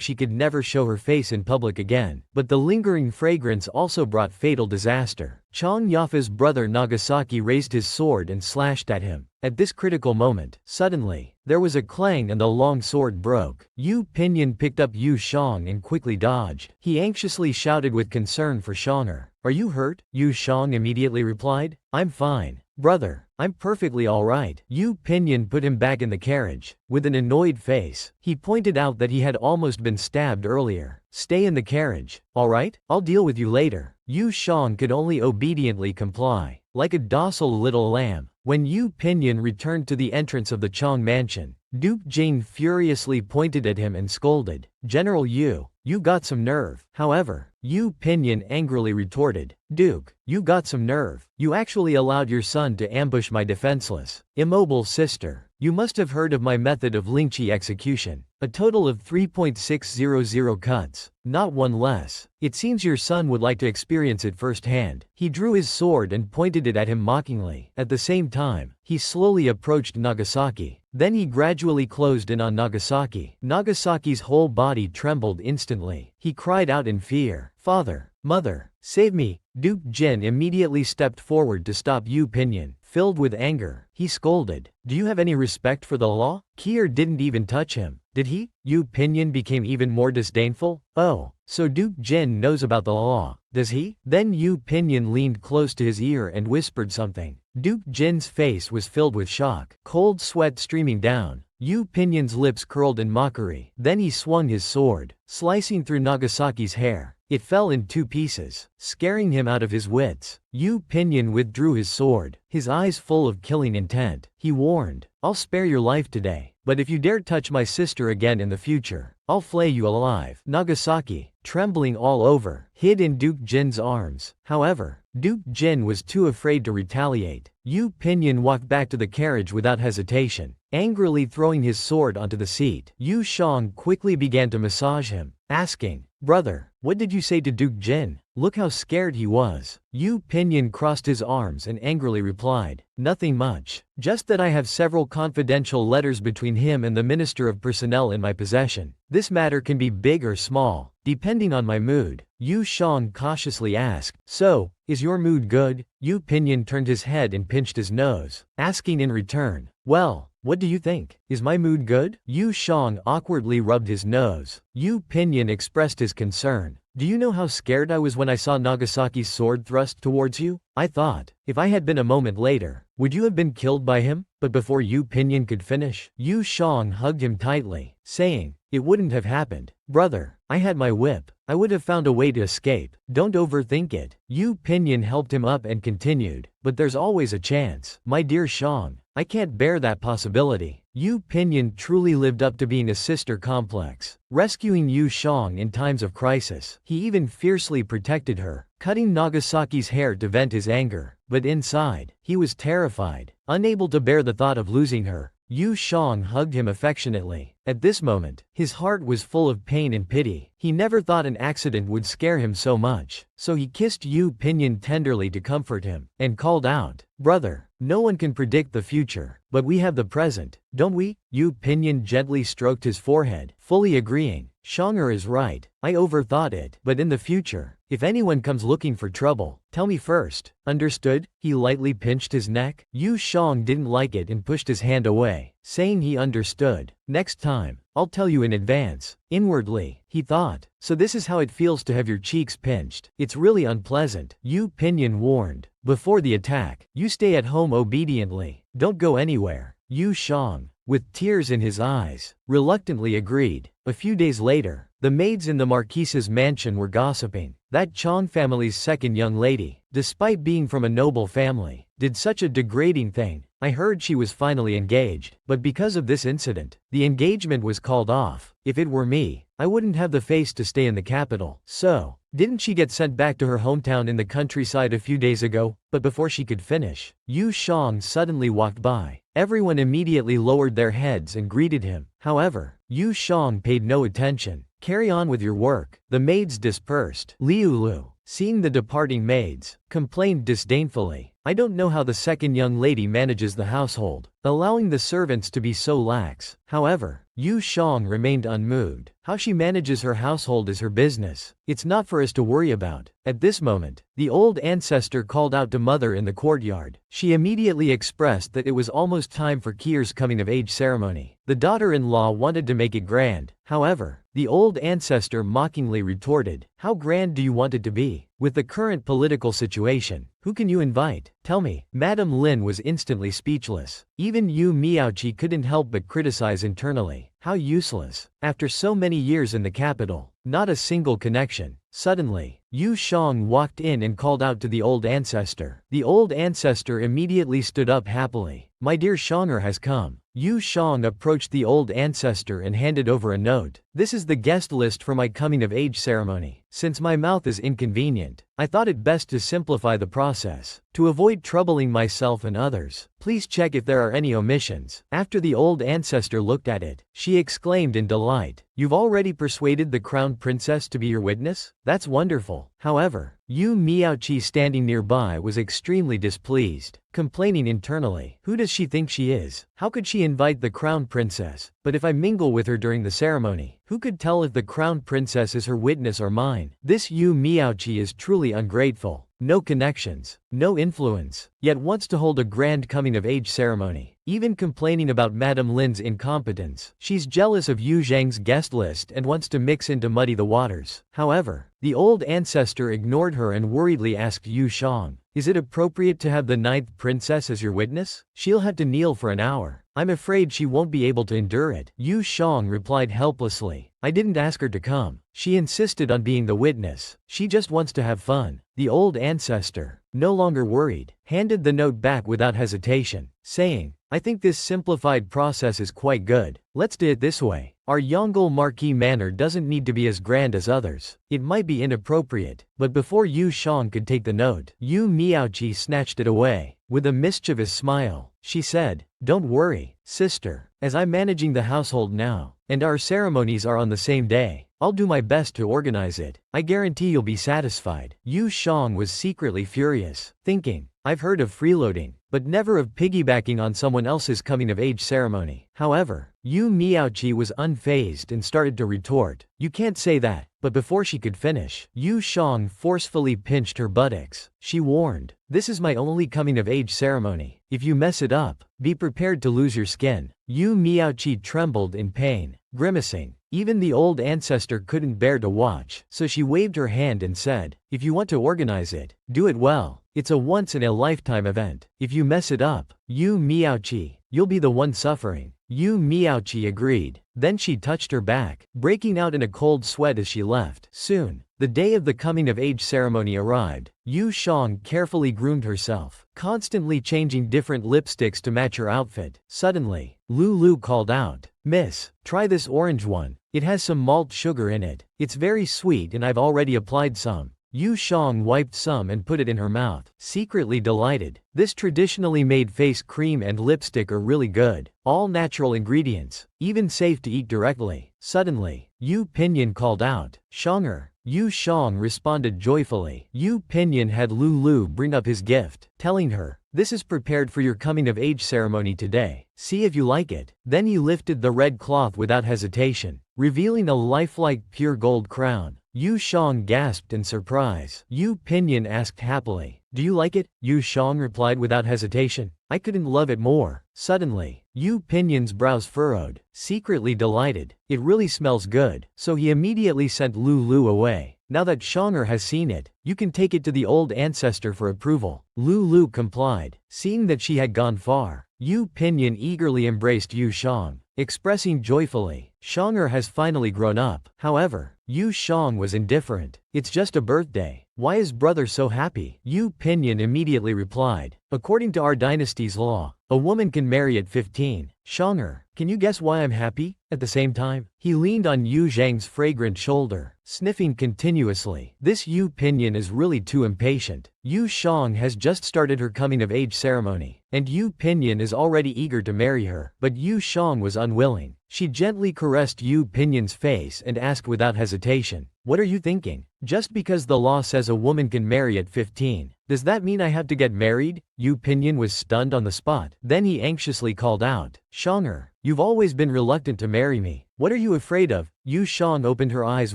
she could never show her face in public again. But the lingering fragrance also brought fatal disaster. Chong Yafu's brother Nagasaki raised his sword and slashed at him. At this critical moment, suddenly, there was a clang and the long sword broke. Yu Pinyin picked up Yu Shang and quickly dodged. He anxiously shouted with concern for Shanger. Are you hurt? Yu Shang immediately replied. I'm fine, brother. I'm perfectly alright. Yu Pinyin put him back in the carriage. With an annoyed face, he pointed out that he had almost been stabbed earlier. Stay in the carriage. Alright, I'll deal with you later. Yu Shang could only obediently comply, like a docile little lamb. When Yu Pinyin returned to the entrance of the Chong mansion, Duke Jing furiously pointed at him and scolded. General Yu, you got some nerve. However, Yu Pinyin angrily retorted. Duke, you got some nerve. You actually allowed your son to ambush my defenseless, immobile sister. You must have heard of my method of Lingqi execution. A total of 3.600 cuts, not one less. It seems your son would like to experience it firsthand. He drew his sword and pointed it at him mockingly. At the same time, he slowly approached Nagasaki. Then he gradually closed in on Nagasaki. Nagasaki's whole body trembled instantly. He cried out in fear. Father, mother, save me. Duke Jin immediately stepped forward to stop Yu Pinyin. Filled with anger, he scolded. Do you have any respect for the law? Kier didn't even touch him, did he? Yu Pinyin became even more disdainful. Oh, so Duke Jin knows about the law, does he? Then Yu Pinyin leaned close to his ear and whispered something. Duke Jin's face was filled with shock, cold sweat streaming down. Yu Pinyin's lips curled in mockery. Then he swung his sword, slicing through Nagasaki's hair. It fell in 2 pieces, scaring him out of his wits. Yu Pinyin withdrew his sword, his eyes full of killing intent. He warned, I'll spare your life today, but if you dare touch my sister again in the future, I'll flay you alive. Nagasaki, trembling all over, hid in Duke Jin's arms. However, Duke Jin was too afraid to retaliate. Yu Pinyin walked back to the carriage without hesitation, angrily throwing his sword onto the seat. Yu Shang quickly began to massage him, asking, Brother, what did you say to Duke Jin? Look how scared he was. Yu Pinyin crossed his arms and angrily replied, Nothing much. Just that I have several confidential letters between him and the Minister of Personnel in my possession. This matter can be big or small, depending on my mood. Yu Shang cautiously asked, So, is your mood good? Yu Pinyin turned his head and pinched his nose, asking in return, Well, what do you think? Is my mood good? Yu Shang awkwardly rubbed his nose. Yu Pinyin expressed his concern. Do you know how scared I was when I saw Nagasaki's sword thrust towards you? I thought, if I had been a moment later, would you have been killed by him? But before Yu Pinyin could finish, Yu Shang hugged him tightly, saying, It wouldn't have happened. Brother, I had my whip. I would have found a way to escape. Don't overthink it. Yu Pinyin helped him up and continued, But there's always a chance. My dear Shang, I can't bear that possibility. Yu Pinyin truly lived up to being a sister complex, rescuing Yu Shang in times of crisis. He even fiercely protected her, cutting Nagasaki's hair to vent his anger. But inside, he was terrified, unable to bear the thought of losing her. Yu Shang hugged him affectionately. At this moment, his heart was full of pain and pity. He never thought an accident would scare him so much. So he kissed Yu Pinyin tenderly to comfort him, and called out, "Brother, no one can predict the future, but we have the present, don't we?" Yu Pinyin gently stroked his forehead, fully agreeing. "Shanger is right, I overthought it, but in the future, if anyone comes looking for trouble, tell me first. Understood?" He lightly pinched his neck. Yu Shang didn't like it and pushed his hand away, saying he understood. "Next time, I'll tell you in advance." Inwardly, he thought, so this is how it feels to have your cheeks pinched. It's really unpleasant. Yu Pinyin warned. Before the attack, you stay at home obediently. Don't go anywhere. Yu Shang, with tears in his eyes, reluctantly agreed. A few days later, the maids in the Marquise's mansion were gossiping. That Chong family's second young lady, despite being from a noble family, did such a degrading thing. I heard she was finally engaged, but because of this incident, the engagement was called off. If it were me, I wouldn't have the face to stay in the capital. So, didn't she get sent back to her hometown in the countryside a few days ago? But before she could finish, Yu Shang suddenly walked by. Everyone immediately lowered their heads and greeted him. However, Yu Shang paid no attention. "Carry on with your work." The maids dispersed. Liu Lu, seeing the departing maids, complained disdainfully, "I don't know how the second young lady manages the household, allowing the servants to be so lax." However, Yu Shang remained unmoved. How she manages her household is her business. It's not for us to worry about. At this moment, the old ancestor called out to Mother in the courtyard. She immediately expressed that it was almost time for Kier's coming-of-age ceremony. The daughter-in-law wanted to make it grand. However, the old ancestor mockingly retorted, "How grand do you want it to be? With the current political situation, who can you invite? Tell me." Madame Lin was instantly speechless. Even Yu Miaoqi couldn't help but criticize internally. How useless. After so many years in the capital, not a single connection. Suddenly, Yu Shang walked in and called out to the old ancestor. The old ancestor immediately stood up happily. "My dear Shanger has come." Yu Shang approached the old ancestor and handed over a note. "This is the guest list for my coming-of-age ceremony. Since my mouth is inconvenient, I thought it best to simplify the process. To avoid troubling myself and others, please check if there are any omissions." After the old ancestor looked at it, she exclaimed in delight, "You've already persuaded the crown princess to be your witness? That's wonderful." However, Yu Miaoqi standing nearby was extremely displeased, complaining internally, "Who does she think she is? How could she invite the crown princess? But if I mingle with her during the ceremony, who could tell if the crown princess is her witness or mine?" This Yu Miaoqi is truly ungrateful. No connections, no influence, yet wants to hold a grand coming-of-age ceremony, even complaining about Madame Lin's incompetence. She's jealous of Yu Zhang's guest list and wants to mix in to muddy the waters. However, the old ancestor ignored her and worriedly asked Yu Shang, "Is it appropriate to have the ninth princess as your witness? She'll have to kneel for an hour. I'm afraid she won't be able to endure it." Yu Shang replied helplessly, "I didn't ask her to come. She insisted on being the witness. She just wants to have fun." The old ancestor, no longer worried, handed the note back without hesitation, saying, "I think this simplified process is quite good. Let's do it this way. Our Yongle Marquis manor doesn't need to be as grand as others. It might be inappropriate." But before Yu Shang could take the note, Yu Miaoqi snatched it away. With a mischievous smile, she said, "Don't worry, sister, as I'm managing the household now, and our ceremonies are on the same day, I'll do my best to organize it. I guarantee you'll be satisfied." Yu Shang was secretly furious, thinking, "I've heard of freeloading, but never of piggybacking on someone else's coming-of-age ceremony." However, Yu Miaoqi was unfazed and started to retort, "You can't say that." But before she could finish, Yu Shang forcefully pinched her buttocks. She warned, "This is my only coming-of-age ceremony. If you mess it up, be prepared to lose your skin." Yu Miaoqi trembled in pain, grimacing. Even the old ancestor couldn't bear to watch, so she waved her hand and said, "If you want to organize it, do it well. It's a once-in-a-lifetime event. If you mess it up, Yu Miaoqi, you'll be the one suffering." Yu Miaoqi agreed. Then she touched her back, breaking out in a cold sweat as she left. Soon, the day of the coming-of-age ceremony arrived. Yu Shang carefully groomed herself, constantly changing different lipsticks to match her outfit. Suddenly, Lulu called out, "Miss, try this orange one. It has some malt sugar in it. It's very sweet and I've already applied some." Yu Jang wiped some and put it in her mouth, secretly delighted. This traditionally made face cream and lipstick are really good. All natural ingredients, even safe to eat directly. Suddenly, Yu Pinyin called out, "Shonger." Yu Jang responded joyfully. Yu Pinyin had Lulu bring up his gift, telling her, "This is prepared for your coming-of-age ceremony today. See if you like it." Then he lifted the red cloth without hesitation, revealing a lifelike pure gold crown. Yu Jang gasped in surprise. Yu Pinyin asked happily, "Do you like it?" Yu Jang replied without hesitation, "I couldn't love it more." Suddenly, Yu Pinyin's brows furrowed, secretly delighted. It really smells good. So he immediately sent Lulu away. "Now that Shonger has seen it, you can take it to the old ancestor for approval." Lulu complied. Seeing that she had gone far, Yu Pinyin eagerly embraced Yu Jang, expressing joyfully, "Shonger has finally grown up." However, Yu Jang was indifferent. "It's just a birthday. Why is brother so happy?" Yu Pinyin immediately replied, "According to our dynasty's law, a woman can marry at 15. Shonger, can you guess why I'm happy?" At the same time, he leaned on Yu Zhang's fragrant shoulder, sniffing continuously. This Yu Pinyin is really too impatient. Yu Jang has just started her coming-of-age ceremony, and Yu Pinyin is already eager to marry her. But Yu Jang was unwilling. She gently caressed Yu Pinyin's face and asked without hesitation, "What are you thinking? Just because the law says a woman can marry at 15, does that mean I have to get married?" Yu Pinyin was stunned on the spot. Then he anxiously called out, "Shonger, you've always been reluctant to marry me. What are you afraid of?" Yu Jang opened her eyes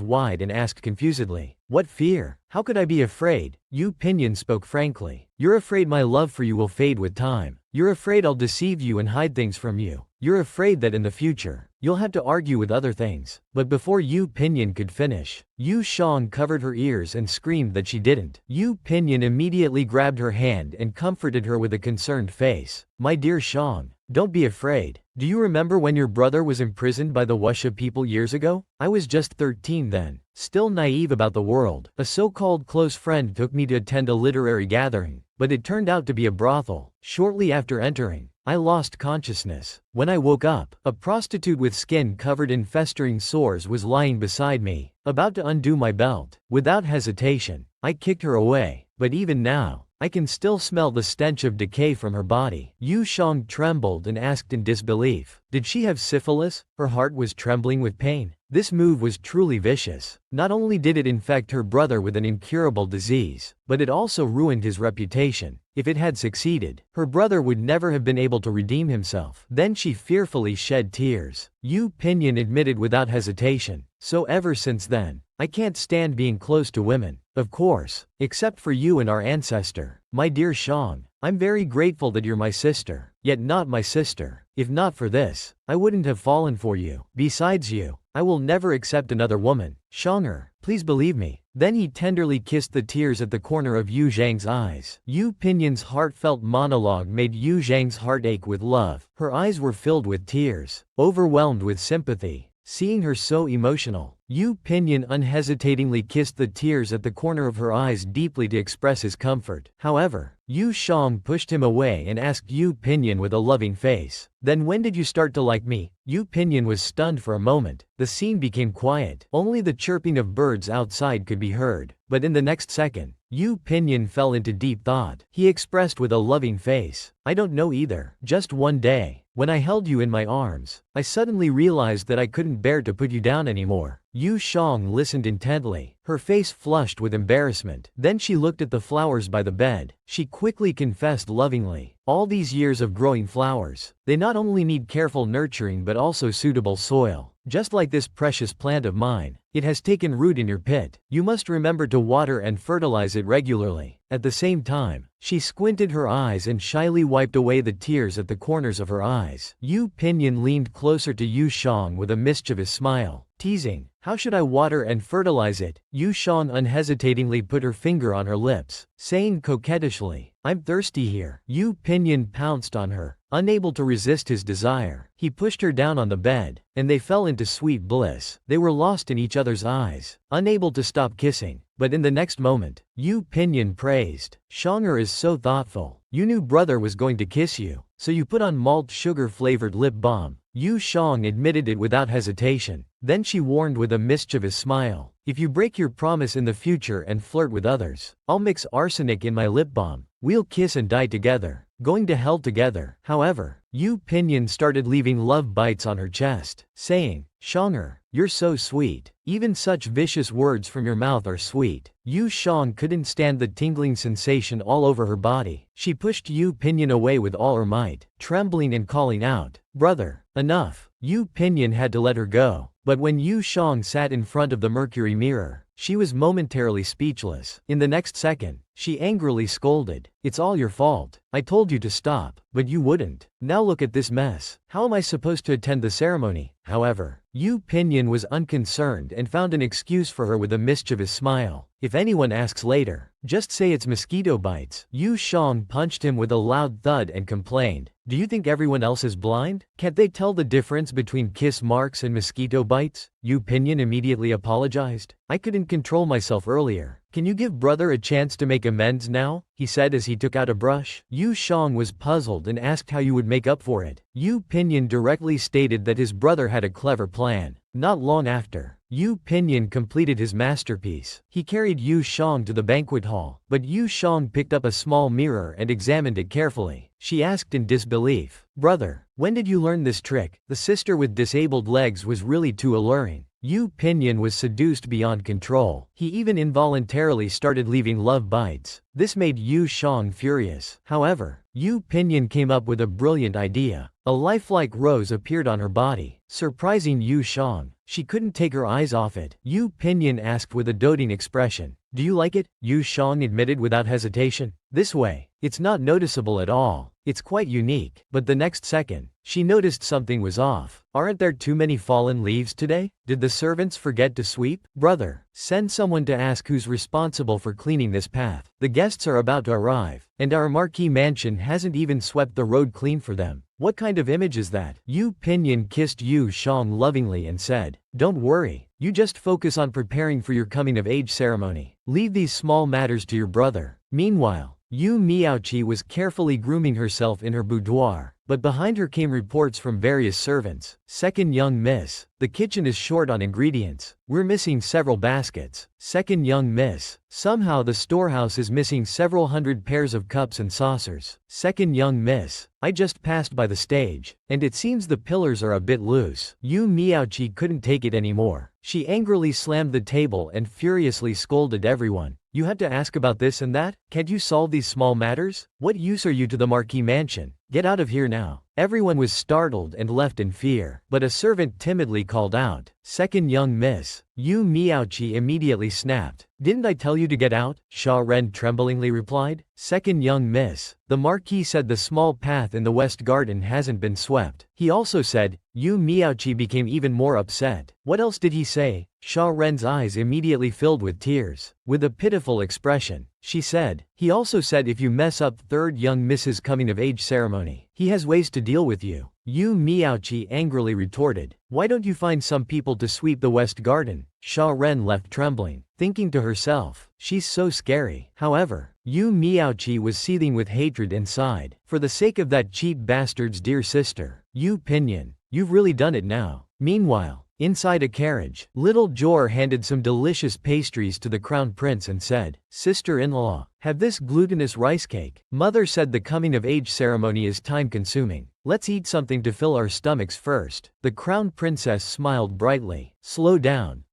wide and asked confusedly, "What fear? How could I be afraid?" Yu Pinyin spoke frankly, "You're afraid my love for you will fade with time. You're afraid I'll deceive you and hide things from you. You're afraid that in the future, you'll have to argue with other things." But before Yu Pinyin could finish, Yu Jang covered her ears and screamed that she didn't. Yu Pinyin immediately grabbed her hand and comforted her with a concerned face. "My dear Jang, don't be afraid. Do you remember when your brother was imprisoned by the Wuxia people years ago? I was just 13 then, still naive about the world. A so-called close friend took me to attend a literary gathering, but it turned out to be a brothel. Shortly after entering, I lost consciousness. When I woke up, a prostitute with skin covered in festering sores was lying beside me, about to undo my belt. Without hesitation, I kicked her away, but even now, I can still smell the stench of decay from her body." Yu Jang trembled and asked in disbelief, "Did she have syphilis?" Her heart was trembling with pain. This move was truly vicious. Not only did it infect her brother with an incurable disease, but it also ruined his reputation. If it had succeeded, her brother would never have been able to redeem himself. Then she fearfully shed tears. Yu Pinyin admitted without hesitation, "So ever since then, I can't stand being close to women. Of course, except for you and our ancestor. My dear Shang, I'm very grateful that you're my sister, yet not my sister. If not for this, I wouldn't have fallen for you. Besides you, I will never accept another woman. Shonger, please believe me." Then he tenderly kissed the tears at the corner of Yu Zhang's eyes. Yu Pinyin's heartfelt monologue made Yu Zhang's heart ache with love. Her eyes were filled with tears, overwhelmed with sympathy. Seeing her so emotional, Yu Pinyin unhesitatingly kissed the tears at the corner of her eyes deeply to express his comfort. However, Yu Shang pushed him away and asked Yu Pinyin with a loving face, "Then when did you start to like me?" Yu Pinyin was stunned for a moment. The scene became quiet. Only the chirping of birds outside could be heard. But in the next second, Yu Pinyin fell into deep thought. He expressed with a loving face, "I don't know either. Just one day, when I held you in my arms, I suddenly realized that I couldn't bear to put you down anymore." Yu Shang listened intently, her face flushed with embarrassment. Then she looked at the flowers by the bed. She quickly confessed lovingly, "All these years of growing flowers, they not only need careful nurturing but also suitable soil. Just like this precious plant of mine, it has taken root in your pit. You must remember to water and fertilize it regularly." At the same time, she squinted her eyes and shyly wiped away the tears at the corners of her eyes. Yu Pinyin leaned closer to Yu Shang with a mischievous smile, teasing, "How should I water and fertilize it?" Yu Shang unhesitatingly put her finger on her lips, saying coquettishly, "I'm thirsty here." Yu Pinyin pounced on her, unable to resist his desire. He pushed her down on the bed, and they fell into sweet bliss. They were lost in each other's eyes, unable to stop kissing. But in the next moment, Yu Pinyin praised, "Shonger is so thoughtful. You knew brother was going to kiss you, so you put on malt sugar-flavored lip balm." Yu Shang admitted it without hesitation. Then she warned with a mischievous smile. If you break your promise in the future and flirt with others, I'll mix arsenic in my lip balm. We'll kiss and die together, going to hell together. However, Yu Pinyin started leaving love bites on her chest, saying, "Shonger, you're so sweet. Even such vicious words from your mouth are sweet." Yu Shang couldn't stand the tingling sensation all over her body. She pushed Yu Pinyin away with all her might, trembling and calling out, "Brother, enough." Yu Pinyin had to let her go. But when Yu Shang sat in front of the mercury mirror, she was momentarily speechless. In the next second, she angrily scolded, "It's all your fault. I told you to stop, but you wouldn't. Now look at this mess. How am I supposed to attend the ceremony?" However, Yu Pinyin was unconcerned and found an excuse for her with a mischievous smile. "If anyone asks later, just say it's mosquito bites." Yu Shang punched him with a loud thud and complained, "Do you think everyone else is blind? Can't they tell the difference between kiss marks and mosquito bites?" Yu Pinyin immediately apologized. "I couldn't control myself earlier. Can you give brother a chance to make amends now?" he said as he took out a brush. Yu Shang was puzzled and asked how you would make up for it. Yu Pinyin directly stated that his brother had a clever plan. Not long after, Yu Pinyin completed his masterpiece. He carried Yu Shang to the banquet hall, but Yu Shang picked up a small mirror and examined it carefully. She asked in disbelief, "Brother, when did you learn this trick?" The sister with disabled legs was really too alluring. Yu Pinyin was seduced beyond control. He even involuntarily started leaving love bites. This made Yu Shang furious. However, Yu Pinyin came up with a brilliant idea. A lifelike rose appeared on her body, surprising Yu Shang. She couldn't take her eyes off it. Yu Pinyin asked with a doting expression, "Do you like it?" Yu Shang admitted without hesitation. "This way, it's not noticeable at all. It's quite unique." But the next second, she noticed something was off. "Aren't there too many fallen leaves today? Did the servants forget to sweep?" "Brother, send someone to ask who's responsible for cleaning this path. The guests are about to arrive, and our marquee mansion hasn't even swept the road clean for them." "What kind of image is that?" Yu Pinyin kissed Yu Shang lovingly and said, "Don't worry, you just focus on preparing for your coming-of-age ceremony. Leave these small matters to your brother." Meanwhile, Yu Miaoqi was carefully grooming herself in her boudoir, but behind her came reports from various servants. "Second young miss, the kitchen is short on ingredients. We're missing several baskets." "Second young miss, somehow the storehouse is missing several hundred pairs of cups and saucers." "Second young miss, I just passed by the stage, and it seems the pillars are a bit loose." Yu Miaoqi couldn't take it anymore. She angrily slammed the table and furiously scolded everyone. "You had to ask about this and that? Can't you solve these small matters? What use are you to the marquee mansion? Get out of here now." Everyone was startled and left in fear, but a servant timidly called out, "Second young miss." Yu Miaoqi immediately snapped, "Didn't I tell you to get out?" Sha Ren tremblingly replied, "Second young miss, the marquis said the small path in the west garden hasn't been swept. He also said." Yu Miaoqi became even more upset. "What else did he say?" Sha Ren's eyes immediately filled with tears. With a pitiful expression, she said, "He also said if you mess up third young miss's coming-of-age ceremony, he has ways to deal with you." Yu Miaoqi angrily retorted, "Why don't you find some people to sweep the west garden?" Sha Ren left trembling, thinking to herself, "She's so scary." However, Yu Miaoqi was seething with hatred inside. "For the sake of that cheap bastard's dear sister, Yu Pinyin, you've really done it now." Meanwhile, inside a carriage, little Jor handed some delicious pastries to the crown prince and said, "Sister-in-law, have this glutinous rice cake. Mother said the coming-of-age ceremony is time-consuming. Let's eat something to fill our stomachs first." The crown princess smiled brightly. Slow down,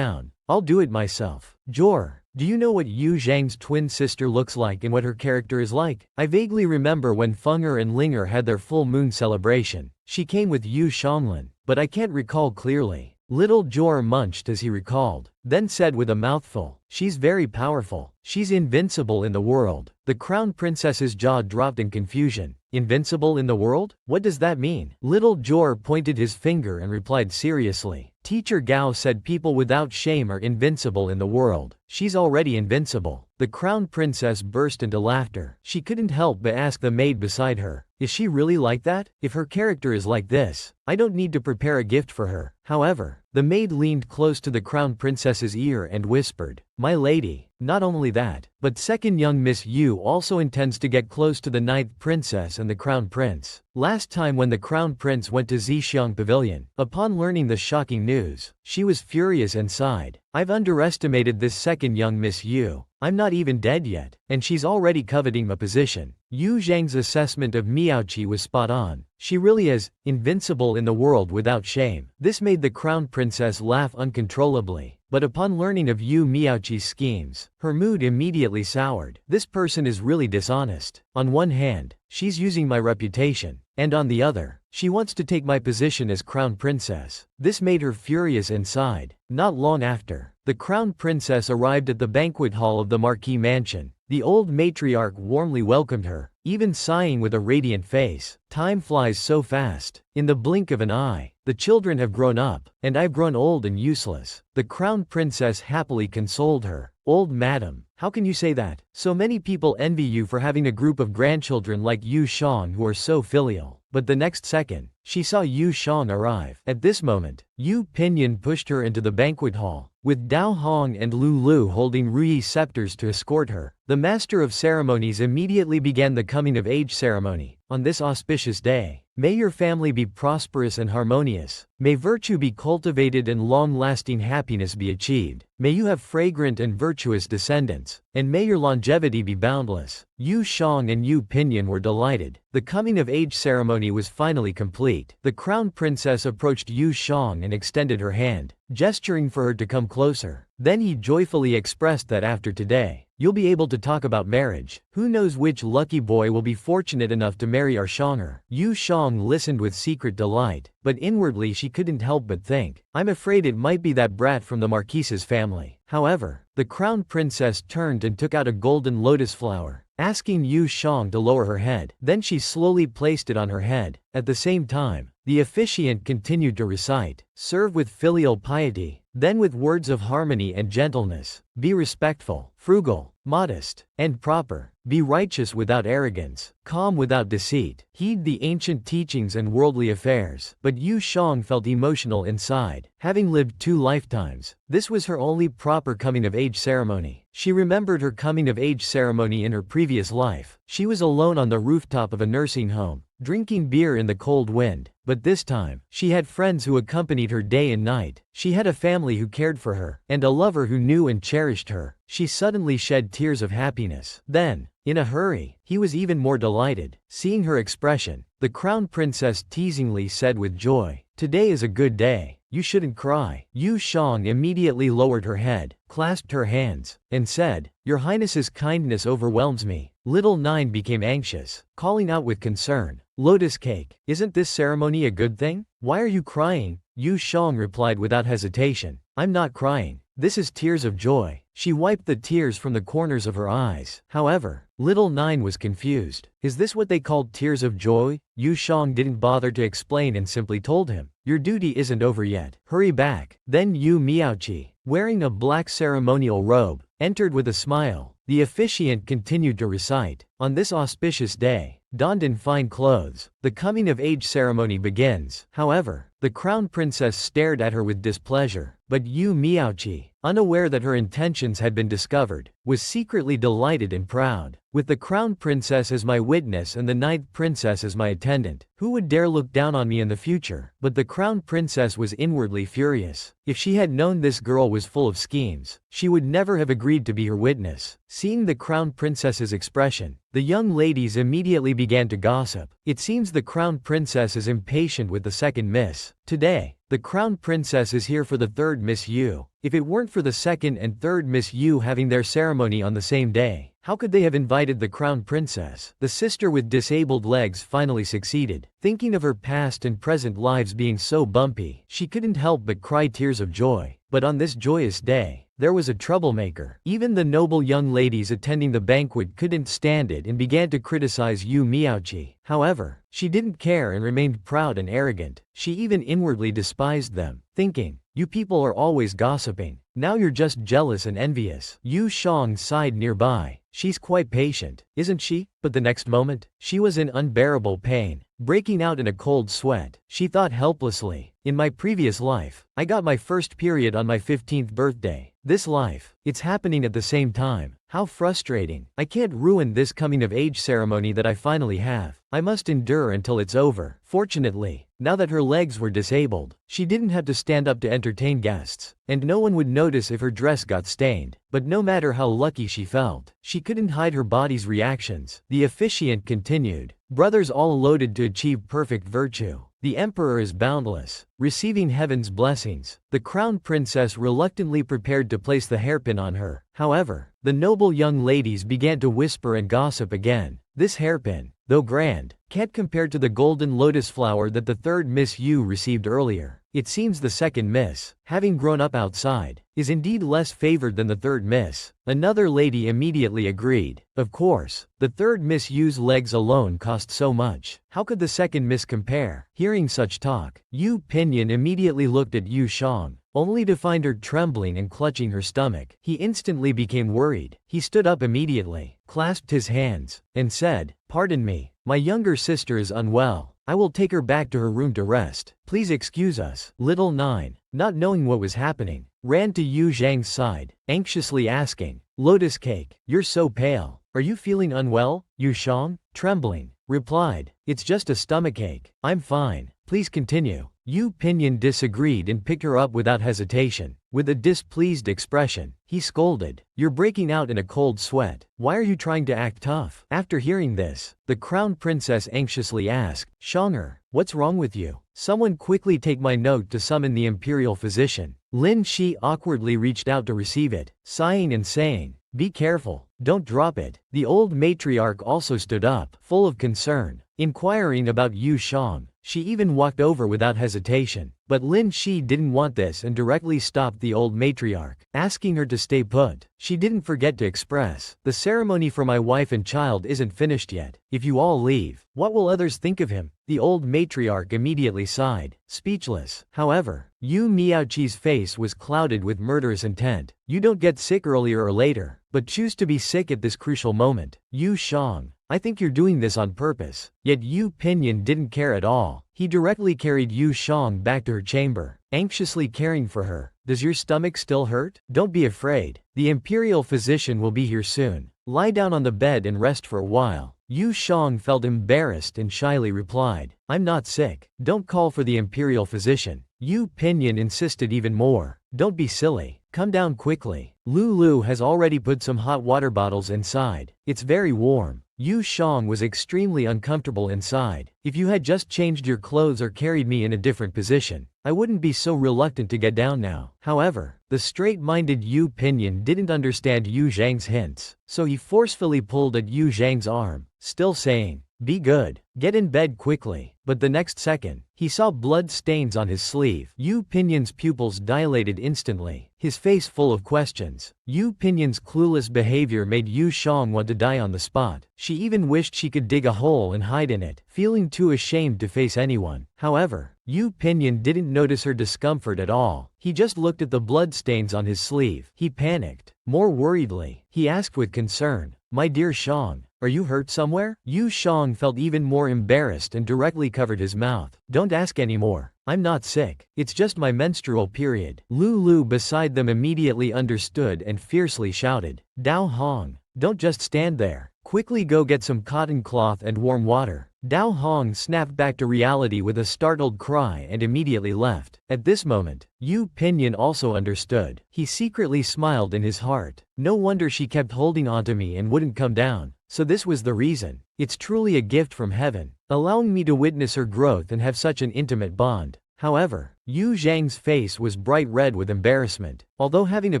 I'll do it myself." "Jor, do you know what Yu Zhang's twin sister looks like and what her character is like?" "I vaguely remember when Fenger and Linger had their full moon celebration. She came with Yu Shanglin, but I can't recall clearly." Little Jor munched as he recalled, then said with a mouthful, "She's very powerful. She's invincible in the world." The crown princess's jaw dropped in confusion. "Invincible in the world? What does that mean?" Little Jor pointed his finger and replied seriously, "Teacher Gao said people without shame are invincible in the world. She's already invincible." The crown princess burst into laughter. She couldn't help but ask the maid beside her, Is she really like that? If her character is like this, I don't need to prepare a gift for her. However, the maid leaned close to the crown princess's ear and whispered, "My lady, not only that, but second young Miss Yu also intends to get close to the ninth princess and the crown prince." Last time when the crown prince went to Zxiang Pavilion, upon learning the shocking news, she was furious and sighed, "I've underestimated this second young Miss Yu. I'm not even dead yet, and she's already coveting my position." Yu Jang's assessment of Miaoqi was spot on. She really is invincible in the world without shame. This made the crown princess laugh uncontrollably. But upon learning of Yu Miaoqi's schemes, her mood immediately soured. This person is really dishonest. On one hand, she's using my reputation, and on the other, she wants to take my position as crown princess. This made her furious and sighed. Not long after, the crown princess arrived at the banquet hall of the Marquis mansion. The old matriarch warmly welcomed her, even sighing with a radiant face. Time flies so fast. In the blink of an eye, the children have grown up, and I've grown old and useless. The crown princess happily consoled her. "Old madam, how can you say that? So many people envy you for having a group of grandchildren like Yu Shang who are so filial." But the next second, she saw Yu Shang arrive. At this moment, Yu Pinyin pushed her into the banquet hall, with Dao Hong and Lu Lu holding Ruyi scepters to escort her. The master of ceremonies immediately began the coming-of-age ceremony. "On this auspicious day, may your family be prosperous and harmonious. May virtue be cultivated and long-lasting happiness be achieved. May you have fragrant and virtuous descendants, and may your longevity be boundless." Yu Shang and Yu Pinyin were delighted. The coming-of-age ceremony was finally complete. The crown princess approached Yu Shang and extended her hand, gesturing for her to come closer. Then he joyfully expressed that after today, you'll be able to talk about marriage. Who knows which lucky boy will be fortunate enough to marry our Shanger. Yu Shang listened with secret delight, but inwardly she couldn't help but think, "I'm afraid it might be that brat from the Marquise's family." However, the crown princess turned and took out a golden lotus flower, asking Yu Shang to lower her head. Then she slowly placed it on her head. At the same time, the officiant continued to recite, "Serve with filial piety, then with words of harmony and gentleness. Be respectful, frugal, modest, and proper. Be righteous without arrogance, calm without deceit. Heed the ancient teachings and worldly affairs." But Yu Shang felt emotional inside. Having lived 2 lifetimes, this was her only proper coming-of-age ceremony. She remembered her coming-of-age ceremony in her previous life. She was alone on the rooftop of a nursing home, drinking beer in the cold wind. But this time, she had friends who accompanied her day and night. She had a family who cared for her, and a lover who knew and cherished her. She suddenly shed tears of happiness. Then, in a hurry, he was even more delighted. Seeing her expression, the crown princess teasingly said with joy, "Today is a good day. You shouldn't cry." Yu Shang immediately lowered her head, clasped her hands, and said, "Your Highness's kindness overwhelms me." Little Nine became anxious, calling out with concern, "Lotus cake, isn't this ceremony a good thing? Why are you crying?" Yu Shang replied without hesitation, "I'm not crying. This is tears of joy." She wiped the tears from the corners of her eyes. However, Little Nine was confused. Is this what they called tears of joy? Yu Shang didn't bother to explain and simply told him, "Your duty isn't over yet. Hurry back." Then Yu Miaoqi, wearing a black ceremonial robe, entered with a smile. The officiant continued to recite, "On this auspicious day, donned in fine clothes, the coming-of-age ceremony begins." However, the crown princess stared at her with displeasure. But Yu Miaoqi, unaware that her intentions had been discovered, was secretly delighted and proud. "With the crown princess as my witness and the ninth princess as my attendant, who would dare look down on me in the future?" But the crown princess was inwardly furious. If she had known this girl was full of schemes, she would never have agreed to be her witness. Seeing the crown princess's expression, the young ladies immediately began to gossip. It seems the crown princess is impatient with the second miss. Today, the crown princess is here for the third Miss Yu. If it weren't for the second and third Miss Yu having their ceremony on the same day, how could they have invited the crown princess? The sister with disabled legs finally succeeded. Thinking of her past and present lives being so bumpy, she couldn't help but cry tears of joy. But on this joyous day, there was a troublemaker. Even the noble young ladies attending the banquet couldn't stand it and began to criticize Yu Miaoqi. However, she didn't care and remained proud and arrogant. She even inwardly despised them, thinking, "You people are always gossiping. Now you're just jealous and envious." Yu Shang sighed nearby, She's quite patient, isn't she? But the next moment, she was in unbearable pain, breaking out in a cold sweat. She thought helplessly, in my previous life, I got my first period on my 15th birthday. This life, it's happening at the same time. How frustrating. I can't ruin this coming of age ceremony that I finally have. I must endure until it's over. Fortunately, now that her legs were disabled, she didn't have to stand up to entertain guests, and no one would notice if her dress got stained. But no matter how lucky she felt, she couldn't hide her body's reactions. The officiant continued. Brothers all loaded to achieve perfect virtue. The emperor is boundless, receiving heaven's blessings. The crown princess reluctantly prepared to place the hairpin on her. However, the noble young ladies began to whisper and gossip again. This hairpin, though grand, can't compare to the golden lotus flower that the third Miss Yu received earlier. It seems the second Miss, having grown up outside, is indeed less favored than the third Miss. Another lady immediately agreed. Of course, the third Miss Yu's legs alone cost so much. How could the second Miss compare? Hearing such talk, Yu Pinyin immediately looked at Yu Shang, only to find her trembling and clutching her stomach. He instantly became worried. He stood up immediately, clasped his hands, and said, "Pardon me, my younger sister is unwell. I will take her back to her room to rest. Please excuse us." Little Nine, not knowing what was happening, ran to Yu Zhang's side, anxiously asking, "Lotus Cake, you're so pale. Are you feeling unwell?" Yu Shang, trembling, replied, "It's just a stomachache. I'm fine. Please continue." Yu Pinyin disagreed and picked her up without hesitation. With a displeased expression, he scolded, "You're breaking out in a cold sweat. Why are you trying to act tough?" After hearing this, the crown princess anxiously asked, "Shonger, what's wrong with you? Someone quickly take my note to summon the imperial physician." Lin Shi awkwardly reached out to receive it, sighing and saying, "Be careful, don't drop it." The old matriarch also stood up, full of concern, inquiring about Yu Shang. She even walked over without hesitation. But Lin Shi didn't want this and directly stopped the old matriarch, asking her to stay put. She didn't forget to express, "The ceremony for my wife and child isn't finished yet. If you all leave, what will others think of him?" The old matriarch immediately sighed, speechless. However, Yu Miaoqi's face was clouded with murderous intent. "You don't get sick earlier or later, but choose to be sick at this crucial moment. Yu Shang, I think you're doing this on purpose." Yet Yu Pinyin didn't care at all. He directly carried Yu Shang back to her chamber, anxiously caring for her. "Does your stomach still hurt? Don't be afraid. The imperial physician will be here soon. Lie down on the bed and rest for a while." Yu Shang felt embarrassed and shyly replied, "I'm not sick. Don't call for the imperial physician." Yu Pinyin insisted even more, "Don't be silly. Come down quickly. Lulu has already put some hot water bottles inside. It's very warm." Yu Shang was extremely uncomfortable inside. "If you had just changed your clothes or carried me in a different position, I wouldn't be so reluctant to get down now." However, the straight-minded Yu Pinyin didn't understand Yu Zhang's hints, so he forcefully pulled at Yu Zhang's arm, still saying, "Be good. Get in bed quickly." But the next second, he saw blood stains on his sleeve. Yu Pinyin's pupils dilated instantly, his face full of questions. Yu Pinyin's clueless behavior made Yu Shang want to die on the spot. She even wished she could dig a hole and hide in it, feeling too ashamed to face anyone. However, Yu Pinyin didn't notice her discomfort at all. He just looked at the bloodstains on his sleeve. He panicked. More worriedly, he asked with concern, "My dear Shang, are you hurt somewhere?" Yu Shang felt even more embarrassed and directly covered his mouth. "Don't ask anymore. I'm not sick. It's just my menstrual period." Lulu beside them immediately understood and fiercely shouted, "Dao Hong, don't just stand there. Quickly go get some cotton cloth and warm water." Dao Hong snapped back to reality with a startled cry and immediately left. At this moment, Yu Pinyin also understood. He secretly smiled in his heart. No wonder she kept holding onto me and wouldn't come down. So this was the reason. It's truly a gift from heaven, allowing me to witness her growth and have such an intimate bond. However, Yu Zhang's face was bright red with embarrassment. Although having a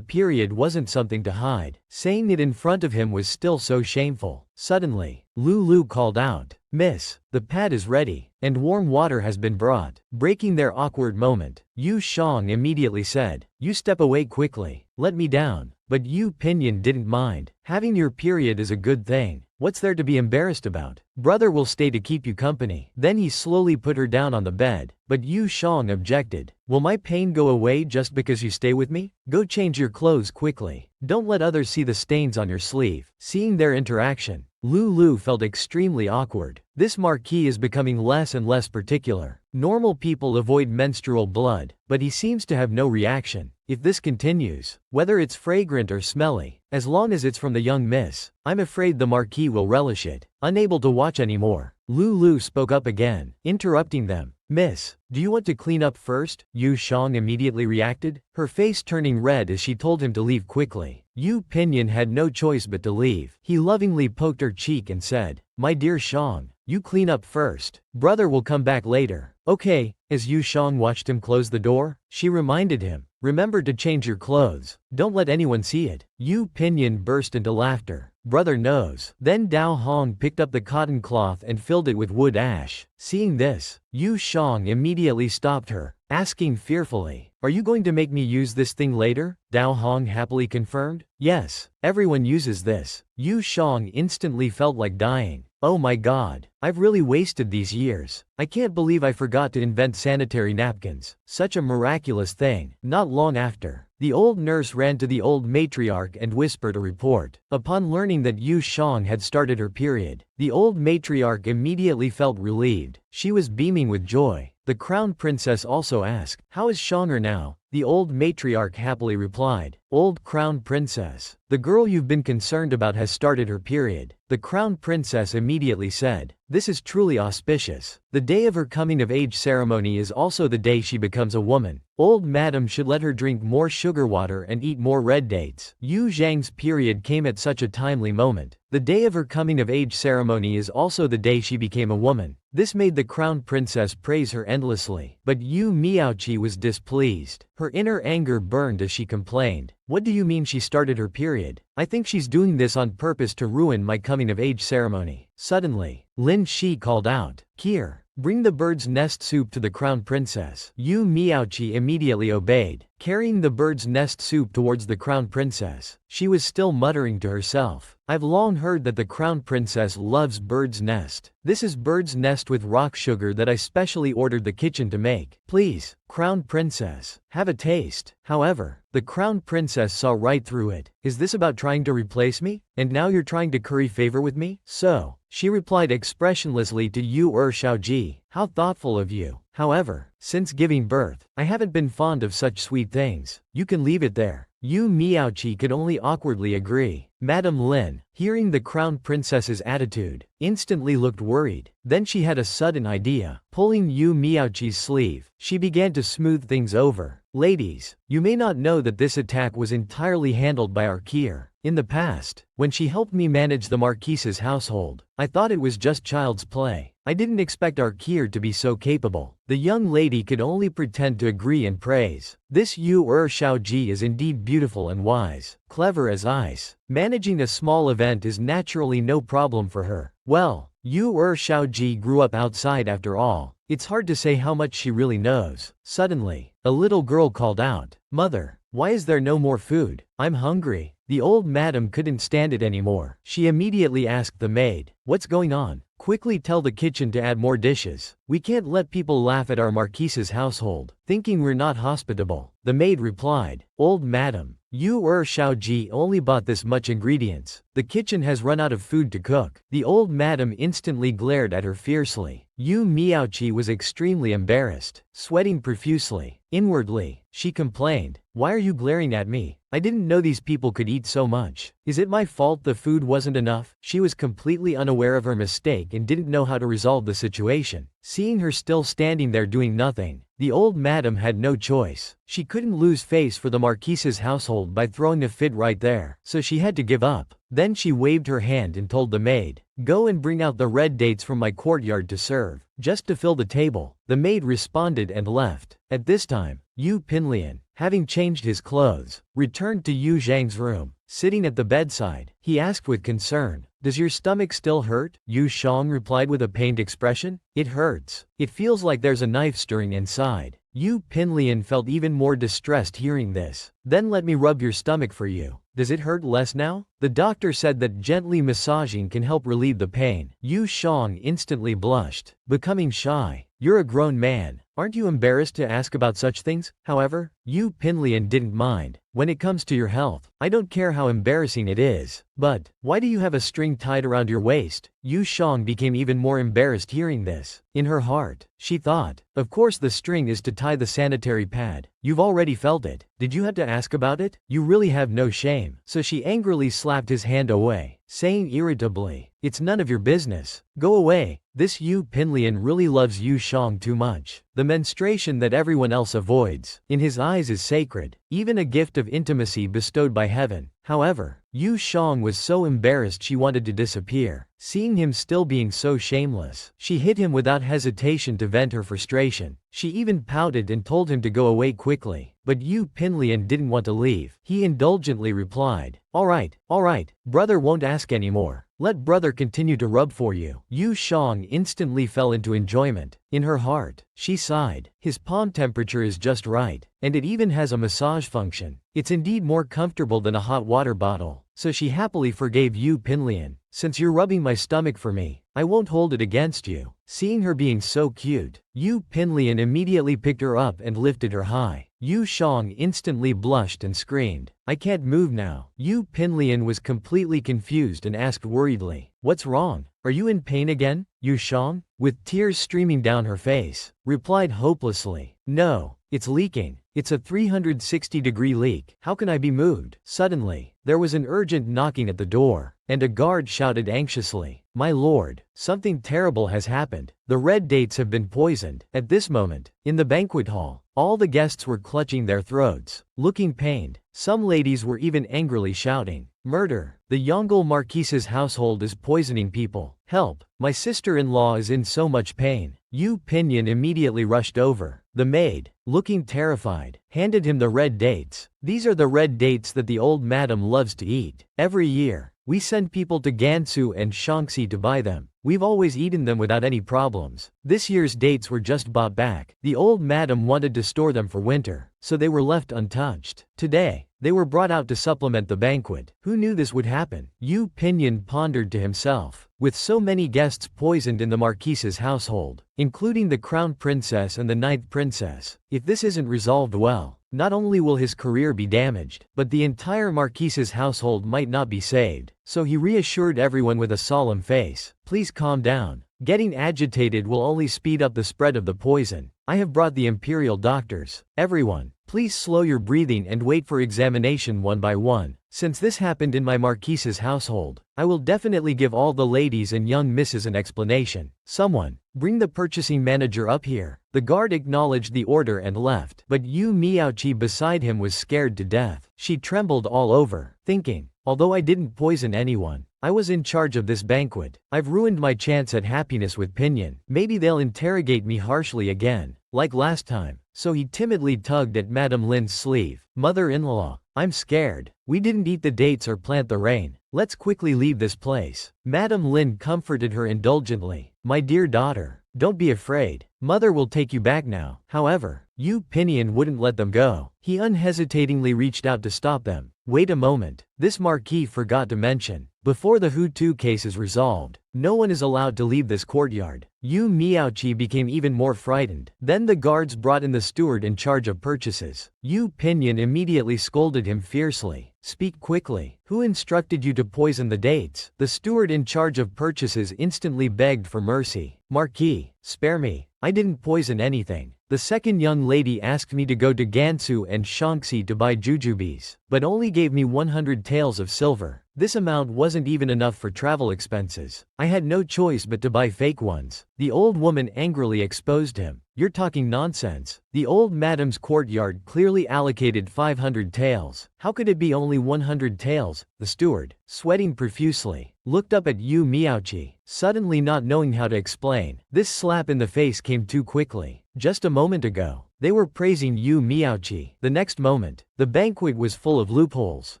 period wasn't something to hide, saying it in front of him was still so shameful. Suddenly, Lulu called out, "Miss, the pad is ready, and warm water has been brought." Breaking their awkward moment, Yu Shang immediately said, "You step away quickly. Let me down." But Yu Pinyin didn't mind. "Having your period is a good thing. What's there to be embarrassed about? Brother will stay to keep you company. Then he slowly put her down on the bed, but Yu Jang objected. Will my pain go away just because you stay with me? Go change your clothes quickly. Don't let others see the stains on your sleeve. Seeing their interaction, Lulu felt extremely awkward. This marquis is becoming less and less particular. Normal people avoid menstrual blood, but he seems to have no reaction. If this continues, whether it's fragrant or smelly, as long as it's from the young miss, I'm afraid the marquis will relish it. Unable to watch anymore, Lulu spoke up again, interrupting them. Miss, do you want to clean up first? Yu Jang immediately reacted, her face turning red as she told him to leave quickly. Yu Pinyin had no choice but to leave. He lovingly poked her cheek and said, My dear Jang, you clean up first. Brother will come back later. Okay. As Yu Jang watched him close the door, she reminded him, remember to change your clothes. Don't let anyone see it. Yu Pinyin burst into laughter. Brother knows. Then Dao Hong picked up the cotton cloth and filled it with wood ash. Seeing this, Yu Jang immediately stopped her, asking fearfully, Are you going to make me use this thing later? Dao Hong happily confirmed, Yes, everyone uses this. Yu Jang instantly felt like dying. Oh my god, I've really wasted these years. I can't believe I forgot to invent sanitary napkins. Such a miraculous thing. Not long after, the old nurse ran to the old matriarch and whispered a report. Upon learning that Yu Jang had started her period, the old matriarch immediately felt relieved. She was beaming with joy. The crown princess also asked, How is Shanger now? The old matriarch happily replied, Old crown princess, the girl you've been concerned about has started her period. The crown princess immediately said, This is truly auspicious. The day of her coming of age ceremony is also the day she becomes a woman. Old madam should let her drink more sugar water and eat more red dates. Yu Zhang's period came at such a timely moment. The day of her coming of age ceremony is also the day she became a woman. This made the crown princess praise her endlessly. But Yu Miaoqi was displeased. Her inner anger burned as she complained. What do you mean she started her period? I think she's doing this on purpose to ruin my coming of age ceremony. Suddenly, Lin Shi called out, Kier, bring the bird's nest soup to the crown princess. Yu Miaoqi immediately obeyed, carrying the bird's nest soup towards the crown princess. She was still muttering to herself, I've long heard that the crown princess loves bird's nest. This is bird's nest with rock sugar that I specially ordered the kitchen to make. Please, crown princess, have a taste. However, the crown princess saw right through it. Is this about trying to replace me? And now you're trying to curry favor with me? So, she replied expressionlessly to Yu Shaoji, how thoughtful of you. However, since giving birth, I haven't been fond of such sweet things. You can leave it there. Yu Miaoqi could only awkwardly agree. Madame Lin, hearing the crown princess's attitude, instantly looked worried. Then she had a sudden idea. Pulling Yu Miaoqi's sleeve, she began to smooth things over. Ladies, you may not know that this attack was entirely handled by our Kier. In the past, when she helped me manage the Marquise's household, I thought it was just child's play. I didn't expect our Kier to be so capable. The young lady could only pretend to agree and praise. This Yu Shaoji is indeed beautiful and wise, clever as ice. Managing a small event is naturally no problem for her. Well, Yu Shaoji grew up outside after all. It's hard to say how much she really knows. Suddenly, a little girl called out, Mother, why is there no more food? I'm hungry. The old madam couldn't stand it anymore. She immediately asked the maid, What's going on? Quickly tell the kitchen to add more dishes. We can't let people laugh at our Marquise's household, thinking we're not hospitable. The maid replied, Old madam, Yu Shaoji only bought this much ingredients. The kitchen has run out of food to cook. The old madam instantly glared at her fiercely. Yu Miaoqi was extremely embarrassed, sweating profusely. Inwardly, she complained, Why are you glaring at me? I didn't know these people could eat so much. Is it my fault the food wasn't enough? She was completely unaware of her mistake and didn't know how to resolve the situation. Seeing her still standing there doing nothing, the old madam had no choice. She couldn't lose face for the Marquise's household by throwing a fit right there, so she had to give up. Then she waved her hand and told the maid, Go and bring out the red dates from my courtyard to serve, just to fill the table. The maid responded and left. At this time, Yu Pinlian, having changed his clothes, returned to Yu Zhang's room. Sitting at the bedside, he asked with concern, Does your stomach still hurt? Yu Zhang replied with a pained expression, It hurts. It feels like there's a knife stirring inside. Yu Pinlian felt even more distressed hearing this. Then let me rub your stomach for you. Does it hurt less now? The doctor said that gently massaging can help relieve the pain. Yu Shang instantly blushed, becoming shy. You're a grown man. Aren't you embarrassed to ask about such things? However, Yu Pinlian didn't mind. When it comes to your health, I don't care how embarrassing it is. But, why do you have a string tied around your waist? Yu Shang became even more embarrassed hearing this. In her heart, she thought, of course the string is to tie the sanitary pad. You've already felt it. Did you have to ask about it? You really have no shame. So she angrily slapped his hand away, saying irritably, it's none of your business. Go away. This Yu Pinlian really loves Yu Shang too much. The menstruation that everyone else avoids, in his eyes is sacred, even a gift of intimacy bestowed by heaven. However, Yu Shang was so embarrassed she wanted to disappear. Seeing him still being so shameless, she hit him without hesitation to vent her frustration. She even pouted and told him to go away quickly. But Yu Pinlian didn't want to leave. He indulgently replied, all right, brother won't ask anymore. Let brother continue to rub for you. Yu Shang instantly fell into enjoyment. In her heart, she sighed. His palm temperature is just right, and it even has a massage function. It's indeed more comfortable than a hot water bottle. So she happily forgave Yu Pinlian. Since you're rubbing my stomach for me, I won't hold it against you. Seeing her being so cute, Yu Pinlian immediately picked her up and lifted her high. Yu Shang instantly blushed and screamed, I can't move now. Yu Pinlian was completely confused and asked worriedly, what's wrong? Are you in pain again? Yu Shang, with tears streaming down her face, replied hopelessly, no, it's leaking. It's a 360-degree leak. How can I be moved? Suddenly, there was an urgent knocking at the door, and a guard shouted anxiously, my lord, something terrible has happened. The red dates have been poisoned. At this moment, in the banquet hall, all the guests were clutching their throats, looking pained. Some ladies were even angrily shouting, murder! The Yongle Marquise's household is poisoning people. Help! My sister-in-law is in so much pain. Yu Pinlian immediately rushed over. The maid, looking terrified, handed him the red dates. These are the red dates that the old madam loves to eat. Every year, we send people to Gansu and Shaanxi to buy them. We've always eaten them without any problems. This year's dates were just bought back. The old madam wanted to store them for winter, so they were left untouched. Today, they were brought out to supplement the banquet. Who knew this would happen? Yu Pinlian pondered to himself. With so many guests poisoned in the Marquise's household, including the crown princess and the ninth princess, if this isn't resolved well, not only will his career be damaged, but the entire Marquise's household might not be saved. So he reassured everyone with a solemn face, please calm down. Getting agitated will only speed up the spread of the poison. I have brought the imperial doctors. Everyone, please slow your breathing and wait for examination one by one. Since this happened in my Marquise's household, I will definitely give all the ladies and young misses an explanation. Someone, bring the purchasing manager up here. The guard acknowledged the order and left, but Yu Miaoqi beside him was scared to death. She trembled all over, thinking, although I didn't poison anyone, I was in charge of this banquet. I've ruined my chance at happiness with Pinlian. Maybe they'll interrogate me harshly again, like last time. So he timidly tugged at Madame Lin's sleeve. Mother-in-law, I'm scared. We didn't eat the dates or plant the rain. Let's quickly leave this place. Madame Lin comforted her indulgently. My dear daughter, don't be afraid. Mother will take you back now. However, Yu Pinlian wouldn't let them go. He unhesitatingly reached out to stop them. Wait a moment. This marquis forgot to mention. Before the Hutu case is resolved, no one is allowed to leave this courtyard. Yu Miaoqi became even more frightened. Then the guards brought in the steward in charge of purchases. Yu Pinlian immediately scolded him fiercely. Speak quickly. Who instructed you to poison the dates? The steward in charge of purchases instantly begged for mercy. Marquis, spare me. I didn't poison anything. The second young lady asked me to go to Gansu and Shaanxi to buy jujubes, but only gave me 100 taels of silver. This amount wasn't even enough for travel expenses. I had no choice but to buy fake ones. The old woman angrily exposed him. You're talking nonsense. The old madam's courtyard clearly allocated 500 taels. How could it be only 100 taels? The steward, sweating profusely, looked up at Yu Miaoqi, suddenly not knowing how to explain. This slap in the face came too quickly. Just a moment ago, they were praising Yu Miaoqi. The next moment, the banquet was full of loopholes,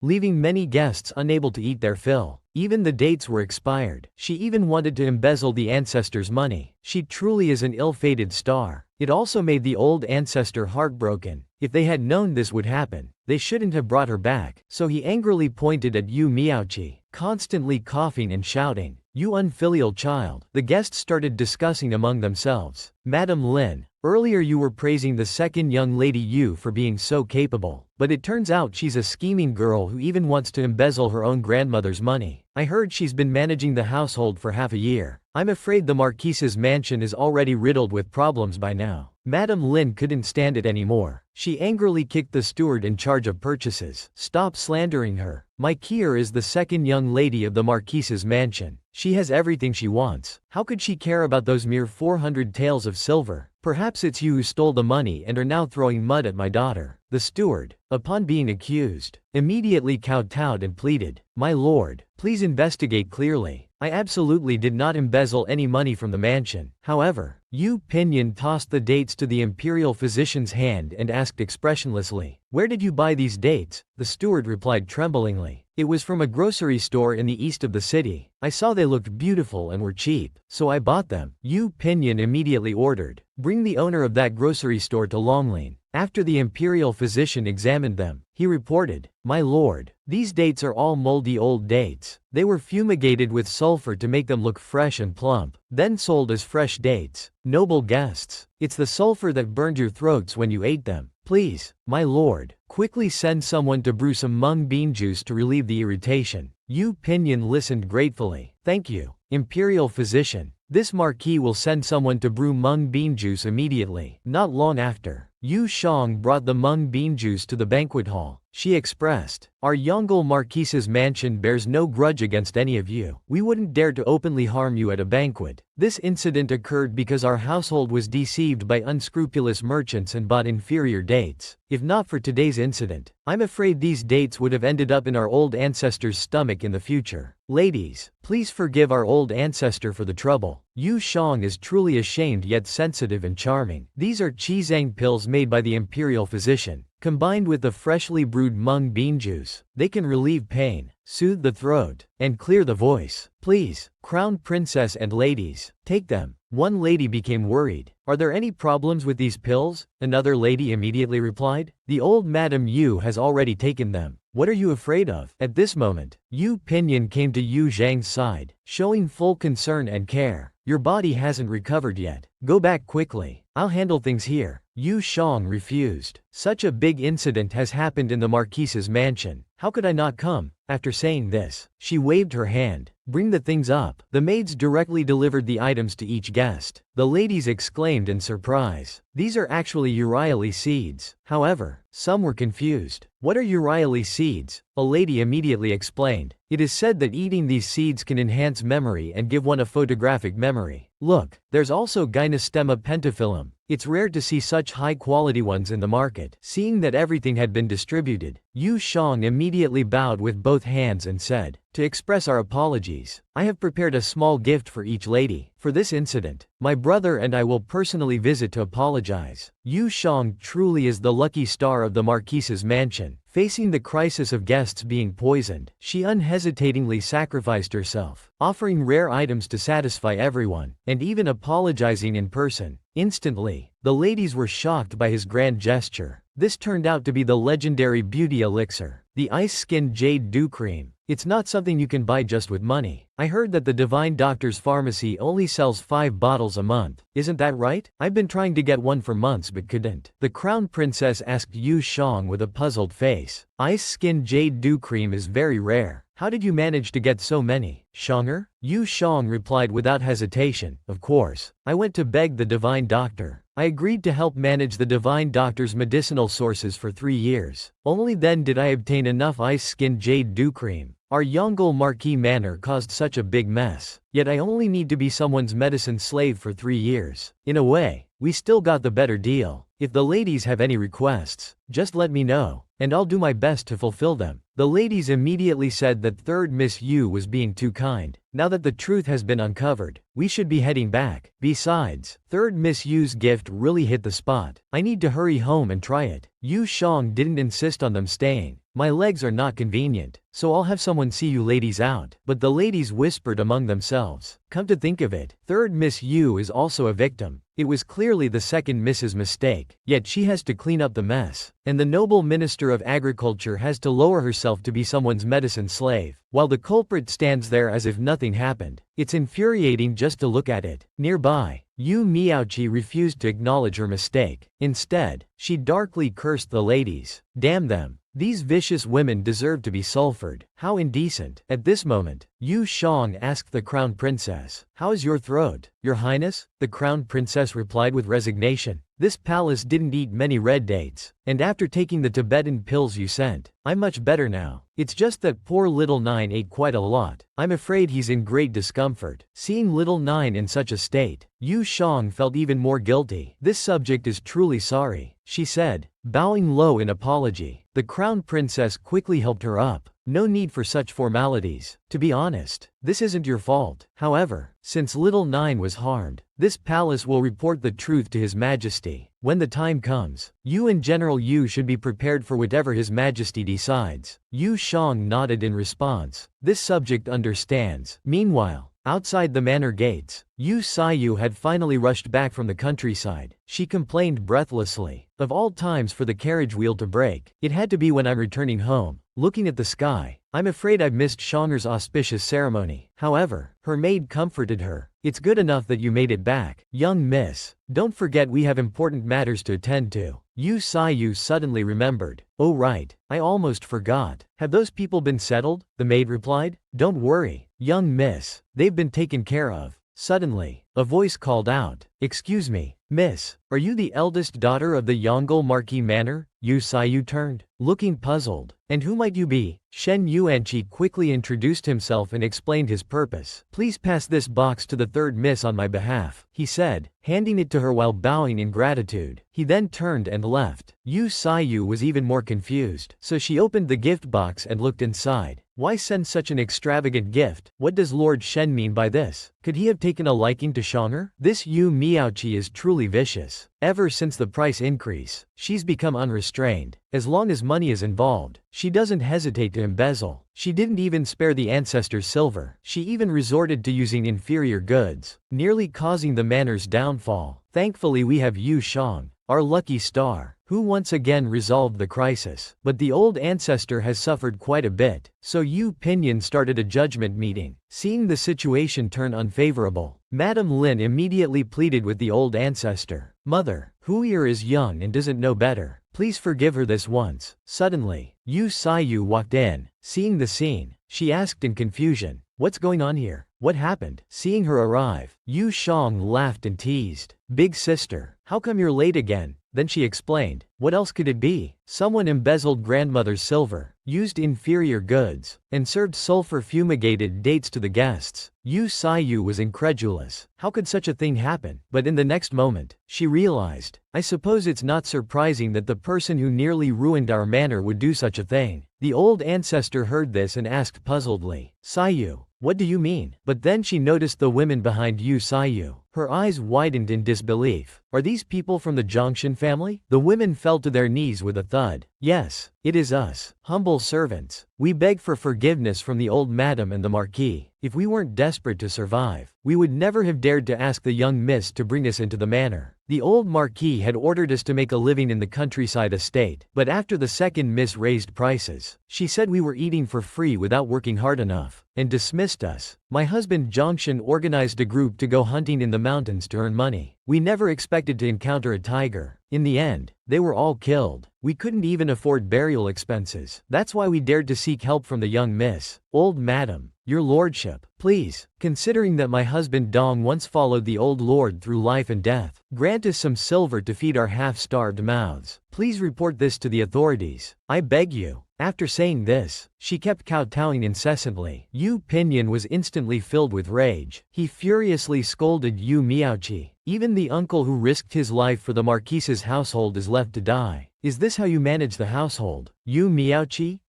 leaving many guests unable to eat their fill. Even the dates were expired. She even wanted to embezzle the ancestors' money. She truly is an ill-fated star. It also made the old ancestor heartbroken. If they had known this would happen, they shouldn't have brought her back. So he angrily pointed at Yu Miaochi, constantly coughing and shouting, "You unfilial child." The guests started discussing among themselves. "Madam Lin, earlier you were praising the second young lady Yu for being so capable, but it turns out she's a scheming girl who even wants to embezzle her own grandmother's money. I heard she's been managing the household for half a year. I'm afraid the Marquise's mansion is already riddled with problems by now." Madam Lin couldn't stand it anymore. She angrily kicked the steward in charge of purchases. "Stop slandering her. My Kier is the second young lady of the Marquise's mansion. She has everything she wants. How could she care about those mere 400 taels of silver? Perhaps it's you who stole the money and are now throwing mud at my daughter." The steward, upon being accused, immediately kowtowed and pleaded, "My lord, please investigate clearly. I absolutely did not embezzle any money from the mansion." However, Yu Pinyin tossed the dates to the imperial physician's hand and asked expressionlessly, "Where did you buy these dates?" The steward replied tremblingly, "It was from a grocery store in the east of the city. I saw they looked beautiful and were cheap, so I bought them." Yu Pinyin immediately ordered, "Bring the owner of that grocery store to Longling." After the imperial physician examined them, he reported, "My lord, these dates are all moldy old dates. They were fumigated with sulfur to make them look fresh and plump, then sold as fresh dates. Noble guests, it's the sulfur that burned your throats when you ate them. Please, my lord, quickly send someone to brew some mung bean juice to relieve the irritation." Yu Pinyin listened gratefully. "Thank you, imperial physician. This marquis will send someone to brew mung bean juice immediately." Not long after, Yu Shang brought the mung bean juice to the banquet hall. She expressed, "Our Yongle Marquise's mansion bears no grudge against any of you. We wouldn't dare to openly harm you at a banquet. This incident occurred because our household was deceived by unscrupulous merchants and bought inferior dates. If not for today's incident, I'm afraid these dates would have ended up in our old ancestor's stomach in the future. Ladies, please forgive our old ancestor for the trouble." Yu Shang is truly ashamed yet sensitive and charming. These are Qizang pills made by the imperial physician. Combined with the freshly brewed mung bean juice, they can relieve pain, soothe the throat, and clear the voice. "Please, crown princess and ladies, take them." One lady became worried. "Are there any problems with these pills?" Another lady immediately replied, "The old Madam Yu has already taken them. What are you afraid of?" At this moment, Yu Pinyin came to Yu Zhang's side, showing full concern and care. "Your body hasn't recovered yet. Go back quickly. I'll handle things here." Yu Shang refused. "Such a big incident has happened in the Marquise's mansion. How could I not come?" After saying this, she waved her hand. "Bring the things up." The maids directly delivered the items to each guest. The ladies exclaimed in surprise, "These are actually Uriali seeds." However, some were confused. "What are Uriali seeds?" A lady immediately explained, "It is said that eating these seeds can enhance memory and give one a photographic memory. Look, there's also Gynostema pentaphyllum. It's rare to see such high-quality ones in the market." Seeing that everything had been distributed, Yu Shang immediately bowed with both hands and said, "To express our apologies, I have prepared a small gift for each lady. For this incident, my brother and I will personally visit to apologize." Yu Shang truly is the lucky star of the Marquise's mansion. Facing the crisis of guests being poisoned, she unhesitatingly sacrificed herself, offering rare items to satisfy everyone, and even apologizing in person. Instantly, the ladies were shocked by his grand gesture. This turned out to be the legendary beauty elixir, the ice-skinned jade dew cream. It's not something you can buy just with money. I heard that the Divine Doctor's pharmacy only sells 5 bottles a month. Isn't that right? I've been trying to get one for months but couldn't. The crown princess asked Yu Shang with a puzzled face. Ice-skinned jade dew cream is very rare. How did you manage to get so many, Shanger? Yu Shang replied without hesitation, "Of course. I went to beg the Divine Doctor. I agreed to help manage the Divine Doctor's medicinal sources for 3 years. Only then did I obtain enough ice-skinned jade dew cream. Our Yongle Marquis Manor caused such a big mess. Yet I only need to be someone's medicine slave for 3 years. In a way, we still got the better deal. If the ladies have any requests, just let me know, and I'll do my best to fulfill them." The ladies immediately said that third Miss Yu was being too kind. Now that the truth has been uncovered, we should be heading back. Besides, third Miss Yu's gift really hit the spot. I need to hurry home and try it. Yu Shang didn't insist on them staying. My legs are not convenient, so I'll have someone see you ladies out. But the ladies whispered among themselves. Come to think of it, third Miss Yu is also a victim. It was clearly the second Miss's mistake, yet she has to clean up the mess. And the noble Minister of Agriculture has to lower herself to be someone's medicine slave, while the culprit stands there as if nothing happened. It's infuriating just to look at it. Nearby, Yu Miaoqi refused to acknowledge her mistake. Instead, she darkly cursed the ladies. Damn them. These vicious women deserve to be sulfured. How indecent. At this moment, Yu Shang asked the crown princess, "How is your throat, your highness?" The crown princess replied with resignation, "This palace didn't eat many red dates, and after taking the Tibetan pills you sent, I'm much better now. It's just that poor little Nine ate quite a lot. I'm afraid he's in great discomfort." Seeing little Nine in such a state, Yu Shang felt even more guilty. "This subject is truly sorry," she said, bowing low in apology. The crown princess quickly helped her up. "No need for such formalities. To be honest, this isn't your fault. However, since little Nine was harmed, this palace will report the truth to His Majesty. When the time comes, you and General Yu should be prepared for whatever His Majesty decides." Yu Shang nodded in response. This subject understands. Meanwhile, outside the manor gates, Yu Sayu had finally rushed back from the countryside. She complained breathlessly. "Of all times for the carriage wheel to break, it had to be when I'm returning home. Looking at the sky, I'm afraid I've missed Shang'er's auspicious ceremony." However, her maid comforted her. "It's good enough that you made it back, young miss. Don't forget we have important matters to attend to." Yu Sayu suddenly remembered. "Oh right, I almost forgot. Have those people been settled?" The maid replied. "Don't worry, young miss, they've been taken care of." Suddenly, a voice called out, "Excuse me, miss, are you the eldest daughter of the Yongle Marquis Manor?" Yu Sayu turned, looking puzzled. "And who might you be?" Shen Yuanqi quickly introduced himself and explained his purpose. "Please pass this box to the third miss on my behalf," he said, handing it to her while bowing in gratitude. He then turned and left. Yu Sayu was even more confused, so she opened the gift box and looked inside. Why send such an extravagant gift? What does Lord Shen mean by this? Could he have taken a liking to Shang'er? This Yu Miaoqi is truly vicious. Ever since the price increase, she's become unrestrained. As long as money is involved, she doesn't hesitate to embezzle. She didn't even spare the ancestors' silver. She even resorted to using inferior goods, nearly causing the manor's downfall. Thankfully we have Yu Shang, our lucky star, who once again resolved the crisis. But the old ancestor has suffered quite a bit, so Yu Pinyin started a judgment meeting. Seeing the situation turn unfavorable, Madame Lin immediately pleaded with the old ancestor. "Mother, Huir is young and doesn't know better. Please forgive her this once." Suddenly, Yu Sayu walked in. Seeing the scene, she asked in confusion, "What's going on here? What happened?" Seeing her arrive, Yu Shang laughed and teased, "Big sister, how come you're late again?" Then she explained, "What else could it be? Someone embezzled grandmother's silver, used inferior goods, and served sulfur-fumigated dates to the guests." Yu Sayu was incredulous. How could such a thing happen? But in the next moment, she realized, "I suppose it's not surprising that the person who nearly ruined our manor would do such a thing." The old ancestor heard this and asked puzzledly, "Sayu, what do you mean?" But then she noticed the women behind Yu Sayu. Her eyes widened in disbelief. "Are these people from the Zhongshan family?" The women fell to their knees with a thud. "Yes, it is us, humble servants. We beg for forgiveness from the old madam and the marquis. If we weren't desperate to survive, we would never have dared to ask the young miss to bring us into the manor. The old marquis had ordered us to make a living in the countryside estate, but after the second miss raised prices, she said we were eating for free without working hard enough, and dismissed us. My husband Zhongshan organized a group to go hunting in the mountains to earn money. We never expected to encounter a tiger. In the end, they were all killed. We couldn't even afford burial expenses. That's why we dared to seek help from the young miss. Old madam, your lordship, please, considering that my husband Dong once followed the old lord through life and death, grant us some silver to feed our half-starved mouths. Please report this to the authorities. I beg you." After saying this, she kept kowtowing incessantly. Yu Pinyin was instantly filled with rage. He furiously scolded Yu Miaoqi. "Even the uncle who risked his life for the marquise's household is left to die. Is this how you manage the household?" Yu Miaoqi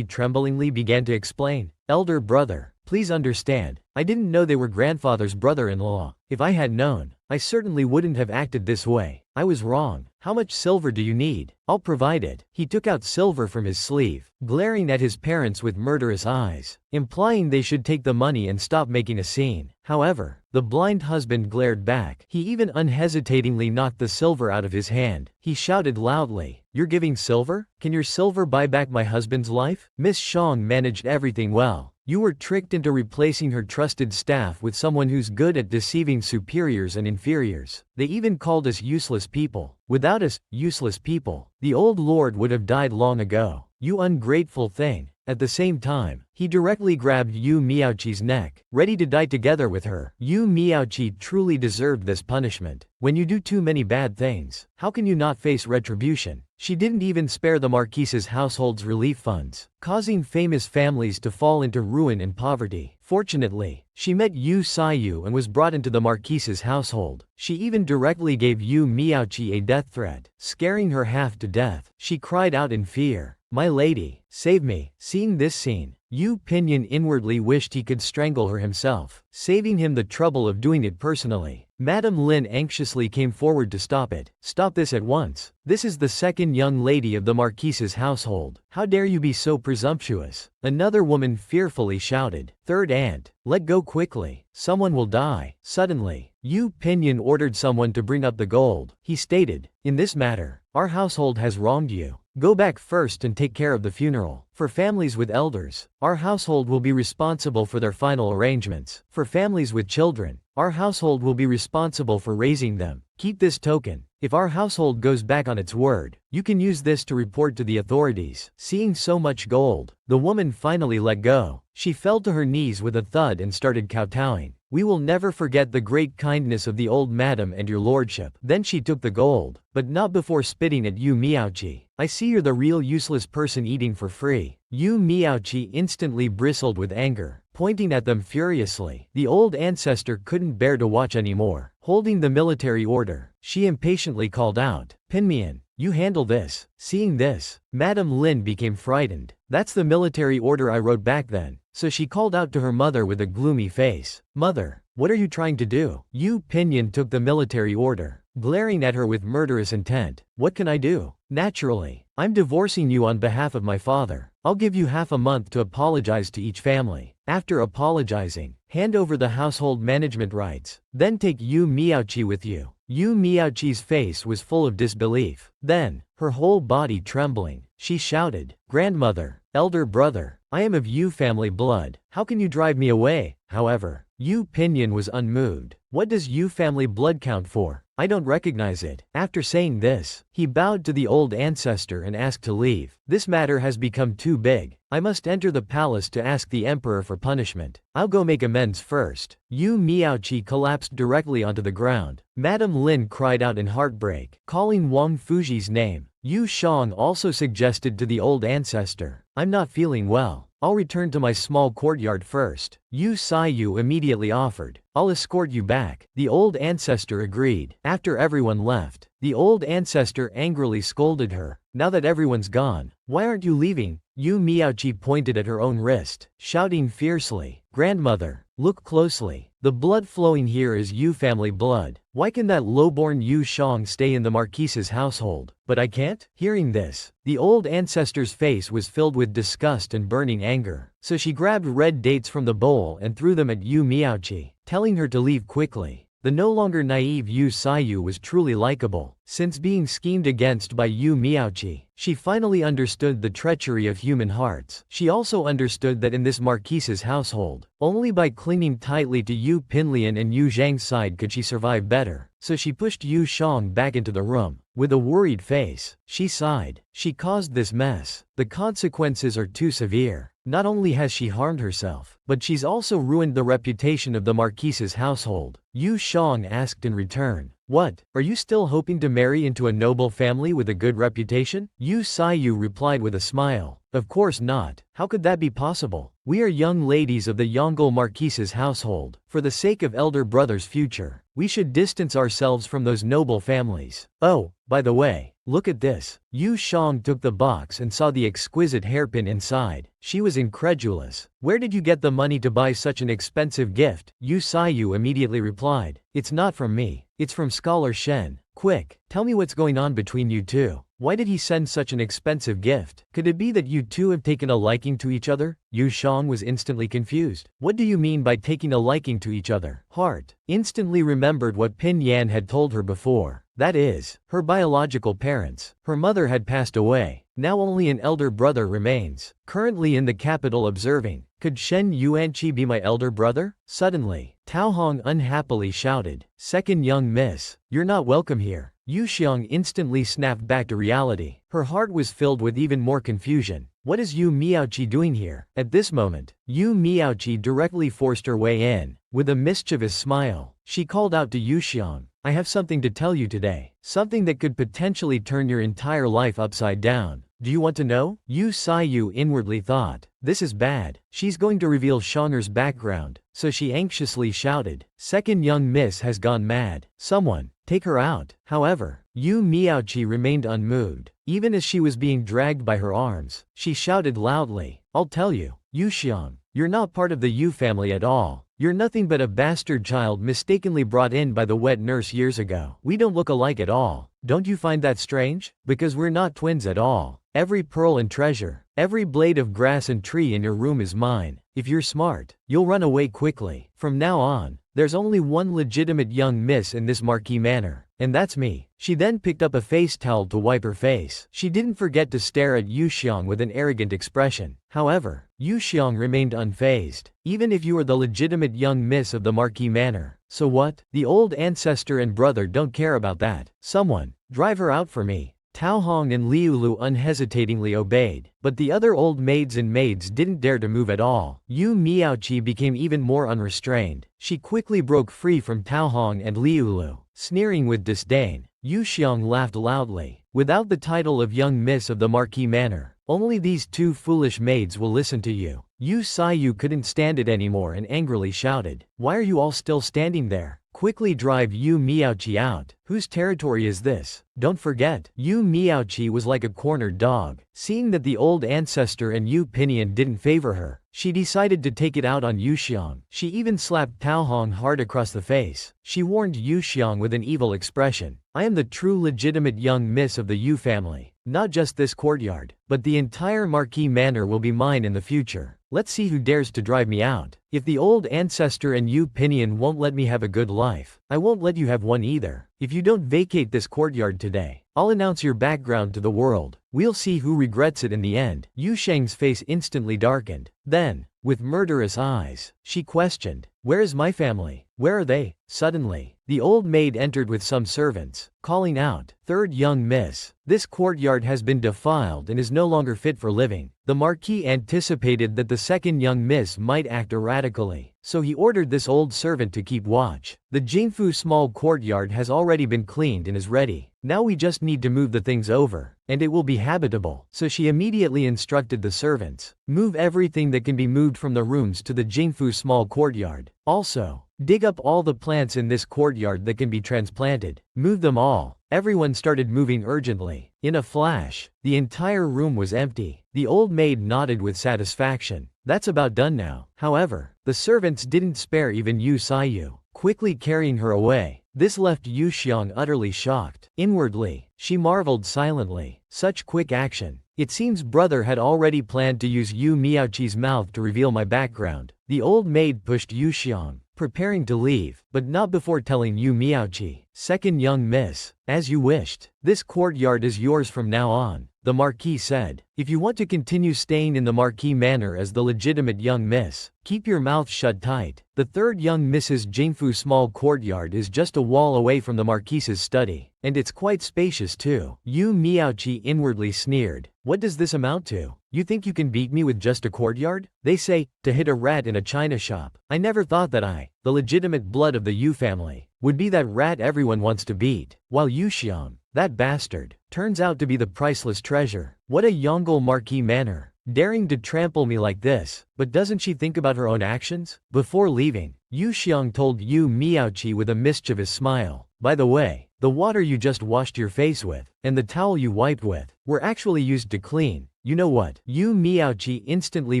tremblingly began to explain. "Elder brother, please understand, I didn't know they were grandfather's brother-in-law. If I had known, I certainly wouldn't have acted this way. I was wrong. How much silver do you need? I'll provide it. He took out silver from his sleeve, glaring at his parents with murderous eyes, implying they should take the money and stop making a scene. However, the blind husband glared back. He even unhesitatingly knocked the silver out of his hand. He shouted loudly, "You're giving silver? Can your silver buy back my husband's life?" Miss Shang managed everything well. You were tricked into replacing her trusted staff with someone who's good at deceiving superiors and inferiors. They even called us useless people. Without us, useless people, the old lord would have died long ago. You ungrateful thing. At the same time, he directly grabbed Yu Miaoqi's neck, ready to die together with her. Yu Miaoqi truly deserved this punishment. When you do too many bad things, how can you not face retribution? She didn't even spare the Marquise's household's relief funds, causing famous families to fall into ruin and poverty. Fortunately, she met Yu Saiyu and was brought into the Marquise's household. She even directly gave Yu Miaoqi a death threat, scaring her half to death. She cried out in fear, "My lady, save me." Seeing this scene, Yu Pinyin inwardly wished he could strangle her himself, saving him the trouble of doing it personally. Madame Lin anxiously came forward to stop it. "Stop this at once. This is the second young lady of the Marquise's household. How dare you be so presumptuous?" Another woman fearfully shouted. "Third aunt, let go quickly. Someone will die." Suddenly, Yu Pinyin ordered someone to bring up the gold. He stated, "In this matter, our household has wronged you. Go back first and take care of the funeral. For families with elders, our household will be responsible for their final arrangements. For families with children, our household will be responsible for raising them. Keep this token. If our household goes back on its word, you can use this to report to the authorities." Seeing so much gold, the woman finally let go. She fell to her knees with a thud and started kowtowing. "We will never forget the great kindness of the old madam and your lordship." Then she took the gold, but not before spitting at Yu Miaoqi. "I see you're the real useless person eating for free." Yu Miaoqi instantly bristled with anger, pointing at them furiously. The old ancestor couldn't bear to watch anymore. Holding the military order, she impatiently called out, "Pinmian, you handle this." Seeing this, Madame Lin became frightened. "That's the military order I wrote back then." So she called out to her mother with a gloomy face, "Mother, what are you trying to do?" Yu Pinyin took the military order, glaring at her with murderous intent. "What can I do? Naturally, I'm divorcing you on behalf of my father. I'll give you half a month to apologize to each family. After apologizing, hand over the household management rights. Then take Yu Miaoqi with you." Yu Miaoqi's face was full of disbelief. Then, her whole body trembling, she shouted, "Grandmother, elder brother, I am of Yu family blood. How can you drive me away?" However, Yu Pinyin was unmoved. "What does Yu family blood count for? I don't recognize it." After saying this, he bowed to the old ancestor and asked to leave. "This matter has become too big. I must enter the palace to ask the emperor for punishment. I'll go make amends first." Yu Miaoqi collapsed directly onto the ground. Madame Lin cried out in heartbreak, calling Wang Fuji's name. Yu Shang also suggested to the old ancestor, "I'm not feeling well. I'll return to my small courtyard first." Yu Saiyu immediately offered, "I'll escort you back." The old ancestor agreed. After everyone left, the old ancestor angrily scolded her, "Now that everyone's gone, why aren't you leaving?" Yu Miaoqi pointed at her own wrist, shouting fiercely, "Grandmother, look closely. The blood flowing here is Yu family blood. Why can that lowborn Yu Shang stay in the Marquise's household, but I can't?" Hearing this, the old ancestor's face was filled with disgust and burning anger. So she grabbed red dates from the bowl and threw them at Yu Miaoqi, telling her to leave quickly. The no longer naive Yu Saiyu was truly likable. Since being schemed against by Yu Miaoqi, she finally understood the treachery of human hearts. She also understood that in this Marquise's household, only by clinging tightly to Yu Pinlian and Yu Zhang's side could she survive better. So she pushed Yu Shang back into the room. With a worried face, she sighed. She caused this mess. The consequences are too severe. Not only has she harmed herself, but she's also ruined the reputation of the Marquise's household. Yu Shang asked in return, "What, are you still hoping to marry into a noble family with a good reputation?" Yu Saiyu replied with a smile, "Of course not. How could that be possible? We are young ladies of the Yongle Marquise's household. For the sake of elder brother's future, we should distance ourselves from those noble families." "Oh, By the way, look at this. Yu Xiang took the box and saw the exquisite hairpin inside. She was incredulous. Where did you get the money to buy such an expensive gift? Yu Xiyu immediately replied. It's not from me. It's from Scholar Shen. Quick, tell me what's going on between you two. Why did he send such an expensive gift? Could it be that you two have taken a liking to each other? Yu Xiang was instantly confused. What do you mean by taking a liking to each other? Heart instantly remembered what Pin Yan had told her before. That is, her biological parents. Her mother had passed away. Now only an elder brother remains, currently in the capital observing. Could Shen Yuanqi be my elder brother? Suddenly, Tao Hong unhappily shouted, "Second young miss, you're not welcome here." Yu Xiang instantly snapped back to reality. Her heart was filled with even more confusion. What is Yu Miaoqi doing here? At this moment, Yu Miaoqi directly forced her way in. With a mischievous smile, she called out to Yu Xiang, "I have something to tell you today. Something that could potentially turn your entire life upside down. Do you want to know?" Yu Xiyu inwardly thought, this is bad. She's going to reveal Shonger's background, so she anxiously shouted, "Second young miss has gone mad. Someone, take her out." However, Yu Miaoqi remained unmoved. Even as she was being dragged by her arms, she shouted loudly, "I'll tell you, Yu Xiang, you're not part of the Yu family at all. You're nothing but a bastard child mistakenly brought in by the wet nurse years ago. We don't look alike at all. Don't you find that strange? Because we're not twins at all. Every pearl and treasure, every blade of grass and tree in your room is mine. If you're smart, you'll run away quickly. From now on, there's only one legitimate young miss in this Marquis Manor, and that's me." She then picked up a face towel to wipe her face. She didn't forget to stare at Yu Xiang with an arrogant expression. However, Yu Xiang remained unfazed. "Even if you are the legitimate young miss of the Marquis Manor, so what? The old ancestor and brother don't care about that. Someone, drive her out for me." Tao Hong and Liu Lu unhesitatingly obeyed, but the other old maids and maids didn't dare to move at all. Yu Miaoqi became even more unrestrained. She quickly broke free from Tao Hong and Liu Lu. Sneering with disdain, Yu Xiang laughed loudly. "Without the title of young miss of the Marquis Manor, only these two foolish maids will listen to you." Yu Xiyu couldn't stand it anymore and angrily shouted, "Why are you all still standing there? Quickly drive Yu Miaoqi out. Whose territory is this? Don't forget." Yu Miaoqi was like a cornered dog. Seeing that the old ancestor and Yu Pinion didn't favor her, she decided to take it out on Yu Xiang. She even slapped Tao Hong hard across the face. She warned Yu Xiang with an evil expression, "I am the true legitimate young miss of the Yu family. Not just this courtyard, but the entire Marquis Manor will be mine in the future. Let's see who dares to drive me out. If the old ancestor and Yu Pinion won't let me have a good life, I won't let you have one either. If you don't vacate this courtyard today, I'll announce your background to the world. We'll see who regrets it in the end." Yu Sheng's face instantly darkened. Then, with murderous eyes, she questioned, "Where is my family? Where are they?" Suddenly, the old maid entered with some servants, calling out, "Third young miss, this courtyard has been defiled and is no longer fit for living." The Marquis anticipated that the second young miss might act erratically, so he ordered this old servant to keep watch. "The Jingfu small courtyard has already been cleaned and is ready. Now we just need to move the things over, and it will be habitable." So she immediately instructed the servants, "Move everything that can be moved from the rooms to the Jingfu small courtyard. Also, dig up all the plants in this courtyard that can be transplanted. Move them all." Everyone started moving urgently. In a flash, the entire room was empty. The old maid nodded with satisfaction. "That's about done now." However, the servants didn't spare even Yu Xiyu, quickly carrying her away. This left Yu Xiang utterly shocked. Inwardly, she marveled silently. Such quick action. It seems brother had already planned to use Yu Miaoqi's mouth to reveal my background. The old maid pushed Yu Xiang, preparing to leave, but not before telling Yu Miaoqi, "Second young miss, as you wished. This courtyard is yours from now on." The Marquis said, "If you want to continue staying in the Marquis Manor as the legitimate young miss, keep your mouth shut tight. The third young Mrs. Jingfu small courtyard is just a wall away from the Marquis's study, and it's quite spacious too." Yu Miaoqi inwardly sneered, "What does this amount to? You think you can beat me with just a courtyard? They say, to hit a rat in a china shop. I never thought that I, the legitimate blood of the Yu family, would be that rat everyone wants to beat. While Yu Xiang, that bastard, turns out to be the priceless treasure. What a Yongle Marquis Manor, daring to trample me like this." But doesn't she think about her own actions? Before leaving, Yu Xiang told Yu Miaoqi with a mischievous smile, "By the way, The water you just washed your face with, and the towel you wiped with, were actually used to clean. You know what? Yu Miaoqi instantly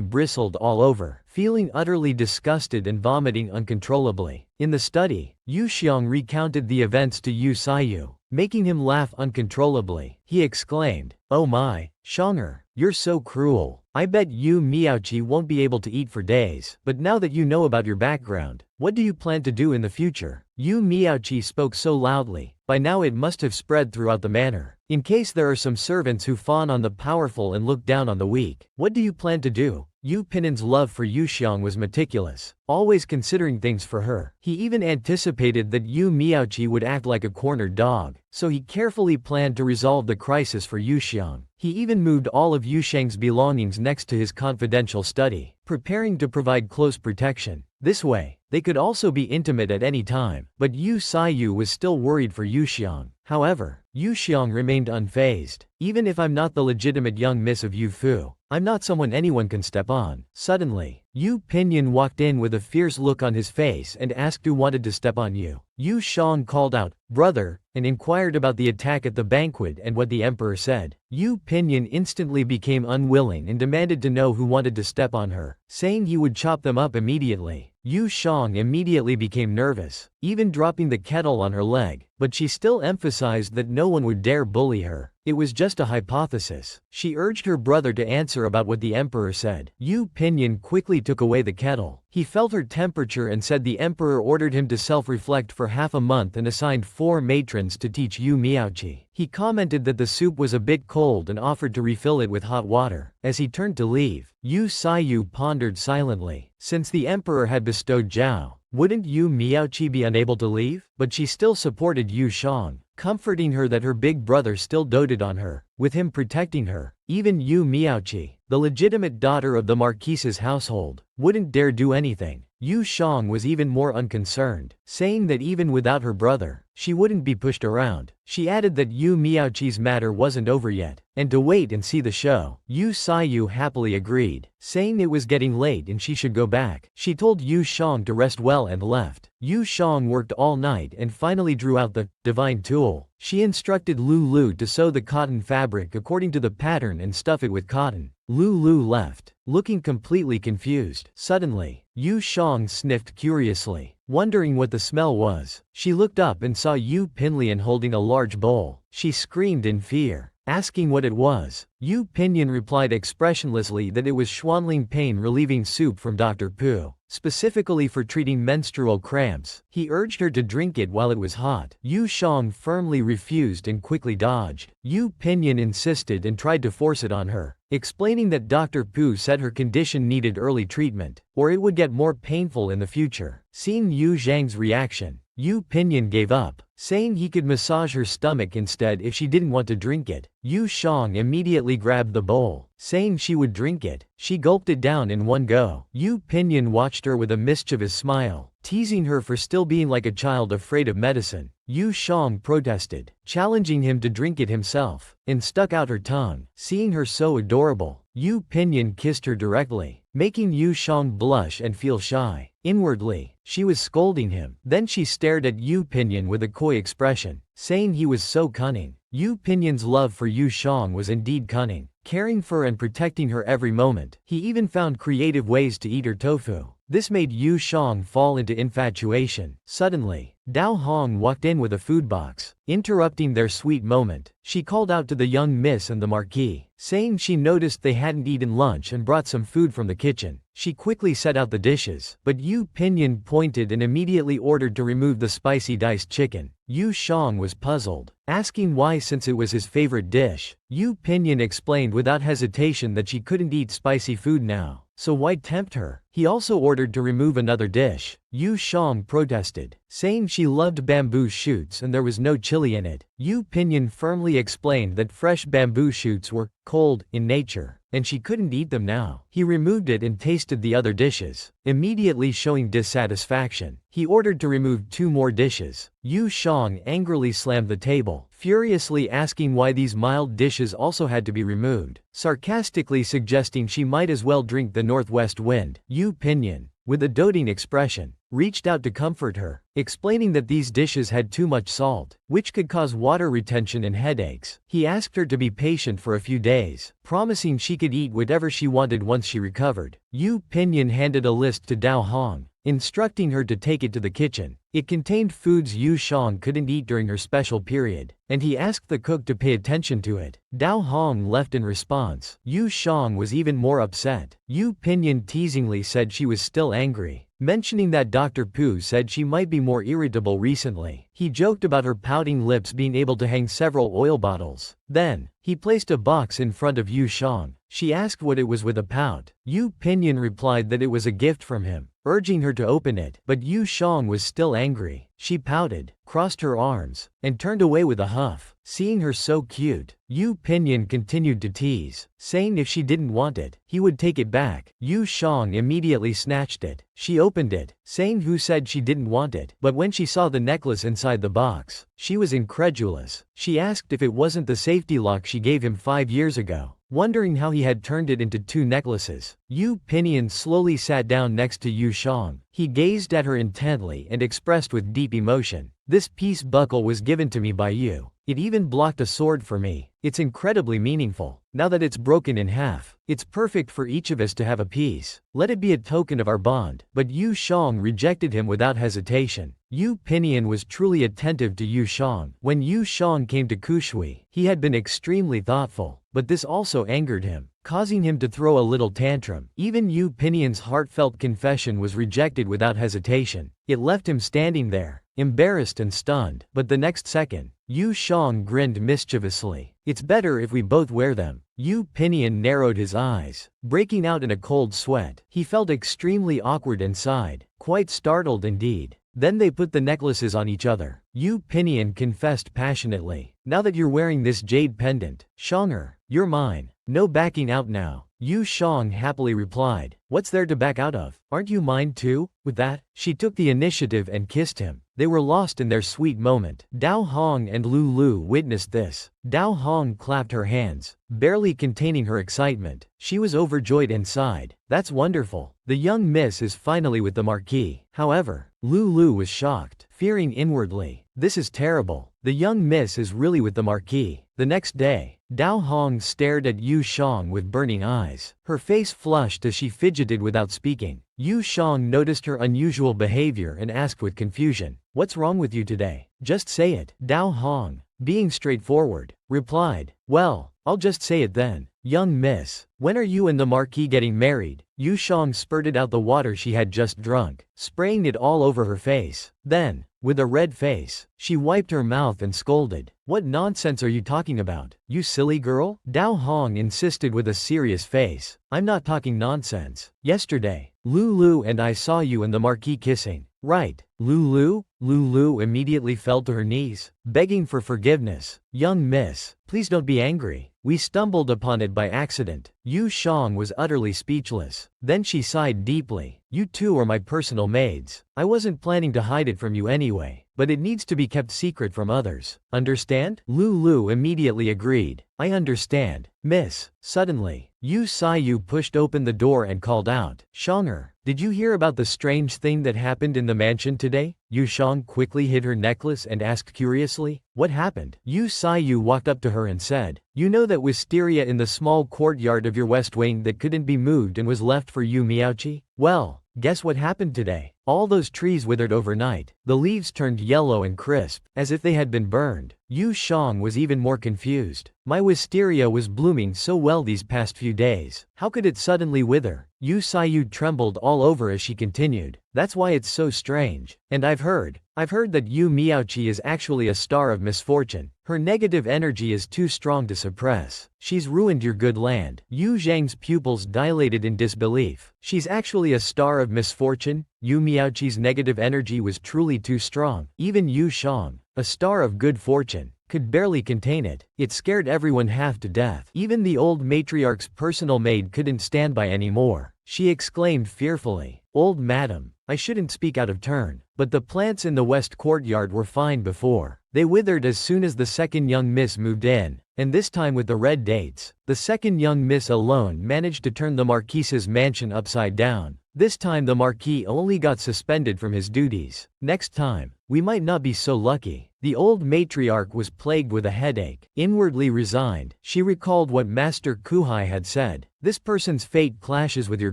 bristled all over, feeling utterly disgusted and vomiting uncontrollably. In the study, Yu Xiong recounted the events to Yu Saiyu, making him laugh uncontrollably. He exclaimed, "Oh my, Xiong'er, you're so cruel. I bet Yu Miaoqi won't be able to eat for days. But now that you know about your background, what do you plan to do in the future?" Yu Miaoqi spoke so loudly, by now it must have spread throughout the manor. In case there are some servants who fawn on the powerful and look down on the weak. What do you plan to do? Yu Pinnen's love for Yu Xiong was meticulous, always considering things for her. He even anticipated that Yu Miaoqi would act like a cornered dog, so he carefully planned to resolve the crisis for Yu Xiong. He even moved all of Yu Sheng's belongings next to his confidential study, preparing to provide close protection. This way, they could also be intimate at any time. But Yu Saiyu was still worried for Yu Xiong. However, Yu Xiong remained unfazed. "Even if I'm not the legitimate young miss of Yu Fu, I'm not someone anyone can step on." Suddenly, Yu Pinyin walked in with a fierce look on his face and asked who wanted to step on Yu. Yu Xiong called out, "Brother," and inquired about the attack at the banquet and what the emperor said. Yu Pinyin instantly became unwilling and demanded to know who wanted to step on her, saying he would chop them up immediately. Yu Xiong immediately became nervous, even dropping the kettle on her leg, but she still emphasized that no one would dare bully her. It was just a hypothesis. She urged her brother to answer about what the emperor said. Yu Pinyin quickly took away the kettle. He felt her temperature and said the emperor ordered him to self-reflect for half a month and assigned 4 matrons to teach Yu Miaoqi. He commented that the soup was a bit cold and offered to refill it with hot water. As he turned to leave, Yu Saiyu pondered silently. Since the emperor had bestowed Zhao, wouldn't Yu Miaoqi be unable to leave? But she still supported Yu Xiong, comforting her that her big brother still doted on her, with him protecting her. Even Yu Miaoqi, the legitimate daughter of the marquise's household, wouldn't dare do anything. Yu Xiong was even more unconcerned, saying that even without her brother, she wouldn't be pushed around. She added that Yu Miaoqi's matter wasn't over yet, and to wait and see the show. Yu Saiyu happily agreed, saying it was getting late and she should go back. She told Yu Xiong to rest well and left. Yu Xiong worked all night and finally drew out the divine tool. She instructed Lulu to sew the cotton fabric according to the pattern and stuff it with cotton. Lulu left, looking completely confused. Suddenly, Yu Xiong sniffed curiously, wondering what the smell was. She looked up and saw Yu Pinlian holding a large bowl. She screamed in fear, asking what it was. Yu Pinyin replied expressionlessly that it was Xuanling pain-relieving soup from Dr. Pu, specifically for treating menstrual cramps. He urged her to drink it while it was hot. Yu Xiong firmly refused and quickly dodged. Yu Pinyin insisted and tried to force it on her, explaining that Dr. Pu said her condition needed early treatment, or it would get more painful in the future. Seeing Yu Zhang's reaction, Yu Pinyin gave up, saying he could massage her stomach instead if she didn't want to drink it. Yu Xiong immediately grabbed the bowl, saying she would drink it. She gulped it down in one go. Yu Pinyin watched her with a mischievous smile, teasing her for still being like a child afraid of medicine. Yu Xiong protested, challenging him to drink it himself, and stuck out her tongue. Seeing her so adorable, Yu Pinyin kissed her directly, making Yu Xiong blush and feel shy. Inwardly, she was scolding him. Then she stared at Yu Pinyin with a coy expression, saying he was so cunning. Yu Pinyin's love for Yu Xiong was indeed cunning, caring for and protecting her every moment. He even found creative ways to eat her tofu. This made Yu Xiong fall into infatuation. Suddenly, Dao Hong walked in with a food box, interrupting their sweet moment. She called out to the young miss and the marquis, saying she noticed they hadn't eaten lunch and brought some food from the kitchen. She quickly set out the dishes, but Yu Pinyin pointed and immediately ordered to remove the spicy diced chicken. Yu Xiong was puzzled, asking why since it was his favorite dish. Yu Pinyin explained without hesitation that she couldn't eat spicy food now, so why tempt her? He also ordered to remove another dish. Yu Xiong protested, saying she loved bamboo shoots and there was no chili in it. Yu Pinyin firmly explained that fresh bamboo shoots were cold in nature, and she couldn't eat them now. He removed it and tasted the other dishes, immediately showing dissatisfaction. He ordered to remove 2 more dishes. Yu Xiong angrily slammed the table, furiously asking why these mild dishes also had to be removed, sarcastically suggesting she might as well drink the northwest wind. Yu Pinyin, with a doting expression, reached out to comfort her, explaining that these dishes had too much salt, which could cause water retention and headaches. He asked her to be patient for a few days, promising she could eat whatever she wanted once she recovered. Yu Pinyin handed a list to Dao Hong, instructing her to take it to the kitchen. It contained foods Yu Shang couldn't eat during her special period, and he asked the cook to pay attention to it. Dao Hong left in response. Yu Shang was even more upset. Yu Pinyin teasingly said she was still angry, mentioning that Dr. Pu said she might be more irritable recently. He joked about her pouting lips being able to hang several oil bottles. Then, he placed a box in front of Yu Shang. She asked what it was with a pout. Yu Pinyin replied that it was a gift from him, urging her to open it, but Yu Shang was still angry. She pouted, crossed her arms, and turned away with a huff. Seeing her so cute, Yu Pinyin continued to tease, saying if she didn't want it, he would take it back. Yu Shang immediately snatched it. She opened it, saying who said she didn't want it, but when she saw the necklace inside the box, she was incredulous. She asked if it wasn't the safety lock she gave him 5 years ago, wondering how he had turned it into 2 necklaces. Yu Pinyin slowly sat down next to Yu Shang. He gazed at her intently and expressed with deep emotion, "This peace buckle was given to me by you. It even blocked a sword for me. It's incredibly meaningful. Now that it's broken in half, it's perfect for each of us to have a piece. Let it be a token of our bond." But Yu Shang rejected him without hesitation. Yu Pinyin was truly attentive to Yu Shang. When Yu Shang came to Kushui, he had been extremely thoughtful, but this also angered him, causing him to throw a little tantrum. Even Yu Pinyin's heartfelt confession was rejected without hesitation. It left him standing there, embarrassed and stunned. But the next second, Yu Shang grinned mischievously. "It's better if we both wear them." Yu Pinyin narrowed his eyes, breaking out in a cold sweat. He felt extremely awkward and sighed, quite startled indeed. Then they put the necklaces on each other. Yu Pinyin confessed passionately, "Now that you're wearing this jade pendant, Shanger, you're mine. No backing out now." Yu Shang happily replied, "What's there to back out of? Aren't you mine too?" With that, she took the initiative and kissed him. They were lost in their sweet moment. Dao Hong and Lu Lu witnessed this. Dao Hong clapped her hands, barely containing her excitement. She was overjoyed and sighed, "That's wonderful. The young miss is finally with the Marquis." However, Lu Lu was shocked, fearing inwardly, "This is terrible. The young miss is really with the Marquis." The next day, Dao Hong stared at Yu Shang with burning eyes. Her face flushed as she fidgeted without speaking. Yu Shang noticed her unusual behavior and asked with confusion, "What's wrong with you today? Just say it." Dao Hong, being straightforward, replied, "Well, I'll just say it then. Young miss, when are you and the Marquis getting married?" Yu Shang spurted out the water she had just drunk, spraying it all over her face. Then, with a red face, she wiped her mouth and scolded, "What nonsense are you talking about, you silly girl?" Dao Hong insisted with a serious face, "I'm not talking nonsense. Yesterday, Lulu and I saw you and the Marquis kissing, right?" Lulu? Lulu immediately fell to her knees, begging for forgiveness. "Young miss, please don't be angry. We stumbled upon it by accident." Yu Shang was utterly speechless. Then she sighed deeply. "You two are my personal maids. I wasn't planning to hide it from you anyway, but it needs to be kept secret from others. Understand?" Lulu immediately agreed. "I understand, miss." Suddenly, Yu Sayu pushed open the door and called out, "Shanger, did you hear about the strange thing that happened in the mansion today?" Yu Shang quickly hid her necklace and asked curiously, "What happened?" Yu Sayu walked up to her and said, "You know that wisteria in the small courtyard of your west wing that couldn't be moved and was left for Yu Miaochi? Well, guess what happened today? All those trees withered overnight. The leaves turned yellow and crisp, as if they had been burned." Yu Shang was even more confused. "My wisteria was blooming so well these past few days. How could it suddenly wither?" Yu Sayu trembled all over as she continued, "That's why it's so strange. And I've heard that Yu Miaochi is actually a star of misfortune. Her negative energy is too strong to suppress. She's ruined your good land." Yu Zhang's pupils dilated in disbelief. "She's actually a star of misfortune?" Yu Miaochi's negative energy was truly too strong. Even Yu Shang, a star of good fortune, could barely contain it. It scared everyone half to death. Even the old matriarch's personal maid couldn't stand by anymore. She exclaimed fearfully, "Old madam, I shouldn't speak out of turn, but the plants in the west courtyard were fine before. They withered as soon as the second young miss moved in, and this time with the red dates. The second young miss alone managed to turn the Marquise's mansion upside down. This time the Marquis only got suspended from his duties. Next time, we might not be so lucky. The old matriarch was plagued with a headache. Inwardly resigned, she recalled what Master Kuhai had said. This person's fate clashes with your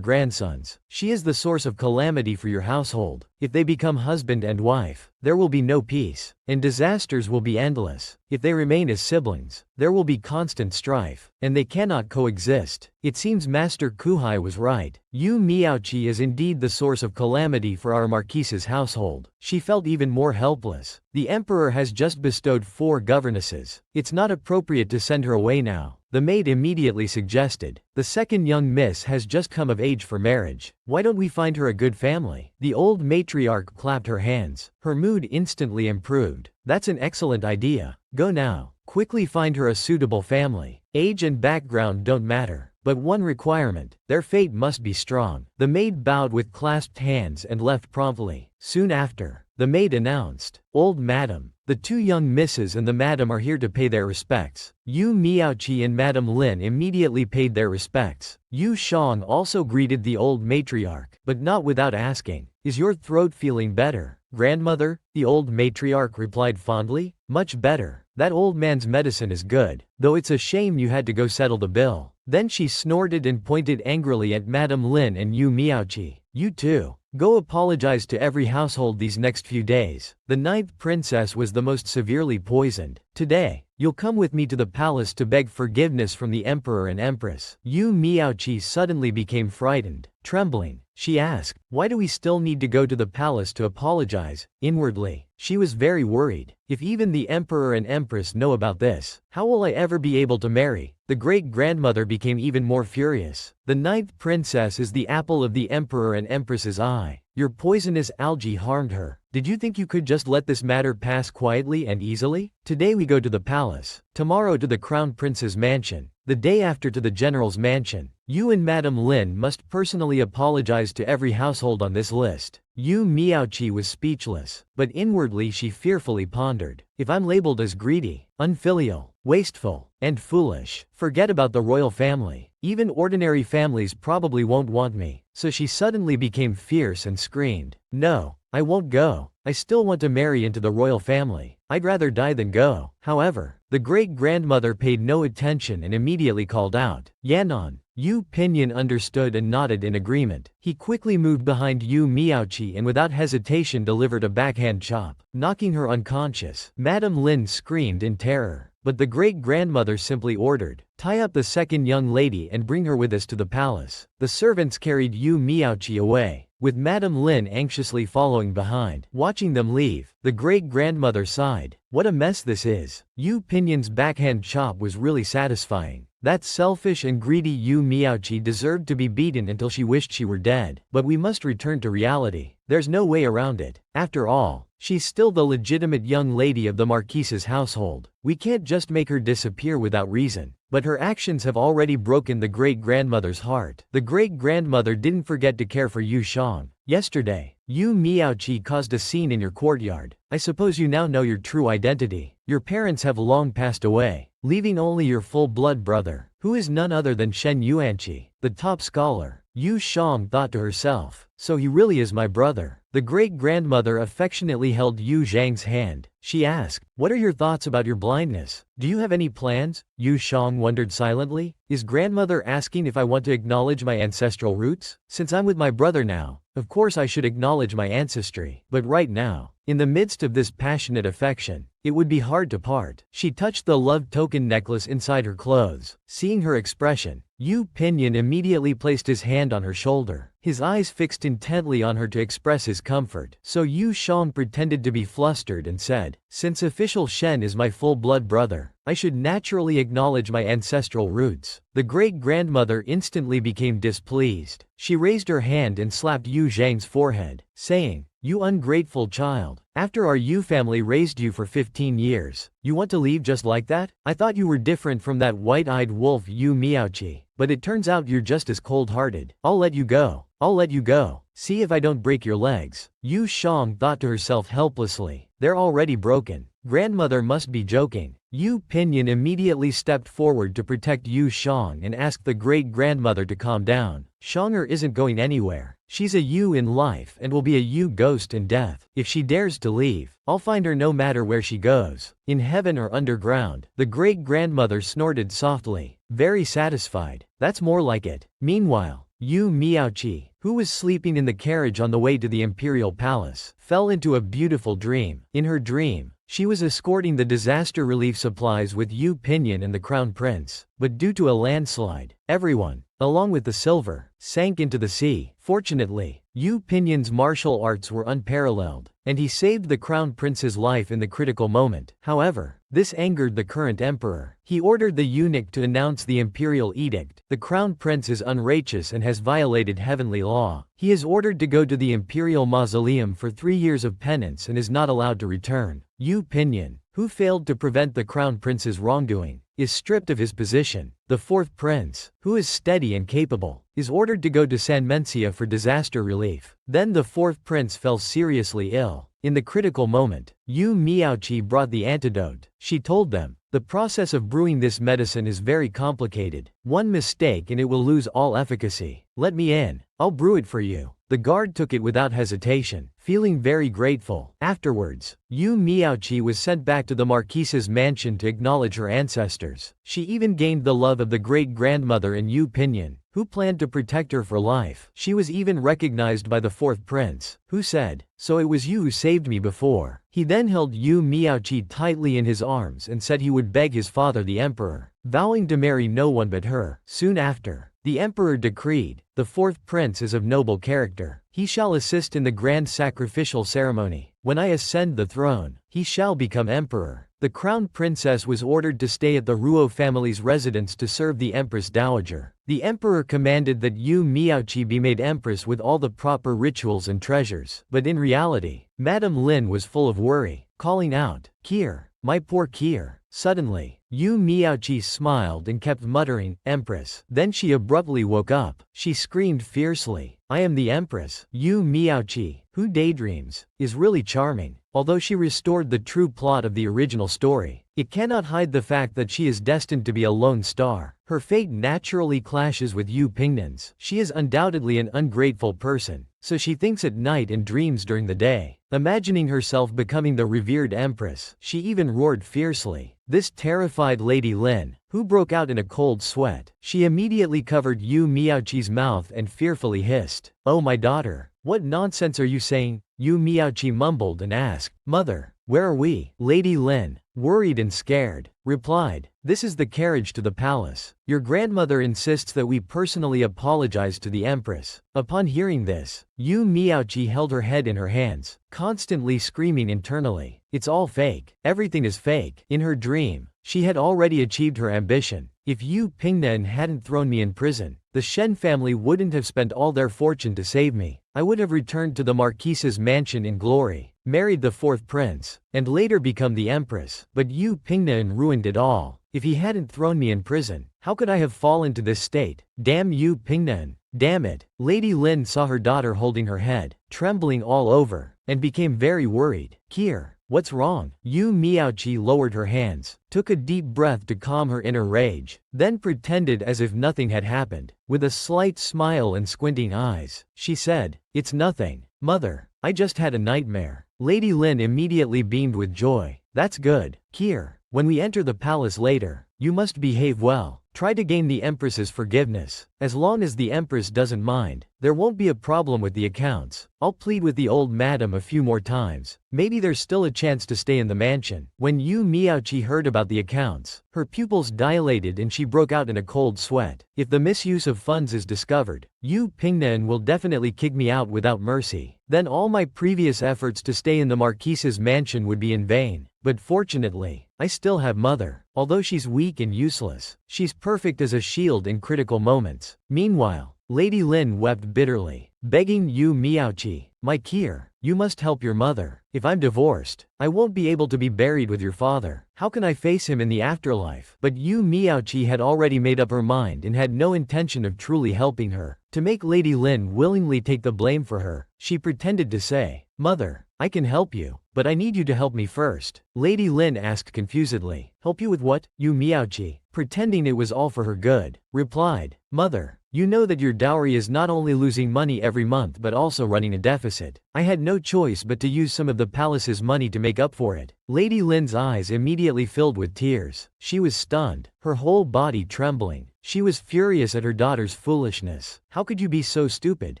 grandson's. She is the source of calamity for your household. If they become husband and wife, there will be no peace, and disasters will be endless. If they remain as siblings, there will be constant strife, and they cannot coexist. It seems Master Kuhai was right. Yu Miaochi is indeed the source of calamity for our Marquise's household. She felt even more helpless. The Emperor has just bestowed 4 governesses. It's not appropriate to send her away now. The maid immediately suggested. The second young miss has just come of age for marriage. Why don't we find her a good family? The old matriarch clapped her hands. Her mood instantly improved. That's an excellent idea. Go now. Quickly find her a suitable family. Age and background don't matter. But one requirement, their fate must be strong. The maid bowed with clasped hands and left promptly. Soon after, the maid announced, "Old madam, the 2 young misses and the madam are here to pay their respects." Yu Miaochi and Madam Lin immediately paid their respects. Yu Shang also greeted the old matriarch, but not without asking, "Is your throat feeling better, grandmother?" The old matriarch replied fondly, "Much better. That old man's medicine is good, though it's a shame you had to go settle the bill." Then she snorted and pointed angrily at Madam Lin and Yu Miaochi. "You too. Go apologize to every household these next few days." The 9th princess was the most severely poisoned. "Today, you'll come with me to the palace to beg forgiveness from the emperor and empress." Yu Miaochi suddenly became frightened. Trembling, she asked, "Why do we still need to go to the palace to apologize?" Inwardly, she was very worried. If even the emperor and empress know about this, how will I ever be able to marry? The great-grandmother became even more furious. "The 9th princess is the apple of the emperor and empress's eye. Your poisonous algae harmed her. Did you think you could just let this matter pass quietly and easily? Today we go to the palace, tomorrow to the crown prince's mansion, the day after to the general's mansion. You and Madam Lin must personally apologize to every household on this list." Yu Miaochi was speechless, but inwardly she fearfully pondered. If I'm labeled as greedy, unfilial, wasteful, and foolish, forget about the royal family. Even ordinary families probably won't want me. So she suddenly became fierce and screamed, "No, I won't go. I still want to marry into the royal family. I'd rather die than go." However, the great-grandmother paid no attention and immediately called out, "Yanon." Yu Pinyin understood and nodded in agreement. He quickly moved behind Yu Miaochi and without hesitation delivered a backhand chop, knocking her unconscious. Madam Lin screamed in terror, but the great-grandmother simply ordered, "Tie up the second young lady and bring her with us to the palace." The servants carried Yu Miaochi away, with Madam Lin anxiously following behind. Watching them leave, the great-grandmother sighed. What a mess this is. Yu Pinyin's backhand chop was really satisfying. That selfish and greedy Yu Miaochi deserved to be beaten until she wished she were dead. But we must return to reality. There's no way around it. After all, she's still the legitimate young lady of the Marquise's household. We can't just make her disappear without reason. But her actions have already broken the great-grandmother's heart. The great-grandmother didn't forget to care for Yu Shang. Yesterday, Yu Miaochi caused a scene in your courtyard. I suppose you now know your true identity. Your parents have long passed away, leaving only your full-blood brother, who is none other than Shen Yuanqi, the top scholar. Yu Shang thought to herself, so he really is my brother. The great-grandmother affectionately held Yu Zhang's hand. She asked, "What are your thoughts about your blindness? Do you have any plans?" Yu Shang wondered silently. Is grandmother asking if I want to acknowledge my ancestral roots? Since I'm with my brother now, of course I should acknowledge my ancestry. But right now, in the midst of this passionate affection, it would be hard to part. She touched the love token necklace inside her clothes. Seeing her expression, Yu Pinyin immediately placed his hand on her shoulder, his eyes fixed intently on her to express his comfort. So Yu Shang pretended to be flustered and said, "Since official Shen is my full-blood brother, I should naturally acknowledge my ancestral roots." The great-grandmother instantly became displeased. She raised her hand and slapped Yu Zhang's forehead, saying, "You ungrateful child. After our Yu family raised you for 15 years, you want to leave just like that? I thought you were different from that white-eyed wolf Yu Miaochi, but it turns out you're just as cold-hearted. I'll let you go. I'll let you go. See if I don't break your legs." Yu Shang thought to herself helplessly, "They're already broken. Grandmother must be joking." Yu Pinyin immediately stepped forward to protect Yu Shang and asked the great-grandmother to calm down. Shonger isn't going anywhere. She's a Yu in life and will be a Yu ghost in death. If she dares to leave, I'll find her no matter where she goes. In heaven or underground. The great-grandmother snorted softly, very satisfied. That's more like it. Meanwhile, Yu Miaoqi, who was sleeping in the carriage on the way to the imperial palace, fell into a beautiful dream. In her dream, she was escorting the disaster relief supplies with Yu Pinyin and the crown prince, but due to a landslide, everyone, along with the silver, sank into the sea. Fortunately, Yu Pinyin's martial arts were unparalleled, and he saved the crown prince's life in the critical moment. However, this angered the current emperor. He ordered the eunuch to announce the imperial edict. The crown prince is unrighteous and has violated heavenly law. He is ordered to go to the imperial mausoleum for 3 years of penance and is not allowed to return. Yu Pinyin, who failed to prevent the crown prince's wrongdoing, is stripped of his position. The fourth prince, who is steady and capable, is ordered to go to Sanmenxia for disaster relief. Then the fourth prince fell seriously ill. In the critical moment, Yu Miaoqi brought the antidote. She told them, the process of brewing this medicine is very complicated. One mistake and it will lose all efficacy. Let me in. I'll brew it for you. The guard took it without hesitation, feeling very grateful. Afterwards, Yu Miaoqi was sent back to the marquise's mansion to acknowledge her ancestors. She even gained the love of the great-grandmother in Yu Pinyin, who planned to protect her for life. She was even recognized by the fourth prince, who said, "So it was you who saved me before." He then held Yu Miaoqi tightly in his arms and said he would beg his father the emperor, vowing to marry no one but her. Soon after, the emperor decreed, the fourth prince is of noble character. He shall assist in the grand sacrificial ceremony. When I ascend the throne, he shall become emperor. The crown princess was ordered to stay at the Ruo family's residence to serve the empress dowager. The emperor commanded that Yu Miaoqi be made empress with all the proper rituals and treasures. But in reality, Madame Lin was full of worry, calling out, "Kier, my poor Kier." Suddenly, Yu Miaoqi smiled and kept muttering, "Empress." Then she abruptly woke up. She screamed fiercely, "I am the empress." Yu Miaoqi, who daydreams, is really charming. Although she restored the true plot of the original story, it cannot hide the fact that she is destined to be a lone star. Her fate naturally clashes with Yu Pingyin's. She is undoubtedly an ungrateful person, so she thinks at night and dreams during the day, imagining herself becoming the revered empress. She even roared fiercely. This terrified Lady Lin, who broke out in a cold sweat. She immediately covered Yu Miaoqi's mouth and fearfully hissed, "Oh my daughter, what nonsense are you saying?" Yu Miaoqi mumbled and asked, "Mother, where are we?" Lady Lin, worried and scared, replied, "This is the carriage to the palace. Your grandmother insists that we personally apologize to the empress." Upon hearing this, Yu Miaoqi held her head in her hands, constantly screaming internally, "It's all fake. Everything is fake." In her dream, she had already achieved her ambition. If Yu Pingnan hadn't thrown me in prison, the Shen family wouldn't have spent all their fortune to save me. I would have returned to the marquise's mansion in glory, married the fourth prince, and later become the empress. But Yu Pingnan ruined it all. If he hadn't thrown me in prison, how could I have fallen to this state? Damn Yu Pingnan. Damn it. Lady Lin saw her daughter holding her head, trembling all over, and became very worried. "Kier, what's wrong?" Yu Miaoqi lowered her hands, took a deep breath to calm her inner rage, then pretended as if nothing had happened. With a slight smile and squinting eyes, she said, "It's nothing, mother. I just had a nightmare." Lady Lin immediately beamed with joy. "That's good. Kier, when we enter the palace later, you must behave well. Try to gain the empress's forgiveness. As long as the empress doesn't mind, there won't be a problem with the accounts. I'll plead with the old madam a few more times. Maybe there's still a chance to stay in the mansion." When Yu Miaoqi heard about the accounts, her pupils dilated and she broke out in a cold sweat. "If the misuse of funds is discovered, Yu Pingnan will definitely kick me out without mercy. Then all my previous efforts to stay in the marquise's mansion would be in vain. But fortunately, I still have mother. Although she's weak and useless, she's perfect as a shield in critical moments." Meanwhile, Lady Lin wept bitterly, begging Yu Miaoqi, "My Kier, you must help your mother. If I'm divorced, I won't be able to be buried with your father. How can I face him in the afterlife?" But Yu Miaoqi had already made up her mind and had no intention of truly helping her. To make Lady Lin willingly take the blame for her, she pretended to say, "Mother, I can help you. but I need you to help me first. Lady Lin asked confusedly. Help you with what? Yu Miaoqi, pretending it was all for her good, replied. Mother, you know that your dowry is not only losing money every month but also running a deficit. I had no choice but to use some of the palace's money to make up for it. Lady Lin's eyes immediately filled with tears. She was stunned, her whole body trembling. She was furious at her daughter's foolishness. How could you be so stupid?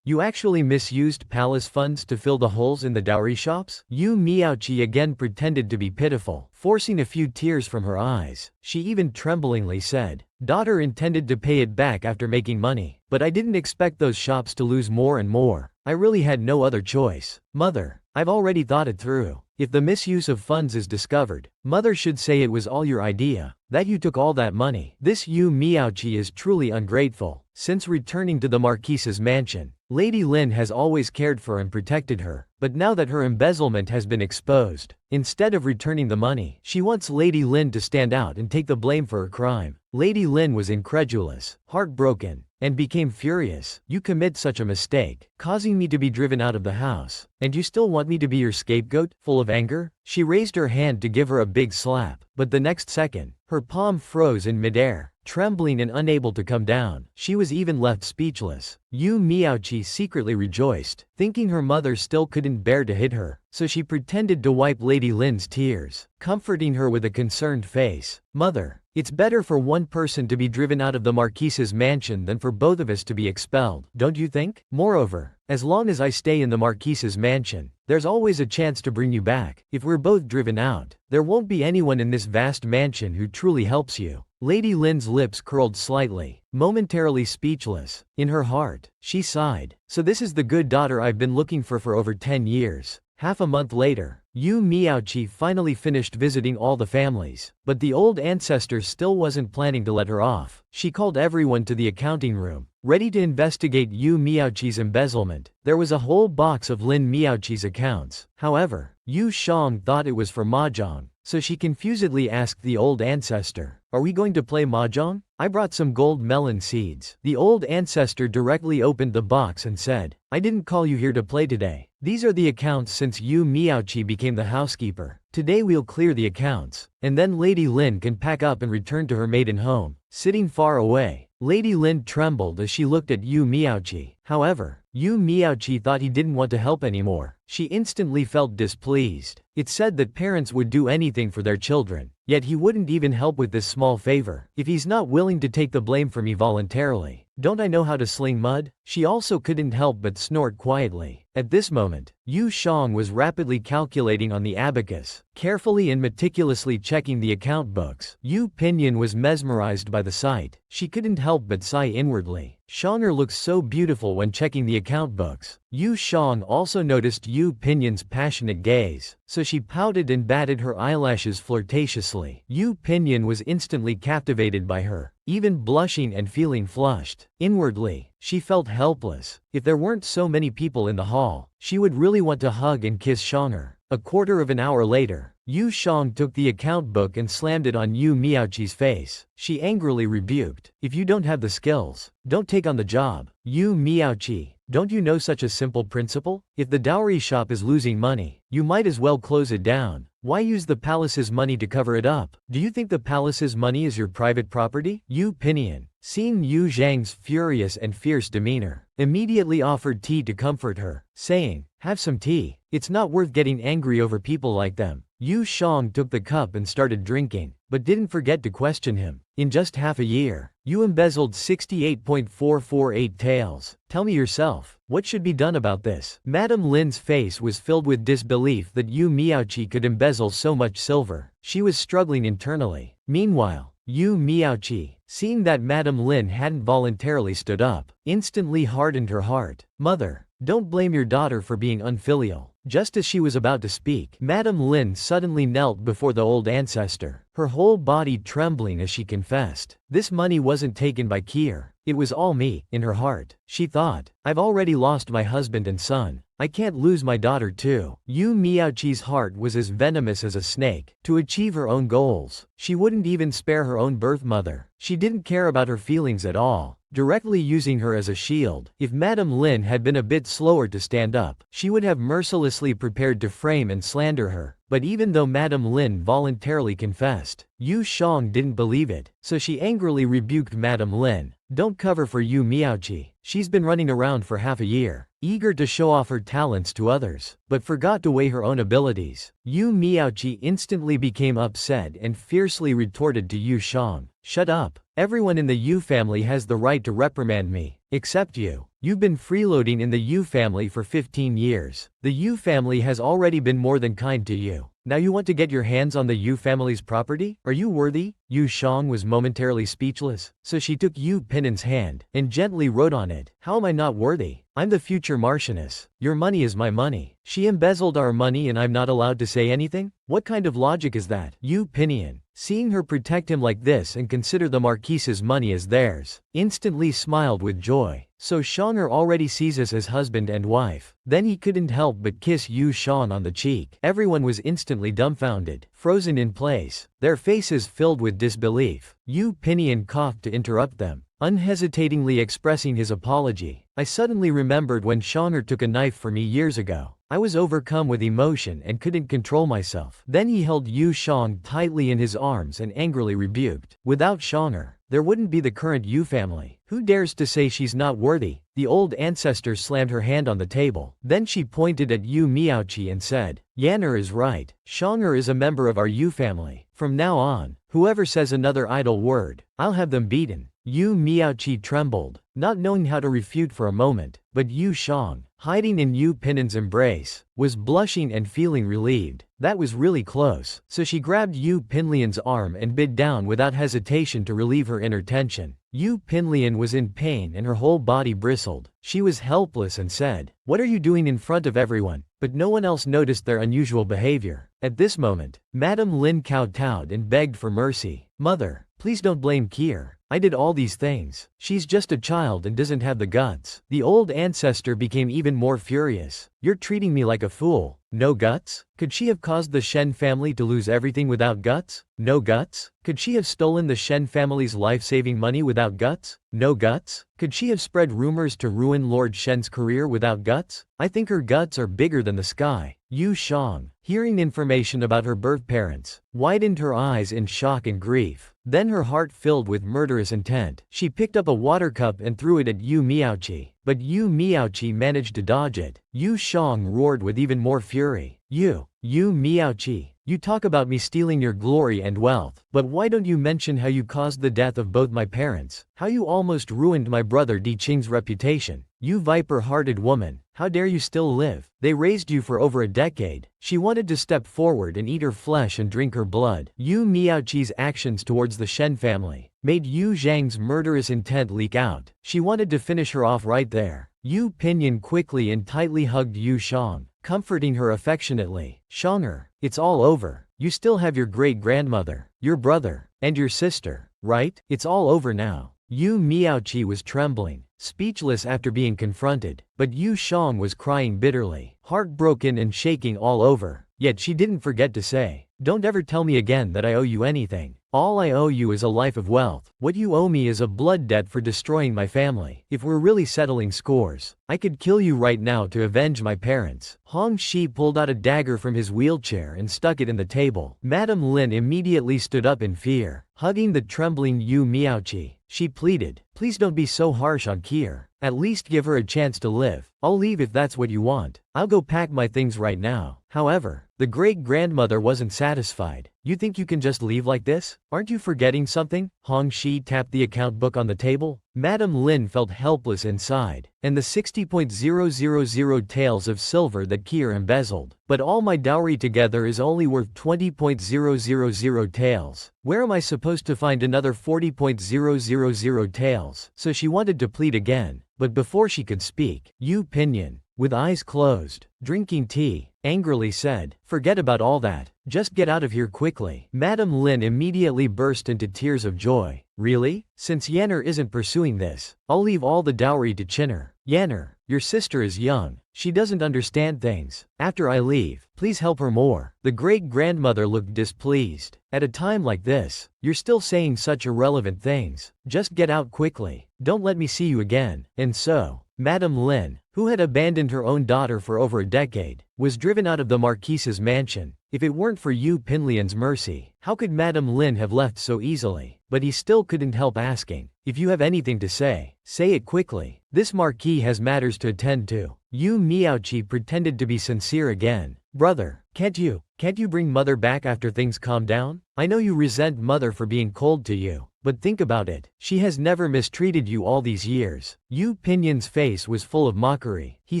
You actually misused palace funds to fill the holes in the dowry shops? Yu Miaoqi again pretended to be pitiful, forcing a few tears from her eyes. She even tremblingly said, Daughter intended to pay it back after making money, but I didn't expect those shops to lose more and more. I really had no other choice. Mother, I've already thought it through. If the misuse of funds is discovered, Mother should say it was all your idea, that you took all that money. This Yu Miaoqi is truly ungrateful. Since returning to the Marquise's mansion, Lady Lin has always cared for and protected her, but now that her embezzlement has been exposed, instead of returning the money, she wants Lady Lin to stand out and take the blame for her crime. Lady Lin was incredulous, heartbroken, and became furious. You commit such a mistake, causing me to be driven out of the house, and you still want me to be your scapegoat? Full of anger, she raised her hand to give her a big slap, but the next second, her palm froze in midair. Trembling and unable to come down, she was even left speechless. Yu Miaoqi secretly rejoiced, thinking her mother still couldn't bear to hit her, so she pretended to wipe Lady Lin's tears, comforting her with a concerned face. Mother, it's better for one person to be driven out of the Marquise's mansion than for both of us to be expelled, don't you think? Moreover, as long as I stay in the Marquise's mansion, there's always a chance to bring you back. If we're both driven out, there won't be anyone in this vast mansion who truly helps you. Lady Lin's lips curled slightly, momentarily speechless. In her heart, she sighed. So this is the good daughter I've been looking for over 10 years. Half a month later, Yu Miaoqi finally finished visiting all the families, but the old ancestor still wasn't planning to let her off. She called everyone to the accounting room, ready to investigate Yu Miaoqi's embezzlement. There was a whole box of Lin Miaoqi's accounts. However, Yu Shang thought it was for mahjong, so she confusedly asked the old ancestor, Are we going to play mahjong? I brought some gold melon seeds. The old ancestor directly opened the box and said, I didn't call you here to play today. These are the accounts since Yu Miaoqi became the housekeeper. Today we'll clear the accounts, and then Lady Lin can pack up and return to her maiden home. Sitting far away, Lady Lin trembled as she looked at Yu Miaoqi. However, Yu Miaoqi thought he didn't want to help anymore. She instantly felt displeased. It's said that parents would do anything for their children, yet he wouldn't even help with this small favor. If he's not willing to take the blame for me voluntarily, don't I know how to sling mud? She also couldn't help but snort quietly. At this moment, Yu Shang was rapidly calculating on the abacus, carefully and meticulously checking the account books. Yu Pinyin was mesmerized by the sight. She couldn't help but sigh inwardly. Shanger looks so beautiful when checking the account books. Yu Shang also noticed Yu Pinyin's passionate gaze, so she pouted and batted her eyelashes flirtatiously. Yu Pinyin was instantly captivated by her, even blushing and feeling flushed. Inwardly, she felt helpless. If there weren't so many people in the hall, she would really want to hug and kiss Shanger. A quarter of an hour later, Yu Shang took the account book and slammed it on Yu Miaoqi's face. She angrily rebuked, If you don't have the skills, don't take on the job. Yu Miaoqi, don't you know such a simple principle? If the dowry shop is losing money, you might as well close it down. Why use the palace's money to cover it up? Do you think the palace's money is your private property? Yu Pinyin, seeing Yu Zhang's furious and fierce demeanor, immediately offered tea to comfort her, saying, Have some tea. It's not worth getting angry over people like them. Yu Shang took the cup and started drinking, but didn't forget to question him. In just half a year, you embezzled 68.448 taels. Tell me yourself, what should be done about this? Madame Lin's face was filled with disbelief that Yu Miaoqi could embezzle so much silver. She was struggling internally. Meanwhile, Yu Miaoqi, seeing that Madame Lin hadn't voluntarily stood up, instantly hardened her heart. Mother, don't blame your daughter for being unfilial. Just as she was about to speak, Madame Lin suddenly knelt before the old ancestor, her whole body trembling as she confessed. This money wasn't taken by Kier. It was all me. In her heart, she thought, I've already lost my husband and son. I can't lose my daughter too. Yu Miaoqi's heart was as venomous as a snake. To achieve her own goals, she wouldn't even spare her own birth mother. She didn't care about her feelings at all, directly using her as a shield. If Madame Lin had been a bit slower to stand up, she would have mercilessly prepared to frame and slander her. But even though Madame Lin voluntarily confessed, Yu Shang didn't believe it, so she angrily rebuked Madame Lin. Don't cover for Yu Miaoqi. She's been running around for half a year, eager to show off her talents to others, but forgot to weigh her own abilities. Yu Miaoqi instantly became upset and fiercely retorted to Yu Shang, "Shut up. Everyone in the Yu family has the right to reprimand me, except you. You've been freeloading in the Yu family for 15 years. The Yu family has already been more than kind to you. Now you want to get your hands on the Yu family's property? Are you worthy?" Yu Shang was momentarily speechless, so she took Yu Pinnen's hand and gently wrote on it, "How am I not worthy? I'm the future Marchioness. Your money is my money. She embezzled our money and I'm not allowed to say anything? What kind of logic is that?" Yu Pinyin, seeing her protect him like this and consider the Marquise's money as theirs, instantly smiled with joy. So Shanger already sees us as husband and wife. Then he couldn't help but kiss Yu Shan on the cheek. Everyone was instantly dumbfounded, frozen in place, their faces filled with disbelief. Yu Pinyin coughed to interrupt them, unhesitatingly expressing his apology. "I suddenly remembered when Shanger took a knife for me years ago. I was overcome with emotion and couldn't control myself." Then he held Yu Shang tightly in his arms and angrily rebuked, "Without Shanger, there wouldn't be the current Yu family. Who dares to say she's not worthy?" The old ancestor slammed her hand on the table. Then she pointed at Yu Miaoqi and said, "Yanner is right. Shanger is a member of our Yu family. From now on, whoever says another idle word, I'll have them beaten." Yu Miaoqi trembled, not knowing how to refute for a moment, but Yu Shang, hiding in Yu Pinnen's embrace, was blushing and feeling relieved. That was really close, so she grabbed Yu Pinlian's arm and bit down without hesitation to relieve her inner tension. Yu Pinlian was in pain and her whole body bristled. She was helpless and said, "What are you doing in front of everyone?" But no one else noticed their unusual behavior. At this moment, Madame Lin kowtowed and begged for mercy. "Mother, please don't blame Kier. I did all these things. She's just a child and doesn't have the guts." The old ancestor became even more furious. "You're treating me like a fool. No guts? Could she have caused the Shen family to lose everything without guts? No guts? Could she have stolen the Shen family's life-saving money without guts? No guts? Could she have spread rumors to ruin Lord Shen's career without guts? I think her guts are bigger than the sky." Yu Shang, hearing information about her birth parents, widened her eyes in shock and grief. Then her heart filled with murderous intent. She picked up a water cup and threw it at Yu Miaoqi, but Yu Miaoqi managed to dodge it. Yu Shang roared with even more fury. Yu Miaoqi, you talk about me stealing your glory and wealth, but why don't you mention how you caused the death of both my parents? How you almost ruined my brother Di Qing's reputation? You viper-hearted woman, how dare you still live? They raised you for over a decade." She wanted to step forward and eat her flesh and drink her blood. Yu Miaoqi's actions towards the Shen family made Yu Zhang's murderous intent leak out. She wanted to finish her off right there. Yu Pinyin quickly and tightly hugged Yu Shang, comforting her affectionately. "Shanger, it's all over. You still have your great-grandmother, your brother, and your sister, right? It's all over now." Yu Miaoqi was trembling, speechless after being confronted, but Yu Shang was crying bitterly, heartbroken and shaking all over. Yet she didn't forget to say, "Don't ever tell me again that I owe you anything. All I owe you is a life of wealth. What you owe me is a blood debt for destroying my family. If we're really settling scores, I could kill you right now to avenge my parents." Hong Shi pulled out a dagger from his wheelchair and stuck it in the table. Madame Lin immediately stood up in fear, hugging the trembling Yu Miaoqi. She pleaded, "Please don't be so harsh on Kier. At least give her a chance to live. I'll leave if that's what you want. I'll go pack my things right now." However, the great-grandmother wasn't satisfied. "You think you can just leave like this? Aren't you forgetting something?" Hong Shi tapped the account book on the table. Madame Lin felt helpless inside, and the 60,000 taels of silver that Kier embezzled. "But all my dowry together is only worth 20,000 taels. Where am I supposed to find another 40,000 taels?" So she wanted to plead again. But before she could speak, Yu Pinyin, with eyes closed, drinking tea, angrily said, "Forget about all that. Just get out of here quickly." Madame Lin immediately burst into tears of joy. "Really? Since Yanner isn't pursuing this, I'll leave all the dowry to Chinner. Yanner, your sister is young. She doesn't understand things. After I leave, please help her more." The great-grandmother looked displeased. "At a time like this, you're still saying such irrelevant things. Just get out quickly. Don't let me see you again." And so, Madame Lin, who had abandoned her own daughter for over a decade, was driven out of the Marquise's mansion. If it weren't for Yu Pinlian's mercy, how could Madame Lin have left so easily? But he still couldn't help asking, "If you have anything to say it quickly. This Marquis has matters to attend to." Yu Miaoqi pretended to be sincere again. "Brother, can't you bring mother back after things calm down? I know you resent mother for being cold to you, but think about it. She has never mistreated you all these years." Yu Pinyan's face was full of mockery. He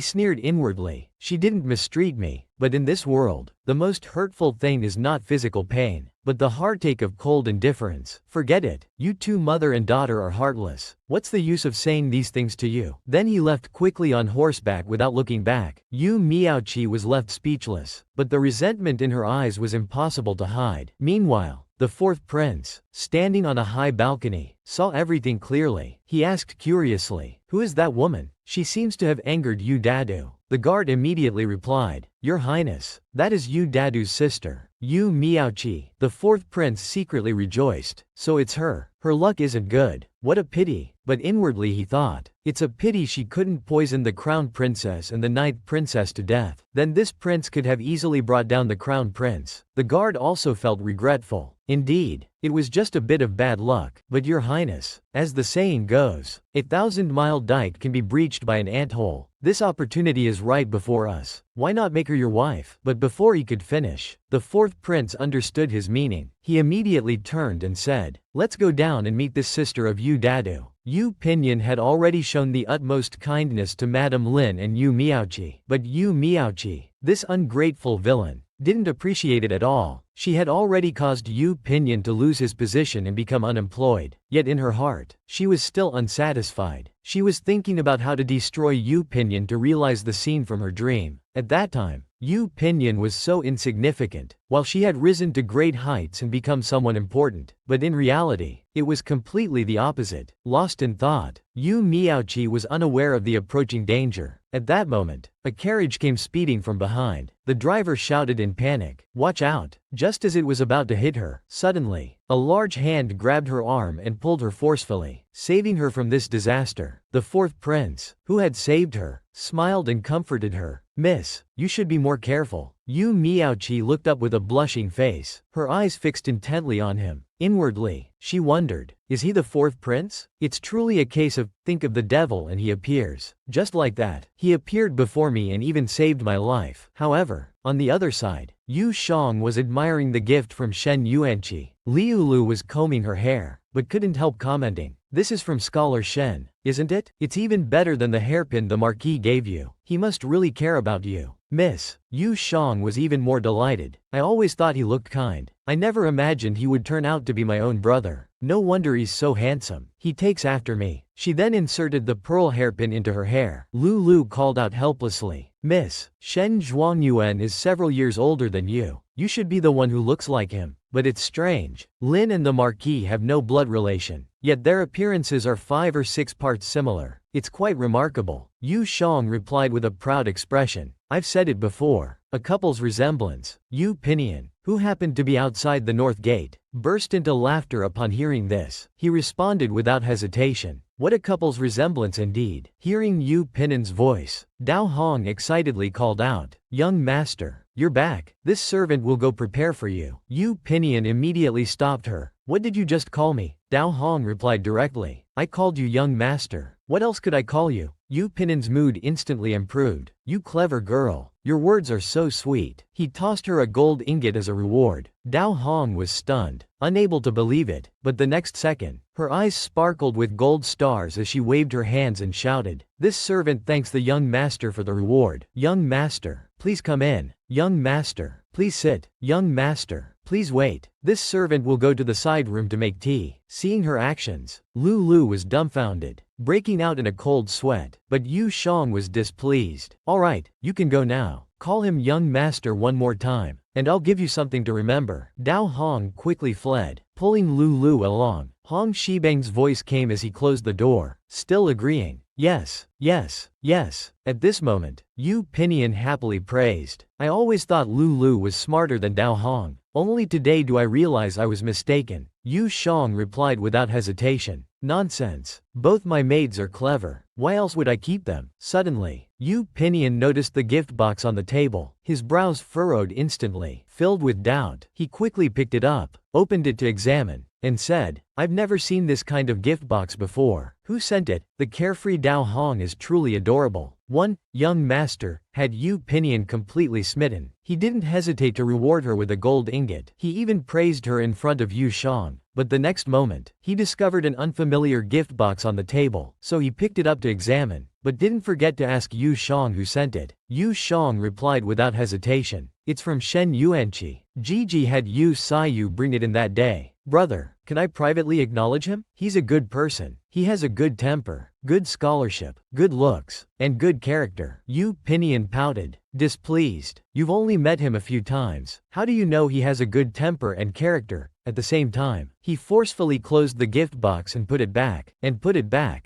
sneered inwardly. "She didn't mistreat me, but in this world, the most hurtful thing is not physical pain, but the heartache of cold indifference. Forget it. You two mother and daughter are heartless. What's the use of saying these things to you?" Then he left quickly on horseback without looking back. Yu Miaoqi was left speechless, but the resentment in her eyes was impossible to hide. Meanwhile, the fourth prince, standing on a high balcony, saw everything clearly. He asked curiously, "Who is that woman? She seems to have angered Yu Dadu." The guard immediately replied, "Your Highness, that is Yu Dadu's sister, Yu Miaoqi." The fourth prince secretly rejoiced. "So it's her. Her luck isn't good. What a pity." But inwardly he thought, "It's a pity she couldn't poison the crown princess and the ninth princess to death. Then this prince could have easily brought down the crown prince." The guard also felt regretful. Indeed, it was just a bit of bad luck. "But your Highness, as the saying goes, 1,000-mile dike can be breached by an anthole. This opportunity is right before us. Why not make her your wife?" But before he could finish, the fourth prince understood his meaning. He immediately turned and said, "Let's go down and meet this sister of Yu Dadu." Yu Pinyan had already shown the utmost kindness to Madame Lin and Yu Miaoqi. But Yu Miaoqi, this ungrateful villain, didn't appreciate it at all. She had already caused Yu Pinyan to lose his position and become unemployed. Yet in her heart, she was still unsatisfied. She was thinking about how to destroy Yu Pinyan to realize the scene from her dream. At that time, Yu Pinyan was so insignificant, while she had risen to great heights and become someone important. But in reality, it was completely the opposite. Lost in thought, Yu Miaoqi was unaware of the approaching danger. At that moment, a carriage came speeding from behind. The driver shouted in panic, "Watch out!" Just as it was about to hit her, suddenly, a large hand grabbed her arm and pulled her forcefully, saving her from this disaster. The fourth prince, who had saved her, smiled and comforted her. "Miss, you should be more careful." Yu Miaoqi looked up with a blushing face, her eyes fixed intently on him. Inwardly, she wondered, is he the fourth prince? It's truly a case of, think of the devil and he appears. Just like that, he appeared before me and even saved my life. However, on the other side, Yu Shang was admiring the gift from Shen Yuanqi. Liu Lu was combing her hair, but couldn't help commenting, "This is from Scholar Shen, isn't it? It's even better than the hairpin the Marquis gave you. He must really care about you." Miss Yu Shang was even more delighted. "I always thought he looked kind. I never imagined he would turn out to be my own brother. No wonder he's so handsome. He takes after me." She then inserted the pearl hairpin into her hair. Lu Lu called out helplessly, "Miss, Shen Zhuangyuan is several years older than you. You should be the one who looks like him." But it's strange. Lin and the Marquis have no blood relation, yet their appearances are 5 or 6 parts similar. It's quite remarkable. Yu Shang replied with a proud expression, "I've said it before, a couple's resemblance." Yu Pinyan, who happened to be outside the north gate, burst into laughter upon hearing this. He responded without hesitation, "What a couple's resemblance indeed." Hearing Yu Pinyan's voice, Dao Hong excitedly called out, "Young master, you're back. This servant will go prepare for you." Yu Pinyan immediately stopped her. "What did you just call me?" Dao Hong replied directly, "I called you young master. What else could I call you?" Yu Pinyan's mood instantly improved. "You clever girl. Your words are so sweet." He tossed her a gold ingot as a reward. Dao Hong was stunned, unable to believe it, but the next second, her eyes sparkled with gold stars as she waved her hands and shouted, "This servant thanks the young master for the reward. Young master, please come in. Young master, please sit. Young master, please wait. This servant will go to the side room to make tea. Seeing her actions, Lulu was dumbfounded, breaking out in a cold sweat, but Yu Shang was displeased. Alright, you can go now. Call him young master one more time, and I'll give you something to remember. Dao Hong quickly fled, pulling Lulu along. Hong Shibang's voice came as he closed the door, still agreeing. Yes, yes, yes. At this moment, Yu Pinion happily praised. I always thought Lulu was smarter than Dao Hong. Only today do I realize I was mistaken. Yu Shang replied without hesitation. Nonsense. Both my maids are clever. Why else would I keep them? Suddenly, Yu Pinion noticed the gift box on the table. His brows furrowed instantly. Filled with doubt, he quickly picked it up, opened it to examine, and said, I've never seen this kind of gift box before. Who sent it? The carefree Dao Hong is truly adorable. One young master had Yu Pinion completely smitten. He didn't hesitate to reward her with a gold ingot. He even praised her in front of Yu Shang. But the next moment, he discovered an unfamiliar gift box on the table, so he picked it up to examine, but didn't forget to ask Yu Shang who sent it. Yu Shang replied without hesitation. It's from Shen Yuanqi. Gigi had Yu Saiyu bring it in that day. Brother, can I privately acknowledge him? He's a good person. He has a good temper, good scholarship, good looks, and good character. Yu Pinion pouted, displeased. You've only met him a few times. How do you know he has a good temper and character? At the same time, he forcefully closed the gift box and put it back.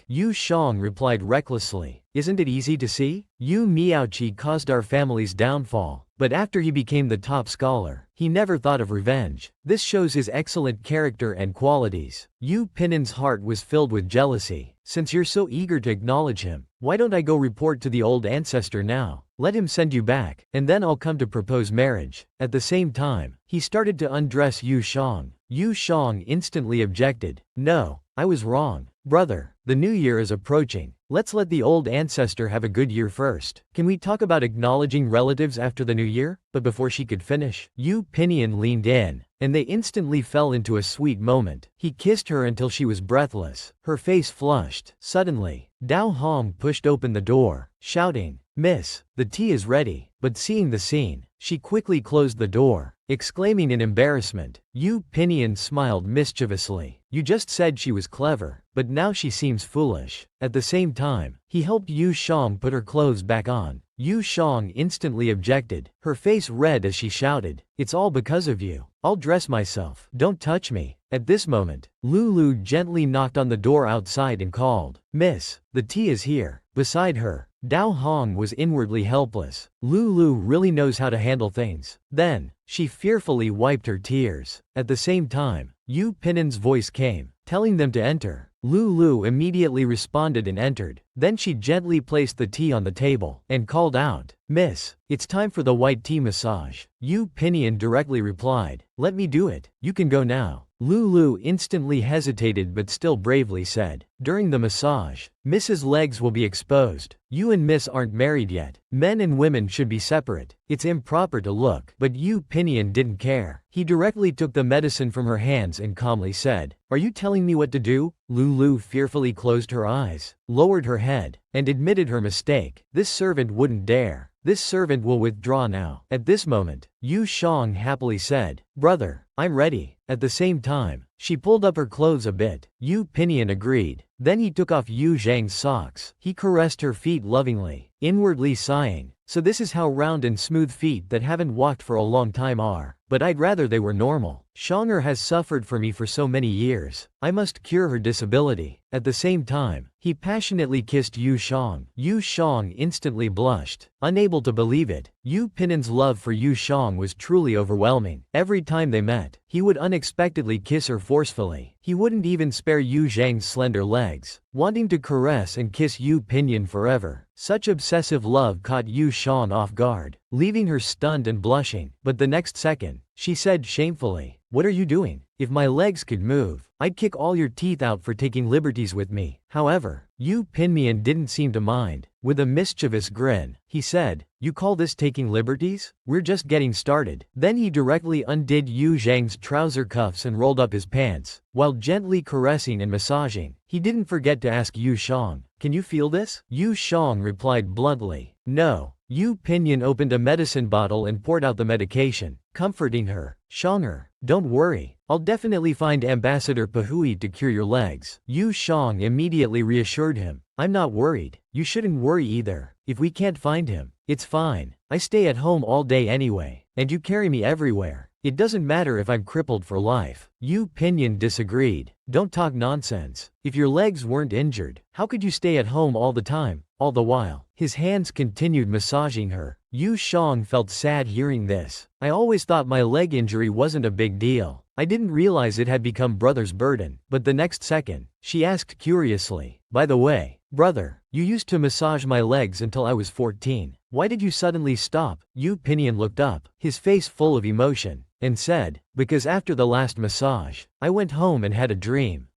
Yu Shang replied recklessly. Isn't it easy to see? Yu Miaoqi caused our family's downfall, but after he became the top scholar, he never thought of revenge. This shows his excellent character and qualities. Yu Pinion's heart was filled with jealousy. Since you're so eager to acknowledge him, why don't I go report to the old ancestor now? Let him send you back, and then I'll come to propose marriage. At the same time, he started to undress Yu Shang. Yu Shang instantly objected. No, I was wrong. Brother, the new year is approaching. Let's let the old ancestor have a good year first. Can we talk about acknowledging relatives after the new year? But before she could finish, Yu Pinion leaned in, and they instantly fell into a sweet moment. He kissed her until she was breathless, her face flushed. Suddenly, Dao Hong pushed open the door, shouting, Miss, the tea is ready. But seeing the scene, she quickly closed the door, exclaiming in embarrassment. Yu Pinion smiled mischievously. You just said she was clever, but now she seems foolish. At the same time, he helped Yu Shang put her clothes back on. Yu Shang instantly objected, her face red as she shouted, It's all because of you. I'll dress myself. Don't touch me. At this moment, Lulu gently knocked on the door outside and called, Miss, the tea is here. Beside her, Dao Hong was inwardly helpless. Lulu really knows how to handle things. Then, she fearfully wiped her tears. At the same time, Yu Pinion's voice came, telling them to enter. Lulu immediately responded and entered. Then she gently placed the tea on the table and called out, Miss, it's time for the white tea massage. Yu Pinion directly replied, Let me do it. You can go now. Lulu instantly hesitated but still bravely said, During the massage, Miss's legs will be exposed. You and Miss aren't married yet. Men and women should be separate. It's improper to look. But Yu Pinion didn't care. He directly took the medicine from her hands and calmly said, Are you telling me what to do? Lulu fearfully closed her eyes, lowered her head, and admitted her mistake. This servant wouldn't dare. This servant will withdraw now. At this moment, Yu Shang happily said, Brother, I'm ready. At the same time, she pulled up her clothes a bit. Yu Pinion agreed. Then he took off Yu Zhang's socks. He caressed her feet lovingly, inwardly sighing, So this is how round and smooth feet that haven't walked for a long time are. But I'd rather they were normal. Shanger has suffered for me for so many years. I must cure her disability. At the same time, he passionately kissed Yu Shang. Yu Shang instantly blushed, unable to believe it. Yu Pinion's love for Yu Shang was truly overwhelming. Every time they met, he would unexpectedly kiss her forcefully. He wouldn't even spare Yu Zhang's slender legs, wanting to caress and kiss Yu Pinion forever. Such obsessive love caught Yu Shang off guard, leaving her stunned and blushing. But the next second, she said shamefully, What are you doing? If my legs could move, I'd kick all your teeth out for taking liberties with me. However, Yu Pinmian didn't seem to mind. With a mischievous grin, he said, You call this taking liberties? We're just getting started. Then he directly undid Yu Zhang's trouser cuffs and rolled up his pants. While gently caressing and massaging, he didn't forget to ask Yu Shang, Can you feel this? Yu Shang replied bluntly, No. Yu Pinyin opened a medicine bottle and poured out the medication, comforting her. Shonger, don't worry, I'll definitely find Ambassador Pahui to cure your legs. Yu Shang immediately reassured him. I'm not worried. You shouldn't worry either. If we can't find him, it's fine. I stay at home all day anyway, and you carry me everywhere. It doesn't matter if I'm crippled for life. Yu Pinyin disagreed. Don't talk nonsense. If your legs weren't injured, how could you stay at home all the time, all the while? His hands continued massaging her. Yu Shang felt sad hearing this. I always thought my leg injury wasn't a big deal. I didn't realize it had become brother's burden. But the next second, she asked curiously, by the way, brother, you used to massage my legs until I was 14. Why did you suddenly stop? Yu Pinyin looked up, his face full of emotion, and said, because after the last massage, I went home and had a dream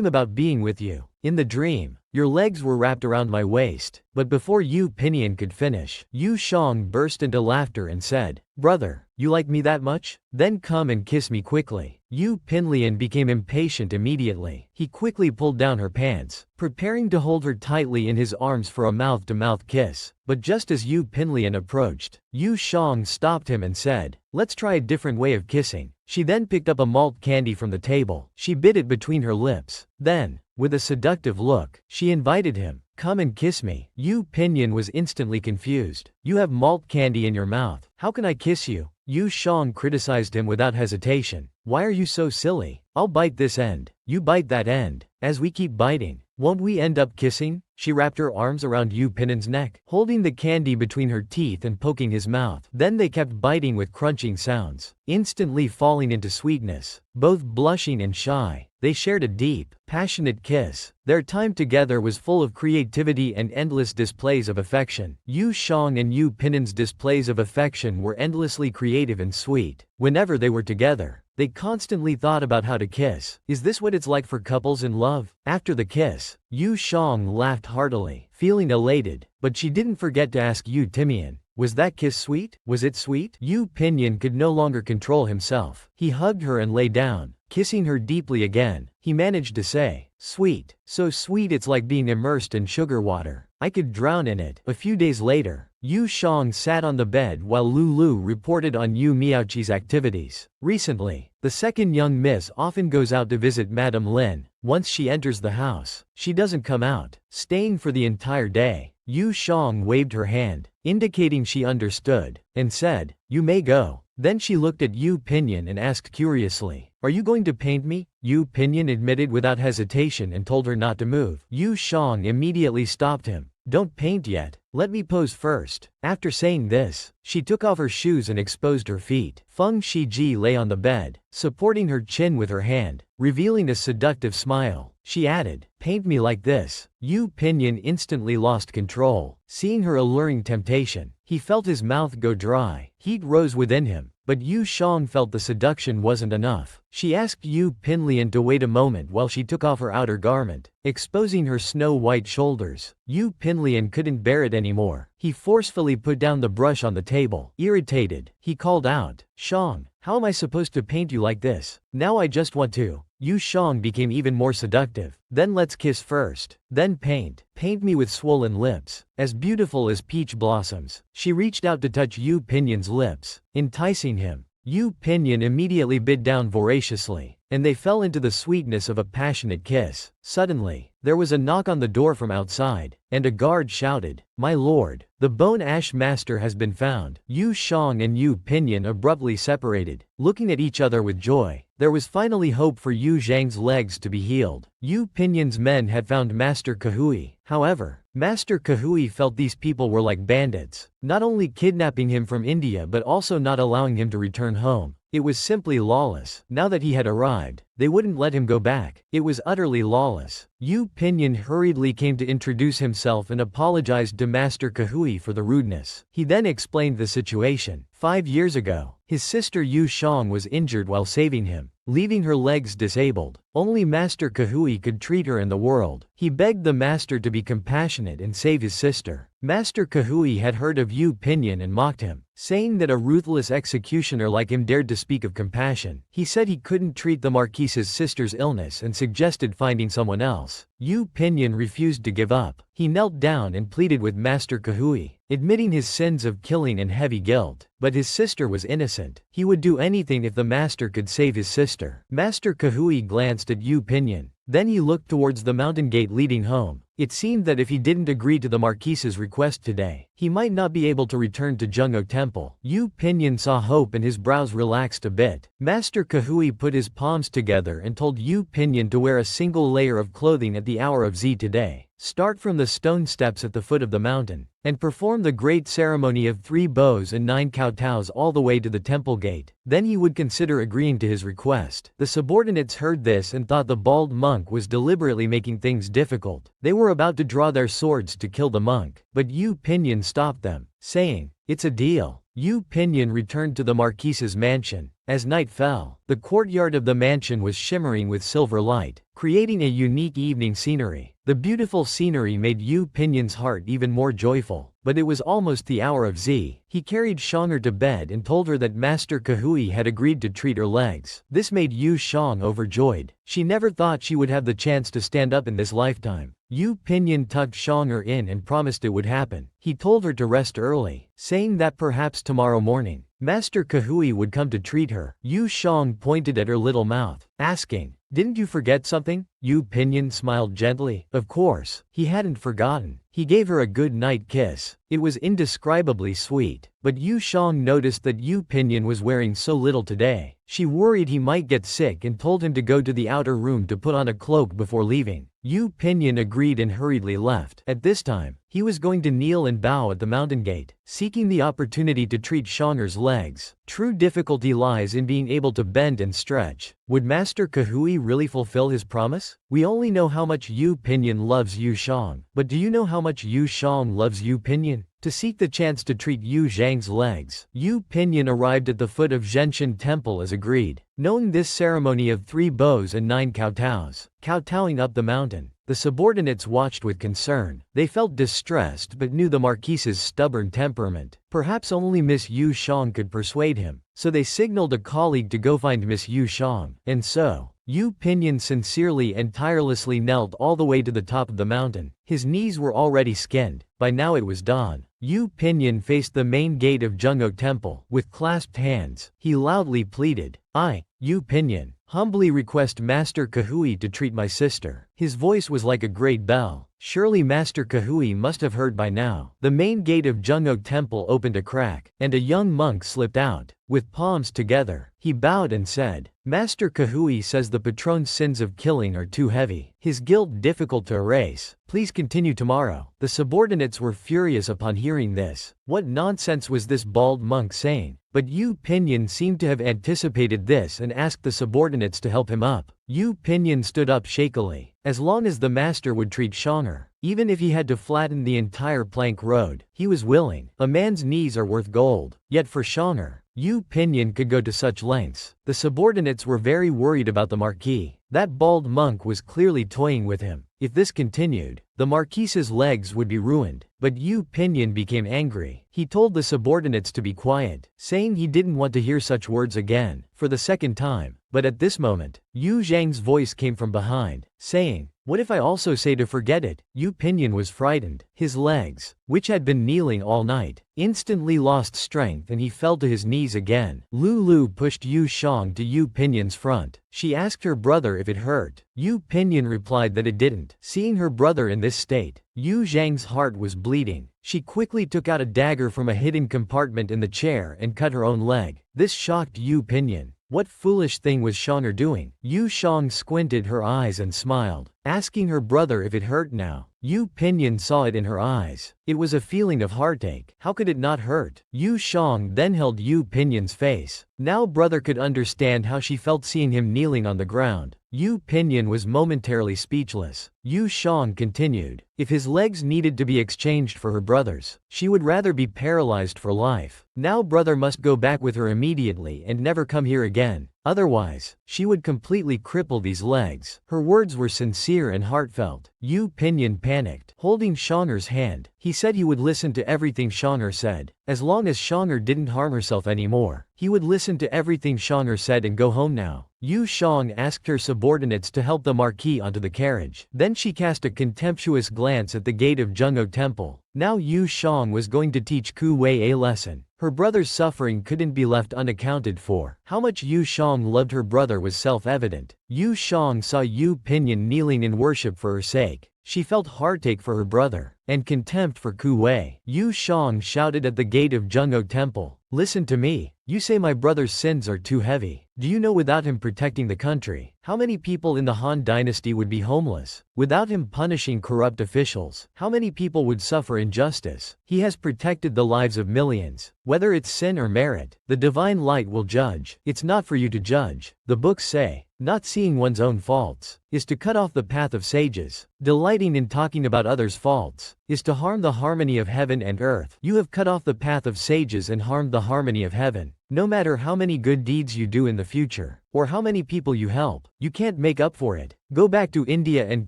about being with you. In the dream, your legs were wrapped around my waist. But before Yu Pinyin could finish, Yu Shang burst into laughter and said, brother, you like me that much? Then come and kiss me quickly. Yu Pinyin became impatient immediately. He quickly pulled down her pants, preparing to hold her tightly in his arms for a mouth-to-mouth kiss. But just as Yu Pinyin approached, Yu Shang stopped him and said, let's try a different way of kissing. She then picked up a malt candy from the table. She bit it between her lips. Then, with a seductive look, she invited him, come and kiss me. Yu Pinyin was instantly confused. You have malt candy in your mouth. How can I kiss you? Yu Shang criticized him without hesitation. Why are you so silly? I'll bite this end. You bite that end. As we keep biting, won't we end up kissing? She wrapped her arms around Yu Pinyin's neck, holding the candy between her teeth and poking his mouth. Then they kept biting with crunching sounds, instantly falling into sweetness. Both blushing and shy, they shared a deep, passionate kiss. Their time together was full of creativity and endless displays of affection. Yu Shang and Yu Pinyin's displays of affection were endlessly creative and sweet. Whenever they were together, they constantly thought about how to kiss. Is this what it's like for couples in love? After the kiss, Yu Shang laughed heartily, feeling elated, but she didn't forget to ask Yu Pinyin, was that kiss sweet? Was it sweet? Yu Pinyin could no longer control himself. He hugged her and lay down, kissing her deeply again. He managed to say, sweet, so sweet it's like being immersed in sugar water. I could drown in it. A few days later, Yu Shang sat on the bed while Lulu reported on Yu Miaoqi's activities. Recently, the second young miss often goes out to visit Madame Lin. Once she enters the house, she doesn't come out, staying for the entire day. Yu Shang waved her hand, indicating she understood, and said, you may go. Then she looked at Yu Pinyin and asked curiously, are you going to paint me? Yu Pinyin admitted without hesitation and told her not to move. Yu Shang immediately stopped him. Don't paint yet. Let me pose first. After saying this, she took off her shoes and exposed her feet. Feng Shiji lay on the bed, supporting her chin with her hand, revealing a seductive smile. She added, paint me like this. Yu Pinyin instantly lost control. Seeing her alluring temptation, he felt his mouth go dry. Heat rose within him, but Yu Shang felt the seduction wasn't enough. She asked Yu Pinyin to wait a moment while she took off her outer garment, exposing her snow-white shoulders. Yu Pinyin couldn't bear it anymore. He forcefully put down the brush on the table. Irritated, he called out, Shang, how am I supposed to paint you like this? Now I just want to. Yu Shang became even more seductive. Then let's kiss first. Then paint. Paint me with swollen lips, as beautiful as peach blossoms. She reached out to touch Yu Pinyin's lips, enticing him. Yu Pinyin immediately bit down voraciously, and they fell into the sweetness of a passionate kiss. Suddenly, there was a knock on the door from outside, and a guard shouted, my lord, the Bone Ash Master has been found. Yu Shang and Yu Pinyin abruptly separated, looking at each other with joy. There was finally hope for Yu Zhang's legs to be healed. Yu Pinyin's men had found Master Kahui. However, Master Kahui felt these people were like bandits, not only kidnapping him from India but also not allowing him to return home. It was simply lawless. Now that he had arrived, they wouldn't let him go back. It was utterly lawless. Yu Pinyin hurriedly came to introduce himself and apologized to Master Kahui for the rudeness. He then explained the situation. 5 years ago, his sister Yu Shang was injured while saving him. leaving her legs disabled. Only Master Kahui could treat her in the world. He begged the master to be compassionate and save his sister. Master Kahui had heard of Yu Pinyin and mocked him, saying that a ruthless executioner like him dared to speak of compassion. He said he couldn't treat the Marquise's sister's illness and suggested finding someone else. Yu Pinyin refused to give up. He knelt down and pleaded with Master Kahui, admitting his sins of killing and heavy guilt. But his sister was innocent. He would do anything if the master could save his sister. Master Kahui glanced at Yu Pinyin. Then he looked towards the mountain gate leading home. It seemed that if he didn't agree to the Marquise's request today, he might not be able to return to Jungho Temple. Yu Pinyin saw hope and his brows relaxed a bit. Master Kahui put his palms together and told Yu Pinyin to wear a single layer of clothing at the hour of Z today. Start from the stone steps at the foot of the mountain, and perform the great ceremony of 3 bows and 9 kowtows all the way to the temple gate. Then he would consider agreeing to his request. The subordinates heard this and thought the bald monk was deliberately making things difficult. They were about to draw their swords to kill the monk, but Yu Pinyin stopped them, saying, "It's a deal." Yu Pinyin returned to the Marquise's mansion. As night fell, the courtyard of the mansion was shimmering with silver light, creating a unique evening scenery. The beautiful scenery made Yu Pinyin's heart even more joyful, but it was almost the hour of Z. He carried Shang'er to bed and told her that Master Kahui had agreed to treat her legs. This made Yu Shang overjoyed. She never thought she would have the chance to stand up in this lifetime. Yu Pinyin tucked Shang'er in and promised it would happen. He told her to rest early, saying that perhaps tomorrow morning, Master Kahui would come to treat her. Yu Shang pointed at her little mouth, asking, "Didn't you forget something?" Yu Pinyin smiled gently. Of course, he hadn't forgotten. He gave her a good night kiss. It was indescribably sweet, but Yu Shang noticed that Yu Pinyin was wearing so little today. She worried he might get sick and told him to go to the outer room to put on a cloak before leaving. Yu Pinyin agreed and hurriedly left. At this time, he was going to kneel and bow at the mountain gate, seeking the opportunity to treat Shang'er's legs. True difficulty lies in being able to bend and stretch. Would Master Kahui really fulfill his promise? We only know how much Yu Pinyin loves Yu Shang, but do you know how much Yu Shang loves Yu Pinyin? To seek the chance to treat Yu Zhang's legs, Yu Pinyin arrived at the foot of Zhenshin Temple as agreed. Knowing this ceremony of 3 bows and 9 kowtows, kowtowing up the mountain, the subordinates watched with concern. They felt distressed but knew the Marquise's stubborn temperament. Perhaps only Miss Yu Shang could persuade him, so they signaled a colleague to go find Miss Yu Shang. And so, Yu Pinyin sincerely and tirelessly knelt all the way to the top of the mountain. His knees were already skinned. By now it was dawn. Yu Pinyin faced the main gate of Jungho Temple. With clasped hands, he loudly pleaded, "I, Yu Pinyin, humbly request Master Kahui to treat my sister." His voice was like a great bell. Surely Master Kahui must have heard by now. The main gate of Jungho Temple opened a crack, and a young monk slipped out. With palms together, he bowed and said, "Master Kahui says the patron's sins of killing are too heavy, his guilt difficult to erase. Please continue tomorrow." The subordinates were furious upon hearing this. What nonsense was this bald monk saying? But Yu Pinyin seemed to have anticipated this and asked the subordinates to help him up. Yu Pinyin stood up shakily. As long as the master would treat Shang'er, even if he had to flatten the entire plank road, he was willing. A man's knees are worth gold. Yet for Shang'er, Yu Pinyin could go to such lengths. The subordinates were very worried about the Marquis. That bald monk was clearly toying with him. If this continued, the Marquise's legs would be ruined. But Yu Pinyin became angry. He told the subordinates to be quiet, saying he didn't want to hear such words again, for the second time. But at this moment, Yu Zhang's voice came from behind, saying, "What if I also say to forget it?" Yu Pinyin was frightened. His legs, which had been kneeling all night, instantly lost strength and he fell to his knees again. Lulu pushed Yu Shang to Yu Pinyin's front. She asked her brother if it hurt. Yu Pinyin replied that it didn't. Seeing her brother in this state, Yu Zhang's heart was bleeding. She quickly took out a dagger from a hidden compartment in the chair and cut her own leg. This shocked Yu Pinyin. What foolish thing was Shang'er doing? Yu Shang squinted her eyes and smiled, asking her brother if it hurt now. Yu Pinyin saw it in her eyes. It was a feeling of heartache. How could it not hurt? Yu Shang then held Yu Pinyin's face. Now brother could understand how she felt seeing him kneeling on the ground. Yu Pinyin was momentarily speechless. Yu Shang continued, if his legs needed to be exchanged for her brother's, she would rather be paralyzed for life. Now brother must go back with her immediately and never come here again. Otherwise, she would completely cripple these legs. Her words were sincere and heartfelt. Yu Pinyin panicked, holding Shang'er's hand. He said he would listen to everything Shang'er said. As long as Shang'er didn't harm herself anymore, he would listen to everything Shang'er said and go home now. Yu Shang asked her subordinates to help the Marquis onto the carriage. Then she cast a contemptuous glance at the gate of Zhenghe Temple. Now Yu Shang was going to teach Ku Wei a lesson. Her brother's suffering couldn't be left unaccounted for. How much Yu Shang loved her brother was self-evident. Yu Shang saw Yu Pinyin kneeling in worship for her sake. She felt heartache for her brother, and contempt for Ku Wei. Yu Shang shouted at the gate of Zhenghe Temple, "Listen to me. You say my brother's sins are too heavy. Do you know without him protecting the country, how many people in the Han dynasty would be homeless? Without him punishing corrupt officials, how many people would suffer injustice? He has protected the lives of millions. Whether it's sin or merit, the divine light will judge. It's not for you to judge. The books say, not seeing one's own faults is to cut off the path of sages. Delighting in talking about others' faults is to harm the harmony of heaven and earth. You have cut off the path of sages and harmed the harmony of heaven. No matter how many good deeds you do in the future, or how many people you help, you can't make up for it. Go back to India and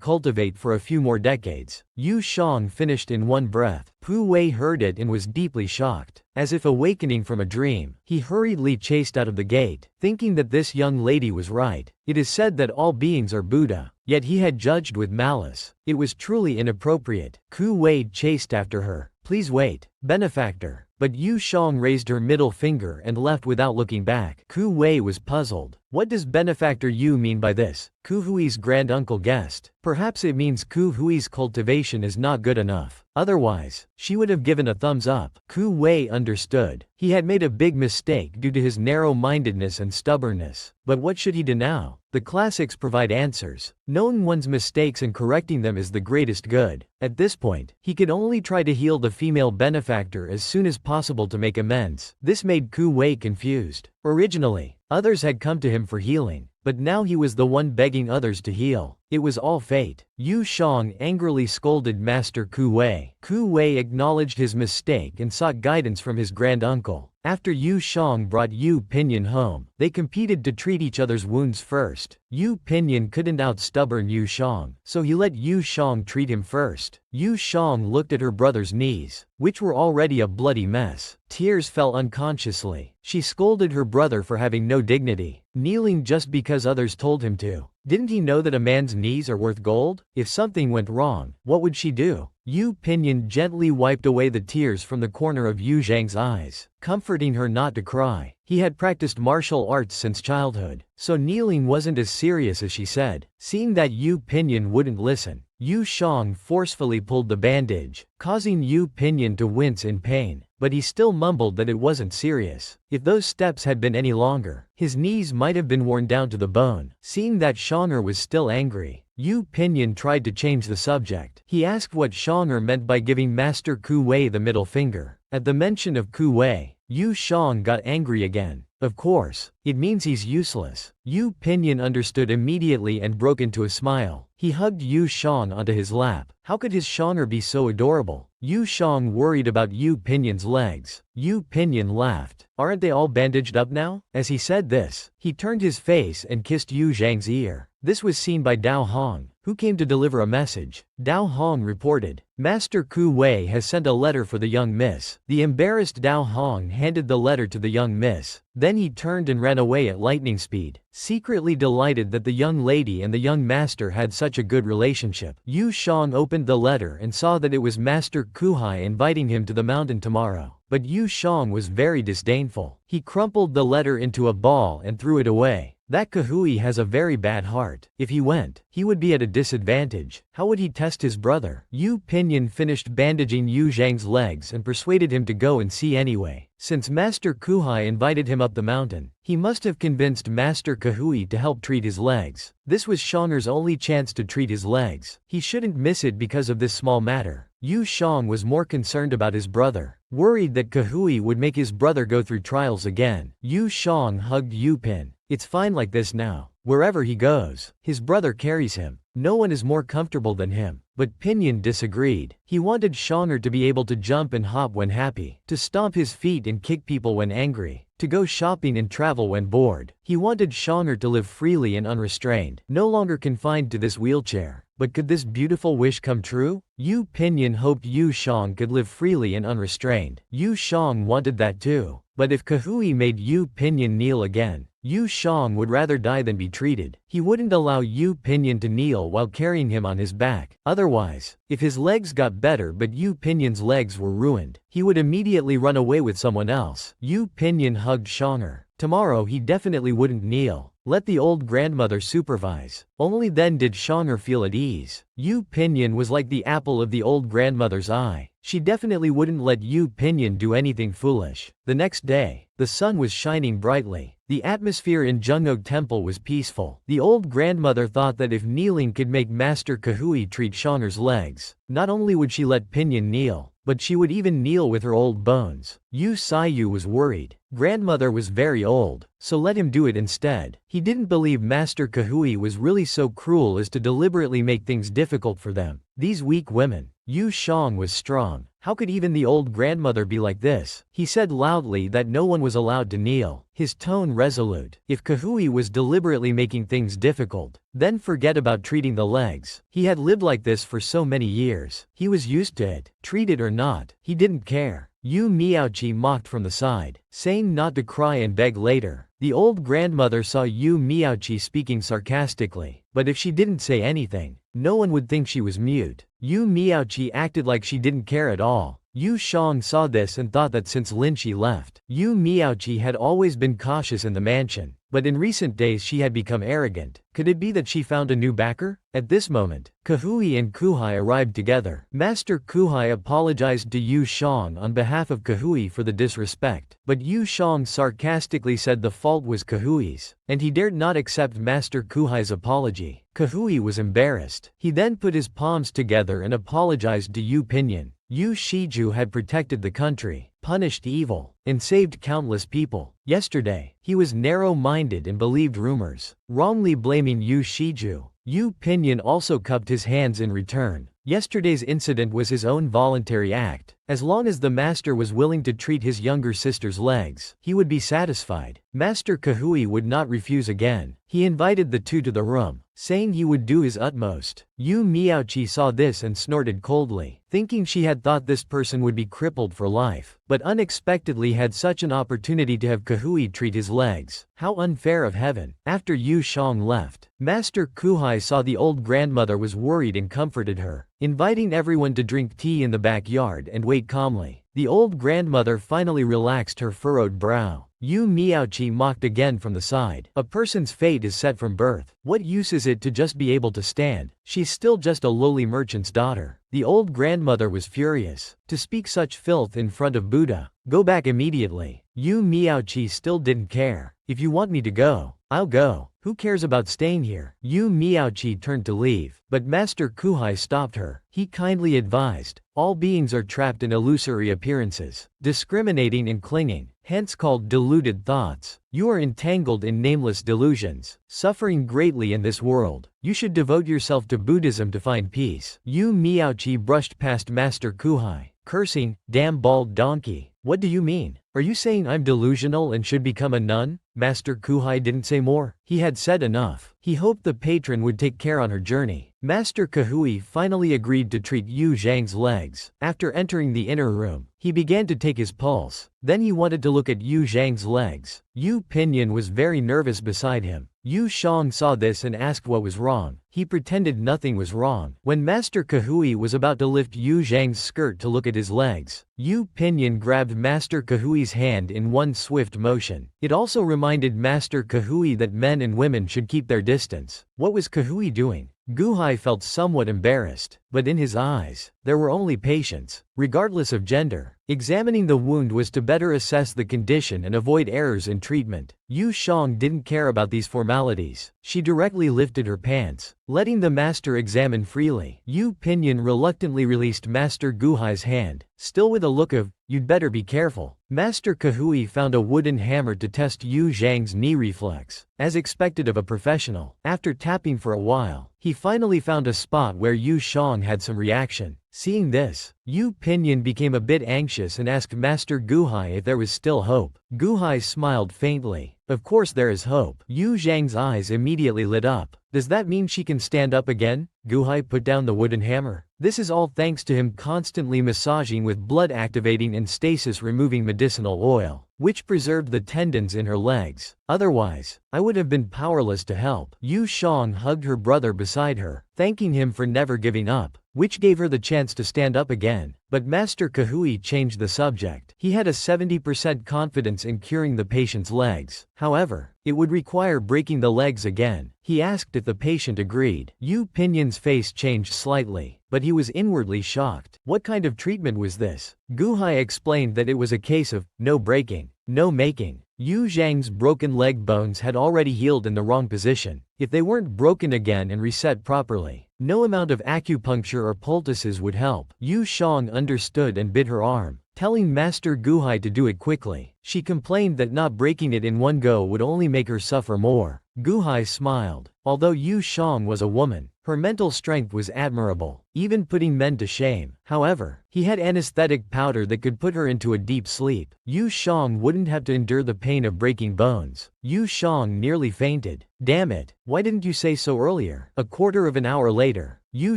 cultivate for a few more decades." Yu Shang finished in one breath. Ku Wei heard it and was deeply shocked. As if awakening from a dream, he hurriedly chased out of the gate, thinking that this young lady was right. It is said that all beings are Buddha, yet he had judged with malice. It was truly inappropriate. Ku Wei chased after her. "Please wait, benefactor." But Yu Shang raised her middle finger and left without looking back. Ku Wei was puzzled. What does benefactor Yu mean by this? Ku Hui's granduncle guessed. Perhaps it means Ku Hui's cultivation is not good enough. Otherwise, she would have given a thumbs up. Ku Wei understood. He had made a big mistake due to his narrow-mindedness and stubbornness. But what should he do now? The classics provide answers. Knowing one's mistakes and correcting them is the greatest good. At this point, he could only try to heal the female benefactor as soon as possible to make amends. This made Ku Wei confused. Originally, others had come to him for healing, but now he was the one begging others to heal. It was all fate. Yu Shang angrily scolded Master Ku Wei. Ku Wei acknowledged his mistake and sought guidance from his granduncle. After Yu Shang brought Yu Pinyin home, they competed to treat each other's wounds first. Yu Pinyin couldn't out-stubborn Yu Shang, so he let Yu Shang treat him first. Yu Shang looked at her brother's knees, which were already a bloody mess. Tears fell unconsciously. She scolded her brother for having no dignity, kneeling just because others told him to. Didn't he know that a man's knees are worth gold? If something went wrong, what would she do? Yu Pinyin gently wiped away the tears from the corner of Yu Zhang's eyes, comforting her not to cry. He had practiced martial arts since childhood, so kneeling wasn't as serious as she said. Seeing that Yu Pinyin wouldn't listen, Yu Shang forcefully pulled the bandage, causing Yu Pinyin to wince in pain, but he still mumbled that it wasn't serious. If those steps had been any longer, his knees might have been worn down to the bone. Seeing that Shang'er was still angry, Yu Pinyin tried to change the subject. He asked what Shang'er meant by giving Master Ku Wei the middle finger. At the mention of Ku Wei, Yu Shang got angry again. Of course, it means he's useless. Yu Pinyin understood immediately and broke into a smile. He hugged Yu Shang onto his lap. How could his Shang'er be so adorable? Yu Shang worried about Yu Pinyin's legs. Yu Pinyin laughed. Aren't they all bandaged up now? As he said this, he turned his face and kissed Yu Zhang's ear. This was seen by Dao Hong, who came to deliver a message. Dao Hong reported, Master Ku Wei has sent a letter for the young miss. The embarrassed Dao Hong handed the letter to the young miss. Then he turned and ran away at lightning speed, secretly delighted that the young lady and the young master had such a good relationship. Yu Shang opened the letter and saw that it was Master Kuhai inviting him to the mountain tomorrow. But Yu Shang was very disdainful. He crumpled the letter into a ball and threw it away. That Kahui has a very bad heart. If he went, he would be at a disadvantage. How would he test his brother? Yu Pinyin finished bandaging Yu Zhang's legs and persuaded him to go and see anyway. Since Master Kuhai invited him up the mountain, he must have convinced Master Kahui to help treat his legs. This was Shang'er's only chance to treat his legs. He shouldn't miss it because of this small matter. Yu Shang was more concerned about his brother, worried that Kahui would make his brother go through trials again. Yu Shang hugged Yu Pin. It's fine like this now. Wherever he goes, his brother carries him. No one is more comfortable than him. but Pinyin disagreed. He wanted Shonger to be able to jump and hop when happy, to stomp his feet and kick people when angry, to go shopping and travel when bored. He wanted Shonger to live freely and unrestrained, no longer confined to this wheelchair. But could this beautiful wish come true? Yu Pinyin hoped Yu Shang could live freely and unrestrained. Yu Shang wanted that too. But if Kahui made Yu Pinyin kneel again, Yu Shang would rather die than be treated. He wouldn't allow Yu Pinyin to kneel while carrying him on his back. Otherwise, if his legs got better but Yu Pinyin's legs were ruined, he would immediately run away with someone else. Yu Pinyin hugged Shonger. Tomorrow he definitely wouldn't kneel. Let the old grandmother supervise. Only then did Shonger feel at ease. Yu Pinyin was like the apple of the old grandmother's eye. She definitely wouldn't let Yu Pinyin do anything foolish. The next day, the sun was shining brightly. The atmosphere in Jungok Temple was peaceful. The old grandmother thought that if kneeling could make Master Kahui treat Shonger's legs, not only would she let Pinyin kneel, but she would even kneel with her old bones. Yu Saiyu was worried. Grandmother was very old, so let him do it instead. He didn't believe Master Kahui was really so cruel as to deliberately make things difficult for them. These weak women. Yu Shang was strong. How could even the old grandmother be like this? He said loudly that no one was allowed to kneel, his tone resolute. If Kahui was deliberately making things difficult, then forget about treating the legs. He had lived like this for so many years. He was used to it. Treat it or not, he didn't care. Yu Miaochi mocked from the side, saying not to cry and beg later. The old grandmother saw Yu Miaochi speaking sarcastically, but if she didn't say anything, no one would think she was mute. Yu Miaochi acted like she didn't care at all. Yu Shang saw this and thought that since Lin Shi left, Yu Miaochi had always been cautious in the mansion, but in recent days she had become arrogant. Could it be that she found a new backer? At this moment, Kahui and Kuhai arrived together. Master Kuhai apologized to Yu Shang on behalf of Kahui for the disrespect, but Yu Shang sarcastically said the fault was Kahui's, and he dared not accept Master Kuhai's apology. Kahui was embarrassed. He then put his palms together and apologized to Yu Pinyin. Yu Shiju had protected the country, punished evil, and saved countless people. Yesterday, he was narrow-minded and believed rumors, wrongly blaming Yu Shiju. Yu Pinyin also cupped his hands in return. Yesterday's incident was his own voluntary act. As long as the master was willing to treat his younger sister's legs, he would be satisfied. Master Kahui would not refuse again. He invited the two to the room, saying he would do his utmost. Yu Miaochi saw this and snorted coldly, thinking she had thought this person would be crippled for life, but unexpectedly had such an opportunity to have Kahui treat his legs. How unfair of heaven. After Yu Shang left, Master Kuhai saw the old grandmother was worried and comforted her, inviting everyone to drink tea in the backyard and wait calmly. The old grandmother finally relaxed her furrowed brow. Yu Miaochi mocked again from the side. A person's fate is set from birth. What use is it to just be able to stand? She's still just a lowly merchant's daughter. The old grandmother was furious. To speak such filth in front of Buddha. Go back immediately. Yu Miaochi still didn't care. If you want me to go, I'll go. Who cares about staying here? Yu Miaochi turned to leave, but Master Kuhai stopped her. He kindly advised, all beings are trapped in illusory appearances, discriminating and clinging, hence called deluded thoughts. You are entangled in nameless delusions, suffering greatly in this world. You should devote yourself to Buddhism to find peace. Yu Miaochi brushed past Master Kuhai, cursing, damn bald donkey. What do you mean? Are you saying I'm delusional and should become a nun? Master Kuhai didn't say more. He had said enough. He hoped the patron would take care on her journey. Master Kahui finally agreed to treat Yu Zhang's legs. After entering the inner room, he began to take his pulse. Then he wanted to look at Yu Zhang's legs. Yu Pinyin was very nervous beside him. Yu Shang saw this and asked what was wrong. He pretended nothing was wrong. When Master Kahui was about to lift Yu Zhang's skirt to look at his legs, Yu Pinyin grabbed Master Kahui's hand in one swift motion. It also reminded Master Kahui that men and women should keep their distance. What was Kahui doing? Guhai felt somewhat embarrassed, but in his eyes, there were only patience. Regardless of gender, Examining the wound was to better assess the condition and avoid errors in treatment. Yu Jang didn't care about these formalities. She directly lifted her pants, letting the master examine freely. Yu Pinyin reluctantly released Master Guhai's hand, still with a look of, "You'd better be careful." Master Kahui found a wooden hammer to test Yu Zhang's knee reflex, as expected of a professional. After tapping for a while, he finally found a spot where Yu Jang had some reaction. Seeing this, Yu Pinyin became a bit anxious and asked Master Guhai if there was still hope. Guhai smiled faintly. "Of course there is hope." Yu Zhang's eyes immediately lit up. "Does that mean she can stand up again?" Guhai put down the wooden hammer. "This is all thanks to him constantly massaging with blood-activating and stasis-removing medicinal oil, which preserved the tendons in her legs. Otherwise, I would have been powerless to help." Yu Jang hugged her brother beside her, thanking him for never giving up, which gave her the chance to stand up again. But Master Kahui changed the subject. He had a 70% confidence in curing the patient's legs. However, it would require breaking the legs again. He asked if the patient agreed. Yu Pinyin's face changed slightly, but he was inwardly shocked. What kind of treatment was this? Guhai explained that it was a case of no breaking, no making. Yu Zhang's broken leg bones had already healed in the wrong position. If they weren't broken again and reset properly, no amount of acupuncture or poultices would help. Yu Jang understood and bit her arm, telling Master Guhai to do it quickly. She complained that not breaking it in one go would only make her suffer more. Guhai smiled. Although Yu Jang was a woman, her mental strength was admirable, even putting men to shame. However, he had anesthetic powder that could put her into a deep sleep. Yu Jang wouldn't have to endure the pain of breaking bones. Yu Jang nearly fainted. "Damn it, why didn't you say so earlier?" A quarter of an hour later, Yu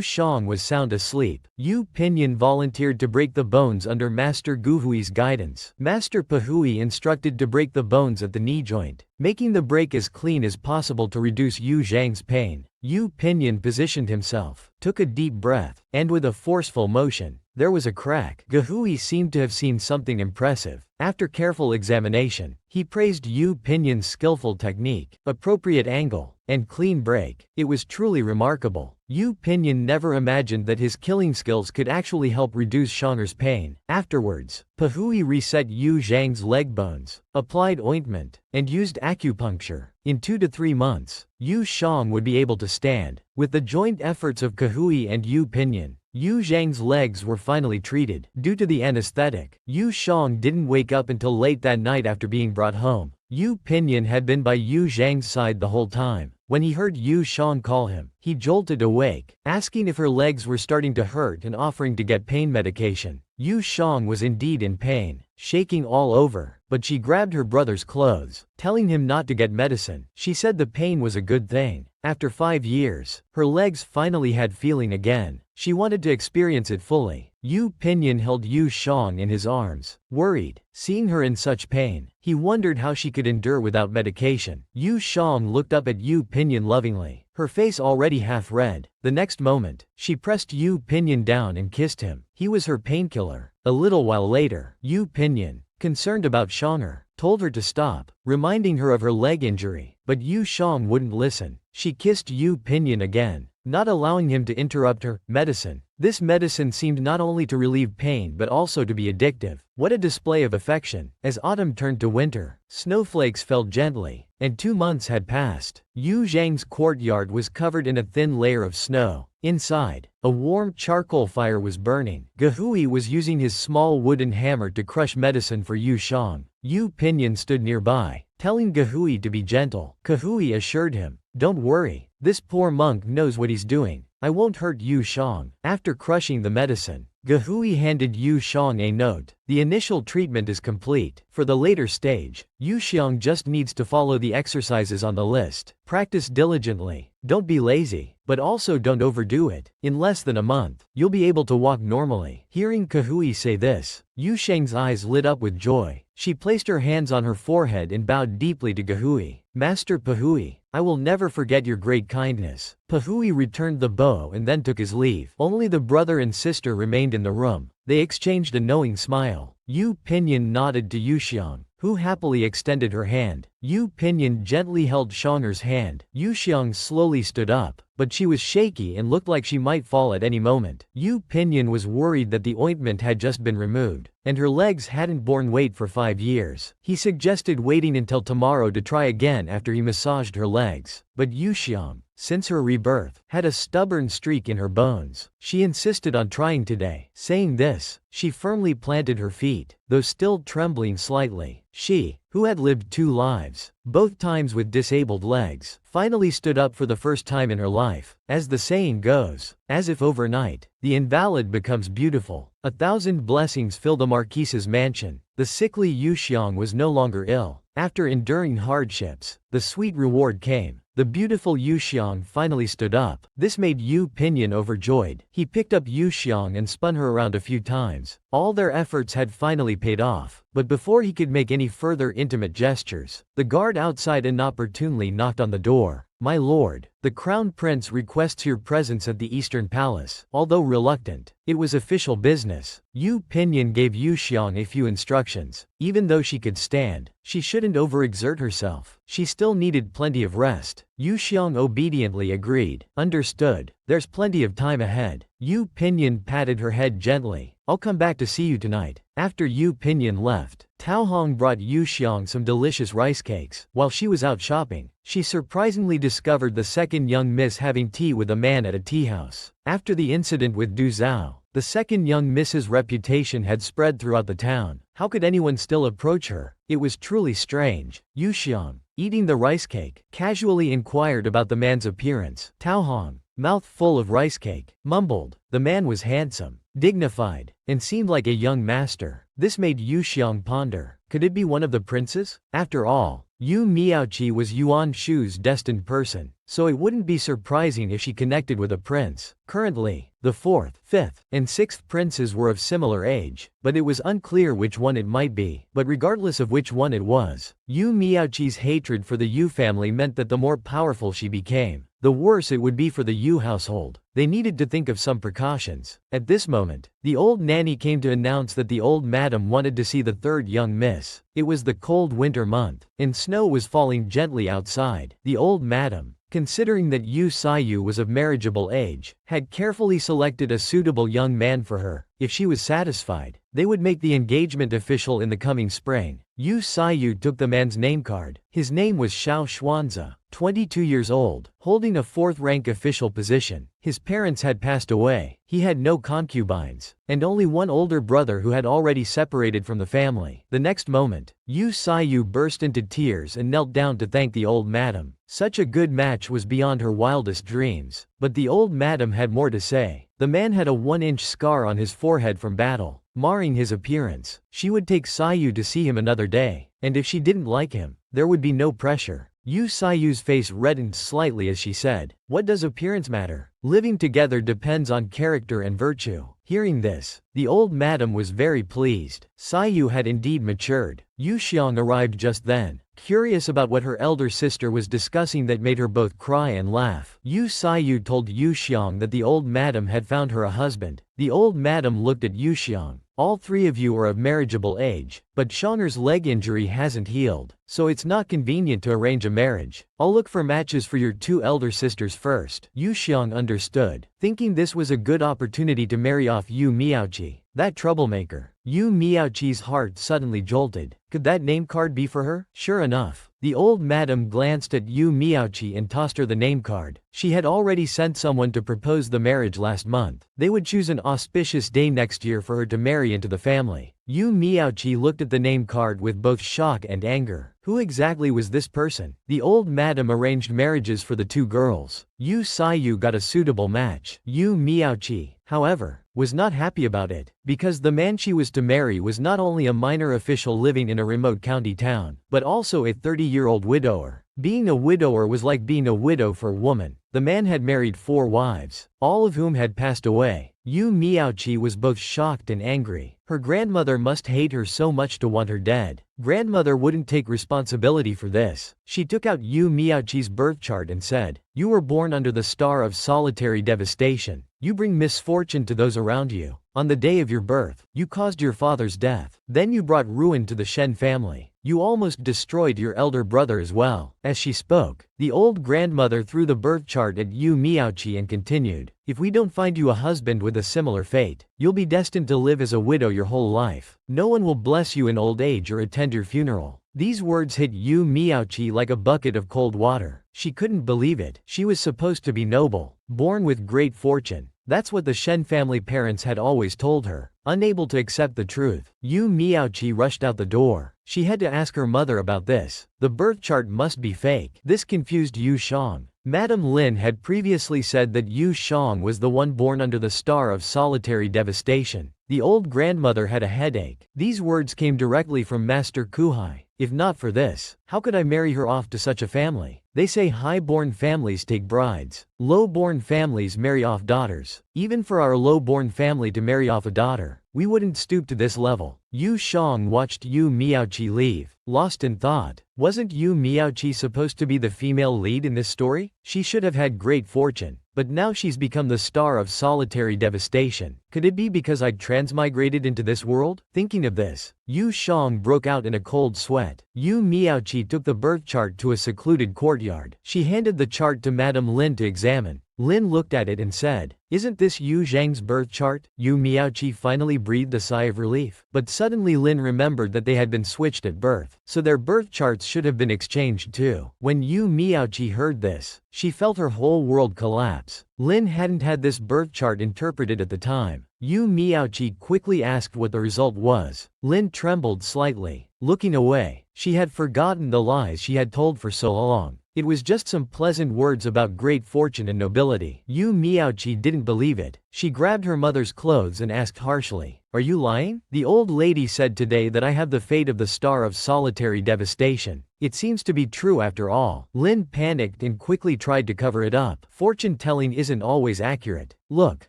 Jang was sound asleep. Yu Pinyin volunteered to break the bones under Master Guhui's guidance. Master Pahui instructed to break the bones at the knee joint, making the break as clean as possible to reduce Yu Zhang's pain. Yu Pinyin positioned himself, took a deep breath, and with a forceful motion, there was a crack. Guhui seemed to have seen something impressive. After careful examination, he praised Yu Pinyin's skillful technique, appropriate angle, and clean break. It was truly remarkable. Yu Pinyin never imagined that his killing skills could actually help reduce Shanger's pain. Afterwards, Pahui reset Yu Zhang's leg bones, applied ointment, and used acupuncture. In 2 to 3 months, Yu Jang would be able to stand. With the joint efforts of Kahui and Yu Pinyin, Yu Zhang's legs were finally treated. Due to the anesthetic, Yu Jang didn't wake up until late that night after being brought home. Yu Pinyin had been by Yu Zhang's side the whole time. When he heard Yu Jang call him, he jolted awake, asking if her legs were starting to hurt and offering to get pain medication. Yu Jang was indeed in pain, shaking all over, but she grabbed her brother's clothes, telling him not to get medicine. She said the pain was a good thing. After 5 years, her legs finally had feeling again. She wanted to experience it fully. Yu Pinyin held Yu Jang in his arms, worried. Seeing her in such pain, he wondered how she could endure without medication. Yu Jang looked up at Yu Pinyin lovingly, her face already half red. The next moment, she pressed Yu Pinyin down and kissed him. He was her painkiller. A little while later, Yu Pinyin, concerned about Shanger, told her to stop, reminding her of her leg injury. But Yu Jang wouldn't listen. She kissed Yu Pinyin again, not allowing him to interrupt her medicine. This medicine seemed not only to relieve pain but also to be addictive. What a display of affection. As autumn turned to winter, snowflakes fell gently, and 2 months had passed. Yu Zhang's courtyard was covered in a thin layer of snow. Inside, a warm charcoal fire was burning. Gahui was using his small wooden hammer to crush medicine for Yu Jang. Yu Pinyin stood nearby, telling Gahui to be gentle. Gahui assured him, "Don't worry, this poor monk knows what he's doing. I won't hurt Yu Jang." After crushing the medicine, Gahui handed Yu Jang a note. "The initial treatment is complete. For the later stage, Yu Jang just needs to follow the exercises on the list. Practice diligently. Don't be lazy, but also don't overdo it. In less than a month, you'll be able to walk normally." Hearing Gahui say this, Yu Sheng's eyes lit up with joy. She placed her hands on her forehead and bowed deeply to Gahui. "Master Pahui, I will never forget your great kindness." Pahui returned the bow and then took his leave. Only the brother and sister remained in the room. They exchanged a knowing smile. Yu Pinyin nodded to Yu Xiang, who happily extended her hand. Yu Pinyin gently held Shanger's hand. Yu Xiang slowly stood up, but she was shaky and looked like she might fall at any moment. Yu Pinyin was worried that the ointment had just been removed, and her legs hadn't borne weight for 5 years. He suggested waiting until tomorrow to try again after he massaged her legs. But Yu Xiang, since her rebirth, had a stubborn streak in her bones. She insisted on trying today. Saying this, she firmly planted her feet, though still trembling slightly. She, who had lived 2 lives, both times with disabled legs, finally stood up for the first time in her life. As the saying goes, as if overnight, the invalid becomes beautiful. 1,000 blessings filled the Marquise's mansion. The sickly Yu Xiang was no longer ill. After enduring hardships, the sweet reward came. The beautiful Yu Xiang finally stood up. This made Yu Pinyin overjoyed. He picked up Yu Xiang and spun her around a few times. All their efforts had finally paid off. But before he could make any further intimate gestures, the guard outside inopportunely knocked on the door. "My lord, the crown prince requests your presence at the Eastern Palace." Although reluctant, it was official business. Yu Pinyin gave Yu Xiang a few instructions. Even though she could stand, she shouldn't overexert herself. She still needed plenty of rest. Yu Xiang obediently agreed. "Understood. There's plenty of time ahead." Yu Pinyin patted her head gently. "I'll come back to see you tonight." After Yu Pinyin left, Tao Hong brought Yu Xiang some delicious rice cakes. While she was out shopping, she surprisingly discovered the second young miss having tea with a man at a tea house. After the incident with Du Zhao, the second young miss's reputation had spread throughout the town. How could anyone still approach her? It was truly strange. Yu Xiang, eating the rice cake, casually inquired about the man's appearance. Tao Hong, mouth full of rice cake, mumbled. The man was handsome, dignified, and seemed like a young master. This made Yu Xiang ponder. Could it be one of the princes? After all, Yu Miaoqi was Yuan Shu's destined person, so it wouldn't be surprising if she connected with a prince. Currently, the 4th, 5th, and 6th princes were of similar age, but it was unclear which one it might be. But regardless of which one it was, Yu Miaoqi's hatred for the Yu family meant that the more powerful she became, the worse it would be for the Yu household. They needed to think of some precautions. At this moment, the old nanny came to announce that the old madam wanted to see the third young miss. It was the cold winter month, and snow was falling gently outside. The old madam, considering that Yu Sayu was of marriageable age, had carefully selected a suitable young man for her. If she was satisfied, they would make the engagement official in the coming spring. Yu Sayu took the man's name card. His name was Xiao Xuanzi, 22 years old, holding a 4th-rank official position. His parents had passed away. He had no concubines, and only one older brother who had already separated from the family. The next moment, Yu Sayu burst into tears and knelt down to thank the old madam. Such a good match was beyond her wildest dreams. But the old madam had more to say. The man had a 1-inch scar on his forehead from battle, marring his appearance. She would take Sayu to see him another day, and if she didn't like him, there would be no pressure. Yu Sayu's face reddened slightly as she said, "What does appearance matter? Living together depends on character and virtue." Hearing this, the old madam was very pleased. Sayu had indeed matured. Yu Xiang arrived just then, curious about what her elder sister was discussing that made her both cry and laugh. Yu Sayu told Yu Xiang that the old madam had found her a husband. The old madam looked at Yu Xiang. "All 3 of you are of marriageable age, but Shang'er's leg injury hasn't healed, so it's not convenient to arrange a marriage. I'll look for matches for your 2 elder sisters first." Yu Xiang understood, thinking this was a good opportunity to marry off Yu Miaoqi, that troublemaker. Yu Miaoqi's heart suddenly jolted. Could that name card be for her? Sure enough, the old madam glanced at Yu Miaoqi and tossed her the name card. She had already sent someone to propose the marriage last month. They would choose an auspicious day next year for her to marry into the family. Yu Miaoqi looked at the name card with both shock and anger. Who exactly was this person? The old madam arranged marriages for the 2 girls. Yu Sayu got a suitable match. Yu Miaoqi, however, was not happy about it, because the man she was to marry was not only a minor official living in a remote county town, but also a 30-year-old widower. Being a widower was like being a widow for a woman. The man had married 4 wives, all of whom had passed away. Yu Miaoqi was both shocked and angry. Her grandmother must hate her so much to want her dead. Grandmother wouldn't take responsibility for this. She took out Yu Miaoqi's birth chart and said, "You were born under the star of solitary devastation. You bring misfortune to those around you. On the day of your birth, you caused your father's death. Then you brought ruin to the Shen family. You almost destroyed your elder brother as well." As she spoke, the old grandmother threw the birth chart at Yu Miaoqi and continued, "If we don't find you a husband with a similar fate, you'll be destined to live as a widow your whole life. No one will bless you in old age or attend your funeral." These words hit Yu Miaoqi like a bucket of cold water. She couldn't believe it. She was supposed to be noble, born with great fortune. That's what the Shen family parents had always told her. Unable to accept the truth, Yu Miaoqi rushed out the door. She had to ask her mother about this. The birth chart must be fake. This confused Yu Shang. Madame Lin had previously said that Yu Shang was the one born under the star of solitary devastation. The old grandmother had a headache. These words came directly from Master Kuhai. "If not for this, how could I marry her off to such a family? They say high-born families take brides. Low-born families marry off daughters. Even for our low-born family to marry off a daughter, we wouldn't stoop to this level." Yu Shang watched Yu Miaoqi leave, lost in thought. Wasn't Yu Miaoqi supposed to be the female lead in this story? She should have had great fortune, but now she's become the star of solitary devastation. Could it be because I transmigrated into this world? Thinking of this, Yu Shang broke out in a cold sweat. Yu Miaoqi took the birth chart to a secluded courtyard. She handed the chart to Madame Lin to examine. Lin looked at it and said, "Isn't this Yu Zhang's birth chart?" Yu Miaoqi finally breathed a sigh of relief. But suddenly Lin remembered that they had been switched at birth, so their birth charts should have been exchanged too. When Yu Miaoqi heard this, she felt her whole world collapse. Lin hadn't had this birth chart interpreted at the time. Yu Miaoqi quickly asked what the result was. Lin trembled slightly, looking away. She had forgotten the lies she had told for so long. It was just some pleasant words about great fortune and nobility. Yu Miaoqi didn't believe it. She grabbed her mother's clothes and asked harshly, "Are you lying? The old lady said today that I have the fate of the star of solitary devastation. It seems to be true after all." Lin panicked and quickly tried to cover it up. Fortune telling isn't always accurate. "Look,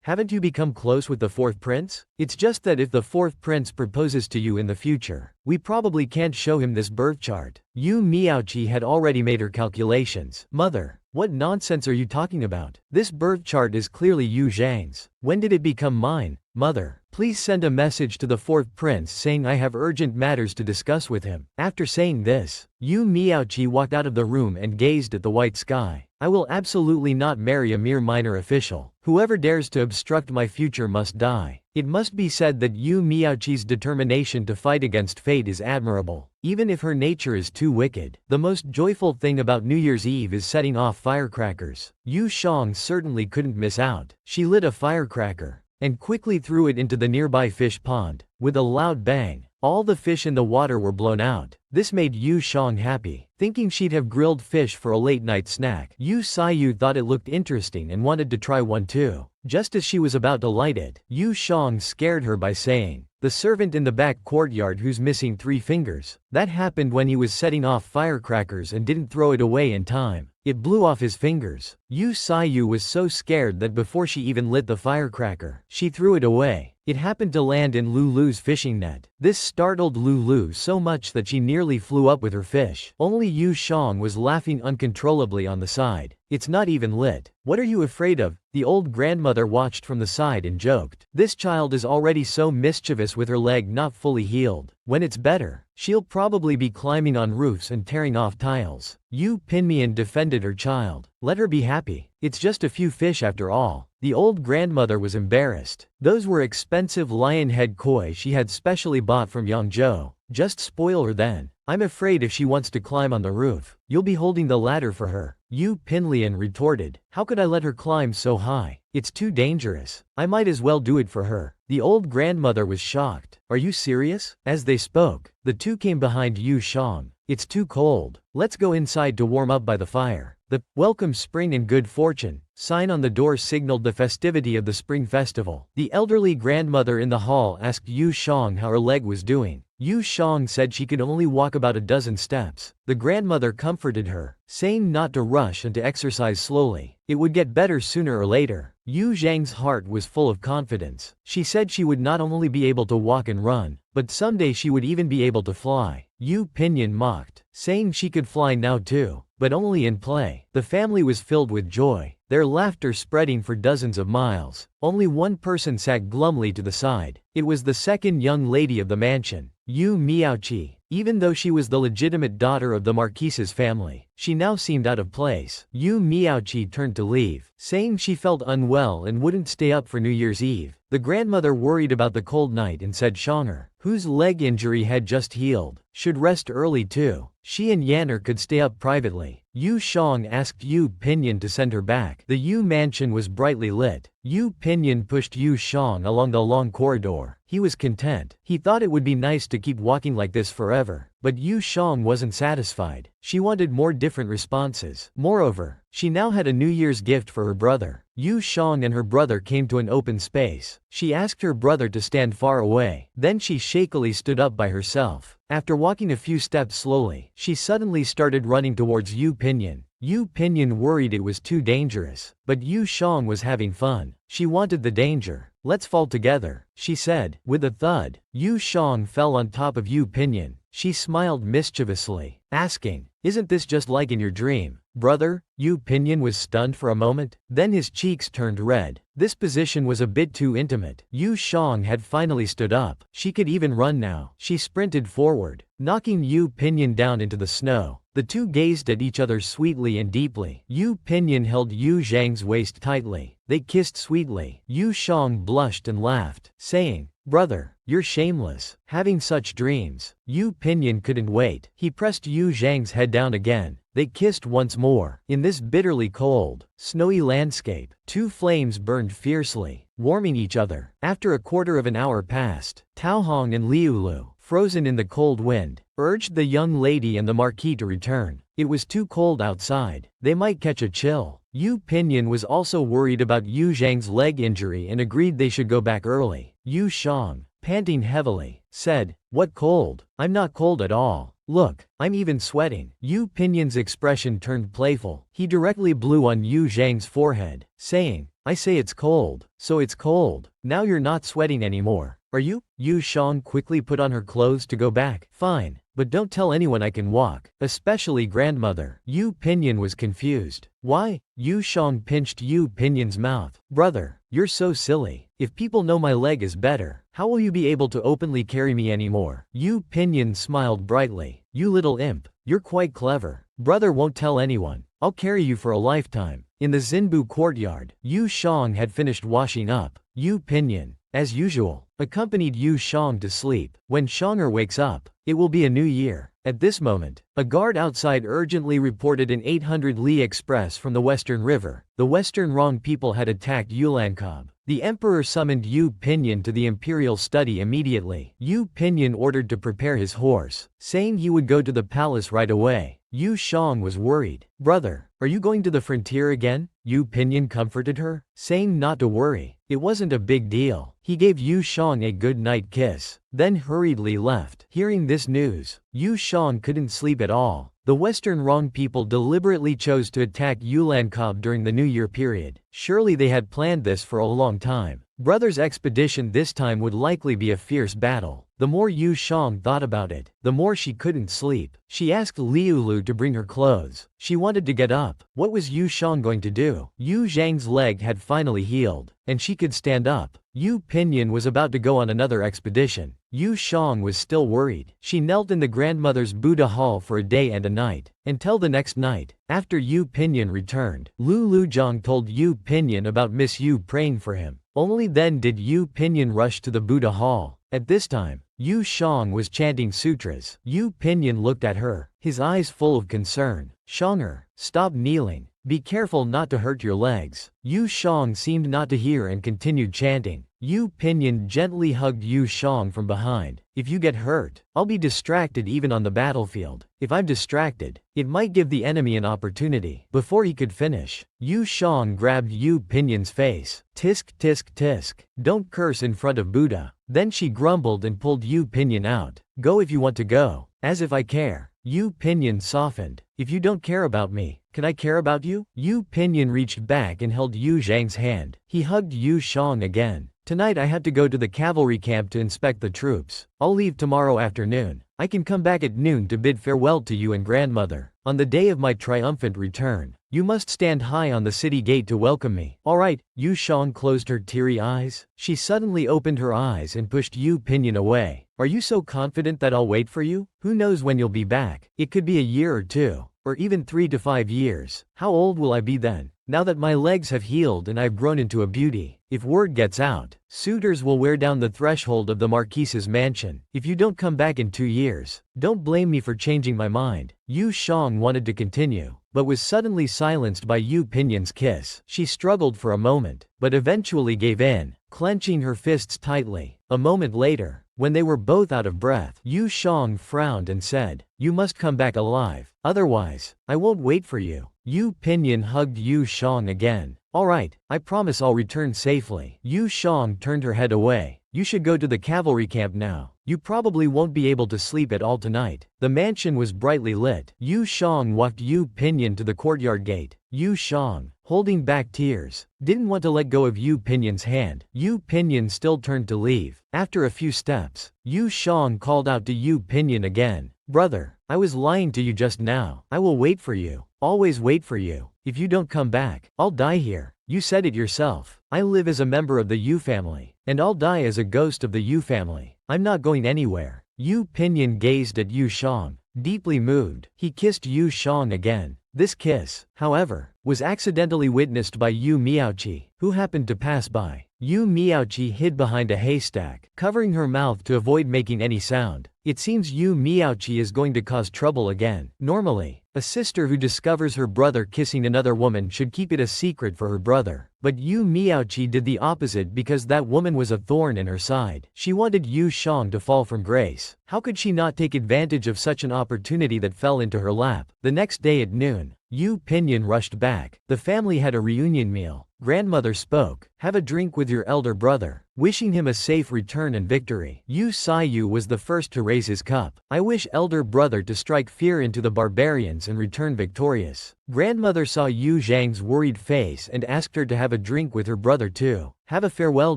haven't you become close with the fourth prince? It's just that if the fourth prince proposes to you in the future, we probably can't show him this birth chart." Yu Miaoqi had already made her calculations. "Mother, what nonsense are you talking about? This birth chart is clearly Yu Zhang's. When did it become mine? Mother, please send a message to the fourth prince saying I have urgent matters to discuss with him." After saying this, Yu Miaoqi walked out of the room and gazed at the white sky. "I will absolutely not marry a mere minor official. Whoever dares to obstruct my future must die." It must be said that Yu Miaoqi's determination to fight against fate is admirable, even if her nature is too wicked. The most joyful thing about New Year's Eve is setting off firecrackers. Yu Shang certainly couldn't miss out. She lit a firecracker and quickly threw it into the nearby fish pond. With a loud bang, all the fish in the water were blown out. This made Yu Shang happy, thinking she'd have grilled fish for a late-night snack. Yu Saiyu thought it looked interesting and wanted to try one too. Just as she was about to light it, Yu Shang scared her by saying, "The servant in the back courtyard who's missing 3 fingers." That happened when he was setting off firecrackers and didn't throw it away in time. It blew off his fingers. Yu Saiyu was so scared that before she even lit the firecracker, she threw it away. It happened to land in Lulu's fishing net. This startled Lulu so much that she nearly flew up with her fish. Only Yu Shang was laughing uncontrollably on the side. "It's not even lit. What are you afraid of?" The old grandmother watched from the side and joked. "This child is already so mischievous with her leg not fully healed. When it's better, she'll probably be climbing on roofs and tearing off tiles." Yu Pinmian defended her child. "Let her be happy. It's just a few fish after all." The old grandmother was embarrassed. Those were expensive lion head koi she had specially bought from Yangzhou. "Just spoil her then. I'm afraid if she wants to climb on the roof, you'll be holding the ladder for her." Yu Pinlian retorted, "How could I let her climb so high? It's too dangerous. I might as well do it for her." The old grandmother was shocked. "Are you serious?" As they spoke, the two came behind Yu Shang. "It's too cold. Let's go inside to warm up by the fire." The "Welcome Spring and Good Fortune" sign on the door signaled the festivity of the Spring Festival. The elderly grandmother in the hall asked Yu Shang how her leg was doing. Yu Shang said she could only walk about a dozen steps. The grandmother comforted her, saying not to rush and to exercise slowly. It would get better sooner or later. Yu Zhang's heart was full of confidence. She said she would not only be able to walk and run, but someday she would even be able to fly. Yu Pinyin mocked, saying she could fly now too, but only in play. The family was filled with joy. their laughter spreading for dozens of miles. Only one person sat glumly to the side. It was the second young lady of the mansion, Yu Miaoqi. Even though she was the legitimate daughter of the Marquise's family, she now seemed out of place. Yu Miaoqi turned to leave, saying she felt unwell and wouldn't stay up for New Year's Eve. The grandmother worried about the cold night and said Shonger, whose leg injury had just healed, should rest early too. She and Yanner could stay up privately. Yu Shang asked Yu Pinyin to send her back. The Yu mansion was brightly lit. Yu Pinyin pushed Yu Shang along the long corridor. He was content. He thought it would be nice to keep walking like this forever. But Yu Shang wasn't satisfied. She wanted more different responses. Moreover, she now had a New Year's gift for her brother. Yu Shang and her brother came to an open space. She asked her brother to stand far away. Then she shakily stood up by herself. After walking a few steps slowly, she suddenly started running towards Yu Pinyin. Yu Pinyin worried it was too dangerous, but Yu Shang was having fun. She wanted the danger. Let's fall together, she said. With a thud, Yu Shang fell on top of Yu Pinyin. She smiled mischievously, asking, "Isn't this just like in your dream, brother?" Yu Pinyin was stunned for a moment, then his cheeks turned red. This position was a bit too intimate. Yu Shang had finally stood up. She could even run now. She sprinted forward, knocking Yu Pinyin down into the snow. The two gazed at each other sweetly and deeply. Yu Pinyin held Yu Zhang's waist tightly. They kissed sweetly. Yu Shang blushed and laughed, saying, "Brother, you're shameless, having such dreams." Yu Pinyin couldn't wait. He pressed Yu Zhang's head down again. They kissed once more. In this bitterly cold, snowy landscape, two flames burned fiercely, warming each other. After a quarter of an hour passed, Tao Hong and Liu Lu, frozen in the cold wind, urged the young lady and the marquis to return. It was too cold outside. They might catch a chill. Yu Pinyin was also worried about Yu Zhang's leg injury and agreed they should go back early. Yu Shang, panting heavily, said, "What cold? I'm not cold at all. Look, I'm even sweating." Yu Pinyin's expression turned playful. He directly blew on Yu Zhang's forehead, saying, "I say it's cold, so it's cold. Now you're not sweating anymore, are you?" Yu Shang quickly put on her clothes to go back. "Fine, but don't tell anyone I can walk, especially grandmother." Yu Pinyin was confused. "Why?" Yu Shang pinched Yu Pinyin's mouth. "Brother, you're so silly. If people know my leg is better, how will you be able to openly carry me anymore?" Yu Pinyin smiled brightly. "You little imp, you're quite clever. Brother won't tell anyone. I'll carry you for a lifetime." In the Xinbu courtyard, Yu Shang had finished washing up. Yu Pinyin, as usual, accompanied Yu Shang to sleep. When Shonger wakes up, it will be a new year. At this moment, a guard outside urgently reported an 800 Li express from the Western River. The Western Rong people had attacked Yulankob. The emperor summoned Yu Pinyin to the imperial study immediately. Yu Pinyin ordered to prepare his horse, saying he would go to the palace right away. Yu Shang was worried. "Brother, are you going to the frontier again?" Yu Pinyin comforted her, saying not to worry. It wasn't a big deal. He gave Yu Shang a good night kiss, then hurriedly left. Hearing this news, Yu Shang couldn't sleep at all. The Western Rong people deliberately chose to attack Yulankob during the New Year period. Surely they had planned this for a long time. Brother's expedition this time would likely be a fierce battle. The more Yu Shang thought about it, the more she couldn't sleep. She asked Liu Lu to bring her clothes. She wanted to get up. What was Yu Shang going to do? Yu Zhang's leg had finally healed, and she could stand up. Yu Pinyin was about to go on another expedition. Yu Shang was still worried. She knelt in the grandmother's Buddha hall for a day and a night, until the next night. After Yu Pinyin returned, Lu Luzhang told Yu Pinyin about Miss Yu praying for him. Only then did Yu Pinyin rush to the Buddha hall. At this time, Yu Shang was chanting sutras. Yu Pinyin looked at her, his eyes full of concern. "Shonger, stop kneeling. Be careful not to hurt your legs." Yu Shang seemed not to hear and continued chanting. Yu Pinyin gently hugged Yu Shang from behind. "If you get hurt, I'll be distracted even on the battlefield. If I'm distracted, it might give the enemy an opportunity." Before he could finish, Yu Shang grabbed Yu Pinyin's face. "Tisk tisk tisk. Don't curse in front of Buddha." Then she grumbled and pulled Yu Pinyin out. "Go if you want to go." "As if I care." Yu Pinyin softened. "If you don't care about me, can I care about you?" Yu Pinyin reached back and held Yu Zhang's hand. He hugged Yu Shang again. "Tonight I have to go to the cavalry camp to inspect the troops. I'll leave tomorrow afternoon. I can come back at noon to bid farewell to you and grandmother. On the day of my triumphant return, You must stand high on the city gate to welcome me. Alright, Yu Shang closed her teary eyes. She suddenly opened her eyes and pushed Yu Pinyin away. Are you so confident that I'll wait for you? Who knows when you'll be back? It could be a year or two, or even 3 to 5 years. How old will I be then? Now that my legs have healed and I've grown into a beauty. If word gets out, suitors will wear down the threshold of the Marquise's mansion. If you don't come back in 2 years, don't blame me for changing my mind. Yu Shang wanted to continue, but was suddenly silenced by Yu Pinyin's kiss. She struggled for a moment, but eventually gave in, clenching her fists tightly. A moment later, when they were both out of breath, Yu Shang frowned and said, "You must come back alive. Otherwise, I won't wait for you." Yu Pinyin hugged Yu Shang again. Alright, I promise I'll return safely. Yu Shang turned her head away. You should go to the cavalry camp now. You probably won't be able to sleep at all tonight. The mansion was brightly lit. Yu Shang walked Yu Pinyin to the courtyard gate. Yu Shang, holding back tears, didn't want to let go of Yu Pinyin's hand. Yu Pinyin still turned to leave. After a few steps, Yu Shang called out to Yu Pinyin again. Brother, I was lying to you just now. I will wait for you. Always wait for you. If you don't come back, I'll die here. You said it yourself. I live as a member of the Yu family, and I'll die as a ghost of the Yu family. I'm not going anywhere. Yu Pinyin gazed at Yu Shang, deeply moved. He kissed Yu Shang again. This kiss, however, was accidentally witnessed by Yu Miaoqi, who happened to pass by. Yu Miaoqi hid behind a haystack, covering her mouth to avoid making any sound. It seems Yu Miaoqi is going to cause trouble again. Normally, a sister who discovers her brother kissing another woman should keep it a secret for her brother. But Yu Miaoqi did the opposite because that woman was a thorn in her side. She wanted Yu Shang to fall from grace. How could she not take advantage of such an opportunity that fell into her lap? The next day at noon, Yu Pinyin rushed back. The family had a reunion meal. Grandmother spoke, "Have a drink with your elder brother," wishing him a safe return and victory. Yu Saiyu was the first to raise his cup. "I wish elder brother to strike fear into the barbarians and return victorious." Grandmother saw Yu Zhang's worried face and asked her to have a drink with her brother too. Have a farewell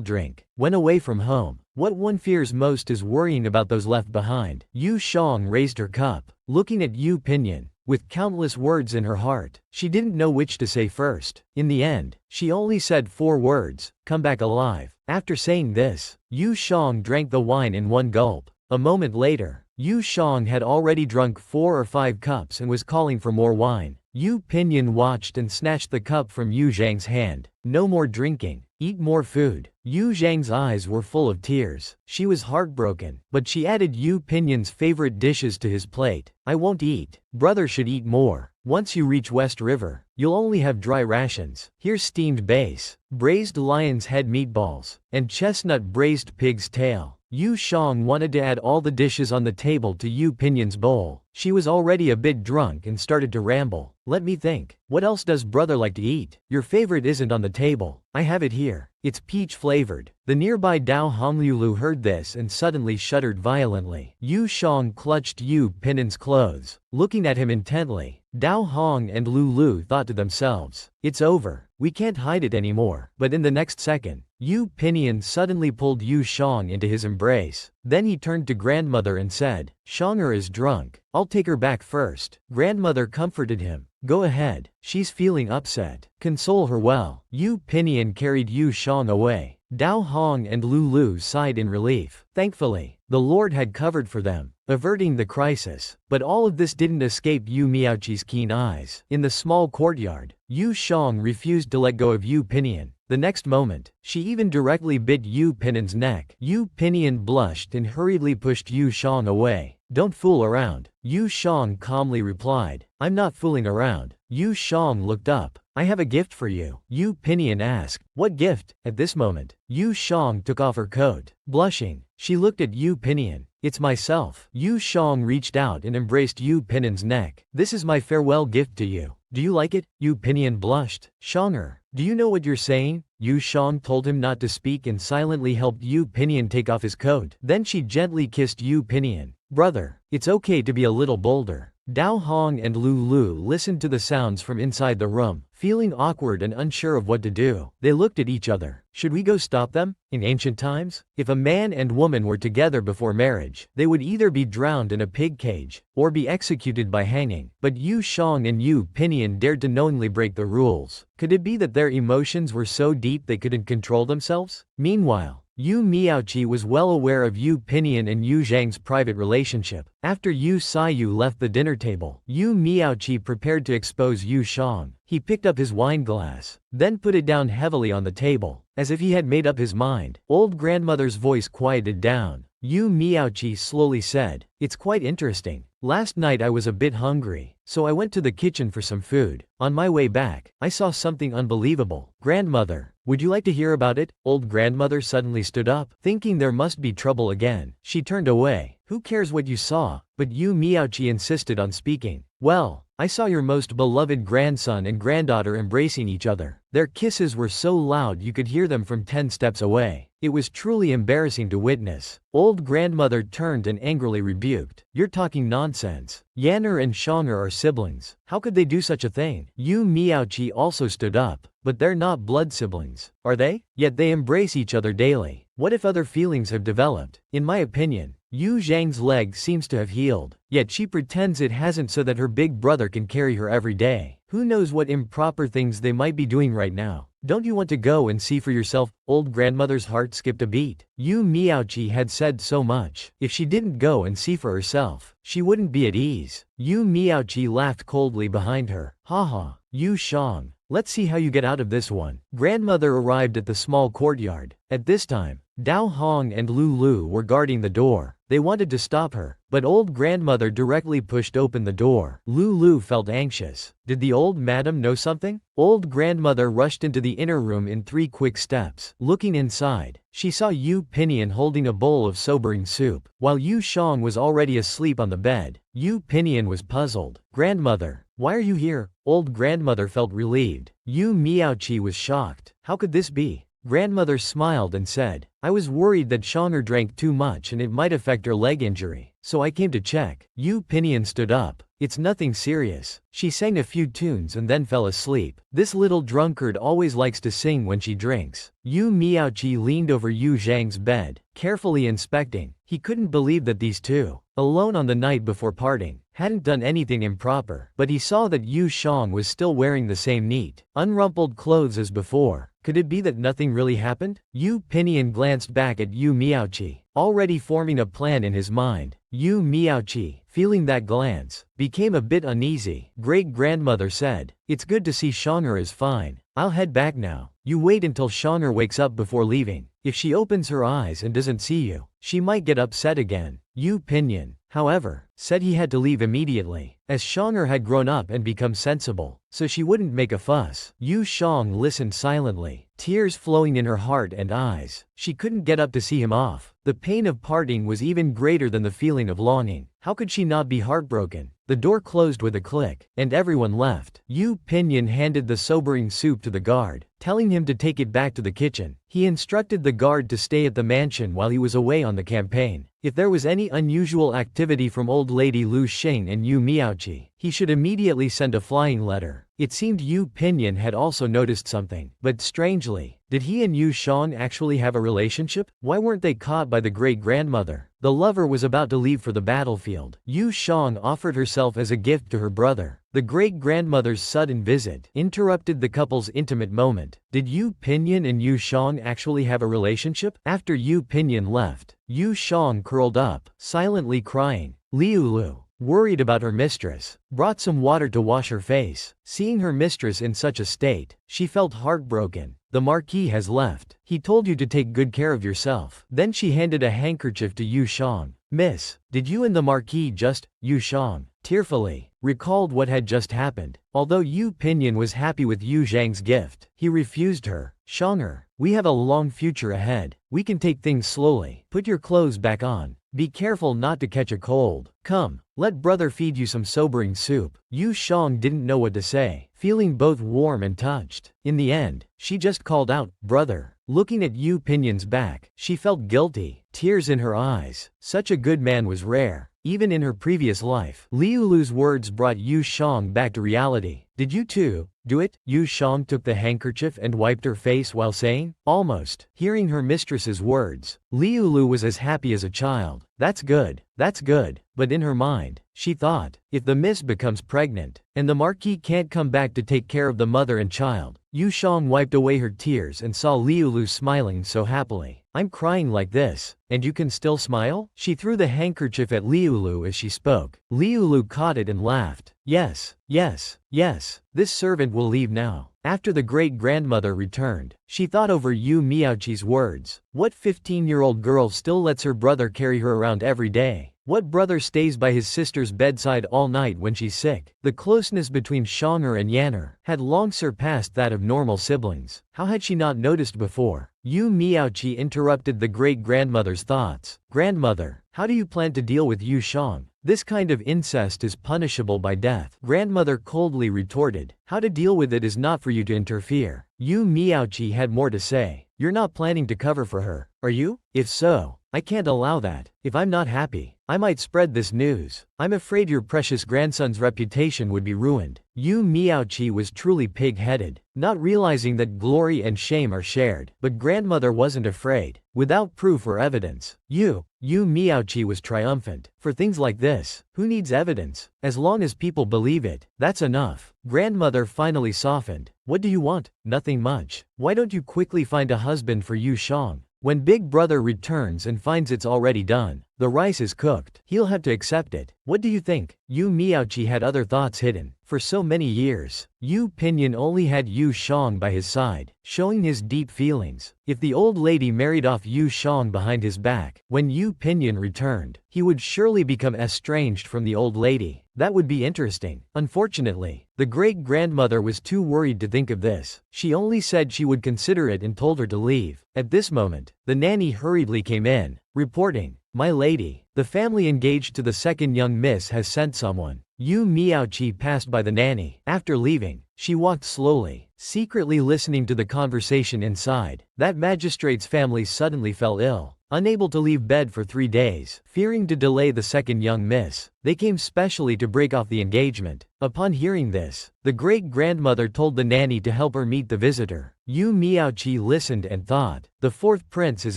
drink. When away from home, what one fears most is worrying about those left behind. Yu Shang raised her cup, looking at Yu Pinyin, with countless words in her heart. She didn't know which to say first. In the end, she only said 4 words, "Come back alive." After saying this, Yu Shang drank the wine in one gulp. A moment later, Yu Shang had already drunk 4 or 5 cups and was calling for more wine. Yu Pinyin watched and snatched the cup from Yu Zhang's hand. "No more drinking. Eat more food." Yu Zhang's eyes were full of tears. She was heartbroken, but she added Yu Pinyin's favorite dishes to his plate. "I won't eat. Brother should eat more. Once you reach West River, you'll only have dry rations. Here's steamed base, braised lion's head meatballs, and chestnut braised pig's tail." Yu Shang wanted to add all the dishes on the table to Yu Pinyin's bowl. She was already a bit drunk and started to ramble. "Let me think. What else does brother like to eat? Your favorite isn't on the table. I have it here. It's peach flavored." The nearby Dao Honglulu heard this and suddenly shuddered violently. Yu Shang clutched Yu Pinyin's clothes, looking at him intently. Dao Hong and Lulu thought to themselves, "It's over. We can't hide it anymore." But in the next second, Yu Pinyin suddenly pulled Yu Shang into his embrace. Then he turned to grandmother and said, "Shanger is drunk. I'll take her back first." Grandmother comforted him. "Go ahead. She's feeling upset. Console her well." Yu Pinyin carried Yu Shang away. Dao Hong and Lulu sighed in relief. Thankfully, the Lord had covered for them, averting the crisis. But all of this didn't escape Yu Miaoqi's keen eyes. In the small courtyard, Yu Shang refused to let go of Yu Pinyin. The next moment, she even directly bit Yu Pinyin's neck. Yu Pinyin blushed and hurriedly pushed Yu Shang away. "Don't fool around," Yu Shang calmly replied. "I'm not fooling around." Yu Shang looked up. "I have a gift for you," Yu Pinyin asked. "What gift?" At this moment, Yu Shang took off her coat. Blushing, she looked at Yu Pinyin. "It's myself." Yu Shang reached out and embraced Yu Pinyin's neck. "This is my farewell gift to you. Do you like it?" Yu Pinyin blushed. "Shanger, do you know what you're saying?" Yu Shang told him not to speak and silently helped Yu Pinyin take off his coat. Then she gently kissed Yu Pinyin. "Brother, it's okay to be a little bolder." Dao Hong and Lulu listened to the sounds from inside the room, Feeling awkward and unsure of what to do, they looked at each other. Should we go stop them? In ancient times, if a man and woman were together before marriage, they would either be drowned in a pig cage, or be executed by hanging. But Yu Shang and Yu Pinion dared to knowingly break the rules. Could it be that their emotions were so deep they couldn't control themselves? Meanwhile, Yu Miaoqi was well aware of Yu Pinion and Yu Zhang's private relationship. After Yu Saiyu left the dinner table, Yu Miaoqi prepared to expose Yu Shang. He picked up his wine glass, then put it down heavily on the table, as if he had made up his mind. Old grandmother's voice quieted down. Yu Miaoqi slowly said, "It's quite interesting. Last night I was a bit hungry, so I went to the kitchen for some food. On my way back, I saw something unbelievable. Grandmother, would you like to hear about it?" Old grandmother suddenly stood up, thinking there must be trouble again. She turned away. "Who cares what you saw?" But Yu Miaoqi insisted on speaking. "Well, I saw your most beloved grandson and granddaughter embracing each other. Their kisses were so loud you could hear them from 10 steps away. It was truly embarrassing to witness." Old grandmother turned and angrily rebuked. "You're talking nonsense. Yanner and Shonger are siblings. How could they do such a thing?" Yu Miaoqi also stood up. "But they're not blood siblings, are they? Yet they embrace each other daily. What if other feelings have developed? In my opinion, Yu Zhang's leg seems to have healed, yet she pretends it hasn't so that her big brother can carry her every day. Who knows what improper things they might be doing right now? Don't you want to go and see for yourself?" Old grandmother's heart skipped a beat. Yu Miaoqi had said so much. If she didn't go and see for herself, she wouldn't be at ease. Yu Miaoqi laughed coldly behind her. "Haha, Yu Shang. Let's see how you get out of this one." Grandmother arrived at the small courtyard. At this time, Dao Hong and Lu Lu were guarding the door. They wanted to stop her, but old grandmother directly pushed open the door. Lu Lu felt anxious. Did the old madam know something? Old grandmother rushed into the inner room in 3 quick steps. Looking inside, she saw Yu Pinion holding a bowl of sobering soup, while Yu Shang was already asleep on the bed. Yu Pinion was puzzled. "Grandmother, why are you here?" Old grandmother felt relieved. Yu Miaoqi was shocked. "How could this be?" Grandmother smiled and said, "I was worried that Shonger drank too much and it might affect her leg injury, so I came to check." Yu Pinion stood up. "It's nothing serious." She sang a few tunes and then fell asleep. "This little drunkard always likes to sing when she drinks." Yu Miaoqi leaned over Yu Zhang's bed, carefully inspecting. He couldn't believe that these two, alone on the night before parting, hadn't done anything improper, but he saw that Yu Shang was still wearing the same neat, unrumpled clothes as before. Could it be that nothing really happened? Yu Pinion glanced back at Yu Miaoqi, already forming a plan in his mind. Yu Miaoqi, feeling that glance, became a bit uneasy. Great-grandmother said, "It's good to see Shonger is fine. I'll head back now. You wait until Shonger wakes up before leaving. If she opens her eyes and doesn't see you, she might get upset again." Yu Pinion, however, said he had to leave immediately, as Shonger had grown up and become sensible, so she wouldn't make a fuss. Yu Shang listened silently, tears flowing in her heart and eyes. She couldn't get up to see him off. The pain of parting was even greater than the feeling of longing. How could she not be heartbroken? The door closed with a click, and everyone left. Yu Pinion handed the sobering soup to the guard, telling him to take it back to the kitchen. He instructed the guard to stay at the mansion while he was away on the campaign. If there was any unusual activity from old lady Lu Xing and Yu Miaoqi, he should immediately send a flying letter. It seemed Yu Pinion had also noticed something, but strangely, did he and Yu Shang actually have a relationship? Why weren't they caught by the great-grandmother? The lover was about to leave for the battlefield. Yu Shang offered herself as a gift to her brother. The great-grandmother's sudden visit interrupted the couple's intimate moment. Did Yu Pinion and Yu Shang actually have a relationship? After Yu Pinion left, Yu Shang curled up, silently crying. Liu Lu, worried about her mistress, brought some water to wash her face. Seeing her mistress in such a state, she felt heartbroken. "The Marquis has left. He told you to take good care of yourself." Then she handed a handkerchief to Yu Shang. "Miss, did you and the Marquis just—" Yu Shang, tearfully, recalled what had just happened. Although Yu Pinion was happy with Yu Zhang's gift, he refused her. "Shonger, we have a long future ahead. We can take things slowly. Put your clothes back on. Be careful not to catch a cold. Come, let brother feed you some sobering soup." Yu Shang didn't know what to say, feeling both warm and touched. In the end, she just called out, "Brother." Looking at Yu Pinion's back, she felt guilty, tears in her eyes. Such a good man was rare, even in her previous life. Liu Lu's words brought Yu Shang back to reality. Did you too do it? Yu Shang took the handkerchief and wiped her face while saying, almost. Hearing her mistress's words, Liulu was as happy as a child. That's good. That's good. But in her mind, she thought, if the miss becomes pregnant, and the Marquis can't come back to take care of the mother and child. Yu Shang wiped away her tears and saw Liulu smiling so happily. I'm crying like this, and you can still smile? She threw the handkerchief at Liulu as she spoke. Liulu caught it and laughed. Yes, yes, yes, this servant will leave now. After the great-grandmother returned, she thought over Yu Miaoqi's words. What 15-year-old girl still lets her brother carry her around every day? What brother stays by his sister's bedside all night when she's sick? The closeness between Shang'er and Yan'er had long surpassed that of normal siblings. How had she not noticed before? Yu Miaoqi interrupted the great-grandmother's thoughts. Grandmother, how do you plan to deal with Yu Shang? This kind of incest is punishable by death. Grandmother coldly retorted. How to deal with it is not for you to interfere. Yu Miaoqi had more to say. You're not planning to cover for her, are you? If so, I can't allow that. If I'm not happy, I might spread this news. I'm afraid your precious grandson's reputation would be ruined. Yu Miaoqi was truly pig-headed, not realizing that glory and shame are shared. But grandmother wasn't afraid. Without proof or evidence, Yu Miaoqi was triumphant. For things like this, who needs evidence? As long as people believe it, that's enough. Grandmother finally softened. What do you want? Nothing much. Why don't you quickly find a husband for Yu Shang? When Big Brother returns and finds it's already done, the rice is cooked, he'll have to accept it. What do you think? Yu Miaoqi had other thoughts hidden. For so many years, Yu Pinyin only had Yu Shang by his side, showing his deep feelings. If the old lady married off Yu Shang behind his back, when Yu Pinyin returned, he would surely become estranged from the old lady. That would be interesting. Unfortunately, the great-grandmother was too worried to think of this. She only said she would consider it and told her to leave. At this moment, the nanny hurriedly came in, reporting, "My lady, the family engaged to the second young miss has sent someone." Yu Miaoqi passed by the nanny. After leaving, she walked slowly, secretly listening to the conversation inside. That magistrate's family suddenly fell ill. Unable to leave bed for 3 days, fearing to delay the second young miss, they came specially to break off the engagement. Upon hearing this, the great-grandmother told the nanny to help her meet the visitor. Yu Miaoqi listened and thought, the fourth prince is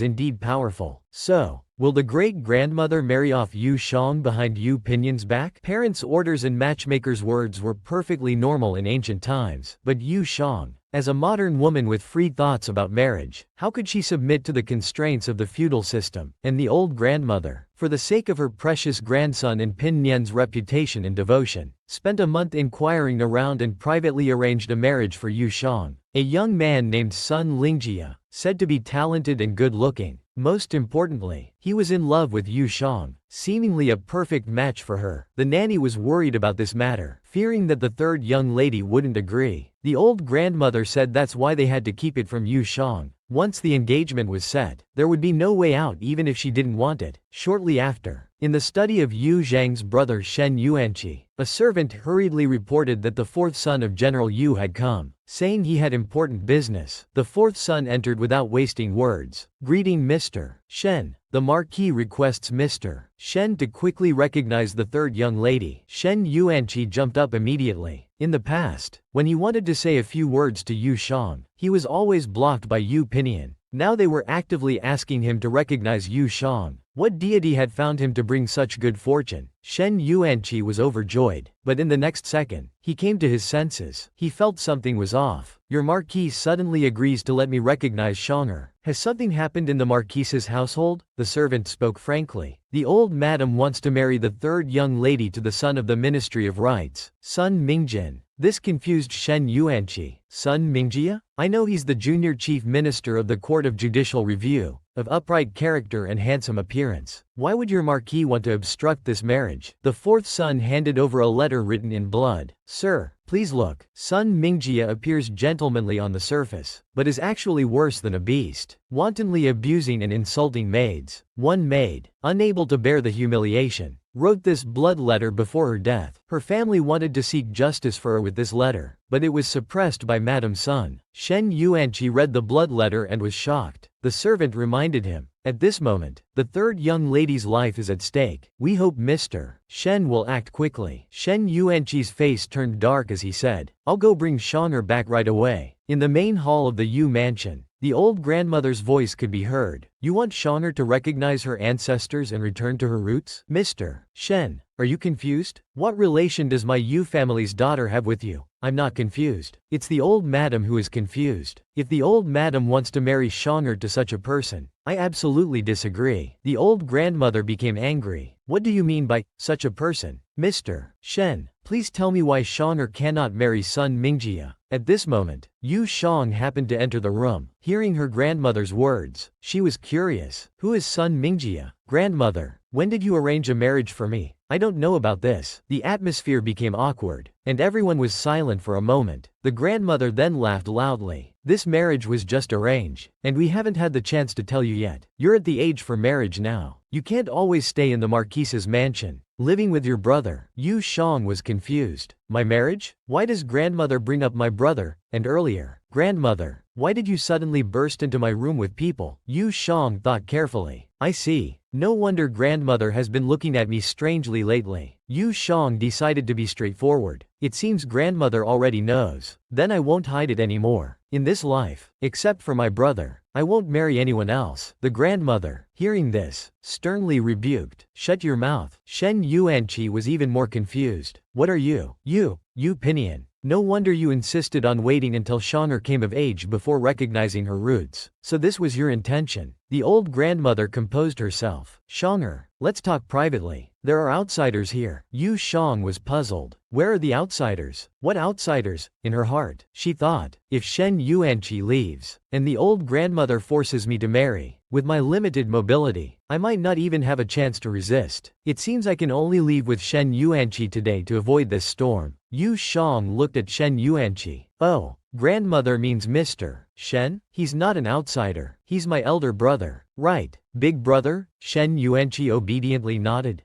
indeed powerful. So, will the great-grandmother marry off Yu Shang behind Yu Pinyin's back? Parents' orders and matchmakers' words were perfectly normal in ancient times, but Yu Shang, as a modern woman with free thoughts about marriage, how could she submit to the constraints of the feudal system? And the old grandmother, for the sake of her precious grandson and Pinyan's reputation and devotion, spent a month inquiring around and privately arranged a marriage for Yu Shang, a young man named Sun Lingjia, said to be talented and good-looking. Most importantly, he was in love with Yu Shang, seemingly a perfect match for her. The nanny was worried about this matter, fearing that the third young lady wouldn't agree. The old grandmother said that's why they had to keep it from Yu Shang. Once the engagement was set, there would be no way out even if she didn't want it. Shortly after, in the study of Yu Zhang's brother Shen Yuanqi, a servant hurriedly reported that the fourth son of General Yu had come, saying he had important business. The fourth son entered without wasting words. Greeting Mr. Shen. The Marquis requests Mr. Shen to quickly recognize the third young lady. Shen Yuanqi jumped up immediately. In the past, when he wanted to say a few words to Yu Shang, he was always blocked by Yu Pinyin. Now they were actively asking him to recognize Yu Shang. What deity had found him to bring such good fortune? Shen Yuanqi was overjoyed, but in the next second, he came to his senses. He felt something was off. Your Marquis suddenly agrees to let me recognize Shang'er. Has something happened in the Marquis's household? The servant spoke frankly. The old madam wants to marry the third young lady to the son of the Ministry of Rights, Sun Mingjin. This confused Shen Yuanqi. Sun Mingjia? I know he's the junior chief minister of the Court of Judicial Review, of upright character and handsome appearance. Why would your Marquis want to obstruct this marriage? The fourth son handed over a letter written in blood. Sir, please look. Sun Mingjia appears gentlemanly on the surface, but is actually worse than a beast, wantonly abusing and insulting maids. One maid, unable to bear the humiliation, wrote this blood letter before her death. Her family wanted to seek justice for her with this letter, but it was suppressed by Madame Sun. Shen Yuanqi read the blood letter and was shocked. the servant reminded him. At this moment, the third young lady's life is at stake. We hope Mr. Shen will act quickly. Shen Yuanqi's face turned dark as he said, I'll go bring Shang'er back right away. In the main hall of the Yu mansion, the old grandmother's voice could be heard. You want Shang'er to recognize her ancestors and return to her roots? Mr. Shen, are you confused? What relation does my Yu family's daughter have with you? I'm not confused. It's the old madam who is confused. If the old madam wants to marry Shang'er to such a person, I absolutely disagree. The old grandmother became angry. What do you mean by such a person? Mr. Shen, please tell me why Shang'er cannot marry son Mingjia. At this moment, Yu Shang happened to enter the room. Hearing her grandmother's words, she was curious. Who is son Mingjia? Grandmother, when did you arrange a marriage for me? I don't know about this. The atmosphere became awkward, and everyone was silent for a moment. The grandmother then laughed loudly. This marriage was just arranged, and we haven't had the chance to tell you yet. You're at the age for marriage now. You can't always stay in the Marquise's mansion, living with your brother. Yu Shang was confused. My marriage? Why does grandmother bring up my brother, and earlier? Grandmother, why did you suddenly burst into my room with people? Yu Shang thought carefully. I see. No wonder grandmother has been looking at me strangely lately. Yu Shang decided to be straightforward. It seems grandmother already knows. Then I won't hide it anymore. In this life, except for my brother, I won't marry anyone else. The grandmother, hearing this, sternly rebuked. Shut your mouth. Shen Yuanqi was even more confused. What are you? Yu Pinion. No wonder you insisted on waiting until Shang'er came of age before recognizing her roots. So this was your intention. The old grandmother composed herself. Shang'er, let's talk privately. There are outsiders here. Yu Shang was puzzled. Where are the outsiders? What outsiders? In her heart, she thought, if Shen Yuanqi leaves, and the old grandmother forces me to marry, with my limited mobility, I might not even have a chance to resist. It seems I can only leave with Shen Yuanqi today to avoid this storm. Yu Shang looked at Shen Yuanqi. Oh, grandmother means Mr. Shen? He's not an outsider. He's my elder brother. Right, big brother? Shen Yuanqi obediently nodded.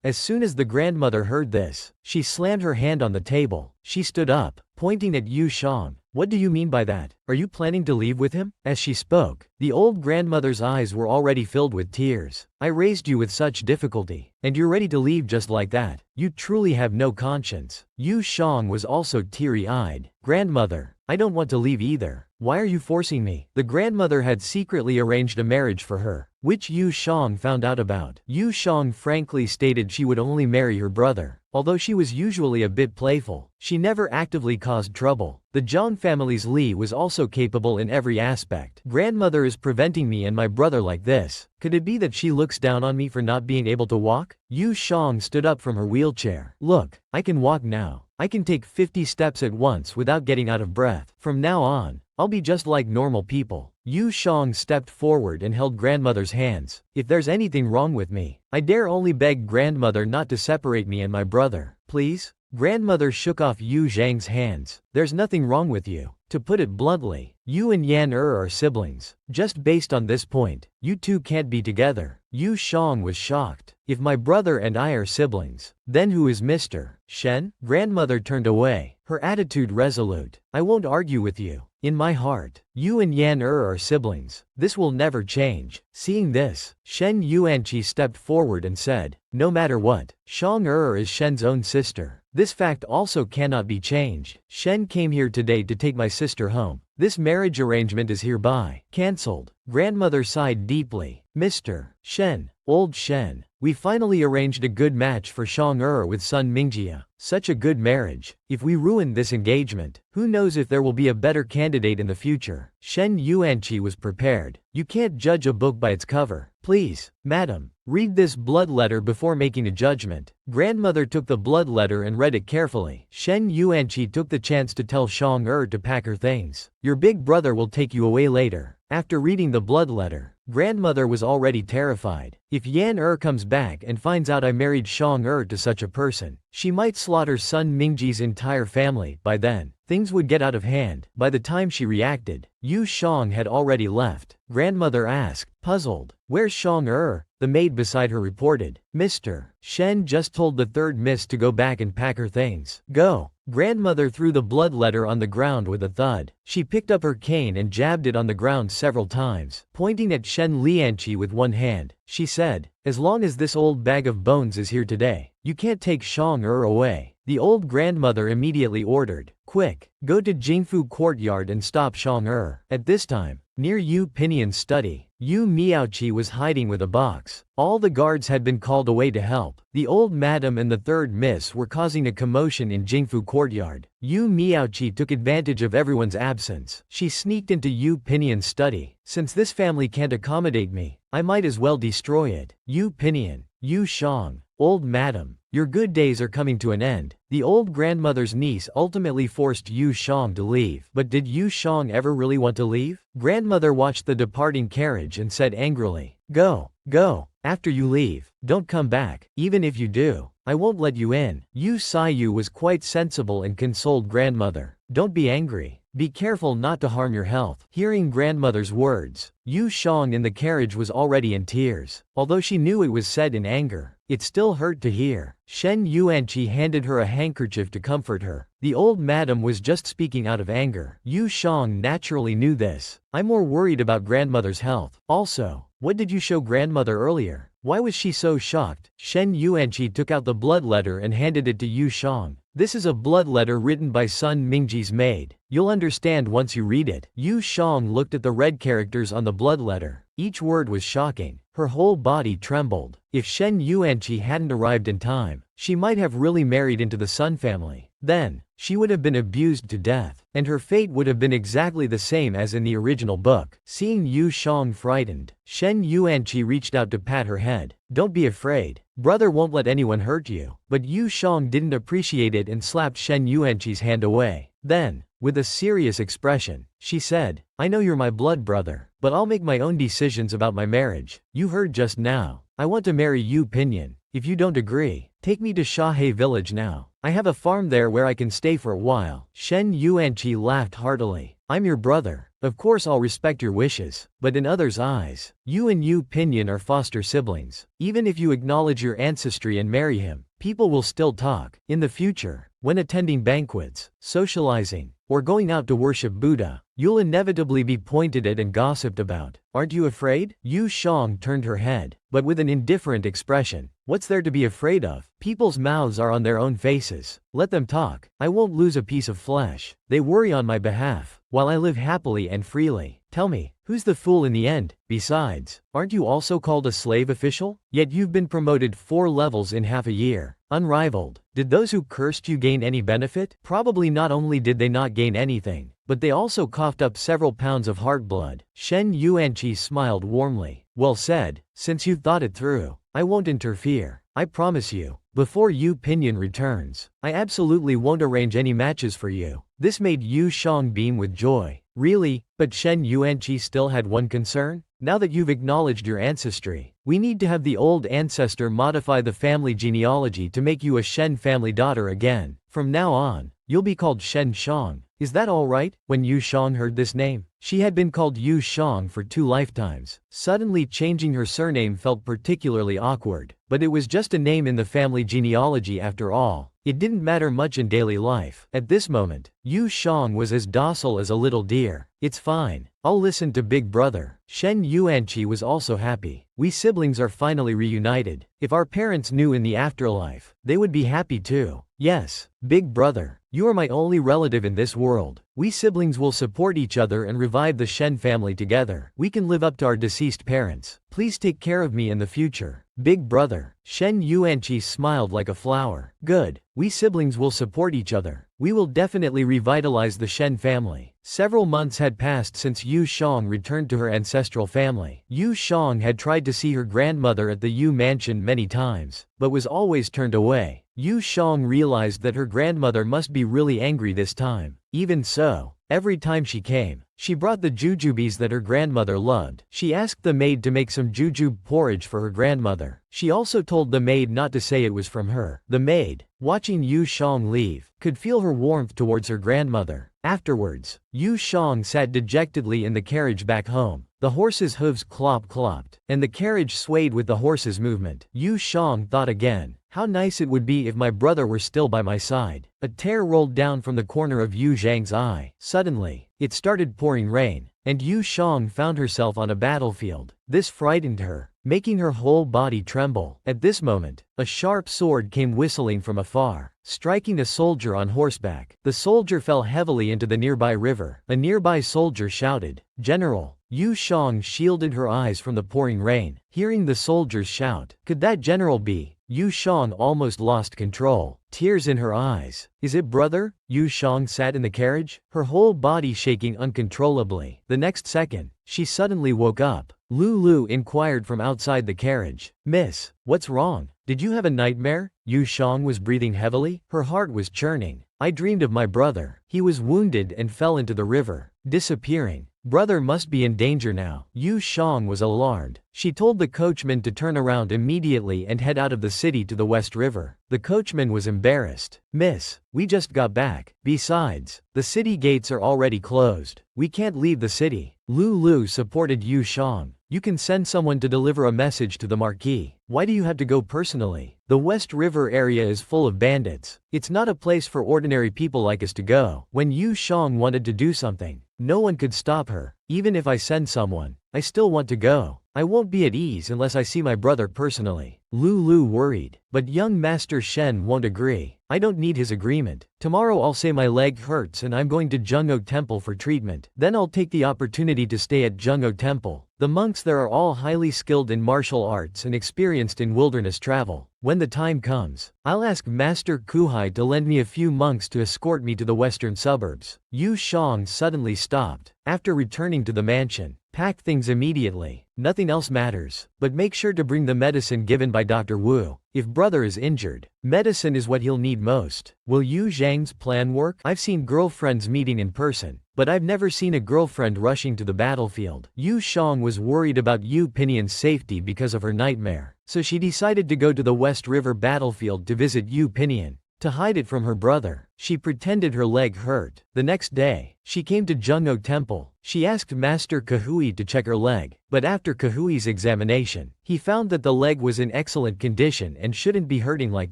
As soon as the grandmother heard this, she slammed her hand on the table. She stood up, pointing at Yu Shang. What do you mean by that? Are you planning to leave with him? As she spoke, the old grandmother's eyes were already filled with tears. I raised you with such difficulty, and you're ready to leave just like that. You truly have no conscience. Yu Shang was also teary-eyed. Grandmother, I don't want to leave either. Why are you forcing me? The grandmother had secretly arranged a marriage for her, which Yu Shang found out about. Yu Shang frankly stated she would only marry her brother. Although she was usually a bit playful, she never actively caused trouble. The Zhang family's Li was also capable in every aspect. Grandmother is preventing me and my brother like this. Could it be that she looks down on me for not being able to walk? Yu Shang stood up from her wheelchair. Look, I can walk now. I can take 50 steps at once without getting out of breath. From now on, I'll be just like normal people. Yu Shang stepped forward and held grandmother's hands. If there's anything wrong with me, I dare only beg grandmother not to separate me and my brother. Please? Grandmother shook off Yu Zhang's hands. There's nothing wrong with you. To put it bluntly, you and Yan are siblings. Just based on this point, you two can't be together. Yu Shang was shocked. If my brother and I are siblings, then who is Mr. Shen? Grandmother turned away, her attitude resolute. I won't argue with you. In my heart, you and Yan are siblings. This will never change. Seeing this, Shen Yuanqi stepped forward and said, no matter what, Shang is Shen's own sister. This fact also cannot be changed. Shen came here today to take my sister home. This marriage arrangement is hereby cancelled. Grandmother sighed deeply. Mr. Shen, old Shen, we finally arranged a good match for Shang with son Mingjia. Such a good marriage. If we ruin this engagement, who knows if there will be a better candidate in the future. Shen Yuanqi was prepared. You can't judge a book by its cover. Please, madam, read this blood letter before making a judgment. Grandmother took the blood letter and read it carefully. Shen Yuanqi took the chance to tell Shang to pack her things. Your big brother will take you away later. After reading the blood letter, grandmother was already terrified. If Yan comes back and finds out I married Shang to such a person, she might slaughter son Mingji's entire family. By then, things would get out of hand. By the time she reacted, Yu Shang had already left. Grandmother asked, puzzled, where's Shang The maid beside her reported, Mr. Shen just told the third miss to go back and pack her things. Go. Grandmother threw the blood letter on the ground with a thud. She picked up her cane and jabbed it on the ground several times, pointing at Shen Lianqi with one hand. She said, "As long as this old bag of bones is here today, you can't take Shang away." The old grandmother immediately ordered, "Quick, go to Jingfu courtyard and stop Shang." At this time, near Yu Pinion's study, Yu Miaoqi was hiding with a box. All the guards had been called away to help. The old madam and the third miss were causing a commotion in Jingfu courtyard. Yu Miaoqi took advantage of everyone's absence. She sneaked into Yu Pinion's study. "Since this family can't accommodate me, I might as well destroy it." Yu Pinion, Yu Shang, "Old madam, your good days are coming to an end." The old grandmother's niece ultimately forced Yu Shang to leave. But did Yu Shang ever really want to leave? Grandmother watched the departing carriage and said angrily, "Go, go. After you leave, don't come back. Even if you do, I won't let you in." Yu Saiyu was quite sensible and consoled grandmother. "Don't be angry. Be careful not to harm your health." Hearing grandmother's words, Yu Shang in the carriage was already in tears. Although she knew it was said in anger, it still hurt to hear. Shen Yuanqi handed her a handkerchief to comfort her. The old madam was just speaking out of anger. Yu Shang naturally knew this. "I'm more worried about grandmother's health. Also, what did you show grandmother earlier? Why was she so shocked?" Shen Yuanqi took out the blood letter and handed it to Yu Shang. "This is a blood letter written by Sun Mingji's maid. You'll understand once you read it." Yu Shang looked at the red characters on the blood letter. Each word was shocking. Her whole body trembled. If Shen Yuanqi hadn't arrived in time, she might have really married into the Sun family. Then, she would have been abused to death, and her fate would have been exactly the same as in the original book. Seeing Yu Shang frightened, Shen Yuanqi reached out to pat her head. "Don't be afraid. Brother won't let anyone hurt you." But Yu Shang didn't appreciate it and slapped Shen Yuanqi's hand away. Then, with a serious expression, she said, "I know you're my blood brother, but I'll make my own decisions about my marriage. You heard just now. I want to marry Yu Pinion. If you don't agree, take me to Shahe village now. I have a farm there where I can stay for a while." Shen Yuanqi laughed heartily. "I'm your brother. Of course I'll respect your wishes." But in others' eyes, you and Yu Pinion are foster siblings. Even if you acknowledge your ancestry and marry him, people will still talk. In the future, when attending banquets, socializing, or going out to worship Buddha, you'll inevitably be pointed at and gossiped about. Aren't you afraid? Yu Shang turned her head, but with an indifferent expression. "What's there to be afraid of? People's mouths are on their own faces. Let them talk. I won't lose a piece of flesh. They worry on my behalf, while I live happily and freely. Tell me, who's the fool in the end? Besides, aren't you also called a slave official? Yet you've been promoted 4 levels in half a year. Unrivaled. Did those who cursed you gain any benefit? Probably not only did they not gain anything, but they also coughed up several pounds of heart blood." Shen Yuanqi smiled warmly. "Well said. Since you've thought it through, I won't interfere. I promise you, before Yu Pinion returns, I absolutely won't arrange any matches for you." This made Yu Shang beam with joy. "Really? But Shen Yuanqi still had one concern. Now that you've acknowledged your ancestry, we need to have the old ancestor modify the family genealogy to make you a Shen family daughter again. From now on, you'll be called Shen Shang. Is that all right?" When Yu Shang heard this name, she had been called Yu Shang for 2 lifetimes. Suddenly changing her surname felt particularly awkward. But it was just a name in the family genealogy after all. It didn't matter much in daily life. At this moment, Yu Shang was as docile as a little deer. "It's fine. I'll listen to Big Brother." Shen Yuanqi was also happy. "We siblings are finally reunited. If our parents knew in the afterlife, they would be happy too." "Yes, Big Brother. You are my only relative in this world. We siblings will support each other and revive the Shen family together. We can live up to our deceased parents. Please take care of me in the future, Big Brother." Shen Yuanqi smiled like a flower. "Good. We siblings will support each other. We will definitely revitalize the Shen family." Several months had passed since Yu Shang returned to her ancestral family. Yu Shang had tried to see her grandmother at the Yu mansion many times, but was always turned away. Yu Shang realized that her grandmother must be really angry this time. Even so, every time she came, she brought the jujubes that her grandmother loved. She asked the maid to make some jujube porridge for her grandmother. She also told the maid not to say it was from her. The maid, watching Yu Shang leave, could feel her warmth towards her grandmother. Afterwards, Yu Shang sat dejectedly in the carriage back home. The horse's hooves clop-clopped, and the carriage swayed with the horse's movement. Yu Shang thought again. How nice it would be if my brother were still by my side. A tear rolled down from the corner of Yu Jang's eye. Suddenly, it started pouring rain, and Yu Shang found herself on a battlefield. This frightened her, making her whole body tremble. At this moment, a sharp sword came whistling from afar, striking a soldier on horseback. The soldier fell heavily into the nearby river. A nearby soldier shouted, "General!" Yu Shang shielded her eyes from the pouring rain, hearing the soldiers shout. Could that general be? Yu Shang almost lost control, tears in her eyes. Is it brother? Yu Shang sat in the carriage, her whole body shaking uncontrollably. The next second, she suddenly woke up. Lulu inquired from outside the carriage. "Miss, what's wrong? Did you have a nightmare?" Yu Shang was breathing heavily, her heart was churning. "I dreamed of my brother. He was wounded and fell into the river, disappearing. Brother must be in danger now." Yu Shang was alarmed. She told the coachman to turn around immediately and head out of the city to the West River. The coachman was embarrassed. "Miss, we just got back. Besides, the city gates are already closed. We can't leave the city." Lulu supported Yu Shang. "You can send someone to deliver a message to the marquis. Why do you have to go personally? The West River area is full of bandits. It's not a place for ordinary people like us to go." When Yu Shang wanted to do something, no one could stop her. "Even if I send someone, I still want to go. I won't be at ease unless I see my brother personally." Lulu worried. "But young Master Shen won't agree. I don't need his agreement. Tomorrow I'll say my leg hurts and I'm going to Jungo Temple for treatment. Then I'll take the opportunity to stay at Jungo Temple. The monks there are all highly skilled in martial arts and experienced in wilderness travel. When the time comes, I'll ask Master Kuhai to lend me a few monks to escort me to the western suburbs." Yu Shang suddenly stopped. After returning to the mansion, "Pack things immediately. Nothing else matters. But make sure to bring the medicine given by Dr. Wu. If brother is injured, medicine is what he'll need most." Will Yu Zhang's plan work? I've seen girlfriends meeting in person, but I've never seen a girlfriend rushing to the battlefield. Yu Shang was worried about Yu Pinion's safety because of her nightmare, so she decided to go to the West River battlefield to visit Yu Pinion. To hide it from her brother, she pretended her leg hurt. The next day, she came to Jungo Temple. She asked Master Kahui to check her leg, but after Kahui's examination, he found that the leg was in excellent condition and shouldn't be hurting like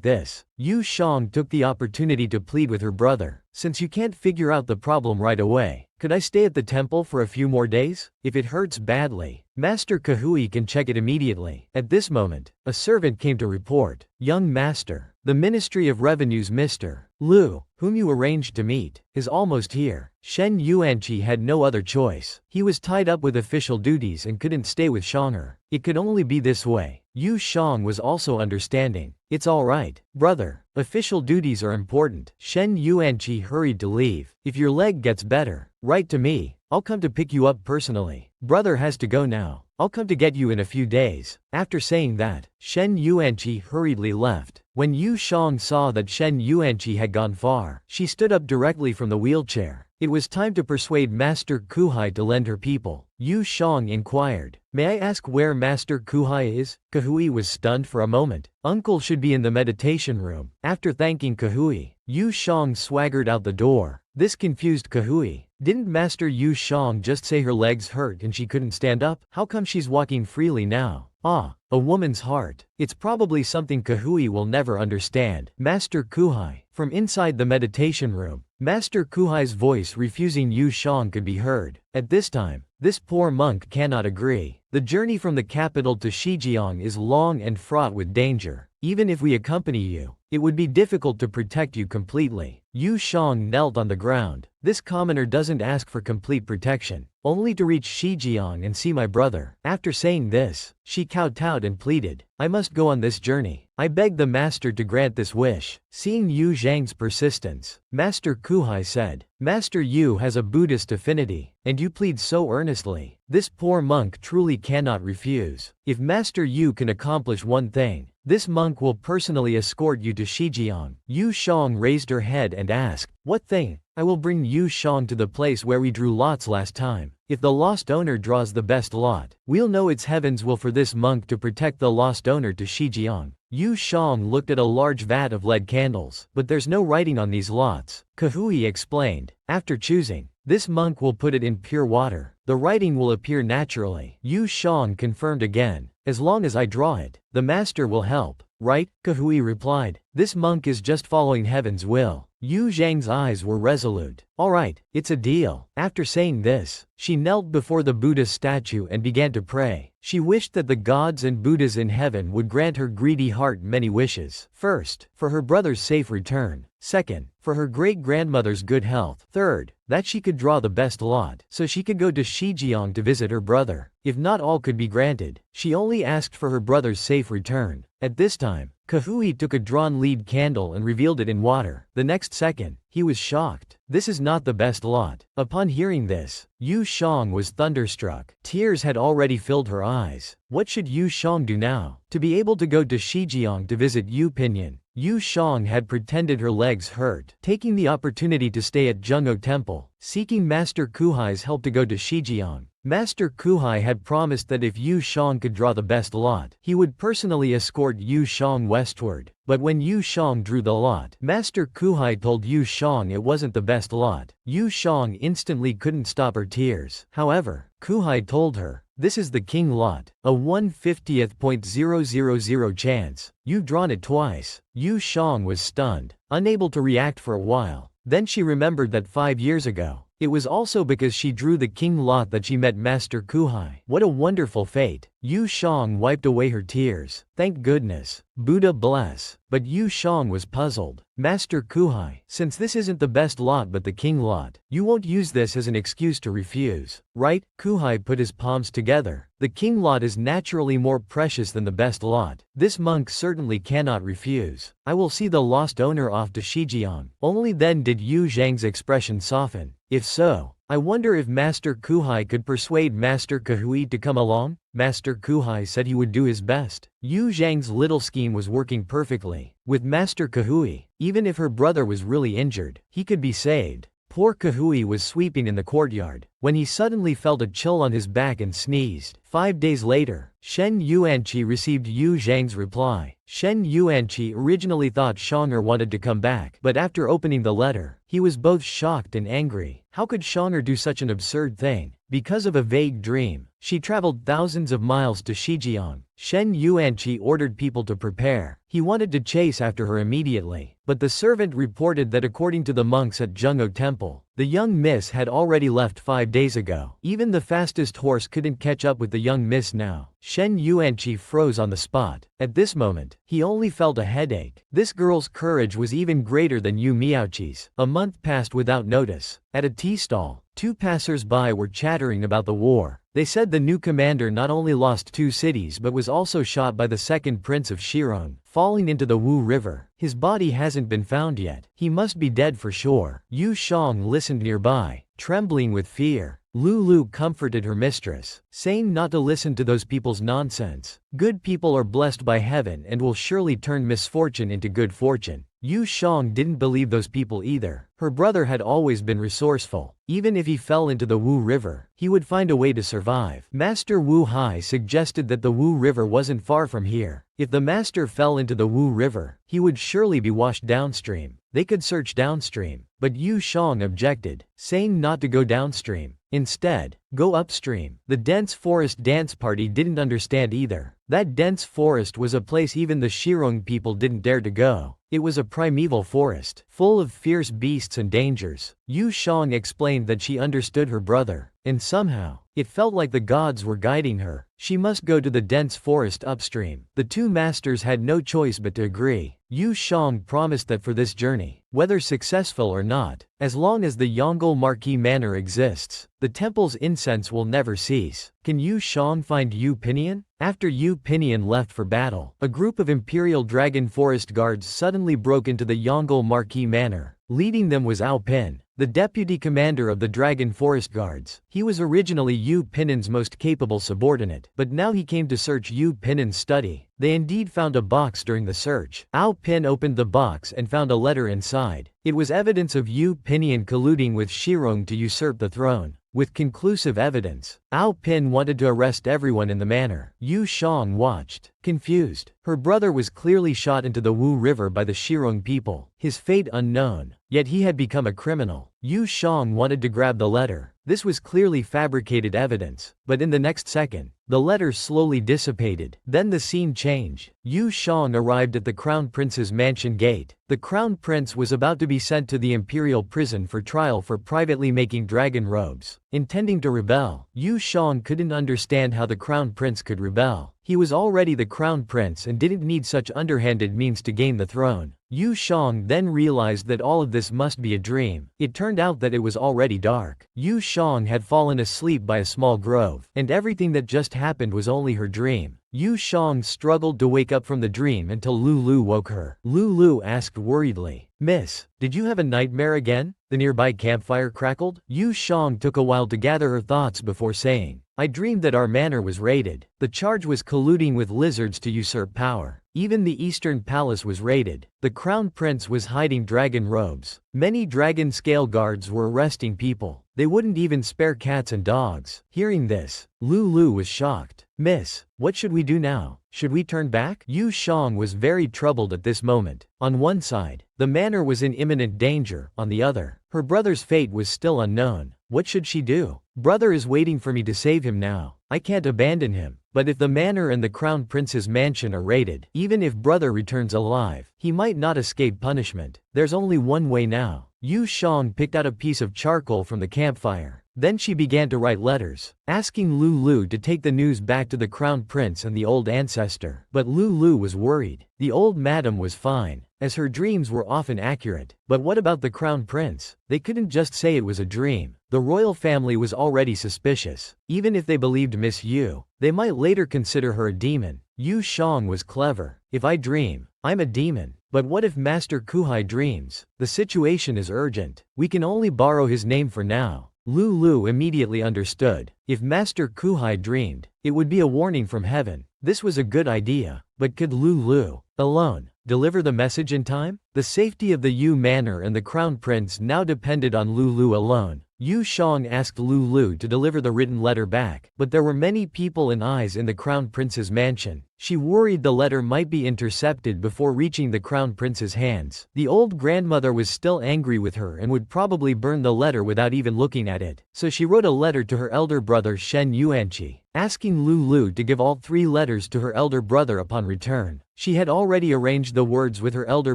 this. Yu Shang took the opportunity to plead with her brother. "Since you can't figure out the problem right away, could I stay at the temple for a few more days? If it hurts badly, Master Kahui can check it immediately." At this moment, a servant came to report. "Young Master, the Ministry of Revenue's Mr. Lu, whom you arranged to meet, is almost here." Shen Yuanqi had no other choice. He was tied up with official duties and couldn't stay with Shang'er. It could only be this way. Yu Shang was also understanding. "It's all right, brother. Official duties are important." Shen Yuanqi hurried to leave. "If your leg gets better, write to me. I'll come to pick you up personally. Brother has to go now. I'll come to get you in a few days." After saying that, Shen Yuanqi hurriedly left. When Yu Shang saw that Shen Yuanqi had gone far, she stood up directly from the wheelchair. It was time to persuade Master Kuhai to lend her people. Yu Shang inquired, "May I ask where Master Kuhai is?" Kahui was stunned for a moment. "Uncle should be in the meditation room." After thanking Kahui, Yu Shang swaggered out the door. This confused Kahui. Didn't Master Yu Shang just say her legs hurt and she couldn't stand up? How come she's walking freely now? Ah, a woman's heart. It's probably something Kahui will never understand. Master Kuhai. From inside the meditation room, Master Kuhai's voice refusing Yu Shang could be heard. At this time, this poor monk cannot agree. The journey from the capital to Shijiang is long and fraught with danger. Even if we accompany you, it would be difficult to protect you completely. Yu Shang knelt on the ground. This commoner doesn't ask for complete protection, only to reach Shijiang and see my brother. After saying this, she kowtowed and pleaded, "I must go on this journey. I beg the master to grant this wish." Seeing Yu Zhang's persistence, Master Kuhai said, "Master Yu has a Buddhist affinity, and you plead so earnestly. This poor monk truly cannot refuse. If Master Yu can accomplish one thing, this monk will personally escort you to Shijiang." Yu Shang raised her head and asked, "What thing?" "I will bring Yu Shang to the place where we drew lots last time. If the lost owner draws the best lot, we'll know it's heaven's will for this monk to protect the lost owner to Shijiang." Yu Shang looked at a large vat of lead candles. "But there's no writing on these lots," Kahui explained. "After choosing, this monk will put it in pure water. The writing will appear naturally." Yu Shang confirmed again, "As long as I draw it, the master will help." right? Kahui replied. This monk is just following heaven's will. Yu Jang's eyes were resolute. Alright, it's a deal. After saying this, she knelt before the Buddha's statue and began to pray. She wished that the gods and Buddhas in heaven would grant her greedy heart many wishes. First, for her brother's safe return. Second, for her great-grandmother's good health. Third, that she could draw the best lot, so she could go to Shijiang to visit her brother. If not all could be granted, she only asked for her brother's safe return. At this time, Kahui took a drawn lead candle and revealed it in water. The next second, he was shocked. This is not the best lot. Upon hearing this, Yu Shang was thunderstruck. Tears had already filled her eyes. What should Yu Shang do now? To be able to go to Shijiang to visit Yu Pinyin, Yu Shang had pretended her legs hurt, taking the opportunity to stay at Zhenghe Temple, seeking Master Kuhai's help to go to Shijiang. Master Kuhai had promised that if Yu Shang could draw the best lot, he would personally escort Yu Shang westward. But when Yu Shang drew the lot, Master Kuhai told Yu Shang it wasn't the best lot. Yu Shang instantly couldn't stop her tears. However, Kuhai told her, this is the king lot, a 1/50,000 chance. You've drawn it twice. Yu Shang was stunned, unable to react for a while. Then she remembered that 5 years ago, it was also because she drew the king lot that she met Master Kuhai. What a wonderful fate. Yu Shang wiped away her tears. Thank goodness. Buddha bless. But Yu Shang was puzzled. Master Kuhai, since this isn't the best lot but the king lot, you won't use this as an excuse to refuse, right? Kuhai put his palms together. The king lot is naturally more precious than the best lot. This monk certainly cannot refuse. I will see the lost owner off to Shijiang. Only then did Yu Zhang's expression soften. If so, I wonder if Master Kuhai could persuade Master Kahui to come along? Master Kuhai said he would do his best. Yu Zhang's little scheme was working perfectly. With Master Kahui, even if her brother was really injured, he could be saved. Poor Kahui was sweeping in the courtyard, when he suddenly felt a chill on his back and sneezed. 5 days later, Shen Yuanqi received Yu Zhang's reply. Shen Yuanqi originally thought Shonger wanted to come back, but after opening the letter, he was both shocked and angry. How could Shonger do such an absurd thing? Because of a vague dream, she traveled thousands of miles to Shijiang. Shen Yuanqi ordered people to prepare. He wanted to chase after her immediately, but the servant reported that according to the monks at Zhenghe Temple, the young miss had already left 5 days ago. Even the fastest horse couldn't catch up with the young miss now. Shen Yuanqi froze on the spot. At this moment, he only felt a headache. This girl's courage was even greater than Yu Miaoqi's. A month passed without notice. At a tea stall, 2 passers-by were chattering about the war. They said the new commander not only lost 2 cities but was also shot by the second prince of Shirong, falling into the Wu River. His body hasn't been found yet. He must be dead for sure. Yu Shang listened nearby, trembling with fear. Lulu comforted her mistress, saying not to listen to those people's nonsense. Good people are blessed by heaven and will surely turn misfortune into good fortune. Yu Shang didn't believe those people either. Her brother had always been resourceful. Even if he fell into the Wu River, he would find a way to survive. Master Wu Hai suggested that the Wu River wasn't far from here. If the master fell into the Wu River, he would surely be washed downstream. They could search downstream, but Yu Shang objected, saying not to go downstream. Instead, go upstream. The dense forest dance party didn't understand either. That dense forest was a place even the Shirong people didn't dare to go. It was a primeval forest, full of fierce beasts and dangers. Yu Shang explained that she understood her brother, and somehow, it felt like the gods were guiding her. She must go to the dense forest upstream. The 2 masters had no choice but to agree. Yu Shang promised that for this journey, whether successful or not, as long as the Yongle Marquee Manor exists, the temple's incense will never cease. Can Yu Shang find Yu Pinyin? After Yu Pinyin left for battle, a group of Imperial Dragon Forest Guards suddenly broke into the Yongle Marquee Manor. Leading them was Ao Pin, the deputy commander of the Dragon Forest Guards. He was originally Yu Pinin's most capable subordinate, but now he came to search Yu Pinin's study. They indeed found a box during the search. Ao Pin opened the box and found a letter inside. It was evidence of Yu Pinyin colluding with Shirong to usurp the throne. With conclusive evidence, Ao Pin wanted to arrest everyone in the manor. Yu Shang watched, confused. Her brother was clearly shot into the Wu River by the Shirong people, his fate unknown. Yet he had become a criminal. Yu Shang wanted to grab the letter. This was clearly fabricated evidence, but in the next second, The letter slowly dissipated. Then the scene changed. Yu Jang arrived at the Crown Prince's mansion gate. The Crown Prince was about to be sent to the imperial prison for trial for privately making dragon robes. Intending to rebel, Yu Jang couldn't understand how the Crown Prince could rebel. He was already the Crown Prince and didn't need such underhanded means to gain the throne. Yu Jang then realized that all of this must be a dream. It turned out that it was already dark. Yu Jang had fallen asleep by a small grove, and everything that just happened was only her dream. Yu Jang struggled to wake up from the dream until Lulu woke her. Lulu asked worriedly, "Miss, did you have a nightmare again?" The nearby campfire crackled. Yu Jang took a while to gather her thoughts before saying, "I dreamed that our manor was raided. The charge was colluding with lizards to usurp power. Even the Eastern Palace was raided. The Crown Prince was hiding dragon robes. Many dragon scale guards were arresting people. They wouldn't even spare cats and dogs." Hearing this, Lulu was shocked. "Miss, what should we do now? Should we turn back?" Yu Jang was very troubled at this moment. On one side, the manor was in imminent danger. On the other, her brother's fate was still unknown. What should she do? "Brother is waiting for me to save him now. I can't abandon him." But if the manor and the Crown Prince's mansion are raided, even if brother returns alive, he might not escape punishment. There's only one way now. Yu Jang picked out a piece of charcoal from the campfire. Then she began to write letters, asking Lulu to take the news back to the Crown Prince and the old ancestor. But Lulu was worried. The old madam was fine, as her dreams were often accurate. But what about the Crown Prince? They couldn't just say it was a dream. The royal family was already suspicious. Even if they believed Miss Yu, they might later consider her a demon. Yu Jang was clever. "If I dream, I'm a demon. But what if Master Kuhai dreams? The situation is urgent. We can only borrow his name for now." Lulu immediately understood. If Master Kuhai dreamed, it would be a warning from heaven. This was a good idea, but could Lulu, alone, deliver the message in time? The safety of the Yu Manor and the Crown Prince now depended on Lulu alone. Yu Jang asked Lulu to deliver the written letter back, but there were many people and eyes in the Crown Prince's mansion. She worried the letter might be intercepted before reaching the Crown Prince's hands. The old grandmother was still angry with her and would probably burn the letter without even looking at it. So she wrote a letter to her elder brother Shen Yuanqi, asking Lulu to give all 3 letters to her elder brother upon return. She had already arranged the words with her elder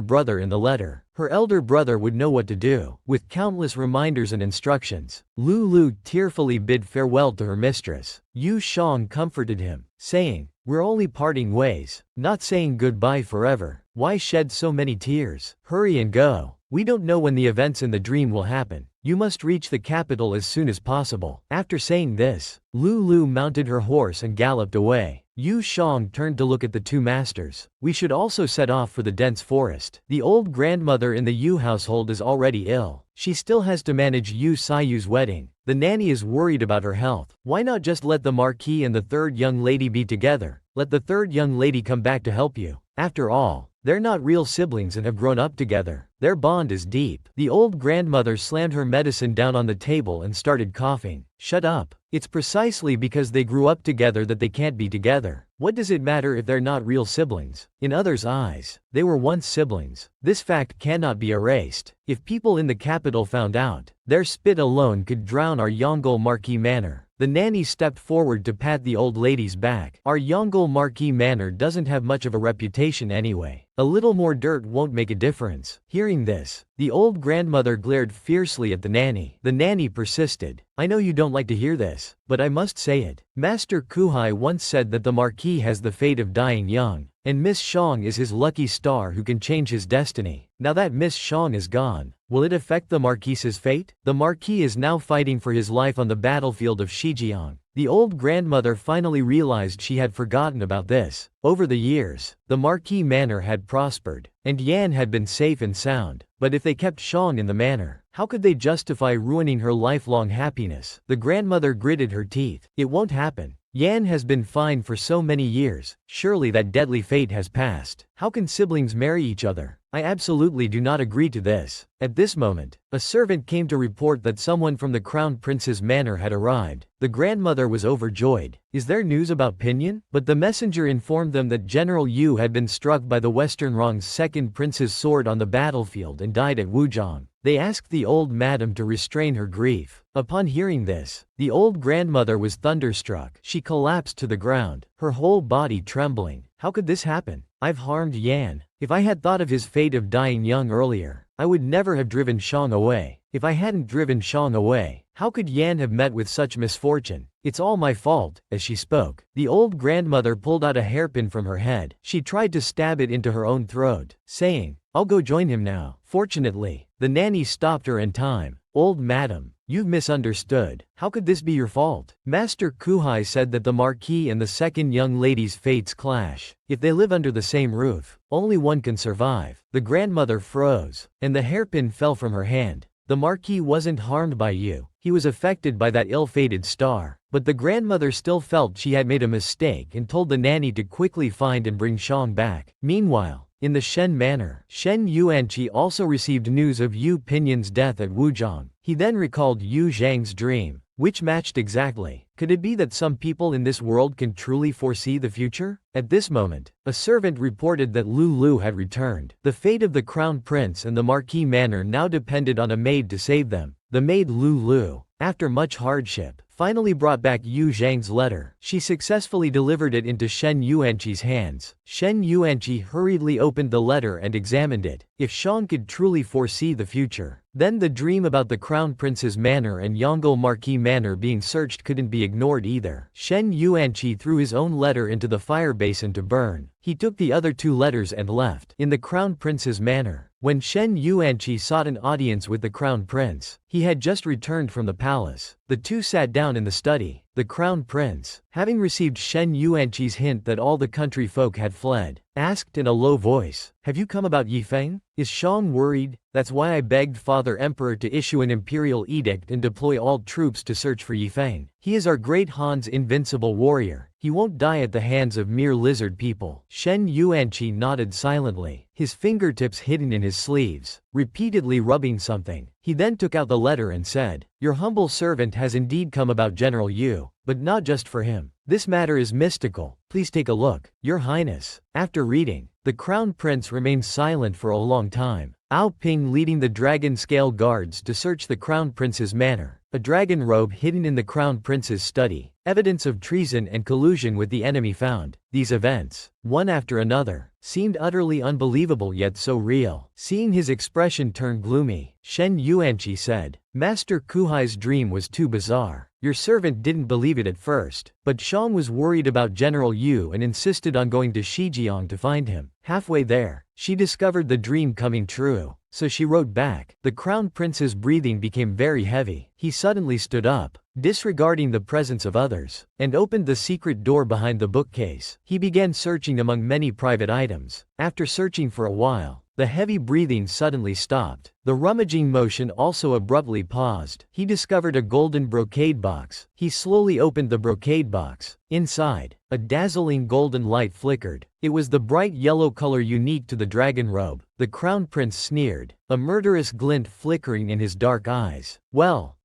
brother in the letter. Her elder brother would know what to do, with countless reminders and instructions. Lulu tearfully bid farewell to her mistress. Yu Jang comforted him, saying, "We're only parting ways, not saying goodbye forever. Why shed so many tears? Hurry and go. We don't know when the events in the dream will happen. You must reach the capital as soon as possible." After saying this, Lulu mounted her horse and galloped away. Yu Jang turned to look at the 2 masters. "We should also set off for the dense forest. The old grandmother in the Yu household is already ill. She still has to manage Yu Sayu's wedding. The nanny is worried about her health. Why not just let the Marquis and the 3rd young lady be together? Let the 3rd young lady come back to help you. After all, they're not real siblings and have grown up together. Their bond is deep." The old grandmother slammed her medicine down on the table and started coughing. "Shut up. It's precisely because they grew up together that they can't be together. What does it matter if they're not real siblings? In others' eyes, they were once siblings. This fact cannot be erased. If people in the capital found out, their spit alone could drown our Yongle Marquis Manor." The nanny stepped forward to pat the old lady's back. "Our Yongle Marquis Manor doesn't have much of a reputation anyway. A little more dirt won't make a difference." Hearing this, the old grandmother glared fiercely at the nanny. The nanny persisted. "I know you don't like to hear this, but I must say it. Master Kuhai once said that the Marquis has the fate of dying young, and Miss Shang is his lucky star who can change his destiny. Now that Miss Shang is gone, will it affect the Marquis's fate? The Marquis is now fighting for his life on the battlefield of Shijiang." The old grandmother finally realized she had forgotten about this. Over the years, the Marquis Manor had prospered, and Yan had been safe and sound. But if they kept Shang in the manor, how could they justify ruining her lifelong happiness? The grandmother gritted her teeth. "It won't happen. Yan has been fine for so many years. Surely that deadly fate has passed. How can siblings marry each other? I absolutely do not agree to this." At this moment, a servant came to report that someone from the Crown Prince's manor had arrived. The grandmother was overjoyed. "Is there news about Pinyin?" But the messenger informed them that General Yu had been struck by the Western Rong's 2nd prince's sword on the battlefield and died at Wuzhong. They asked the old madam to restrain her grief. Upon hearing this, the old grandmother was thunderstruck. She collapsed to the ground, her whole body trembling. How could this happen? I've harmed Yan. If I had thought of his fate of dying young earlier, I would never have driven Shang away. If I hadn't driven Shang away, how could Yan have met with such misfortune? It's all my fault. As she spoke, the old grandmother pulled out a hairpin from her head. She tried to stab it into her own throat, saying, "I'll go join him now." Fortunately, the nanny stopped her in time. "Old madam, you've misunderstood. How could this be your fault?" Master Kuhai said that the Marquis and the second young lady's fates clash. If they live under the same roof, only one can survive. The grandmother froze, and the hairpin fell from her hand. The Marquis wasn't harmed by you. He was affected by that ill-fated star. But the grandmother still felt she had made a mistake and told the nanny to quickly find and bring Shang back. Meanwhile, in the Shen manor, Shen Yuanqi also received news of Yu Pinyan's death at Wuzhong. He then recalled Yu Zhang's dream, which matched exactly. Could it be that some people in this world can truly foresee the future? At this moment, a servant reported that Lu had returned. The fate of the crown prince and the Marquis manor now depended on a maid to save them. The maid Lu, after much hardship, finally brought back Yu Zhang's letter. She successfully delivered it into Shen Yuanqi's hands. Shen Yuanqi hurriedly opened the letter and examined it. If Shang could truly foresee the future, then the dream about the Crown Prince's manor and Yongle Marquis manor being searched couldn't be ignored either. Shen Yuanqi threw his own letter into the fire basin to burn. He took the other two letters and left. In the Crown Prince's manor, when Shen Yuanqi sought an audience with the Crown Prince, he had just returned from the palace. The two sat down in the study. The Crown Prince, having received Shen Yuanqi's hint that all the country folk had fled, asked in a low voice, "Have you come about Yifeng? Is Shang worried? That's why I begged Father Emperor to issue an imperial edict and deploy all troops to search for Yifeng. He is our great Han's invincible warrior. He won't die at the hands of mere lizard people." Shen Yuanqi nodded silently, his fingertips hidden in his sleeves, repeatedly rubbing something. He then took out the letter and said, "Your humble servant has indeed come about General Yu, but not just for him. This matter is mystical. Please take a look, Your Highness." After reading, the Crown Prince remained silent for a long time. Ping leading the dragon scale guards to search the Crown Prince's manor, a dragon robe hidden in the Crown Prince's study, evidence of treason and collusion with the enemy found. These events, one after another, seemed utterly unbelievable yet so real. Seeing his expression turn gloomy, Shen Yuanqi said, "Master Kuhai's dream was too bizarre. Your servant didn't believe it at first, but Shang was worried about General Yu and insisted on going to Shijiang to find him. Halfway there, she discovered the dream coming true, so she wrote back." The Crown Prince's breathing became very heavy. He suddenly stood up, disregarding the presence of others, and opened the secret door behind the bookcase. He began searching among many private items. After searching for a while, the heavy breathing suddenly stopped. The rummaging motion also abruptly paused. He discovered a golden brocade box. He slowly opened the brocade box. Inside, a dazzling golden light flickered. It was the bright yellow color unique to the dragon robe. The Crown Prince sneered, a murderous glint flickering in his dark eyes. Well,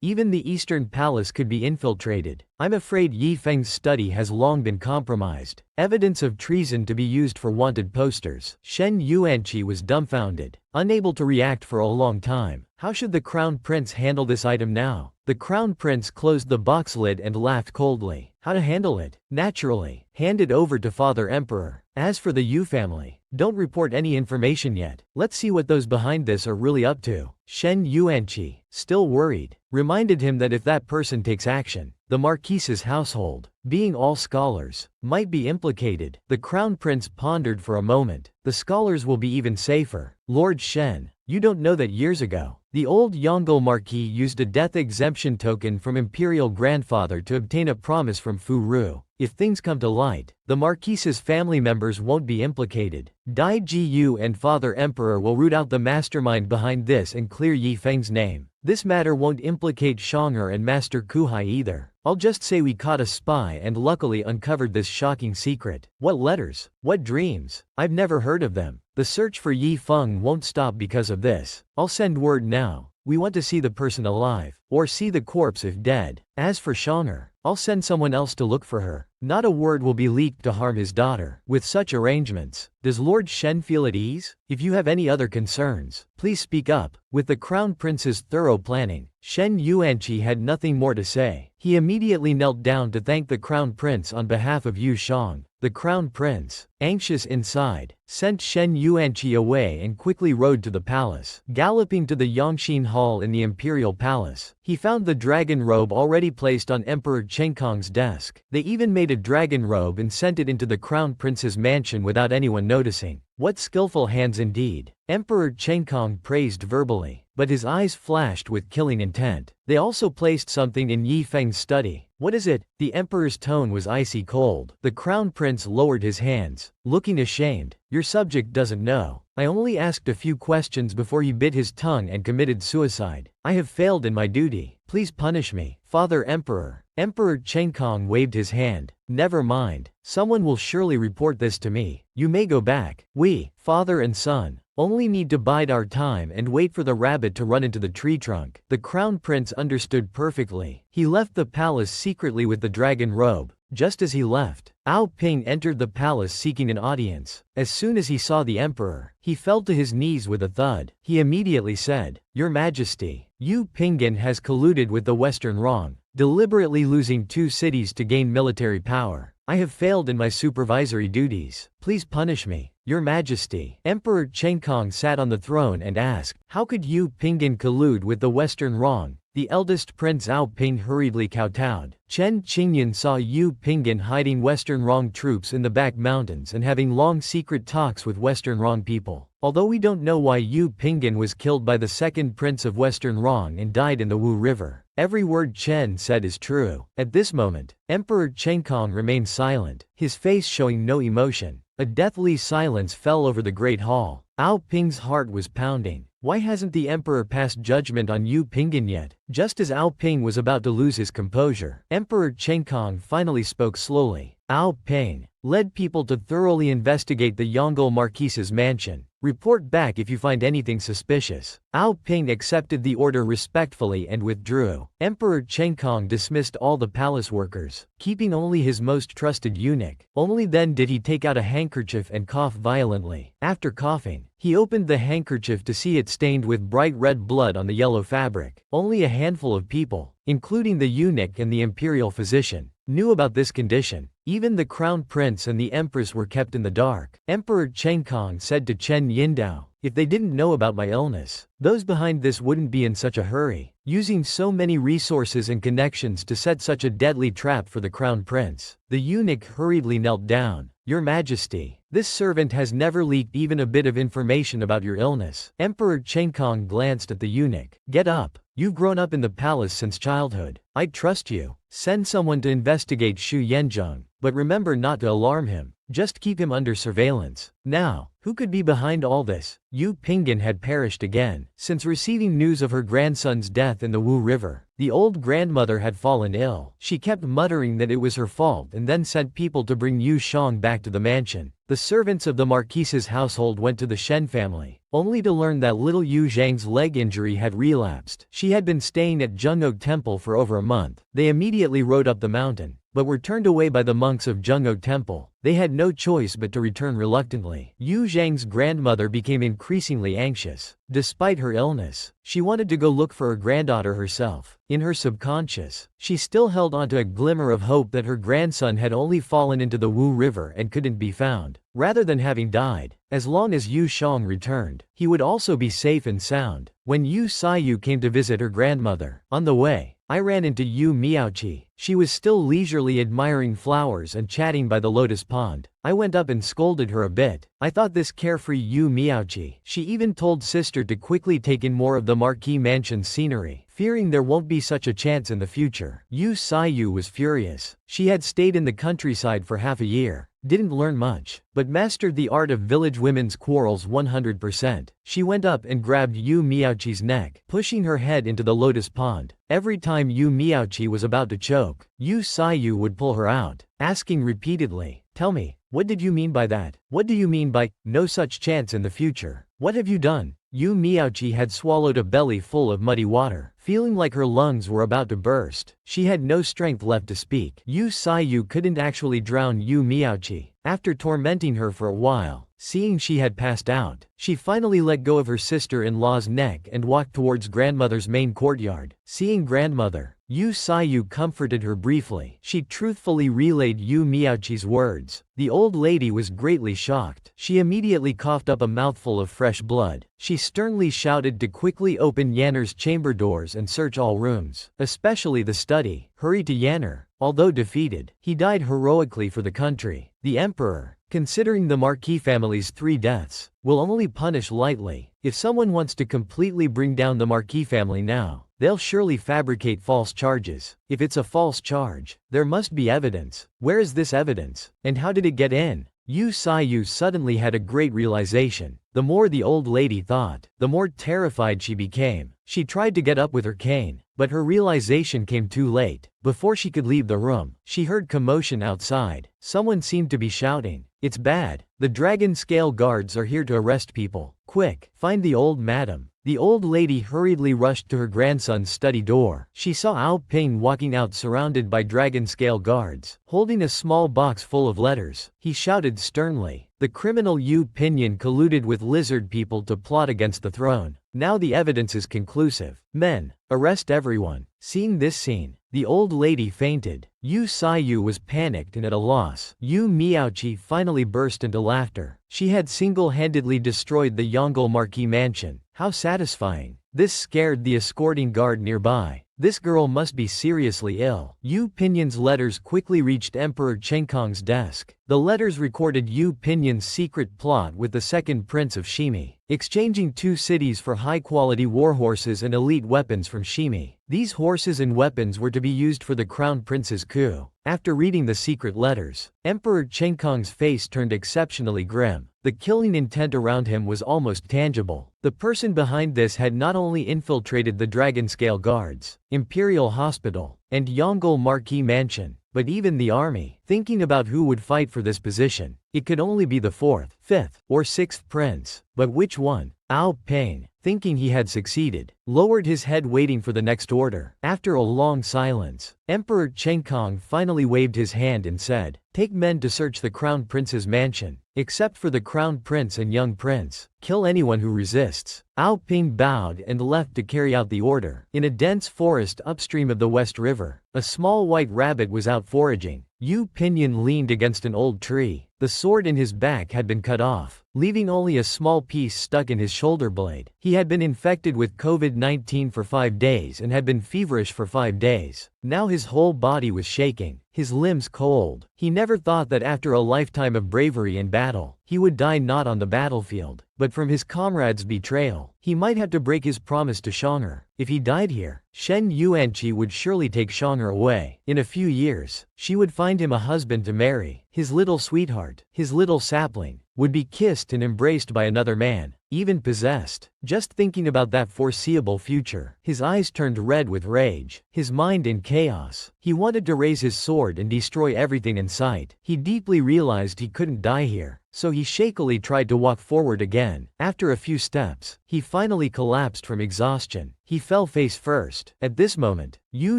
even the Eastern Palace could be infiltrated. I'm afraid Yifeng's study has long been compromised. Evidence of treason to be used for wanted posters. Shen Yuanqi was dumbfounded, unable to react for a long time. How should the Crown Prince handle this item now? The Crown Prince closed the box lid and laughed coldly. How to handle it? Naturally, hand it over to Father Emperor. As for the Yu family, don't report any information yet. Let's see what those behind this are really up to. Shen Yuanqi, still worried, reminded him that if that person takes action, the Marquise's household, being all scholars, might be implicated. The Crown Prince pondered for a moment. The scholars will be even safer. Lord Shen, you don't know that years ago, the old Yongle Marquis used a death exemption token from Imperial Grandfather to obtain a promise from Fu Ru. If things come to light, the Marquise's family members won't be implicated. Dai Ji Yu and Father Emperor will root out the mastermind behind this and clear Yifeng's name. This matter won't implicate Shang'er and Master Kuhai either. I'll just say we caught a spy and luckily uncovered this shocking secret. What letters? What dreams? I've never heard of them. The search for Yifeng won't stop because of this. I'll send word now. We want to see the person alive, or see the corpse if dead. As for Shang'er, I'll send someone else to look for her. Not a word will be leaked to harm his daughter. With such arrangements, Does Lord Shen feel at ease? If you have any other concerns, please speak up. With the Crown Prince's thorough planning, Shen Yuanqi had nothing more to say. He immediately knelt down to thank the Crown Prince on behalf of Yu Shang. The Crown Prince, anxious inside, sent Shen Yuanqi away and quickly rode to the palace. Galloping to the Yangxin Hall in the Imperial Palace, he found the dragon robe already placed on Emperor Chengkong's desk. They even made a dragon robe and sent it into the Crown Prince's mansion without anyone noticing. What skillful hands indeed, Emperor Chengkong praised verbally, but his eyes flashed with killing intent. They also placed something in Yi Feng's study. What is it? The emperor's tone was icy cold. The Crown Prince lowered his hands, looking ashamed. Your subject doesn't know. I only asked a few questions before he bit his tongue and committed suicide. I have failed in my duty. Please punish me, Father Emperor. Emperor Chengkong waved his hand. Never mind. Someone will surely report this to me. You may go back. We, father and son, only need to bide our time and wait for the rabbit to run into the tree trunk. The Crown Prince understood perfectly. He left the palace secretly with the dragon robe. Just as he left, Avertng entered the palace seeking an audience. As soon as he saw the emperor, he fell to his knees with a thud. He immediately said, Your Majesty, Yu Pingan has colluded with the Western Wrong, deliberately losing 2 cities to gain military power. I have failed in my supervisory duties. Please punish me, Your Majesty. Emperor Chengkong sat on the throne and asked, How could Yu Pingan collude with the Western Wrong? The eldest Prince Avertng hurriedly kowtowed. Chen Qingyan saw Yu Pingan hiding Western Wrong troops in the back mountains and having long secret talks with Western Wrong people. Although we don't know why Yu Pingan was killed by the second prince of Western Wrong and died in the Wu River, every word Chen said is true. At this moment, Emperor Chengkong remained silent, his face showing no emotion. A deathly silence fell over the great hall. Avertng's heart was pounding. Why hasn't the emperor passed judgment on Yu Pingan yet? Just as Avertng was about to lose his composure, Emperor Chengkong finally spoke slowly. Avertng led people to thoroughly investigate the Yongle Marquise's mansion. Report back if you find anything suspicious. Avertng accepted the order respectfully and withdrew. Emperor Chengkong dismissed all the palace workers, keeping only his most trusted eunuch. Only then did he take out a handkerchief and cough violently. After coughing, he opened the handkerchief to see it stained with bright red blood on the yellow fabric. Only a handful of people, including the eunuch and the imperial physician, knew about this condition. Even the crown prince and the empress were kept in the dark. Emperor Chengkong said to Chen Yindao, if they didn't know about my illness, those behind this wouldn't be in such a hurry, using so many resources and connections to set such a deadly trap for the crown prince. The eunuch hurriedly knelt down. Your Majesty, this servant has never leaked even a bit of information about your illness. Emperor Chengkong glanced at the eunuch. Get up. You've grown up in the palace since childhood. I trust you. Send someone to investigate Shu Yanzheng, but remember not to alarm him. Just keep him under surveillance. Now, who could be behind all this? Yu Pingan had perished again. Since receiving news of her grandson's death in the Wu River, the old grandmother had fallen ill. She kept muttering that it was her fault and then sent people to bring Yu Shang back to the mansion. The servants of the Marquise's household went to the Shen family, only to learn that little Yu Zhang's leg injury had relapsed. She had been staying at Zhengou Temple for over a month. They immediately rode up the mountain, but were turned away by the monks of Zhengou Temple. They had no choice but to return reluctantly. Yu Zhang's grandmother became increasingly anxious. Despite her illness, she wanted to go look for her granddaughter herself. In her subconscious, she still held onto a glimmer of hope that her grandson had only fallen into the Wu River and couldn't be found. Rather than having died, as long as Yu Shang returned, he would also be safe and sound. When Yu Saiyu came to visit her grandmother, on the way, I ran into Yu Miaoqi. She was still leisurely admiring flowers and chatting by the lotus pond. I went up and scolded her a bit. I thought this carefree Yu Miaoqi. She even told sister to quickly take in more of the Marquis mansion's scenery, fearing there won't be such a chance in the future. Yu Saiyu was furious. She had stayed in the countryside for half a year, didn't learn much, but mastered the art of village women's quarrels 100%. She went up and grabbed Yu Miaoqi's neck, pushing her head into the lotus pond. Every time Yu Miaoqi was about to choke, Yu Saiyu would pull her out, asking repeatedly, tell me, what did you mean by that? What do you mean by, no such chance in the future? What have you done? Yu Miaoqi had swallowed a belly full of muddy water. feeling like her lungs were about to burst. She had no strength left to speak. Yu Sayu couldn't actually drown Yu Miaochi. After tormenting her for a while, seeing she had passed out, she finally let go of her sister-in-law's neck and walked towards grandmother's main courtyard. Seeing grandmother, Yu Sayu comforted her briefly. She truthfully relayed Yu Miaochi's words. The old lady was greatly shocked. She immediately coughed up a mouthful of fresh blood. She sternly shouted to quickly open Yanner's chamber doors and search all rooms, especially the study. Hurry to Yanner. Although defeated, he died heroically for the country. The emperor, considering the Marquis family's 3 deaths, will only punish lightly. If someone wants to completely bring down the Marquis family now, they'll surely fabricate false charges. If it's a false charge, there must be evidence. Where is this evidence? And how did it get in? Yu Sayu suddenly had a great realization. The more the old lady thought, the more terrified she became. She tried to get up with her cane, but her realization came too late. Before she could leave the room, she heard commotion outside. Someone seemed to be shouting, "It's bad. The dragon scale guards are here to arrest people. Quick, find the old madam." The old lady hurriedly rushed to her grandson's study door. She saw Avertng walking out surrounded by dragon scale guards, holding a small box full of letters. He shouted sternly, "The criminal Yu Pinyin colluded with lizard people to plot against the throne. Now the evidence is conclusive. Men, arrest everyone." Seeing this scene, the old lady fainted. Yu Sayu was panicked and at a loss. Yu Miaochi finally burst into laughter. She had single-handedly destroyed the Yongle Marquis mansion. How satisfying. This scared the escorting guard nearby. This girl must be seriously ill. Yu Pinyin's letters quickly reached Emperor Chengkong's desk. The letters recorded Yu Pinyin's secret plot with the second prince of Shimi, exchanging 2 cities for high-quality warhorses and elite weapons from Shimi. These horses and weapons were to be used for the crown prince's coup. After reading the secret letters, Emperor Chengkong's face turned exceptionally grim. The killing intent around him was almost tangible. The person behind this had not only infiltrated the Dragon Scale Guards, Imperial Hospital, and Yongle Marquis Mansion, but even the army. Thinking about who would fight for this position, it could only be the 4th, 5th, or 6th prince. But which one? Avertng, thinking he had succeeded, lowered his head waiting for the next order. After a long silence, Emperor Chengkong finally waved his hand and said, "Take men to search the Crown Prince's mansion, except for the Crown Prince and young prince. Kill anyone who resists." Avertng bowed and left to carry out the order. In a dense forest upstream of the West River, a small white rabbit was out foraging. Yu Pinyin leaned against an old tree. The sword in his back had been cut off, leaving only a small piece stuck in his shoulder blade. He had been infected with COVID-19 for 5 days and had been feverish for 5 days. Now his whole body was shaking, his limbs cold. He never thought that after a lifetime of bravery in battle, he would die not on the battlefield, but from his comrades' betrayal. He might have to break his promise to Shonger. If he died here, Shen Yuanqi would surely take Shonger away. In a few years, she would find him a husband to marry. His little sweetheart, his little sapling, would be kissed and embraced by another man, even possessed. Just thinking about that foreseeable future, his eyes turned red with rage, his mind in chaos. He wanted to raise his sword and destroy everything in sight. He deeply realized he couldn't die here, so he shakily tried to walk forward again. After a few steps, he finally collapsed from exhaustion. He fell face first. At this moment, Yu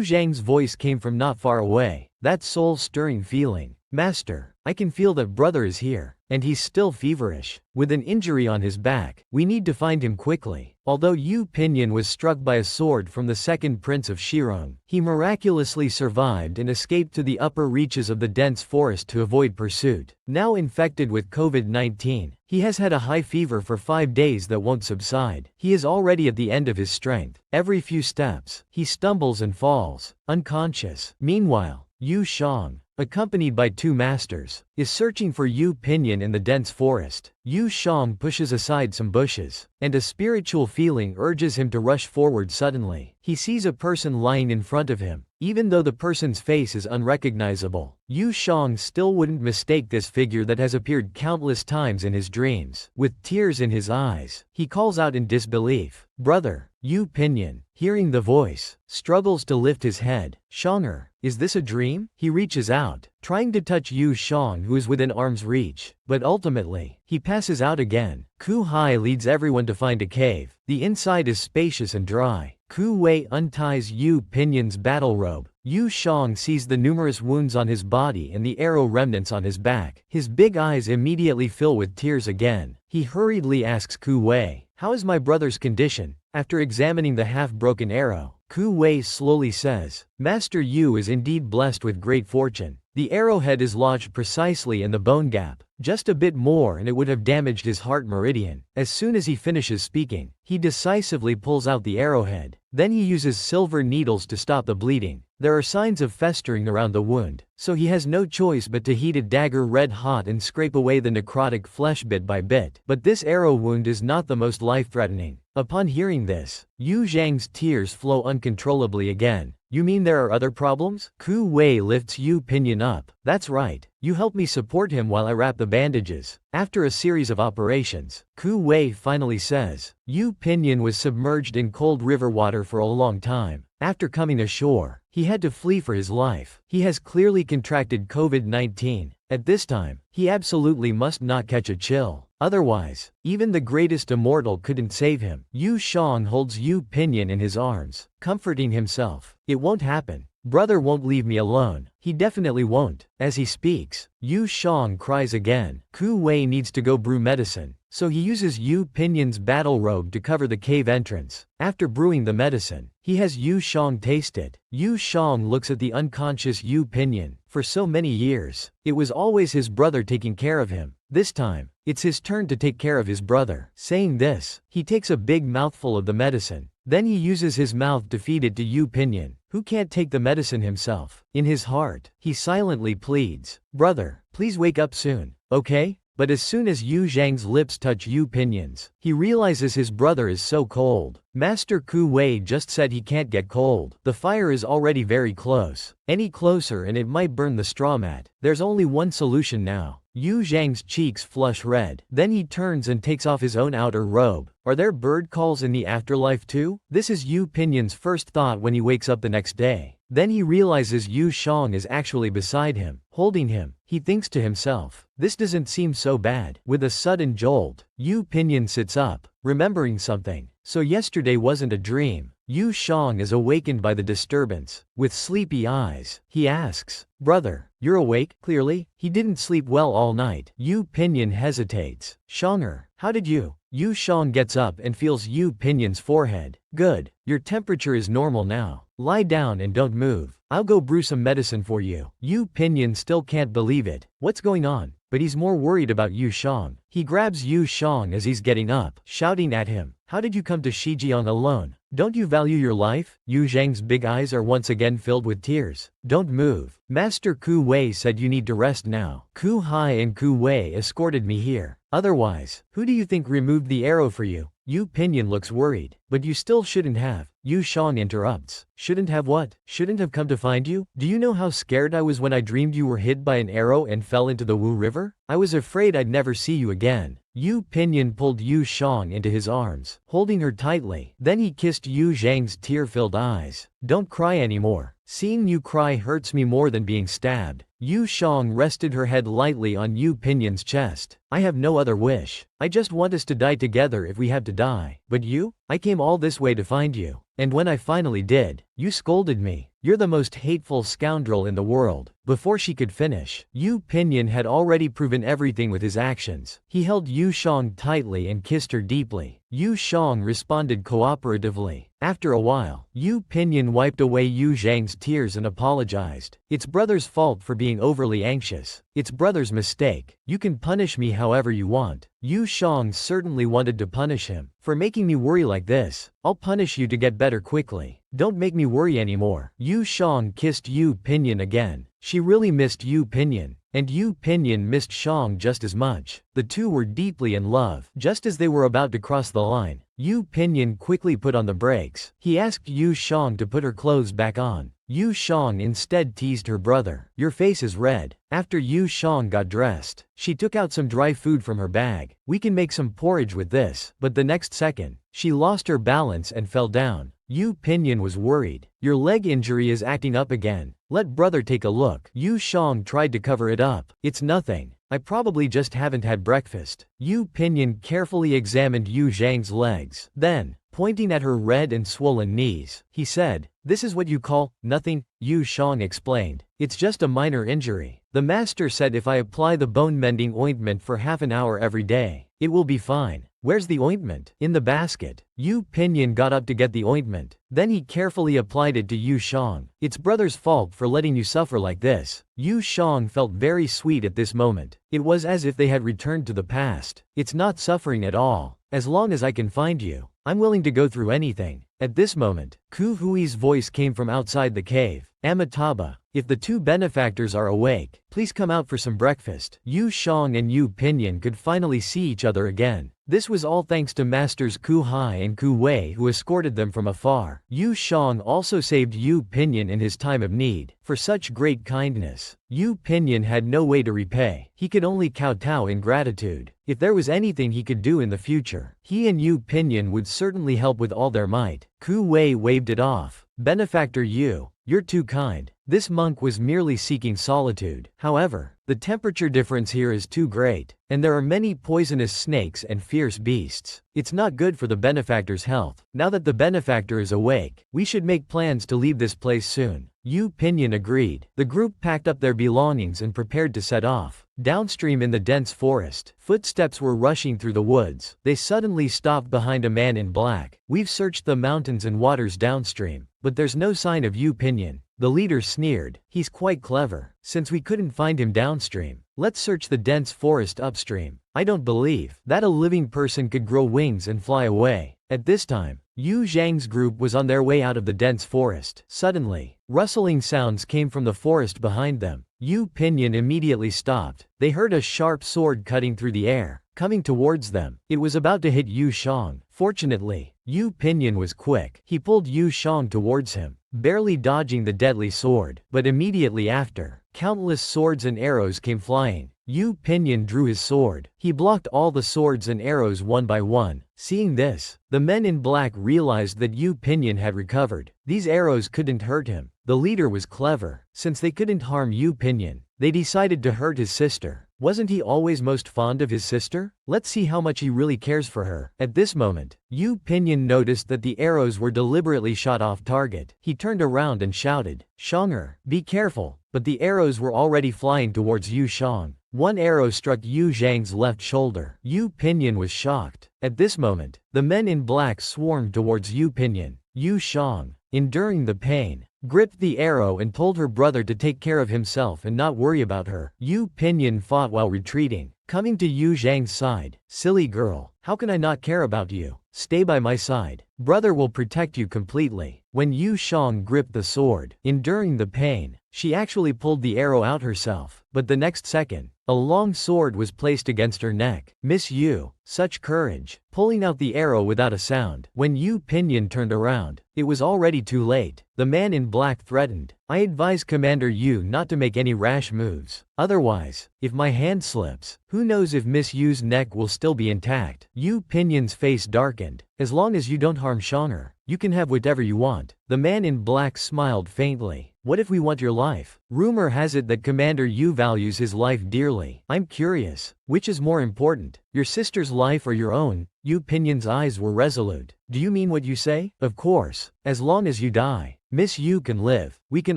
Zhang's voice came from not far away, that soul-stirring feeling. "Master, I can feel that brother is here, and he's still feverish, with an injury on his back. We need to find him quickly." Although Yu Pinyin was struck by a sword from the second prince of Shirong, he miraculously survived and escaped to the upper reaches of the dense forest to avoid pursuit. Now infected with COVID-19, he has had a high fever for 5 days that won't subside. He is already at the end of his strength. Every few steps, he stumbles and falls, unconscious. Meanwhile, Yu Shang, accompanied by 2 masters, is searching for Yu Pinyin in the dense forest. Yu Shang pushes aside some bushes, and a spiritual feeling urges him to rush forward suddenly. He sees a person lying in front of him. Even though the person's face is unrecognizable, Yu Shang still wouldn't mistake this figure that has appeared countless times in his dreams. With tears in his eyes, he calls out in disbelief, "Brother!" Yu Pinyin, hearing the voice, struggles to lift his head. "Shonger, is this a dream?" He reaches out, trying to touch Yu Shang, who is within arm's reach, but ultimately, he passes out again. Ku Hai leads everyone to find a cave. The inside is spacious and dry. Ku Wei unties Yu Pinyan's battle robe. Yu Shang sees the numerous wounds on his body and the arrow remnants on his back. His big eyes immediately fill with tears again. He hurriedly asks Ku Wei, "How is my brother's condition?" After examining the half-broken arrow, Ku Wei slowly says, "Master Yu is indeed blessed with great fortune. The arrowhead is lodged precisely in the bone gap. Just a bit more and it would have damaged his heart meridian." As soon as he finishes speaking, he decisively pulls out the arrowhead. Then he uses silver needles to stop the bleeding. There are signs of festering around the wound, so he has no choice but to heat a dagger red hot and scrape away the necrotic flesh bit by bit. But this arrow wound is not the most life-threatening. Upon hearing this, Yu Zhang's tears flow uncontrollably again. "You mean there are other problems?" Ku Wei lifts Yu Pinyan up. "That's right. You help me support him while I wrap the bandages." After a series of operations, Ku Wei finally says, "Yu Pinyan was submerged in cold river water for a long time. After coming ashore, he had to flee for his life. He has clearly contracted COVID-19. At this time, he absolutely must not catch a chill. Otherwise, even the greatest immortal couldn't save him." Yu Shang holds Yu Pinyan in his arms, comforting himself. "It won't happen. Brother won't leave me alone. He definitely won't." As he speaks, Yu Shang cries again. Ku Wei needs to go brew medicine, so he uses Yu Pinyan's battle robe to cover the cave entrance. After brewing the medicine, he has Yu Shang taste it. Yu Shang looks at the unconscious Yu Pinyan. For so many years, it was always his brother taking care of him. This time, it's his turn to take care of his brother. Saying this, he takes a big mouthful of the medicine. Then he uses his mouth to feed it to Yu Pinyan, who can't take the medicine himself. In his heart, he silently pleads, "Brother, please wake up soon, okay?" But as soon as Yu Zhang's lips touch Yu Pinyan's, he realizes his brother is so cold. Master Ku Wei just said he can't get cold. The fire is already very close. Any closer and it might burn the straw mat. There's only one solution now. Yu Zhang's cheeks flush red. Then he turns and takes off his own outer robe. Are there bird calls in the afterlife too? This is Yu Pinyan's first thought when he wakes up the next day. Then he realizes Yu Shang is actually beside him, holding him. He thinks to himself, "This doesn't seem so bad." With a sudden jolt, Yu Pinyan sits up, remembering something. So yesterday wasn't a dream. Yu Shang is awakened by the disturbance. With sleepy eyes, he asks, "Brother, you're awake, clearly?" He didn't sleep well all night. Yu Pinyan hesitates. "Shanger, how did you?" Yu Shang gets up and feels Yu Pinyan's forehead. "Good. Your temperature is normal now. Lie down and don't move. I'll go brew some medicine for you." Yu Pinyan still can't believe it. What's going on? But he's more worried about Yu Shang. He grabs Yu Shang as he's getting up, shouting at him, "How did you come to Shijiang alone? Don't you value your life?" Yu Zhang's big eyes are once again filled with tears. "Don't move. Master Ku Wei said you need to rest now. Ku Hai and Ku Wei escorted me here. Otherwise, who do you think removed the arrow for you?" Yu Pinyan looks worried. "But you still shouldn't have." Yu Shang interrupts. "Shouldn't have what? Shouldn't have come to find you? Do you know how scared I was when I dreamed you were hit by an arrow and fell into the Wu River? I was afraid I'd never see you again." Yu Pinyan pulled Yu Shang into his arms, holding her tightly. Then he kissed Yu Zhang's tear-filled eyes. "Don't cry anymore. Seeing you cry hurts me more than being stabbed." Yu Shang rested her head lightly on Yu Pinyan's chest. "I have no other wish. I just want us to die together if we have to die. But you? I came all this way to find you. And when I finally did, you scolded me. You're the most hateful scoundrel in the world." Before she could finish, Yu Pinyan had already proven everything with his actions. He held Yu Shang tightly and kissed her deeply. Yu Shang responded cooperatively. After a while, Yu Pinyan wiped away Yu Zhang's tears and apologized. "It's brother's fault for being overly anxious. It's brother's mistake. You can punish me however you want." Yu Shang certainly wanted to punish him. "For making me worry like this, I'll punish you to get better quickly. Don't make me worry anymore." Yu Shang kissed Yu Pinyan again. She really missed Yu Pinyan, and Yu Pinyan missed Shang just as much. The two were deeply in love. Just as they were about to cross the line, Yu Pinyan quickly put on the brakes. He asked Yu Shang to put her clothes back on. Yu Shang instead teased her brother. "Your face is red." After Yu Shang got dressed, she took out some dry food from her bag. "We can make some porridge with this." But the next second, she lost her balance and fell down. Yu Pinyan was worried. "Your leg injury is acting up again. Let brother take a look." Yu Shang tried to cover it up. "It's nothing. I probably just haven't had breakfast." Yu Pinyan carefully examined Yu Zhang's legs. Then, Pointing at her red and swollen knees, he said, "This is what you call nothing," Yu Jang explained. "It's just a minor injury. The master said if I apply the bone-mending ointment for half an hour every day, it will be fine." "Where's the ointment?" "In the basket." Yu Pinyin got up to get the ointment. Then he carefully applied it to Yu Jang. "It's brother's fault for letting you suffer like this." Yu Jang felt very sweet at this moment. It was as if they had returned to the past. "It's not suffering at all. As long as I can find you, I'm willing to go through anything." At this moment, Ku Hui's voice came from outside the cave. "Amitabha, if the two benefactors are awake, please come out for some breakfast." Yu Jang and Yu Pinyin could finally see each other again. This was all thanks to Masters Ku Hai and Ku Wei who escorted them from afar. Yu Jang also saved Yu Pinyin in his time of need. For such great kindness, Yu Pinyin had no way to repay. He could only kowtow in gratitude. If there was anything he could do in the future, he and Yu Pinyin would certainly help with all their might. Ku Wei waved it off. "Benefactor Yu, you're too kind. This monk was merely seeking solitude. However, the temperature difference here is too great, and there are many poisonous snakes and fierce beasts. It's not good for the benefactor's health. Now that the benefactor is awake, we should make plans to leave this place soon." Yu Pinyin agreed. The group packed up their belongings and prepared to set off. Downstream in the dense forest, footsteps were rushing through the woods. They suddenly stopped behind a man in black. "We've searched the mountains and waters downstream, but there's no sign of Yu Pinyin." The leader sneered. "He's quite clever. Since we couldn't find him downstream, let's search the dense forest upstream. I don't believe that a living person could grow wings and fly away." At this time, Yu Zhang's group was on their way out of the dense forest. Suddenly, rustling sounds came from the forest behind them. Yu Pinyin immediately stopped. They heard a sharp sword cutting through the air, coming towards them. It was about to hit Yu Jang. Fortunately, Yu Pinyin was quick. He pulled Yu Jang towards him, barely dodging the deadly sword. But immediately after, countless swords and arrows came flying. Yu Pinyin drew his sword. He blocked all the swords and arrows one by one. Seeing this, the men in black realized that Yu Pinyin had recovered. These arrows couldn't hurt him. The leader was clever. Since they couldn't harm Yu Pinyin, they decided to hurt his sister. Wasn't he always most fond of his sister? Let's see how much he really cares for her. At this moment, Yu Pinyin noticed that the arrows were deliberately shot off target. He turned around and shouted, "Shanger, be careful." But the arrows were already flying towards Yu Jang. One arrow struck Yu Zhang's left shoulder. Yu Pinyin was shocked. At this moment, the men in black swarmed towards Yu Pinyin. Yu Jang, enduring the pain, gripped the arrow and told her brother to take care of himself and not worry about her. Yu Pinyin fought while retreating, coming to Yu Zhang's side. "Silly girl, how can I not care about you? Stay by my side. Brother will protect you completely." When Yu Jang gripped the sword, enduring the pain, she actually pulled the arrow out herself. But the next second, a long sword was placed against her neck. "Miss Yu, such courage," pulling out the arrow without a sound. When Yu Pinyin turned around, it was already too late. The man in black threatened, "I advise Commander Yu not to make any rash moves. Otherwise, if my hand slips, who knows if Miss Yu's neck will still be intact." Yu Pinyin's face darkened. "As long as you don't harm Shanger, you can have whatever you want." The man in black smiled faintly. "What if we want your life? Rumor has it that Commander Yu values his life dearly. I'm curious, which is more important, your sister's life or your own?" Yu Pinyin's eyes were resolute. "Do you mean what you say?" "Of course, as long as you die, Miss Yu can live. We can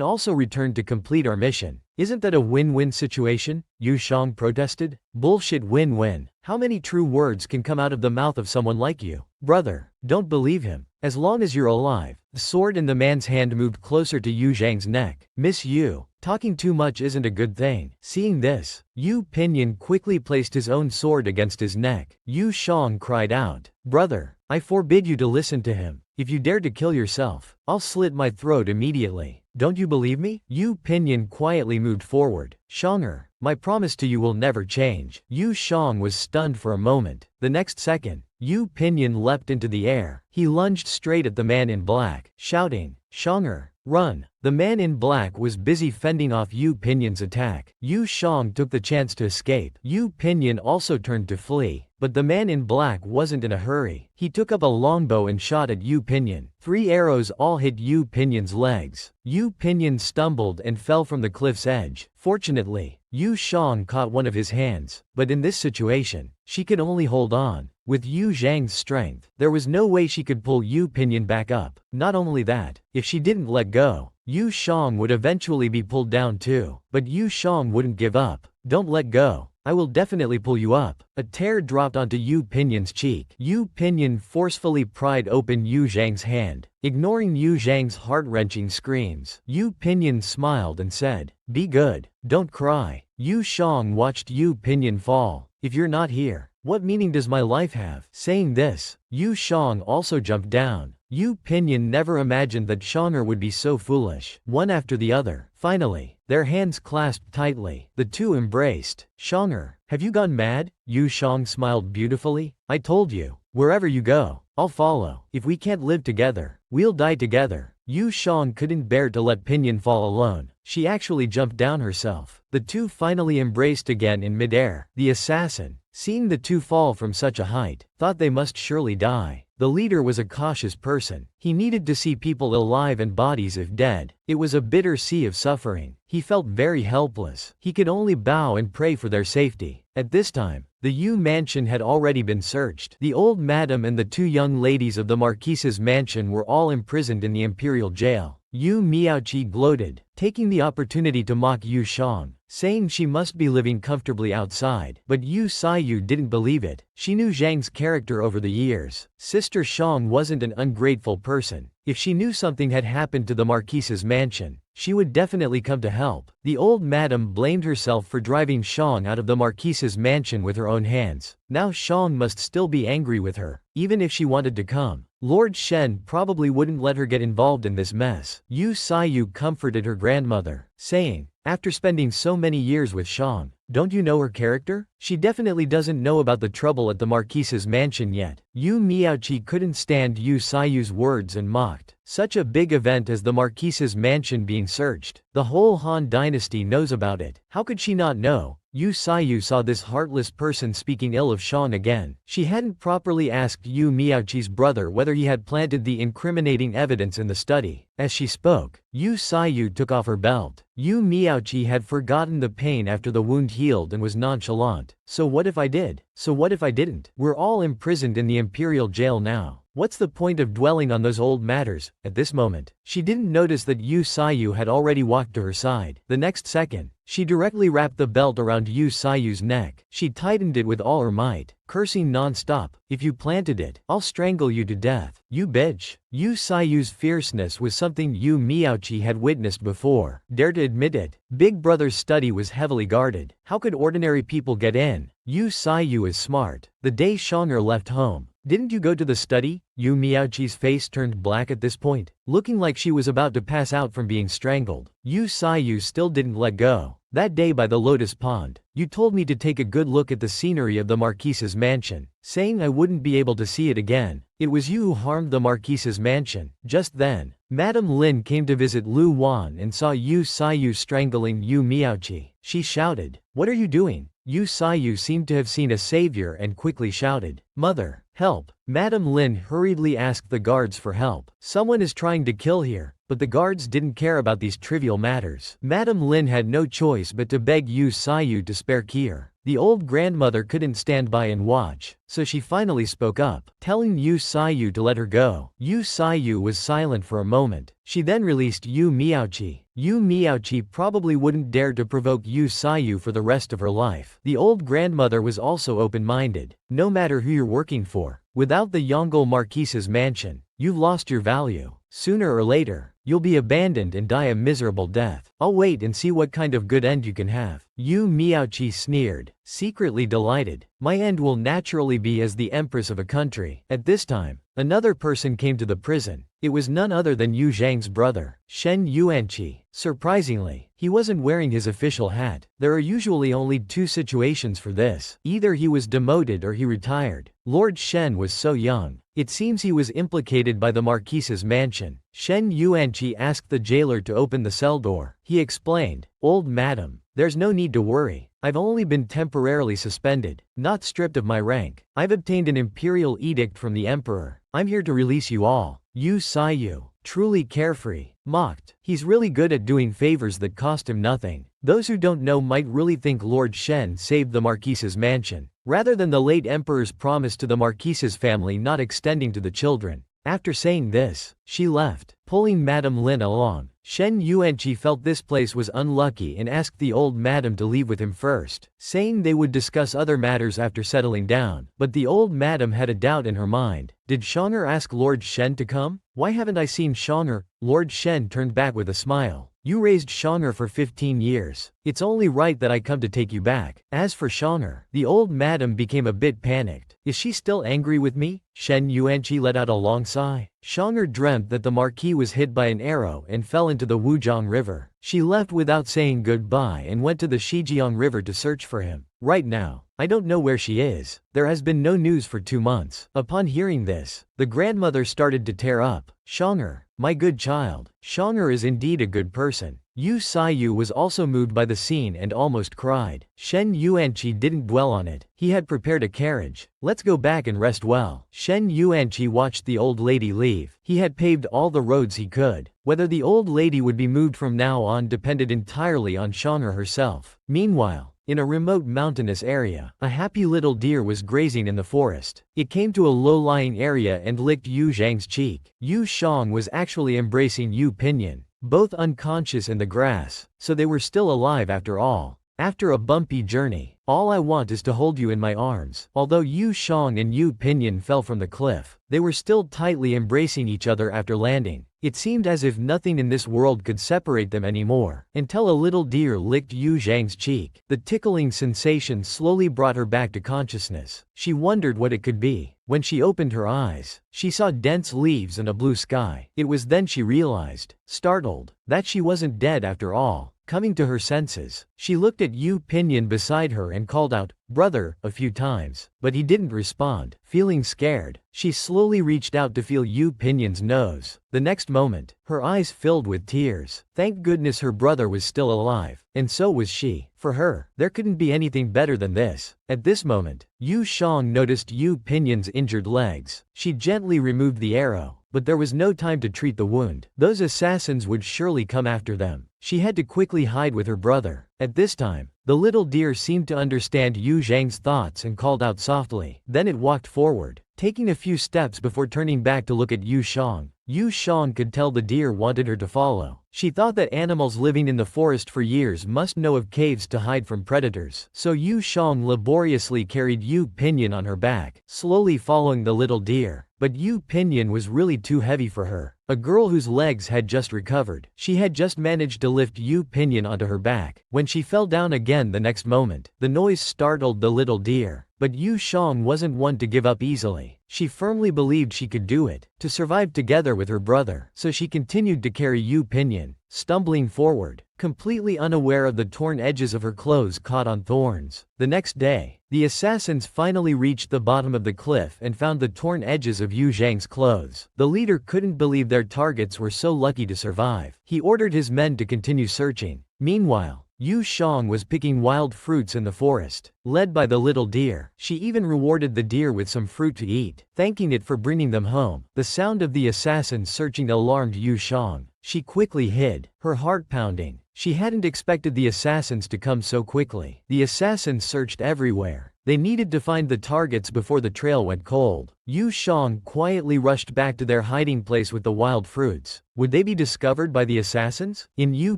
also return to complete our mission. Isn't that a win-win situation?" Yu Jang protested. "Bullshit win-win. How many true words can come out of the mouth of someone like you? Brother, don't believe him. As long as you're alive." The sword in the man's hand moved closer to Yu Zhang's neck. "Miss Yu, talking too much isn't a good thing." Seeing this, Yu Pinyin quickly placed his own sword against his neck. Yu Jang cried out, "Brother, I forbid you to listen to him. If you dare to kill yourself, I'll slit my throat immediately. Don't you believe me?" Yu Pinyin quietly moved forward. "Shanger, my promise to you will never change." Yu Jang was stunned for a moment. The next second, Yu Pinyin leapt into the air. He lunged straight at the man in black, shouting, "Shanger, run!" The man in black was busy fending off Yu Pinyin's attack. Yu Jang took the chance to escape. Yu Pinyin also turned to flee, but the man in black wasn't in a hurry. He took up a longbow and shot at Yu Pinyin. 3 arrows all hit Yu Pinyin's legs. Yu Pinyin stumbled and fell from the cliff's edge. Fortunately, Yu Jang caught one of his hands, but in this situation, she could only hold on. With Yu Jang's strength, there was no way she could pull Yu Pinyin back up. Not only that, if she didn't let go, Yu Shang would eventually be pulled down too. But Yu Shang wouldn't give up. Don't let go. I will definitely pull you up. A tear dropped onto Yu Pinyin's cheek. Yu Pinyin forcefully pried open Yu Zhang's hand, ignoring Yu Zhang's heart-wrenching screams. Yu Pinyin smiled and said, "Be good. Don't cry." Yu Shang watched Yu Pinyin fall. "If you're not here, what meaning does my life have?" Saying this, Yu Shang also jumped down. Yu Pinyin never imagined that Shanger would be so foolish. One after the other. Finally, their hands clasped tightly. The two embraced. "Shanger, have you gone mad?" Yu Shang smiled beautifully. "I told you, wherever you go, I'll follow. If we can't live together, we'll die together." Yu Shang couldn't bear to let Pinyin fall alone. She actually jumped down herself. The two finally embraced again in midair. The assassin, seeing the two fall from such a height, thought they must surely die. The leader was a cautious person. He needed to see people alive and bodies if dead. It was a bitter sea of suffering. He felt very helpless. He could only bow and pray for their safety. At this time, the Yu mansion had already been searched. The old madam and the two young ladies of the Marquise's mansion were all imprisoned in the imperial jail. Yu Miaoqi gloated, taking the opportunity to mock Yu Shang, saying she must be living comfortably outside. But Yu Saiyu didn't believe it. She knew Zhang's character over the years. Sister Shang wasn't an ungrateful person. If she knew something had happened to the Marquise's mansion, she would definitely come to help. The old madam blamed herself for driving Shang out of the Marquise's mansion with her own hands. Now Shang must still be angry with her, even if she wanted to come. Lord Shen probably wouldn't let her get involved in this mess. Yu Saiyu comforted her grandmother, saying, "After spending so many years with Shang, don't you know her character? She definitely doesn't know about the trouble at the Marquise's mansion yet." Yu Miaoqi couldn't stand Yu Saiyu's words and mocked. Such a big event as the Marquise's mansion being searched. The whole Han dynasty knows about it. How could she not know? Yu Saiyu saw this heartless person speaking ill of Shang again. She hadn't properly asked Yu Miaoqi's brother whether he had planted the incriminating evidence in the study. As she spoke, Yu Saiyu took off her belt. Yu Miaoqi had forgotten the pain after the wound healed and was nonchalant. "So what if I did? So what if I didn't? We're all imprisoned in the imperial jail now. What's the point of dwelling on those old matters?" At this moment, she didn't notice that Yu Saiyu had already walked to her side. The next second, she directly wrapped the belt around Yu Saiyu's neck. She tightened it with all her might, cursing non-stop. "If you planted it, I'll strangle you to death. You bitch." Yu Saiyu's fierceness was something Yu Miaoqi had witnessed before. Dare to admit it. Big Brother's study was heavily guarded. How could ordinary people get in? Yu Saiyu is smart. The day Shanger left home, "Didn't you go to the study?" Yu Miaoqi's face turned black at this point, looking like she was about to pass out from being strangled. Yu Saiyu still didn't let go. "That day by the lotus pond, you told me to take a good look at the scenery of the Marquise's mansion, saying I wouldn't be able to see it again. It was you who harmed the Marquise's mansion." Just then, Madame Lin came to visit Lu Wan and saw Yu Saiyu strangling Yu Miaoqi. She shouted, "What are you doing?" Yu Saiyu seemed to have seen a savior and quickly shouted, "Mother, help." Madame Lin hurriedly asked the guards for help. "Someone is trying to kill here." But the guards didn't care about these trivial matters. Madame Lin had no choice but to beg Yu Saiyu to spare Kier. The old grandmother couldn't stand by and watch, so she finally spoke up, telling Yu Saiyu to let her go. Yu Saiyu was silent for a moment. She then released Yu Miaoqi. Yu Miaoqi probably wouldn't dare to provoke Yu Saiyu for the rest of her life. The old grandmother was also open-minded. No matter who you're working for, without the Yongle Marquise's mansion, you've lost your value. Sooner or later, you'll be abandoned and die a miserable death. I'll wait and see what kind of good end you can have. Yu Miaoqi sneered, secretly delighted. My end will naturally be as the empress of a country. At this time, another person came to the prison. It was none other than Yu Zhang's brother, Shen Yuanqi. Surprisingly, he wasn't wearing his official hat. There are usually only two situations for this. Either he was demoted or he retired. Lord Shen was so young. It seems he was implicated by the Marquise's mansion. Shen Yuanqi asked the jailer to open the cell door. He explained, "Old madam, there's no need to worry. I've only been temporarily suspended, not stripped of my rank. I've obtained an imperial edict from the emperor. I'm here to release you all." Yu Saiyu, truly carefree, mocked. He's really good at doing favors that cost him nothing. Those who don't know might really think Lord Shen saved the Marquise's mansion. rather than the late emperor's promise to the marquise's family not extending to the children. After saying this, she left, pulling Madame Lin along. Shen Yuanqi felt this place was unlucky and asked the old madam to leave with him first, saying they would discuss other matters after settling down. But the old madam had a doubt in her mind. Did Shonger ask Lord Shen to come? Why haven't I seen Shonger? Lord Shen turned back with a smile. You raised Shonger for 15 years. It's only right that I come to take you back. As for Shonger, the old madam became a bit panicked. Is she still angry with me? Shen Yuanqi let out a long sigh. Shonger dreamt that the marquis was hit by an arrow and fell into the Wujang River. She left without saying goodbye and went to the Shijiang River to search for him. Right now, I don't know where she is. There has been no news for 2 months. Upon hearing this, the grandmother started to tear up. Shonger, my good child. Shonger is indeed a good person. Yu Saiyu was also moved by the scene and almost cried. Shen Yuanqi didn't dwell on it. He had prepared a carriage. Let's go back and rest well. Shen Yuanqi watched the old lady leave. He had paved all the roads he could. Whether the old lady would be moved from now on depended entirely on Shonger herself. Meanwhile, in a remote mountainous area, a happy little deer was grazing in the forest. It came to a low-lying area and licked Yu Zhang's cheek. Yu Shang was actually embracing Yu Pinyin, both unconscious in the grass, so they were still alive after all. After a bumpy journey, all I want is to hold you in my arms. Although Yu Shang and Yu Pinyin fell from the cliff, they were still tightly embracing each other after landing. It seemed as if nothing in this world could separate them anymore, until a little deer licked Yu Zhang's cheek. The tickling sensation slowly brought her back to consciousness. She wondered what it could be. When she opened her eyes, she saw dense leaves and a blue sky. It was then she realized, startled, that she wasn't dead after all. Coming to her senses, she looked at Yu Pinyin beside her and called out, "Brother," a few times, but he didn't respond. Feeling scared, she slowly reached out to feel Yu Pinyin's nose. The next moment, her eyes filled with tears. Thank goodness her brother was still alive, and so was she. For her, there couldn't be anything better than this. At this moment, Yu Shang noticed Yu Pinyin's injured legs. She gently removed the arrow, but there was no time to treat the wound. Those assassins would surely come after them. She had to quickly hide with her brother. At this time, the little deer seemed to understand Yu Zhang's thoughts and called out softly. Then it walked forward, taking a few steps before turning back to look at Yu Shang. Yu Shang could tell the deer wanted her to follow. She thought that animals living in the forest for years must know of caves to hide from predators. So Yu Shang laboriously carried Yu Pinyin on her back, slowly following the little deer. But Yu Pinyin was really too heavy for her. A girl whose legs had just recovered. She had just managed to lift Yu Pinyin onto her back. When she fell down again the next moment, the noise startled the little deer. But Yu Shang wasn't one to give up easily. She firmly believed she could do it, to survive together with her brother. So she continued to carry Yu Pinyin, stumbling forward, completely unaware of the torn edges of her clothes caught on thorns. The next day, the assassins finally reached the bottom of the cliff and found the torn edges of Yu Zhang's clothes. The leader couldn't believe their targets were so lucky to survive. He ordered his men to continue searching. Meanwhile, Yu Shang was picking wild fruits in the forest, led by the little deer. She even rewarded the deer with some fruit to eat, thanking it for bringing them home. The sound of the assassins searching alarmed Yu Shang. She quickly hid, her heart pounding. She hadn't expected the assassins to come so quickly. The assassins searched everywhere. They needed to find the targets before the trail went cold. Yu Shang quietly rushed back to their hiding place with the wild fruits. Would they be discovered by the assassins? In Yu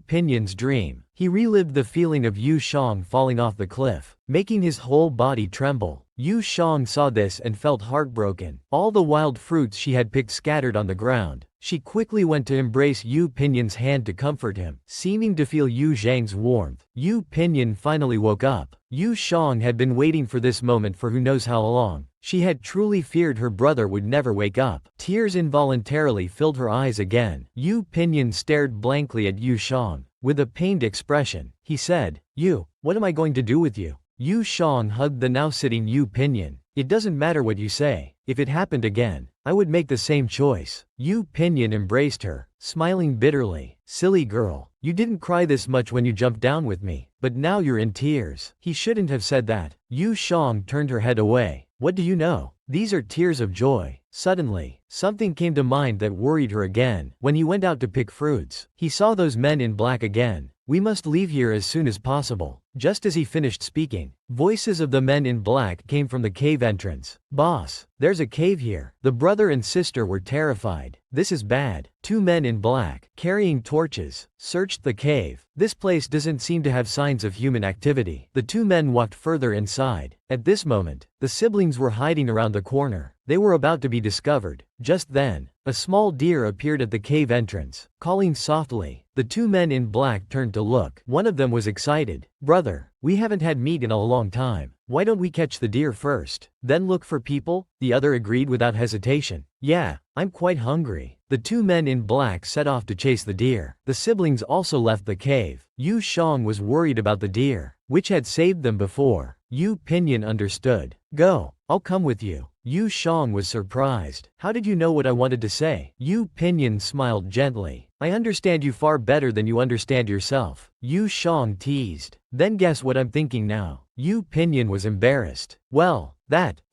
Pinyin's dream, he relived the feeling of Yu Shang falling off the cliff, making his whole body tremble. Yu Shang saw this and felt heartbroken. All the wild fruits she had picked scattered on the ground. She quickly went to embrace Yu Pinyin's hand to comfort him, seeming to feel Yu Zhang's warmth. Yu Pinyin finally woke up. Yu Shang had been waiting for this moment for who knows how long. She had truly feared her brother would never wake up. Tears involuntarily filled her eyes again. Yu Pinyin stared blankly at Yu Shang. With a pained expression, he said, "You, what am I going to do with you?" Yu Shang hugged the now sitting Yu Pinyin. "It doesn't matter what you say. If it happened again, I would make the same choice." Yu Pinyin embraced her, smiling bitterly. "Silly girl, you didn't cry this much when you jumped down with me, but now you're in tears." He shouldn't have said that. Yu Shang turned her head away. "What do you know? These are tears of joy." Suddenly, something came to mind that worried her again. When he went out to pick fruits, he saw those men in black again. We must leave here as soon as possible. Just as he finished speaking, voices of the men in black came from the cave entrance. Boss, there's a cave here. The brother and sister were terrified. This is bad. Two men in black, carrying torches, searched the cave. This place doesn't seem to have signs of human activity. The two men walked further inside. At this moment, the siblings were hiding around the corner. They were about to be discovered. Just then, a small deer appeared at the cave entrance, calling softly. The two men in black turned to look. One of them was excited. Brother, we haven't had meat in a long time. Why don't we catch the deer first, then look for people? The other agreed without hesitation. Yeah, I'm quite hungry. The two men in black set off to chase the deer. The siblings also left the cave. Yu Jang was worried about the deer, which had saved them before. Yu Pinyin understood. Go, I'll come with you. Yu Jang was surprised. How did you know what I wanted to say? Yu Pinyin smiled gently. I understand you far better than you understand yourself. Yu Jang teased. Then guess what I'm thinking now. Yu Pinyin was embarrassed. Well,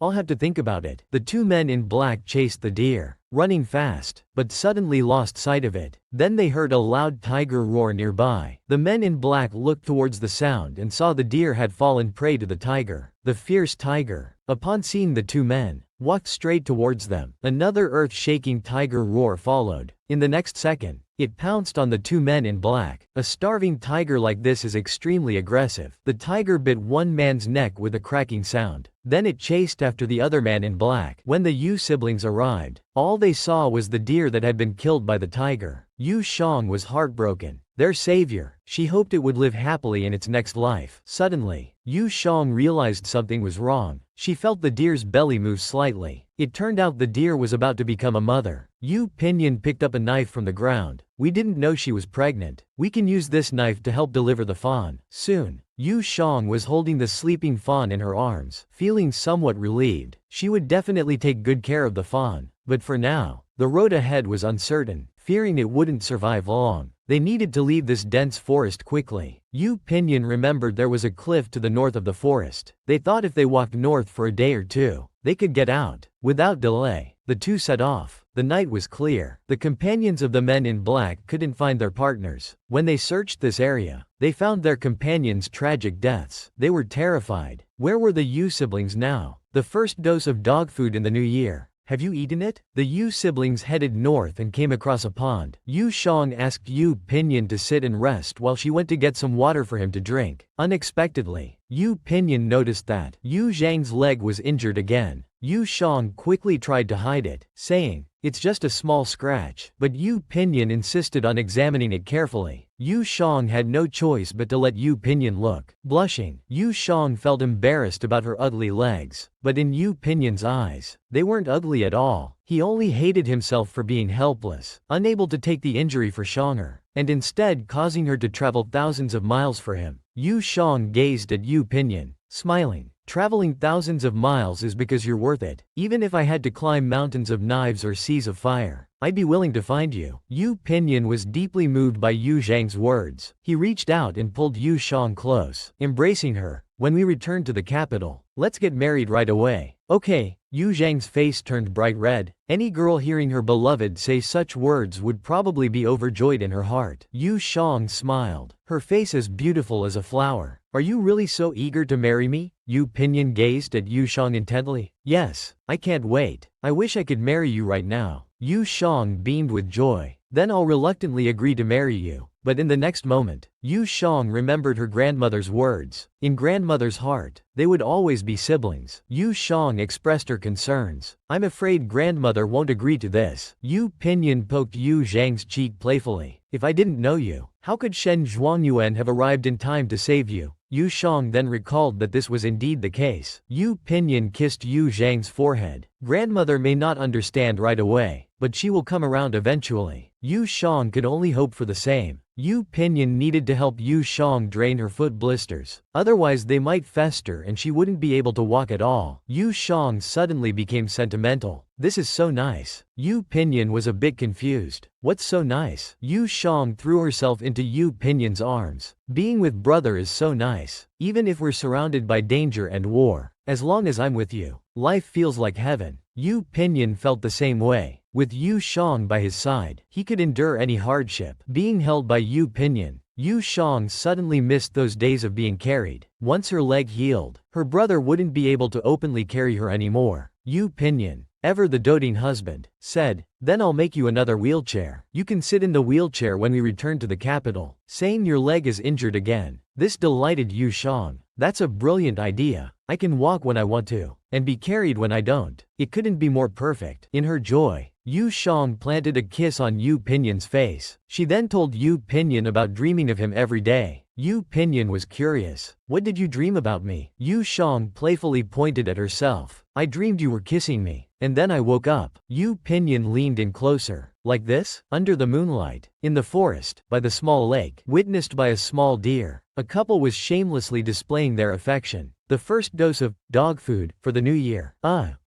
I'll have to think about it. The two men in black chased the deer, running fast, but suddenly lost sight of it. Then they heard a loud tiger roar nearby. The men in black looked towards the sound and saw the deer had fallen prey to the tiger. The fierce tiger, upon seeing the two men, walked straight towards them. Another earth-shaking tiger roar followed. In the next second, it pounced on the two men in black. A starving tiger like this is extremely aggressive. The tiger bit one man's neck with a cracking sound. Then it chased after the other man in black. When the Yu siblings arrived, all they saw was the deer that had been killed by the tiger. Yu Jang was heartbroken. Their savior, she hoped it would live happily in its next life. Suddenly, Yu Jang realized something was wrong. She felt the deer's belly move slightly. It turned out the deer was about to become a mother. Yu Pinyin picked up a knife from the ground. We didn't know she was pregnant. We can use this knife to help deliver the fawn. Soon, Yu Jang was holding the sleeping fawn in her arms, feeling somewhat relieved. She would definitely take good care of the fawn. But for now, the road ahead was uncertain. Fearing it wouldn't survive long, they needed to leave this dense forest quickly. Yu Pinyin remembered there was a cliff to the north of the forest. They thought if they walked north for a day or two, they could get out. Without delay, the two set off. The night was clear. The companions of the men in black couldn't find their partners. When they searched this area, they found their companions' tragic deaths. They were terrified. Where were the Yu siblings now? The first dose of dog food in the new year. Have you eaten it? The Yu siblings headed north and came across a pond. Yu Jang asked Yu Pinyin to sit and rest while she went to get some water for him to drink. Unexpectedly, Yu Pinyin noticed that Yu Zhang's leg was injured again. Yu Jang quickly tried to hide it, saying, "It's just a small scratch." But Yu Pinyin insisted on examining it carefully. Yu Jang had no choice but to let Yu Pinyin look. Blushing, Yu Jang felt embarrassed about her ugly legs. But in Yu Pinyin's eyes, they weren't ugly at all. He only hated himself for being helpless, unable to take the injury for Zhang'er, and instead causing her to travel thousands of miles for him. Yu Jang gazed at Yu Pinyin, smiling. Traveling thousands of miles is because you're worth it. Even if I had to climb mountains of knives or seas of fire, I'd be willing to find you. Yu Pinyin was deeply moved by Yu Zhang's words. He reached out and pulled Yu Jang close, embracing her. When we return to the capital, let's get married right away. Okay. Yu Zhang's face turned bright red. Any girl hearing her beloved say such words would probably be overjoyed in her heart. Yu Jang smiled, her face as beautiful as a flower. Are you really so eager to marry me? Yu Pinyin gazed at Yu Jang intently. Yes, I can't wait. I wish I could marry you right now. Yu Jang beamed with joy. Then I'll reluctantly agree to marry you. But in the next moment, Yu Jang remembered her grandmother's words. In grandmother's heart, they would always be siblings. Yu Jang expressed her concerns. I'm afraid grandmother won't agree to this. Yu Pinyin poked Yu Zhang's cheek playfully. If I didn't know you, how could Shen Zhuangyuan have arrived in time to save you? Yu Jang then recalled that this was indeed the case. Yu Pinyin kissed Yu Zhang's forehead. Grandmother may not understand right away, but she will come around eventually. Yu Jang could only hope for the same. Yu Pinyin needed to help Yu Jang drain her foot blisters. Otherwise they might fester and she wouldn't be able to walk at all. Yu Jang suddenly became sentimental. This is so nice. Yu Pinyin was a bit confused. What's so nice? Yu Jang threw herself into Yu Pinyin's arms. Being with brother is so nice. Even if we're surrounded by danger and war, as long as I'm with you, life feels like heaven. Yu Pinyin felt the same way. With Yu Shang by his side, he could endure any hardship. Being held by Yu Pinyin, Yu Shang suddenly missed those days of being carried. Once her leg healed, her brother wouldn't be able to openly carry her anymore. Yu Pinyin, ever the doting husband, said, "Then I'll make you another wheelchair. You can sit in the wheelchair when we return to the capital." Saying your leg is injured again. This delighted Yu Shang. That's a brilliant idea. I can walk when I want to, and be carried when I don't. It couldn't be more perfect. In her joy, Yu Shang planted a kiss on Yu Pinyin's face. She then told Yu Pinyin about dreaming of him every day. Yu Pinyin was curious. "What did you dream about me?" Yu Shang playfully pointed at herself. "I dreamed you were kissing me, and then I woke up." Yu Pinyin leaned in closer. "Like this? Under the moonlight, in the forest, by the small lake, witnessed by a small deer." A couple was shamelessly displaying their affection. The first dose of dog food for the new year.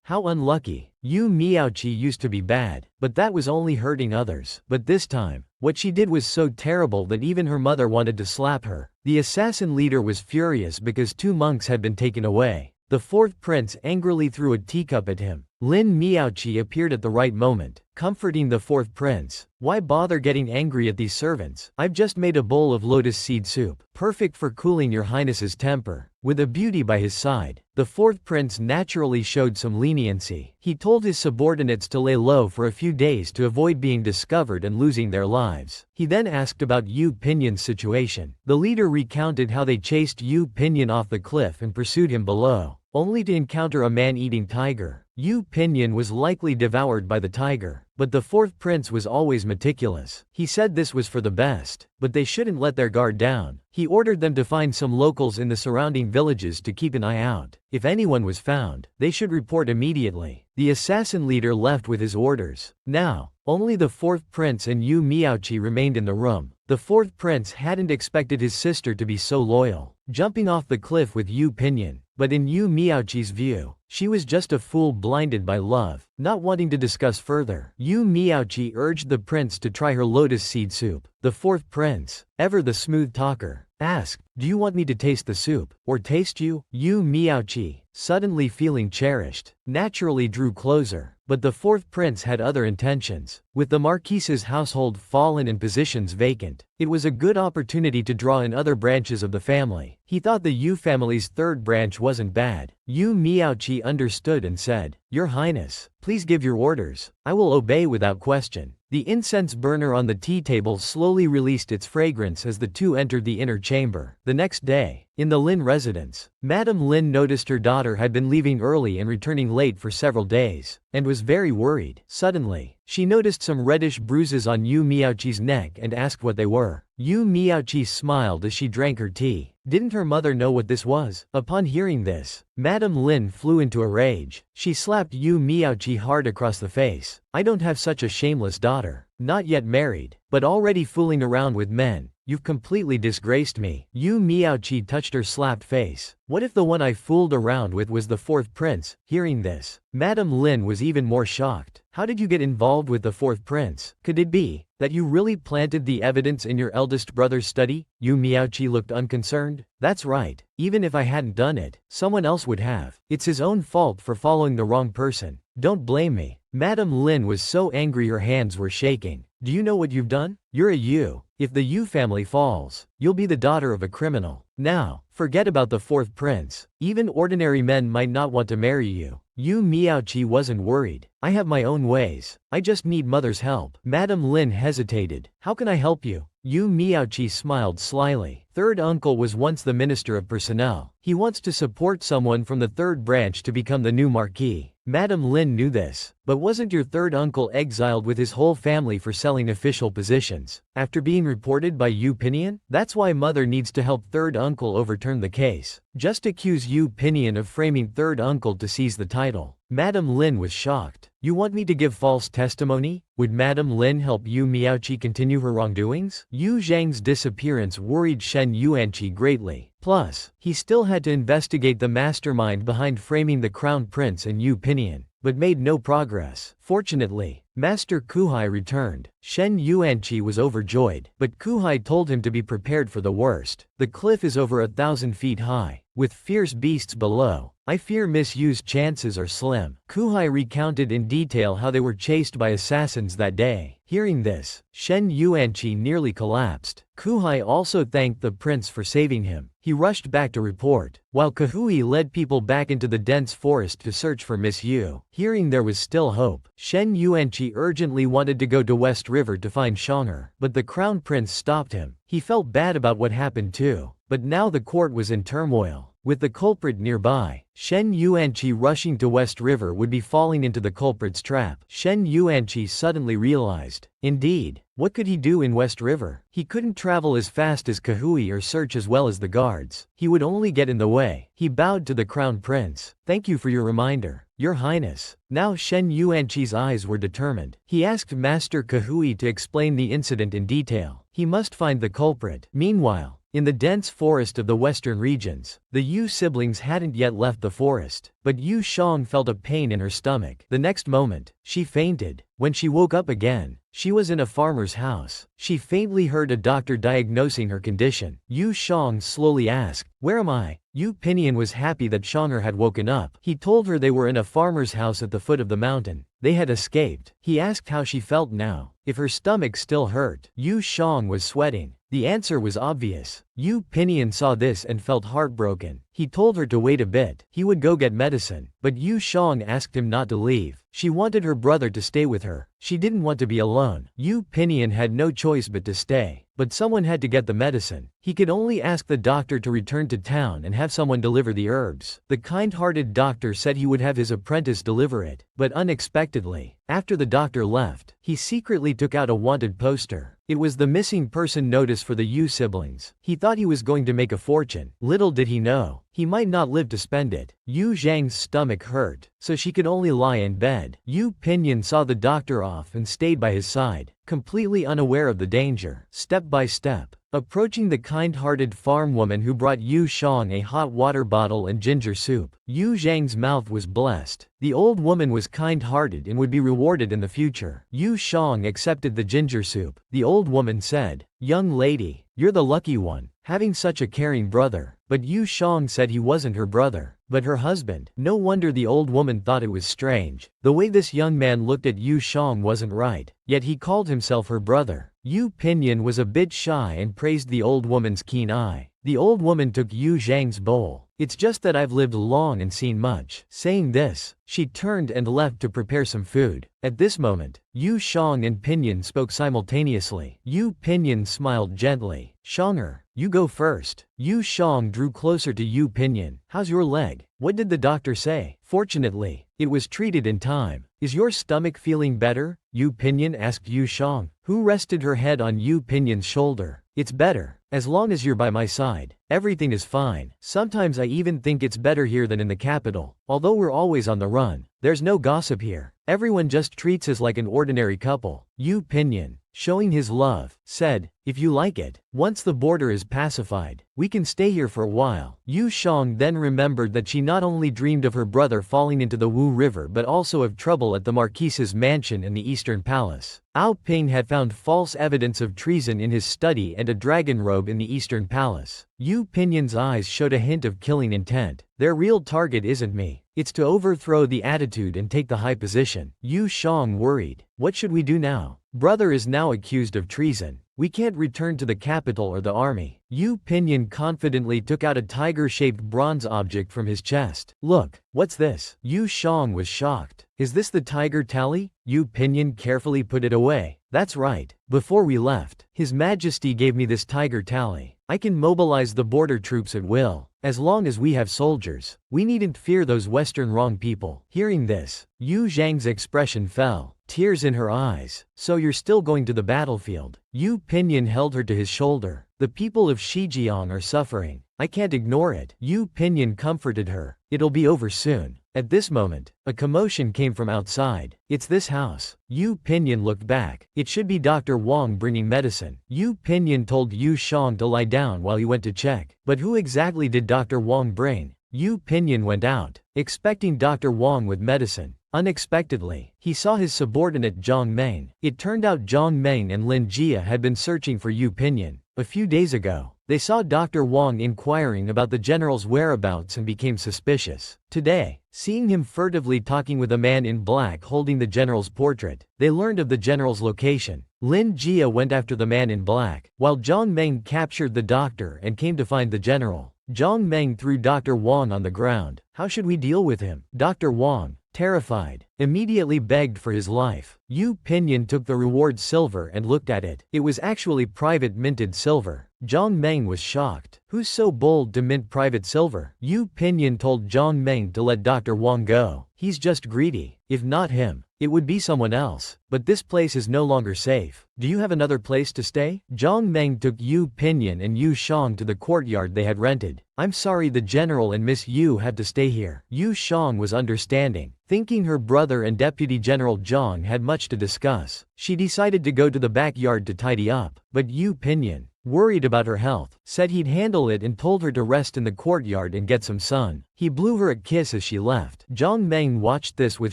How unlucky. Yu Miaoqi used to be bad, but that was only hurting others. But this time, what she did was so terrible that even her mother wanted to slap her. The assassin leader was furious because 2 monks had been taken away. The 4th prince angrily threw a teacup at him. Lin Miaoqi appeared at the right moment, comforting the 4th prince. "Why bother getting angry at these servants? I've just made a bowl of lotus seed soup, perfect for cooling your highness's temper." With a beauty by his side, the 4th prince naturally showed some leniency. He told his subordinates to lay low for a few days to avoid being discovered and losing their lives. He then asked about Yu Pinyin's situation. The leader recounted how they chased Yu Pinyin off the cliff and pursued him below, only to encounter a man-eating tiger. Yu Pinyin was likely devoured by the tiger, but the 4th prince was always meticulous. He said this was for the best, but they shouldn't let their guard down. He ordered them to find some locals in the surrounding villages to keep an eye out. If anyone was found, they should report immediately. The assassin leader left with his orders. Now, only the 4th prince and Yu Miaoqi remained in the room. The 4th prince hadn't expected his sister to be so loyal, jumping off the cliff with Yu Pinyin. But in Yu Miaoqi's view, she was just a fool blinded by love. Not wanting to discuss further, Yu Miaoqi urged the prince to try her lotus seed soup. The 4th prince, ever the smooth talker, asked, "Do you want me to taste the soup, or taste you?" Yu Miaoqi, suddenly feeling cherished, naturally drew closer. But the 4th prince had other intentions. With the marquise's household fallen and positions vacant, it was a good opportunity to draw in other branches of the family. He thought the Yu family's 3rd branch wasn't bad. Yu Miaoqi understood and said, "Your Highness, please give your orders. I will obey without question." The incense burner on the tea table slowly released its fragrance as the two entered the inner chamber. The next day, in the Lin residence, Madame Lin noticed her daughter had been leaving early and returning late for several days, and was very worried. Suddenly, she noticed some reddish bruises on Yu Miaoqi's neck and asked what they were. Yu Miaoqi smiled as she drank her tea. Didn't her mother know what this was? Upon hearing this, Madame Lin flew into a rage. She slapped Yu Miaoqi hard across the face. "I don't have such a shameless daughter. Not yet married, but already fooling around with men. You've completely disgraced me." Yu Miaoqi touched her slapped face. "What if the one I fooled around with was the 4th prince?" Hearing this, Madame Lin was even more shocked. "How did you get involved with the 4th prince? Could it be that you really planted the evidence in your eldest brother's study?" Yu Miaoqi looked unconcerned. "That's right. Even if I hadn't done it, someone else would have. It's his own fault for following the wrong person. Don't blame me." Madame Lin was so angry her hands were shaking. "Do you know what you've done? You're a Yu. If the Yu family falls, you'll be the daughter of a criminal. Now, forget about the 4th prince. Even ordinary men might not want to marry you." Yu Miaoqi wasn't worried. "I have my own ways. I just need mother's help." Madame Lin hesitated. "How can I help you?" Yu Miaoqi smiled slyly. "Third uncle was once the minister of personnel. He wants to support someone from the 3rd branch to become the new marquis." Madame Lin knew this. "But wasn't your 3rd uncle exiled with his whole family for selling official positions, after being reported by Yu Pinyin? That's why mother needs to help 3rd uncle overturn the case. Just accuse Yu Pinyin of framing 3rd uncle to seize the title." Madame Lin was shocked. "You want me to give false testimony?" Would Madame Lin help Yu Miaoqi continue her wrongdoings? Yu Zhang's disappearance worried Shen Yuanqi greatly. Plus, he still had to investigate the mastermind behind framing the crown prince and Yu Pinyin, but made no progress. Fortunately, Master Kuhai returned. Shen Yuanqi was overjoyed, but Kuhai told him to be prepared for the worst. "The cliff is over 1,000 feet high. with fierce beasts below. I fear Miss Yu's chances are slim. Kuhai recounted in detail how they were chased by assassins that day. Hearing this, Shen Yuanqi nearly collapsed. Kuhai also thanked the prince for saving him. He rushed back to report, while Kahui led people back into the dense forest to search for Miss Yu. Hearing there was still hope, Shen Yuanqi urgently wanted to go to West River to find Shonger, but the crown prince stopped him. He felt bad about what happened too, but now the court was in turmoil. With the culprit nearby, Shen Yuanqi rushing to West River would be falling into the culprit's trap. Shen Yuanqi suddenly realized, indeed, what could he do in West River? He couldn't travel as fast as Kahui or search as well as the guards. He would only get in the way. He bowed to the crown prince. Thank you for your reminder, Your Highness. Now Shen Yuanqi's eyes were determined. He asked Master Kahui to explain the incident in detail. He must find the culprit. Meanwhile, in the dense forest of the western regions, the Yu siblings hadn't yet left the forest, but Yu Shang felt a pain in her stomach. The next moment, she fainted. When she woke up again, she was in a farmer's house. She faintly heard a doctor diagnosing her condition. Yu Shang slowly asked, "Where am I?" Yu Pinyin was happy that Shonger had woken up. He told her they were in a farmer's house at the foot of the mountain. They had escaped. He asked how she felt now, if her stomach still hurt. Yu Shang was sweating. The answer was obvious. Yu Pinyin saw this and felt heartbroken. He told her to wait a bit. He would go get medicine, but Yu Shang asked him not to leave. She wanted her brother to stay with her. She didn't want to be alone. Yu Pinyin had no choice but to stay. But someone had to get the medicine. He could only ask the doctor to return to town and have someone deliver the herbs. The kind-hearted doctor said he would have his apprentice deliver it, but unexpectedly, after the doctor left, he secretly took out a wanted poster. It was the missing person notice for the Yu siblings. He thought he was going to make a fortune. Little did he know, he might not live to spend it. Yu Zhang's stomach hurt, so she could only lie in bed. Yu Pinyin saw the doctor off and stayed by his side, completely unaware of the danger. Step by step, approaching the kind-hearted farm woman who brought Yu Shang a hot water bottle and ginger soup. Yu Zhang's mouth was blessed. The old woman was kind-hearted and would be rewarded in the future. Yu Shang accepted the ginger soup. The old woman said, "Young lady, you're the lucky one, having such a caring brother." But Yu Shang said he wasn't her brother, but her husband. No wonder the old woman thought it was strange. The way this young man looked at Yu Shang wasn't right, yet he called himself her brother. Yu Pinyin was a bit shy and praised the old woman's keen eye. The old woman took Yu Zhang's bowl. "It's just that I've lived long and seen much." Saying this, she turned and left to prepare some food. At this moment, Yu Shang and Pinyin spoke simultaneously. Yu Pinyin smiled gently. "Shonger, you go first." Yu Shang drew closer to Yu Pinyin. "How's your leg? What did the doctor say?" "Fortunately, it was treated in time." "Is your stomach feeling better?" Yu Pinyin asked Yu Shang, who rested her head on Yu Pinyin's shoulder. "It's better. As long as you're by my side, everything is fine. Sometimes I even think it's better here than in the capital. Although we're always on the run, there's no gossip here. Everyone just treats us like an ordinary couple." Yu Pinyin, showing his love, said, "If you like it, once the border is pacified, we can stay here for a while." Yu Shang then remembered that she not only dreamed of her brother falling into the Wu River but also of trouble at the Marquise's mansion in the Eastern Palace. Ao Ping had found false evidence of treason in his study and a dragon robe in the Eastern Palace. Yu Pinyin's eyes showed a hint of killing intent. "Their real target isn't me. It's to overthrow the attitude and take the high position." Yu Shang worried. "What should we do now? Brother is now accused of treason. We can't return to the capital or the army." Yu Pinyin confidently took out a tiger-shaped bronze object from his chest. "Look, what's this?" Yu Shang was shocked. "Is this the tiger tally?" Yu Pinyin carefully put it away. "That's right. Before we left, His Majesty gave me this tiger tally. I can mobilize the border troops at will. As long as we have soldiers, we needn't fear those Western wrong people." Hearing this, Yu Zhang's expression fell, tears in her eyes. "So you're still going to the battlefield?" Yu Pinyin held her to his shoulder. "The people of Shijiang are suffering. I can't ignore it." Yu Pinyin comforted her. "It'll be over soon." At this moment, a commotion came from outside. "It's this house." Yu Pinyin looked back. It should be Dr. Wang bringing medicine. Yu Pinyin told Yu Shang to lie down while he went to check. But who exactly did Dr. Wang bring? Yu Pinyin went out, expecting Dr. Wang with medicine. Unexpectedly, he saw his subordinate Zhang Meng. It turned out Zhang Meng and Lin Jia had been searching for Yu Pinyin. A few days ago, They saw Dr. Wang inquiring about the general's whereabouts and became suspicious. Today, seeing him furtively talking with a man in black holding the general's portrait, they learned of the general's location. Lin Jia went after the man in black, while Zhang Meng captured the doctor and came to find the general. Zhang Meng threw Dr. Wang on the ground. How should we deal with him? Dr. Wang, terrified, immediately begged for his life. Yu Pinyin took the reward silver and looked at it. It was actually private minted silver. Zhang Meng was shocked. Who's so bold to mint private silver? Yu Pinyin told Zhang Meng to let Dr. Wang go. He's just greedy. If not him, it would be someone else. But this place is no longer safe. Do you have another place to stay? Zhang Meng took Yu Pinyin and Yu Shang to the courtyard they had rented. I'm sorry, the general and Miss Yu have to stay here. Yu Shang was understanding. Thinking her brother and Deputy General Zhang had much to discuss, she decided to go to the backyard to tidy up. But Yu Pinyin, worried about her health, said he'd handle it and told her to rest in the courtyard and get some sun. He blew her a kiss as she left. Zhang Meng watched this with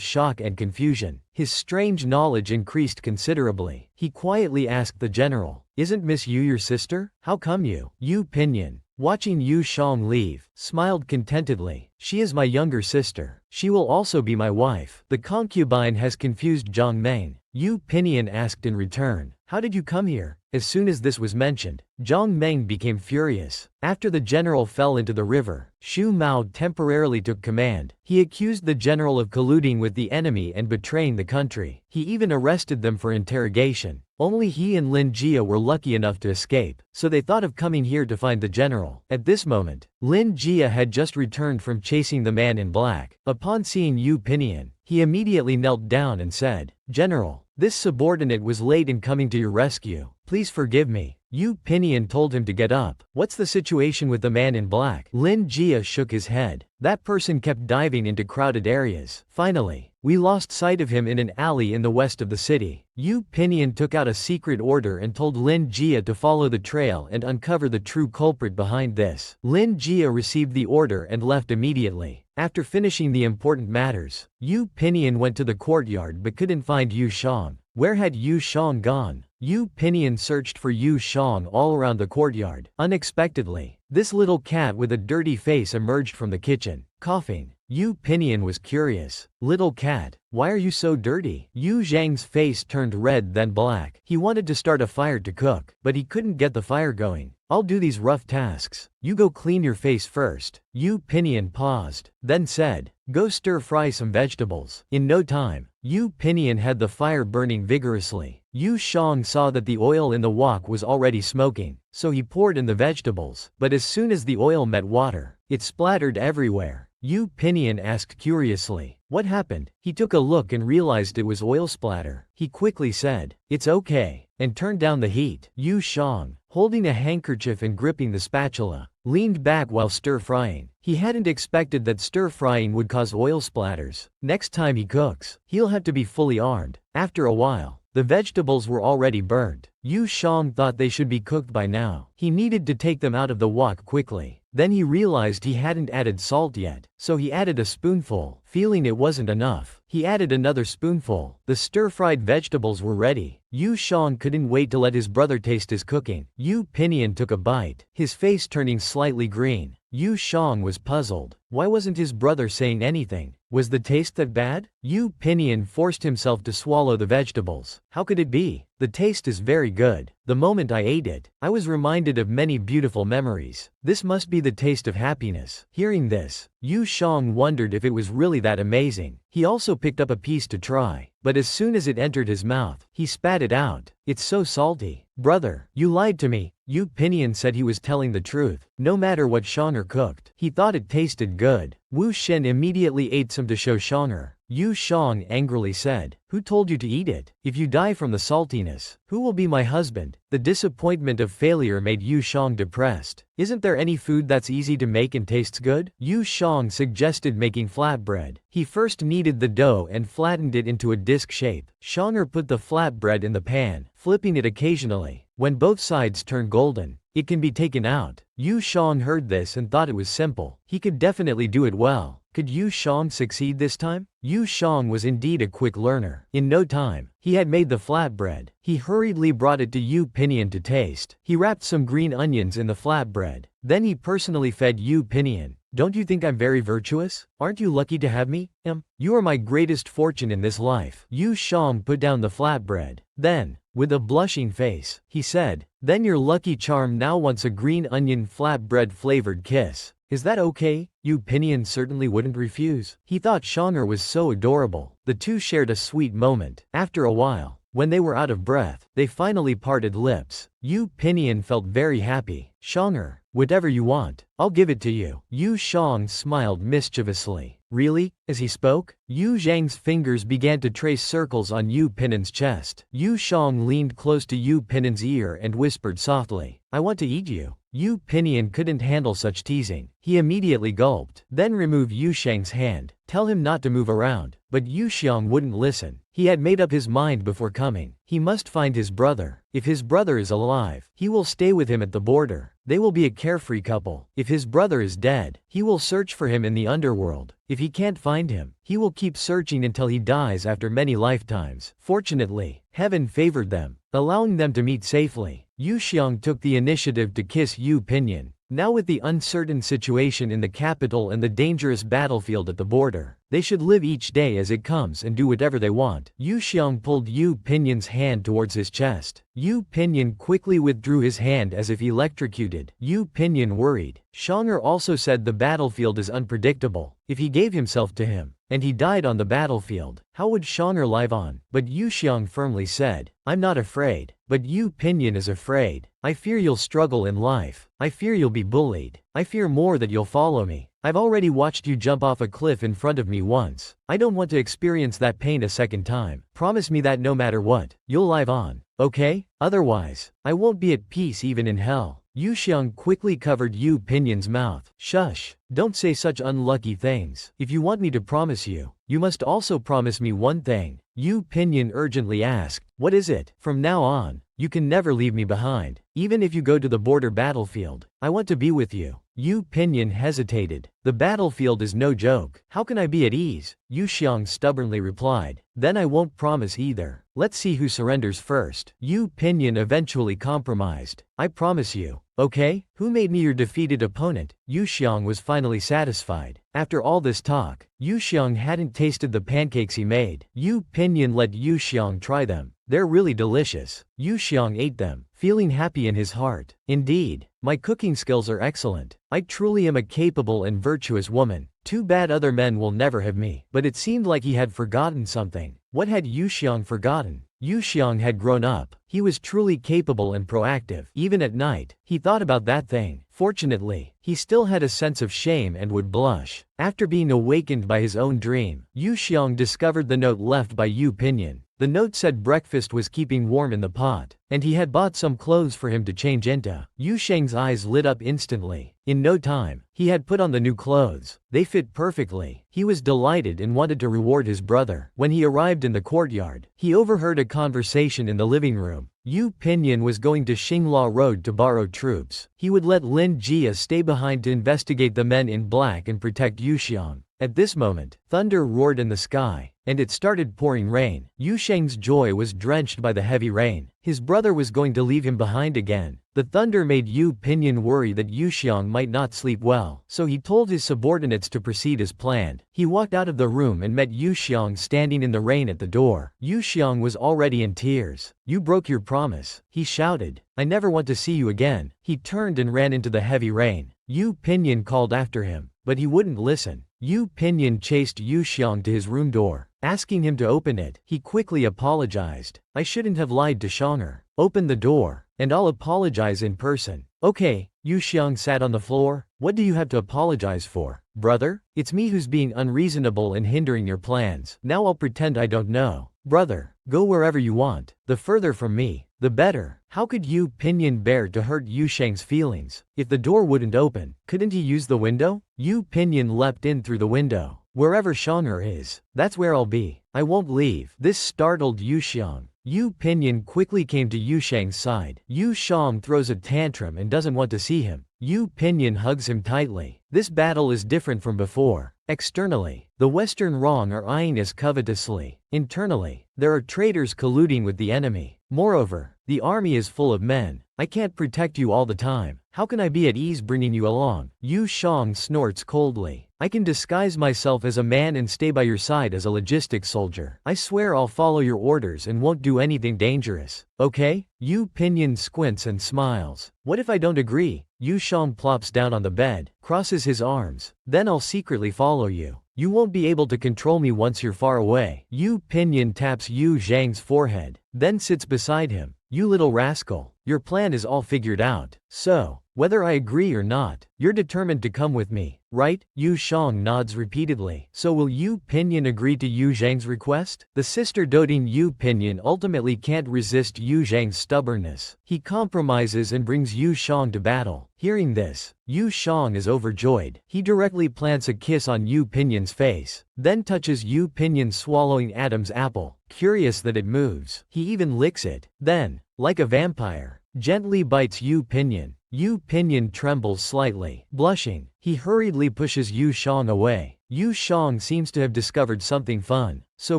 shock and confusion. His strange knowledge increased considerably. He quietly asked the general, "Isn't Miss Yu your sister? How come you?" Yu Pinyin, watching Yu Shang leave, smiled contentedly. "She is my younger sister. She will also be my wife." The concubine has confused Zhang Meng. Yu Pinyin asked in return, "How did you come here?" As soon as this was mentioned, Zhang Meng became furious. After the general fell into the river, Xu Mao temporarily took command. He accused the general of colluding with the enemy and betraying the country. He even arrested them for interrogation. Only he and Lin Jia were lucky enough to escape, so they thought of coming here to find the general. At this moment, Lin Jia had just returned from chasing the man in black. Upon seeing Yu Pinyin, he immediately knelt down and said, "General, this subordinate was late in coming to your rescue. Please forgive me." Yu Pinyin told him to get up. "What's the situation with the man in black?" Lin Jia shook his head. "That person kept diving into crowded areas. Finally, we lost sight of him in an alley in the west of the city." Yu Pinyin took out a secret order and told Lin Jia to follow the trail and uncover the true culprit behind this. Lin Jia received the order and left immediately. After finishing the important matters, Yu Pinyin went to the courtyard but couldn't find Yu Shang. Where had Yu Shang gone? Yu Pinyin searched for Yu Shang all around the courtyard. Unexpectedly, this little cat with a dirty face emerged from the kitchen, coughing. Yu Pinyin was curious. "Little cat, why are you so dirty?" Yu Zhang's face turned red then black. He wanted to start a fire to cook, but he couldn't get the fire going. "I'll do these rough tasks. You go clean your face first." Yu Pinyin paused, then said, "Go stir-fry some vegetables." In no time, Yu Pinyin had the fire burning vigorously. Yu Shang saw that the oil in the wok was already smoking, so he poured in the vegetables. But as soon as the oil met water, it splattered everywhere. Yu Pinyin asked curiously, "What happened?" He took a look and realized it was oil splatter. He quickly said, "It's okay," and turned down the heat. Yu Shang, holding a handkerchief and gripping the spatula, leaned back while stir-frying. He hadn't expected that stir-frying would cause oil splatters. Next time he cooks, he'll have to be fully armed. After a while, the vegetables were already burnt. Yu Shang thought they should be cooked by now. He needed to take them out of the wok quickly. Then he realized he hadn't added salt yet, so he added a spoonful. Feeling it wasn't enough, he added another spoonful. The stir-fried vegetables were ready. Yu Shang couldn't wait to let his brother taste his cooking. Yu Pinyin took a bite, his face turning slightly green. Yu Shang was puzzled. Why wasn't his brother saying anything? Was the taste that bad? Yu Pinyin forced himself to swallow the vegetables. How could it be? The taste is very good. The moment I ate it, I was reminded of many beautiful memories. This must be the taste of happiness. Hearing this, Yu Shang wondered if it was really that amazing. He also picked up a piece to try, but as soon as it entered his mouth, he spat it out. "It's so salty." "Brother, you lied to me." Yu Pinyin said he was telling the truth. No matter what Shanger cooked, he thought it tasted good. Wu Shen immediately ate some to show Shanger. Yu Shang angrily said, "Who told you to eat it? If you die from the saltiness, who will be my husband?" The disappointment of failure made Yu Shang depressed. "Isn't there any food that's easy to make and tastes good?" Yu Shang suggested making flatbread. He first kneaded the dough and flattened it into a disc shape. Shanger put the flatbread in the pan, flipping it occasionally. When both sides turn golden, it can be taken out. Yu Shang heard this and thought it was simple. He could definitely do it well. Could Yu Shang succeed this time? Yu Shang was indeed a quick learner. In no time, he had made the flatbread. He hurriedly brought it to Yu Pinion to taste. He wrapped some green onions in the flatbread. Then he personally fed Yu Pinion. Don't you think I'm very virtuous? Aren't you lucky to have me? You are my greatest fortune in this life. Yu Shang put down the flatbread. Then, with a blushing face, he said, then your lucky charm now wants a green onion flatbread flavored kiss. Is that okay? Yu Pinion certainly wouldn't refuse. He thought Shang'er was so adorable. The two shared a sweet moment. After a while, when they were out of breath, they finally parted lips. Yu Pinion felt very happy. Shang'er, whatever you want, I'll give it to you. Yu Shang smiled mischievously. Really? As he spoke, Yu Zhang's fingers began to trace circles on Yu Pinion's chest. Yu Shang leaned close to Yu Pinion's ear and whispered softly, I want to eat you. Yu Pinion couldn't handle such teasing. He immediately gulped. Then remove Yu Shang's hand. Tell him not to move around. But Yu Xiang wouldn't listen. He had made up his mind before coming. He must find his brother. If his brother is alive, he will stay with him at the border. They will be a carefree couple. If his brother is dead, he will search for him in the underworld. If he can't find him, he will keep searching until he dies after many lifetimes. Fortunately, heaven favored them, allowing them to meet safely. Yu Xiang took the initiative to kiss Yu Pinion. Now with the uncertain situation in the capital and the dangerous battlefield at the border, they should live each day as it comes and do whatever they want. Yu Xiang pulled Yu Pinion's hand towards his chest. Yu Pinion quickly withdrew his hand as if electrocuted. Yu Pinion worried. Shang'er also said the battlefield is unpredictable. If he gave himself to him, and he died on the battlefield, how would Shang'er live on? But Yu Xiang firmly said, I'm not afraid. But Yu Pinion is afraid. I fear you'll struggle in life. I fear you'll be bullied. I fear more that you'll follow me. I've already watched you jump off a cliff in front of me once. I don't want to experience that pain a second time. Promise me that no matter what, you'll live on, okay? Otherwise, I won't be at peace even in hell. Yu Xiang quickly covered Yu Pinion's mouth. Shush, don't say such unlucky things. If you want me to promise you, you must also promise me one thing. Yu Pinion urgently asked, what is it? From now on, you can never leave me behind. Even if you go to the border battlefield, I want to be with you. Yu Pinion hesitated. The battlefield is no joke. How can I be at ease? Yu Xiang stubbornly replied. Then I won't promise either. Let's see who surrenders first. Yu Pinion eventually compromised. I promise you. Okay? Who made me your defeated opponent? Yu Xiang was finally satisfied. After all this talk, Yu Xiang hadn't tasted the pancakes he made. Yu Pinion let Yu Xiang try them. They're really delicious. Yu Xiang ate them, feeling happy in his heart. Indeed, my cooking skills are excellent. I truly am a capable and virtuous woman. Too bad other men will never have me. But it seemed like he had forgotten something. What had Yu Xiang forgotten? Yu Xiang had grown up. He was truly capable and proactive. Even at night, he thought about that thing. Fortunately, he still had a sense of shame and would blush. After being awakened by his own dream, Yu Xiang discovered the note left by Yu Pinion. The note said breakfast was keeping warm in the pot, and he had bought some clothes for him to change into. Yu Xiang's eyes lit up instantly. In no time, he had put on the new clothes. They fit perfectly. He was delighted and wanted to reward his brother. When he arrived in the courtyard, he overheard a conversation in the living room. Yu Pinion was going to Xinghua Road to borrow troops. He would let Lin Jia stay behind to investigate the men in black and protect Yu Xiang. At this moment, thunder roared in the sky, and it started pouring rain. Yu Shang's joy was drenched by the heavy rain. His brother was going to leave him behind again. The thunder made Yu Pinion worry that Yu Xiang might not sleep well, so he told his subordinates to proceed as planned. He walked out of the room and met Yu Xiang standing in the rain at the door. Yu Xiang was already in tears. You broke your promise, he shouted. I never want to see you again. He turned and ran into the heavy rain. Yu Pinion called after him, but he wouldn't listen. Yu Pinion chased Yu Xiang to his room door, asking him to open it. He quickly apologized. I shouldn't have lied to Shang'er. Open the door, and I'll apologize in person. Okay. Yu Xiang sat on the floor. What do you have to apologize for, brother? It's me who's being unreasonable and hindering your plans. Now I'll pretend I don't know. Brother, go wherever you want. The further from me, the better. How could Yu Pinion bear to hurt Yu Shang's feelings? If the door wouldn't open, couldn't he use the window? Yu Pinion leapt in through the window. Wherever Shang'er is, that's where I'll be. I won't leave. This startled Yu Xiang. Yu Pinion quickly came to Yu Shang's side. Yu Xiang throws a tantrum and doesn't want to see him. Yu Pinion hugs him tightly. This battle is different from before. Externally, the Western wrong are eyeing us covetously. Internally, there are traitors colluding with the enemy. Moreover, the army is full of men. I can't protect you all the time. How can I be at ease bringing you along? Yu Jang snorts coldly. I can disguise myself as a man and stay by your side as a logistics soldier. I swear I'll follow your orders and won't do anything dangerous. Okay? Yu Pinyin squints and smiles. What if I don't agree? Yu Jang plops down on the bed, crosses his arms. Then I'll secretly follow you. You won't be able to control me once you're far away. Yu Pinyin taps Yu Zhang's forehead, then sits beside him. You little rascal, your plan is all figured out. So, whether I agree or not, you're determined to come with me, right? Yu Jang nods repeatedly. So will Yu Pinyin agree to Yu Zhang's request? The sister-doting Yu Pinyin ultimately can't resist Yu Zhang's stubbornness. He compromises and brings Yu Jang to battle. Hearing this, Yu Jang is overjoyed. He directly plants a kiss on Yu Pinyin's face, then touches Yu Pinyin swallowing Adam's apple, curious that it moves. He even licks it. Then, like a vampire, gently bites Yu Pinyin. Yu Pinyin trembles slightly. Blushing, he hurriedly pushes Yu Jang away. Yu Jang seems to have discovered something fun. So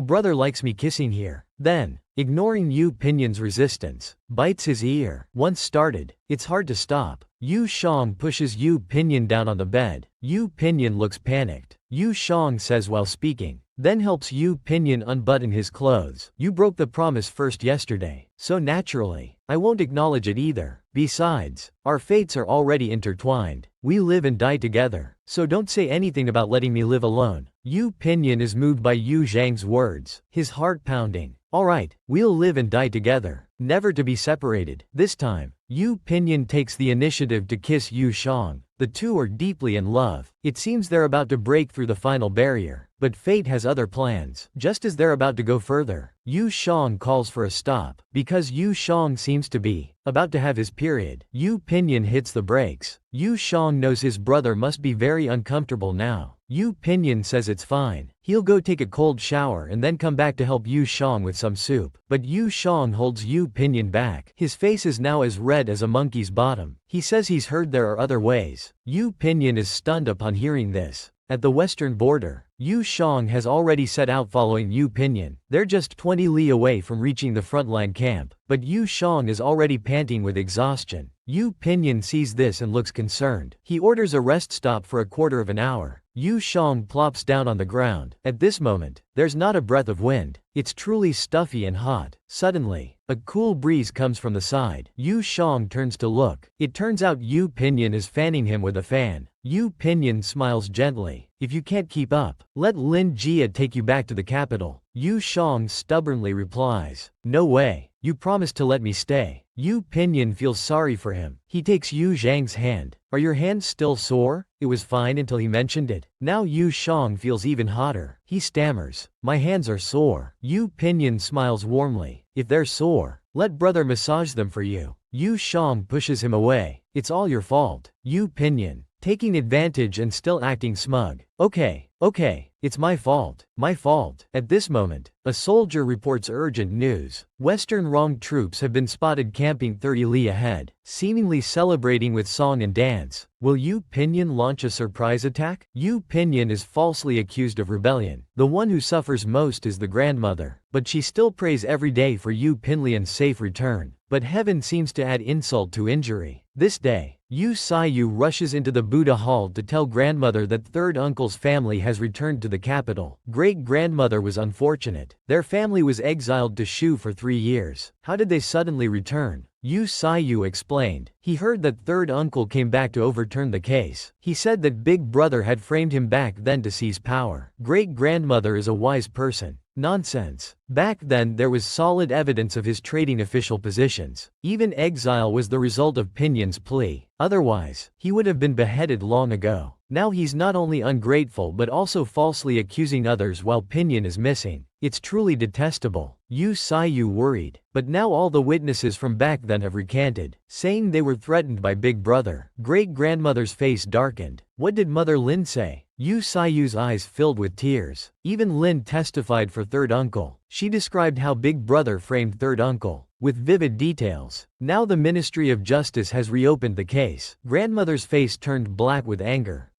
brother likes me kissing here. Then, ignoring Yu Pinyin's resistance, bites his ear. Once started, it's hard to stop. Yu Jang pushes Yu Pinyin down on the bed. Yu Pinyin looks panicked. Yu Jang says while speaking, then helps Yu Pinyin unbutton his clothes. You broke the promise first yesterday, so naturally, I won't acknowledge it either. Besides, our fates are already intertwined. We live and die together, so don't say anything about letting me live alone. Yu Pinyin is moved by Yu Zhang's words, his heart pounding. Alright, we'll live and die together, never to be separated. This time, Yu Pinyin takes the initiative to kiss Yu Jang. The two are deeply in love. It seems they're about to break through the final barrier, but fate has other plans. Just as they're about to go further, Yu Jang calls for a stop, because Yu Jang seems to be about to have his period. Yu Pinyin hits the brakes. Yu Jang knows his brother must be very uncomfortable now. Yu Pinyin says it's fine. He'll go take a cold shower and then come back to help Yu Jang with some soup. But Yu Jang holds Yu Pinyin back. His face is now as red as a monkey's bottom. He says he's heard there are other ways. Yu Pinyin is stunned upon hearing this. At the western border, Yu Jang has already set out following Yu Pinyin. They're just 20 li away from reaching the frontline camp, but Yu Jang is already panting with exhaustion. Yu Pinyin sees this and looks concerned. He orders a rest stop for a quarter of an hour. Yu Jang plops down on the ground. At this moment, there's not a breath of wind. It's truly stuffy and hot. Suddenly, a cool breeze comes from the side. Yu Jang turns to look. It turns out Yu Pinyin is fanning him with a fan. Yu Pinyin smiles gently. If you can't keep up, let Lin Jia take you back to the capital. Yu Jang stubbornly replies, no way, you promised to let me stay. Yu Pinyin feels sorry for him. He takes Yu Zhang's hand. Are your hands still sore? It was fine until he mentioned it. Now Yu Jang feels even hotter. He stammers, my hands are sore. Yu Pinyin smiles warmly. If they're sore, let brother massage them for you. Yu Jang pushes him away. It's all your fault. Yu Pinyin, taking advantage and still acting smug. Okay, it's my fault. My fault. At this moment, a soldier reports urgent news. Western Rong troops have been spotted camping 30 li ahead, seemingly celebrating with song and dance. Will Yu Pinyin launch a surprise attack? Yu Pinyin is falsely accused of rebellion. The one who suffers most is the grandmother, but she still prays every day for Yu Pinlion's safe return. But heaven seems to add insult to injury. This day, Yu Sayu rushes into the Buddha hall to tell grandmother that third uncle's family has returned to the capital. Great-grandmother was unfortunate. Their family was exiled to Shu for 3 years. How did they suddenly return? Yu Sayu explained. He heard that third uncle came back to overturn the case. He said that big brother had framed him back then to seize power. Great-grandmother is a wise person. Nonsense. Back then there was solid evidence of his trading official positions. Even exile was the result of Pinyin's plea. Otherwise, he would have been beheaded long ago. Now he's not only ungrateful but also falsely accusing others while Pinyin is missing. It's truly detestable. Yu Sayu worried. But now all the witnesses from back then have recanted, saying they were threatened by Big Brother. Great-grandmother's face darkened. What did Mother Lin say? Yu Sayu's eyes filled with tears. Even Lin testified for third uncle. She described how Big Brother framed third uncle, with vivid details. Now the Ministry of Justice has reopened the case. Grandmother's face turned black with anger.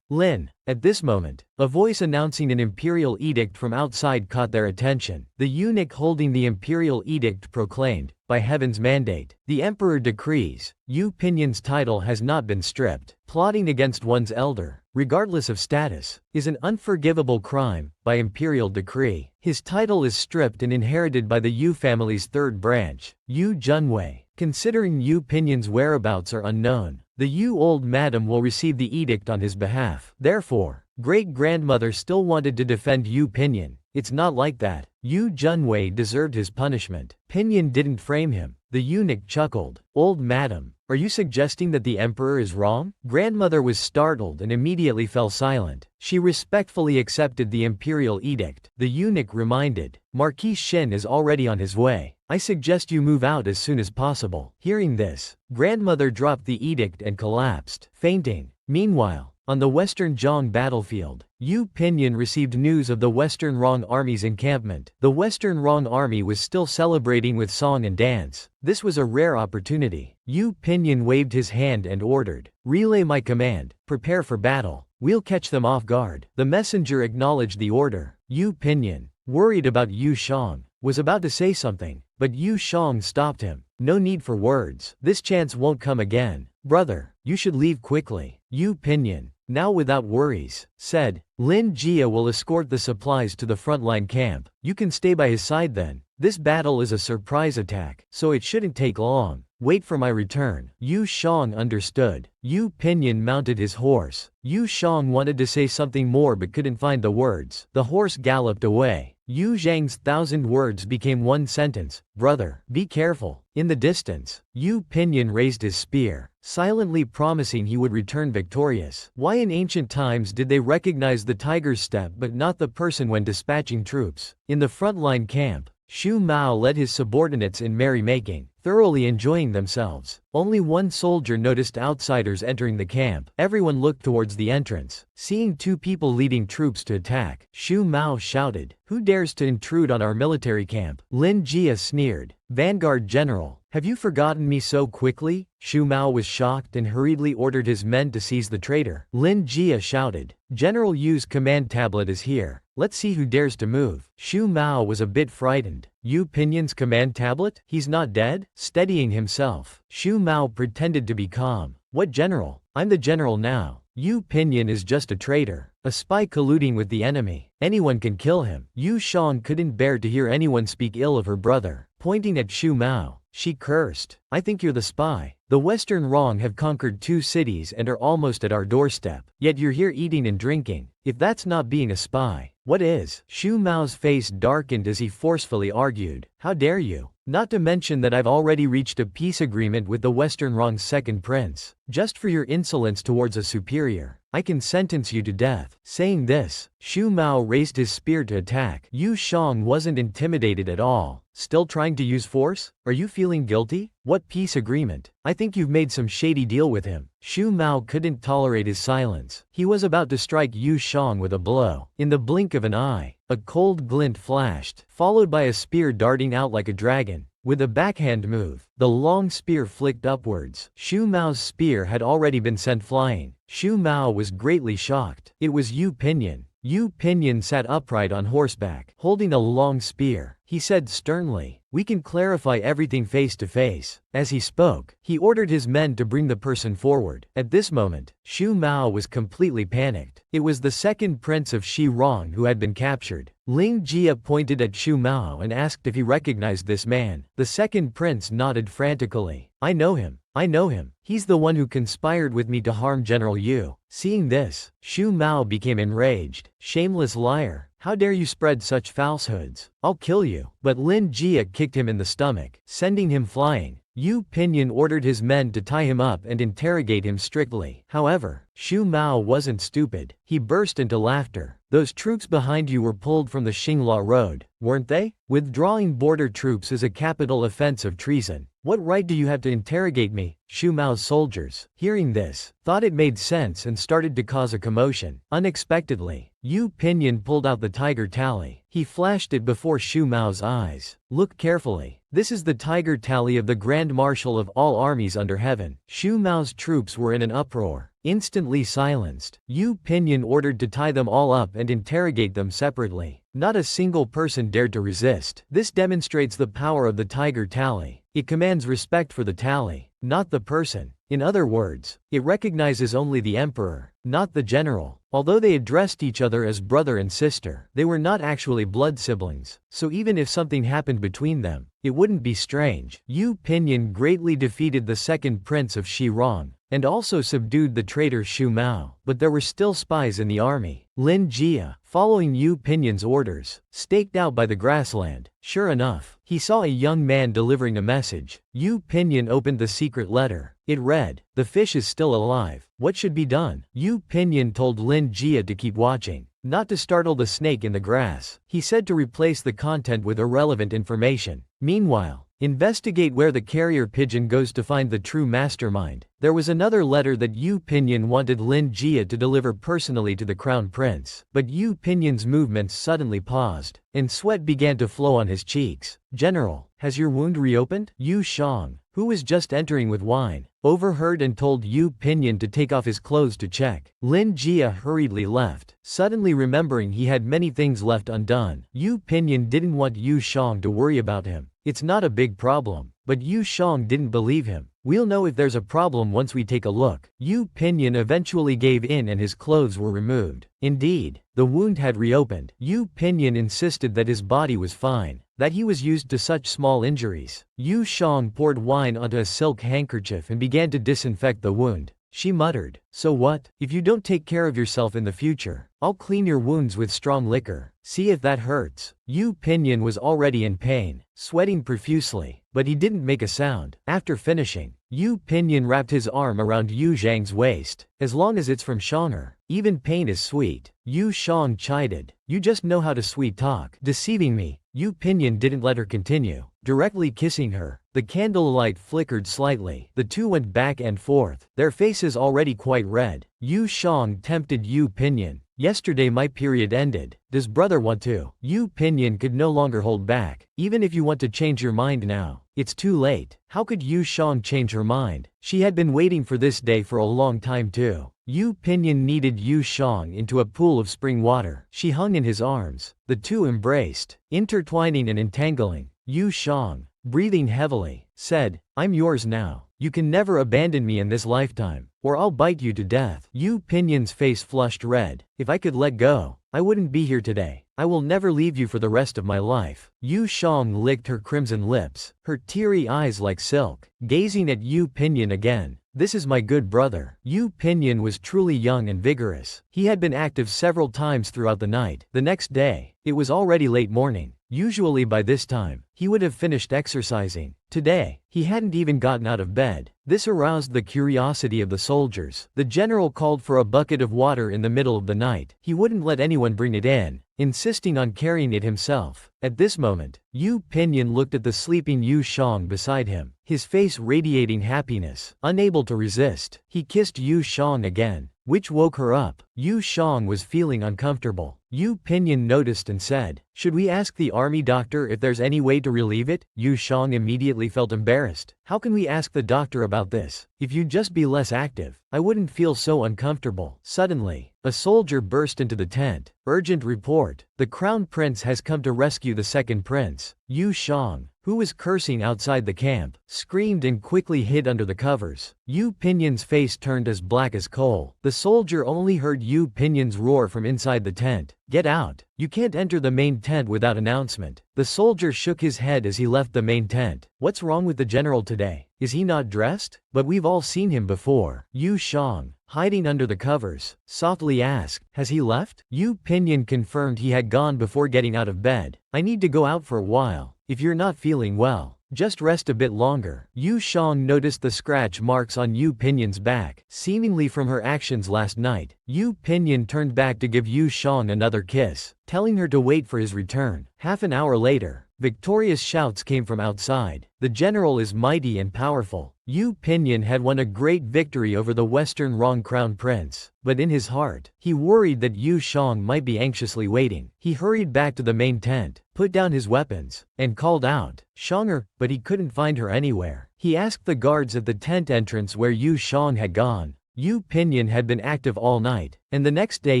Lin. At this moment, a voice announcing an imperial edict from outside caught their attention. The eunuch holding the imperial edict proclaimed, by heaven's mandate, the emperor decrees, Yu Pinyan's title has not been stripped. Plotting against one's elder, regardless of status, is an unforgivable crime, by imperial decree. His title is stripped and inherited by the Yu family's third branch, Yu Junwei. Considering Yu Pinyan's whereabouts are unknown, the Yu old madam will receive the edict on his behalf. Therefore, great-grandmother still wanted to defend Yu Pinyan. It's not like that. Yu Junwei deserved his punishment. Pinyan didn't frame him. The eunuch chuckled. Old madam, are you suggesting that the emperor is wrong? Grandmother was startled and immediately fell silent. She respectfully accepted the imperial edict. The eunuch reminded, Marquis Shin is already on his way. I suggest you move out as soon as possible. Hearing this, grandmother dropped the edict and collapsed, fainting. Meanwhile, on the Western Zhang battlefield, Yu Pinyan received news of the Western Rong Army's encampment. The Western Rong Army was still celebrating with song and dance. This was a rare opportunity. Yu Pinyan waved his hand and ordered, relay my command, prepare for battle. We'll catch them off guard. The messenger acknowledged the order. Yu Pinyan, worried about Yu Shang, was about to say something, but Yu Shang stopped him. No need for words. This chance won't come again. Brother, you should leave quickly. Yu Pinyan, now without worries, said, Lin Jia will escort the supplies to the frontline camp. You can stay by his side then. This battle is a surprise attack, so it shouldn't take long. Wait for my return. Yu Shang understood. Yu Pinyan mounted his horse. Yu Shang wanted to say something more but couldn't find the words. The horse galloped away. Yu Zhang's 1,000 words became one sentence. Brother, be careful. In the distance, Yu Pinyan raised his spear, silently promising he would return victorious. Why in ancient times did they recognize the tiger's step but not the person when dispatching troops? In the frontline camp, Shu Mao led his subordinates in merrymaking, thoroughly enjoying themselves. Only one soldier noticed outsiders entering the camp. Everyone looked towards the entrance. Seeing two people leading troops to attack, Shu Mao shouted, who dares to intrude on our military camp? Lin Jia sneered, Vanguard General, have you forgotten me so quickly? Shu Mao was shocked and hurriedly ordered his men to seize the traitor. Lin Jia shouted, General Yu's command tablet is here. Let's see who dares to move. Shu Mao was a bit frightened. Yu Pinyan's command tablet? He's not dead? Steadying himself, Shu Mao pretended to be calm. What general? I'm the general now. Yu Pinyan is just a traitor, a spy colluding with the enemy. Anyone can kill him. Yu Shang couldn't bear to hear anyone speak ill of her brother. Pointing at Shu Mao, she cursed, I think you're the spy. The Western Rong have conquered 2 cities and are almost at our doorstep. Yet you're here eating and drinking. If that's not being a spy, what is? Shu Mao's face darkened as he forcefully argued, how dare you? Not to mention that I've already reached a peace agreement with the Western Rong's second prince. Just for your insolence towards a superior, I can sentence you to death. Saying this, Shu Mao raised his spear to attack. Yu Shang wasn't intimidated at all. Still trying to use force? Are you feeling guilty? What peace agreement? I think you've made some shady deal with him. Shu Mao couldn't tolerate his silence. He was about to strike Yu Shang with a blow. In the blink of an eye, a cold glint flashed, followed by a spear darting out like a dragon. With a backhand move, the long spear flicked upwards. Shu Mao's spear had already been sent flying. Shu Mao was greatly shocked. It was Yu Pinyan. Yu Pinyan sat upright on horseback, holding a long spear. He said sternly, we can clarify everything face to face. As he spoke, he ordered his men to bring the person forward. At this moment, Shu Mao was completely panicked. It was the second prince of Shi Rong who had been captured. Ling Jia pointed at Shu Mao and asked if he recognized this man. The second prince nodded frantically. I know him. I know him. He's the one who conspired with me to harm General Yu. Seeing this, Shu Mao became enraged. Shameless liar. How dare you spread such falsehoods? I'll kill you. But Lin Jia kicked him in the stomach, sending him flying. Yu Pinyan ordered his men to tie him up and interrogate him strictly. However, Shu Mao wasn't stupid. He burst into laughter. Those troops behind you were pulled from the Xinghua Road, weren't they? Withdrawing border troops is a capital offense of treason. What right do you have to interrogate me? Xu Mao's soldiers, hearing this, thought it made sense and started to cause a commotion. Unexpectedly, Yu Pinyin pulled out the tiger tally. He flashed it before Xu Mao's eyes. Look carefully. This is the tiger tally of the Grand Marshal of all armies under heaven. Xu Mao's troops were in an uproar. Instantly silenced, Yu Pinyin ordered to tie them all up and interrogate them separately. Not a single person dared to resist. This demonstrates the power of the tiger tally. It commands respect for the tally, not the person. In other words, it recognizes only the emperor, not the general. Although they addressed each other as brother and sister, they were not actually blood siblings, so even if something happened between them, it wouldn't be strange. Yu Pinyin greatly defeated the second prince of Shirong, and also subdued the traitor Xu Mao, but there were still spies in the army. Lin Jia, following Yu Pinyin's orders, staked out by the grassland. Sure enough, he saw a young man delivering a message. Yu Pinyin opened the secret letter. It read, "The fish is still alive. What should be done?" Yu Pinyin told Lin Jia to keep watching, not to startle the snake in the grass. He said to replace the content with irrelevant information. Meanwhile, investigate where the carrier pigeon goes to find the true mastermind. There was another letter that Yu Pinyin wanted Lin Jia to deliver personally to the crown prince, but Yu Pinyin's movements suddenly paused, and sweat began to flow on his cheeks. "General, has your wound reopened?" Yu Shang, who was just entering with wine, overheard and told Yu Pinyin to take off his clothes to check. Lin Jia hurriedly left, suddenly remembering he had many things left undone. Yu Pinyin didn't want Yu Shang to worry about him. It's not a big problem, but Yu Shang didn't believe him. We'll know if there's a problem once we take a look. Yu Pinyin eventually gave in and his clothes were removed. Indeed, the wound had reopened. Yu Pinyin insisted that his body was fine, that he was used to such small injuries. Yu Shang poured wine onto a silk handkerchief and began to disinfect the wound. She muttered, "So what? If you don't take care of yourself in the future, I'll clean your wounds with strong liquor. See if that hurts." Yu Pinyin was already in pain, sweating profusely, but he didn't make a sound. After finishing, Yu Pinyin wrapped his arm around Yu Zhang's waist. "As long as it's from Shang'er, even pain is sweet." Yu Shang chided, "You just know how to sweet talk. Deceiving me." Yu Pinyin didn't let her continue, directly kissing her. The candlelight flickered slightly. The two went back and forth, their faces already quite red. Yu Shang tempted Yu Pinyin. "Yesterday my period ended. Does brother want to?" Yu Pinyin could no longer hold back. "Even if you want to change your mind now, it's too late." How could Yu Shang change her mind? She had been waiting for this day for a long time too. Yu Pinyin kneaded Yu Shang into a pool of spring water. She hung in his arms. The two embraced, intertwining and entangling. Yu Shang, breathing heavily, said, "I'm yours now. You can never abandon me in this lifetime, or I'll bite you to death." Yu Pinyin's face flushed red. "If I could let go, I wouldn't be here today. I will never leave you for the rest of my life." Yu Shang licked her crimson lips, her teary eyes like silk, gazing at Yu Pinyin again. "This is my good brother." Yu Pinyin was truly young and vigorous. He had been active several times throughout the night. The next day, it was already late morning. Usually by this time, he would have finished exercising. Today, he hadn't even gotten out of bed. This aroused the curiosity of the soldiers. The general called for a bucket of water in the middle of the night. He wouldn't let anyone bring it in, insisting on carrying it himself. At this moment, Yu Pinyin looked at the sleeping Yu Shang beside him, his face radiating happiness. Unable to resist, he kissed Yu Shang again, which woke her up. Yu Shang was feeling uncomfortable. Yu Pinyin noticed and said, "Should we ask the army doctor if there's any way to relieve it?" Yu Shang immediately felt embarrassed. "How can we ask the doctor about this? If you'd just be less active, I wouldn't feel so uncomfortable." Suddenly, a soldier burst into the tent. "Urgent report. The crown prince has come to rescue the second prince." Yu Shang, who was cursing outside the camp, screamed and quickly hid under the covers. Yu Pinyin's face turned as black as coal. The soldier only heard Yu Pinyin's roar from inside the tent. "Get out. You can't enter the main tent without announcement." The soldier shook his head as he left the main tent. "What's wrong with the general today? Is he not dressed? But we've all seen him before." Yu Shang, hiding under the covers, softly asked, "Has he left?" Yu Pinyin confirmed he had gone before getting out of bed. "I need to go out for a while. If you're not feeling well, Just rest a bit longer. Yu Shang noticed the scratch marks on Yu Pinyan's back, seemingly from her actions last night. Yu Pinyan turned back to give Yu Shang another kiss, telling her to wait for his return. Half an hour later, victorious shouts came from outside. The general is mighty and powerful. Yu Pinyan had won a great victory over the Western Wrong Crown Prince, but in his heart, he worried that Yu Shang might be anxiously waiting. He hurried back to the main tent, put down his weapons, and called out, "Shanger," but he couldn't find her anywhere. He asked the guards at the tent entrance where Yu Shang had gone. Yu Pinyan had been active all night, and the next day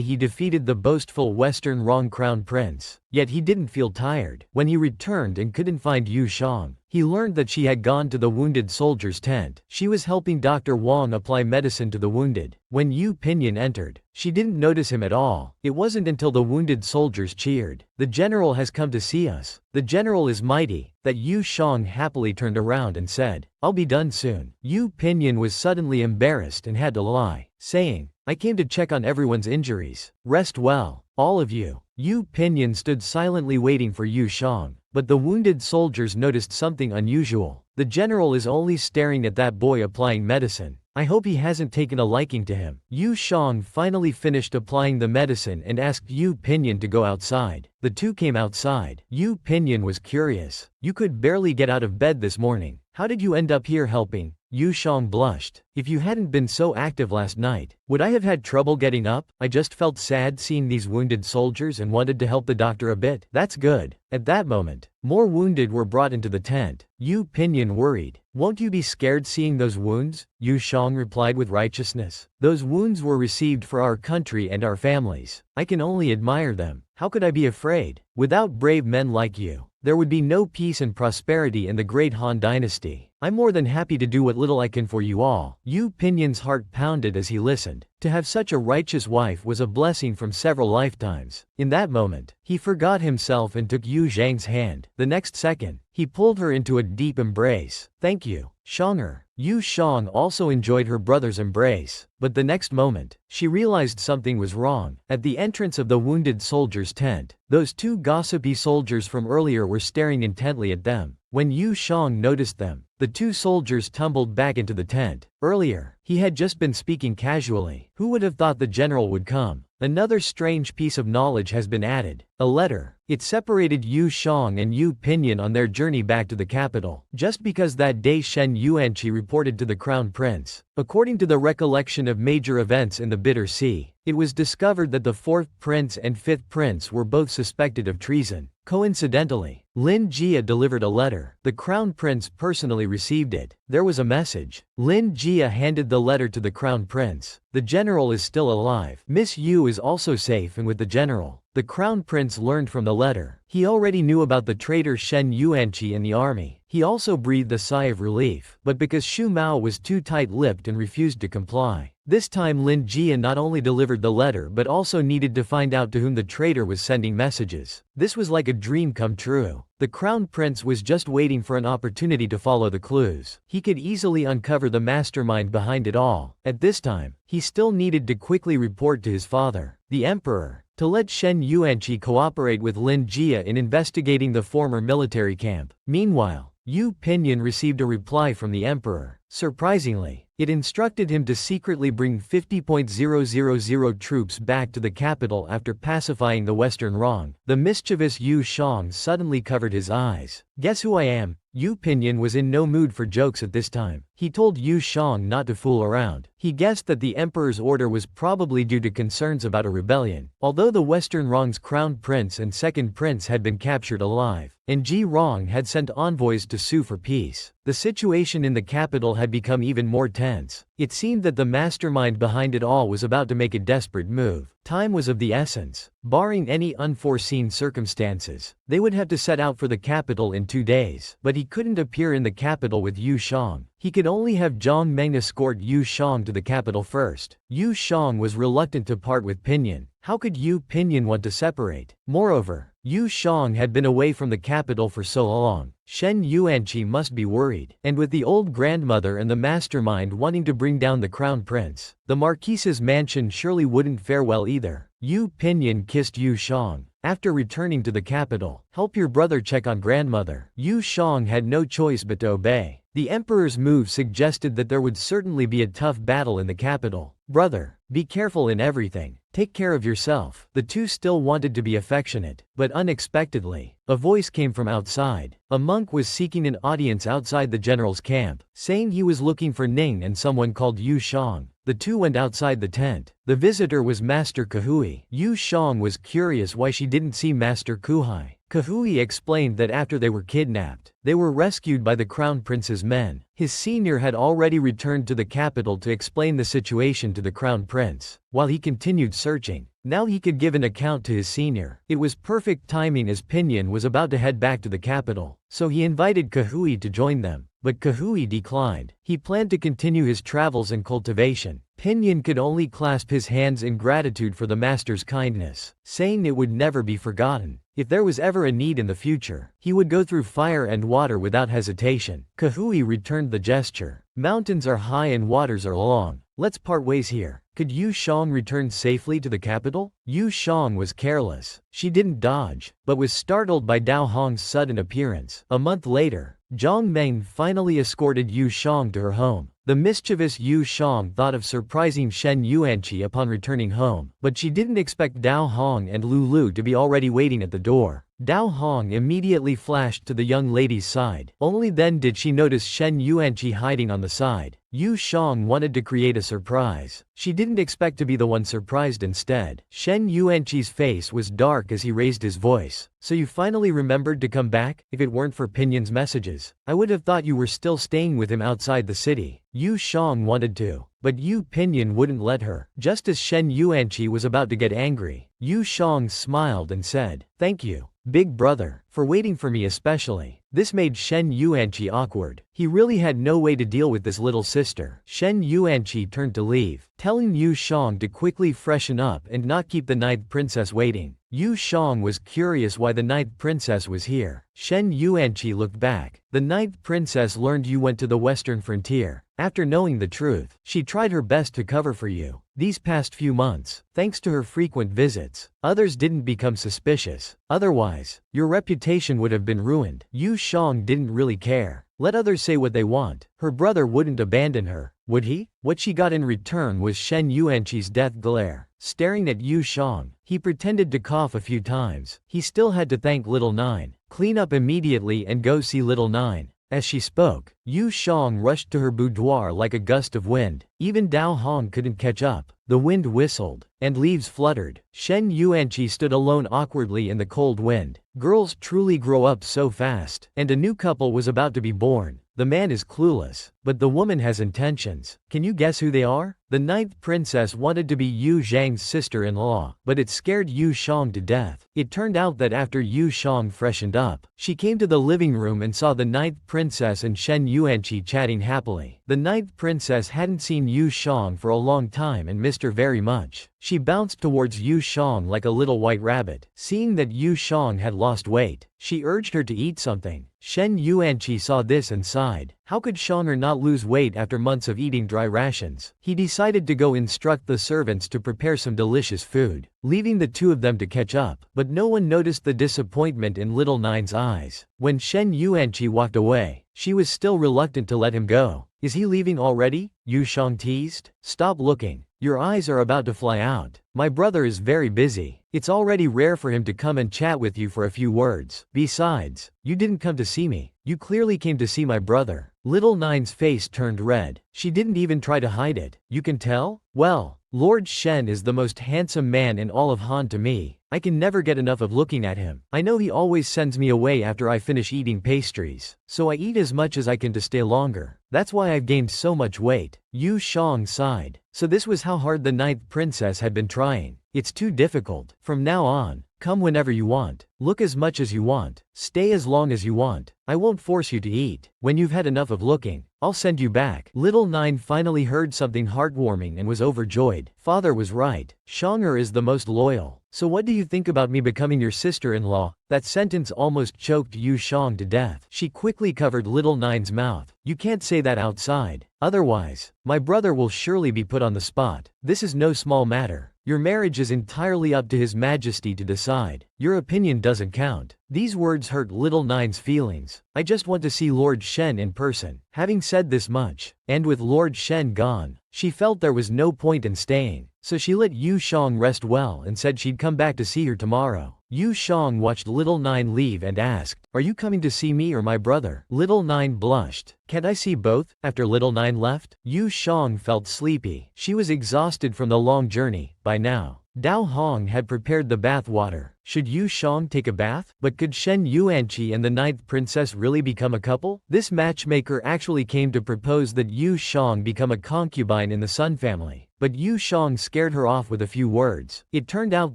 he defeated the boastful Western Wrong Crown Prince. Yet he didn't feel tired. When he returned and couldn't find Yu Shang, he learned that she had gone to the wounded soldier's tent. She was helping Dr. Wang apply medicine to the wounded. When Yu Pinyan entered, she didn't notice him at all. It wasn't until the wounded soldiers cheered, "The general has come to see us. The general is mighty," that Yu Shang happily turned around and said, "I'll be done soon." Yu Pinyan was suddenly embarrassed and had to lie, saying, "I came to check on everyone's injuries. Rest well, all of you." Yu Pinyan stood silently waiting for Yu Shang, but the wounded soldiers noticed something unusual. "The general is only staring at that boy applying medicine. I hope he hasn't taken a liking to him." Yu Shang finally finished applying the medicine and asked Yu Pinyan to go outside. The two came outside. Yu Pinyan was curious. "You could barely get out of bed this morning. How did you end up here helping?" Yu Shang blushed. "If you hadn't been so active last night, would I have had trouble getting up? I just felt sad seeing these wounded soldiers and wanted to help the doctor a bit." "That's good." At that moment, more wounded were brought into the tent. Yu Pinyan worried. "Won't you be scared seeing those wounds?" Yu Shang replied with righteousness. "Those wounds were received for our country and our families. I can only admire them. How could I be afraid? Without brave men like you, there would be no peace and prosperity in the great Han dynasty. I'm more than happy to do what little I can for you all." Yu Pinyan's heart pounded as he listened. To have such a righteous wife was a blessing from several lifetimes. In that moment, he forgot himself and took Yu Zhang's hand. The next second, he pulled her into a deep embrace. "Thank you, Shanger." Yu Shang also enjoyed her brother's embrace, but the next moment, she realized something was wrong. At the entrance of the wounded soldier's tent, those two gossipy soldiers from earlier were staring intently at them. When Yu Shang noticed them, the two soldiers tumbled back into the tent. Earlier, he had just been speaking casually. Who would have thought the general would come? Another strange piece of knowledge has been added. A letter. It separated Yu Shang and Yu Pinyan on their journey back to the capital, just because that day Shen Yuanqi reported to the crown prince. According to the recollection of major events in the Bitter Sea, it was discovered that the fourth prince and fifth prince were both suspected of treason. Coincidentally, Lin Jia delivered a letter. The crown prince personally received it. There was a message. Lin Jia handed the letter to the crown prince. "The general is still alive. Miss Yu is also safe and with the general." The crown prince learned from the letter. He already knew about the traitor Shen Yuanqi in the army. He also breathed a sigh of relief, but because Shu Mao was too tight-lipped and refused to comply. This time Lin Jia not only delivered the letter but also needed to find out to whom the traitor was sending messages. This was like a dream come true. The crown prince was just waiting for an opportunity to follow the clues. He could easily uncover the mastermind behind it all. At this time, he still needed to quickly report to his father, the emperor, to let Shen Yuanqi cooperate with Lin Jia in investigating the former military camp. Meanwhile, Yu Pinyan received a reply from the emperor. Surprisingly, it instructed him to secretly bring 50,000 troops back to the capital after pacifying the Western Wrong. The mischievous Yu Shang suddenly covered his eyes. "Guess who I am?" Yu Pinyan was in no mood for jokes at this time. He told Yu Shang not to fool around. He guessed that the emperor's order was probably due to concerns about a rebellion. Although the Western Wrong's crown prince and second prince had been captured alive, and Ji Rong had sent envoys to sue for peace, the situation in the capital had become even more tense. It seemed that the mastermind behind it all was about to make a desperate move. Time was of the essence. Barring any unforeseen circumstances, they would have to set out for the capital in 2 days. But he couldn't appear in the capital with Yu Shang. He could only have Zhang Meng escort Yu Shang to the capital first. Yu Shang was reluctant to part with Pinyan. How could Yu Pinyan want to separate? Moreover, Yu Shang had been away from the capital for so long. Shen Yuanqi must be worried. And with the old grandmother and the mastermind wanting to bring down the crown prince, the marquise's mansion surely wouldn't fare well either. Yu Pinyan kissed Yu Shang. After returning to the capital, help your brother check on grandmother. Yu Shang had no choice but to obey. The emperor's move suggested that there would certainly be a tough battle in the capital. Brother, be careful in everything. Take care of yourself. The two still wanted to be affectionate, but unexpectedly, a voice came from outside. A monk was seeking an audience outside the general's camp, saying he was looking for Ning and someone called Yu Shang. The two went outside the tent. The visitor was Master Kahui. Yu Shang was curious why she didn't see Master Kuhai. Kahui explained that after they were kidnapped, they were rescued by the crown prince's men. His senior had already returned to the capital to explain the situation to the crown prince. While he continued searching, now he could give an account to his senior. It was perfect timing as Pinyin was about to head back to the capital, so he invited Kahui to join them. But Kahui declined. He planned to continue his travels and cultivation. Pinyin could only clasp his hands in gratitude for the master's kindness, saying it would never be forgotten. If there was ever a need in the future, he would go through fire and water without hesitation. Kahui returned the gesture. Mountains are high and waters are long. Let's part ways here. Could Yu Shang return safely to the capital? Yu Shang was careless. She didn't dodge, but was startled by Dao Hong's sudden appearance. A month later, Zhang Meng finally escorted Yu Shang to her home. The mischievous Yu Shang thought of surprising Shen Yuanqi upon returning home, but she didn't expect Dao Hong and Lulu to be already waiting at the door. Dao Hong immediately flashed to the young lady's side. Only then did she notice Shen Yuanqi hiding on the side. Yu Shang wanted to create a surprise. She didn't expect to be the one surprised instead. Shen Yuanqi's face was dark as he raised his voice. So you finally remembered to come back? If it weren't for Pinyin's messages, I would have thought you were still staying with him outside the city. Yu Shang wanted to, but Yu Pinyin wouldn't let her. Just as Shen Yuanqi was about to get angry, Yu Shang smiled and said, "Thank you, big brother, for waiting for me especially." This made Shen Yuanqi awkward. He really had no way to deal with this little sister. Shen Yuanqi turned to leave, telling Yu Shang to quickly freshen up and not keep the ninth princess waiting. Yu Shang was curious why the ninth princess was here. Shen Yuanqi looked back. The ninth princess learned you went to the western frontier. After knowing the truth, she tried her best to cover for you. These past few months, thanks to her frequent visits, others didn't become suspicious. Otherwise, your reputation would have been ruined. Yu Shang didn't really care. Let others say what they want. Her brother wouldn't abandon her, would he? What she got in return was Shen Yuanqi's death glare. Staring at Yu Shang, he pretended to cough a few times. He still had to thank Little Nine. Clean up immediately and go see Little Nine. As she spoke, Yu Shang rushed to her boudoir like a gust of wind. Even Dao Hong couldn't catch up. The wind whistled, and leaves fluttered. Shen Yuanqi stood alone awkwardly in the cold wind. Girls truly grow up so fast. And a new couple was about to be born. The man is clueless, but the woman has intentions. Can you guess who they are? The ninth princess wanted to be Yu Zhang's sister-in-law, but it scared Yu Shang to death. It turned out that after Yu Shang freshened up, she came to the living room and saw the ninth princess and Shen Yuanqi chatting happily. The ninth princess hadn't seen Yu Shang for a long time and missed her very much. She bounced towards Yu Shang like a little white rabbit. Seeing that Yu Shang had lost weight, she urged her to eat something. Shen Yuanqi saw this and sighed. How could Shanger not lose weight after months of eating dry rations? He decided to go instruct the servants to prepare some delicious food, leaving the two of them to catch up. But no one noticed the disappointment in Little Nine's eyes. When Shen Yuanqi walked away, she was still reluctant to let him go. Is he leaving already? Yu Shang teased. Stop looking. Your eyes are about to fly out. My brother is very busy. It's already rare for him to come and chat with you for a few words. Besides, you didn't come to see me. You clearly came to see my brother. Little Nine's face turned red. She didn't even try to hide it. You can tell? Well, Lord Shen is the most handsome man in all of Han to me. I can never get enough of looking at him. I know he always sends me away after I finish eating pastries, so I eat as much as I can to stay longer. That's why I've gained so much weight. Yu Shang sighed. So this was how hard the ninth princess had been trying. It's too difficult. From now on, come whenever you want. Look as much as you want. Stay as long as you want. I won't force you to eat. When you've had enough of looking, I'll send you back. Little Nine finally heard something heartwarming and was overjoyed. Father was right. Shonger is the most loyal. So what do you think about me becoming your sister-in-law? That sentence almost choked Yu Shang to death. She quickly covered Little Nine's mouth. You can't say that outside. Otherwise, my brother will surely be put on the spot. This is no small matter. Your marriage is entirely up to His Majesty to decide. Your opinion doesn't count. These words hurt Little Nine's feelings. I just want to see Lord Shen in person. Having said this much, and with Lord Shen gone, she felt there was no point in staying. So she let Yu Shang rest well and said she'd come back to see her tomorrow. Yu Shang watched Little Nine leave and asked, "Are you coming to see me or my brother?" Little Nine blushed. "Can't I see both?" After Little Nine left, Yu Shang felt sleepy. She was exhausted from the long journey. By now, Dao Hong had prepared the bath water. Should Yu Shang take a bath? But could Shen Yuanqi and the ninth princess really become a couple? This matchmaker actually came to propose that Yu Shang become a concubine in the Sun family. But Yu Shang scared her off with a few words. It turned out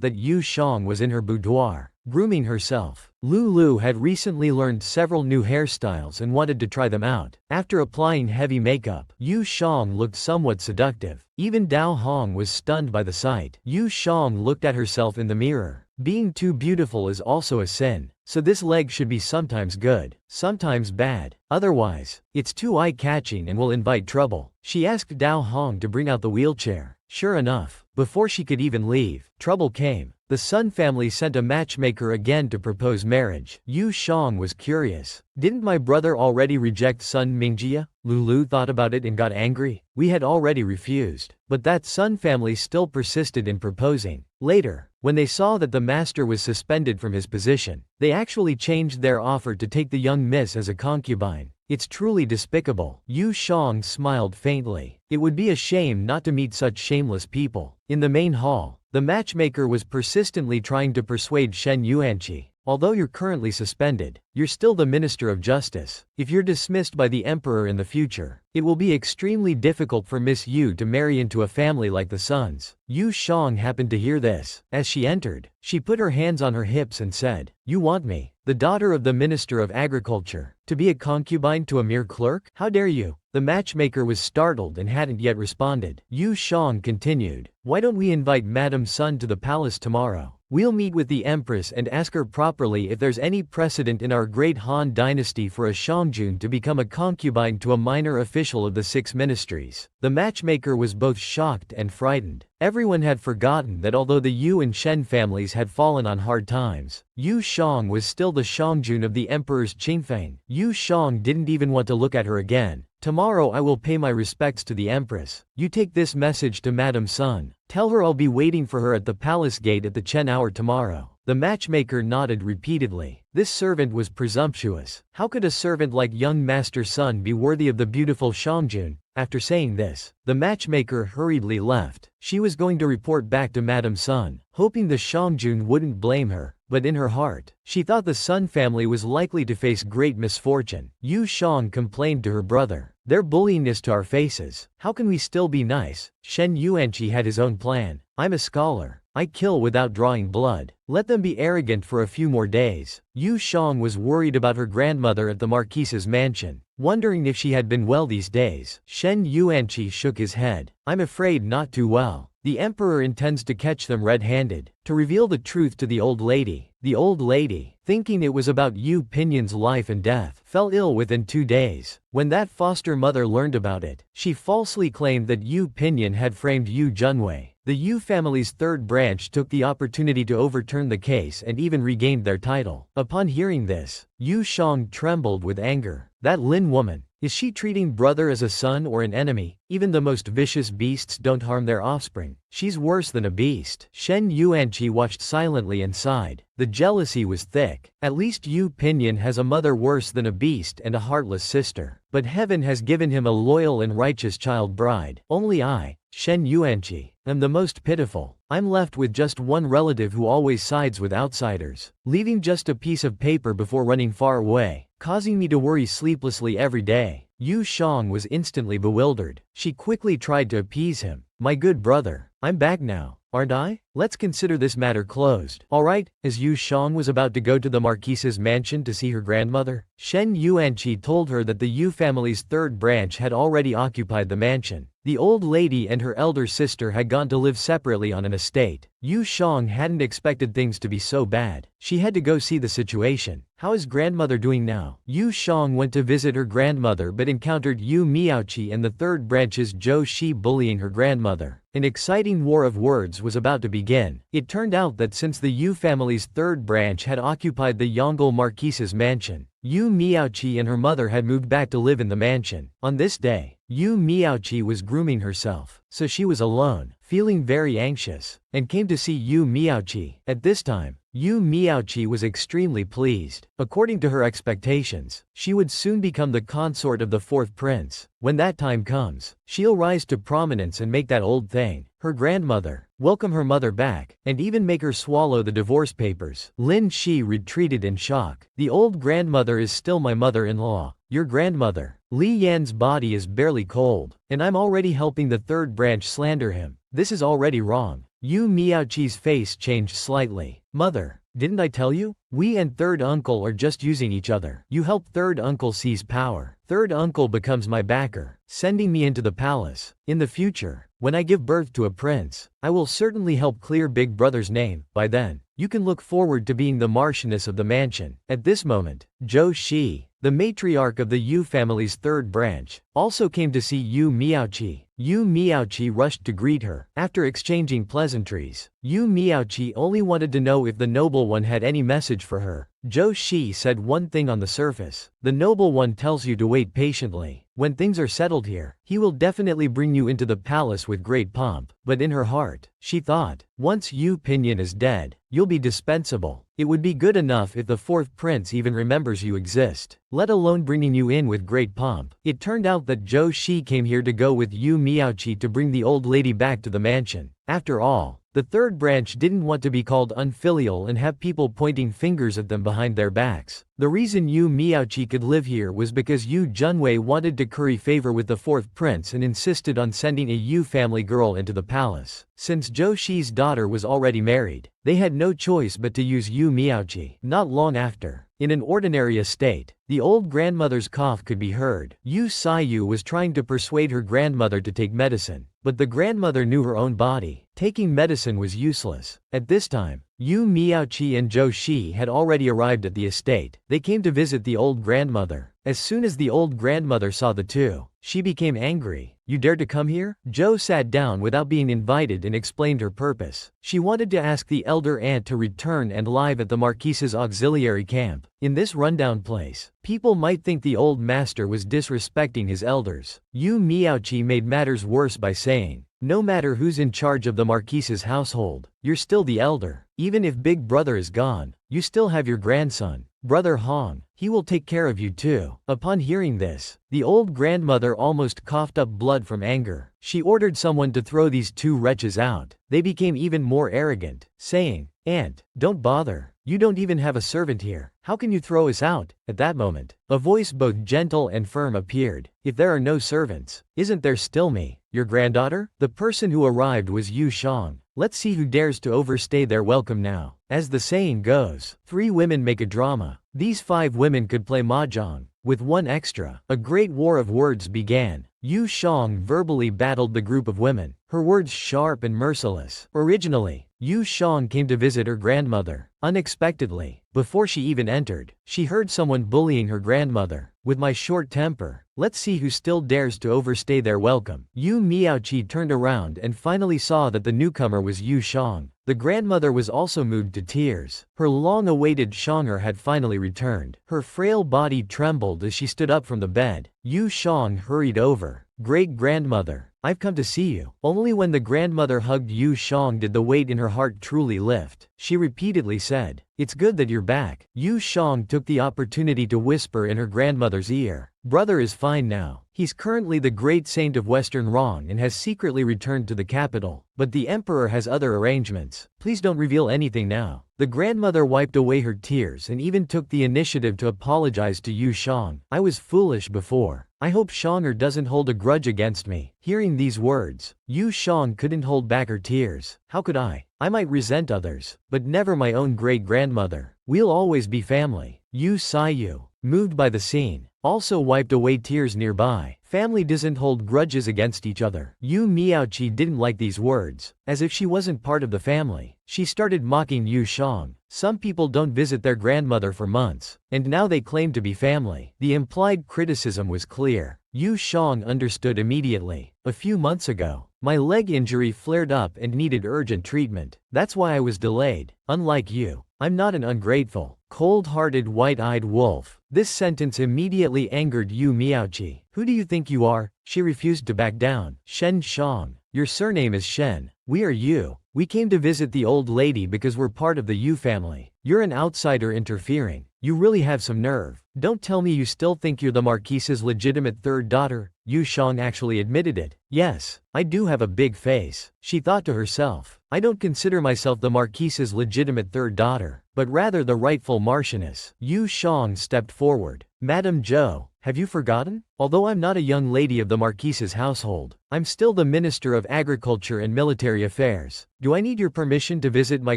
that Yu Shang was in her boudoir, grooming herself. Lulu had recently learned several new hairstyles and wanted to try them out. After applying heavy makeup, Yu Shang looked somewhat seductive. Even Dao Hong was stunned by the sight. Yu Shang looked at herself in the mirror. Being too beautiful is also a sin. So this leg should be sometimes good, sometimes bad. Otherwise, it's too eye-catching and will invite trouble. She asked Dao Hong to bring out the wheelchair. Sure enough, before she could even leave, trouble came. The Sun family sent a matchmaker again to propose marriage. Yu Shang was curious. Didn't my brother already reject Sun Mingjia? Lulu thought about it and got angry. We had already refused. But that Sun family still persisted in proposing. Later, when they saw that the master was suspended from his position, they actually changed their offer to take the young miss as a concubine. It's truly despicable. Yu Shang smiled faintly. It would be a shame not to meet such shameless people. In the main hall, the matchmaker was persistently trying to persuade Shen Yuanqi. Although you're currently suspended, you're still the Minister of Justice. If you're dismissed by the Emperor in the future, it will be extremely difficult for Miss Yu to marry into a family like the Sun's. Yu Shang happened to hear this. As she entered, she put her hands on her hips and said, "You want me, the daughter of the Minister of Agriculture, to be a concubine to a mere clerk? How dare you?" The matchmaker was startled and hadn't yet responded. Yu Shang continued, "Why don't we invite Madame Sun to the palace tomorrow? We'll meet with the Empress and ask her properly if there's any precedent in our great Han dynasty for a Shangjun to become a concubine to a minor official of the six ministries." The matchmaker was both shocked and frightened. Everyone had forgotten that although the Yu and Shen families had fallen on hard times, Yu Shang was still the Shangjun of the Emperor's Qingfeng. Yu Shang didn't even want to look at her again. "Tomorrow I will pay my respects to the Empress. You take this message to Madame Sun. Tell her I'll be waiting for her at the palace gate at the Chen hour tomorrow." The matchmaker nodded repeatedly. This servant was presumptuous. How could a servant like young Master Sun be worthy of the beautiful Shangjun? After saying this, the matchmaker hurriedly left. She was going to report back to Madame Sun, hoping the Shangjun wouldn't blame her. But in her heart, she thought the Sun family was likely to face great misfortune. Yu Shang complained to her brother, "They're bullying us to our faces. How can we still be nice?" Shen Yuanqi had his own plan. "I'm a scholar. I kill without drawing blood. Let them be arrogant for a few more days." Yu Shang was worried about her grandmother at the Marquise's mansion, wondering if she had been well these days. Shen Yuanqi shook his head. "I'm afraid not too well. The Emperor intends to catch them red-handed, to reveal the truth to the old lady." The old lady, thinking it was about Yu Pinyon's life and death, fell ill within 2 days. When that foster mother learned about it, she falsely claimed that Yu Pinyon had framed Yu Junwei. The Yu family's third branch took the opportunity to overturn the case and even regained their title. Upon hearing this, Yu Shang trembled with anger. That Lin woman, is she treating brother as a son or an enemy? Even the most vicious beasts don't harm their offspring. She's worse than a beast. Shen Yuanqi watched silently and sighed. The jealousy was thick. At least Yu Pinyon has a mother worse than a beast and a heartless sister. But heaven has given him a loyal and righteous child bride. Only I, Shen Yuanqi, am the most pitiful. I'm left with just one relative who always sides with outsiders, leaving just a piece of paper before running far away, causing me to worry sleeplessly every day. Yu Shang was instantly bewildered. She quickly tried to appease him. "My good brother, I'm back now, aren't I? let's consider this matter closed. Alright, as Yu Shang was about to go to the Marquise's mansion to see her grandmother, Shen Yuanqi told her that the Yu family's third branch had already occupied the mansion. The old lady and her elder sister had gone to live separately on an estate. Yu Shang hadn't expected things to be so bad. She had to go see the situation. How is grandmother doing now? Yu Shang went to visit her grandmother but encountered Yu Miaoqi and the third branch's Zhou Shi bullying her grandmother. An exciting war of words was about to begin. It turned out that since the Yu family's third branch had occupied the Yongle Marquise's mansion, Yu Miaoqi and her mother had moved back to live in the mansion. On this day, Yu Miaoqi was grooming herself, so she was alone, feeling very anxious, and came to see Yu Miaoqi. At this time, Yu Miaoqi was extremely pleased. According to her expectations, she would soon become the consort of the fourth prince. When that time comes, she'll rise to prominence and make that old thing, her grandmother, welcome her mother back, and even make her swallow the divorce papers. Lin Shi retreated in shock. The old grandmother is still my mother-in-law. Your grandmother. Li Yan's body is barely cold, and I'm already helping the third branch slander him. This is already wrong. Yu Miaoqi's face changed slightly. Mother, didn't I tell you? We and third uncle are just using each other. You help third uncle seize power. Third uncle becomes my backer, sending me into the palace. In the future, when I give birth to a prince, I will certainly help clear big brother's name. By then, you can look forward to being the marchioness of the mansion. At this moment, Zhou Shi, the matriarch of the Yu family's third branch, also came to see Yu Miaoqi. Yu Miaoqi rushed to greet her. After exchanging pleasantries, Yu Miaoqi only wanted to know if the noble one had any message for her. Zhou Shi said one thing on the surface. The noble one tells you to wait patiently. When things are settled here, he will definitely bring you into the palace with great pomp. But in her heart, she thought, once Yu Pinyin is dead, you'll be dispensable. It would be good enough if the fourth prince even remembers you exist, let alone bringing you in with great pomp. It turned out that Zhou Shi came here to go with Yu Miaoqi to bring the old lady back to the mansion. After all, the third branch didn't want to be called unfilial and have people pointing fingers at them behind their backs. The reason Yu Miaoqi could live here was because Yu Junwei wanted to curry favor with the fourth prince and insisted on sending a Yu family girl into the palace. Since Zhou Shi's daughter was already married, they had no choice but to use Yu Miaoqi. Not long after, in an ordinary estate, the old grandmother's cough could be heard. Yu Saiyu was trying to persuade her grandmother to take medicine, but the grandmother knew her own body. Taking medicine was useless. At this time, Yu Miaoqi and Zhou Shi had already arrived at the estate. They came to visit the old grandmother. As soon as the old grandmother saw the two, she became angry. You dare to come here? Zhou sat down without being invited and explained her purpose. She wanted to ask the elder aunt to return and live at the Marquise's auxiliary camp. In this rundown place, people might think the old master was disrespecting his elders. Yu Miaoqi made matters worse by saying, no matter who's in charge of the Marquise's household, you're still the elder. Even if big brother is gone, you still have your grandson, brother Hong. He will take care of you too. Upon hearing this, the old grandmother almost coughed up blood from anger. She ordered someone to throw these two wretches out. They became even more arrogant, saying, Aunt, don't bother. You don't even have a servant here. How can you throw us out? At that moment, a voice both gentle and firm appeared. If there are no servants, isn't there still me, your granddaughter? The person who arrived was Yu Shang. Let's see who dares to overstay their welcome now. As the saying goes, 3 women make a drama. These 5 women could play mahjong, with 1 extra. A great war of words began. Yu Shang verbally battled the group of women, her words sharp and merciless. Originally, Yu Shang came to visit her grandmother. Unexpectedly, before she even entered, she heard someone bullying her grandmother. With my short temper, let's see who still dares to overstay their welcome. Yu Miaoqi turned around and finally saw that the newcomer was Yu Shang. The grandmother was also moved to tears. Her long-awaited Shang'er had finally returned. Her frail body trembled as she stood up from the bed. Yu Shang hurried over. Great-grandmother, I've come to see you. Only when the grandmother hugged Yu Shang did the weight in her heart truly lift. She repeatedly said, it's good that you're back. Yu Shang took the opportunity to whisper in her grandmother's ear. Brother is fine now. He's currently the great saint of Western Rong and has secretly returned to the capital. But the emperor has other arrangements. Please don't reveal anything now. The grandmother wiped away her tears and even took the initiative to apologize to Yu Shang. I was foolish before. I hope Shonger doesn't hold a grudge against me. Hearing these words, Yu Shang couldn't hold back her tears. How could I? I might resent others, but never my own great-grandmother. We'll always be family. Yu Saiyu, moved by the scene, also wiped away tears nearby. Family doesn't hold grudges against each other. Yu Miaoqi didn't like these words, as if she wasn't part of the family. She started mocking Yu Shang. Some people don't visit their grandmother for months, and now they claim to be family. The implied criticism was clear. Yu Shang understood immediately. A few months ago, my leg injury flared up and needed urgent treatment. That's why I was delayed. Unlike you, I'm not an ungrateful, cold-hearted white-eyed wolf. This sentence immediately angered Yu Miaoqi. Who do you think you are? She refused to back down. Shen Shang. Your surname is Shen. We are Yu. We came to visit the old lady because we're part of the Yu family. You're an outsider interfering. You really have some nerve. Don't tell me you still think you're the Marquise's legitimate third daughter. Yu Shang actually admitted it. Yes, I do have a big face, she thought to herself. I don't consider myself the Marquise's legitimate third daughter, but rather the rightful Marchioness. Yu Shang stepped forward. Madame Zhou, have you forgotten? Although I'm not a young lady of the Marquise's household, I'm still the Minister of Agriculture and Military Affairs. Do I need your permission to visit my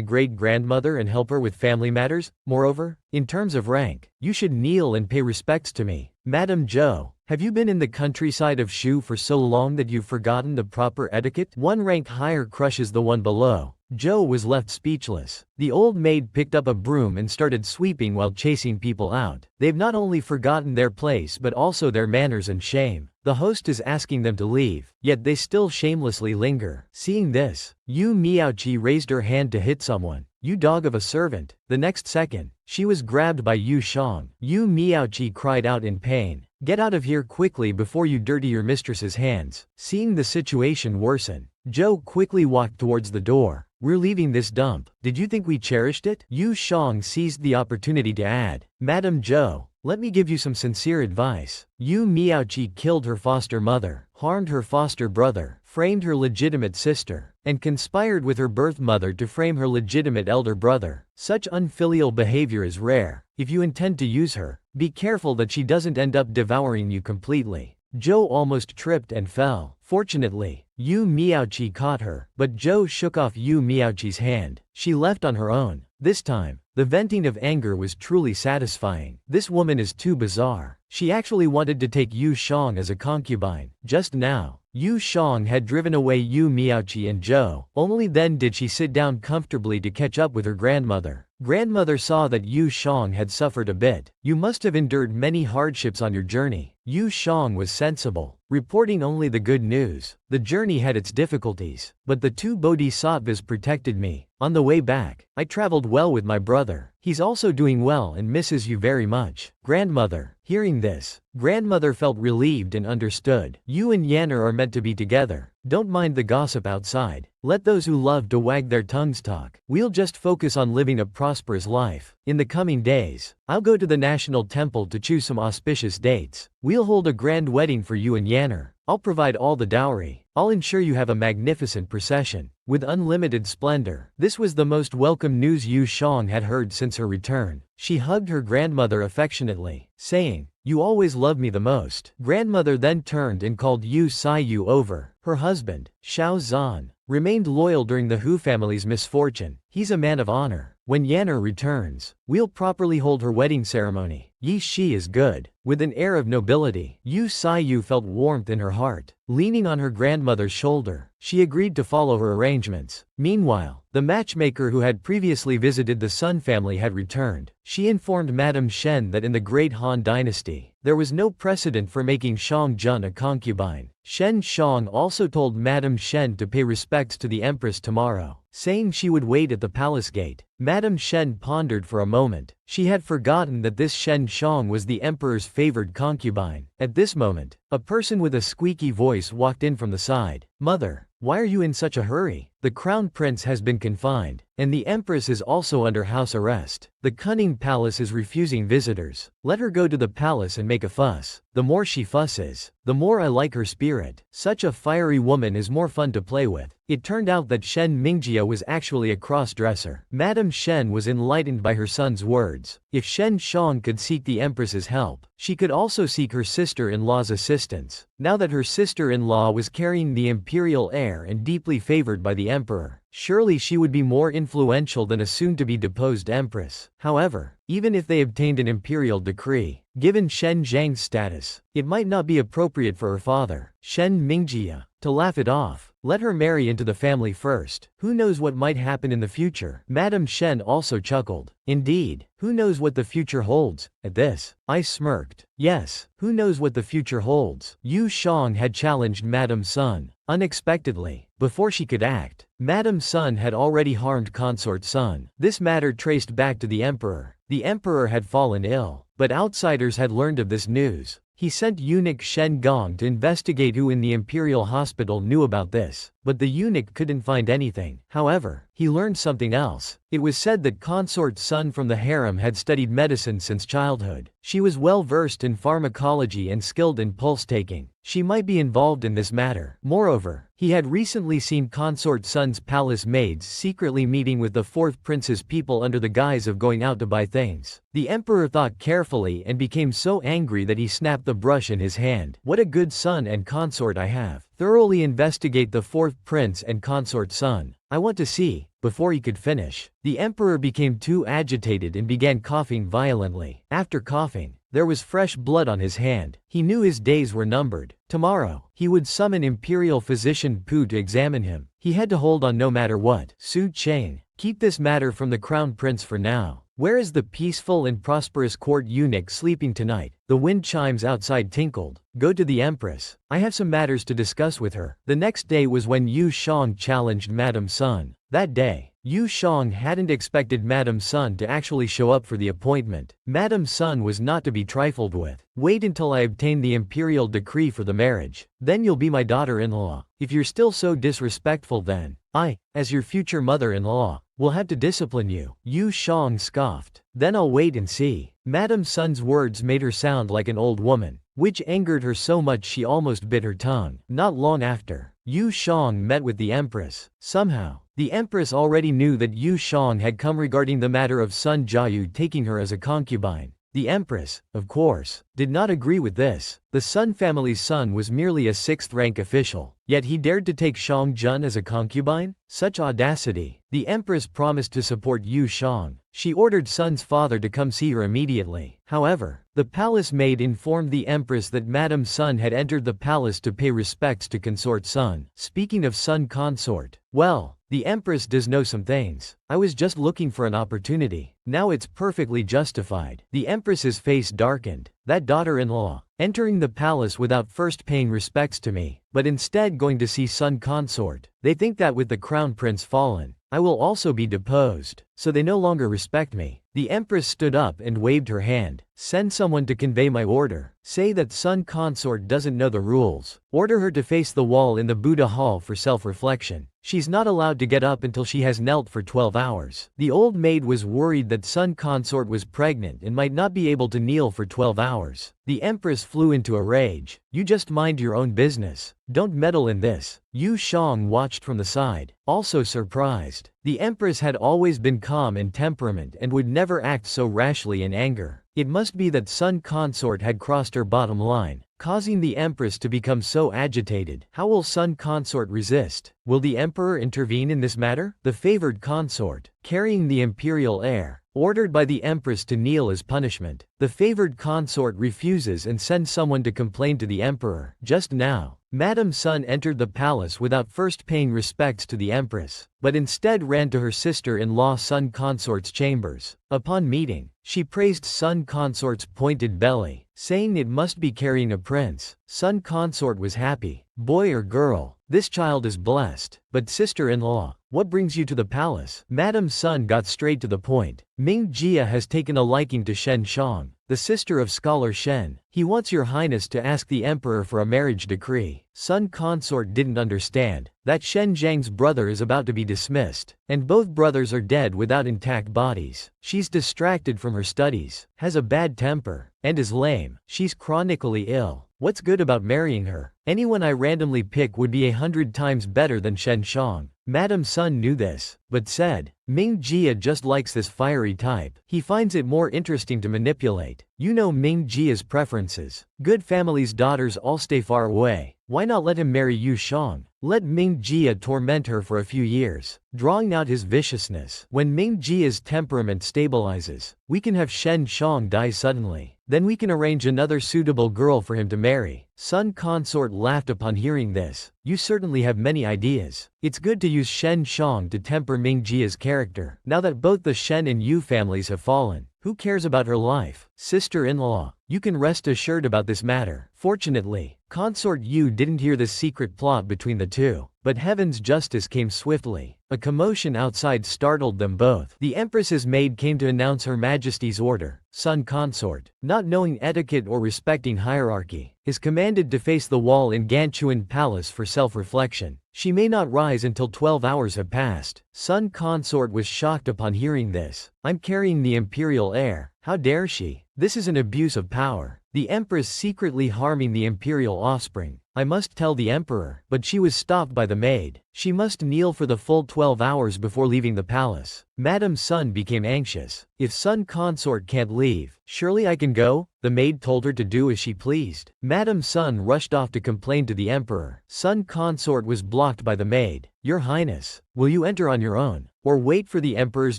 great-grandmother and help her with family matters? Moreover, in terms of rank, you should kneel and pay respects to me. Madame Zhou, have you been in the countryside of Shu for so long that you've forgotten the proper etiquette? One rank higher crushes the one below. Zhou was left speechless. The old maid picked up a broom and started sweeping while chasing people out. They've not only forgotten their place but also their manners and shame. The host is asking them to leave, yet they still shamelessly linger. Seeing this, Yu Miaoqi raised her hand to hit someone. You dog of a servant. The next second, she was grabbed by Yu Shang. Yu Miaoqi cried out in pain. Get out of here quickly before you dirty your mistress's hands. Seeing the situation worsen, Zhou quickly walked towards the door. We're leaving this dump. Did you think we cherished it? Yu Shang seized the opportunity to add. Madame Zhou, let me give you some sincere advice. Yu Miaoqi killed her foster mother, harmed her foster brother, framed her legitimate sister, and conspired with her birth mother to frame her legitimate elder brother. Such unfilial behavior is rare. If you intend to use her, be careful that she doesn't end up devouring you completely. Zhou almost tripped and fell. Fortunately, Yu Miaoqi caught her, but Zhou shook off Yu Miaoqi's hand. She left on her own. This time, the venting of anger was truly satisfying. This woman is too bizarre. She actually wanted to take Yu Shang as a concubine. Just now, Yu Shang had driven away Yu Miaoqi and Zhou. Only then did she sit down comfortably to catch up with her grandmother. Grandmother saw that Yu Shang had suffered a bit. You must have endured many hardships on your journey. Yu Shang was sensible, reporting only the good news. The journey had its difficulties, but the two bodhisattvas protected me. On the way back, I traveled well with my brother. He's also doing well and misses you very much. Grandmother. Hearing this, grandmother felt relieved and understood. You and Yanner are meant to be together. Don't mind the gossip outside. Let those who love to wag their tongues talk. We'll just focus on living a prosperous life. In the coming days, I'll go to the National Temple to choose some auspicious dates. We'll hold a grand wedding for you and Yanner. I'll provide all the dowry. I'll ensure you have a magnificent procession, with unlimited splendor. This was the most welcome news Yu Shang had heard since her return. She hugged her grandmother affectionately, saying, You always love me the most. Grandmother then turned and called Yu Saiyu over. Her husband, Xiao Zhan, remained loyal during the Hu family's misfortune. He's a man of honor. When Yanner returns, we'll properly hold her wedding ceremony. Yi Shi is good. With an air of nobility, Yu Saiyu felt warmth in her heart. Leaning on her grandmother's shoulder, she agreed to follow her arrangements. Meanwhile, the matchmaker who had previously visited the Sun family had returned. She informed Madame Shen that in the Great Han Dynasty, there was no precedent for making Shang Jun a concubine. Shen Shang also told Madame Shen to pay respects to the Empress tomorrow, saying she would wait at the palace gate. Madame Shen pondered for a moment. She had forgotten that this Shen Shang was the emperor's favored concubine. At this moment, a person with a squeaky voice walked in from the side. Mother, why are you in such a hurry? The crown prince has been confined, and the empress is also under house arrest. The cunning palace is refusing visitors. Let her go to the palace and make a fuss. The more she fusses, the more I like her spirit. Such a fiery woman is more fun to play with. It turned out that Shen Mingjia was actually a cross-dresser. Madame Shen was enlightened by her son's words. If Shen Shang could seek the empress's help, she could also seek her sister-in-law's assistance. Now that her sister-in-law was carrying the imperial heir and deeply favored by the emperor, surely she would be more influential than a soon-to-be deposed empress. However, even if they obtained an imperial decree, given Shen Zhang's status, it might not be appropriate for her father, Shen Mingjia, to laugh it off. Let her marry into the family first. Who knows what might happen in the future? Madame Shen also chuckled. Indeed, who knows what the future holds? At this, I smirked. Yes, who knows what the future holds? Yu Shang had challenged Madame Sun. Unexpectedly, before she could act, Madame Sun had already harmed Consort Sun. This matter traced back to the emperor. The emperor had fallen ill, but outsiders had learned of this news. He sent eunuch Shen Gong to investigate who in the imperial hospital knew about this, but the eunuch couldn't find anything. However, he learned something else. It was said that Consort Sun from the harem had studied medicine since childhood. She was well versed in pharmacology and skilled in pulse-taking. She might be involved in this matter. Moreover, he had recently seen Consort Sun's palace maids secretly meeting with the fourth prince's people under the guise of going out to buy things. The emperor thought carefully and became so angry that he snapped the brush in his hand. What a good son and consort I have. Thoroughly investigate the fourth prince and consort son. I want to see. Before he could finish, the emperor became too agitated and began coughing violently. After coughing, there was fresh blood on his hand. He knew his days were numbered. Tomorrow, he would summon imperial physician Pu to examine him. He had to hold on no matter what. Su Chang, keep this matter from the crown prince for now. Where is the peaceful and prosperous court eunuch sleeping tonight? The wind chimes outside tinkled. Go to the empress. I have some matters to discuss with her. The next day was when Yu Shang challenged Madame Sun. That day, Yu Shang hadn't expected Madame Sun to actually show up for the appointment. Madame Sun was not to be trifled with. Wait until I obtain the imperial decree for the marriage. Then you'll be my daughter-in-law. If you're still so disrespectful, then I, as your future mother-in-law, will have to discipline you. Yu Shang scoffed. Then I'll wait and see. Madame Sun's words made her sound like an old woman, which angered her so much she almost bit her tongue. Not long after, Yu Shang met with the empress. Somehow, the empress already knew that Yu Shang had come regarding the matter of Sun Jiayu taking her as a concubine. The empress, of course, did not agree with this. The Sun family's son was merely a sixth-rank official, yet he dared to take Shang Jun as a concubine? Such audacity. The empress promised to support Yu Shang. She ordered Sun's father to come see her immediately. However, the palace maid informed the empress that Madame Sun had entered the palace to pay respects to consort Sun. Speaking of Sun consort, well, the empress does know some things. I was just looking for an opportunity. Now it's perfectly justified. The empress's face darkened. That daughter-in-law, entering the palace without first paying respects to me, but instead going to see Sun consort. They think that with the crown prince fallen, I will also be deposed, so they no longer respect me. The empress stood up and waved her hand. Send someone to convey my order. Say that Sun consort doesn't know the rules. Order her to face the wall in the Buddha hall for self-reflection. She's not allowed to get up until she has knelt for 12 hours. The old maid was worried that Sun consort was pregnant and might not be able to kneel for 12 hours. The empress flew into a rage. You just mind your own business. Don't meddle in this. Yu Shang watched from the side, also surprised. The empress had always been calm in temperament and would never act so rashly in anger. It must be that Sun consort had crossed her bottom line, causing the empress to become so agitated. How will Sun consort resist? Will the emperor intervene in this matter? The favored consort, carrying the imperial heir, ordered by the empress to kneel as punishment. The favored consort refuses and sends someone to complain to the emperor. Just now, Madame Sun entered the palace without first paying respects to the empress, but instead ran to her sister-in-law Sun consort's chambers. Upon meeting, she praised Sun consort's pointed belly, saying it must be carrying a prince. Son consort was happy. Boy or girl? This child is blessed. But sister-in-law, what brings you to the palace? Madam Sun got straight to the point. Ming Jia has taken a liking to Shen Shang, the sister of scholar Shen. He wants your highness to ask the emperor for a marriage decree. Sun consort didn't understand that Shen Zhang's brother is about to be dismissed, and both brothers are dead without intact bodies. She's distracted from her studies, has a bad temper, and is lame. She's chronically ill. What's good about marrying her? Anyone I randomly pick would be 100 times better than Shen Shang. Madam Sun knew this, but said, Ming Jia just likes this fiery type. He finds it more interesting to manipulate. You know Ming Jia's preferences. Good family's daughters all stay far away. Why not let him marry Yu Shang? Let Ming Jia torment her for a few years, drawing out his viciousness. When Ming Jia's temperament stabilizes, we can have Shen Shang die suddenly. Then we can arrange another suitable girl for him to marry. Sun consort laughed upon hearing this. You certainly have many ideas. It's good to use Shen Shang to temper Ming Jia's character. Now that both the Shen and Yu families have fallen, who cares about her life? Sister-in-law, you can rest assured about this matter. Fortunately, consort Yu didn't hear the secret plot between the two, but heaven's justice came swiftly. A commotion outside startled them both. The empress's maid came to announce Her Majesty's order. Sun consort, not knowing etiquette or respecting hierarchy, is commanded to face the wall in Ganchuan Palace for self-reflection. She may not rise until 12 hours have passed. Sun consort was shocked upon hearing this. I'm carrying the imperial heir. How dare she? This is an abuse of power. The empress secretly harming the imperial offspring. I must tell the emperor. But she was stopped by the maid. She must kneel for the full 12 hours before leaving the palace. Madam Sun became anxious. If Sun consort can't leave, surely I can go? The maid told her to do as she pleased. Madam Sun rushed off to complain to the emperor. Sun consort was blocked by the maid. Your highness, will you enter on your own, or wait for the emperor's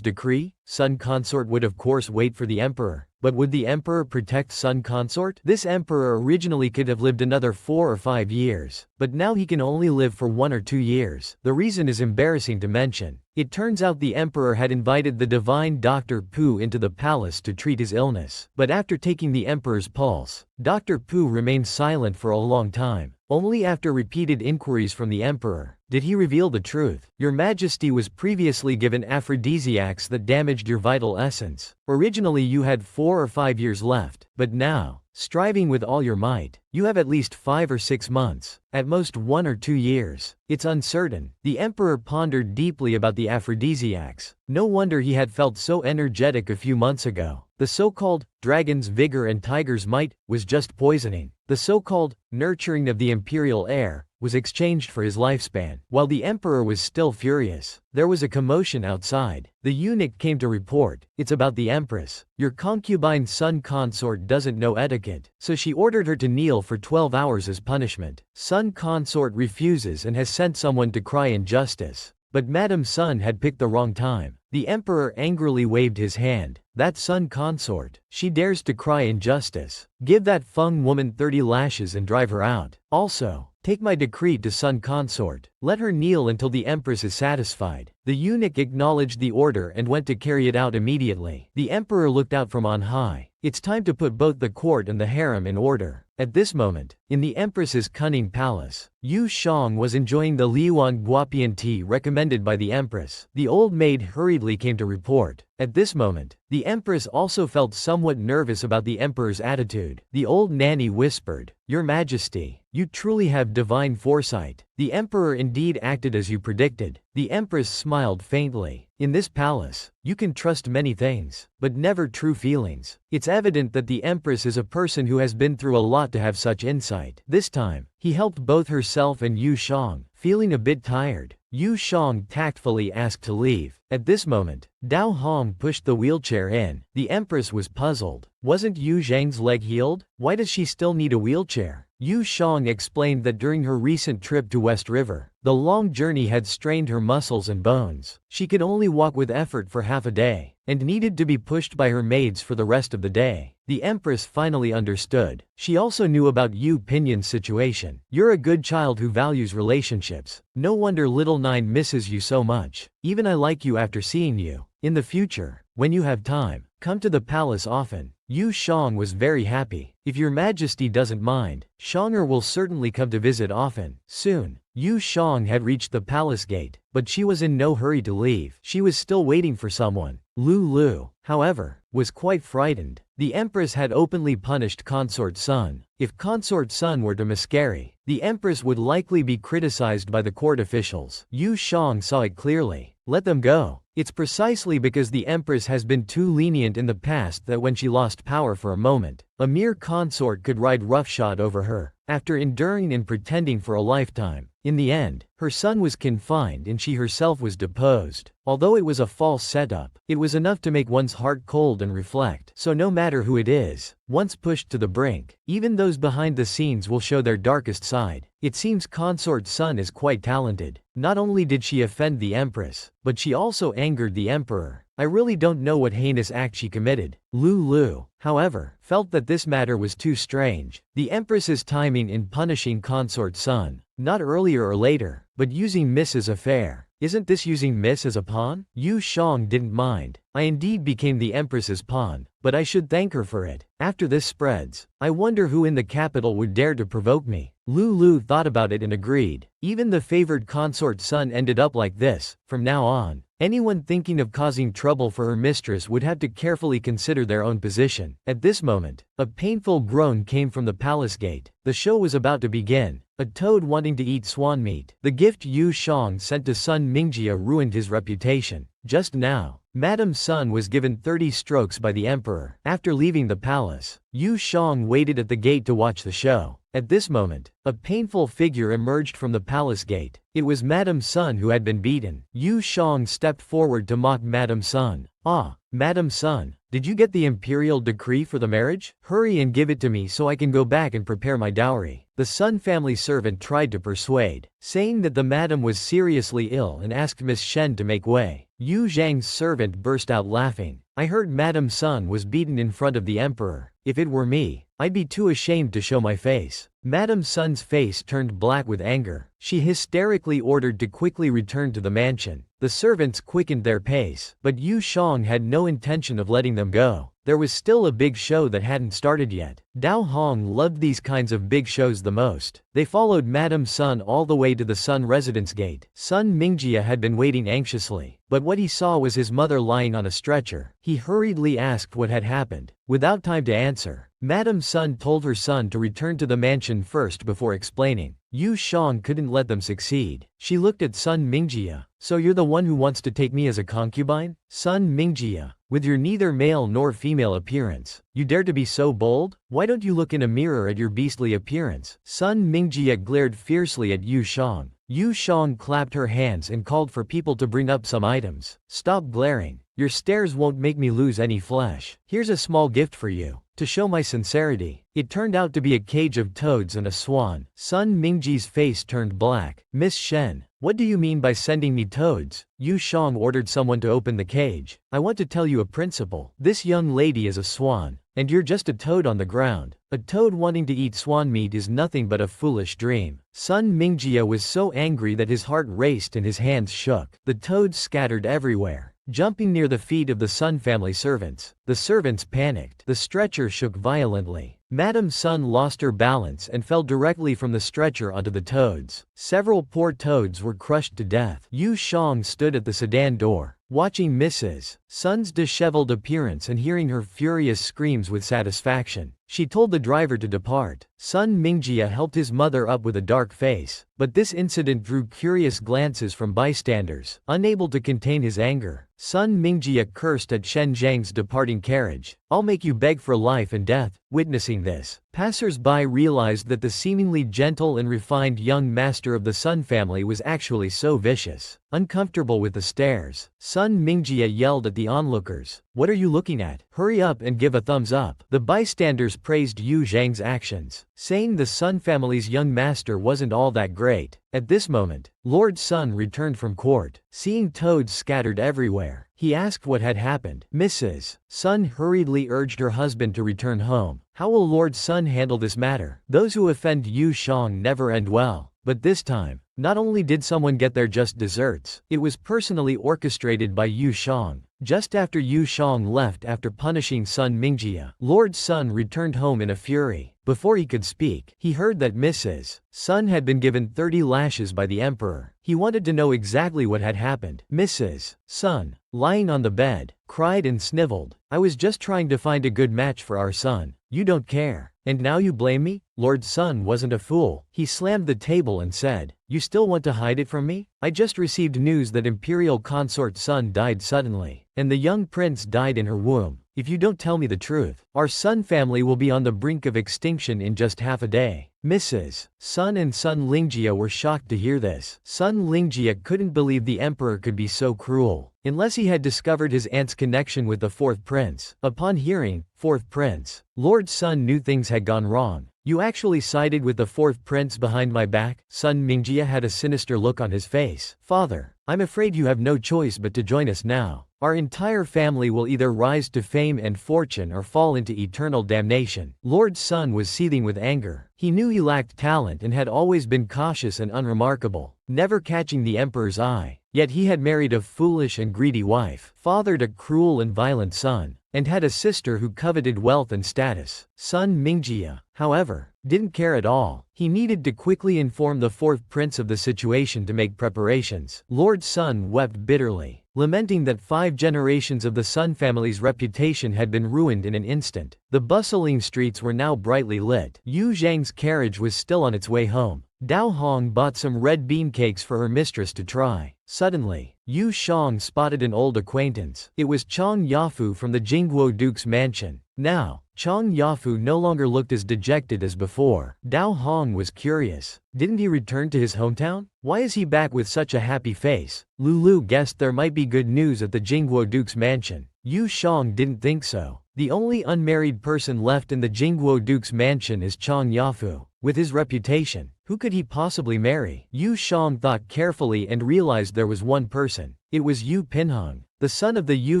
decree? Sun consort would of course wait for the emperor. But would the emperor protect Sun consort? This emperor originally could have lived another 4 or 5 years, but now he can only live for 1 or 2 years. The reason is embarrassing to mention. It turns out the emperor had invited the divine Dr. Pu into the palace to treat his illness. But after taking the emperor's pulse, Dr. Pu remained silent for a long time. Only after repeated inquiries from the emperor did he reveal the truth. Your Majesty was previously given aphrodisiacs that damaged your vital essence. Originally you had 4 or 5 years left, but now, striving with all your might, you have at least 5 or 6 months, at most 1 or 2 years. It's uncertain. The emperor pondered deeply about the aphrodisiacs. No wonder he had felt so energetic a few months ago. The so-called dragon's vigor and tiger's might was just poisoning. The so-called nurturing of the imperial heir was exchanged for his lifespan. While the emperor was still furious, there was a commotion outside. The eunuch came to report. It's about the empress. Your concubine Sun consort doesn't know etiquette, so she ordered her to kneel for 12 hours as punishment. Sun consort refuses and has sent someone to cry injustice. But Madam Sun had picked the wrong time. The emperor angrily waved his hand. That Sun consort, she dares to cry injustice. Give that Feng woman 30 lashes and drive her out. Also, take my decree to Sun consort. Let her kneel until the empress is satisfied. The eunuch acknowledged the order and went to carry it out immediately. The emperor looked out from on high. It's time to put both the court and the harem in order. At this moment, in the empress's cunning palace, Yu Shang was enjoying the Liuan Guapian tea recommended by the empress. The old maid hurriedly came to report. At this moment, the empress also felt somewhat nervous about the emperor's attitude. The old nanny whispered, Your Majesty, you truly have divine foresight. The emperor indeed acted as you predicted. The empress smiled faintly. In this palace, you can trust many things, but never true feelings. It's evident that the empress is a person who has been through a lot to have such insight. This time, he helped both herself and Yu Shang. Feeling a bit tired, Yu Shang tactfully asked to leave. At this moment, Dao Hong pushed the wheelchair in. The empress was puzzled. Wasn't Yu Zhang's leg healed? Why does she still need a wheelchair? Yu Shang explained that during her recent trip to West River, the long journey had strained her muscles and bones. She could only walk with effort for half a day, and needed to be pushed by her maids for the rest of the day. The empress finally understood. She also knew about Yu Pinyan's situation. You're a good child who values relationships. No wonder little Nine misses you so much. Even I like you after seeing you. In the future, when you have time, come to the palace often. Yu Shang was very happy. If your majesty doesn't mind, Shonger will certainly come to visit often. Soon, Yu Shang had reached the palace gate, but she was in no hurry to leave. She was still waiting for someone. Lu, however, was quite frightened. The empress had openly punished Consort Sun. If Consort Sun were to miscarry, the empress would likely be criticized by the court officials. Yu Shang saw it clearly. Let them go. It's precisely because the empress has been too lenient in the past that when she lost power for a moment, a mere consort could ride roughshod over her. After enduring and pretending for a lifetime, in the end, her son was confined and she herself was deposed. Although it was a false setup, it was enough to make one's heart cold and reflect. So no matter who it is, once pushed to the brink, even those behind the scenes will show their darkest side. It seems Consort Sun is quite talented. Not only did she offend the empress, but she also angered the emperor. I really don't know what heinous act she committed. Lu, however, felt that this matter was too strange. The empress's timing in punishing Consort Sun, not earlier or later, but using Miss as a fair. Isn't this using Miss as a pawn? Yu Shang didn't mind. I indeed became the empress's pawn, but I should thank her for it. After this spreads, I wonder who in the capital would dare to provoke me. Lu thought about it and agreed. Even the favored Consort Sun ended up like this. From now on, anyone thinking of causing trouble for her mistress would have to carefully consider their own position. At this moment, a painful groan came from the palace gate. The show was about to begin. A toad wanting to eat swan meat. The gift Yu Shang sent to Sun Mingjia ruined his reputation. Just now, Madame Sun was given 30 strokes by the emperor. After leaving the palace, Yu Shang waited at the gate to watch the show. At this moment, a painful figure emerged from the palace gate. It was Madame Sun who had been beaten. Yu Shang stepped forward to mock Madame Sun. Ah, Madame Sun, did you get the imperial decree for the marriage? Hurry and give it to me so I can go back and prepare my dowry. The Sun family servant tried to persuade, saying that the madam was seriously ill and asked Miss Shen to make way. Yu Zhang's servant burst out laughing. I heard Madame Sun was beaten in front of the emperor. If it were me, I'd be too ashamed to show my face. Madame Sun's face turned black with anger. She hysterically ordered to quickly return to the mansion. The servants quickened their pace, but Yu Shang had no intention of letting them go. There was still a big show that hadn't started yet. Dao Hong loved these kinds of big shows the most. They followed Madame Sun all the way to the Sun residence gate. Sun Mingjia had been waiting anxiously, but what he saw was his mother lying on a stretcher. He hurriedly asked what had happened. Without time to answer, Madame Sun told her son to return to the mansion first before explaining. Yu Shang couldn't let them succeed. She looked at Sun Mingjia. So you're the one who wants to take me as a concubine? Sun Mingjia, with your neither male nor female appearance, you dare to be so bold? Why don't you look in a mirror at your beastly appearance? Sun Mingjia glared fiercely at Yu Shang. Yu Shang clapped her hands and called for people to bring up some items. Stop glaring. Your stares won't make me lose any flesh. Here's a small gift for you. To show my sincerity. It turned out to be a cage of toads and a swan. Sun Mingji's face turned black. Miss Shen, what do you mean by sending me toads? Yu Shang ordered someone to open the cage. I want to tell you a principle. This young lady is a swan, and you're just a toad on the ground. A toad wanting to eat swan meat is nothing but a foolish dream. Sun Mingjia was so angry that his heart raced and his hands shook. The toads scattered everywhere, jumping near the feet of the Sun family servants. The servants panicked. The stretcher shook violently. Madame Sun lost her balance and fell directly from the stretcher onto the toads. Several poor toads were crushed to death. Yu Shang stood at the sedan door, watching Mrs. Sun's disheveled appearance and hearing her furious screams with satisfaction. She told the driver to depart. Sun Mingjia helped his mother up with a dark face, but this incident drew curious glances from bystanders. Unable to contain his anger, Sun Mingjia cursed at Shen Zhang's departing carriage. I'll make you beg for life and death. Witnessing this, passers-by realized that the seemingly gentle and refined young master of the Sun family was actually so vicious. Uncomfortable with the stares, Sun Mingjia yelled at the onlookers. What are you looking at? Hurry up and give a thumbs up. The bystanders praised Yu Zhang's actions, saying the Sun family's young master wasn't all that great. At this moment, Lord Sun returned from court. Seeing toads scattered everywhere, he asked what had happened. Mrs. Sun hurriedly urged her husband to return home. How will Lord Sun handle this matter? Those who offend Yu Shang never end well. But this time, not only did someone get their just desserts, it was personally orchestrated by Yu Shang. Just after Yu Shang left after punishing Sun Mingjia, Lord Sun returned home in a fury. Before he could speak, he heard that Mrs. Sun had been given 30 lashes by the emperor. He wanted to know exactly what had happened. Mrs. Sun, lying on the bed, cried and sniveled. I was just trying to find a good match for our son. You don't care. And now you blame me? Lord Sun wasn't a fool. He slammed the table and said, you still want to hide it from me? I just received news that Imperial Consort Sun died suddenly, and the young prince died in her womb. If you don't tell me the truth, our Sun family will be on the brink of extinction in just half a day. Mrs. Sun and Sun Lingjia were shocked to hear this. Sun Lingjia couldn't believe the emperor could be so cruel, unless he had discovered his aunt's connection with the fourth prince. Upon hearing, fourth prince, Lord Sun knew things had gone wrong. You actually sided with the fourth prince behind my back? Sun Mingjia had a sinister look on his face. Father, I'm afraid you have no choice but to join us now. Our entire family will either rise to fame and fortune or fall into eternal damnation. Lord Sun was seething with anger. He knew he lacked talent and had always been cautious and unremarkable, never catching the emperor's eye. Yet he had married a foolish and greedy wife, fathered a cruel and violent son, and had a sister who coveted wealth and status. Sun Mingjia, however, didn't care at all. He needed to quickly inform the fourth prince of the situation to make preparations. Lord Sun wept bitterly, lamenting that 5 generations of the Sun family's reputation had been ruined in an instant. The bustling streets were now brightly lit. Yu Jang's carriage was still on its way home. Dao Hong bought some red bean cakes for her mistress to try. Suddenly, Yu Shang spotted an old acquaintance. It was Chang Yafu from the Jingguo Duke's mansion. Now, Chang Yafu no longer looked as dejected as before. Dao Hong was curious. Didn't he return to his hometown? Why is he back with such a happy face? Lulu guessed there might be good news at the Jingguo Duke's mansion. Yu Shang didn't think so. The only unmarried person left in the Jingguo Duke's mansion is Chang Yafu. With his reputation, who could he possibly marry? Yu Shang thought carefully and realized there was one person. It was Yu Pinhung, the son of the Yu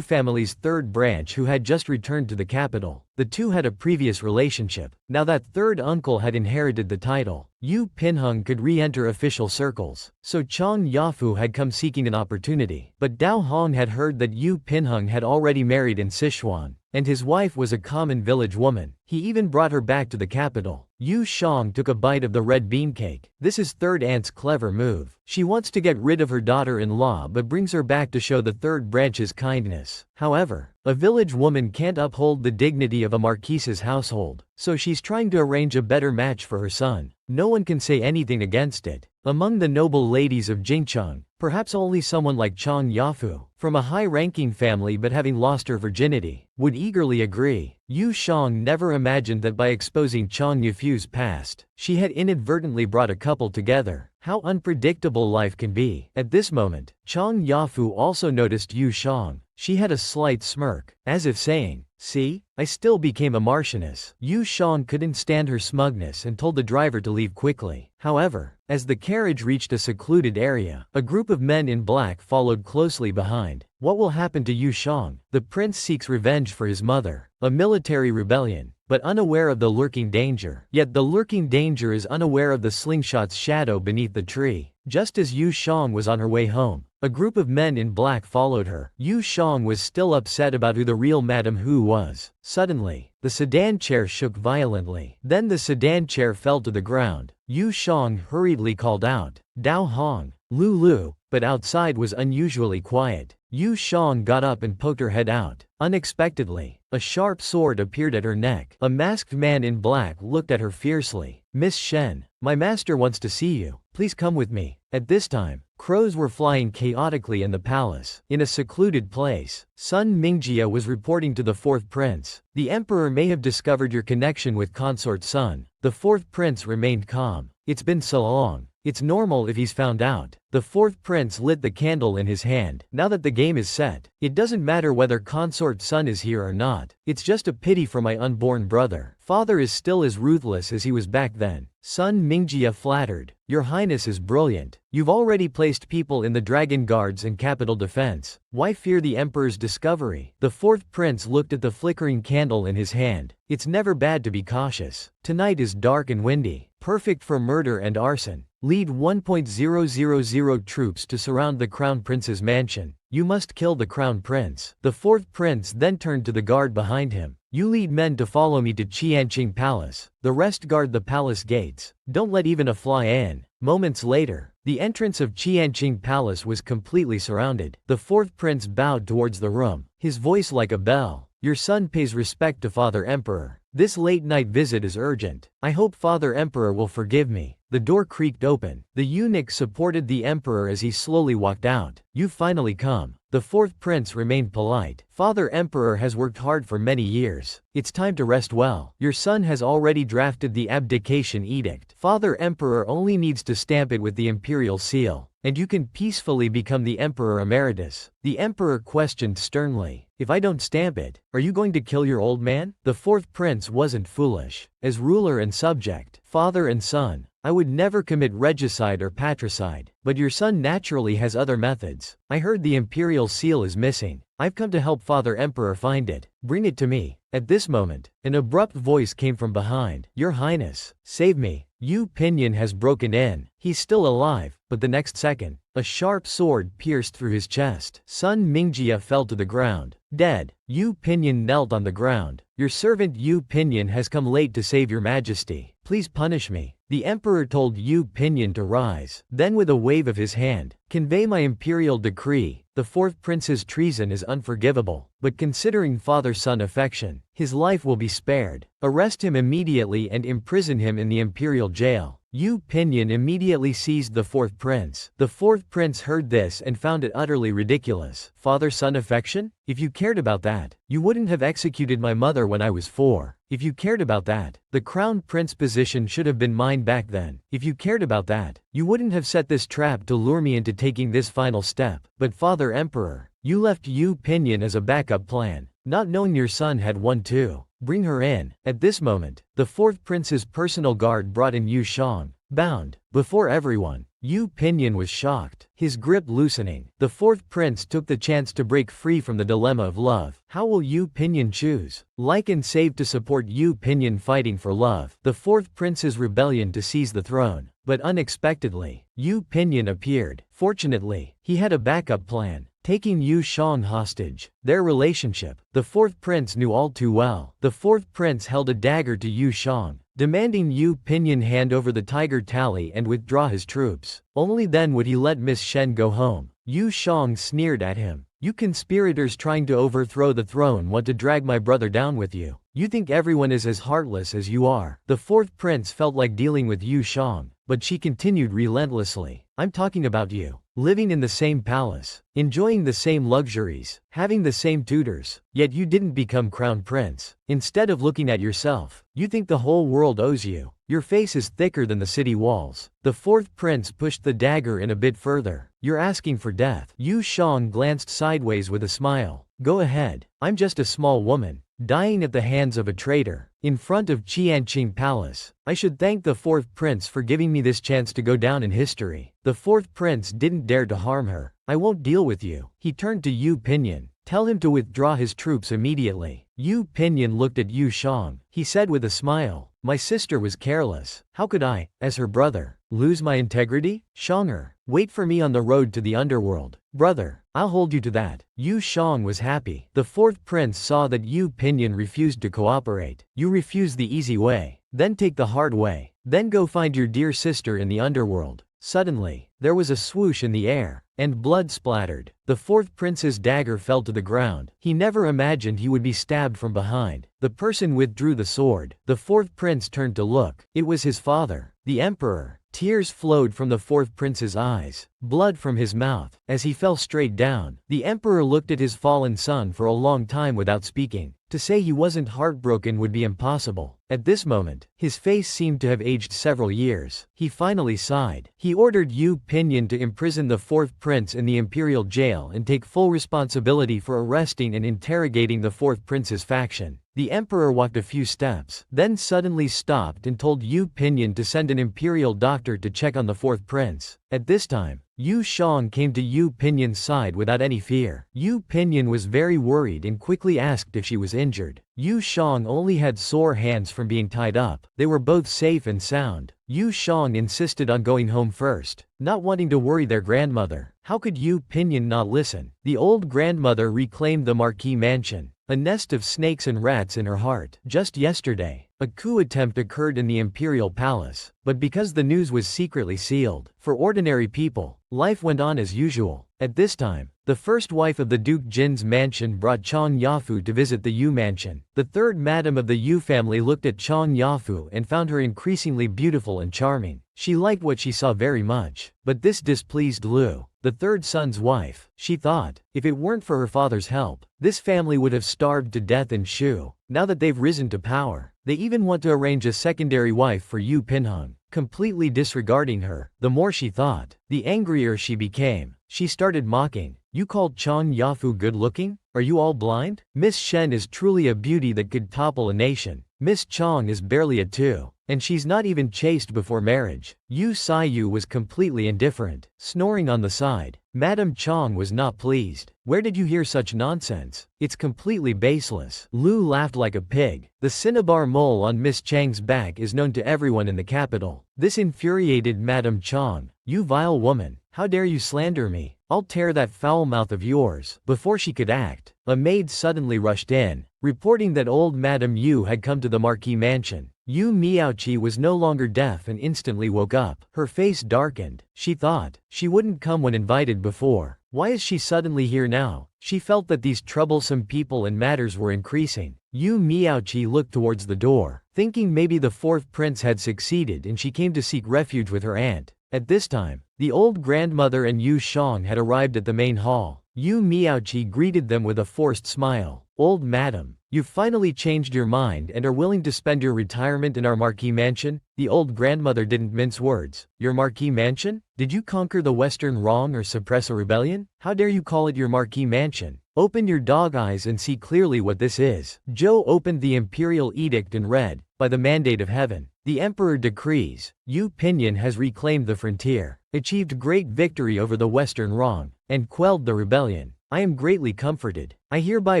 family's third branch who had just returned to the capital. The two had a previous relationship. Now that third uncle had inherited the title, Yu Pinhung could re-enter official circles. So Chang Yafu had come seeking an opportunity. But Dao Hong had heard that Yu Pinhung had already married in Sichuan, and his wife was a common village woman. He even brought her back to the capital. Yu Shang took a bite of the red bean cake. This is third aunt's clever move. She wants to get rid of her daughter-in-law but brings her back to show the third branch's kindness. However, a village woman can't uphold the dignity of a marquise's household, so she's trying to arrange a better match for her son. No one can say anything against it. Among the noble ladies of Jingcheng, perhaps only someone like Chang Yafu, from a high-ranking family but having lost her virginity, would eagerly agree. Yu Shang never imagined that by exposing Chang Yafu's past, she had inadvertently brought a couple together. How unpredictable life can be. At this moment, Chang Yafu also noticed Yu Shang. She had a slight smirk, as if saying, "See, I still became a Marchioness." Yu Shang couldn't stand her smugness and told the driver to leave quickly. However, as the carriage reached a secluded area, a group of men in black followed closely behind. What will happen to Yu Shang? The prince seeks revenge for his mother. A military rebellion, but unaware of the lurking danger. Yet the lurking danger is unaware of the slingshot's shadow beneath the tree. Just as Yu Shang was on her way home, a group of men in black followed her. Yu Shang was still upset about who the real Madame Hu was. Suddenly, the sedan chair shook violently. Then the sedan chair fell to the ground. Yu Shang hurriedly called out, "Dao Hong, Lulu," but outside was unusually quiet. Yu Shang got up and poked her head out. Unexpectedly, a sharp sword appeared at her neck. A masked man in black looked at her fiercely. "Miss Shen, my master wants to see you. Please come with me." At this time, crows were flying chaotically in the palace. In a secluded place, Sun Mingjia was reporting to the fourth prince. "The emperor may have discovered your connection with consort Sun." The fourth prince remained calm. "It's been so long. It's normal if he's found out." The fourth prince lit the candle in his hand. "Now that the game is set, it doesn't matter whether consort Sun is here or not. It's just a pity for my unborn brother. Father is still as ruthless as he was back then." Sun Mingjia flattered, "Your Highness is brilliant. You've already placed people in the Dragon Guards and Capital Defense. Why fear the Emperor's discovery?" The fourth prince looked at the flickering candle in his hand. "It's never bad to be cautious. Tonight is dark and windy, perfect for murder and arson. Lead 1,000 troops to surround the Crown Prince's mansion." You must kill the crown prince. The fourth prince then turned to the guard behind him. You lead men to follow me to Qianqing Palace. The rest guard the palace gates. Don't let even a fly in. Moments later, the entrance of Qianqing Palace was completely surrounded. The fourth prince bowed towards the room, his voice like a bell. Your son pays respect to Father Emperor. This late-night visit is urgent. I hope Father Emperor will forgive me. The door creaked open. The eunuch supported the emperor as he slowly walked out. You've finally come. The fourth prince remained polite. Father Emperor has worked hard for many years. It's time to rest well. Your son has already drafted the abdication edict. Father Emperor only needs to stamp it with the imperial seal, and you can peacefully become the Emperor Emeritus. The emperor questioned sternly. If I don't stamp it, are you going to kill your old man? The fourth prince wasn't foolish. As ruler and subject, father and son, I would never commit regicide or patricide, but your son naturally has other methods. I heard the imperial seal is missing. I've come to help Father Emperor find it. Bring it to me. At this moment, an abrupt voice came from behind. Your Highness, save me. Yu Pinyin has broken in. He's still alive, but the next second, a sharp sword pierced through his chest. Sun Mingjia fell to the ground, dead. Yu Pinyin knelt on the ground. Your servant Yu Pinyin has come late to save your majesty. Please punish me. The emperor told Yu Pinyin to rise. Then with a wave of his hand, convey my imperial decree. The fourth prince's treason is unforgivable, but considering father-son affection, his life will be spared. Arrest him immediately and imprison him in the imperial jail. Yu Pinyin immediately seized the fourth prince. The fourth prince heard this and found it utterly ridiculous. Father-son affection? If you cared about that, you wouldn't have executed my mother when I was 4. If you cared about that, the crown prince position should have been mine back then. If you cared about that, you wouldn't have set this trap to lure me into taking this final step. But Father Emperor, you left Yu Pinyin as a backup plan, not knowing your son had one too. Bring her in. At this moment, the fourth prince's personal guard brought in Yu Shang, bound. Before everyone, Yu Pinyin was shocked, his grip loosening. The fourth prince took the chance to break free from the dilemma of love. How will Yu Pinyin choose? Like and save to support Yu Pinyin fighting for love. The fourth prince's rebellion to seize the throne. But unexpectedly, Yu Pinyin appeared. Fortunately, he had a backup plan. Taking Yu Shang hostage. Their relationship, the fourth prince knew all too well. The fourth prince held a dagger to Yu Shang, demanding Yu Pinyin hand over the tiger tally and withdraw his troops. Only then would he let Miss Shen go home. Yu Shang sneered at him. You conspirators trying to overthrow the throne want to drag my brother down with you. You think everyone is as heartless as you are. The fourth prince felt like dealing with Yu Shang, but she continued relentlessly. I'm talking about you. Living in the same palace, enjoying the same luxuries, having the same tutors, yet you didn't become crown prince. Instead of looking at yourself, you think the whole world owes you. Your face is thicker than the city walls. The fourth prince pushed the dagger in a bit further. You're asking for death. Yu Shang glanced sideways with a smile. Go ahead. I'm just a small woman, dying at the hands of a traitor. In front of Qianqing Palace, I should thank the fourth prince for giving me this chance to go down in history. The fourth prince didn't dare to harm her. I won't deal with you. He turned to Yu Pinyin. Tell him to withdraw his troops immediately. Yu Pinyin looked at Yu Shang. He said with a smile, my sister was careless. How could I, as her brother, lose my integrity? Shanger, wait for me on the road to the underworld. Brother, I'll hold you to that. Yu Shang was happy. The fourth prince saw that Yu Pinyin refused to cooperate. You refuse the easy way, then take the hard way. Then go find your dear sister in the underworld. Suddenly, there was a swoosh in the air, and blood splattered. The fourth prince's dagger fell to the ground. He never imagined he would be stabbed from behind. The person withdrew the sword. The fourth prince turned to look. It was his father, the emperor. Tears flowed from the fourth prince's eyes, blood from his mouth. As he fell straight down, the emperor looked at his fallen son for a long time without speaking. To say he wasn't heartbroken would be impossible. At this moment, his face seemed to have aged several years. He finally sighed. He ordered Yu Pinyin to imprison the fourth prince in the imperial jail and take full responsibility for arresting and interrogating the fourth prince's faction. The emperor walked a few steps, then suddenly stopped and told Yu Pinyin to send an imperial doctor to check on the fourth prince. At this time, Yu Shang came to Yu Pinyin's side without any fear. Yu Pinyin was very worried and quickly asked if she was injured. Yu Shang only had sore hands from being tied up. They were both safe and sound. Yu Shang insisted on going home first, not wanting to worry their grandmother. How could Yu Pinyin not listen? The old grandmother reclaimed the marquis mansion, a nest of snakes and rats in her heart. Just yesterday, a coup attempt occurred in the imperial palace, but because the news was secretly sealed, for ordinary people, life went on as usual. At this time, the first wife of the Duke Jin's mansion brought Chang Yafu to visit the Yu mansion. The third madam of the Yu family looked at Chang Yafu and found her increasingly beautiful and charming. She liked what she saw very much, but this displeased Lu, the third son's wife. She thought, if it weren't for her father's help, this family would have starved to death in Shu. Now that they've risen to power, they even want to arrange a secondary wife for Yu Pinhung, completely disregarding her. The more she thought, the angrier she became. She started mocking. You called Chang Yafu good-looking? Are you all blind? Miss Shen is truly a beauty that could topple a nation. Miss Chang is barely a 2, and she's not even chaste before marriage. Yu Saiyu was completely indifferent, snoring on the side. Madame Chang was not pleased. Where did you hear such nonsense? It's completely baseless. Lu laughed like a pig. The cinnabar mole on Miss Chang's back is known to everyone in the capital. This infuriated Madame Chang. You vile woman, how dare you slander me? I'll tear that foul mouth of yours. Before she could act, a maid suddenly rushed in, reporting that old Madame Yu had come to the marquis mansion. Yu Miaoqi was no longer deaf and instantly woke up. Her face darkened. She thought, she wouldn't come when invited before. Why is she suddenly here now? She felt that these troublesome people and matters were increasing. Yu Miaoqi looked towards the door, thinking maybe the fourth prince had succeeded and she came to seek refuge with her aunt. At this time, the old grandmother and Yu Shang had arrived at the main hall. Yu Miaoqi greeted them with a forced smile. Old madam, you've finally changed your mind and are willing to spend your retirement in our marquis mansion? The old grandmother didn't mince words. Your marquis mansion? Did you conquer the Western wrong or suppress a rebellion? How dare you call it your marquis mansion? Open your dog eyes and see clearly what this is. Zhou opened the imperial edict and read, by the mandate of heaven, the emperor decrees, Yu Pinyin has reclaimed the frontier, achieved great victory over the Western wrong, and quelled the rebellion. I am greatly comforted. I hereby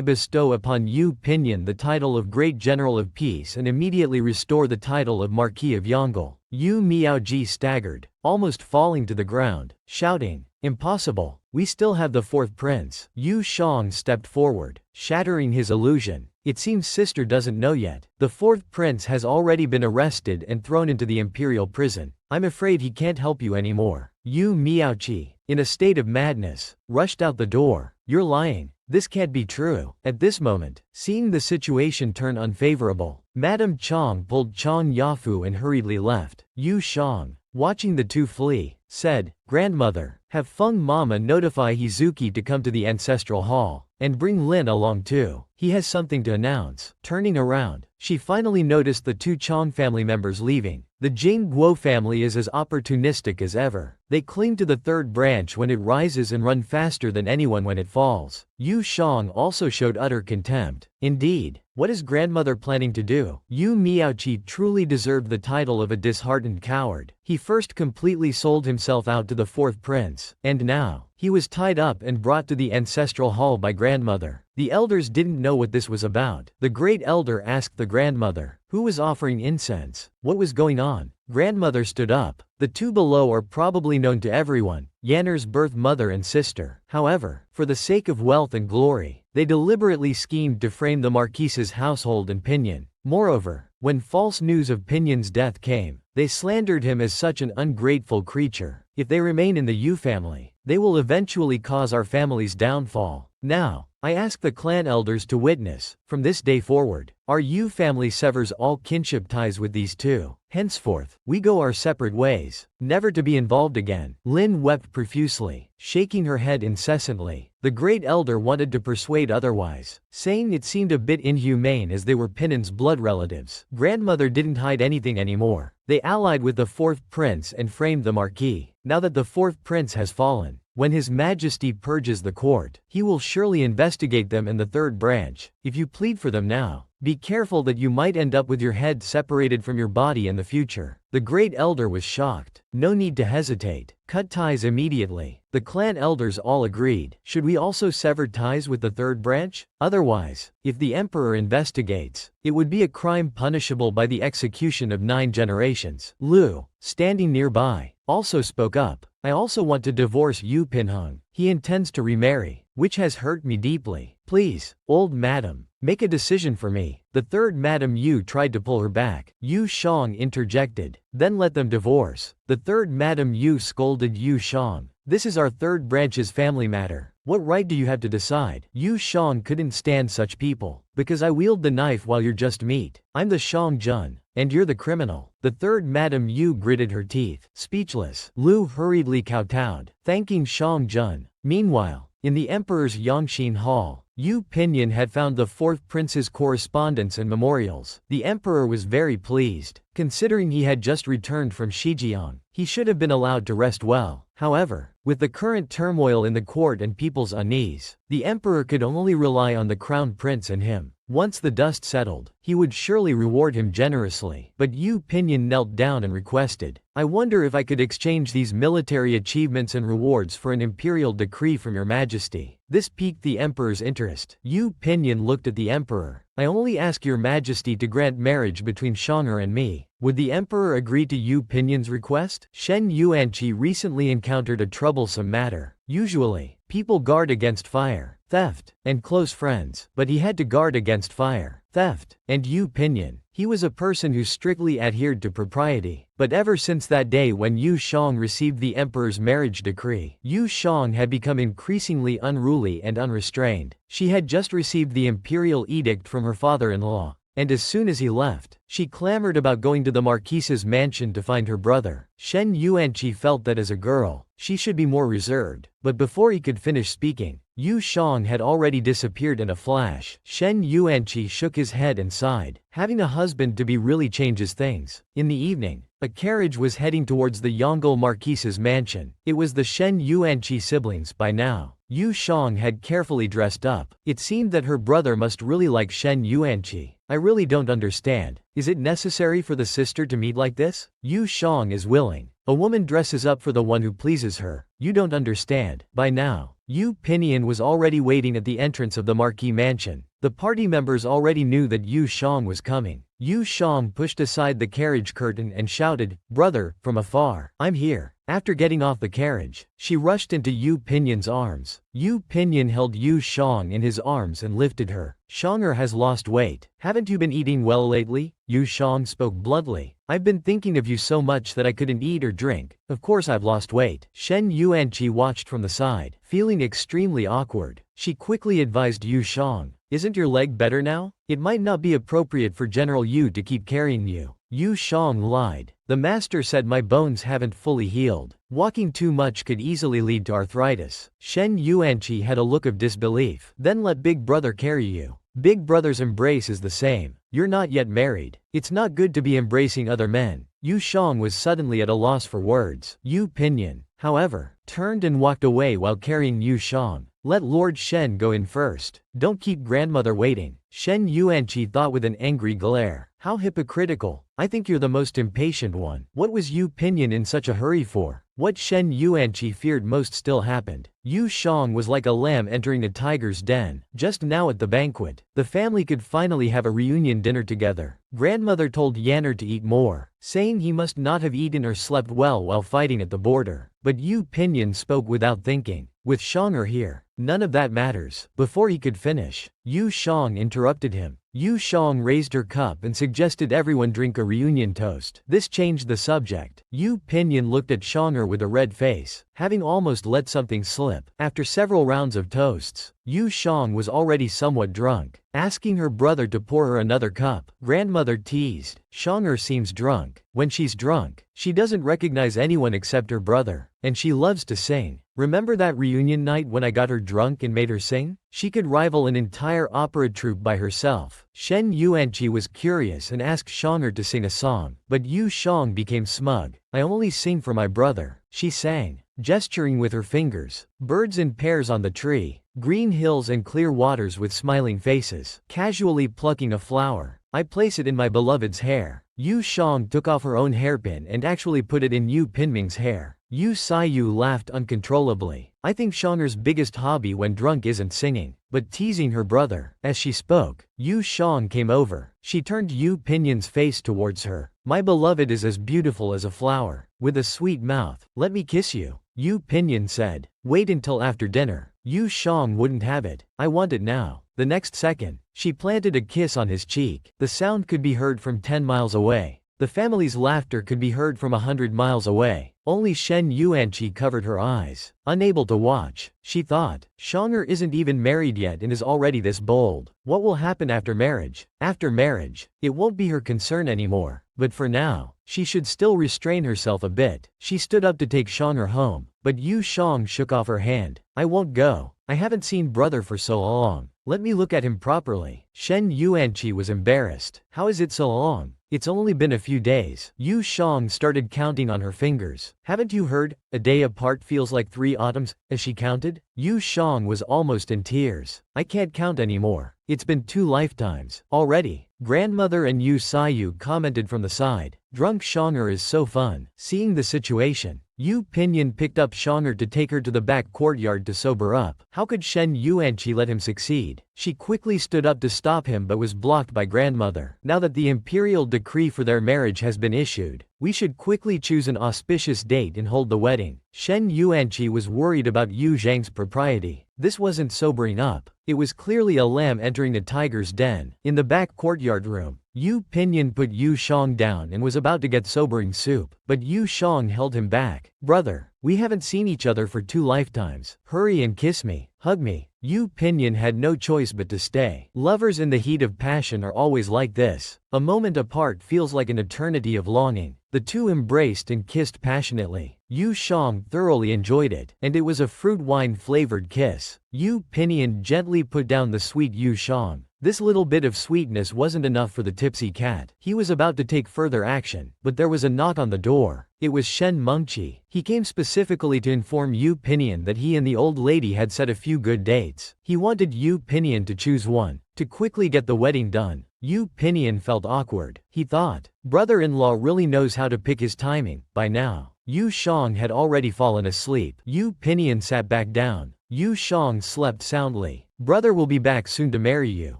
bestow upon Yu Pinyin the title of Great General of Peace and immediately restore the title of Marquis of Yongle. Yu Miaoji staggered, almost falling to the ground, shouting, impossible, we still have the fourth prince. Yu Shang stepped forward, shattering his illusion. It seems sister doesn't know yet. The fourth prince has already been arrested and thrown into the imperial prison. I'm afraid he can't help you anymore. Yu Miaoqi, in a state of madness, rushed out the door. You're lying. This can't be true. At this moment, seeing the situation turn unfavorable, Madame Chang pulled Chang Yafu and hurriedly left. Yu Shang, watching the two flee, said, Grandmother, have Feng Mama notify Hizuki to come to the ancestral hall, and bring Lin along too. He has something to announce. Turning around, she finally noticed the two Chang family members leaving. The Jing Guo family is as opportunistic as ever. They cling to the third branch when it rises and run faster than anyone when it falls. Yu Shang also showed utter contempt. Indeed, what is grandmother planning to do? Yu Miaoqi truly deserved the title of a disheartened coward. He first completely sold himself out to the fourth prince, and now, he was tied up and brought to the ancestral hall by grandmother. The elders didn't know what this was about. The great elder asked the grandmother, who was offering incense, what was going on. Grandmother stood up. The two below are probably known to everyone, Yanner's birth mother and sister. However, for the sake of wealth and glory, they deliberately schemed to frame the Marquise's household and Pinyin. Moreover, when false news of Pinyin's death came, they slandered him as such an ungrateful creature. If they remain in the Yu family, they will eventually cause our family's downfall. Now, I ask the clan elders to witness, from this day forward, our Yu family severs all kinship ties with these two. Henceforth, we go our separate ways, never to be involved again. Lin wept profusely, shaking her head incessantly. The great elder wanted to persuade otherwise, saying it seemed a bit inhumane as they were Pinyin's blood relatives. Grandmother didn't hide anything anymore. They allied with the fourth prince and framed the marquis. Now that the fourth prince has fallen, when His Majesty purges the court, he will surely investigate them in the third branch. If you plead for them now, Be careful that you might end up with your head separated from your body in the future. The great elder was shocked. No need to hesitate. Cut ties immediately. The clan elders all agreed. Should we also sever ties with the third branch? Otherwise, if the emperor investigates, it would be a crime punishable by the execution of 9 generations. Lu, standing nearby, also spoke up. I also want to divorce Yu Pinhung. He intends to remarry, which has hurt me deeply. Please, old madam, make a decision for me. The third Madam Yu tried to pull her back. Yu Shang interjected. Then let them divorce. The third Madam Yu scolded Yu Shang. This is our third branch's family matter. What right do you have to decide? Yu Shang couldn't stand such people. Because I wield the knife while you're just meat. I'm the Shang Jun, and you're the criminal. The third Madam Yu gritted her teeth. Speechless, Lu hurriedly kowtowed, thanking Shang Jun. Meanwhile, in the emperor's Yangxin Hall, Yu Pinyin had found the fourth prince's correspondence and memorials. The emperor was very pleased. Considering he had just returned from Shijiang, he should have been allowed to rest well. However, with the current turmoil in the court and people's unease, the emperor could only rely on the crown prince and him. Once the dust settled, he would surely reward him generously. But Yu Pinyin knelt down and requested, I wonder if I could exchange these military achievements and rewards for an imperial decree from your majesty. This piqued the emperor's interest. Yu Pinyin looked at the emperor. I only ask your majesty to grant marriage between Shang'er and me. Would the emperor agree to Yu Pinyin's request? Shen Yuanqi recently encountered a troublesome matter. Usually, people guard against fire, theft, and close friends, but he had to guard against fire, theft, and Yu Pinyin. He was a person who strictly adhered to propriety. But ever since that day when Yu Shang received the emperor's marriage decree, Yu Shang had become increasingly unruly and unrestrained. She had just received the imperial edict from her father-in-law, and as soon as he left, she clamored about going to the marquise's mansion to find her brother. Shen Yuanqi felt that as a girl, she should be more reserved. But before he could finish speaking, Yu Shang had already disappeared in a flash. Shen Yuanqi shook his head and sighed. Having a husband to be really changes things. In the evening, a carriage was heading towards the Yongle marquise's mansion. It was the Shen Yuanqi siblings by now. Yu Shang had carefully dressed up. It seemed that her brother must really like Shen Yuanqi. I really don't understand. Is it necessary for the sister to meet like this? Yu Shang is willing. A woman dresses up for the one who pleases her. You don't understand. By now, Yu Pinyin was already waiting at the entrance of the marquis mansion. The party members already knew that Yu Shang was coming. Yu Shang pushed aside the carriage curtain and shouted, Brother, from afar, I'm here. After getting off the carriage, she rushed into Yu Pinyin's arms. Yu Pinyin held Yu Shang in his arms and lifted her. Shang'er has lost weight. Haven't you been eating well lately? Yu Shang spoke bluntly. I've been thinking of you so much that I couldn't eat or drink. Of course I've lost weight. Shen Yuanqi watched from the side, feeling extremely awkward. She quickly advised Yu Shang, isn't your leg better now? It might not be appropriate for General Yu to keep carrying you. Yu Shang lied. The master said my bones haven't fully healed. Walking too much could easily lead to arthritis. Shen Yuanqi had a look of disbelief. Then let Big Brother carry you. Big Brother's embrace is the same. You're not yet married. It's not good to be embracing other men. Yu Shang was suddenly at a loss for words. Yu Pinyin, however, turned and walked away while carrying Yu Shang. Let Lord Shen go in first. Don't keep grandmother waiting. Shen Yuanqi thought with an angry glare. How hypocritical. I think you're the most impatient one. What was Yu Pinyin in such a hurry for? What Shen Yuanqi feared most still happened. Yu Shang was like a lamb entering a tiger's den. Just now at the banquet, the family could finally have a reunion dinner together. Grandmother told Yanner to eat more, saying he must not have eaten or slept well while fighting at the border. But Yu Pinyin spoke without thinking. With Shang'er here, none of that matters. Before he could finish, Yu Shang interrupted him. Yu Shang raised her cup and suggested everyone drink a reunion toast. This changed the subject. Yu Pinyin looked at Shang'er with a red face, having almost let something slip. After several rounds of toasts, Yu Shang was already somewhat drunk, asking her brother to pour her another cup. Grandmother teased, Shang'er seems drunk. When she's drunk, she doesn't recognize anyone except her brother, and she loves to sing. Remember that reunion night when I got her drunk and made her sing? She could rival an entire opera troupe by herself. Shen Yuanqi was curious and asked Shang'er to sing a song, but Yu Shang became smug. I only sing for my brother. She sang, gesturing with her fingers. Birds in pairs on the tree. Green hills and clear waters with smiling faces. Casually plucking a flower. I place it in my beloved's hair. Yu Shang took off her own hairpin and actually put it in Yu Pinming's hair. Yu Saiyu laughed uncontrollably. I think Shanger's biggest hobby when drunk isn't singing, but teasing her brother. As she spoke, Yu Shang came over. She turned Yu Pinyan's face towards her. My beloved is as beautiful as a flower, with a sweet mouth. Let me kiss you, Yu Pinyan said. Wait until after dinner. Yu Shang wouldn't have it. I want it now. The next second, she planted a kiss on his cheek. The sound could be heard from 10 miles away. The family's laughter could be heard from 100 miles away. Only Shen Yuanqi covered her eyes, unable to watch. She thought, Shanger isn't even married yet and is already this bold. What will happen after marriage? After marriage, it won't be her concern anymore. But for now, she should still restrain herself a bit. She stood up to take Shanger home, but Yu Shang shook off her hand. I won't go. I haven't seen brother for so long. Let me look at him properly. Shen Yuanqi was embarrassed. How is it so long? It's only been a few days. Yu Shang started counting on her fingers. Haven't you heard? A day apart feels like 3 autumns, as she counted. Yu Shang was almost in tears. I can't count anymore. It's been 2 lifetimes already. Grandmother and Yu Saiyu commented from the side. Drunk Shanger is so fun. Seeing the situation, Yu Pinyan picked up Shanger to take her to the back courtyard to sober up. How could Shen Yuanqi let him succeed? She quickly stood up to stop him but was blocked by grandmother. Now that the imperial decree for their marriage has been issued, we should quickly choose an auspicious date and hold the wedding. Shen Yuanqi was worried about Yu Zhang's propriety. This wasn't sobering up. It was clearly a lamb entering a tiger's den. In the back courtyard room, Yu Pinyan put Yu Shang down and was about to get sobering soup, but Yu Shang held him back. Brother, we haven't seen each other for 2 lifetimes. Hurry and kiss me. Hug me. Yu Pinyan had no choice but to stay. Lovers in the heat of passion are always like this. A moment apart feels like an eternity of longing. The two embraced and kissed passionately. Yu Shang thoroughly enjoyed it, and it was a fruit wine-flavored kiss. Yu Pinyan gently put down the sweet Yu Shang. This little bit of sweetness wasn't enough for the tipsy cat. He was about to take further action, but there was a knock on the door. It was Shen Mengqi. He came specifically to inform Yu Pinyan that he and the old lady had set a few good dates. He wanted Yu Pinyan to choose one, to quickly get the wedding done. Yu Pinyan felt awkward. He thought, brother-in-law really knows how to pick his timing. By now, Yu Shang had already fallen asleep. Yu Pinyan sat back down. Yu Shang slept soundly. Brother will be back soon to marry you.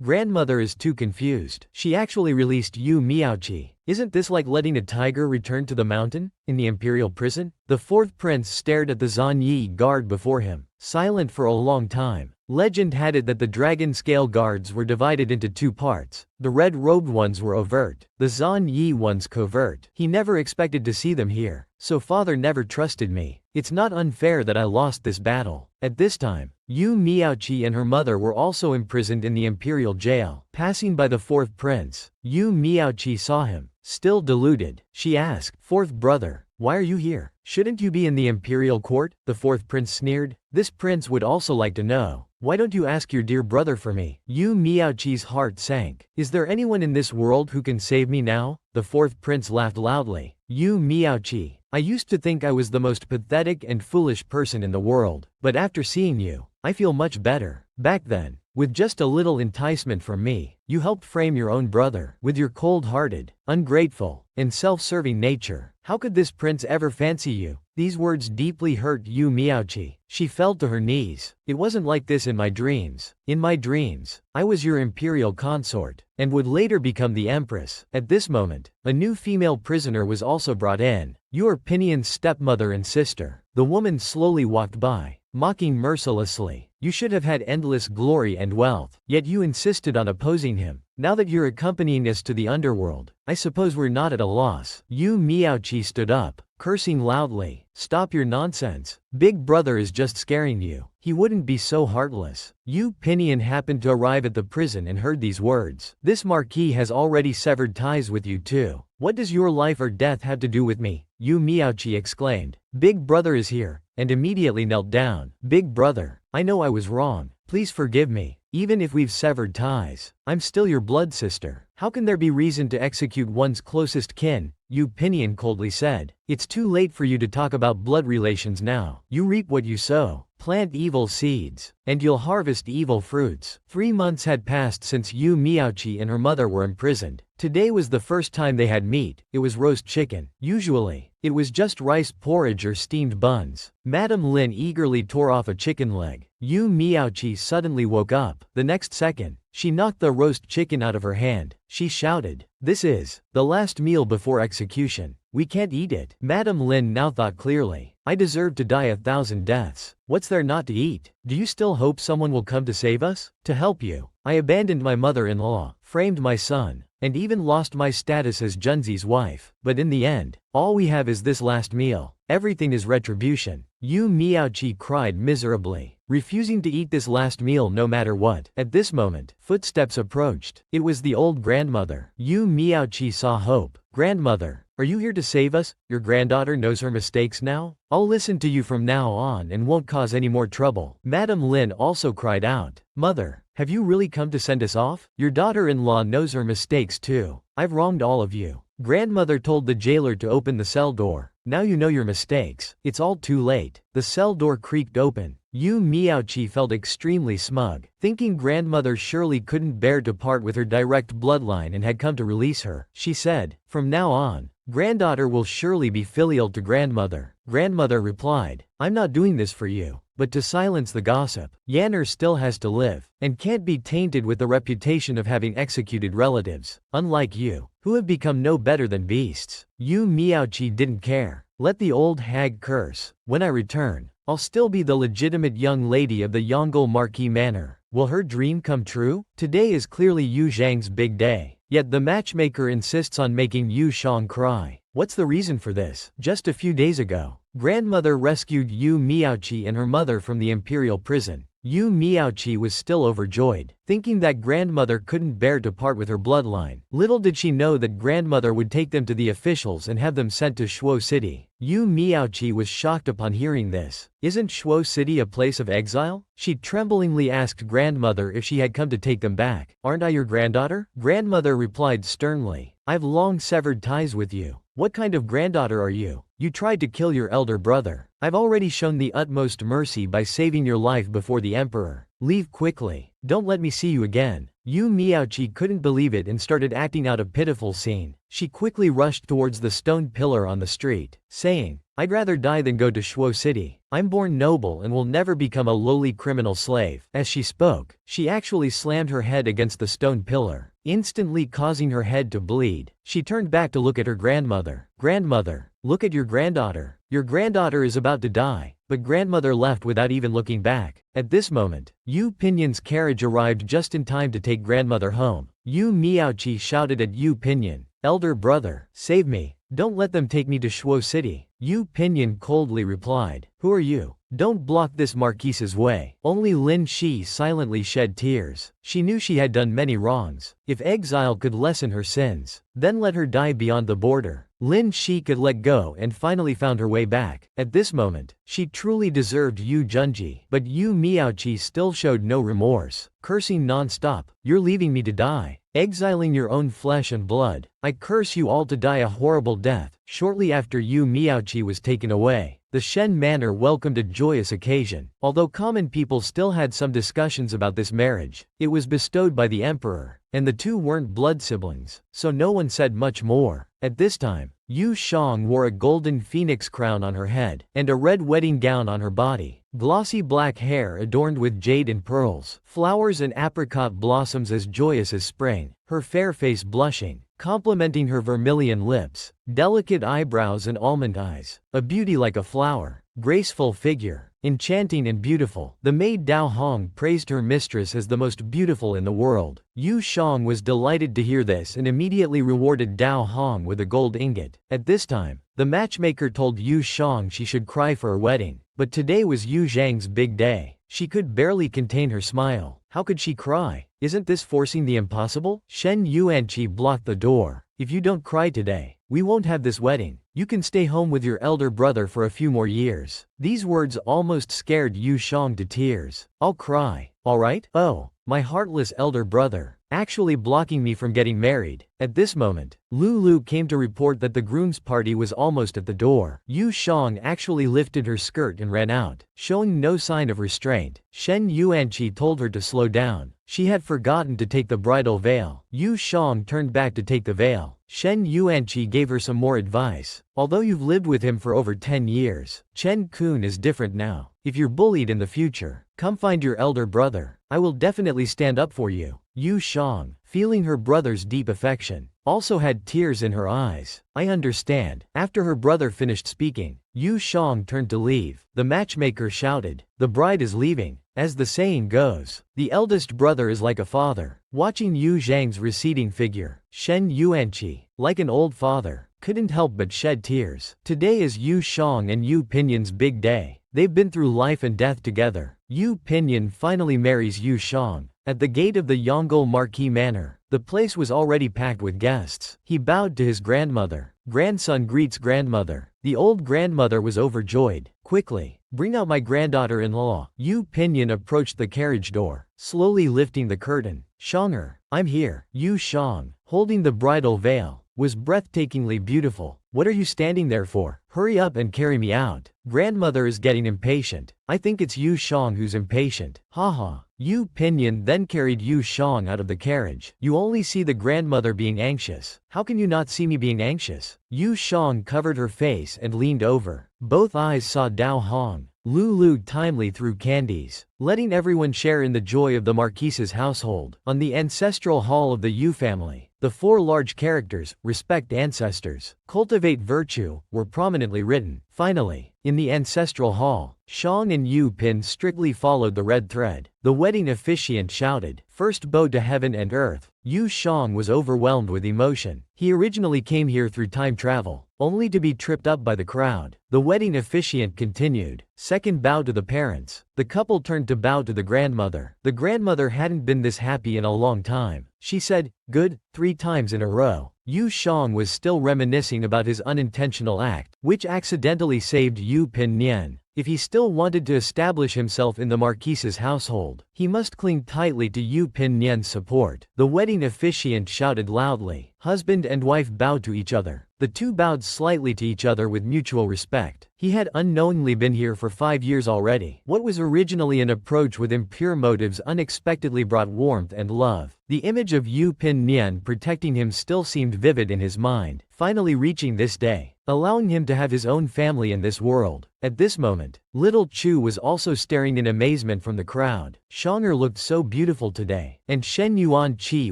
Grandmother is too confused. She actually released Yu Miaoqi. Isn't this like letting a tiger return to the mountain? In the imperial prison? The 4th prince stared at the Zanyi guard before him, silent for a long time. Legend had it that the dragon scale guards were divided into 2 parts. The red-robed ones were overt, the Zanyi ones covert. He never expected to see them here, so father never trusted me. It's not unfair that I lost this battle. At this time, Yu Miaoqi and her mother were also imprisoned in the imperial jail. Passing by the 4th prince, Yu Miaoqi saw him, still deluded. She asked, 4th brother, why are you here? Shouldn't you be in the imperial court? The 4th prince sneered. This prince would also like to know. Why don't you ask your dear brother for me? Yu Miaoqi's heart sank. Is there anyone in this world who can save me now? The 4th prince laughed loudly. Yu Miaoqi, I used to think I was the most pathetic and foolish person in the world, but after seeing you, I feel much better. Back then, with just a little enticement from me, you helped frame your own brother. With your cold-hearted, ungrateful, and self-serving nature, how could this prince ever fancy you? These words deeply hurt Yu Miaoqi. She fell to her knees. It wasn't like this in my dreams. In my dreams, I was your imperial consort, and would later become the empress. At this moment, a new female prisoner was also brought in. Your Pinyan's stepmother and sister. The woman slowly walked by, mocking mercilessly. You should have had endless glory and wealth, yet you insisted on opposing him. Now that you're accompanying us to the underworld, I suppose we're not at a loss. Yu Miaoqi stood up, cursing loudly. Stop your nonsense. Big brother is just scaring you. He wouldn't be so heartless. Yu Pinyan happened to arrive at the prison and heard these words. This marquis has already severed ties with you too. What does your life or death have to do with me? Yu Miaoqi exclaimed. Big brother is here, and immediately knelt down. Big brother, I know I was wrong. Please forgive me. Even if we've severed ties, I'm still your blood sister. How can there be reason to execute one's closest kin? Yu Pinyin coldly said. It's too late for you to talk about blood relations now. You reap what you sow. Plant evil seeds, and you'll harvest evil fruits. 3 months had passed since Yu Miaoqi and her mother were imprisoned. Today was the first time they had meat. It was roast chicken. Usually, it was just rice porridge or steamed buns. Madame Lin eagerly tore off a chicken leg. Yu Miaoqi suddenly woke up. The next second, she knocked the roast chicken out of her hand. She shouted, "This is the last meal before execution. We can't eat it." Madame Lin now thought clearly. I deserve to die 1,000 deaths. What's there not to eat? Do you still hope someone will come to save us? To help you, I abandoned my mother-in-law, framed my son, and even lost my status as Junzi's wife. But in the end, all we have is this last meal. Everything is retribution. Yu Miaoqi cried miserably, refusing to eat this last meal no matter what. At this moment, footsteps approached. It was the old grandmother. Yu Miaoqi saw hope. "Grandmother, are you here to save us? Your granddaughter knows her mistakes now? I'll listen to you from now on and won't cause any more trouble." Madame Lin also cried out, "Mother, have you really come to send us off? Your daughter-in-law knows her mistakes too. I've wronged all of you." Grandmother told the jailer to open the cell door. "Now you know your mistakes. It's all too late." The cell door creaked open. Yu Miaoqi felt extremely smug, thinking grandmother surely couldn't bear to part with her direct bloodline and had come to release her. She said, "From now on, granddaughter will surely be filial to grandmother." Grandmother replied, "I'm not doing this for you, but to silence the gossip. Yanner still has to live, and can't be tainted with the reputation of having executed relatives, unlike you, who have become no better than beasts." Yu Miaoqi didn't care. "Let the old hag curse. When I return, I'll still be the legitimate young lady of the Yongle Marquis Manor." Will her dream come true? Today is clearly Yu Zhang's big day, yet the matchmaker insists on making Yu Shang cry. What's the reason for this? Just a few days ago, grandmother rescued Yu Miaoqi and her mother from the imperial prison. Yu Miaoqi was still overjoyed, thinking that grandmother couldn't bear to part with her bloodline. Little did she know that grandmother would take them to the officials and have them sent to Shuo City. Yu Miaoqi was shocked upon hearing this. "Isn't Shuo City a place of exile?" She tremblingly asked grandmother if she had come to take them back. "Aren't I your granddaughter?" Grandmother replied sternly, "I've long severed ties with you. What kind of granddaughter are you? You tried to kill your elder brother. I've already shown the utmost mercy by saving your life before the emperor. Leave quickly. Don't let me see you again." Yu Miaoqi couldn't believe it and started acting out a pitiful scene. She quickly rushed towards the stone pillar on the street, saying, "I'd rather die than go to Shuo City. I'm born noble and will never become a lowly criminal slave." As she spoke, she actually slammed her head against the stone pillar, instantly causing her head to bleed. She turned back to look at her grandmother. "Grandmother, look at your granddaughter. Your granddaughter is about to die." But grandmother left without even looking back. At this moment, Yu Pinyin's carriage arrived just in time to take grandmother home. Yu Miaoqi shouted at Yu Pinyin, "Elder brother, save me. Don't let them take me to Shuo City." Yu Pinyin coldly replied, "Who are you? Don't block this marquise's way." Only Lin Shi silently shed tears. She knew she had done many wrongs. If exile could lessen her sins, then let her die beyond the border. Lin Shi could let go and finally found her way back. At this moment, she truly deserved Yu Junji. But Yu Miaoqi still showed no remorse, cursing non-stop. "You're leaving me to die, exiling your own flesh and blood. I curse you all to die a horrible death." Shortly after Yu Miaoqi was taken away, the Shen Manor welcomed a joyous occasion. Although common people still had some discussions about this marriage, it was bestowed by the emperor, and the two weren't blood siblings, so no one said much more. At this time, Yu Shang wore a golden phoenix crown on her head, and a red wedding gown on her body. Glossy black hair adorned with jade and pearls, flowers and apricot blossoms as joyous as spring, her fair face blushing, complementing her vermilion lips, delicate eyebrows and almond eyes, a beauty like a flower, graceful figure, enchanting and beautiful. The maid Dao Hong praised her mistress as the most beautiful in the world. Yu Shang was delighted to hear this and immediately rewarded Dao Hong with a gold ingot. At this time, the matchmaker told Yu Shang she should cry for her wedding, but today was Yu Zhang's big day. She could barely contain her smile. How could she cry? Isn't this forcing the impossible? Shen Yuanqi blocked the door. "If you don't cry today, we won't have this wedding." You can stay home with your elder brother for a few more years. These words almost scared Yu Jang to tears. I'll cry. Alright? Oh, my heartless elder brother, actually blocking me from getting married. At this moment, Lulu came to report that the groom's party was almost at the door. Yu Jang actually lifted her skirt and ran out, showing no sign of restraint. Shen Yuanqi told her to slow down. She had forgotten to take the bridal veil. Yu Jang turned back to take the veil. Shen Yuanqi gave her some more advice. Although you've lived with him for over 10 years, Chen Kun is different now. If you're bullied in the future, come find your elder brother. I will definitely stand up for you. Yu Jang, feeling her brother's deep affection, also had tears in her eyes. I understand. After her brother finished speaking, Yu Jang turned to leave. The matchmaker shouted, "The bride is leaving." As the saying goes, the eldest brother is like a father. Watching Yu Zhang's receding figure, Shen Yuanqi, like an old father, couldn't help but shed tears. Today is Yu Jang and Yu Pinyan's big day. They've been through life and death together. Yu Pinyan finally marries Yu Jang. At the gate of the Yongle Marquis Manor, the place was already packed with guests. He bowed to his grandmother. Grandson greets grandmother. The old grandmother was overjoyed. Quickly, bring out my granddaughter-in-law. Yu Pinyan approached the carriage door, slowly lifting the curtain. Shanger, I'm here. Yu Jang, holding the bridal veil, was breathtakingly beautiful. What are you standing there for? Hurry up and carry me out. Grandmother is getting impatient. I think it's Yu Jang who's impatient. Haha. Yu Pinyan then carried Yu Jang out of the carriage. You only see the grandmother being anxious. How can you not see me being anxious? Yu Jang covered her face and leaned over. Both eyes saw Dao Hong. Lulu timely threw candies, letting everyone share in the joy of the Marquise's household. On the ancestral hall of the Yu family, the 4 large characters, respect ancestors, cultivate virtue, were prominently written. Finally, in the ancestral hall, Shang and Yu Pin strictly followed the red thread. The wedding officiant shouted, "First bow to heaven and earth." Yu Jang was overwhelmed with emotion. He originally came here through time travel, only to be tripped up by the crowd. The wedding officiant continued, "Second bow to the parents." The couple turned to bow to the grandmother. The grandmother hadn't been this happy in a long time. She said, "Good," 3 times in a row. Yu Jang was still reminiscing about his unintentional act, which accidentally saved Yu Pinyan. If he still wanted to establish himself in the Marquise's household, he must cling tightly to Yu Pinyan's support. The wedding officiant shouted loudly. Husband and wife bowed to each other. The two bowed slightly to each other with mutual respect. He had unknowingly been here for 5 years already. What was originally an approach with impure motives unexpectedly brought warmth and love. The image of Yu Pinyan protecting him still seemed vivid in his mind, finally reaching this day, allowing him to have his own family in this world. At this moment, little Chu was also staring in amazement from the crowd. Shanger looked so beautiful today, and Shen Yuanqi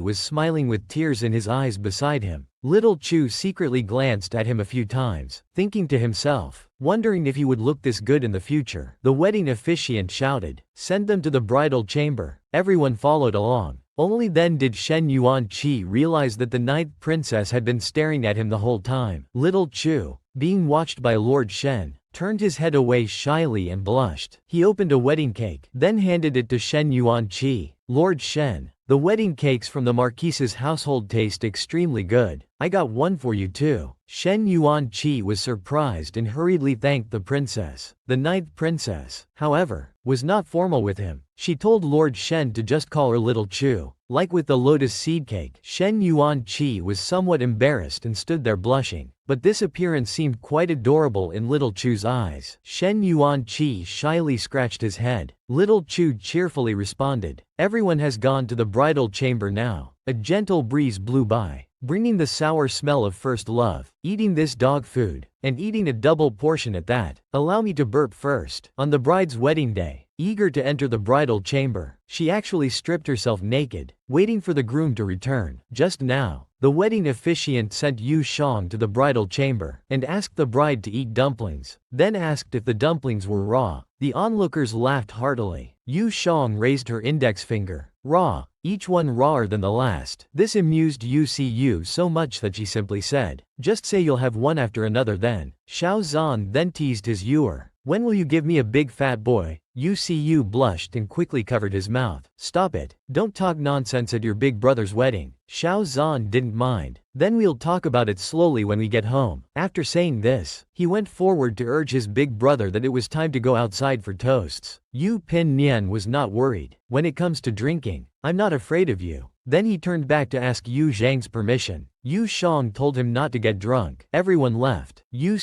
was smiling with tears in his eyes beside him. Little Chu secretly glanced at him a few times, thinking to himself, wondering if he would look this good in the future. The wedding officiant shouted, "Send them to the bridal chamber." Everyone followed along. Only then did Shen Yuanqi realize that the 9th princess had been staring at him the whole time. Little Chu, being watched by Lord Shen, turned his head away shyly and blushed. He opened a wedding cake, then handed it to Shen Yuanqi. "Lord Shen, the wedding cakes from the Marquise's household taste extremely good. I got one for you too." Shen Yuanqi was surprised and hurriedly thanked the princess. The 9th princess, however, was not formal with him. She told Lord Shen to just call her Little Chu. Like with the lotus seed cake, Shen Yuanqi was somewhat embarrassed and stood there blushing. But this appearance seemed quite adorable in Little Chu's eyes. Shen Yuanqi shyly scratched his head. Little Chu cheerfully responded, "Everyone has gone to the bridal chamber now." A gentle breeze blew by, bringing the sour smell of first love. Eating this dog food, and eating a double portion at that. Allow me to burp first. On the bride's wedding day, eager to enter the bridal chamber, she actually stripped herself naked, waiting for the groom to return. Just now, the wedding officiant sent Yu Jang to the bridal chamber, and asked the bride to eat dumplings, then asked if the dumplings were raw. The onlookers laughed heartily. Yu Jang raised her index finger. "Raw, each one rawer than the last." This amused Yu so much that she simply said, "Just say you'll have one after another then." Xiao Zhan then teased his ewer. When will you give me a big fat boy? Yu blushed and quickly covered his mouth. Stop it. Don't talk nonsense at your big brother's wedding. Xiao Zhan didn't mind. Then we'll talk about it slowly when we get home. After saying this, he went forward to urge his big brother that it was time to go outside for toasts. Yu Pinyin was not worried. When it comes to drinking, I'm not afraid of you. Then he turned back to ask Yu Zhang's permission. Yu Shang told him not to get drunk. Everyone left. Yu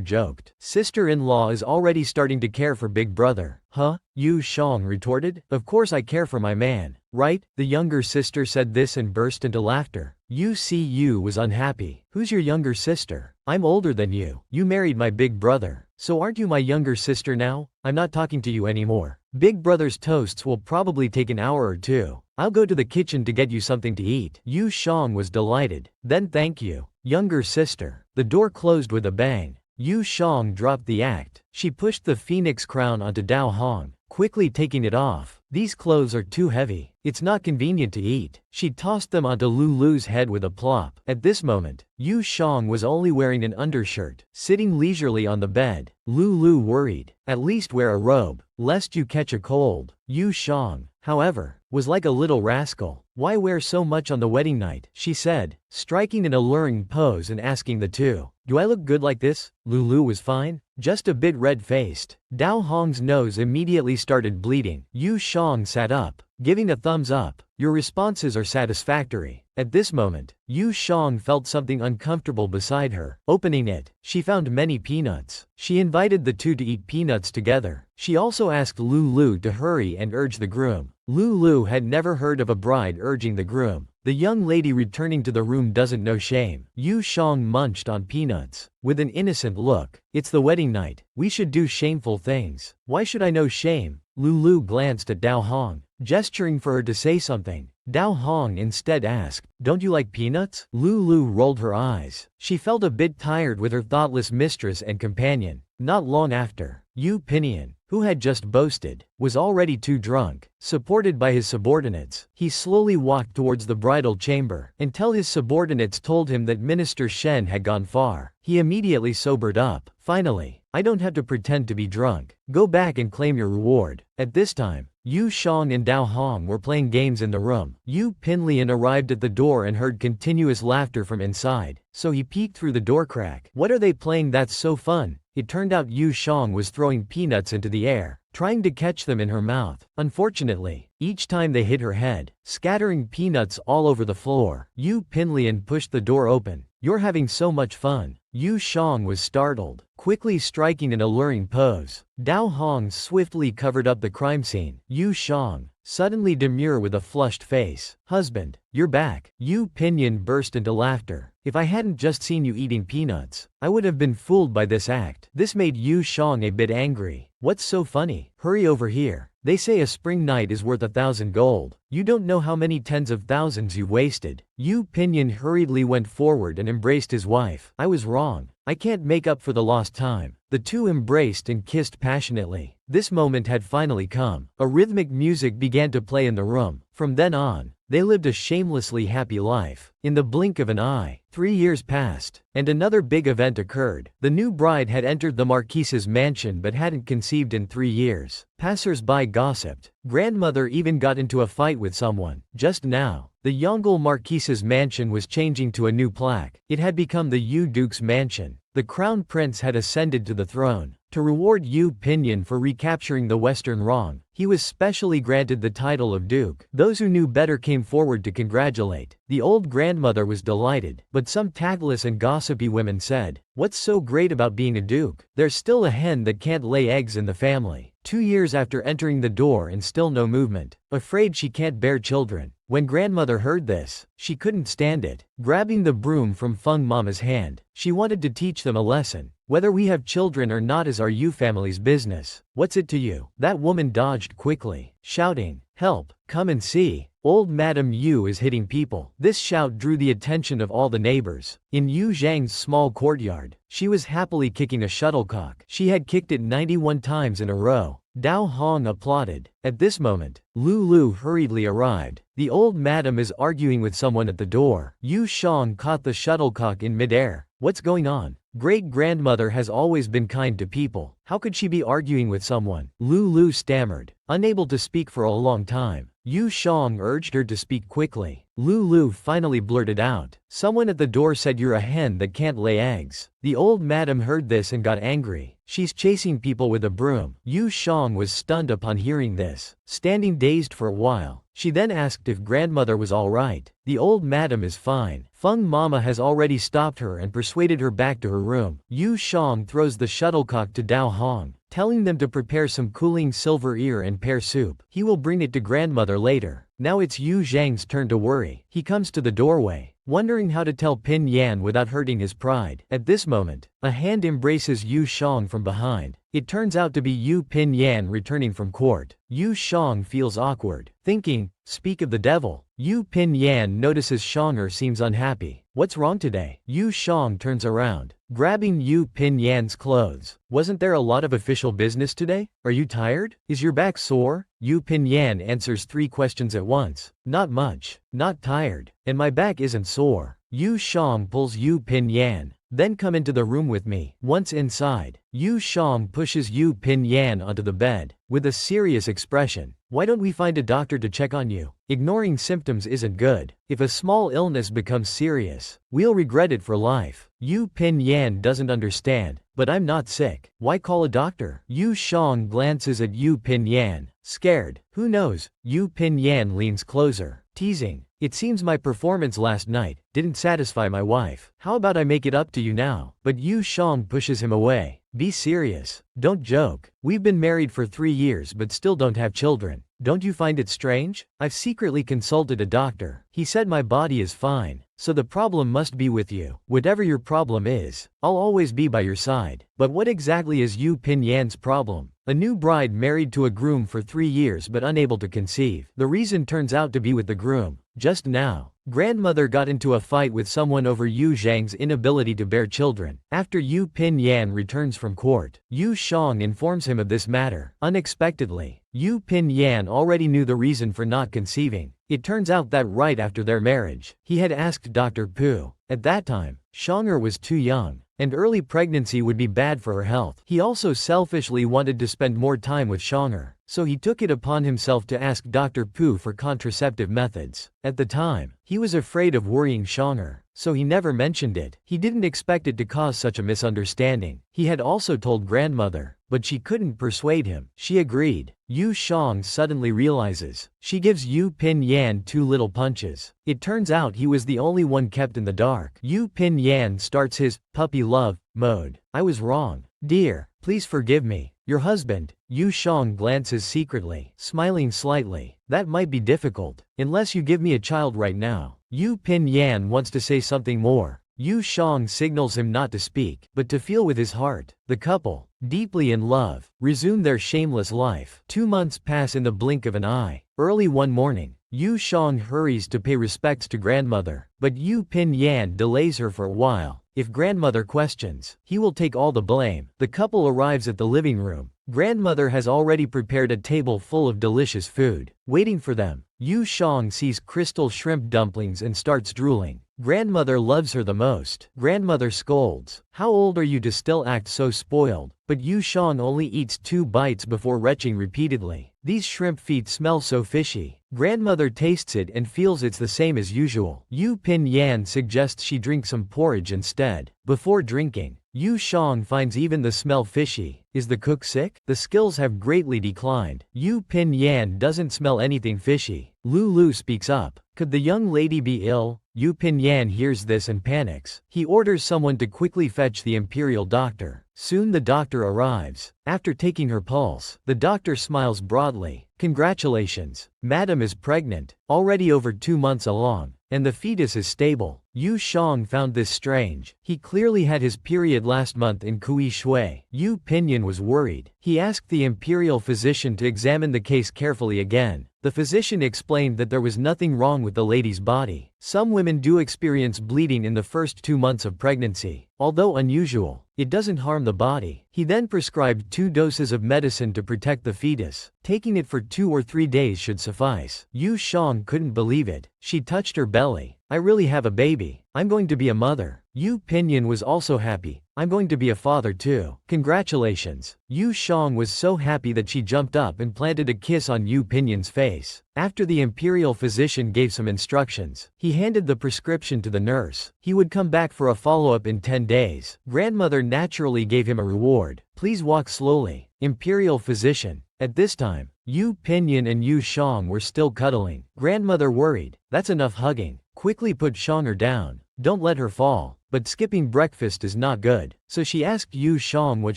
joked. Sister-in-law is already starting to care for big brother. Huh? Yu Shang retorted. Of course I care for my man, right? The younger sister said this and burst into laughter. Yu was unhappy. Who's your younger sister? I'm older than you. You married my big brother. So aren't you my younger sister now? I'm not talking to you anymore. Big brother's toasts will probably take an hour or two. I'll go to the kitchen to get you something to eat. Yu Shang was delighted. Then thank you, younger sister. The door closed with a bang. Yu Shang dropped the act. She pushed the phoenix crown onto Dao Hong, quickly taking it off. These clothes are too heavy. It's not convenient to eat. She tossed them onto Lulu's head with a plop. At this moment, Yu Shang was only wearing an undershirt, sitting leisurely on the bed. Lulu worried. At least wear a robe, lest you catch a cold. Yu Shang, however, was like a little rascal. Why wear so much on the wedding night? She said, striking an alluring pose and asking the two. Do I look good like this? Lulu was fine, just a bit red-faced. Dao Hong's nose immediately started bleeding. Yu Shang sat up, giving a thumbs up. Your responses are satisfactory. At this moment, Yu Shang felt something uncomfortable beside her. Opening it, she found many peanuts. She invited the two to eat peanuts together. She also asked Lulu to hurry and urge the groom. Lulu had never heard of a bride urging the groom. The young lady returning to the room doesn't know shame. Yu Shang munched on peanuts. With an innocent look. It's the wedding night. We should do shameful things. Why should I know shame? Lulu glanced at Dao Hong, gesturing for her to say something. Dao Hong instead asked, don't you like peanuts? Lulu rolled her eyes. She felt a bit tired with her thoughtless mistress and companion. Not long after, Yu Pinyin, who had just boasted, was already too drunk. Supported by his subordinates, he slowly walked towards the bridal chamber, until his subordinates told him that Minister Shen had gone far. He immediately sobered up. Finally, I don't have to pretend to be drunk. Go back and claim your reward. At this time, Yu Shang and Dao Hong were playing games in the room. Yu Pinlian arrived at the door and heard continuous laughter from inside, so he peeked through the door crack. What are they playing that's so fun? It turned out Yu Shang was throwing peanuts into the air, trying to catch them in her mouth. Unfortunately, each time they hit her head, scattering peanuts all over the floor. Yu Pinlian pushed the door open. You're having so much fun. Yu Shang was startled, quickly striking an alluring pose. Dao Hong swiftly covered up the crime scene. Yu Shang, suddenly demure with a flushed face. Husband, you're back. Yu Pinyin burst into laughter. If I hadn't just seen you eating peanuts, I would have been fooled by this act. This made Yu Shang a bit angry. What's so funny? Hurry over here. They say a spring night is worth 1,000 gold. You don't know how many tens of thousands you've wasted. Yu Pinyin hurriedly went forward and embraced his wife. I was wrong. I can't make up for the lost time. The two embraced and kissed passionately. This moment had finally come. A rhythmic music began to play in the room. From then on, they lived a shamelessly happy life. In the blink of an eye, 3 years passed, and another big event occurred. The new bride had entered the marquise's mansion but hadn't conceived in 3 years. Passers-by gossiped. Grandmother even got into a fight with someone. Just now, the Yongle marquise's mansion was changing to a new plaque. It had become the Yu Duke's mansion. The crown prince had ascended to the throne. To reward Yu Pinyin for recapturing the Western Rong, he was specially granted the title of Duke. Those who knew better came forward to congratulate. The old grandmother was delighted, but some tactless and gossipy women said, "What's so great about being a duke? There's still a hen that can't lay eggs in the family." 2 years after entering the door and still no movement, afraid she can't bear children. When grandmother heard this, she couldn't stand it. Grabbing the broom from Feng Mama's hand, she wanted to teach them a lesson. Whether we have children or not is our Yu family's business. What's it to you? That woman dodged quickly, shouting, "Help, come and see. Old Madam Yu is hitting people." This shout drew the attention of all the neighbors. In Yu Zhang's small courtyard, she was happily kicking a shuttlecock. She had kicked it 91 times in a row. Dao Hong applauded. At this moment, Lulu hurriedly arrived. The old madam is arguing with someone at the door. Yu Shang caught the shuttlecock in midair. What's going on? Great-grandmother has always been kind to people. How could she be arguing with someone? Lulu stammered, unable to speak for a long time. Yu Jang urged her to speak quickly. Lulu finally blurted out. Someone at the door said you're a hen that can't lay eggs. The old madam heard this and got angry. She's chasing people with a broom. Yu Jang was stunned upon hearing this, standing dazed for a while. She then asked if grandmother was alright. The old madam is fine. Feng Mama has already stopped her and persuaded her back to her room. Yu Jang throws the shuttlecock to Dao Hong, telling them to prepare some cooling silver ear and pear soup. He will bring it to grandmother later. Now it's Yu Zhang's turn to worry. He comes to the doorway, wondering how to tell Pin Yan without hurting his pride. At this moment, a hand embraces Yu Jang from behind. It turns out to be Yu Pin Yan returning from court. Yu Jang feels awkward, thinking, speak of the devil. Yu Pin Yan notices Shonger seems unhappy. What's wrong today? Yu Jang turns around, grabbing Yu Pin Yan's clothes. Wasn't there a lot of official business today? Are you tired? Is your back sore? Yu Pin Yan answers 3 questions at once. Not much. Not tired. And my back isn't sore. Yu Jang pulls Yu Pin Yan. Then come into the room with me. Once inside, Yu Jang pushes Yu Pin Yan onto the bed, with a serious expression. Why don't we find a doctor to check on you? Ignoring symptoms isn't good. If a small illness becomes serious, we'll regret it for life. Yu Pin Yan doesn't understand. But I'm not sick. Why call a doctor? Yu Jang glances at Yu Pin Yan, scared. Who knows? Yu Pin Yan leans closer, teasing. It seems my performance last night didn't satisfy my wife. How about I make it up to you now? But Yu Jang pushes him away. Be serious. Don't joke. We've been married for 3 years but still don't have children. Don't you find it strange? I've secretly consulted a doctor. He said my body is fine, so the problem must be with you. Whatever your problem is, I'll always be by your side. But what exactly is Yu Pin Yan's problem? A new bride married to a groom for 3 years but unable to conceive. The reason turns out to be with the groom. Just now, grandmother got into a fight with someone over Yu Zhang's inability to bear children. After Yu Pin Yan returns from court, Yu Jang informs him of this matter. Unexpectedly, Yu Pin Yan already knew the reason for not conceiving. It turns out that right after their marriage, he had asked Dr. Pu. At that time, Shonger was too young, and early pregnancy would be bad for her health. He also selfishly wanted to spend more time with Shonger, so he took it upon himself to ask Dr. Pu for contraceptive methods. At the time, he was afraid of worrying Shonger, so he never mentioned it. He didn't expect it to cause such a misunderstanding. He had also told grandmother, but she couldn't persuade him. She agreed. Yu Jang suddenly realizes. She gives Yu Pin Yan 2 little punches. It turns out he was the only one kept in the dark. Yu Pin Yan starts his puppy love mode. I was wrong. Dear, please forgive me. Your husband. Yu Jang glances secretly, smiling slightly. That might be difficult, unless you give me a child right now. Yu Pin Yan wants to say something more. Yu Jang signals him not to speak, but to feel with his heart. The couple, deeply in love, resume their shameless life. 2 months pass in the blink of an eye. Early one morning, Yu Jang hurries to pay respects to grandmother, but Yu Pin Yan delays her for a while. If grandmother questions, he will take all the blame. The couple arrives at the living room. Grandmother has already prepared a table full of delicious food, waiting for them. Yu Jang sees crystal shrimp dumplings and starts drooling. Grandmother loves her the most. Grandmother scolds. How old are you to still act so spoiled? But Yu Jang only eats 2 bites before retching repeatedly. These shrimp feet smell so fishy. Grandmother tastes it and feels it's the same as usual. Yu Pin Yan suggests she drink some porridge instead. Before drinking, Yu Jang finds even the smell fishy. Is the cook sick? The skills have greatly declined. Yu Pin Yan doesn't smell anything fishy. Lulu speaks up. Could the young lady be ill? Yu Pin Yan hears this and panics. He orders someone to quickly fetch the imperial doctor. Soon the doctor arrives. After taking her pulse, the doctor smiles broadly. Congratulations. Madam is pregnant, already over 2 months along, and the fetus is stable. Yu Jang found this strange. He clearly had his period last month in Kui Shui. Yu Pinyin was worried. He asked the imperial physician to examine the case carefully again. The physician explained that there was nothing wrong with the lady's body. Some women do experience bleeding in the first 2 months of pregnancy. Although unusual, it doesn't harm the body. He then prescribed 2 doses of medicine to protect the fetus. Taking it for 2 or 3 days should suffice. Yu Jang couldn't believe it. She touched her belly. I really have a baby. I'm going to be a mother. Yu Pinyin was also happy. I'm going to be a father too. Congratulations. Yu Shang was so happy that she jumped up and planted a kiss on Yu Pinyin's face. After the imperial physician gave some instructions, he handed the prescription to the nurse. He would come back for a follow-up in 10 days. Grandmother naturally gave him a reward. Please walk slowly. Imperial physician. At this time, Yu Pinyin and Yu Shang were still cuddling. Grandmother worried. That's enough hugging. Quickly put Shanger down. Don't let her fall. But skipping breakfast is not good. So she asked Yu Shang what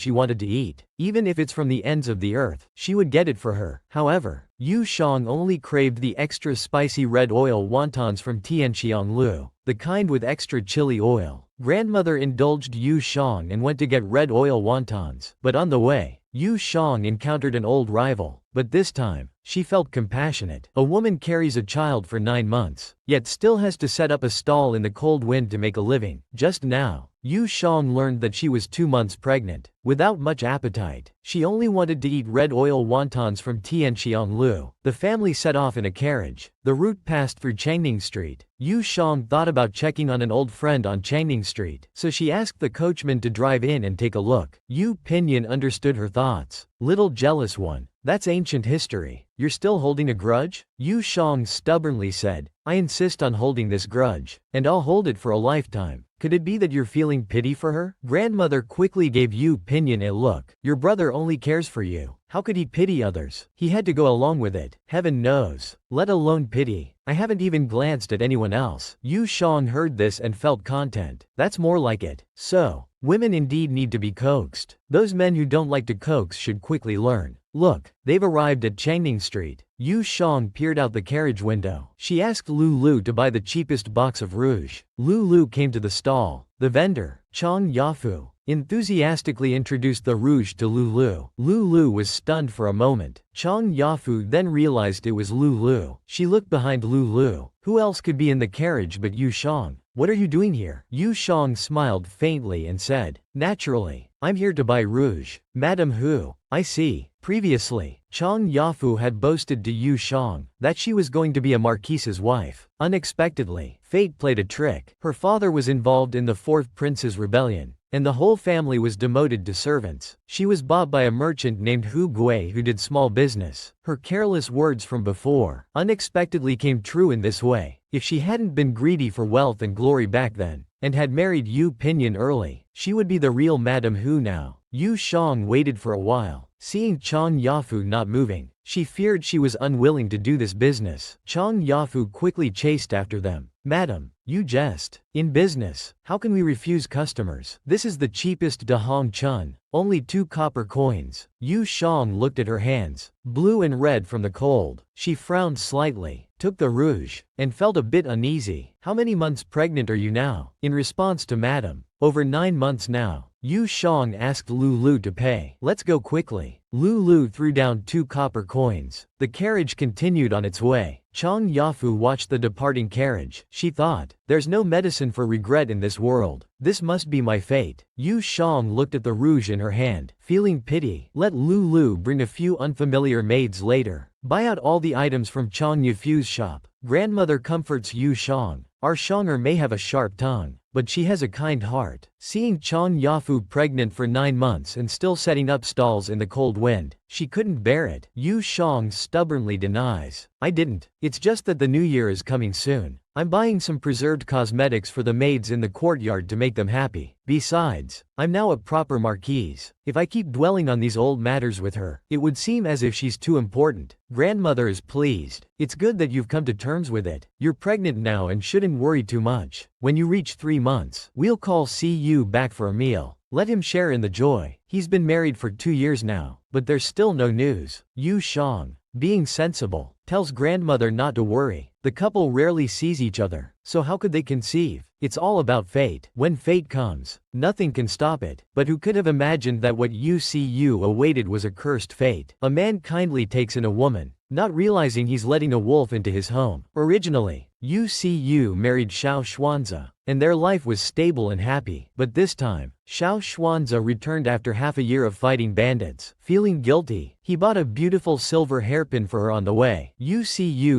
she wanted to eat. Even if it's from the ends of the earth, she would get it for her. However, Yu Shang only craved the extra spicy red oil wontons from Tianxianglu, the kind with extra chili oil. Grandmother indulged Yu Shang and went to get red oil wontons. But on the way, Yu Shang encountered an old rival. But this time, she felt compassionate. A woman carries a child for 9 months, yet still has to set up a stall in the cold wind to make a living. Just now, Yu Shang learned that she was 2 months pregnant. Without much appetite, she only wanted to eat red oil wontons from Tianxianglu. The family set off in a carriage. The route passed through Changning Street. Yu Shang thought about checking on an old friend on Changning Street, so she asked the coachman to drive in and take a look. Yu Pinyin understood her thoughts. Little jealous one. That's ancient history. You're still holding a grudge? Yu Shang stubbornly said. I insist on holding this grudge, and I'll hold it for a lifetime. Could it be that you're feeling pity for her? Grandmother quickly gave Yu Pinyin a look. Your brother only cares for you. How could he pity others? He had to go along with it. Heaven knows. Let alone pity. I haven't even glanced at anyone else. Yu Shang heard this and felt content. That's more like it. So, women indeed need to be coaxed. Those men who don't like to coax should quickly learn. Look, they've arrived at Changning Street. Yu Shang peered out the carriage window. She asked Lulu to buy the cheapest box of rouge. Lulu came to the stall. The vendor, Chang Yafu, enthusiastically introduced the rouge to Lulu. Lulu was stunned for a moment. Chang Yafu then realized it was Lulu. She looked behind Lulu. Who else could be in the carriage but Yu Shang? What are you doing here? Yu Shang smiled faintly and said, naturally, I'm here to buy rouge. Madam Hu, I see. Previously, Chang Yafu had boasted to Yu Shang that she was going to be a marquise's wife. Unexpectedly, fate played a trick. Her father was involved in the Fourth Prince's rebellion, and the whole family was demoted to servants. She was bought by a merchant named Hu Gui who did small business. Her careless words from before unexpectedly came true in this way. If she hadn't been greedy for wealth and glory back then, and had married Yu Pinyin early, she would be the real Madam Hu now. Yu Shang waited for a while. Seeing Chang Yafu not moving, she feared she was unwilling to do this business. Chang Yafu quickly chased after them. Madam, you jest. In business, how can we refuse customers? This is the cheapest De Hong Chun. Only 2 copper coins. Yu Shang looked at her hands, blue and red from the cold. She frowned slightly, took the rouge, and felt a bit uneasy. How many months pregnant are you now? In response to Madam, over 9 months now. Yu Shang asked Lulu to pay. Let's go quickly. Lulu threw down 2 copper coins. The carriage continued on its way. Chang Yafu watched the departing carriage. She thought, there's no medicine for regret in this world. This must be my fate. Yu Shang looked at the rouge in her hand, feeling pity. Let Lulu bring a few unfamiliar maids later. Buy out all the items from Chang Yafu's shop. Grandmother comforts Yu Shang. Our Shanger may have a sharp tongue, but she has a kind heart. Seeing Chang Yafu pregnant for 9 months and still setting up stalls in the cold wind, she couldn't bear it. Yu Shang stubbornly denies. I didn't. It's just that the new year is coming soon. I'm buying some preserved cosmetics for the maids in the courtyard to make them happy. Besides, I'm now a proper marquise. If I keep dwelling on these old matters with her, it would seem as if she's too important. Grandmother is pleased. It's good that you've come to terms with it. You're pregnant now and shouldn't worry too much. When you reach 3 months, we'll call CU back for a meal. Let him share in the joy. He's been married for 2 years now, but there's still no news. Yu Shang, being sensible, tells grandmother not to worry. The couple rarely sees each other, so how could they conceive? It's all about fate. When fate comes, nothing can stop it. But who could have imagined that what UCU awaited was a cursed fate? A man kindly takes in a woman, not realizing he's letting a wolf into his home. Originally, Yu married Xiao Xuanzi, and their life was stable and happy. But this time, Xiao Xuanzi returned after half a year of fighting bandits. Feeling guilty, he bought a beautiful silver hairpin for her on the way. Yu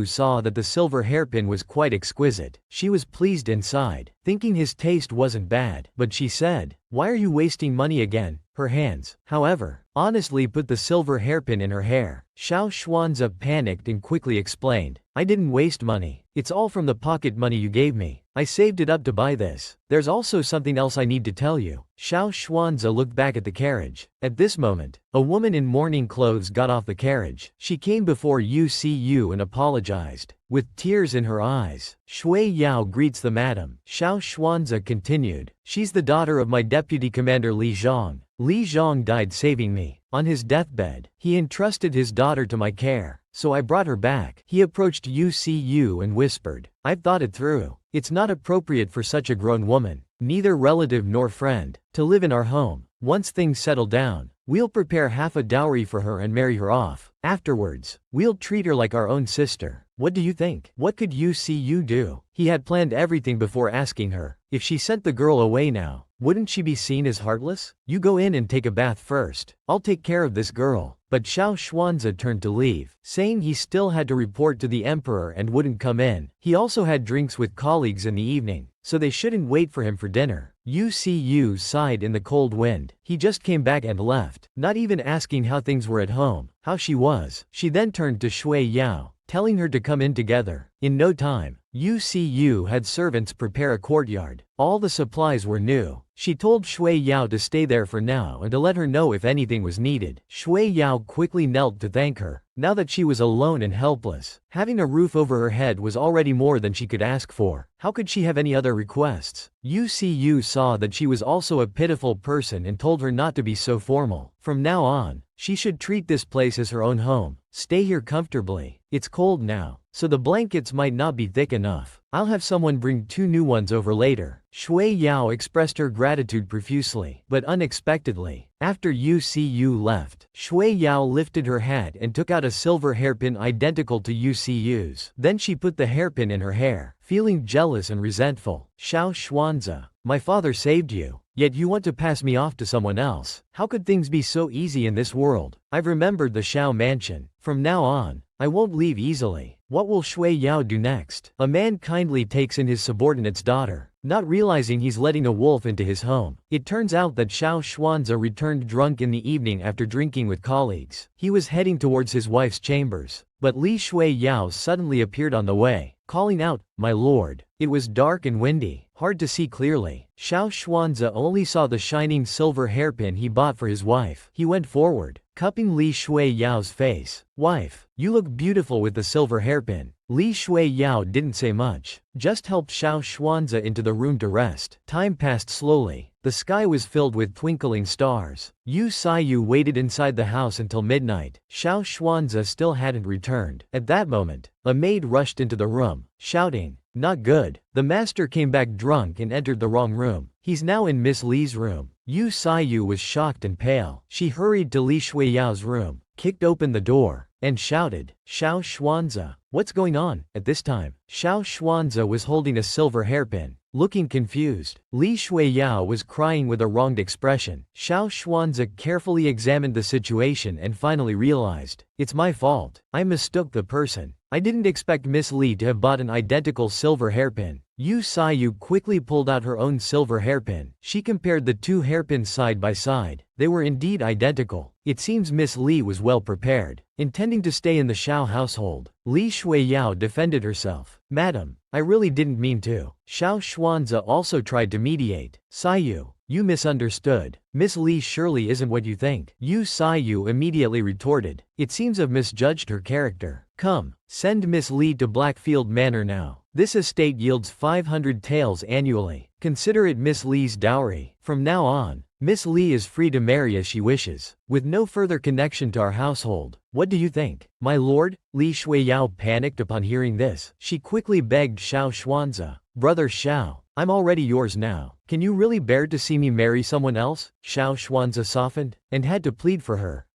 saw that the silver hairpin was quite exquisite. She was pleased inside, thinking his taste wasn't bad. But she said, "Why are you wasting money again?" Her hands, however, honestly put the silver hairpin in her hair. Xiao Xuanzi panicked and quickly explained, "I didn't waste money. It's all from the pocket money you gave me. I saved it up to buy this. There's also something else I need to tell you." Xiao Xuanzi looked back at the carriage. At this moment, a woman in mourning clothes got off the carriage. She came before Yu and apologized. With tears in her eyes, Shui Yao greets the madam. Xiao Xuanzi continued, "She's the daughter of my deputy commander Li Jang. Li Jang died saving me. On his deathbed, he entrusted his daughter to my care, so I brought her back." He approached Yu and whispered, "I've thought it through. It's not appropriate for such a grown woman, neither relative nor friend, to live in our home. Once things settle down, we'll prepare half a dowry for her and marry her off. Afterwards, we'll treat her like our own sister. What do you think?" What could Yu do? He had planned everything before asking her. If she sent the girl away now, wouldn't she be seen as heartless? "You go in and take a bath first. I'll take care of this girl." But Xiao Xuanzi turned to leave, saying he still had to report to the emperor and wouldn't come in. He also had drinks with colleagues in the evening, so they shouldn't wait for him for dinner. Yu sighed in the cold wind. He just came back and left, not even asking how things were at home, how she was. She then turned to Shui Yao, telling her to come in together. In no time, Yu had servants prepare a courtyard. All the supplies were new. She told Shui Yao to stay there for now and to let her know if anything was needed. Shui Yao quickly knelt to thank her. Now that she was alone and helpless, having a roof over her head was already more than she could ask for. How could she have any other requests? Yu saw that she was also a pitiful person and told her not to be so formal. From now on, she should treat this place as her own home. Stay here comfortably. It's cold now, so the blankets might not be thick enough. I'll have someone bring 2 new ones over later. Shui Yao expressed her gratitude profusely, but unexpectedly, after Yu left, Shui Yao lifted her hat and took out a silver hairpin identical to Yu's. Then she put the hairpin in her hair, feeling jealous and resentful. "Xiao Xuanzi, my father saved you, yet you want to pass me off to someone else. How could things be so easy in this world? I've remembered the Xiao mansion. From now on, I won't leave easily." What will Shui Yao do next? A man kindly takes in his subordinate's daughter, not realizing he's letting a wolf into his home. It turns out that Xiao Xuanzi returned drunk in the evening after drinking with colleagues. He was heading towards his wife's chambers, but Li Shui Yao suddenly appeared on the way, calling out, "My lord." It was dark and windy, hard to see clearly. Xiao Xuanzi only saw the shining silver hairpin he bought for his wife. He went forward, cupping Li Shui Yao's face. "Wife, you look beautiful with the silver hairpin." Li Shui Yao didn't say much, just helped Xiao Xuanzi into the room to rest. Time passed slowly. The sky was filled with twinkling stars. Yu waited inside the house until midnight. Xiao Xuanzi still hadn't returned. At that moment, a maid rushed into the room, shouting, "Not good. The master came back drunk and entered the wrong room. He's now in Miss Li's room." Yu was shocked and pale. She hurried to Li Shui Yao's room, kicked open the door, and shouted, "Xiao Xuanzi, what's going on?" At this time, Xiao Xuanzi was holding a silver hairpin, looking confused. Li Shui Yao was crying with a wronged expression. Xiao Xuanzi carefully examined the situation and finally realized, "It's my fault. I mistook the person. I didn't expect Miss Li to have bought an identical silver hairpin." Yu quickly pulled out her own silver hairpin. She compared the 2 hairpins side by side. They were indeed identical. It seems Miss Li was well prepared, intending to stay in the Xiao household. Li Shui Yao defended herself. "Madam, I really didn't mean to." Xiao Xuanzi also tried to mediate. You misunderstood. Miss Li surely isn't what you think." Yu immediately retorted. "It seems I've misjudged her character. Come, send Miss Li to Blackfield Manor now. This estate yields 500 taels annually. Consider it Miss Li's dowry. From now on, Miss Li is free to marry as she wishes, with no further connection to our household. What do you think?" "My lord?" Li Shui Yao panicked upon hearing this. She quickly begged Xiao Xuanzi, "Brother Xiao, I'm already yours now. Can you really bear to see me marry someone else?" Xiao Xuanzi softened, and had to plead for her.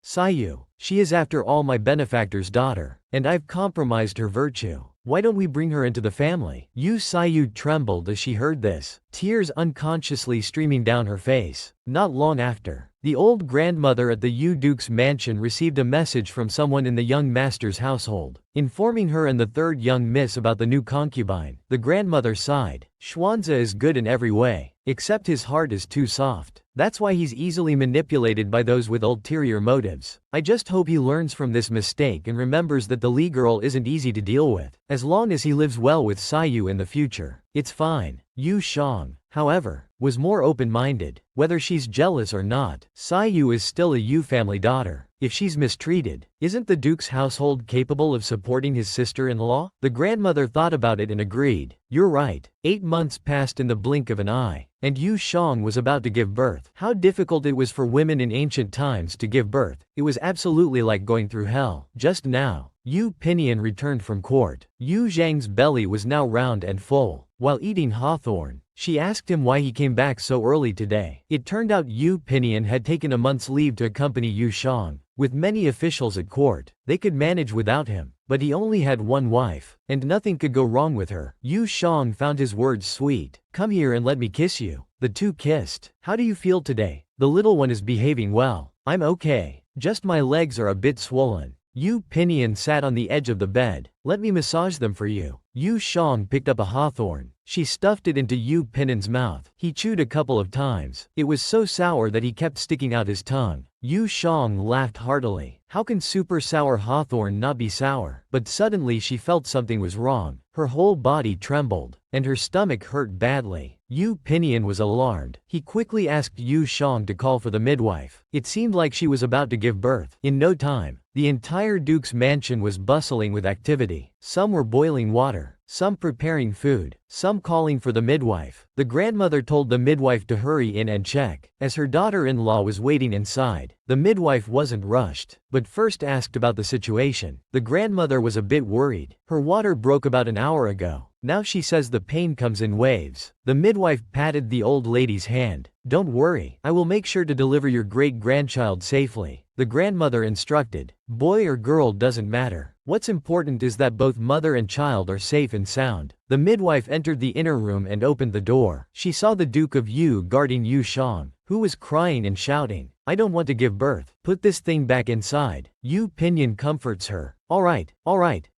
"She is after all my benefactor's daughter, and I've compromised her virtue. Why don't we bring her into the family? Yu Sayu trembled as she heard this, tears unconsciously streaming down her face. Not long after, the old grandmother at the Yu Duke's mansion received a message from someone in the young master's household, informing her and the third young miss about the new concubine. The grandmother sighed. Xuanzi is good in every way, except his heart is too soft. That's why he's easily manipulated by those with ulterior motives. I just hope he learns from this mistake and remembers that the Li girl isn't easy to deal with. As long as he lives well with Sayu in the future, it's fine. Yu Shang, however, was more open-minded. Whether she's jealous or not, Sayu is still a Yu family daughter. If she's mistreated, isn't the Duke's household capable of supporting his sister-in-law? The grandmother thought about it and agreed. You're right. 8 months passed in the blink of an eye, and Yu Shang was about to give birth. How difficult it was for women in ancient times to give birth. It was absolutely like going through hell. Just now, Yu Pinion returned from court. Yu Zhang's belly was now round and full. While eating hawthorn, she asked him why he came back so early today. It turned out Yu Pinion had taken a month's leave to accompany Yu Shang. With many officials at court, they could manage without him, but he only had one wife, and nothing could go wrong with her. Yu Shang found his words sweet. Come here and let me kiss you. The two kissed. How do you feel today? The little one is behaving well. I'm okay. Just my legs are a bit swollen. Yu Pinion sat on the edge of the bed. Let me massage them for you. Yu Shang picked up a hawthorn. She stuffed it into Yu Pinion's mouth. He chewed a couple of times. It was so sour that he kept sticking out his tongue. Yu Shang laughed heartily. How can super sour hawthorn not be sour? But suddenly she felt something was wrong. Her whole body trembled, and her stomach hurt badly. Yu Pinion was alarmed. He quickly asked Yu Shang to call for the midwife. It seemed like she was about to give birth. In no time, the entire Duke's mansion was bustling with activity. Some were boiling water, some preparing food, some calling for the midwife. The grandmother told the midwife to hurry in and check, as her daughter-in-law was waiting inside. The midwife wasn't rushed, but first asked about the situation. The grandmother was a bit worried. Her water broke about an hour ago. Now she says the pain comes in waves. The midwife patted the old lady's hand. Don't worry, I will make sure to deliver your great-grandchild safely. The grandmother instructed. Boy or girl doesn't matter. What's important is that both mother and child are safe and sound. The midwife entered the inner room and opened the door. She saw the Duke of Yu guarding Yu Shang, who was crying and shouting. I don't want to give birth. Put this thing back inside. Yu Pinion comforts her. All right,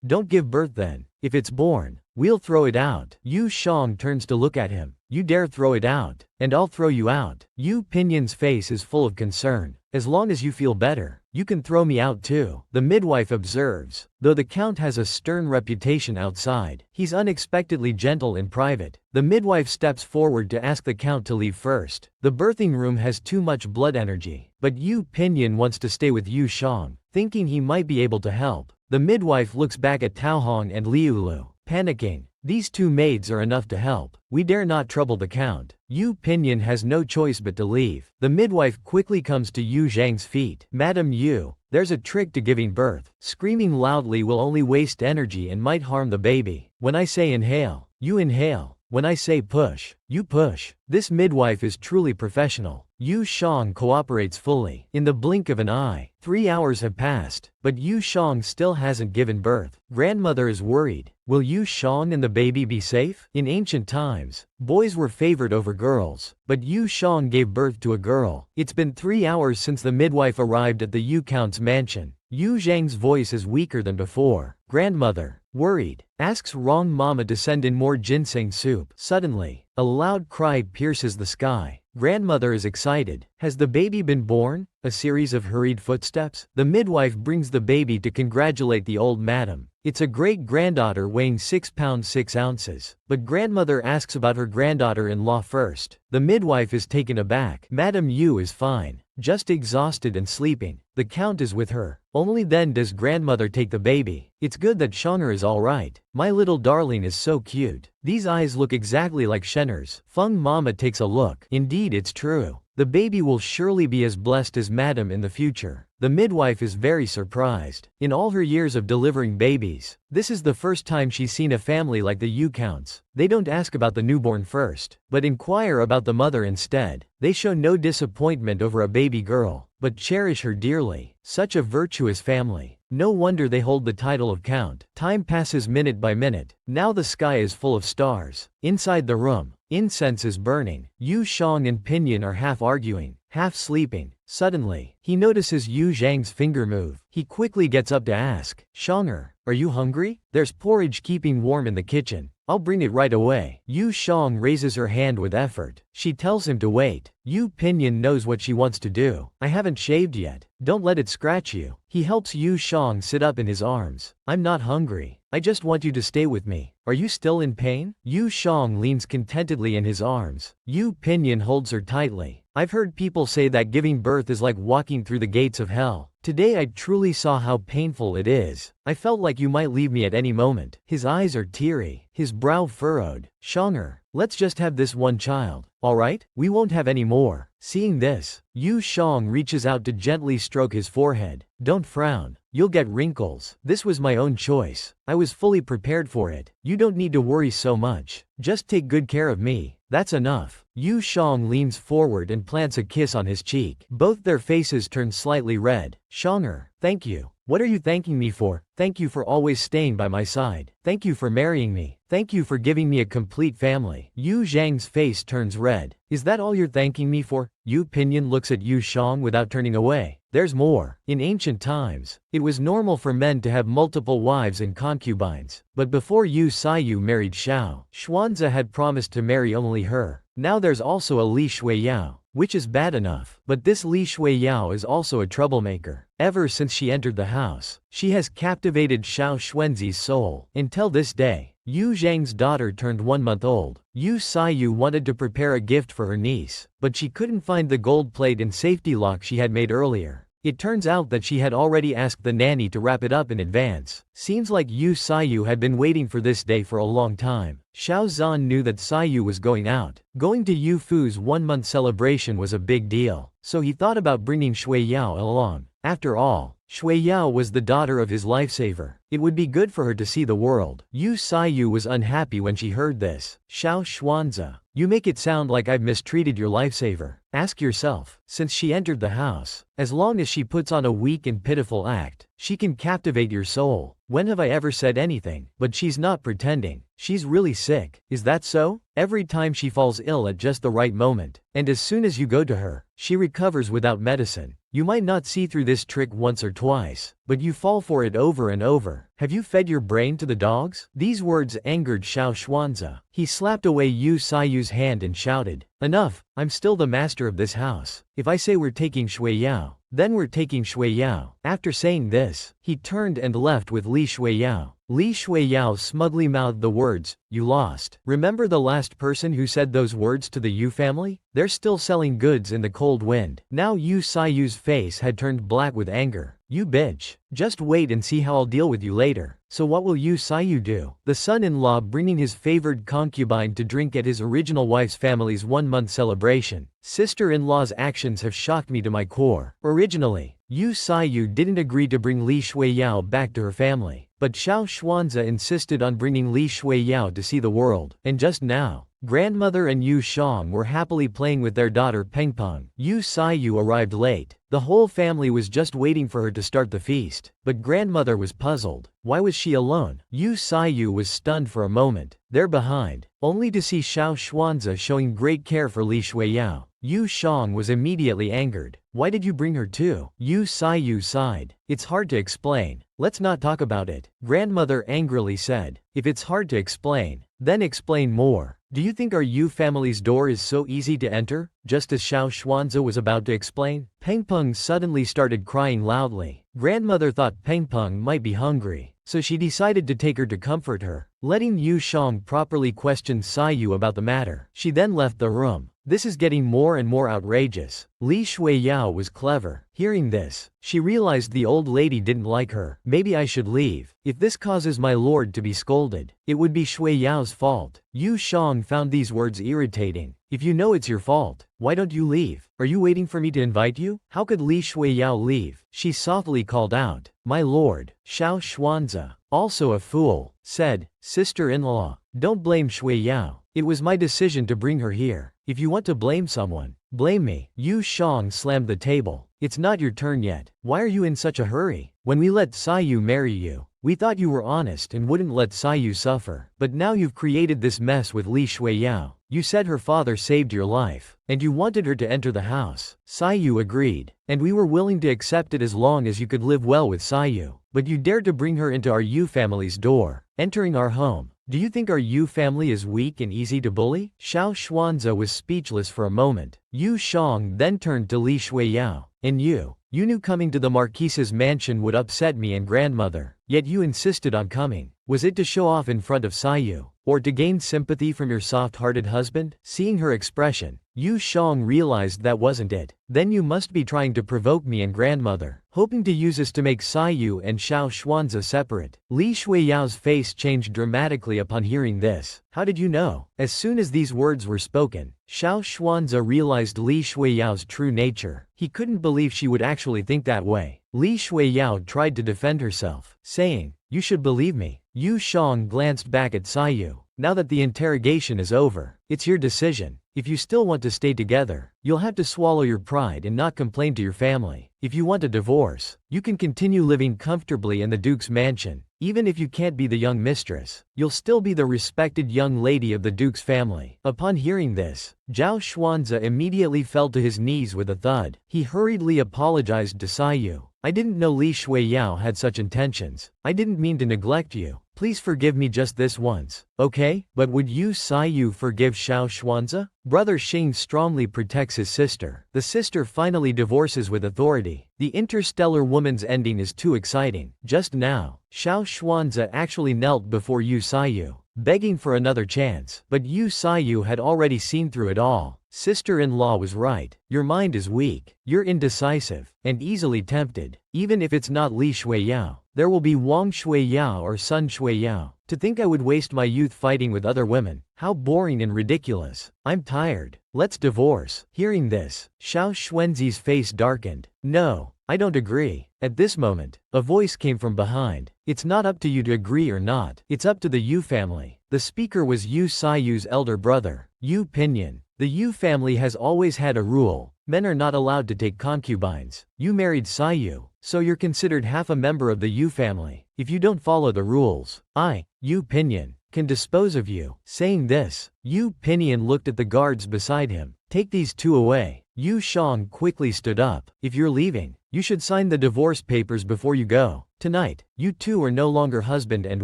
don't give birth then. If it's born, we'll throw it out. Yu Shang turns to look at him. You dare throw it out, and I'll throw you out. Yu Pinion's face is full of concern. As long as you feel better, you can throw me out too. The midwife observes. Though the count has a stern reputation outside, he's unexpectedly gentle in private. The midwife steps forward to ask the count to leave first. The birthing room has too much blood energy, but Yu Pinion wants to stay with Yu Shang, thinking he might be able to help. The midwife looks back at Tao Hong and Liulu, panicking. These two maids are enough to help. We dare not trouble the count. Yu Pinion has no choice but to leave. The midwife quickly comes to Yu Zhang's feet. Madam Yu, there's a trick to giving birth. Screaming loudly will only waste energy and might harm the baby. When I say inhale, you inhale. When I say push, you push. This midwife is truly professional. Yu Shang cooperates fully. In the blink of an eye, 3 hours have passed, but Yu Shang still hasn't given birth. Grandmother is worried. Will Yu Shang and the baby be safe? In ancient times, boys were favored over girls, but Yu Shang gave birth to a girl. It's been 3 hours since the midwife arrived at the Yu Count's mansion. Yu Zhang's voice is weaker than before. Grandmother, worried, asks Rong Mama to send in more ginseng soup. Suddenly, a loud cry pierces the sky. Grandmother is excited. Has the baby been born? A series of hurried footsteps. The midwife brings the baby to congratulate the old madam. It's a great-granddaughter weighing 6 pounds 6 ounces. But grandmother asks about her granddaughter-in-law first. The midwife is taken aback. Madam Yu is fine, just exhausted and sleeping. The count is with her. Only then does grandmother take the baby. It's good that Shonger is alright. My little darling is so cute. These eyes look exactly like Shenner's. Feng Mama takes a look. Indeed, it's true. The baby will surely be as blessed as Madam in the future. The midwife is very surprised. In all her years of delivering babies, this is the first time she's seen a family like the Yu Counts. They don't ask about the newborn first, but inquire about the mother instead. They show no disappointment over a baby girl, but cherish her dearly. Such a virtuous family. No wonder they hold the title of count. Time passes minute by minute. Now the sky is full of stars. Inside the room, incense is burning. Yu Shang and Pinyin are half arguing, half sleeping. Suddenly, he notices Yu Zhang's finger move. He quickly gets up to ask, "Shanger, are you hungry? There's porridge keeping warm in the kitchen. I'll bring it right away." Yu Shang raises her hand with effort. She tells him to wait. Yu Pinyin knows what she wants to do. "I haven't shaved yet. Don't let it scratch you." He helps Yu Shang sit up in his arms. "I'm not hungry. I just want you to stay with me. Are you still in pain?" Yu Shang leans contentedly in his arms. Yu Pinyin holds her tightly. "I've heard people say that giving birth is like walking through the gates of hell. Today I truly saw how painful it is. I felt like you might leave me at any moment." His eyes are teary, his brow furrowed. "Shanger, let's just have this one child, alright? We won't have any more." Seeing this, Yu Shang reaches out to gently stroke his forehead. "Don't frown. You'll get wrinkles. This was my own choice. I was fully prepared for it. You don't need to worry so much. Just take good care of me. That's enough." Yu Shang leans forward and plants a kiss on his cheek. Both their faces turn slightly red. "Shanger, thank you. What are you thanking me for? Thank you for always staying by my side. Thank you for marrying me. Thank you for giving me a complete family." Yu Zhang's face turns red. "Is that all you're thanking me for?" Yu Pinyin looks at Yu Shang without turning away. "There's more. In ancient times, it was normal for men to have multiple wives and concubines. But before Yu Saiyu married Xiao, Xuanzi had promised to marry only her. Now there's also a Li Shuiyao, which is bad enough. But this Li Shuiyao is also a troublemaker. Ever since she entered the house, she has captivated Xiao Xuanzi's soul. Until this day, Yu Zhang's daughter turned 1 month old. Yu Saiyu wanted to prepare a gift for her niece, but she couldn't find the gold plate and safety lock she had made earlier. It turns out that she had already asked the nanny to wrap it up in advance. Seems like Yu Saiyu had been waiting for this day for a long time. Xiao Zhan knew that Saiyu was going out. Going to Yu Fu's 1-month celebration was a big deal, so he thought about bringing Shui Yao along. After all, Shui Yao was the daughter of his lifesaver. It would be good for her to see the world. Yu Saiyu was unhappy when she heard this. "Xiao Xuanzi, you make it sound like I've mistreated your lifesaver. Ask yourself." Since she entered the house, as long as she puts on a weak and pitiful act, she can captivate your soul. When have I ever said anything? But she's not pretending. She's really sick. Is that so? Every time she falls ill at just the right moment, and as soon as you go to her, she recovers without medicine. You might not see through this trick once or twice, but you fall for it over and over. Have you fed your brain to the dogs? These words angered Xiao Xuanzi. He slapped away Yu Saiyu's hand and shouted, "Enough, I'm still the master of this house. If I say we're taking Shui Yao, then we're taking Shui Yao." After saying this, he turned and left with Li Shui Yao. Li Shui Yao smugly mouthed the words, "You lost." Remember the last person who said those words to the Yu family? They're still selling goods in the cold wind. Now Yu Saiyu's face had turned black with anger. "You bitch. Just wait and see how I'll deal with you later." So what will Yu Saiyu do? The son-in-law bringing his favored concubine to drink at his original wife's family's 1-month celebration. Sister-in-law's actions have shocked me to my core. Originally, Yu Saiyu didn't agree to bring Li Shuiyao back to her family, but Xiao Xuanzi insisted on bringing Li Shuiyao to see the world. And just now, grandmother and Yu Shang were happily playing with their daughter Pengpeng. Yu Saiyu arrived late. The whole family was just waiting for her to start the feast, but grandmother was puzzled. Why was she alone? Yu Saiyu was stunned for a moment. There behind, only to see Xiao Xuanzi showing great care for Li Shuiyao. Yu Shang was immediately angered. "Why did you bring her too?" Yu Saiyu sighed. "It's hard to explain. Let's not talk about it." Grandmother angrily said, "If it's hard to explain, then explain more. Do you think our Yu family's door is so easy to enter?" Just as Xiao Xuanzi was about to explain, Pengpeng suddenly started crying loudly. Grandmother thought Pengpeng might be hungry, so she decided to take her to comfort her. Letting Yu Shang properly question Saiyu about the matter, she then left the room. This is getting more and more outrageous. Li Shuiyao was clever. Hearing this, she realized the old lady didn't like her. "Maybe I should leave. If this causes my lord to be scolded, it would be Shuiyao's fault." Yu Shang found these words irritating. "If you know it's your fault, why don't you leave? Are you waiting for me to invite you?" How could Li Shuiyao leave? She softly called out, "My lord." Xiao Xuanzi, also a fool, said, "Sister-in-law, don't blame Shuiyao. It was my decision to bring her here. If you want to blame someone, blame me. Yu Shang slammed the table. It's not your turn yet. Why are you in such a hurry? When we let Sayu marry you, we thought you were honest and wouldn't let Sayu suffer. But now you've created this mess with Li Shuiyao. You said her father saved your life, and you wanted her to enter the house. Sayu agreed, and we were willing to accept it as long as you could live well with Sayu. But you dared to bring her into our Yu family's door, entering our home. Do you think our Yu family is weak and easy to bully? Xiao Xuanze was speechless for a moment. Yu Shang then turned to Li Shuiyao. And you knew coming to the Marquise's mansion would upset me and grandmother, yet you insisted on coming. Was it to show off in front of Sayu, or to gain sympathy from your soft-hearted husband? Seeing her expression, Yu Shang realized that wasn't it. Then you must be trying to provoke me and grandmother, hoping to use us to make Sayu and Xiao Xuanze separate. Li Shuiyao's face changed dramatically upon hearing this. How did you know? As soon as these words were spoken, Xiao Xuanze realized Li Shuiyao's true nature. He couldn't believe she would actually think that way. Li Shuiyao tried to defend herself, saying, "You should believe me." Yu Shang glanced back at Sayu. Now that the interrogation is over, it's your decision. If you still want to stay together, you'll have to swallow your pride and not complain to your family. If you want a divorce, you can continue living comfortably in the Duke's mansion. Even if you can't be the young mistress, you'll still be the respected young lady of the Duke's family. Upon hearing this, Zhao Xuanze immediately fell to his knees with a thud. He hurriedly apologized to Sayu. I didn't know Li Shuiyao had such intentions. I didn't mean to neglect you. Please forgive me just this once, okay? But would you Sayu forgive Xiao Xuanze? Brother Xing strongly protects his sister. The sister finally divorces with authority. The interstellar woman's ending is too exciting. Just now, Xiao Xuanze actually knelt before Yu Sayu, begging for another chance. But Yu Sayu had already seen through it all. Sister-in-law was right. Your mind is weak. You're indecisive and easily tempted. Even if it's not Li Shuiyao, there will be Wang Shuiyao or Sun Shuiyao. To think I would waste my youth fighting with other women. How boring and ridiculous. I'm tired. Let's divorce. Hearing this, Xiao Xuanzi's face darkened. No, I don't agree. At this moment, a voice came from behind. It's not up to you to agree or not. It's up to the Yu family. The speaker was Yu Sayu's elder brother, Yu Pinyin. The Yu family has always had a rule. Men are not allowed to take concubines. You married Sayu, so you're considered half a member of the Yu family. If you don't follow the rules, I, Yu Pinyin, can dispose of you. Saying this, Yu Pinyin looked at the guards beside him. Take these two away. Yu Shang quickly stood up. If you're leaving, you should sign the divorce papers before you go. Tonight, you two are no longer husband and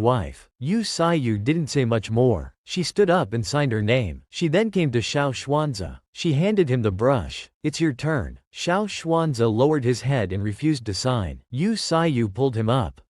wife. Yu Sayu didn't say much more. She stood up and signed her name. She then came to Xiao Xuanze. She handed him the brush. It's your turn. Xiao Xuanze lowered his head and refused to sign. Yu Sayu pulled him up.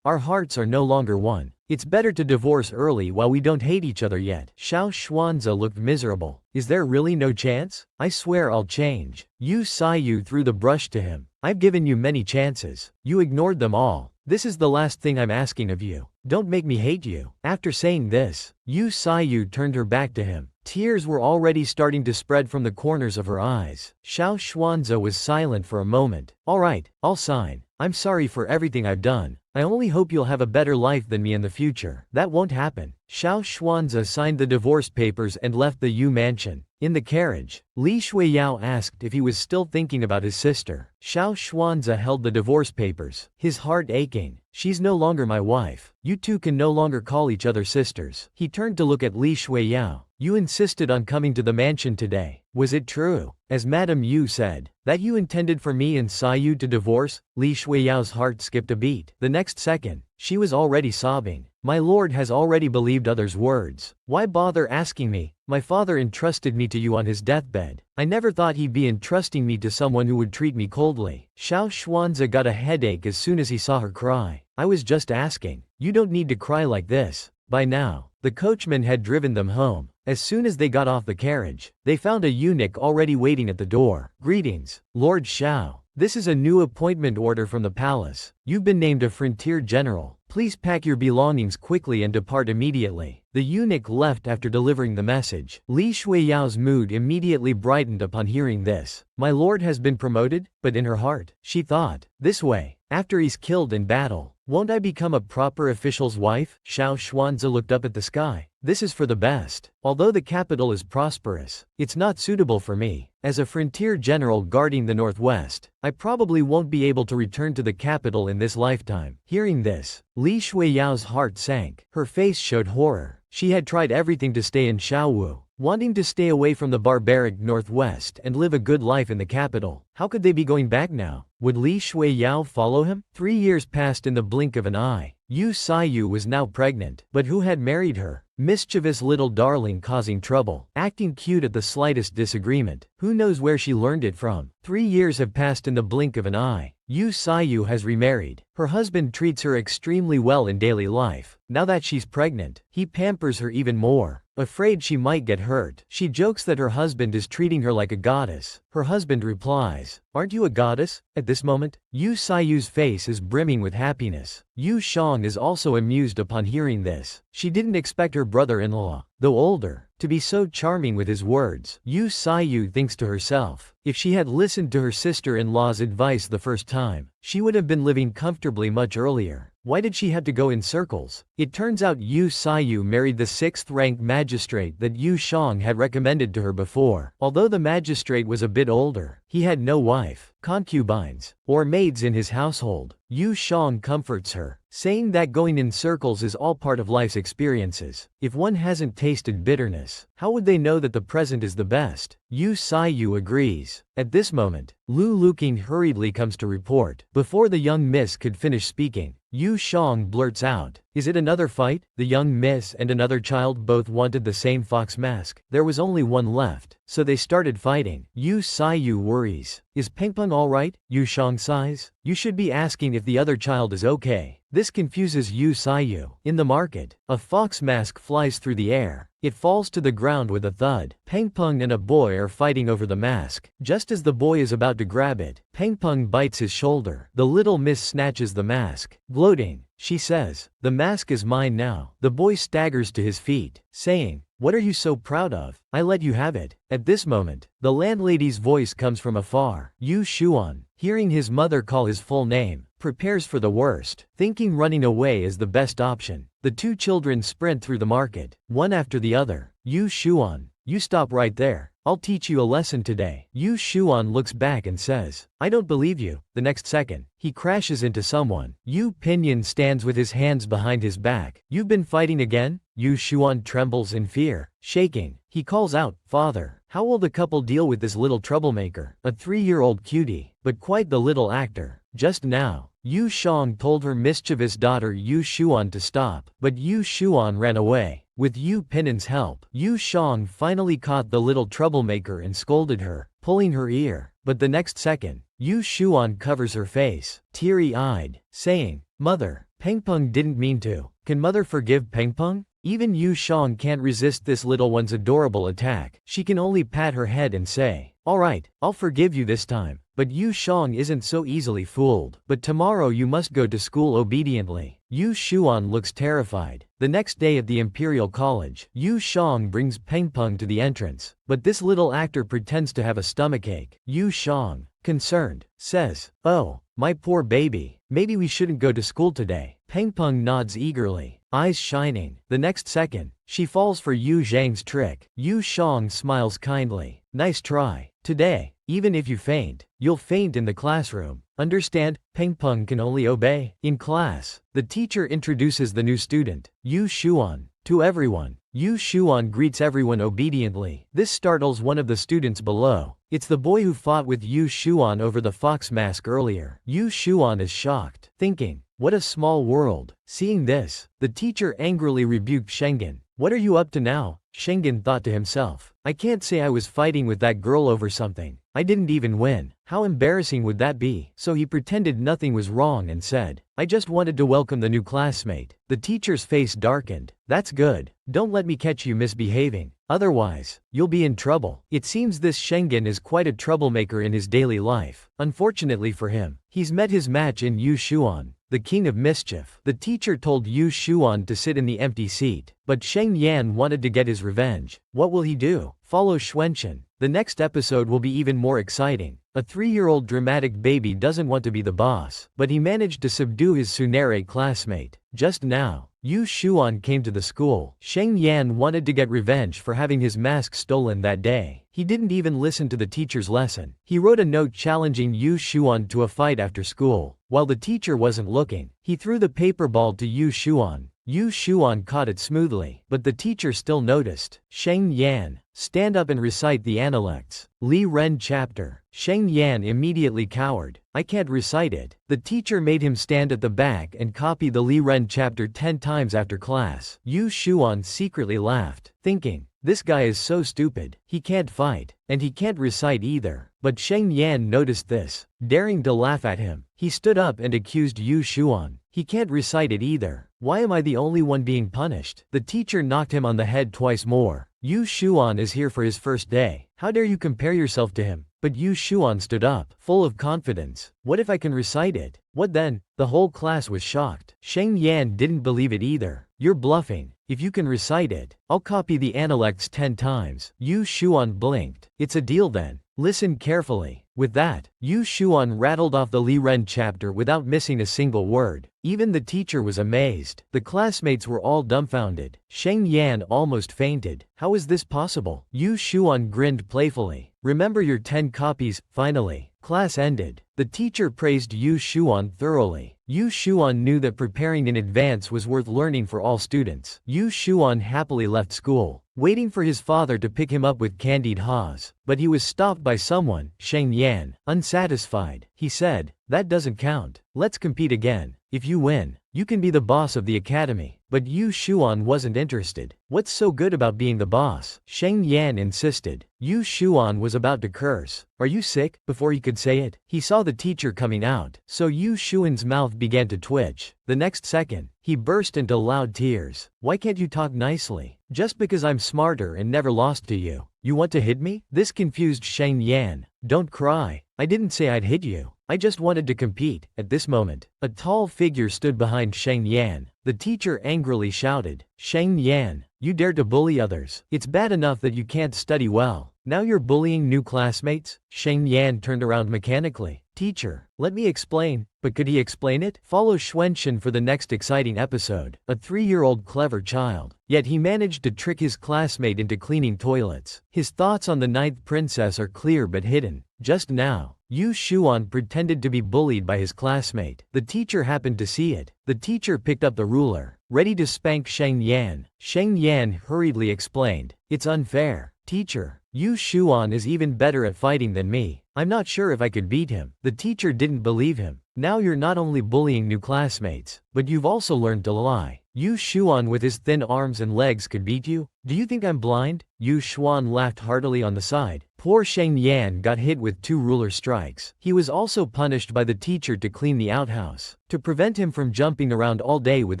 Our hearts are no longer one. It's better to divorce early while we don't hate each other yet. Xiao Xuanze looked miserable. Is there really no chance? I swear I'll change. Yu Sayu threw the brush to him. I've given you many chances. You ignored them all. This is the last thing I'm asking of you. Don't make me hate you. After saying this, Yu Sayu turned her back to him. Tears were already starting to spread from the corners of her eyes. Xiao Xuanze was silent for a moment. All right, I'll sign. I'm sorry for everything I've done. I only hope you'll have a better life than me in the future. That won't happen. Xiao Xuanze signed the divorce papers and left the Yu mansion. In the carriage, Li Shuiyao asked if he was still thinking about his sister. Xiao Xuanze held the divorce papers, his heart aching. She's no longer my wife. You two can no longer call each other sisters. He turned to look at Li Shuiyao. You insisted on coming to the mansion today. Was it true, as Madame Yu said, that you intended for me and Sayu to divorce? Li Shuiyao's heart skipped a beat. The next second, she was already sobbing. My lord has already believed others' words. Why bother asking me? My father entrusted me to you on his deathbed. I never thought he'd be entrusting me to someone who would treat me coldly. Xiao Xuanze got a headache as soon as he saw her cry. I was just asking. You don't need to cry like this. By now, the coachman had driven them home. As soon as they got off the carriage, they found a eunuch already waiting at the door. Greetings, Lord Xiao. This is a new appointment order from the palace. You've been named a frontier general. Please pack your belongings quickly and depart immediately. The eunuch left after delivering the message. Li Shuiyao's mood immediately brightened upon hearing this. My lord has been promoted, but in her heart, she thought, this way, after he's killed in battle, Won't I become a proper official's wife? Xiao Xuanzi looked up at the sky. This is for the best. Although the capital is prosperous, it's not suitable for me. As a frontier general guarding the northwest, I probably won't be able to return to the capital in this lifetime. Hearing this, Li Shuiyao's heart sank. Her face showed horror. She had tried everything to stay in Shaowu, wanting to stay away from the barbaric northwest and live a good life in the capital. How could they be going back now? Would Li Shuiyao follow him? 3 years passed in the blink of an eye. Yu Saiyu was now pregnant, but who had married her? Mischievous little darling causing trouble, acting cute at the slightest disagreement. Who knows where she learned it from? 3 years have passed in the blink of an eye. Yu Saiyu has remarried. Her husband treats her extremely well in daily life. Now that she's pregnant, he pampers her even more. Afraid she might get hurt, she jokes that her husband is treating her like a goddess. Her husband replies, "Aren't you a goddess?" At this moment, Yu Saiyu's face is brimming with happiness. Yu Shang is also amused upon hearing this. She didn't expect her brother-in-law, though older, to be so charming with his words. Yu Saiyu thinks to herself, if she had listened to her sister-in-law's advice the first time, she would have been living comfortably much earlier. Why did she have to go in circles? It turns out Yu Saiyu married the 6th-rank magistrate that Yu Shang had recommended to her before. Although the magistrate was a bit older, he had no wife, concubines, or maids in his household. Yu Shang comforts her, saying that going in circles is all part of life's experiences. If one hasn't tasted bitterness, how would they know that the present is the best? Yu Saiyu agrees. At this moment, Lu Luking hurriedly comes to report. Before the young miss could finish speaking, Yu Shang blurts out, "Is it another fight?" The young miss and another child both wanted the same fox mask. There was only one left, so they started fighting. Yu Saiyu worries. "Is Pengpeng alright?" Yu Shang sighs. "You should be asking if the other child is okay." This confuses Yu Saiyu. In the market, a fox mask flies through the air. It falls to the ground with a thud. Pengpeng and a boy are fighting over the mask. Just as the boy is about to grab it, Pengpeng bites his shoulder. The little miss snatches the mask. Gloating, she says, "The mask is mine now." The boy staggers to his feet, saying, "What are you so proud of? I let you have it." At this moment, the landlady's voice comes from afar. Yu Xuan, hearing his mother call his full name, prepares for the worst, thinking running away is the best option. The two children sprint through the market, one after the other. Yu Xuan, "You stop right there. I'll teach you a lesson today." Yu Xuan looks back and says, "I don't believe you." The next second, he crashes into someone. Yu Pinyin stands with his hands behind his back. "You've been fighting again?" Yu Xuan trembles in fear. Shaking, he calls out, "Father, how will the couple deal with this little troublemaker?" A 3-year-old cutie, but quite the little actor. Just now, Yu Shang told her mischievous daughter Yu Xuan to stop, but Yu Xuan ran away. With Yu Pinyin's help, Yu Shang finally caught the little troublemaker and scolded her, pulling her ear. But the next second, Yu Xuan covers her face, teary-eyed, saying, "Mother, Pengpeng didn't mean to." Can mother forgive Pengpeng? Even Yu Shang can't resist this little one's adorable attack. She can only pat her head and say, "Alright, I'll forgive you this time." But Yu Shang isn't so easily fooled. "But tomorrow you must go to school obediently." Yu Xuan looks terrified. The next day at the Imperial College, Yu Shang brings Pengpeng to the entrance. But this little actor pretends to have a stomachache. Yu Shang, concerned, says, "Oh, my poor baby, maybe we shouldn't go to school today." Pengpeng nods eagerly, eyes shining. The next second, she falls for Yu Zhang's trick. Yu Shang smiles kindly. "Nice try. Today, even if you faint, you'll faint in the classroom. Understand?" Pengpeng can only obey. In class, the teacher introduces the new student, Yu Xuan, to everyone. Yu Xuan greets everyone obediently. This startles one of the students below. It's the boy who fought with Yu Xuan over the fox mask earlier. Yu Xuan is shocked, thinking, "What a small world." Seeing this, the teacher angrily rebuked Shengen. "What are you up to now?" Shengen thought to himself. "I can't say I was fighting with that girl over something. I didn't even win. How embarrassing would that be?" So he pretended nothing was wrong and said, "I just wanted to welcome the new classmate." The teacher's face darkened. "That's good. Don't let me catch you misbehaving. Otherwise, you'll be in trouble." It seems this Shengen is quite a troublemaker in his daily life. Unfortunately for him, he's met his match in Yu Xuan, the king of mischief. The teacher told Yu Xuan to sit in the empty seat, but Sheng Yan wanted to get his revenge. What will he do? Follow Xuanchen. The next episode will be even more exciting. A 3-year-old dramatic baby doesn't want to be the boss, but he managed to subdue his tsundere classmate. Just now, Yu Xuan came to the school. Sheng Yan wanted to get revenge for having his mask stolen that day. He didn't even listen to the teacher's lesson. He wrote a note challenging Yu Xuan to a fight after school. While the teacher wasn't looking, he threw the paper ball to Yu Xuan. Yu Xuan caught it smoothly, but the teacher still noticed. Sheng Yan, stand up and recite the analects. Li Ren chapter. Sheng Yan immediately cowered. I can't recite it. The teacher made him stand at the back and copy the Li Ren chapter 10 times after class. Yu Xuan secretly laughed, thinking, this guy is so stupid, he can't fight, and he can't recite either. But Sheng Yan noticed this. Daring to laugh at him, he stood up and accused Yu Xuan. He can't recite it either. Why am I the only one being punished? The teacher knocked him on the head twice more. Yu Xuan is here for his first day. How dare you compare yourself to him? But Yu Xuan stood up, full of confidence. What if I can recite it? What then? The whole class was shocked. Sheng Yan didn't believe it either. You're bluffing. If you can recite it, I'll copy the analects 10 times. Yu Xuan blinked. It's a deal then. Listen carefully. With that, Yu Xuan rattled off the Li Ren chapter without missing a single word. Even the teacher was amazed. The classmates were all dumbfounded. Sheng Yan almost fainted. How is this possible? Yu Xuan grinned playfully. Remember your 10 copies. Finally, class ended. The teacher praised Yu Xuan thoroughly. Yu Xuan knew that preparing in advance was worth learning for all students. Yu Xuan happily left school, waiting for his father to pick him up with candied haws. But he was stopped by someone. Sheng Yan, unsatisfied, he said, that doesn't count. Let's compete again. If you win, you can be the boss of the academy. But Yu Xuan wasn't interested. What's so good about being the boss? Sheng Yan insisted. Yu Xuan was about to curse. Are you sick? Before he could say it, he saw the teacher coming out, so Yu Xuan's mouth began to twitch. The next second, he burst into loud tears. Why can't you talk nicely? Just because I'm smarter and never lost to you, you want to hit me? This confused Sheng Yan. Don't cry. I didn't say I'd hit you. I just wanted to compete. At this moment, a tall figure stood behind Sheng Yan. The teacher angrily shouted, Sheng Yan, you dare to bully others. It's bad enough that you can't study well. Now you're bullying new classmates? Sheng Yan turned around mechanically. Teacher, let me explain. But could he explain it? Follow Xuanxin for the next exciting episode. A 3-year-old clever child. Yet he managed to trick his classmate into cleaning toilets. His thoughts on the 9th princess are clear but hidden. Just now, Yu Xuan pretended to be bullied by his classmate. The teacher happened to see it. The teacher picked up the ruler, ready to spank Sheng Yan. Sheng Yan hurriedly explained, it's unfair. Teacher, Yu Xuan is even better at fighting than me. I'm not sure if I could beat him. The teacher didn't believe him. Now you're not only bullying new classmates, but you've also learned to lie. Yu Xuan with his thin arms and legs could beat you? Do you think I'm blind? Yu Xuan laughed heartily on the side. Poor Sheng Yan got hit with 2 ruler strikes. He was also punished by the teacher to clean the outhouse, to prevent him from jumping around all day with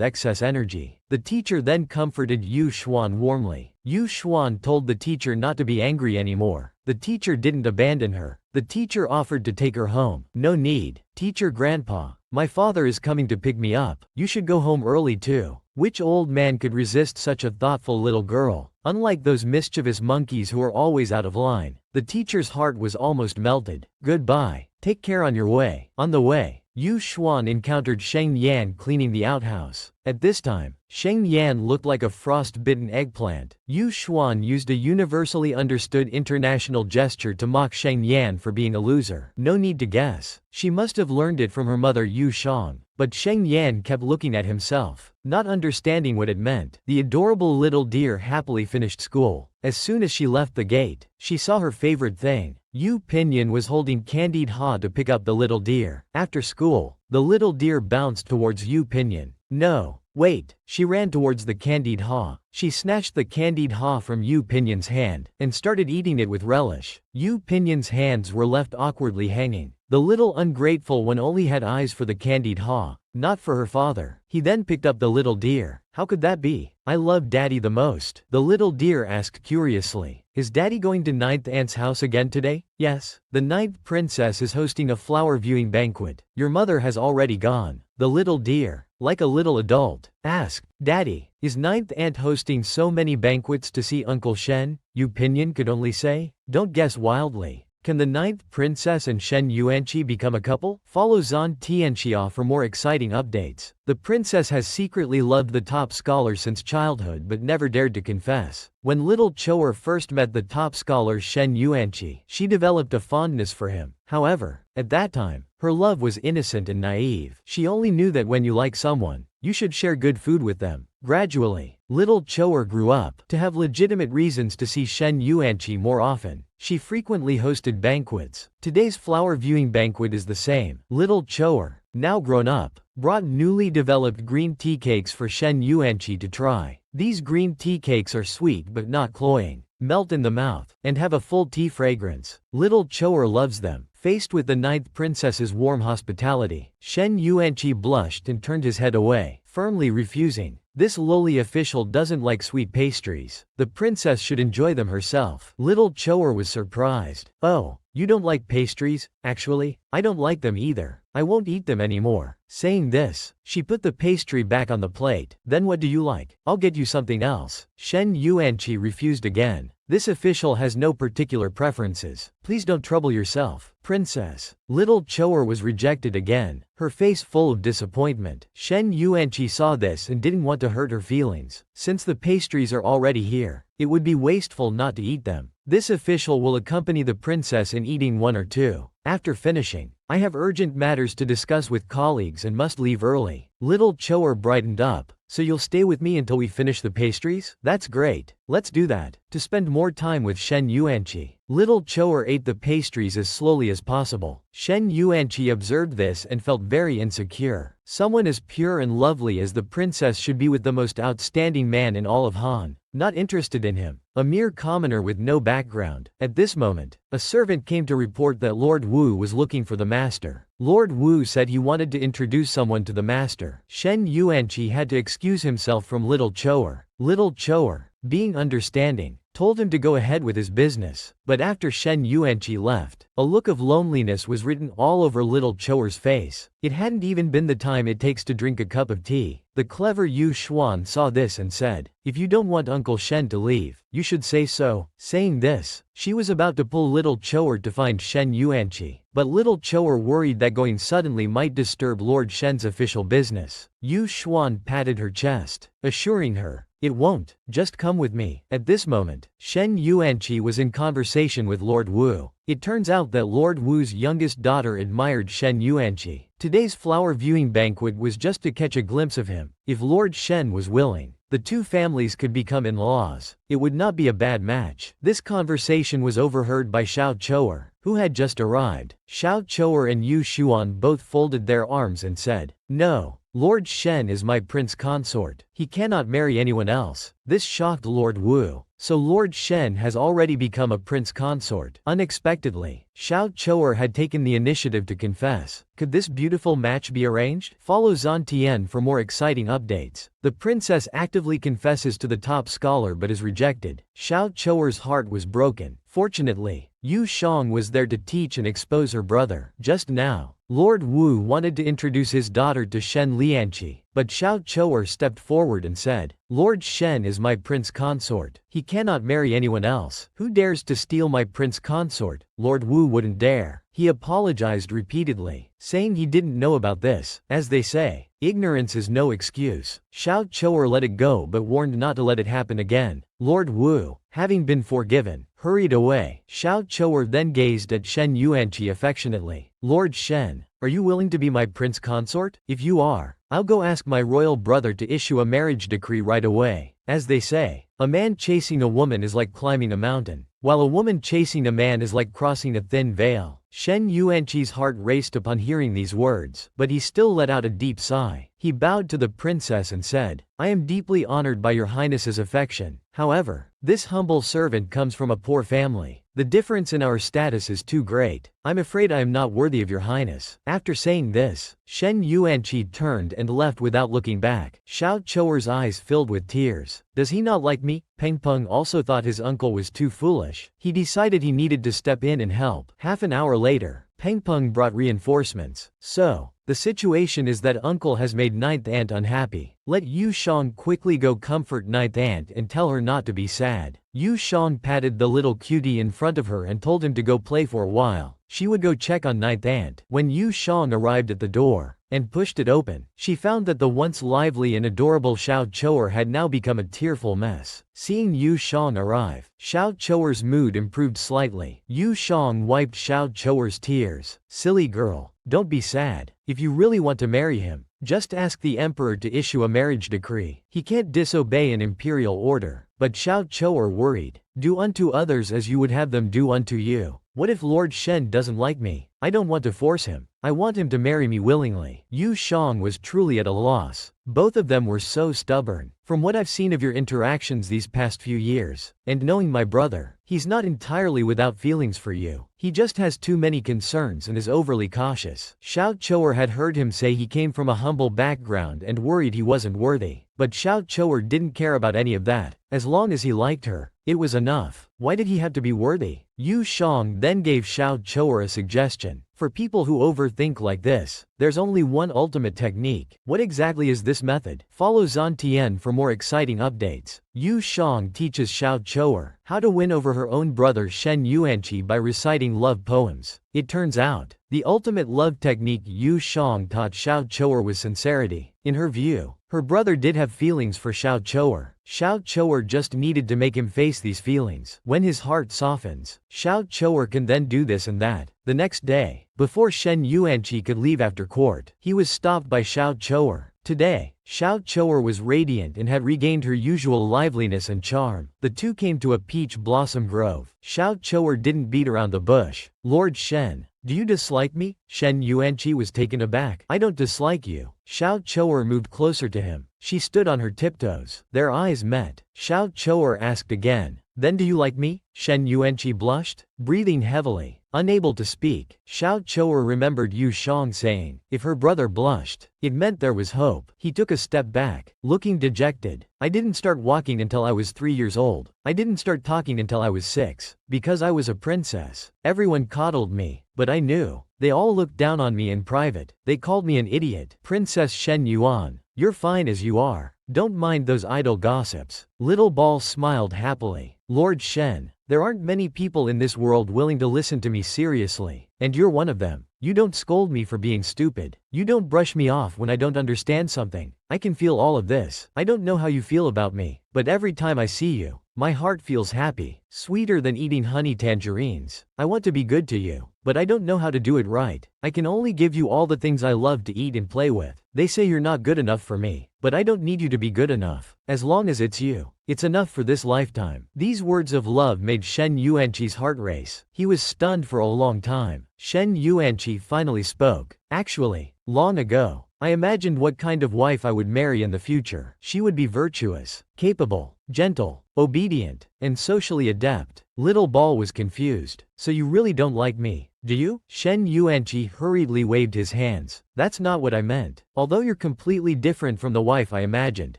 excess energy. The teacher then comforted Yu Xuan warmly. Yu Xuan told the teacher not to be angry anymore. The teacher didn't abandon her. The teacher offered to take her home. No need. Teacher grandpa, my father is coming to pick me up. You should go home early too. Which old man could resist such a thoughtful little girl? Unlike those mischievous monkeys who are always out of line, the teacher's heart was almost melted. Goodbye. Take care on your way. On the way, Yu Xuan encountered Sheng Yan cleaning the outhouse. At this time, Sheng Yan looked like a frost-bitten eggplant. Yu Xuan used a universally understood international gesture to mock Sheng Yan for being a loser. No need to guess. She must have learned it from her mother Yu Shang. But Sheng Yan kept looking at himself, not understanding what it meant. The adorable little deer happily finished school. As soon as she left the gate, she saw her favorite thing. Yu Pinyin was holding candied ha to pick up the little deer. After school, the little deer bounced towards Yu Pinyin. No, wait. She ran towards the candied ha. She snatched the candied ha from Yu Pinyin's hand and started eating it with relish. Yu Pinyin's hands were left awkwardly hanging. The little ungrateful one only had eyes for the candied ha, not for her father. He then picked up the little deer. How could that be? I love Daddy the most. The little deer asked curiously. Is Daddy going to 9th Aunt's house again today? Yes. The 9th princess is hosting a flower viewing banquet. Your mother has already gone. The little deer, like a little adult, asked, Daddy, is 9th Aunt hosting so many banquets to see Uncle Shen? Yu Pinyin could only say, don't guess wildly. Can the ninth princess and Shen Yuanqi become a couple? Follow Zhan Tianxia for more exciting updates. The princess has secretly loved the top scholar since childhood but never dared to confess. When little Chou'er first met the top scholar Shen Yuanqi, she developed a fondness for him. However, at that time, her love was innocent and naive. She only knew that when you like someone, you should share good food with them. Gradually, little Chou'er grew up to have legitimate reasons to see Shen Yuanqi more often. She frequently hosted banquets. Today's flower viewing banquet is the same. Little Chou'er, now grown up, brought newly developed green tea cakes for Shen Yuanqi to try. These green tea cakes are sweet but not cloying, melt in the mouth, and have a full tea fragrance. Little Chou'er loves them. Faced with the ninth princess's warm hospitality, Shen Yuanqi blushed and turned his head away, firmly refusing. This lowly official doesn't like sweet pastries. The princess should enjoy them herself. Little Chou'er was surprised. Oh, you don't like pastries? Actually, I don't like them either. I won't eat them anymore. Saying this, she put the pastry back on the plate. Then what do you like? I'll get you something else. Shen Yuanqi refused again. This official has no particular preferences. Please don't trouble yourself, princess. Little Chou'er was rejected again, her face full of disappointment. Shen Yuanqi saw this and didn't want to hurt her feelings. Since the pastries are already here, it would be wasteful not to eat them. This official will accompany the princess in eating one or two. After finishing, I have urgent matters to discuss with colleagues and must leave early. Little Chou'er brightened up. So you'll stay with me until we finish the pastries? That's great. Let's do that. To spend more time with Shen Yuanqi. Little Chou'er ate the pastries as slowly as possible. Shen Yuanqi observed this and felt very insecure. Someone as pure and lovely as the princess should be with the most outstanding man in all of Han. Not interested in him, a mere commoner with no background. At this moment, a servant came to report that Lord Wu was looking for the master. Lord Wu said he wanted to introduce someone to the master. Shen Yuanqi had to excuse himself from Little Chou'er. Little Chou'er, being understanding, told him to go ahead with his business. But after Shen Yuanqi left, a look of loneliness was written all over Little Chou'er's face. It hadn't even been the time it takes to drink a cup of tea. The clever Yu Xuan saw this and said, "If you don't want Uncle Shen to leave, you should say so." Saying this, she was about to pull Little Chou'er to find Shen Yuanqi. But Little Chou'er worried that going suddenly might disturb Lord Shen's official business. Yu Xuan patted her chest, assuring her, "It won't, just come with me." At this moment, Shen Yuanqi was in conversation with Lord Wu. It turns out that Lord Wu's youngest daughter admired Shen Yuanqi. Today's flower viewing banquet was just to catch a glimpse of him. If Lord Shen was willing, the two families could become in-laws. It would not be a bad match. This conversation was overheard by Xiao Chou'er, who had just arrived. Xiao Chou'er and Yu Xuan both folded their arms and said, "No, Lord Shen is my prince consort. He cannot marry anyone else." This shocked Lord Wu. So Lord Shen has already become a prince consort. Unexpectedly, Xiao Chou'er had taken the initiative to confess. Could this beautiful match be arranged? Follow Zhan for more exciting updates. The princess actively confesses to the top scholar but is rejected. Xiao Chou'er's heart was broken. Fortunately, Yu Shang was there to teach and expose her brother. Just now, Lord Wu wanted to introduce his daughter to Shen Lianqi, but Xiao Chou'er stepped forward and said, "Lord Shen is my prince consort. He cannot marry anyone else. Who dares to steal my prince consort?" Lord Wu wouldn't dare. He apologized repeatedly, saying he didn't know about this. As they say, ignorance is no excuse. Xiao Chou'er let it go but warned not to let it happen again. Lord Wu, having been forgiven, hurried away. Xiao Chou'er then gazed at Shen Yuanqi affectionately. "Lord Shen, are you willing to be my prince consort? If you are, I'll go ask my royal brother to issue a marriage decree right away." As they say, a man chasing a woman is like climbing a mountain, while a woman chasing a man is like crossing a thin veil. Shen Yuanqi's heart raced upon hearing these words, but he still let out a deep sigh. He bowed to the princess and said, "I am deeply honored by your highness's affection. However, this humble servant comes from a poor family. The difference in our status is too great. I'm afraid I am not worthy of your highness." After saying this, Shen Yuanqi turned and left without looking back. Xiao Chou'er's eyes filled with tears. Does he not like me? Peng Peng also thought his uncle was too foolish. He decided he needed to step in and help. Half an hour later, Peng Peng brought reinforcements. So, the situation is that uncle has made ninth aunt unhappy. Let Yu Shang quickly go comfort ninth aunt and tell her not to be sad. Yu Shang patted the little cutie in front of her and told him to go play for a while. She would go check on Ninth Aunt. When Yu Shang arrived at the door and pushed it open, she found that the once lively and adorable Xiao Chou'er had now become a tearful mess. Seeing Yu Shang arrive, Xiao Chou'er's mood improved slightly. Yu Shang wiped Xiao Chou'er's tears. "Silly girl, don't be sad. If you really want to marry him, just ask the emperor to issue a marriage decree. He can't disobey an imperial order." But Xiao Chou'er worried. "Do unto others as you would have them do unto you. What if Lord Shen doesn't like me? I don't want to force him. I want him to marry me willingly." Yu Shang was truly at a loss. Both of them were so stubborn. "From what I've seen of your interactions these past few years, and knowing my brother, he's not entirely without feelings for you. He just has too many concerns and is overly cautious." Xiao Chou'er had heard him say he came from a humble background and worried he wasn't worthy. But Xiao Chou'er didn't care about any of that. As long as he liked her, it was enough. Why did he have to be worthy? Yu Shang then gave Xiao Chou'er a suggestion. "For people who overthink like this, there's only one ultimate technique." "What exactly is this method?" Follow Zantian for more exciting updates. Yu Shang teaches Xiao Chou'er how to win over her own brother Shen Yuanqi by reciting love poems. It turns out, the ultimate love technique Yu Shang taught Xiao Chou'er was sincerity. In her view, her brother did have feelings for Xiao Chou'er. Xiao Chou'er just needed to make him face these feelings. When his heart softens, Xiao Chou'er can then do this and that. The next day, before Shen Yuanqi could leave after court, he was stopped by Xiao Chou'er. Today, Xiao Chou'er was radiant and had regained her usual liveliness and charm. The two came to a peach blossom grove. Xiao Chou'er didn't beat around the bush. "Lord Shen, do you dislike me?" Shen Yuanqi was taken aback. "I don't dislike you." Xiao Chou'er moved closer to him. She stood on her tiptoes. Their eyes met. Xiao Chou'er asked again, "Then do you like me?" Shen Yuanqi blushed, breathing heavily, unable to speak. Xiao Chou'er remembered Yu Shang saying, if her brother blushed, it meant there was hope. He took a step back, looking dejected. "I didn't start walking until I was 3 years old. I didn't start talking until I was 6. Because I was a princess. Everyone coddled me, but I knew. They all looked down on me in private. They called me an idiot." Princess Shen Yuan, you're fine as you are. Don't mind those idle gossips. Little Ball smiled happily. "Lord Shen, there aren't many people in this world willing to listen to me seriously, and you're one of them. You don't scold me for being stupid. You don't brush me off when I don't understand something. I can feel all of this. I don't know how you feel about me, but every time I see you, my heart feels happy, sweeter than eating honey tangerines. I want to be good to you, but I don't know how to do it right. I can only give you all the things I love to eat and play with. They say you're not good enough for me, but I don't need you to be good enough. As long as it's you, it's enough for this lifetime." These words of love made Shen Yuanqi's heart race. He was stunned for a long time. Shen Yuanqi finally spoke. "Actually, long ago, I imagined what kind of wife I would marry in the future. She would be virtuous, capable, gentle, obedient, and socially adept." Little Ball was confused. "So you really don't like me, do you?" Shen Yuanqi hurriedly waved his hands. "That's not what I meant. Although you're completely different from the wife I imagined.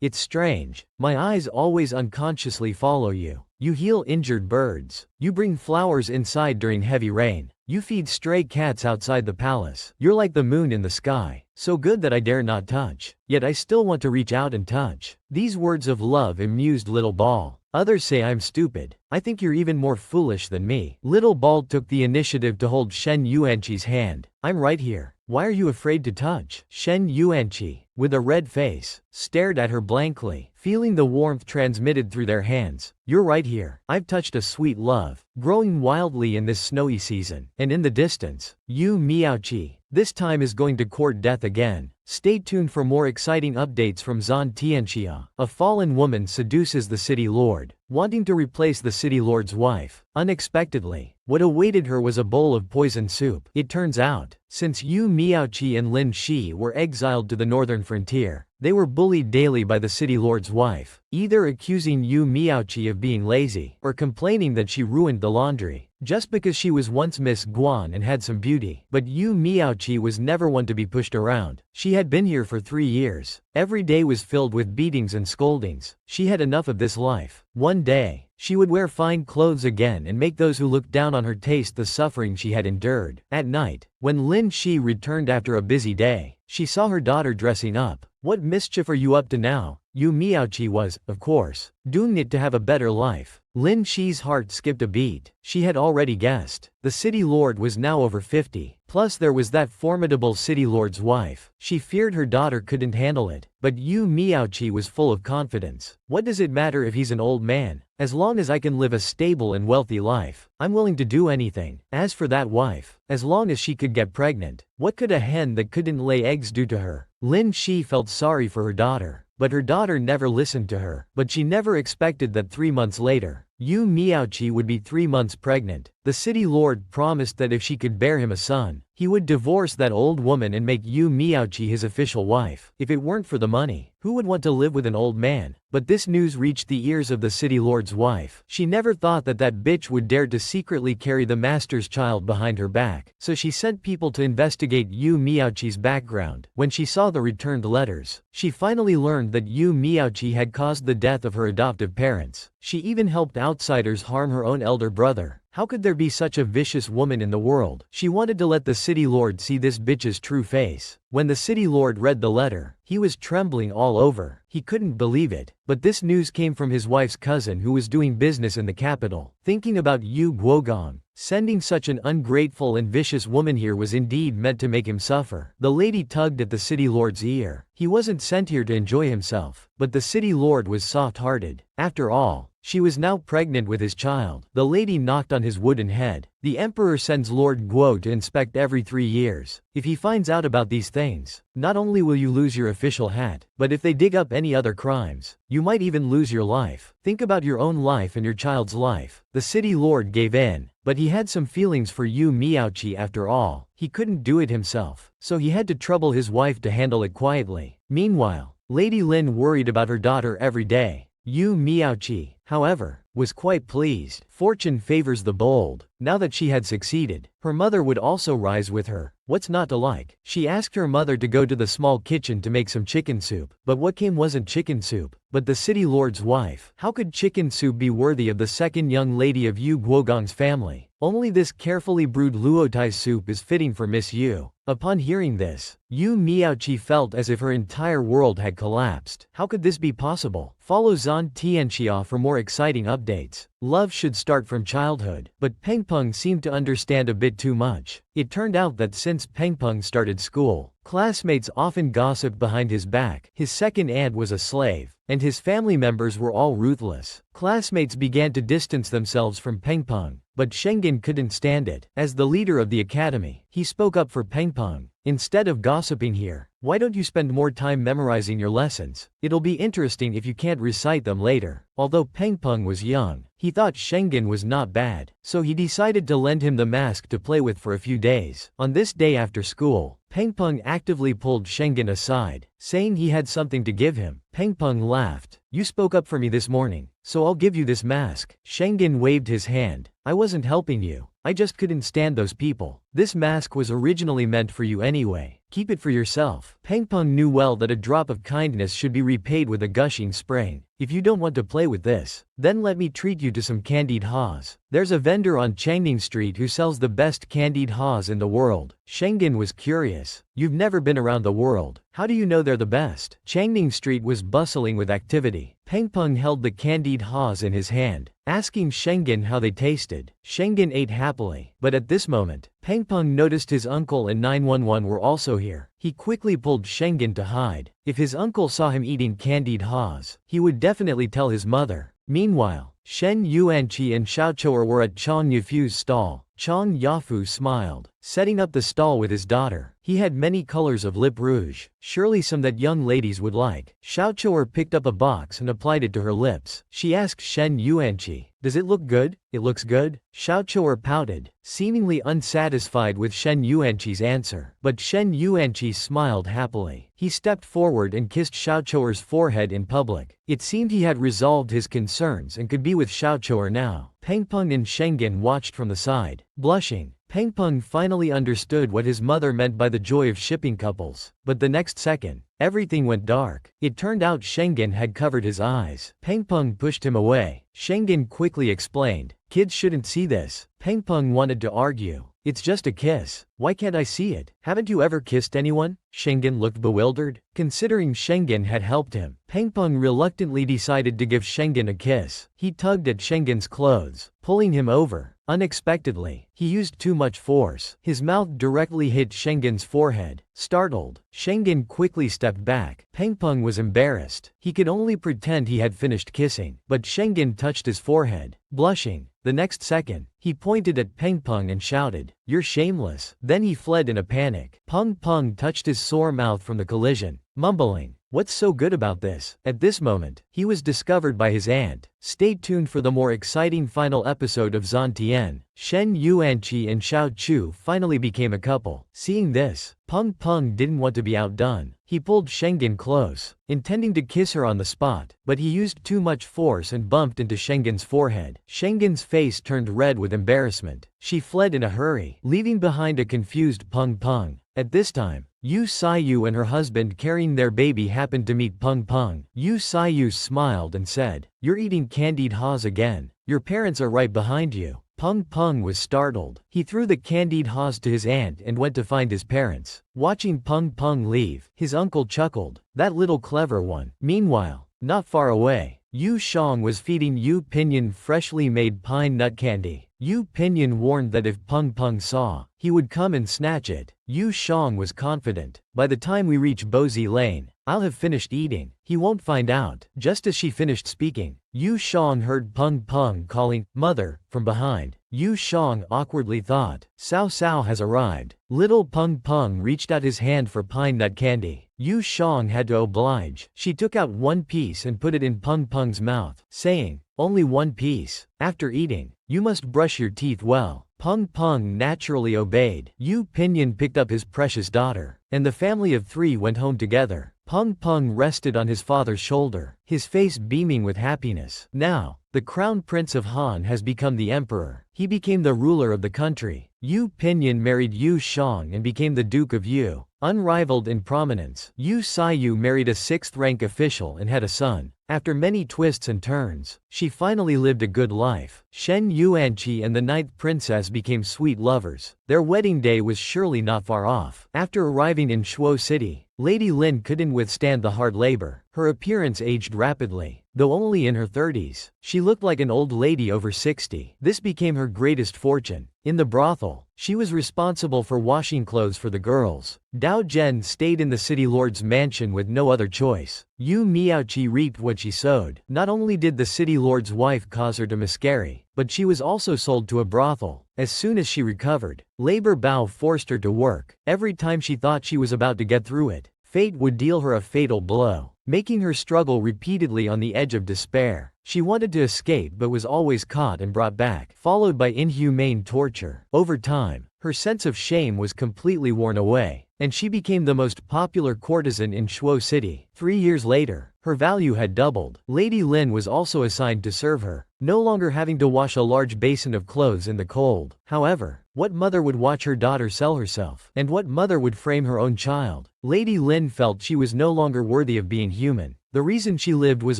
It's strange. My eyes always unconsciously follow you. You heal injured birds. You bring flowers inside during heavy rain. You feed stray cats outside the palace. You're like the moon in the sky, so good that I dare not touch. Yet I still want to reach out and touch." These words of love amused Little Ball. "Others say I'm stupid. I think you're even more foolish than me." Little Ball took the initiative to hold Shen Yuanqi's hand. "I'm right here. Why are you afraid to touch?" Shen Yuanqi, with a red face, stared at her blankly, feeling the warmth transmitted through their hands. "You're right here. I've touched a sweet love, growing wildly in this snowy season. And in the distance, Yu Miaoqi, this time is going to court death again." Stay tuned for more exciting updates from Zan Tianxia. A fallen woman seduces the city lord, wanting to replace the city lord's wife. Unexpectedly, what awaited her was a bowl of poison soup. It turns out, since Yu Miaoqi and Lin Shi were exiled to the northern frontier, they were bullied daily by the city lord's wife, either accusing Yu Miaoqi of being lazy, or complaining that she ruined the laundry, just because she was once Miss Guan and had some beauty. But Yu Miaoqi was never one to be pushed around. She had been here for 3 years. Every day was filled with beatings and scoldings. She had enough of this life. One day, she would wear fine clothes again and make those who looked down on her taste the suffering she had endured. At night, when Lin Shi returned after a busy day, she saw her daughter dressing up. "What mischief are you up to now?" Yu Miaoqi was, of course, doing it to have a better life. Lin Shi's heart skipped a beat. She had already guessed. The city lord was now over 50. Plus there was that formidable city lord's wife. She feared her daughter couldn't handle it. But Yu Miaoqi was full of confidence. What does it matter if he's an old man? As long as I can live a stable and wealthy life, I'm willing to do anything. As for that wife, as long as she could get pregnant, what could a hen that couldn't lay eggs do to her? Lin Shi felt sorry for her daughter. But her daughter never listened to her. But she never expected that 3 months later, Yu Miaoqi would be 3 months pregnant. The city lord promised that if she could bear him a son, he would divorce that old woman and make Yu Miaoqi his official wife. If it weren't for the money, who would want to live with an old man? But this news reached the ears of the city lord's wife. She never thought that that bitch would dare to secretly carry the master's child behind her back. So she sent people to investigate Yu Miaoqi's background. When she saw the returned letters, she finally learned that Yu Miaoqi had caused the death of her adoptive parents. She even helped outsiders harm her own elder brother. How could there be such a vicious woman in the world? She wanted to let the city lord see this bitch's true face. When the city lord read the letter, he was trembling all over. He couldn't believe it. But this news came from his wife's cousin who was doing business in the capital. Thinking about Yu Guogong, sending such an ungrateful and vicious woman here was indeed meant to make him suffer. The lady tugged at the city lord's ear. He wasn't sent here to enjoy himself. But the city lord was soft-hearted. After all, she was now pregnant with his child. The lady knocked on his wooden head. The emperor sends Lord Guo to inspect every 3 years. If he finds out about these things, not only will you lose your official hat, but if they dig up any other crimes, you might even lose your life. Think about your own life and your child's life. The city lord gave in, but he had some feelings for Yu Miaoqi after all. He couldn't do it himself, so he had to trouble his wife to handle it quietly. Meanwhile, Lady Lin worried about her daughter every day. Yu Miaoqi, however, was quite pleased. Fortune favors the bold. Now that she had succeeded, her mother would also rise with her. What's not to like? She asked her mother to go to the small kitchen to make some chicken soup. But what came wasn't chicken soup, but the city lord's wife. How could chicken soup be worthy of the second young lady of Yu Guogong's family? Only this carefully brewed luotai soup is fitting for Miss Yu. Upon hearing this, Yu Miaoqi felt as if her entire world had collapsed. How could this be possible? Follow Zhan Tianxia for more exciting updates. Love should start from childhood. But Pengpeng seemed to understand a bit too much. It turned out that since Pengpeng started school, classmates often gossiped behind his back. His second aunt was a slave, and his family members were all ruthless. Classmates began to distance themselves from Pengpeng, but Schengen couldn't stand it. As the leader of the academy, he spoke up for Pengpeng. Instead of gossiping here, why don't you spend more time memorizing your lessons? It'll be interesting if you can't recite them later. Although Pengpeng was young, he thought Schengen was not bad, so he decided to lend him the mask to play with for a few days. On this day after school, Pengpeng actively pulled Schengen aside, saying he had something to give him. Pengpeng laughed. You spoke up for me this morning, so I'll give you this mask. Schengen waved his hand. I wasn't helping you. I just couldn't stand those people. This mask was originally meant for you anyway. Keep it for yourself. Pengpeng knew well that a drop of kindness should be repaid with a gushing spring. If you don't want to play with this, then let me treat you to some candied haws. There's a vendor on Changning Street who sells the best candied haws in the world. Schengen was curious. You've never been around the world. How do you know they're the best? Changning Street was bustling with activity. Pengpeng held the candied haws in his hand, asking Schengen how they tasted. Schengen ate happily. But at this moment, Pengpeng noticed his uncle and 911 were also here. He quickly pulled Schengen to hide. If his uncle saw him eating candied haws, he would definitely tell his mother. Meanwhile, Shen Yuanqi and Xiaochuer were at Chang Yafu's stall. Chang Yafu smiled, setting up the stall with his daughter. He had many colors of lip rouge, surely some that young ladies would like. Xiaochuer picked up a box and applied it to her lips. She asked Shen Yuanqi, "Does it look good?" "It looks good." Xiaochuer pouted, seemingly unsatisfied with Shen Yuanqi's answer. But Shen Yuanqi smiled happily. He stepped forward and kissed Xiaochuer's forehead in public. It seemed he had resolved his concerns and could be with Xiaochuer now. Pengpeng and Schengen watched from the side. Blushing, Peng finally understood what his mother meant by the joy of shipping couples, but the next second, everything went dark. It turned out Schengen had covered his eyes. Peng pushed him away. Schengen quickly explained, "Kids shouldn't see this." Peng wanted to argue. "It's just a kiss. Why can't I see it? Haven't you ever kissed anyone?" Schengen looked bewildered. Considering Schengen had helped him, Peng reluctantly decided to give Schengen a kiss. He tugged at Schengen's clothes, pulling him over. Unexpectedly, he used too much force. His mouth directly hit Schengen's forehead. Startled, Schengen quickly stepped back. Peng was embarrassed. He could only pretend he had finished kissing, but Schengen touched his forehead. Blushing, the next second, he pointed at Peng and shouted, "You're shameless." Then he fled in a panic. Peng touched his sore mouth from the collision, mumbling, "What's so good about this?" At this moment, he was discovered by his aunt. Stay tuned for the more exciting final episode of Zantian. Shen Yuanqi and Xiao Chu finally became a couple. Seeing this, Peng didn't want to be outdone. He pulled Schengen close, intending to kiss her on the spot, but he used too much force and bumped into Schengen's forehead. Schengen's face turned red with embarrassment. She fled in a hurry, leaving behind a confused Peng. At this time, Yu Saiyu and her husband carrying their baby happened to meet Peng. Yu Saiyu smiled and said, "You're eating candied haws again. Your parents are right behind you." Peng was startled. He threw the candied haws to his aunt and went to find his parents. Watching Peng leave, his uncle chuckled, "That little clever one." Meanwhile, not far away, Yu Shang was feeding Yu Pinyin freshly made pine nut candy. Yu Pinyin warned that if Peng saw, he would come and snatch it. Yu Shang was confident, "By the time we reach Bozi Lane, I'll have finished eating. He won't find out." Just as she finished speaking, Yu Shang heard Peng calling, "Mother," from behind. Yu Shang awkwardly thought, Cao has arrived. Little Peng reached out his hand for pine nut candy. Yu Shang had to oblige. She took out one piece and put it in Peng's mouth, saying, "Only one piece. After eating, you must brush your teeth well." Peng naturally obeyed. Yu Pinyin picked up his precious daughter, and the family of three went home together. Peng rested on his father's shoulder, his face beaming with happiness. Now, the crown prince of Han has become the emperor. He became the ruler of the country. Yu Pinyin married Yu Shang and became the Duke of Yu. Unrivaled in prominence, Yu Saiyu married a 6th-rank official and had a son. After many twists and turns, she finally lived a good life. Shen Yuanqi and the 9th princess became sweet lovers. Their wedding day was surely not far off. After arriving in Shuo City, Lady Lin couldn't withstand the hard labor. Her appearance aged rapidly. Though only in her 30s, she looked like an old lady over 60. This became her greatest fortune. In the brothel, she was responsible for washing clothes for the girls. Dao Zhen stayed in the city lord's mansion with no other choice. Yu Miaoqi reaped what she sowed. Not only did the city lord's wife cause her to miscarry, but she was also sold to a brothel. As soon as she recovered, Labor Bao forced her to work. Every time she thought she was about to get through it, fate would deal her a fatal blow, making her struggle repeatedly on the edge of despair. She wanted to escape but was always caught and brought back, followed by inhumane torture. Over time, her sense of shame was completely worn away, and she became the most popular courtesan in Shuo City. 3 years later, her value had doubled. Lady Lin was also assigned to serve her, no longer having to wash a large basin of clothes in the cold. However, what mother would watch her daughter sell herself? And what mother would frame her own child? Lady Lin felt she was no longer worthy of being human. The reason she lived was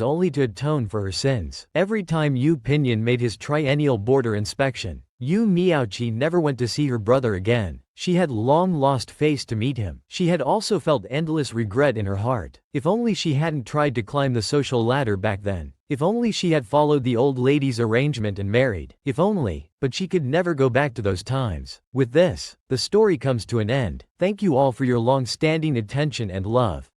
only to atone for her sins. Every time Yu Pinyin made his triennial border inspection, Yu Miaoqi never went to see her brother again. She had long lost face to meet him. She had also felt endless regret in her heart. If only she hadn't tried to climb the social ladder back then. If only she had followed the old lady's arrangement and married. If only, but she could never go back to those times. With this, the story comes to an end. Thank you all for your long-standing attention and love.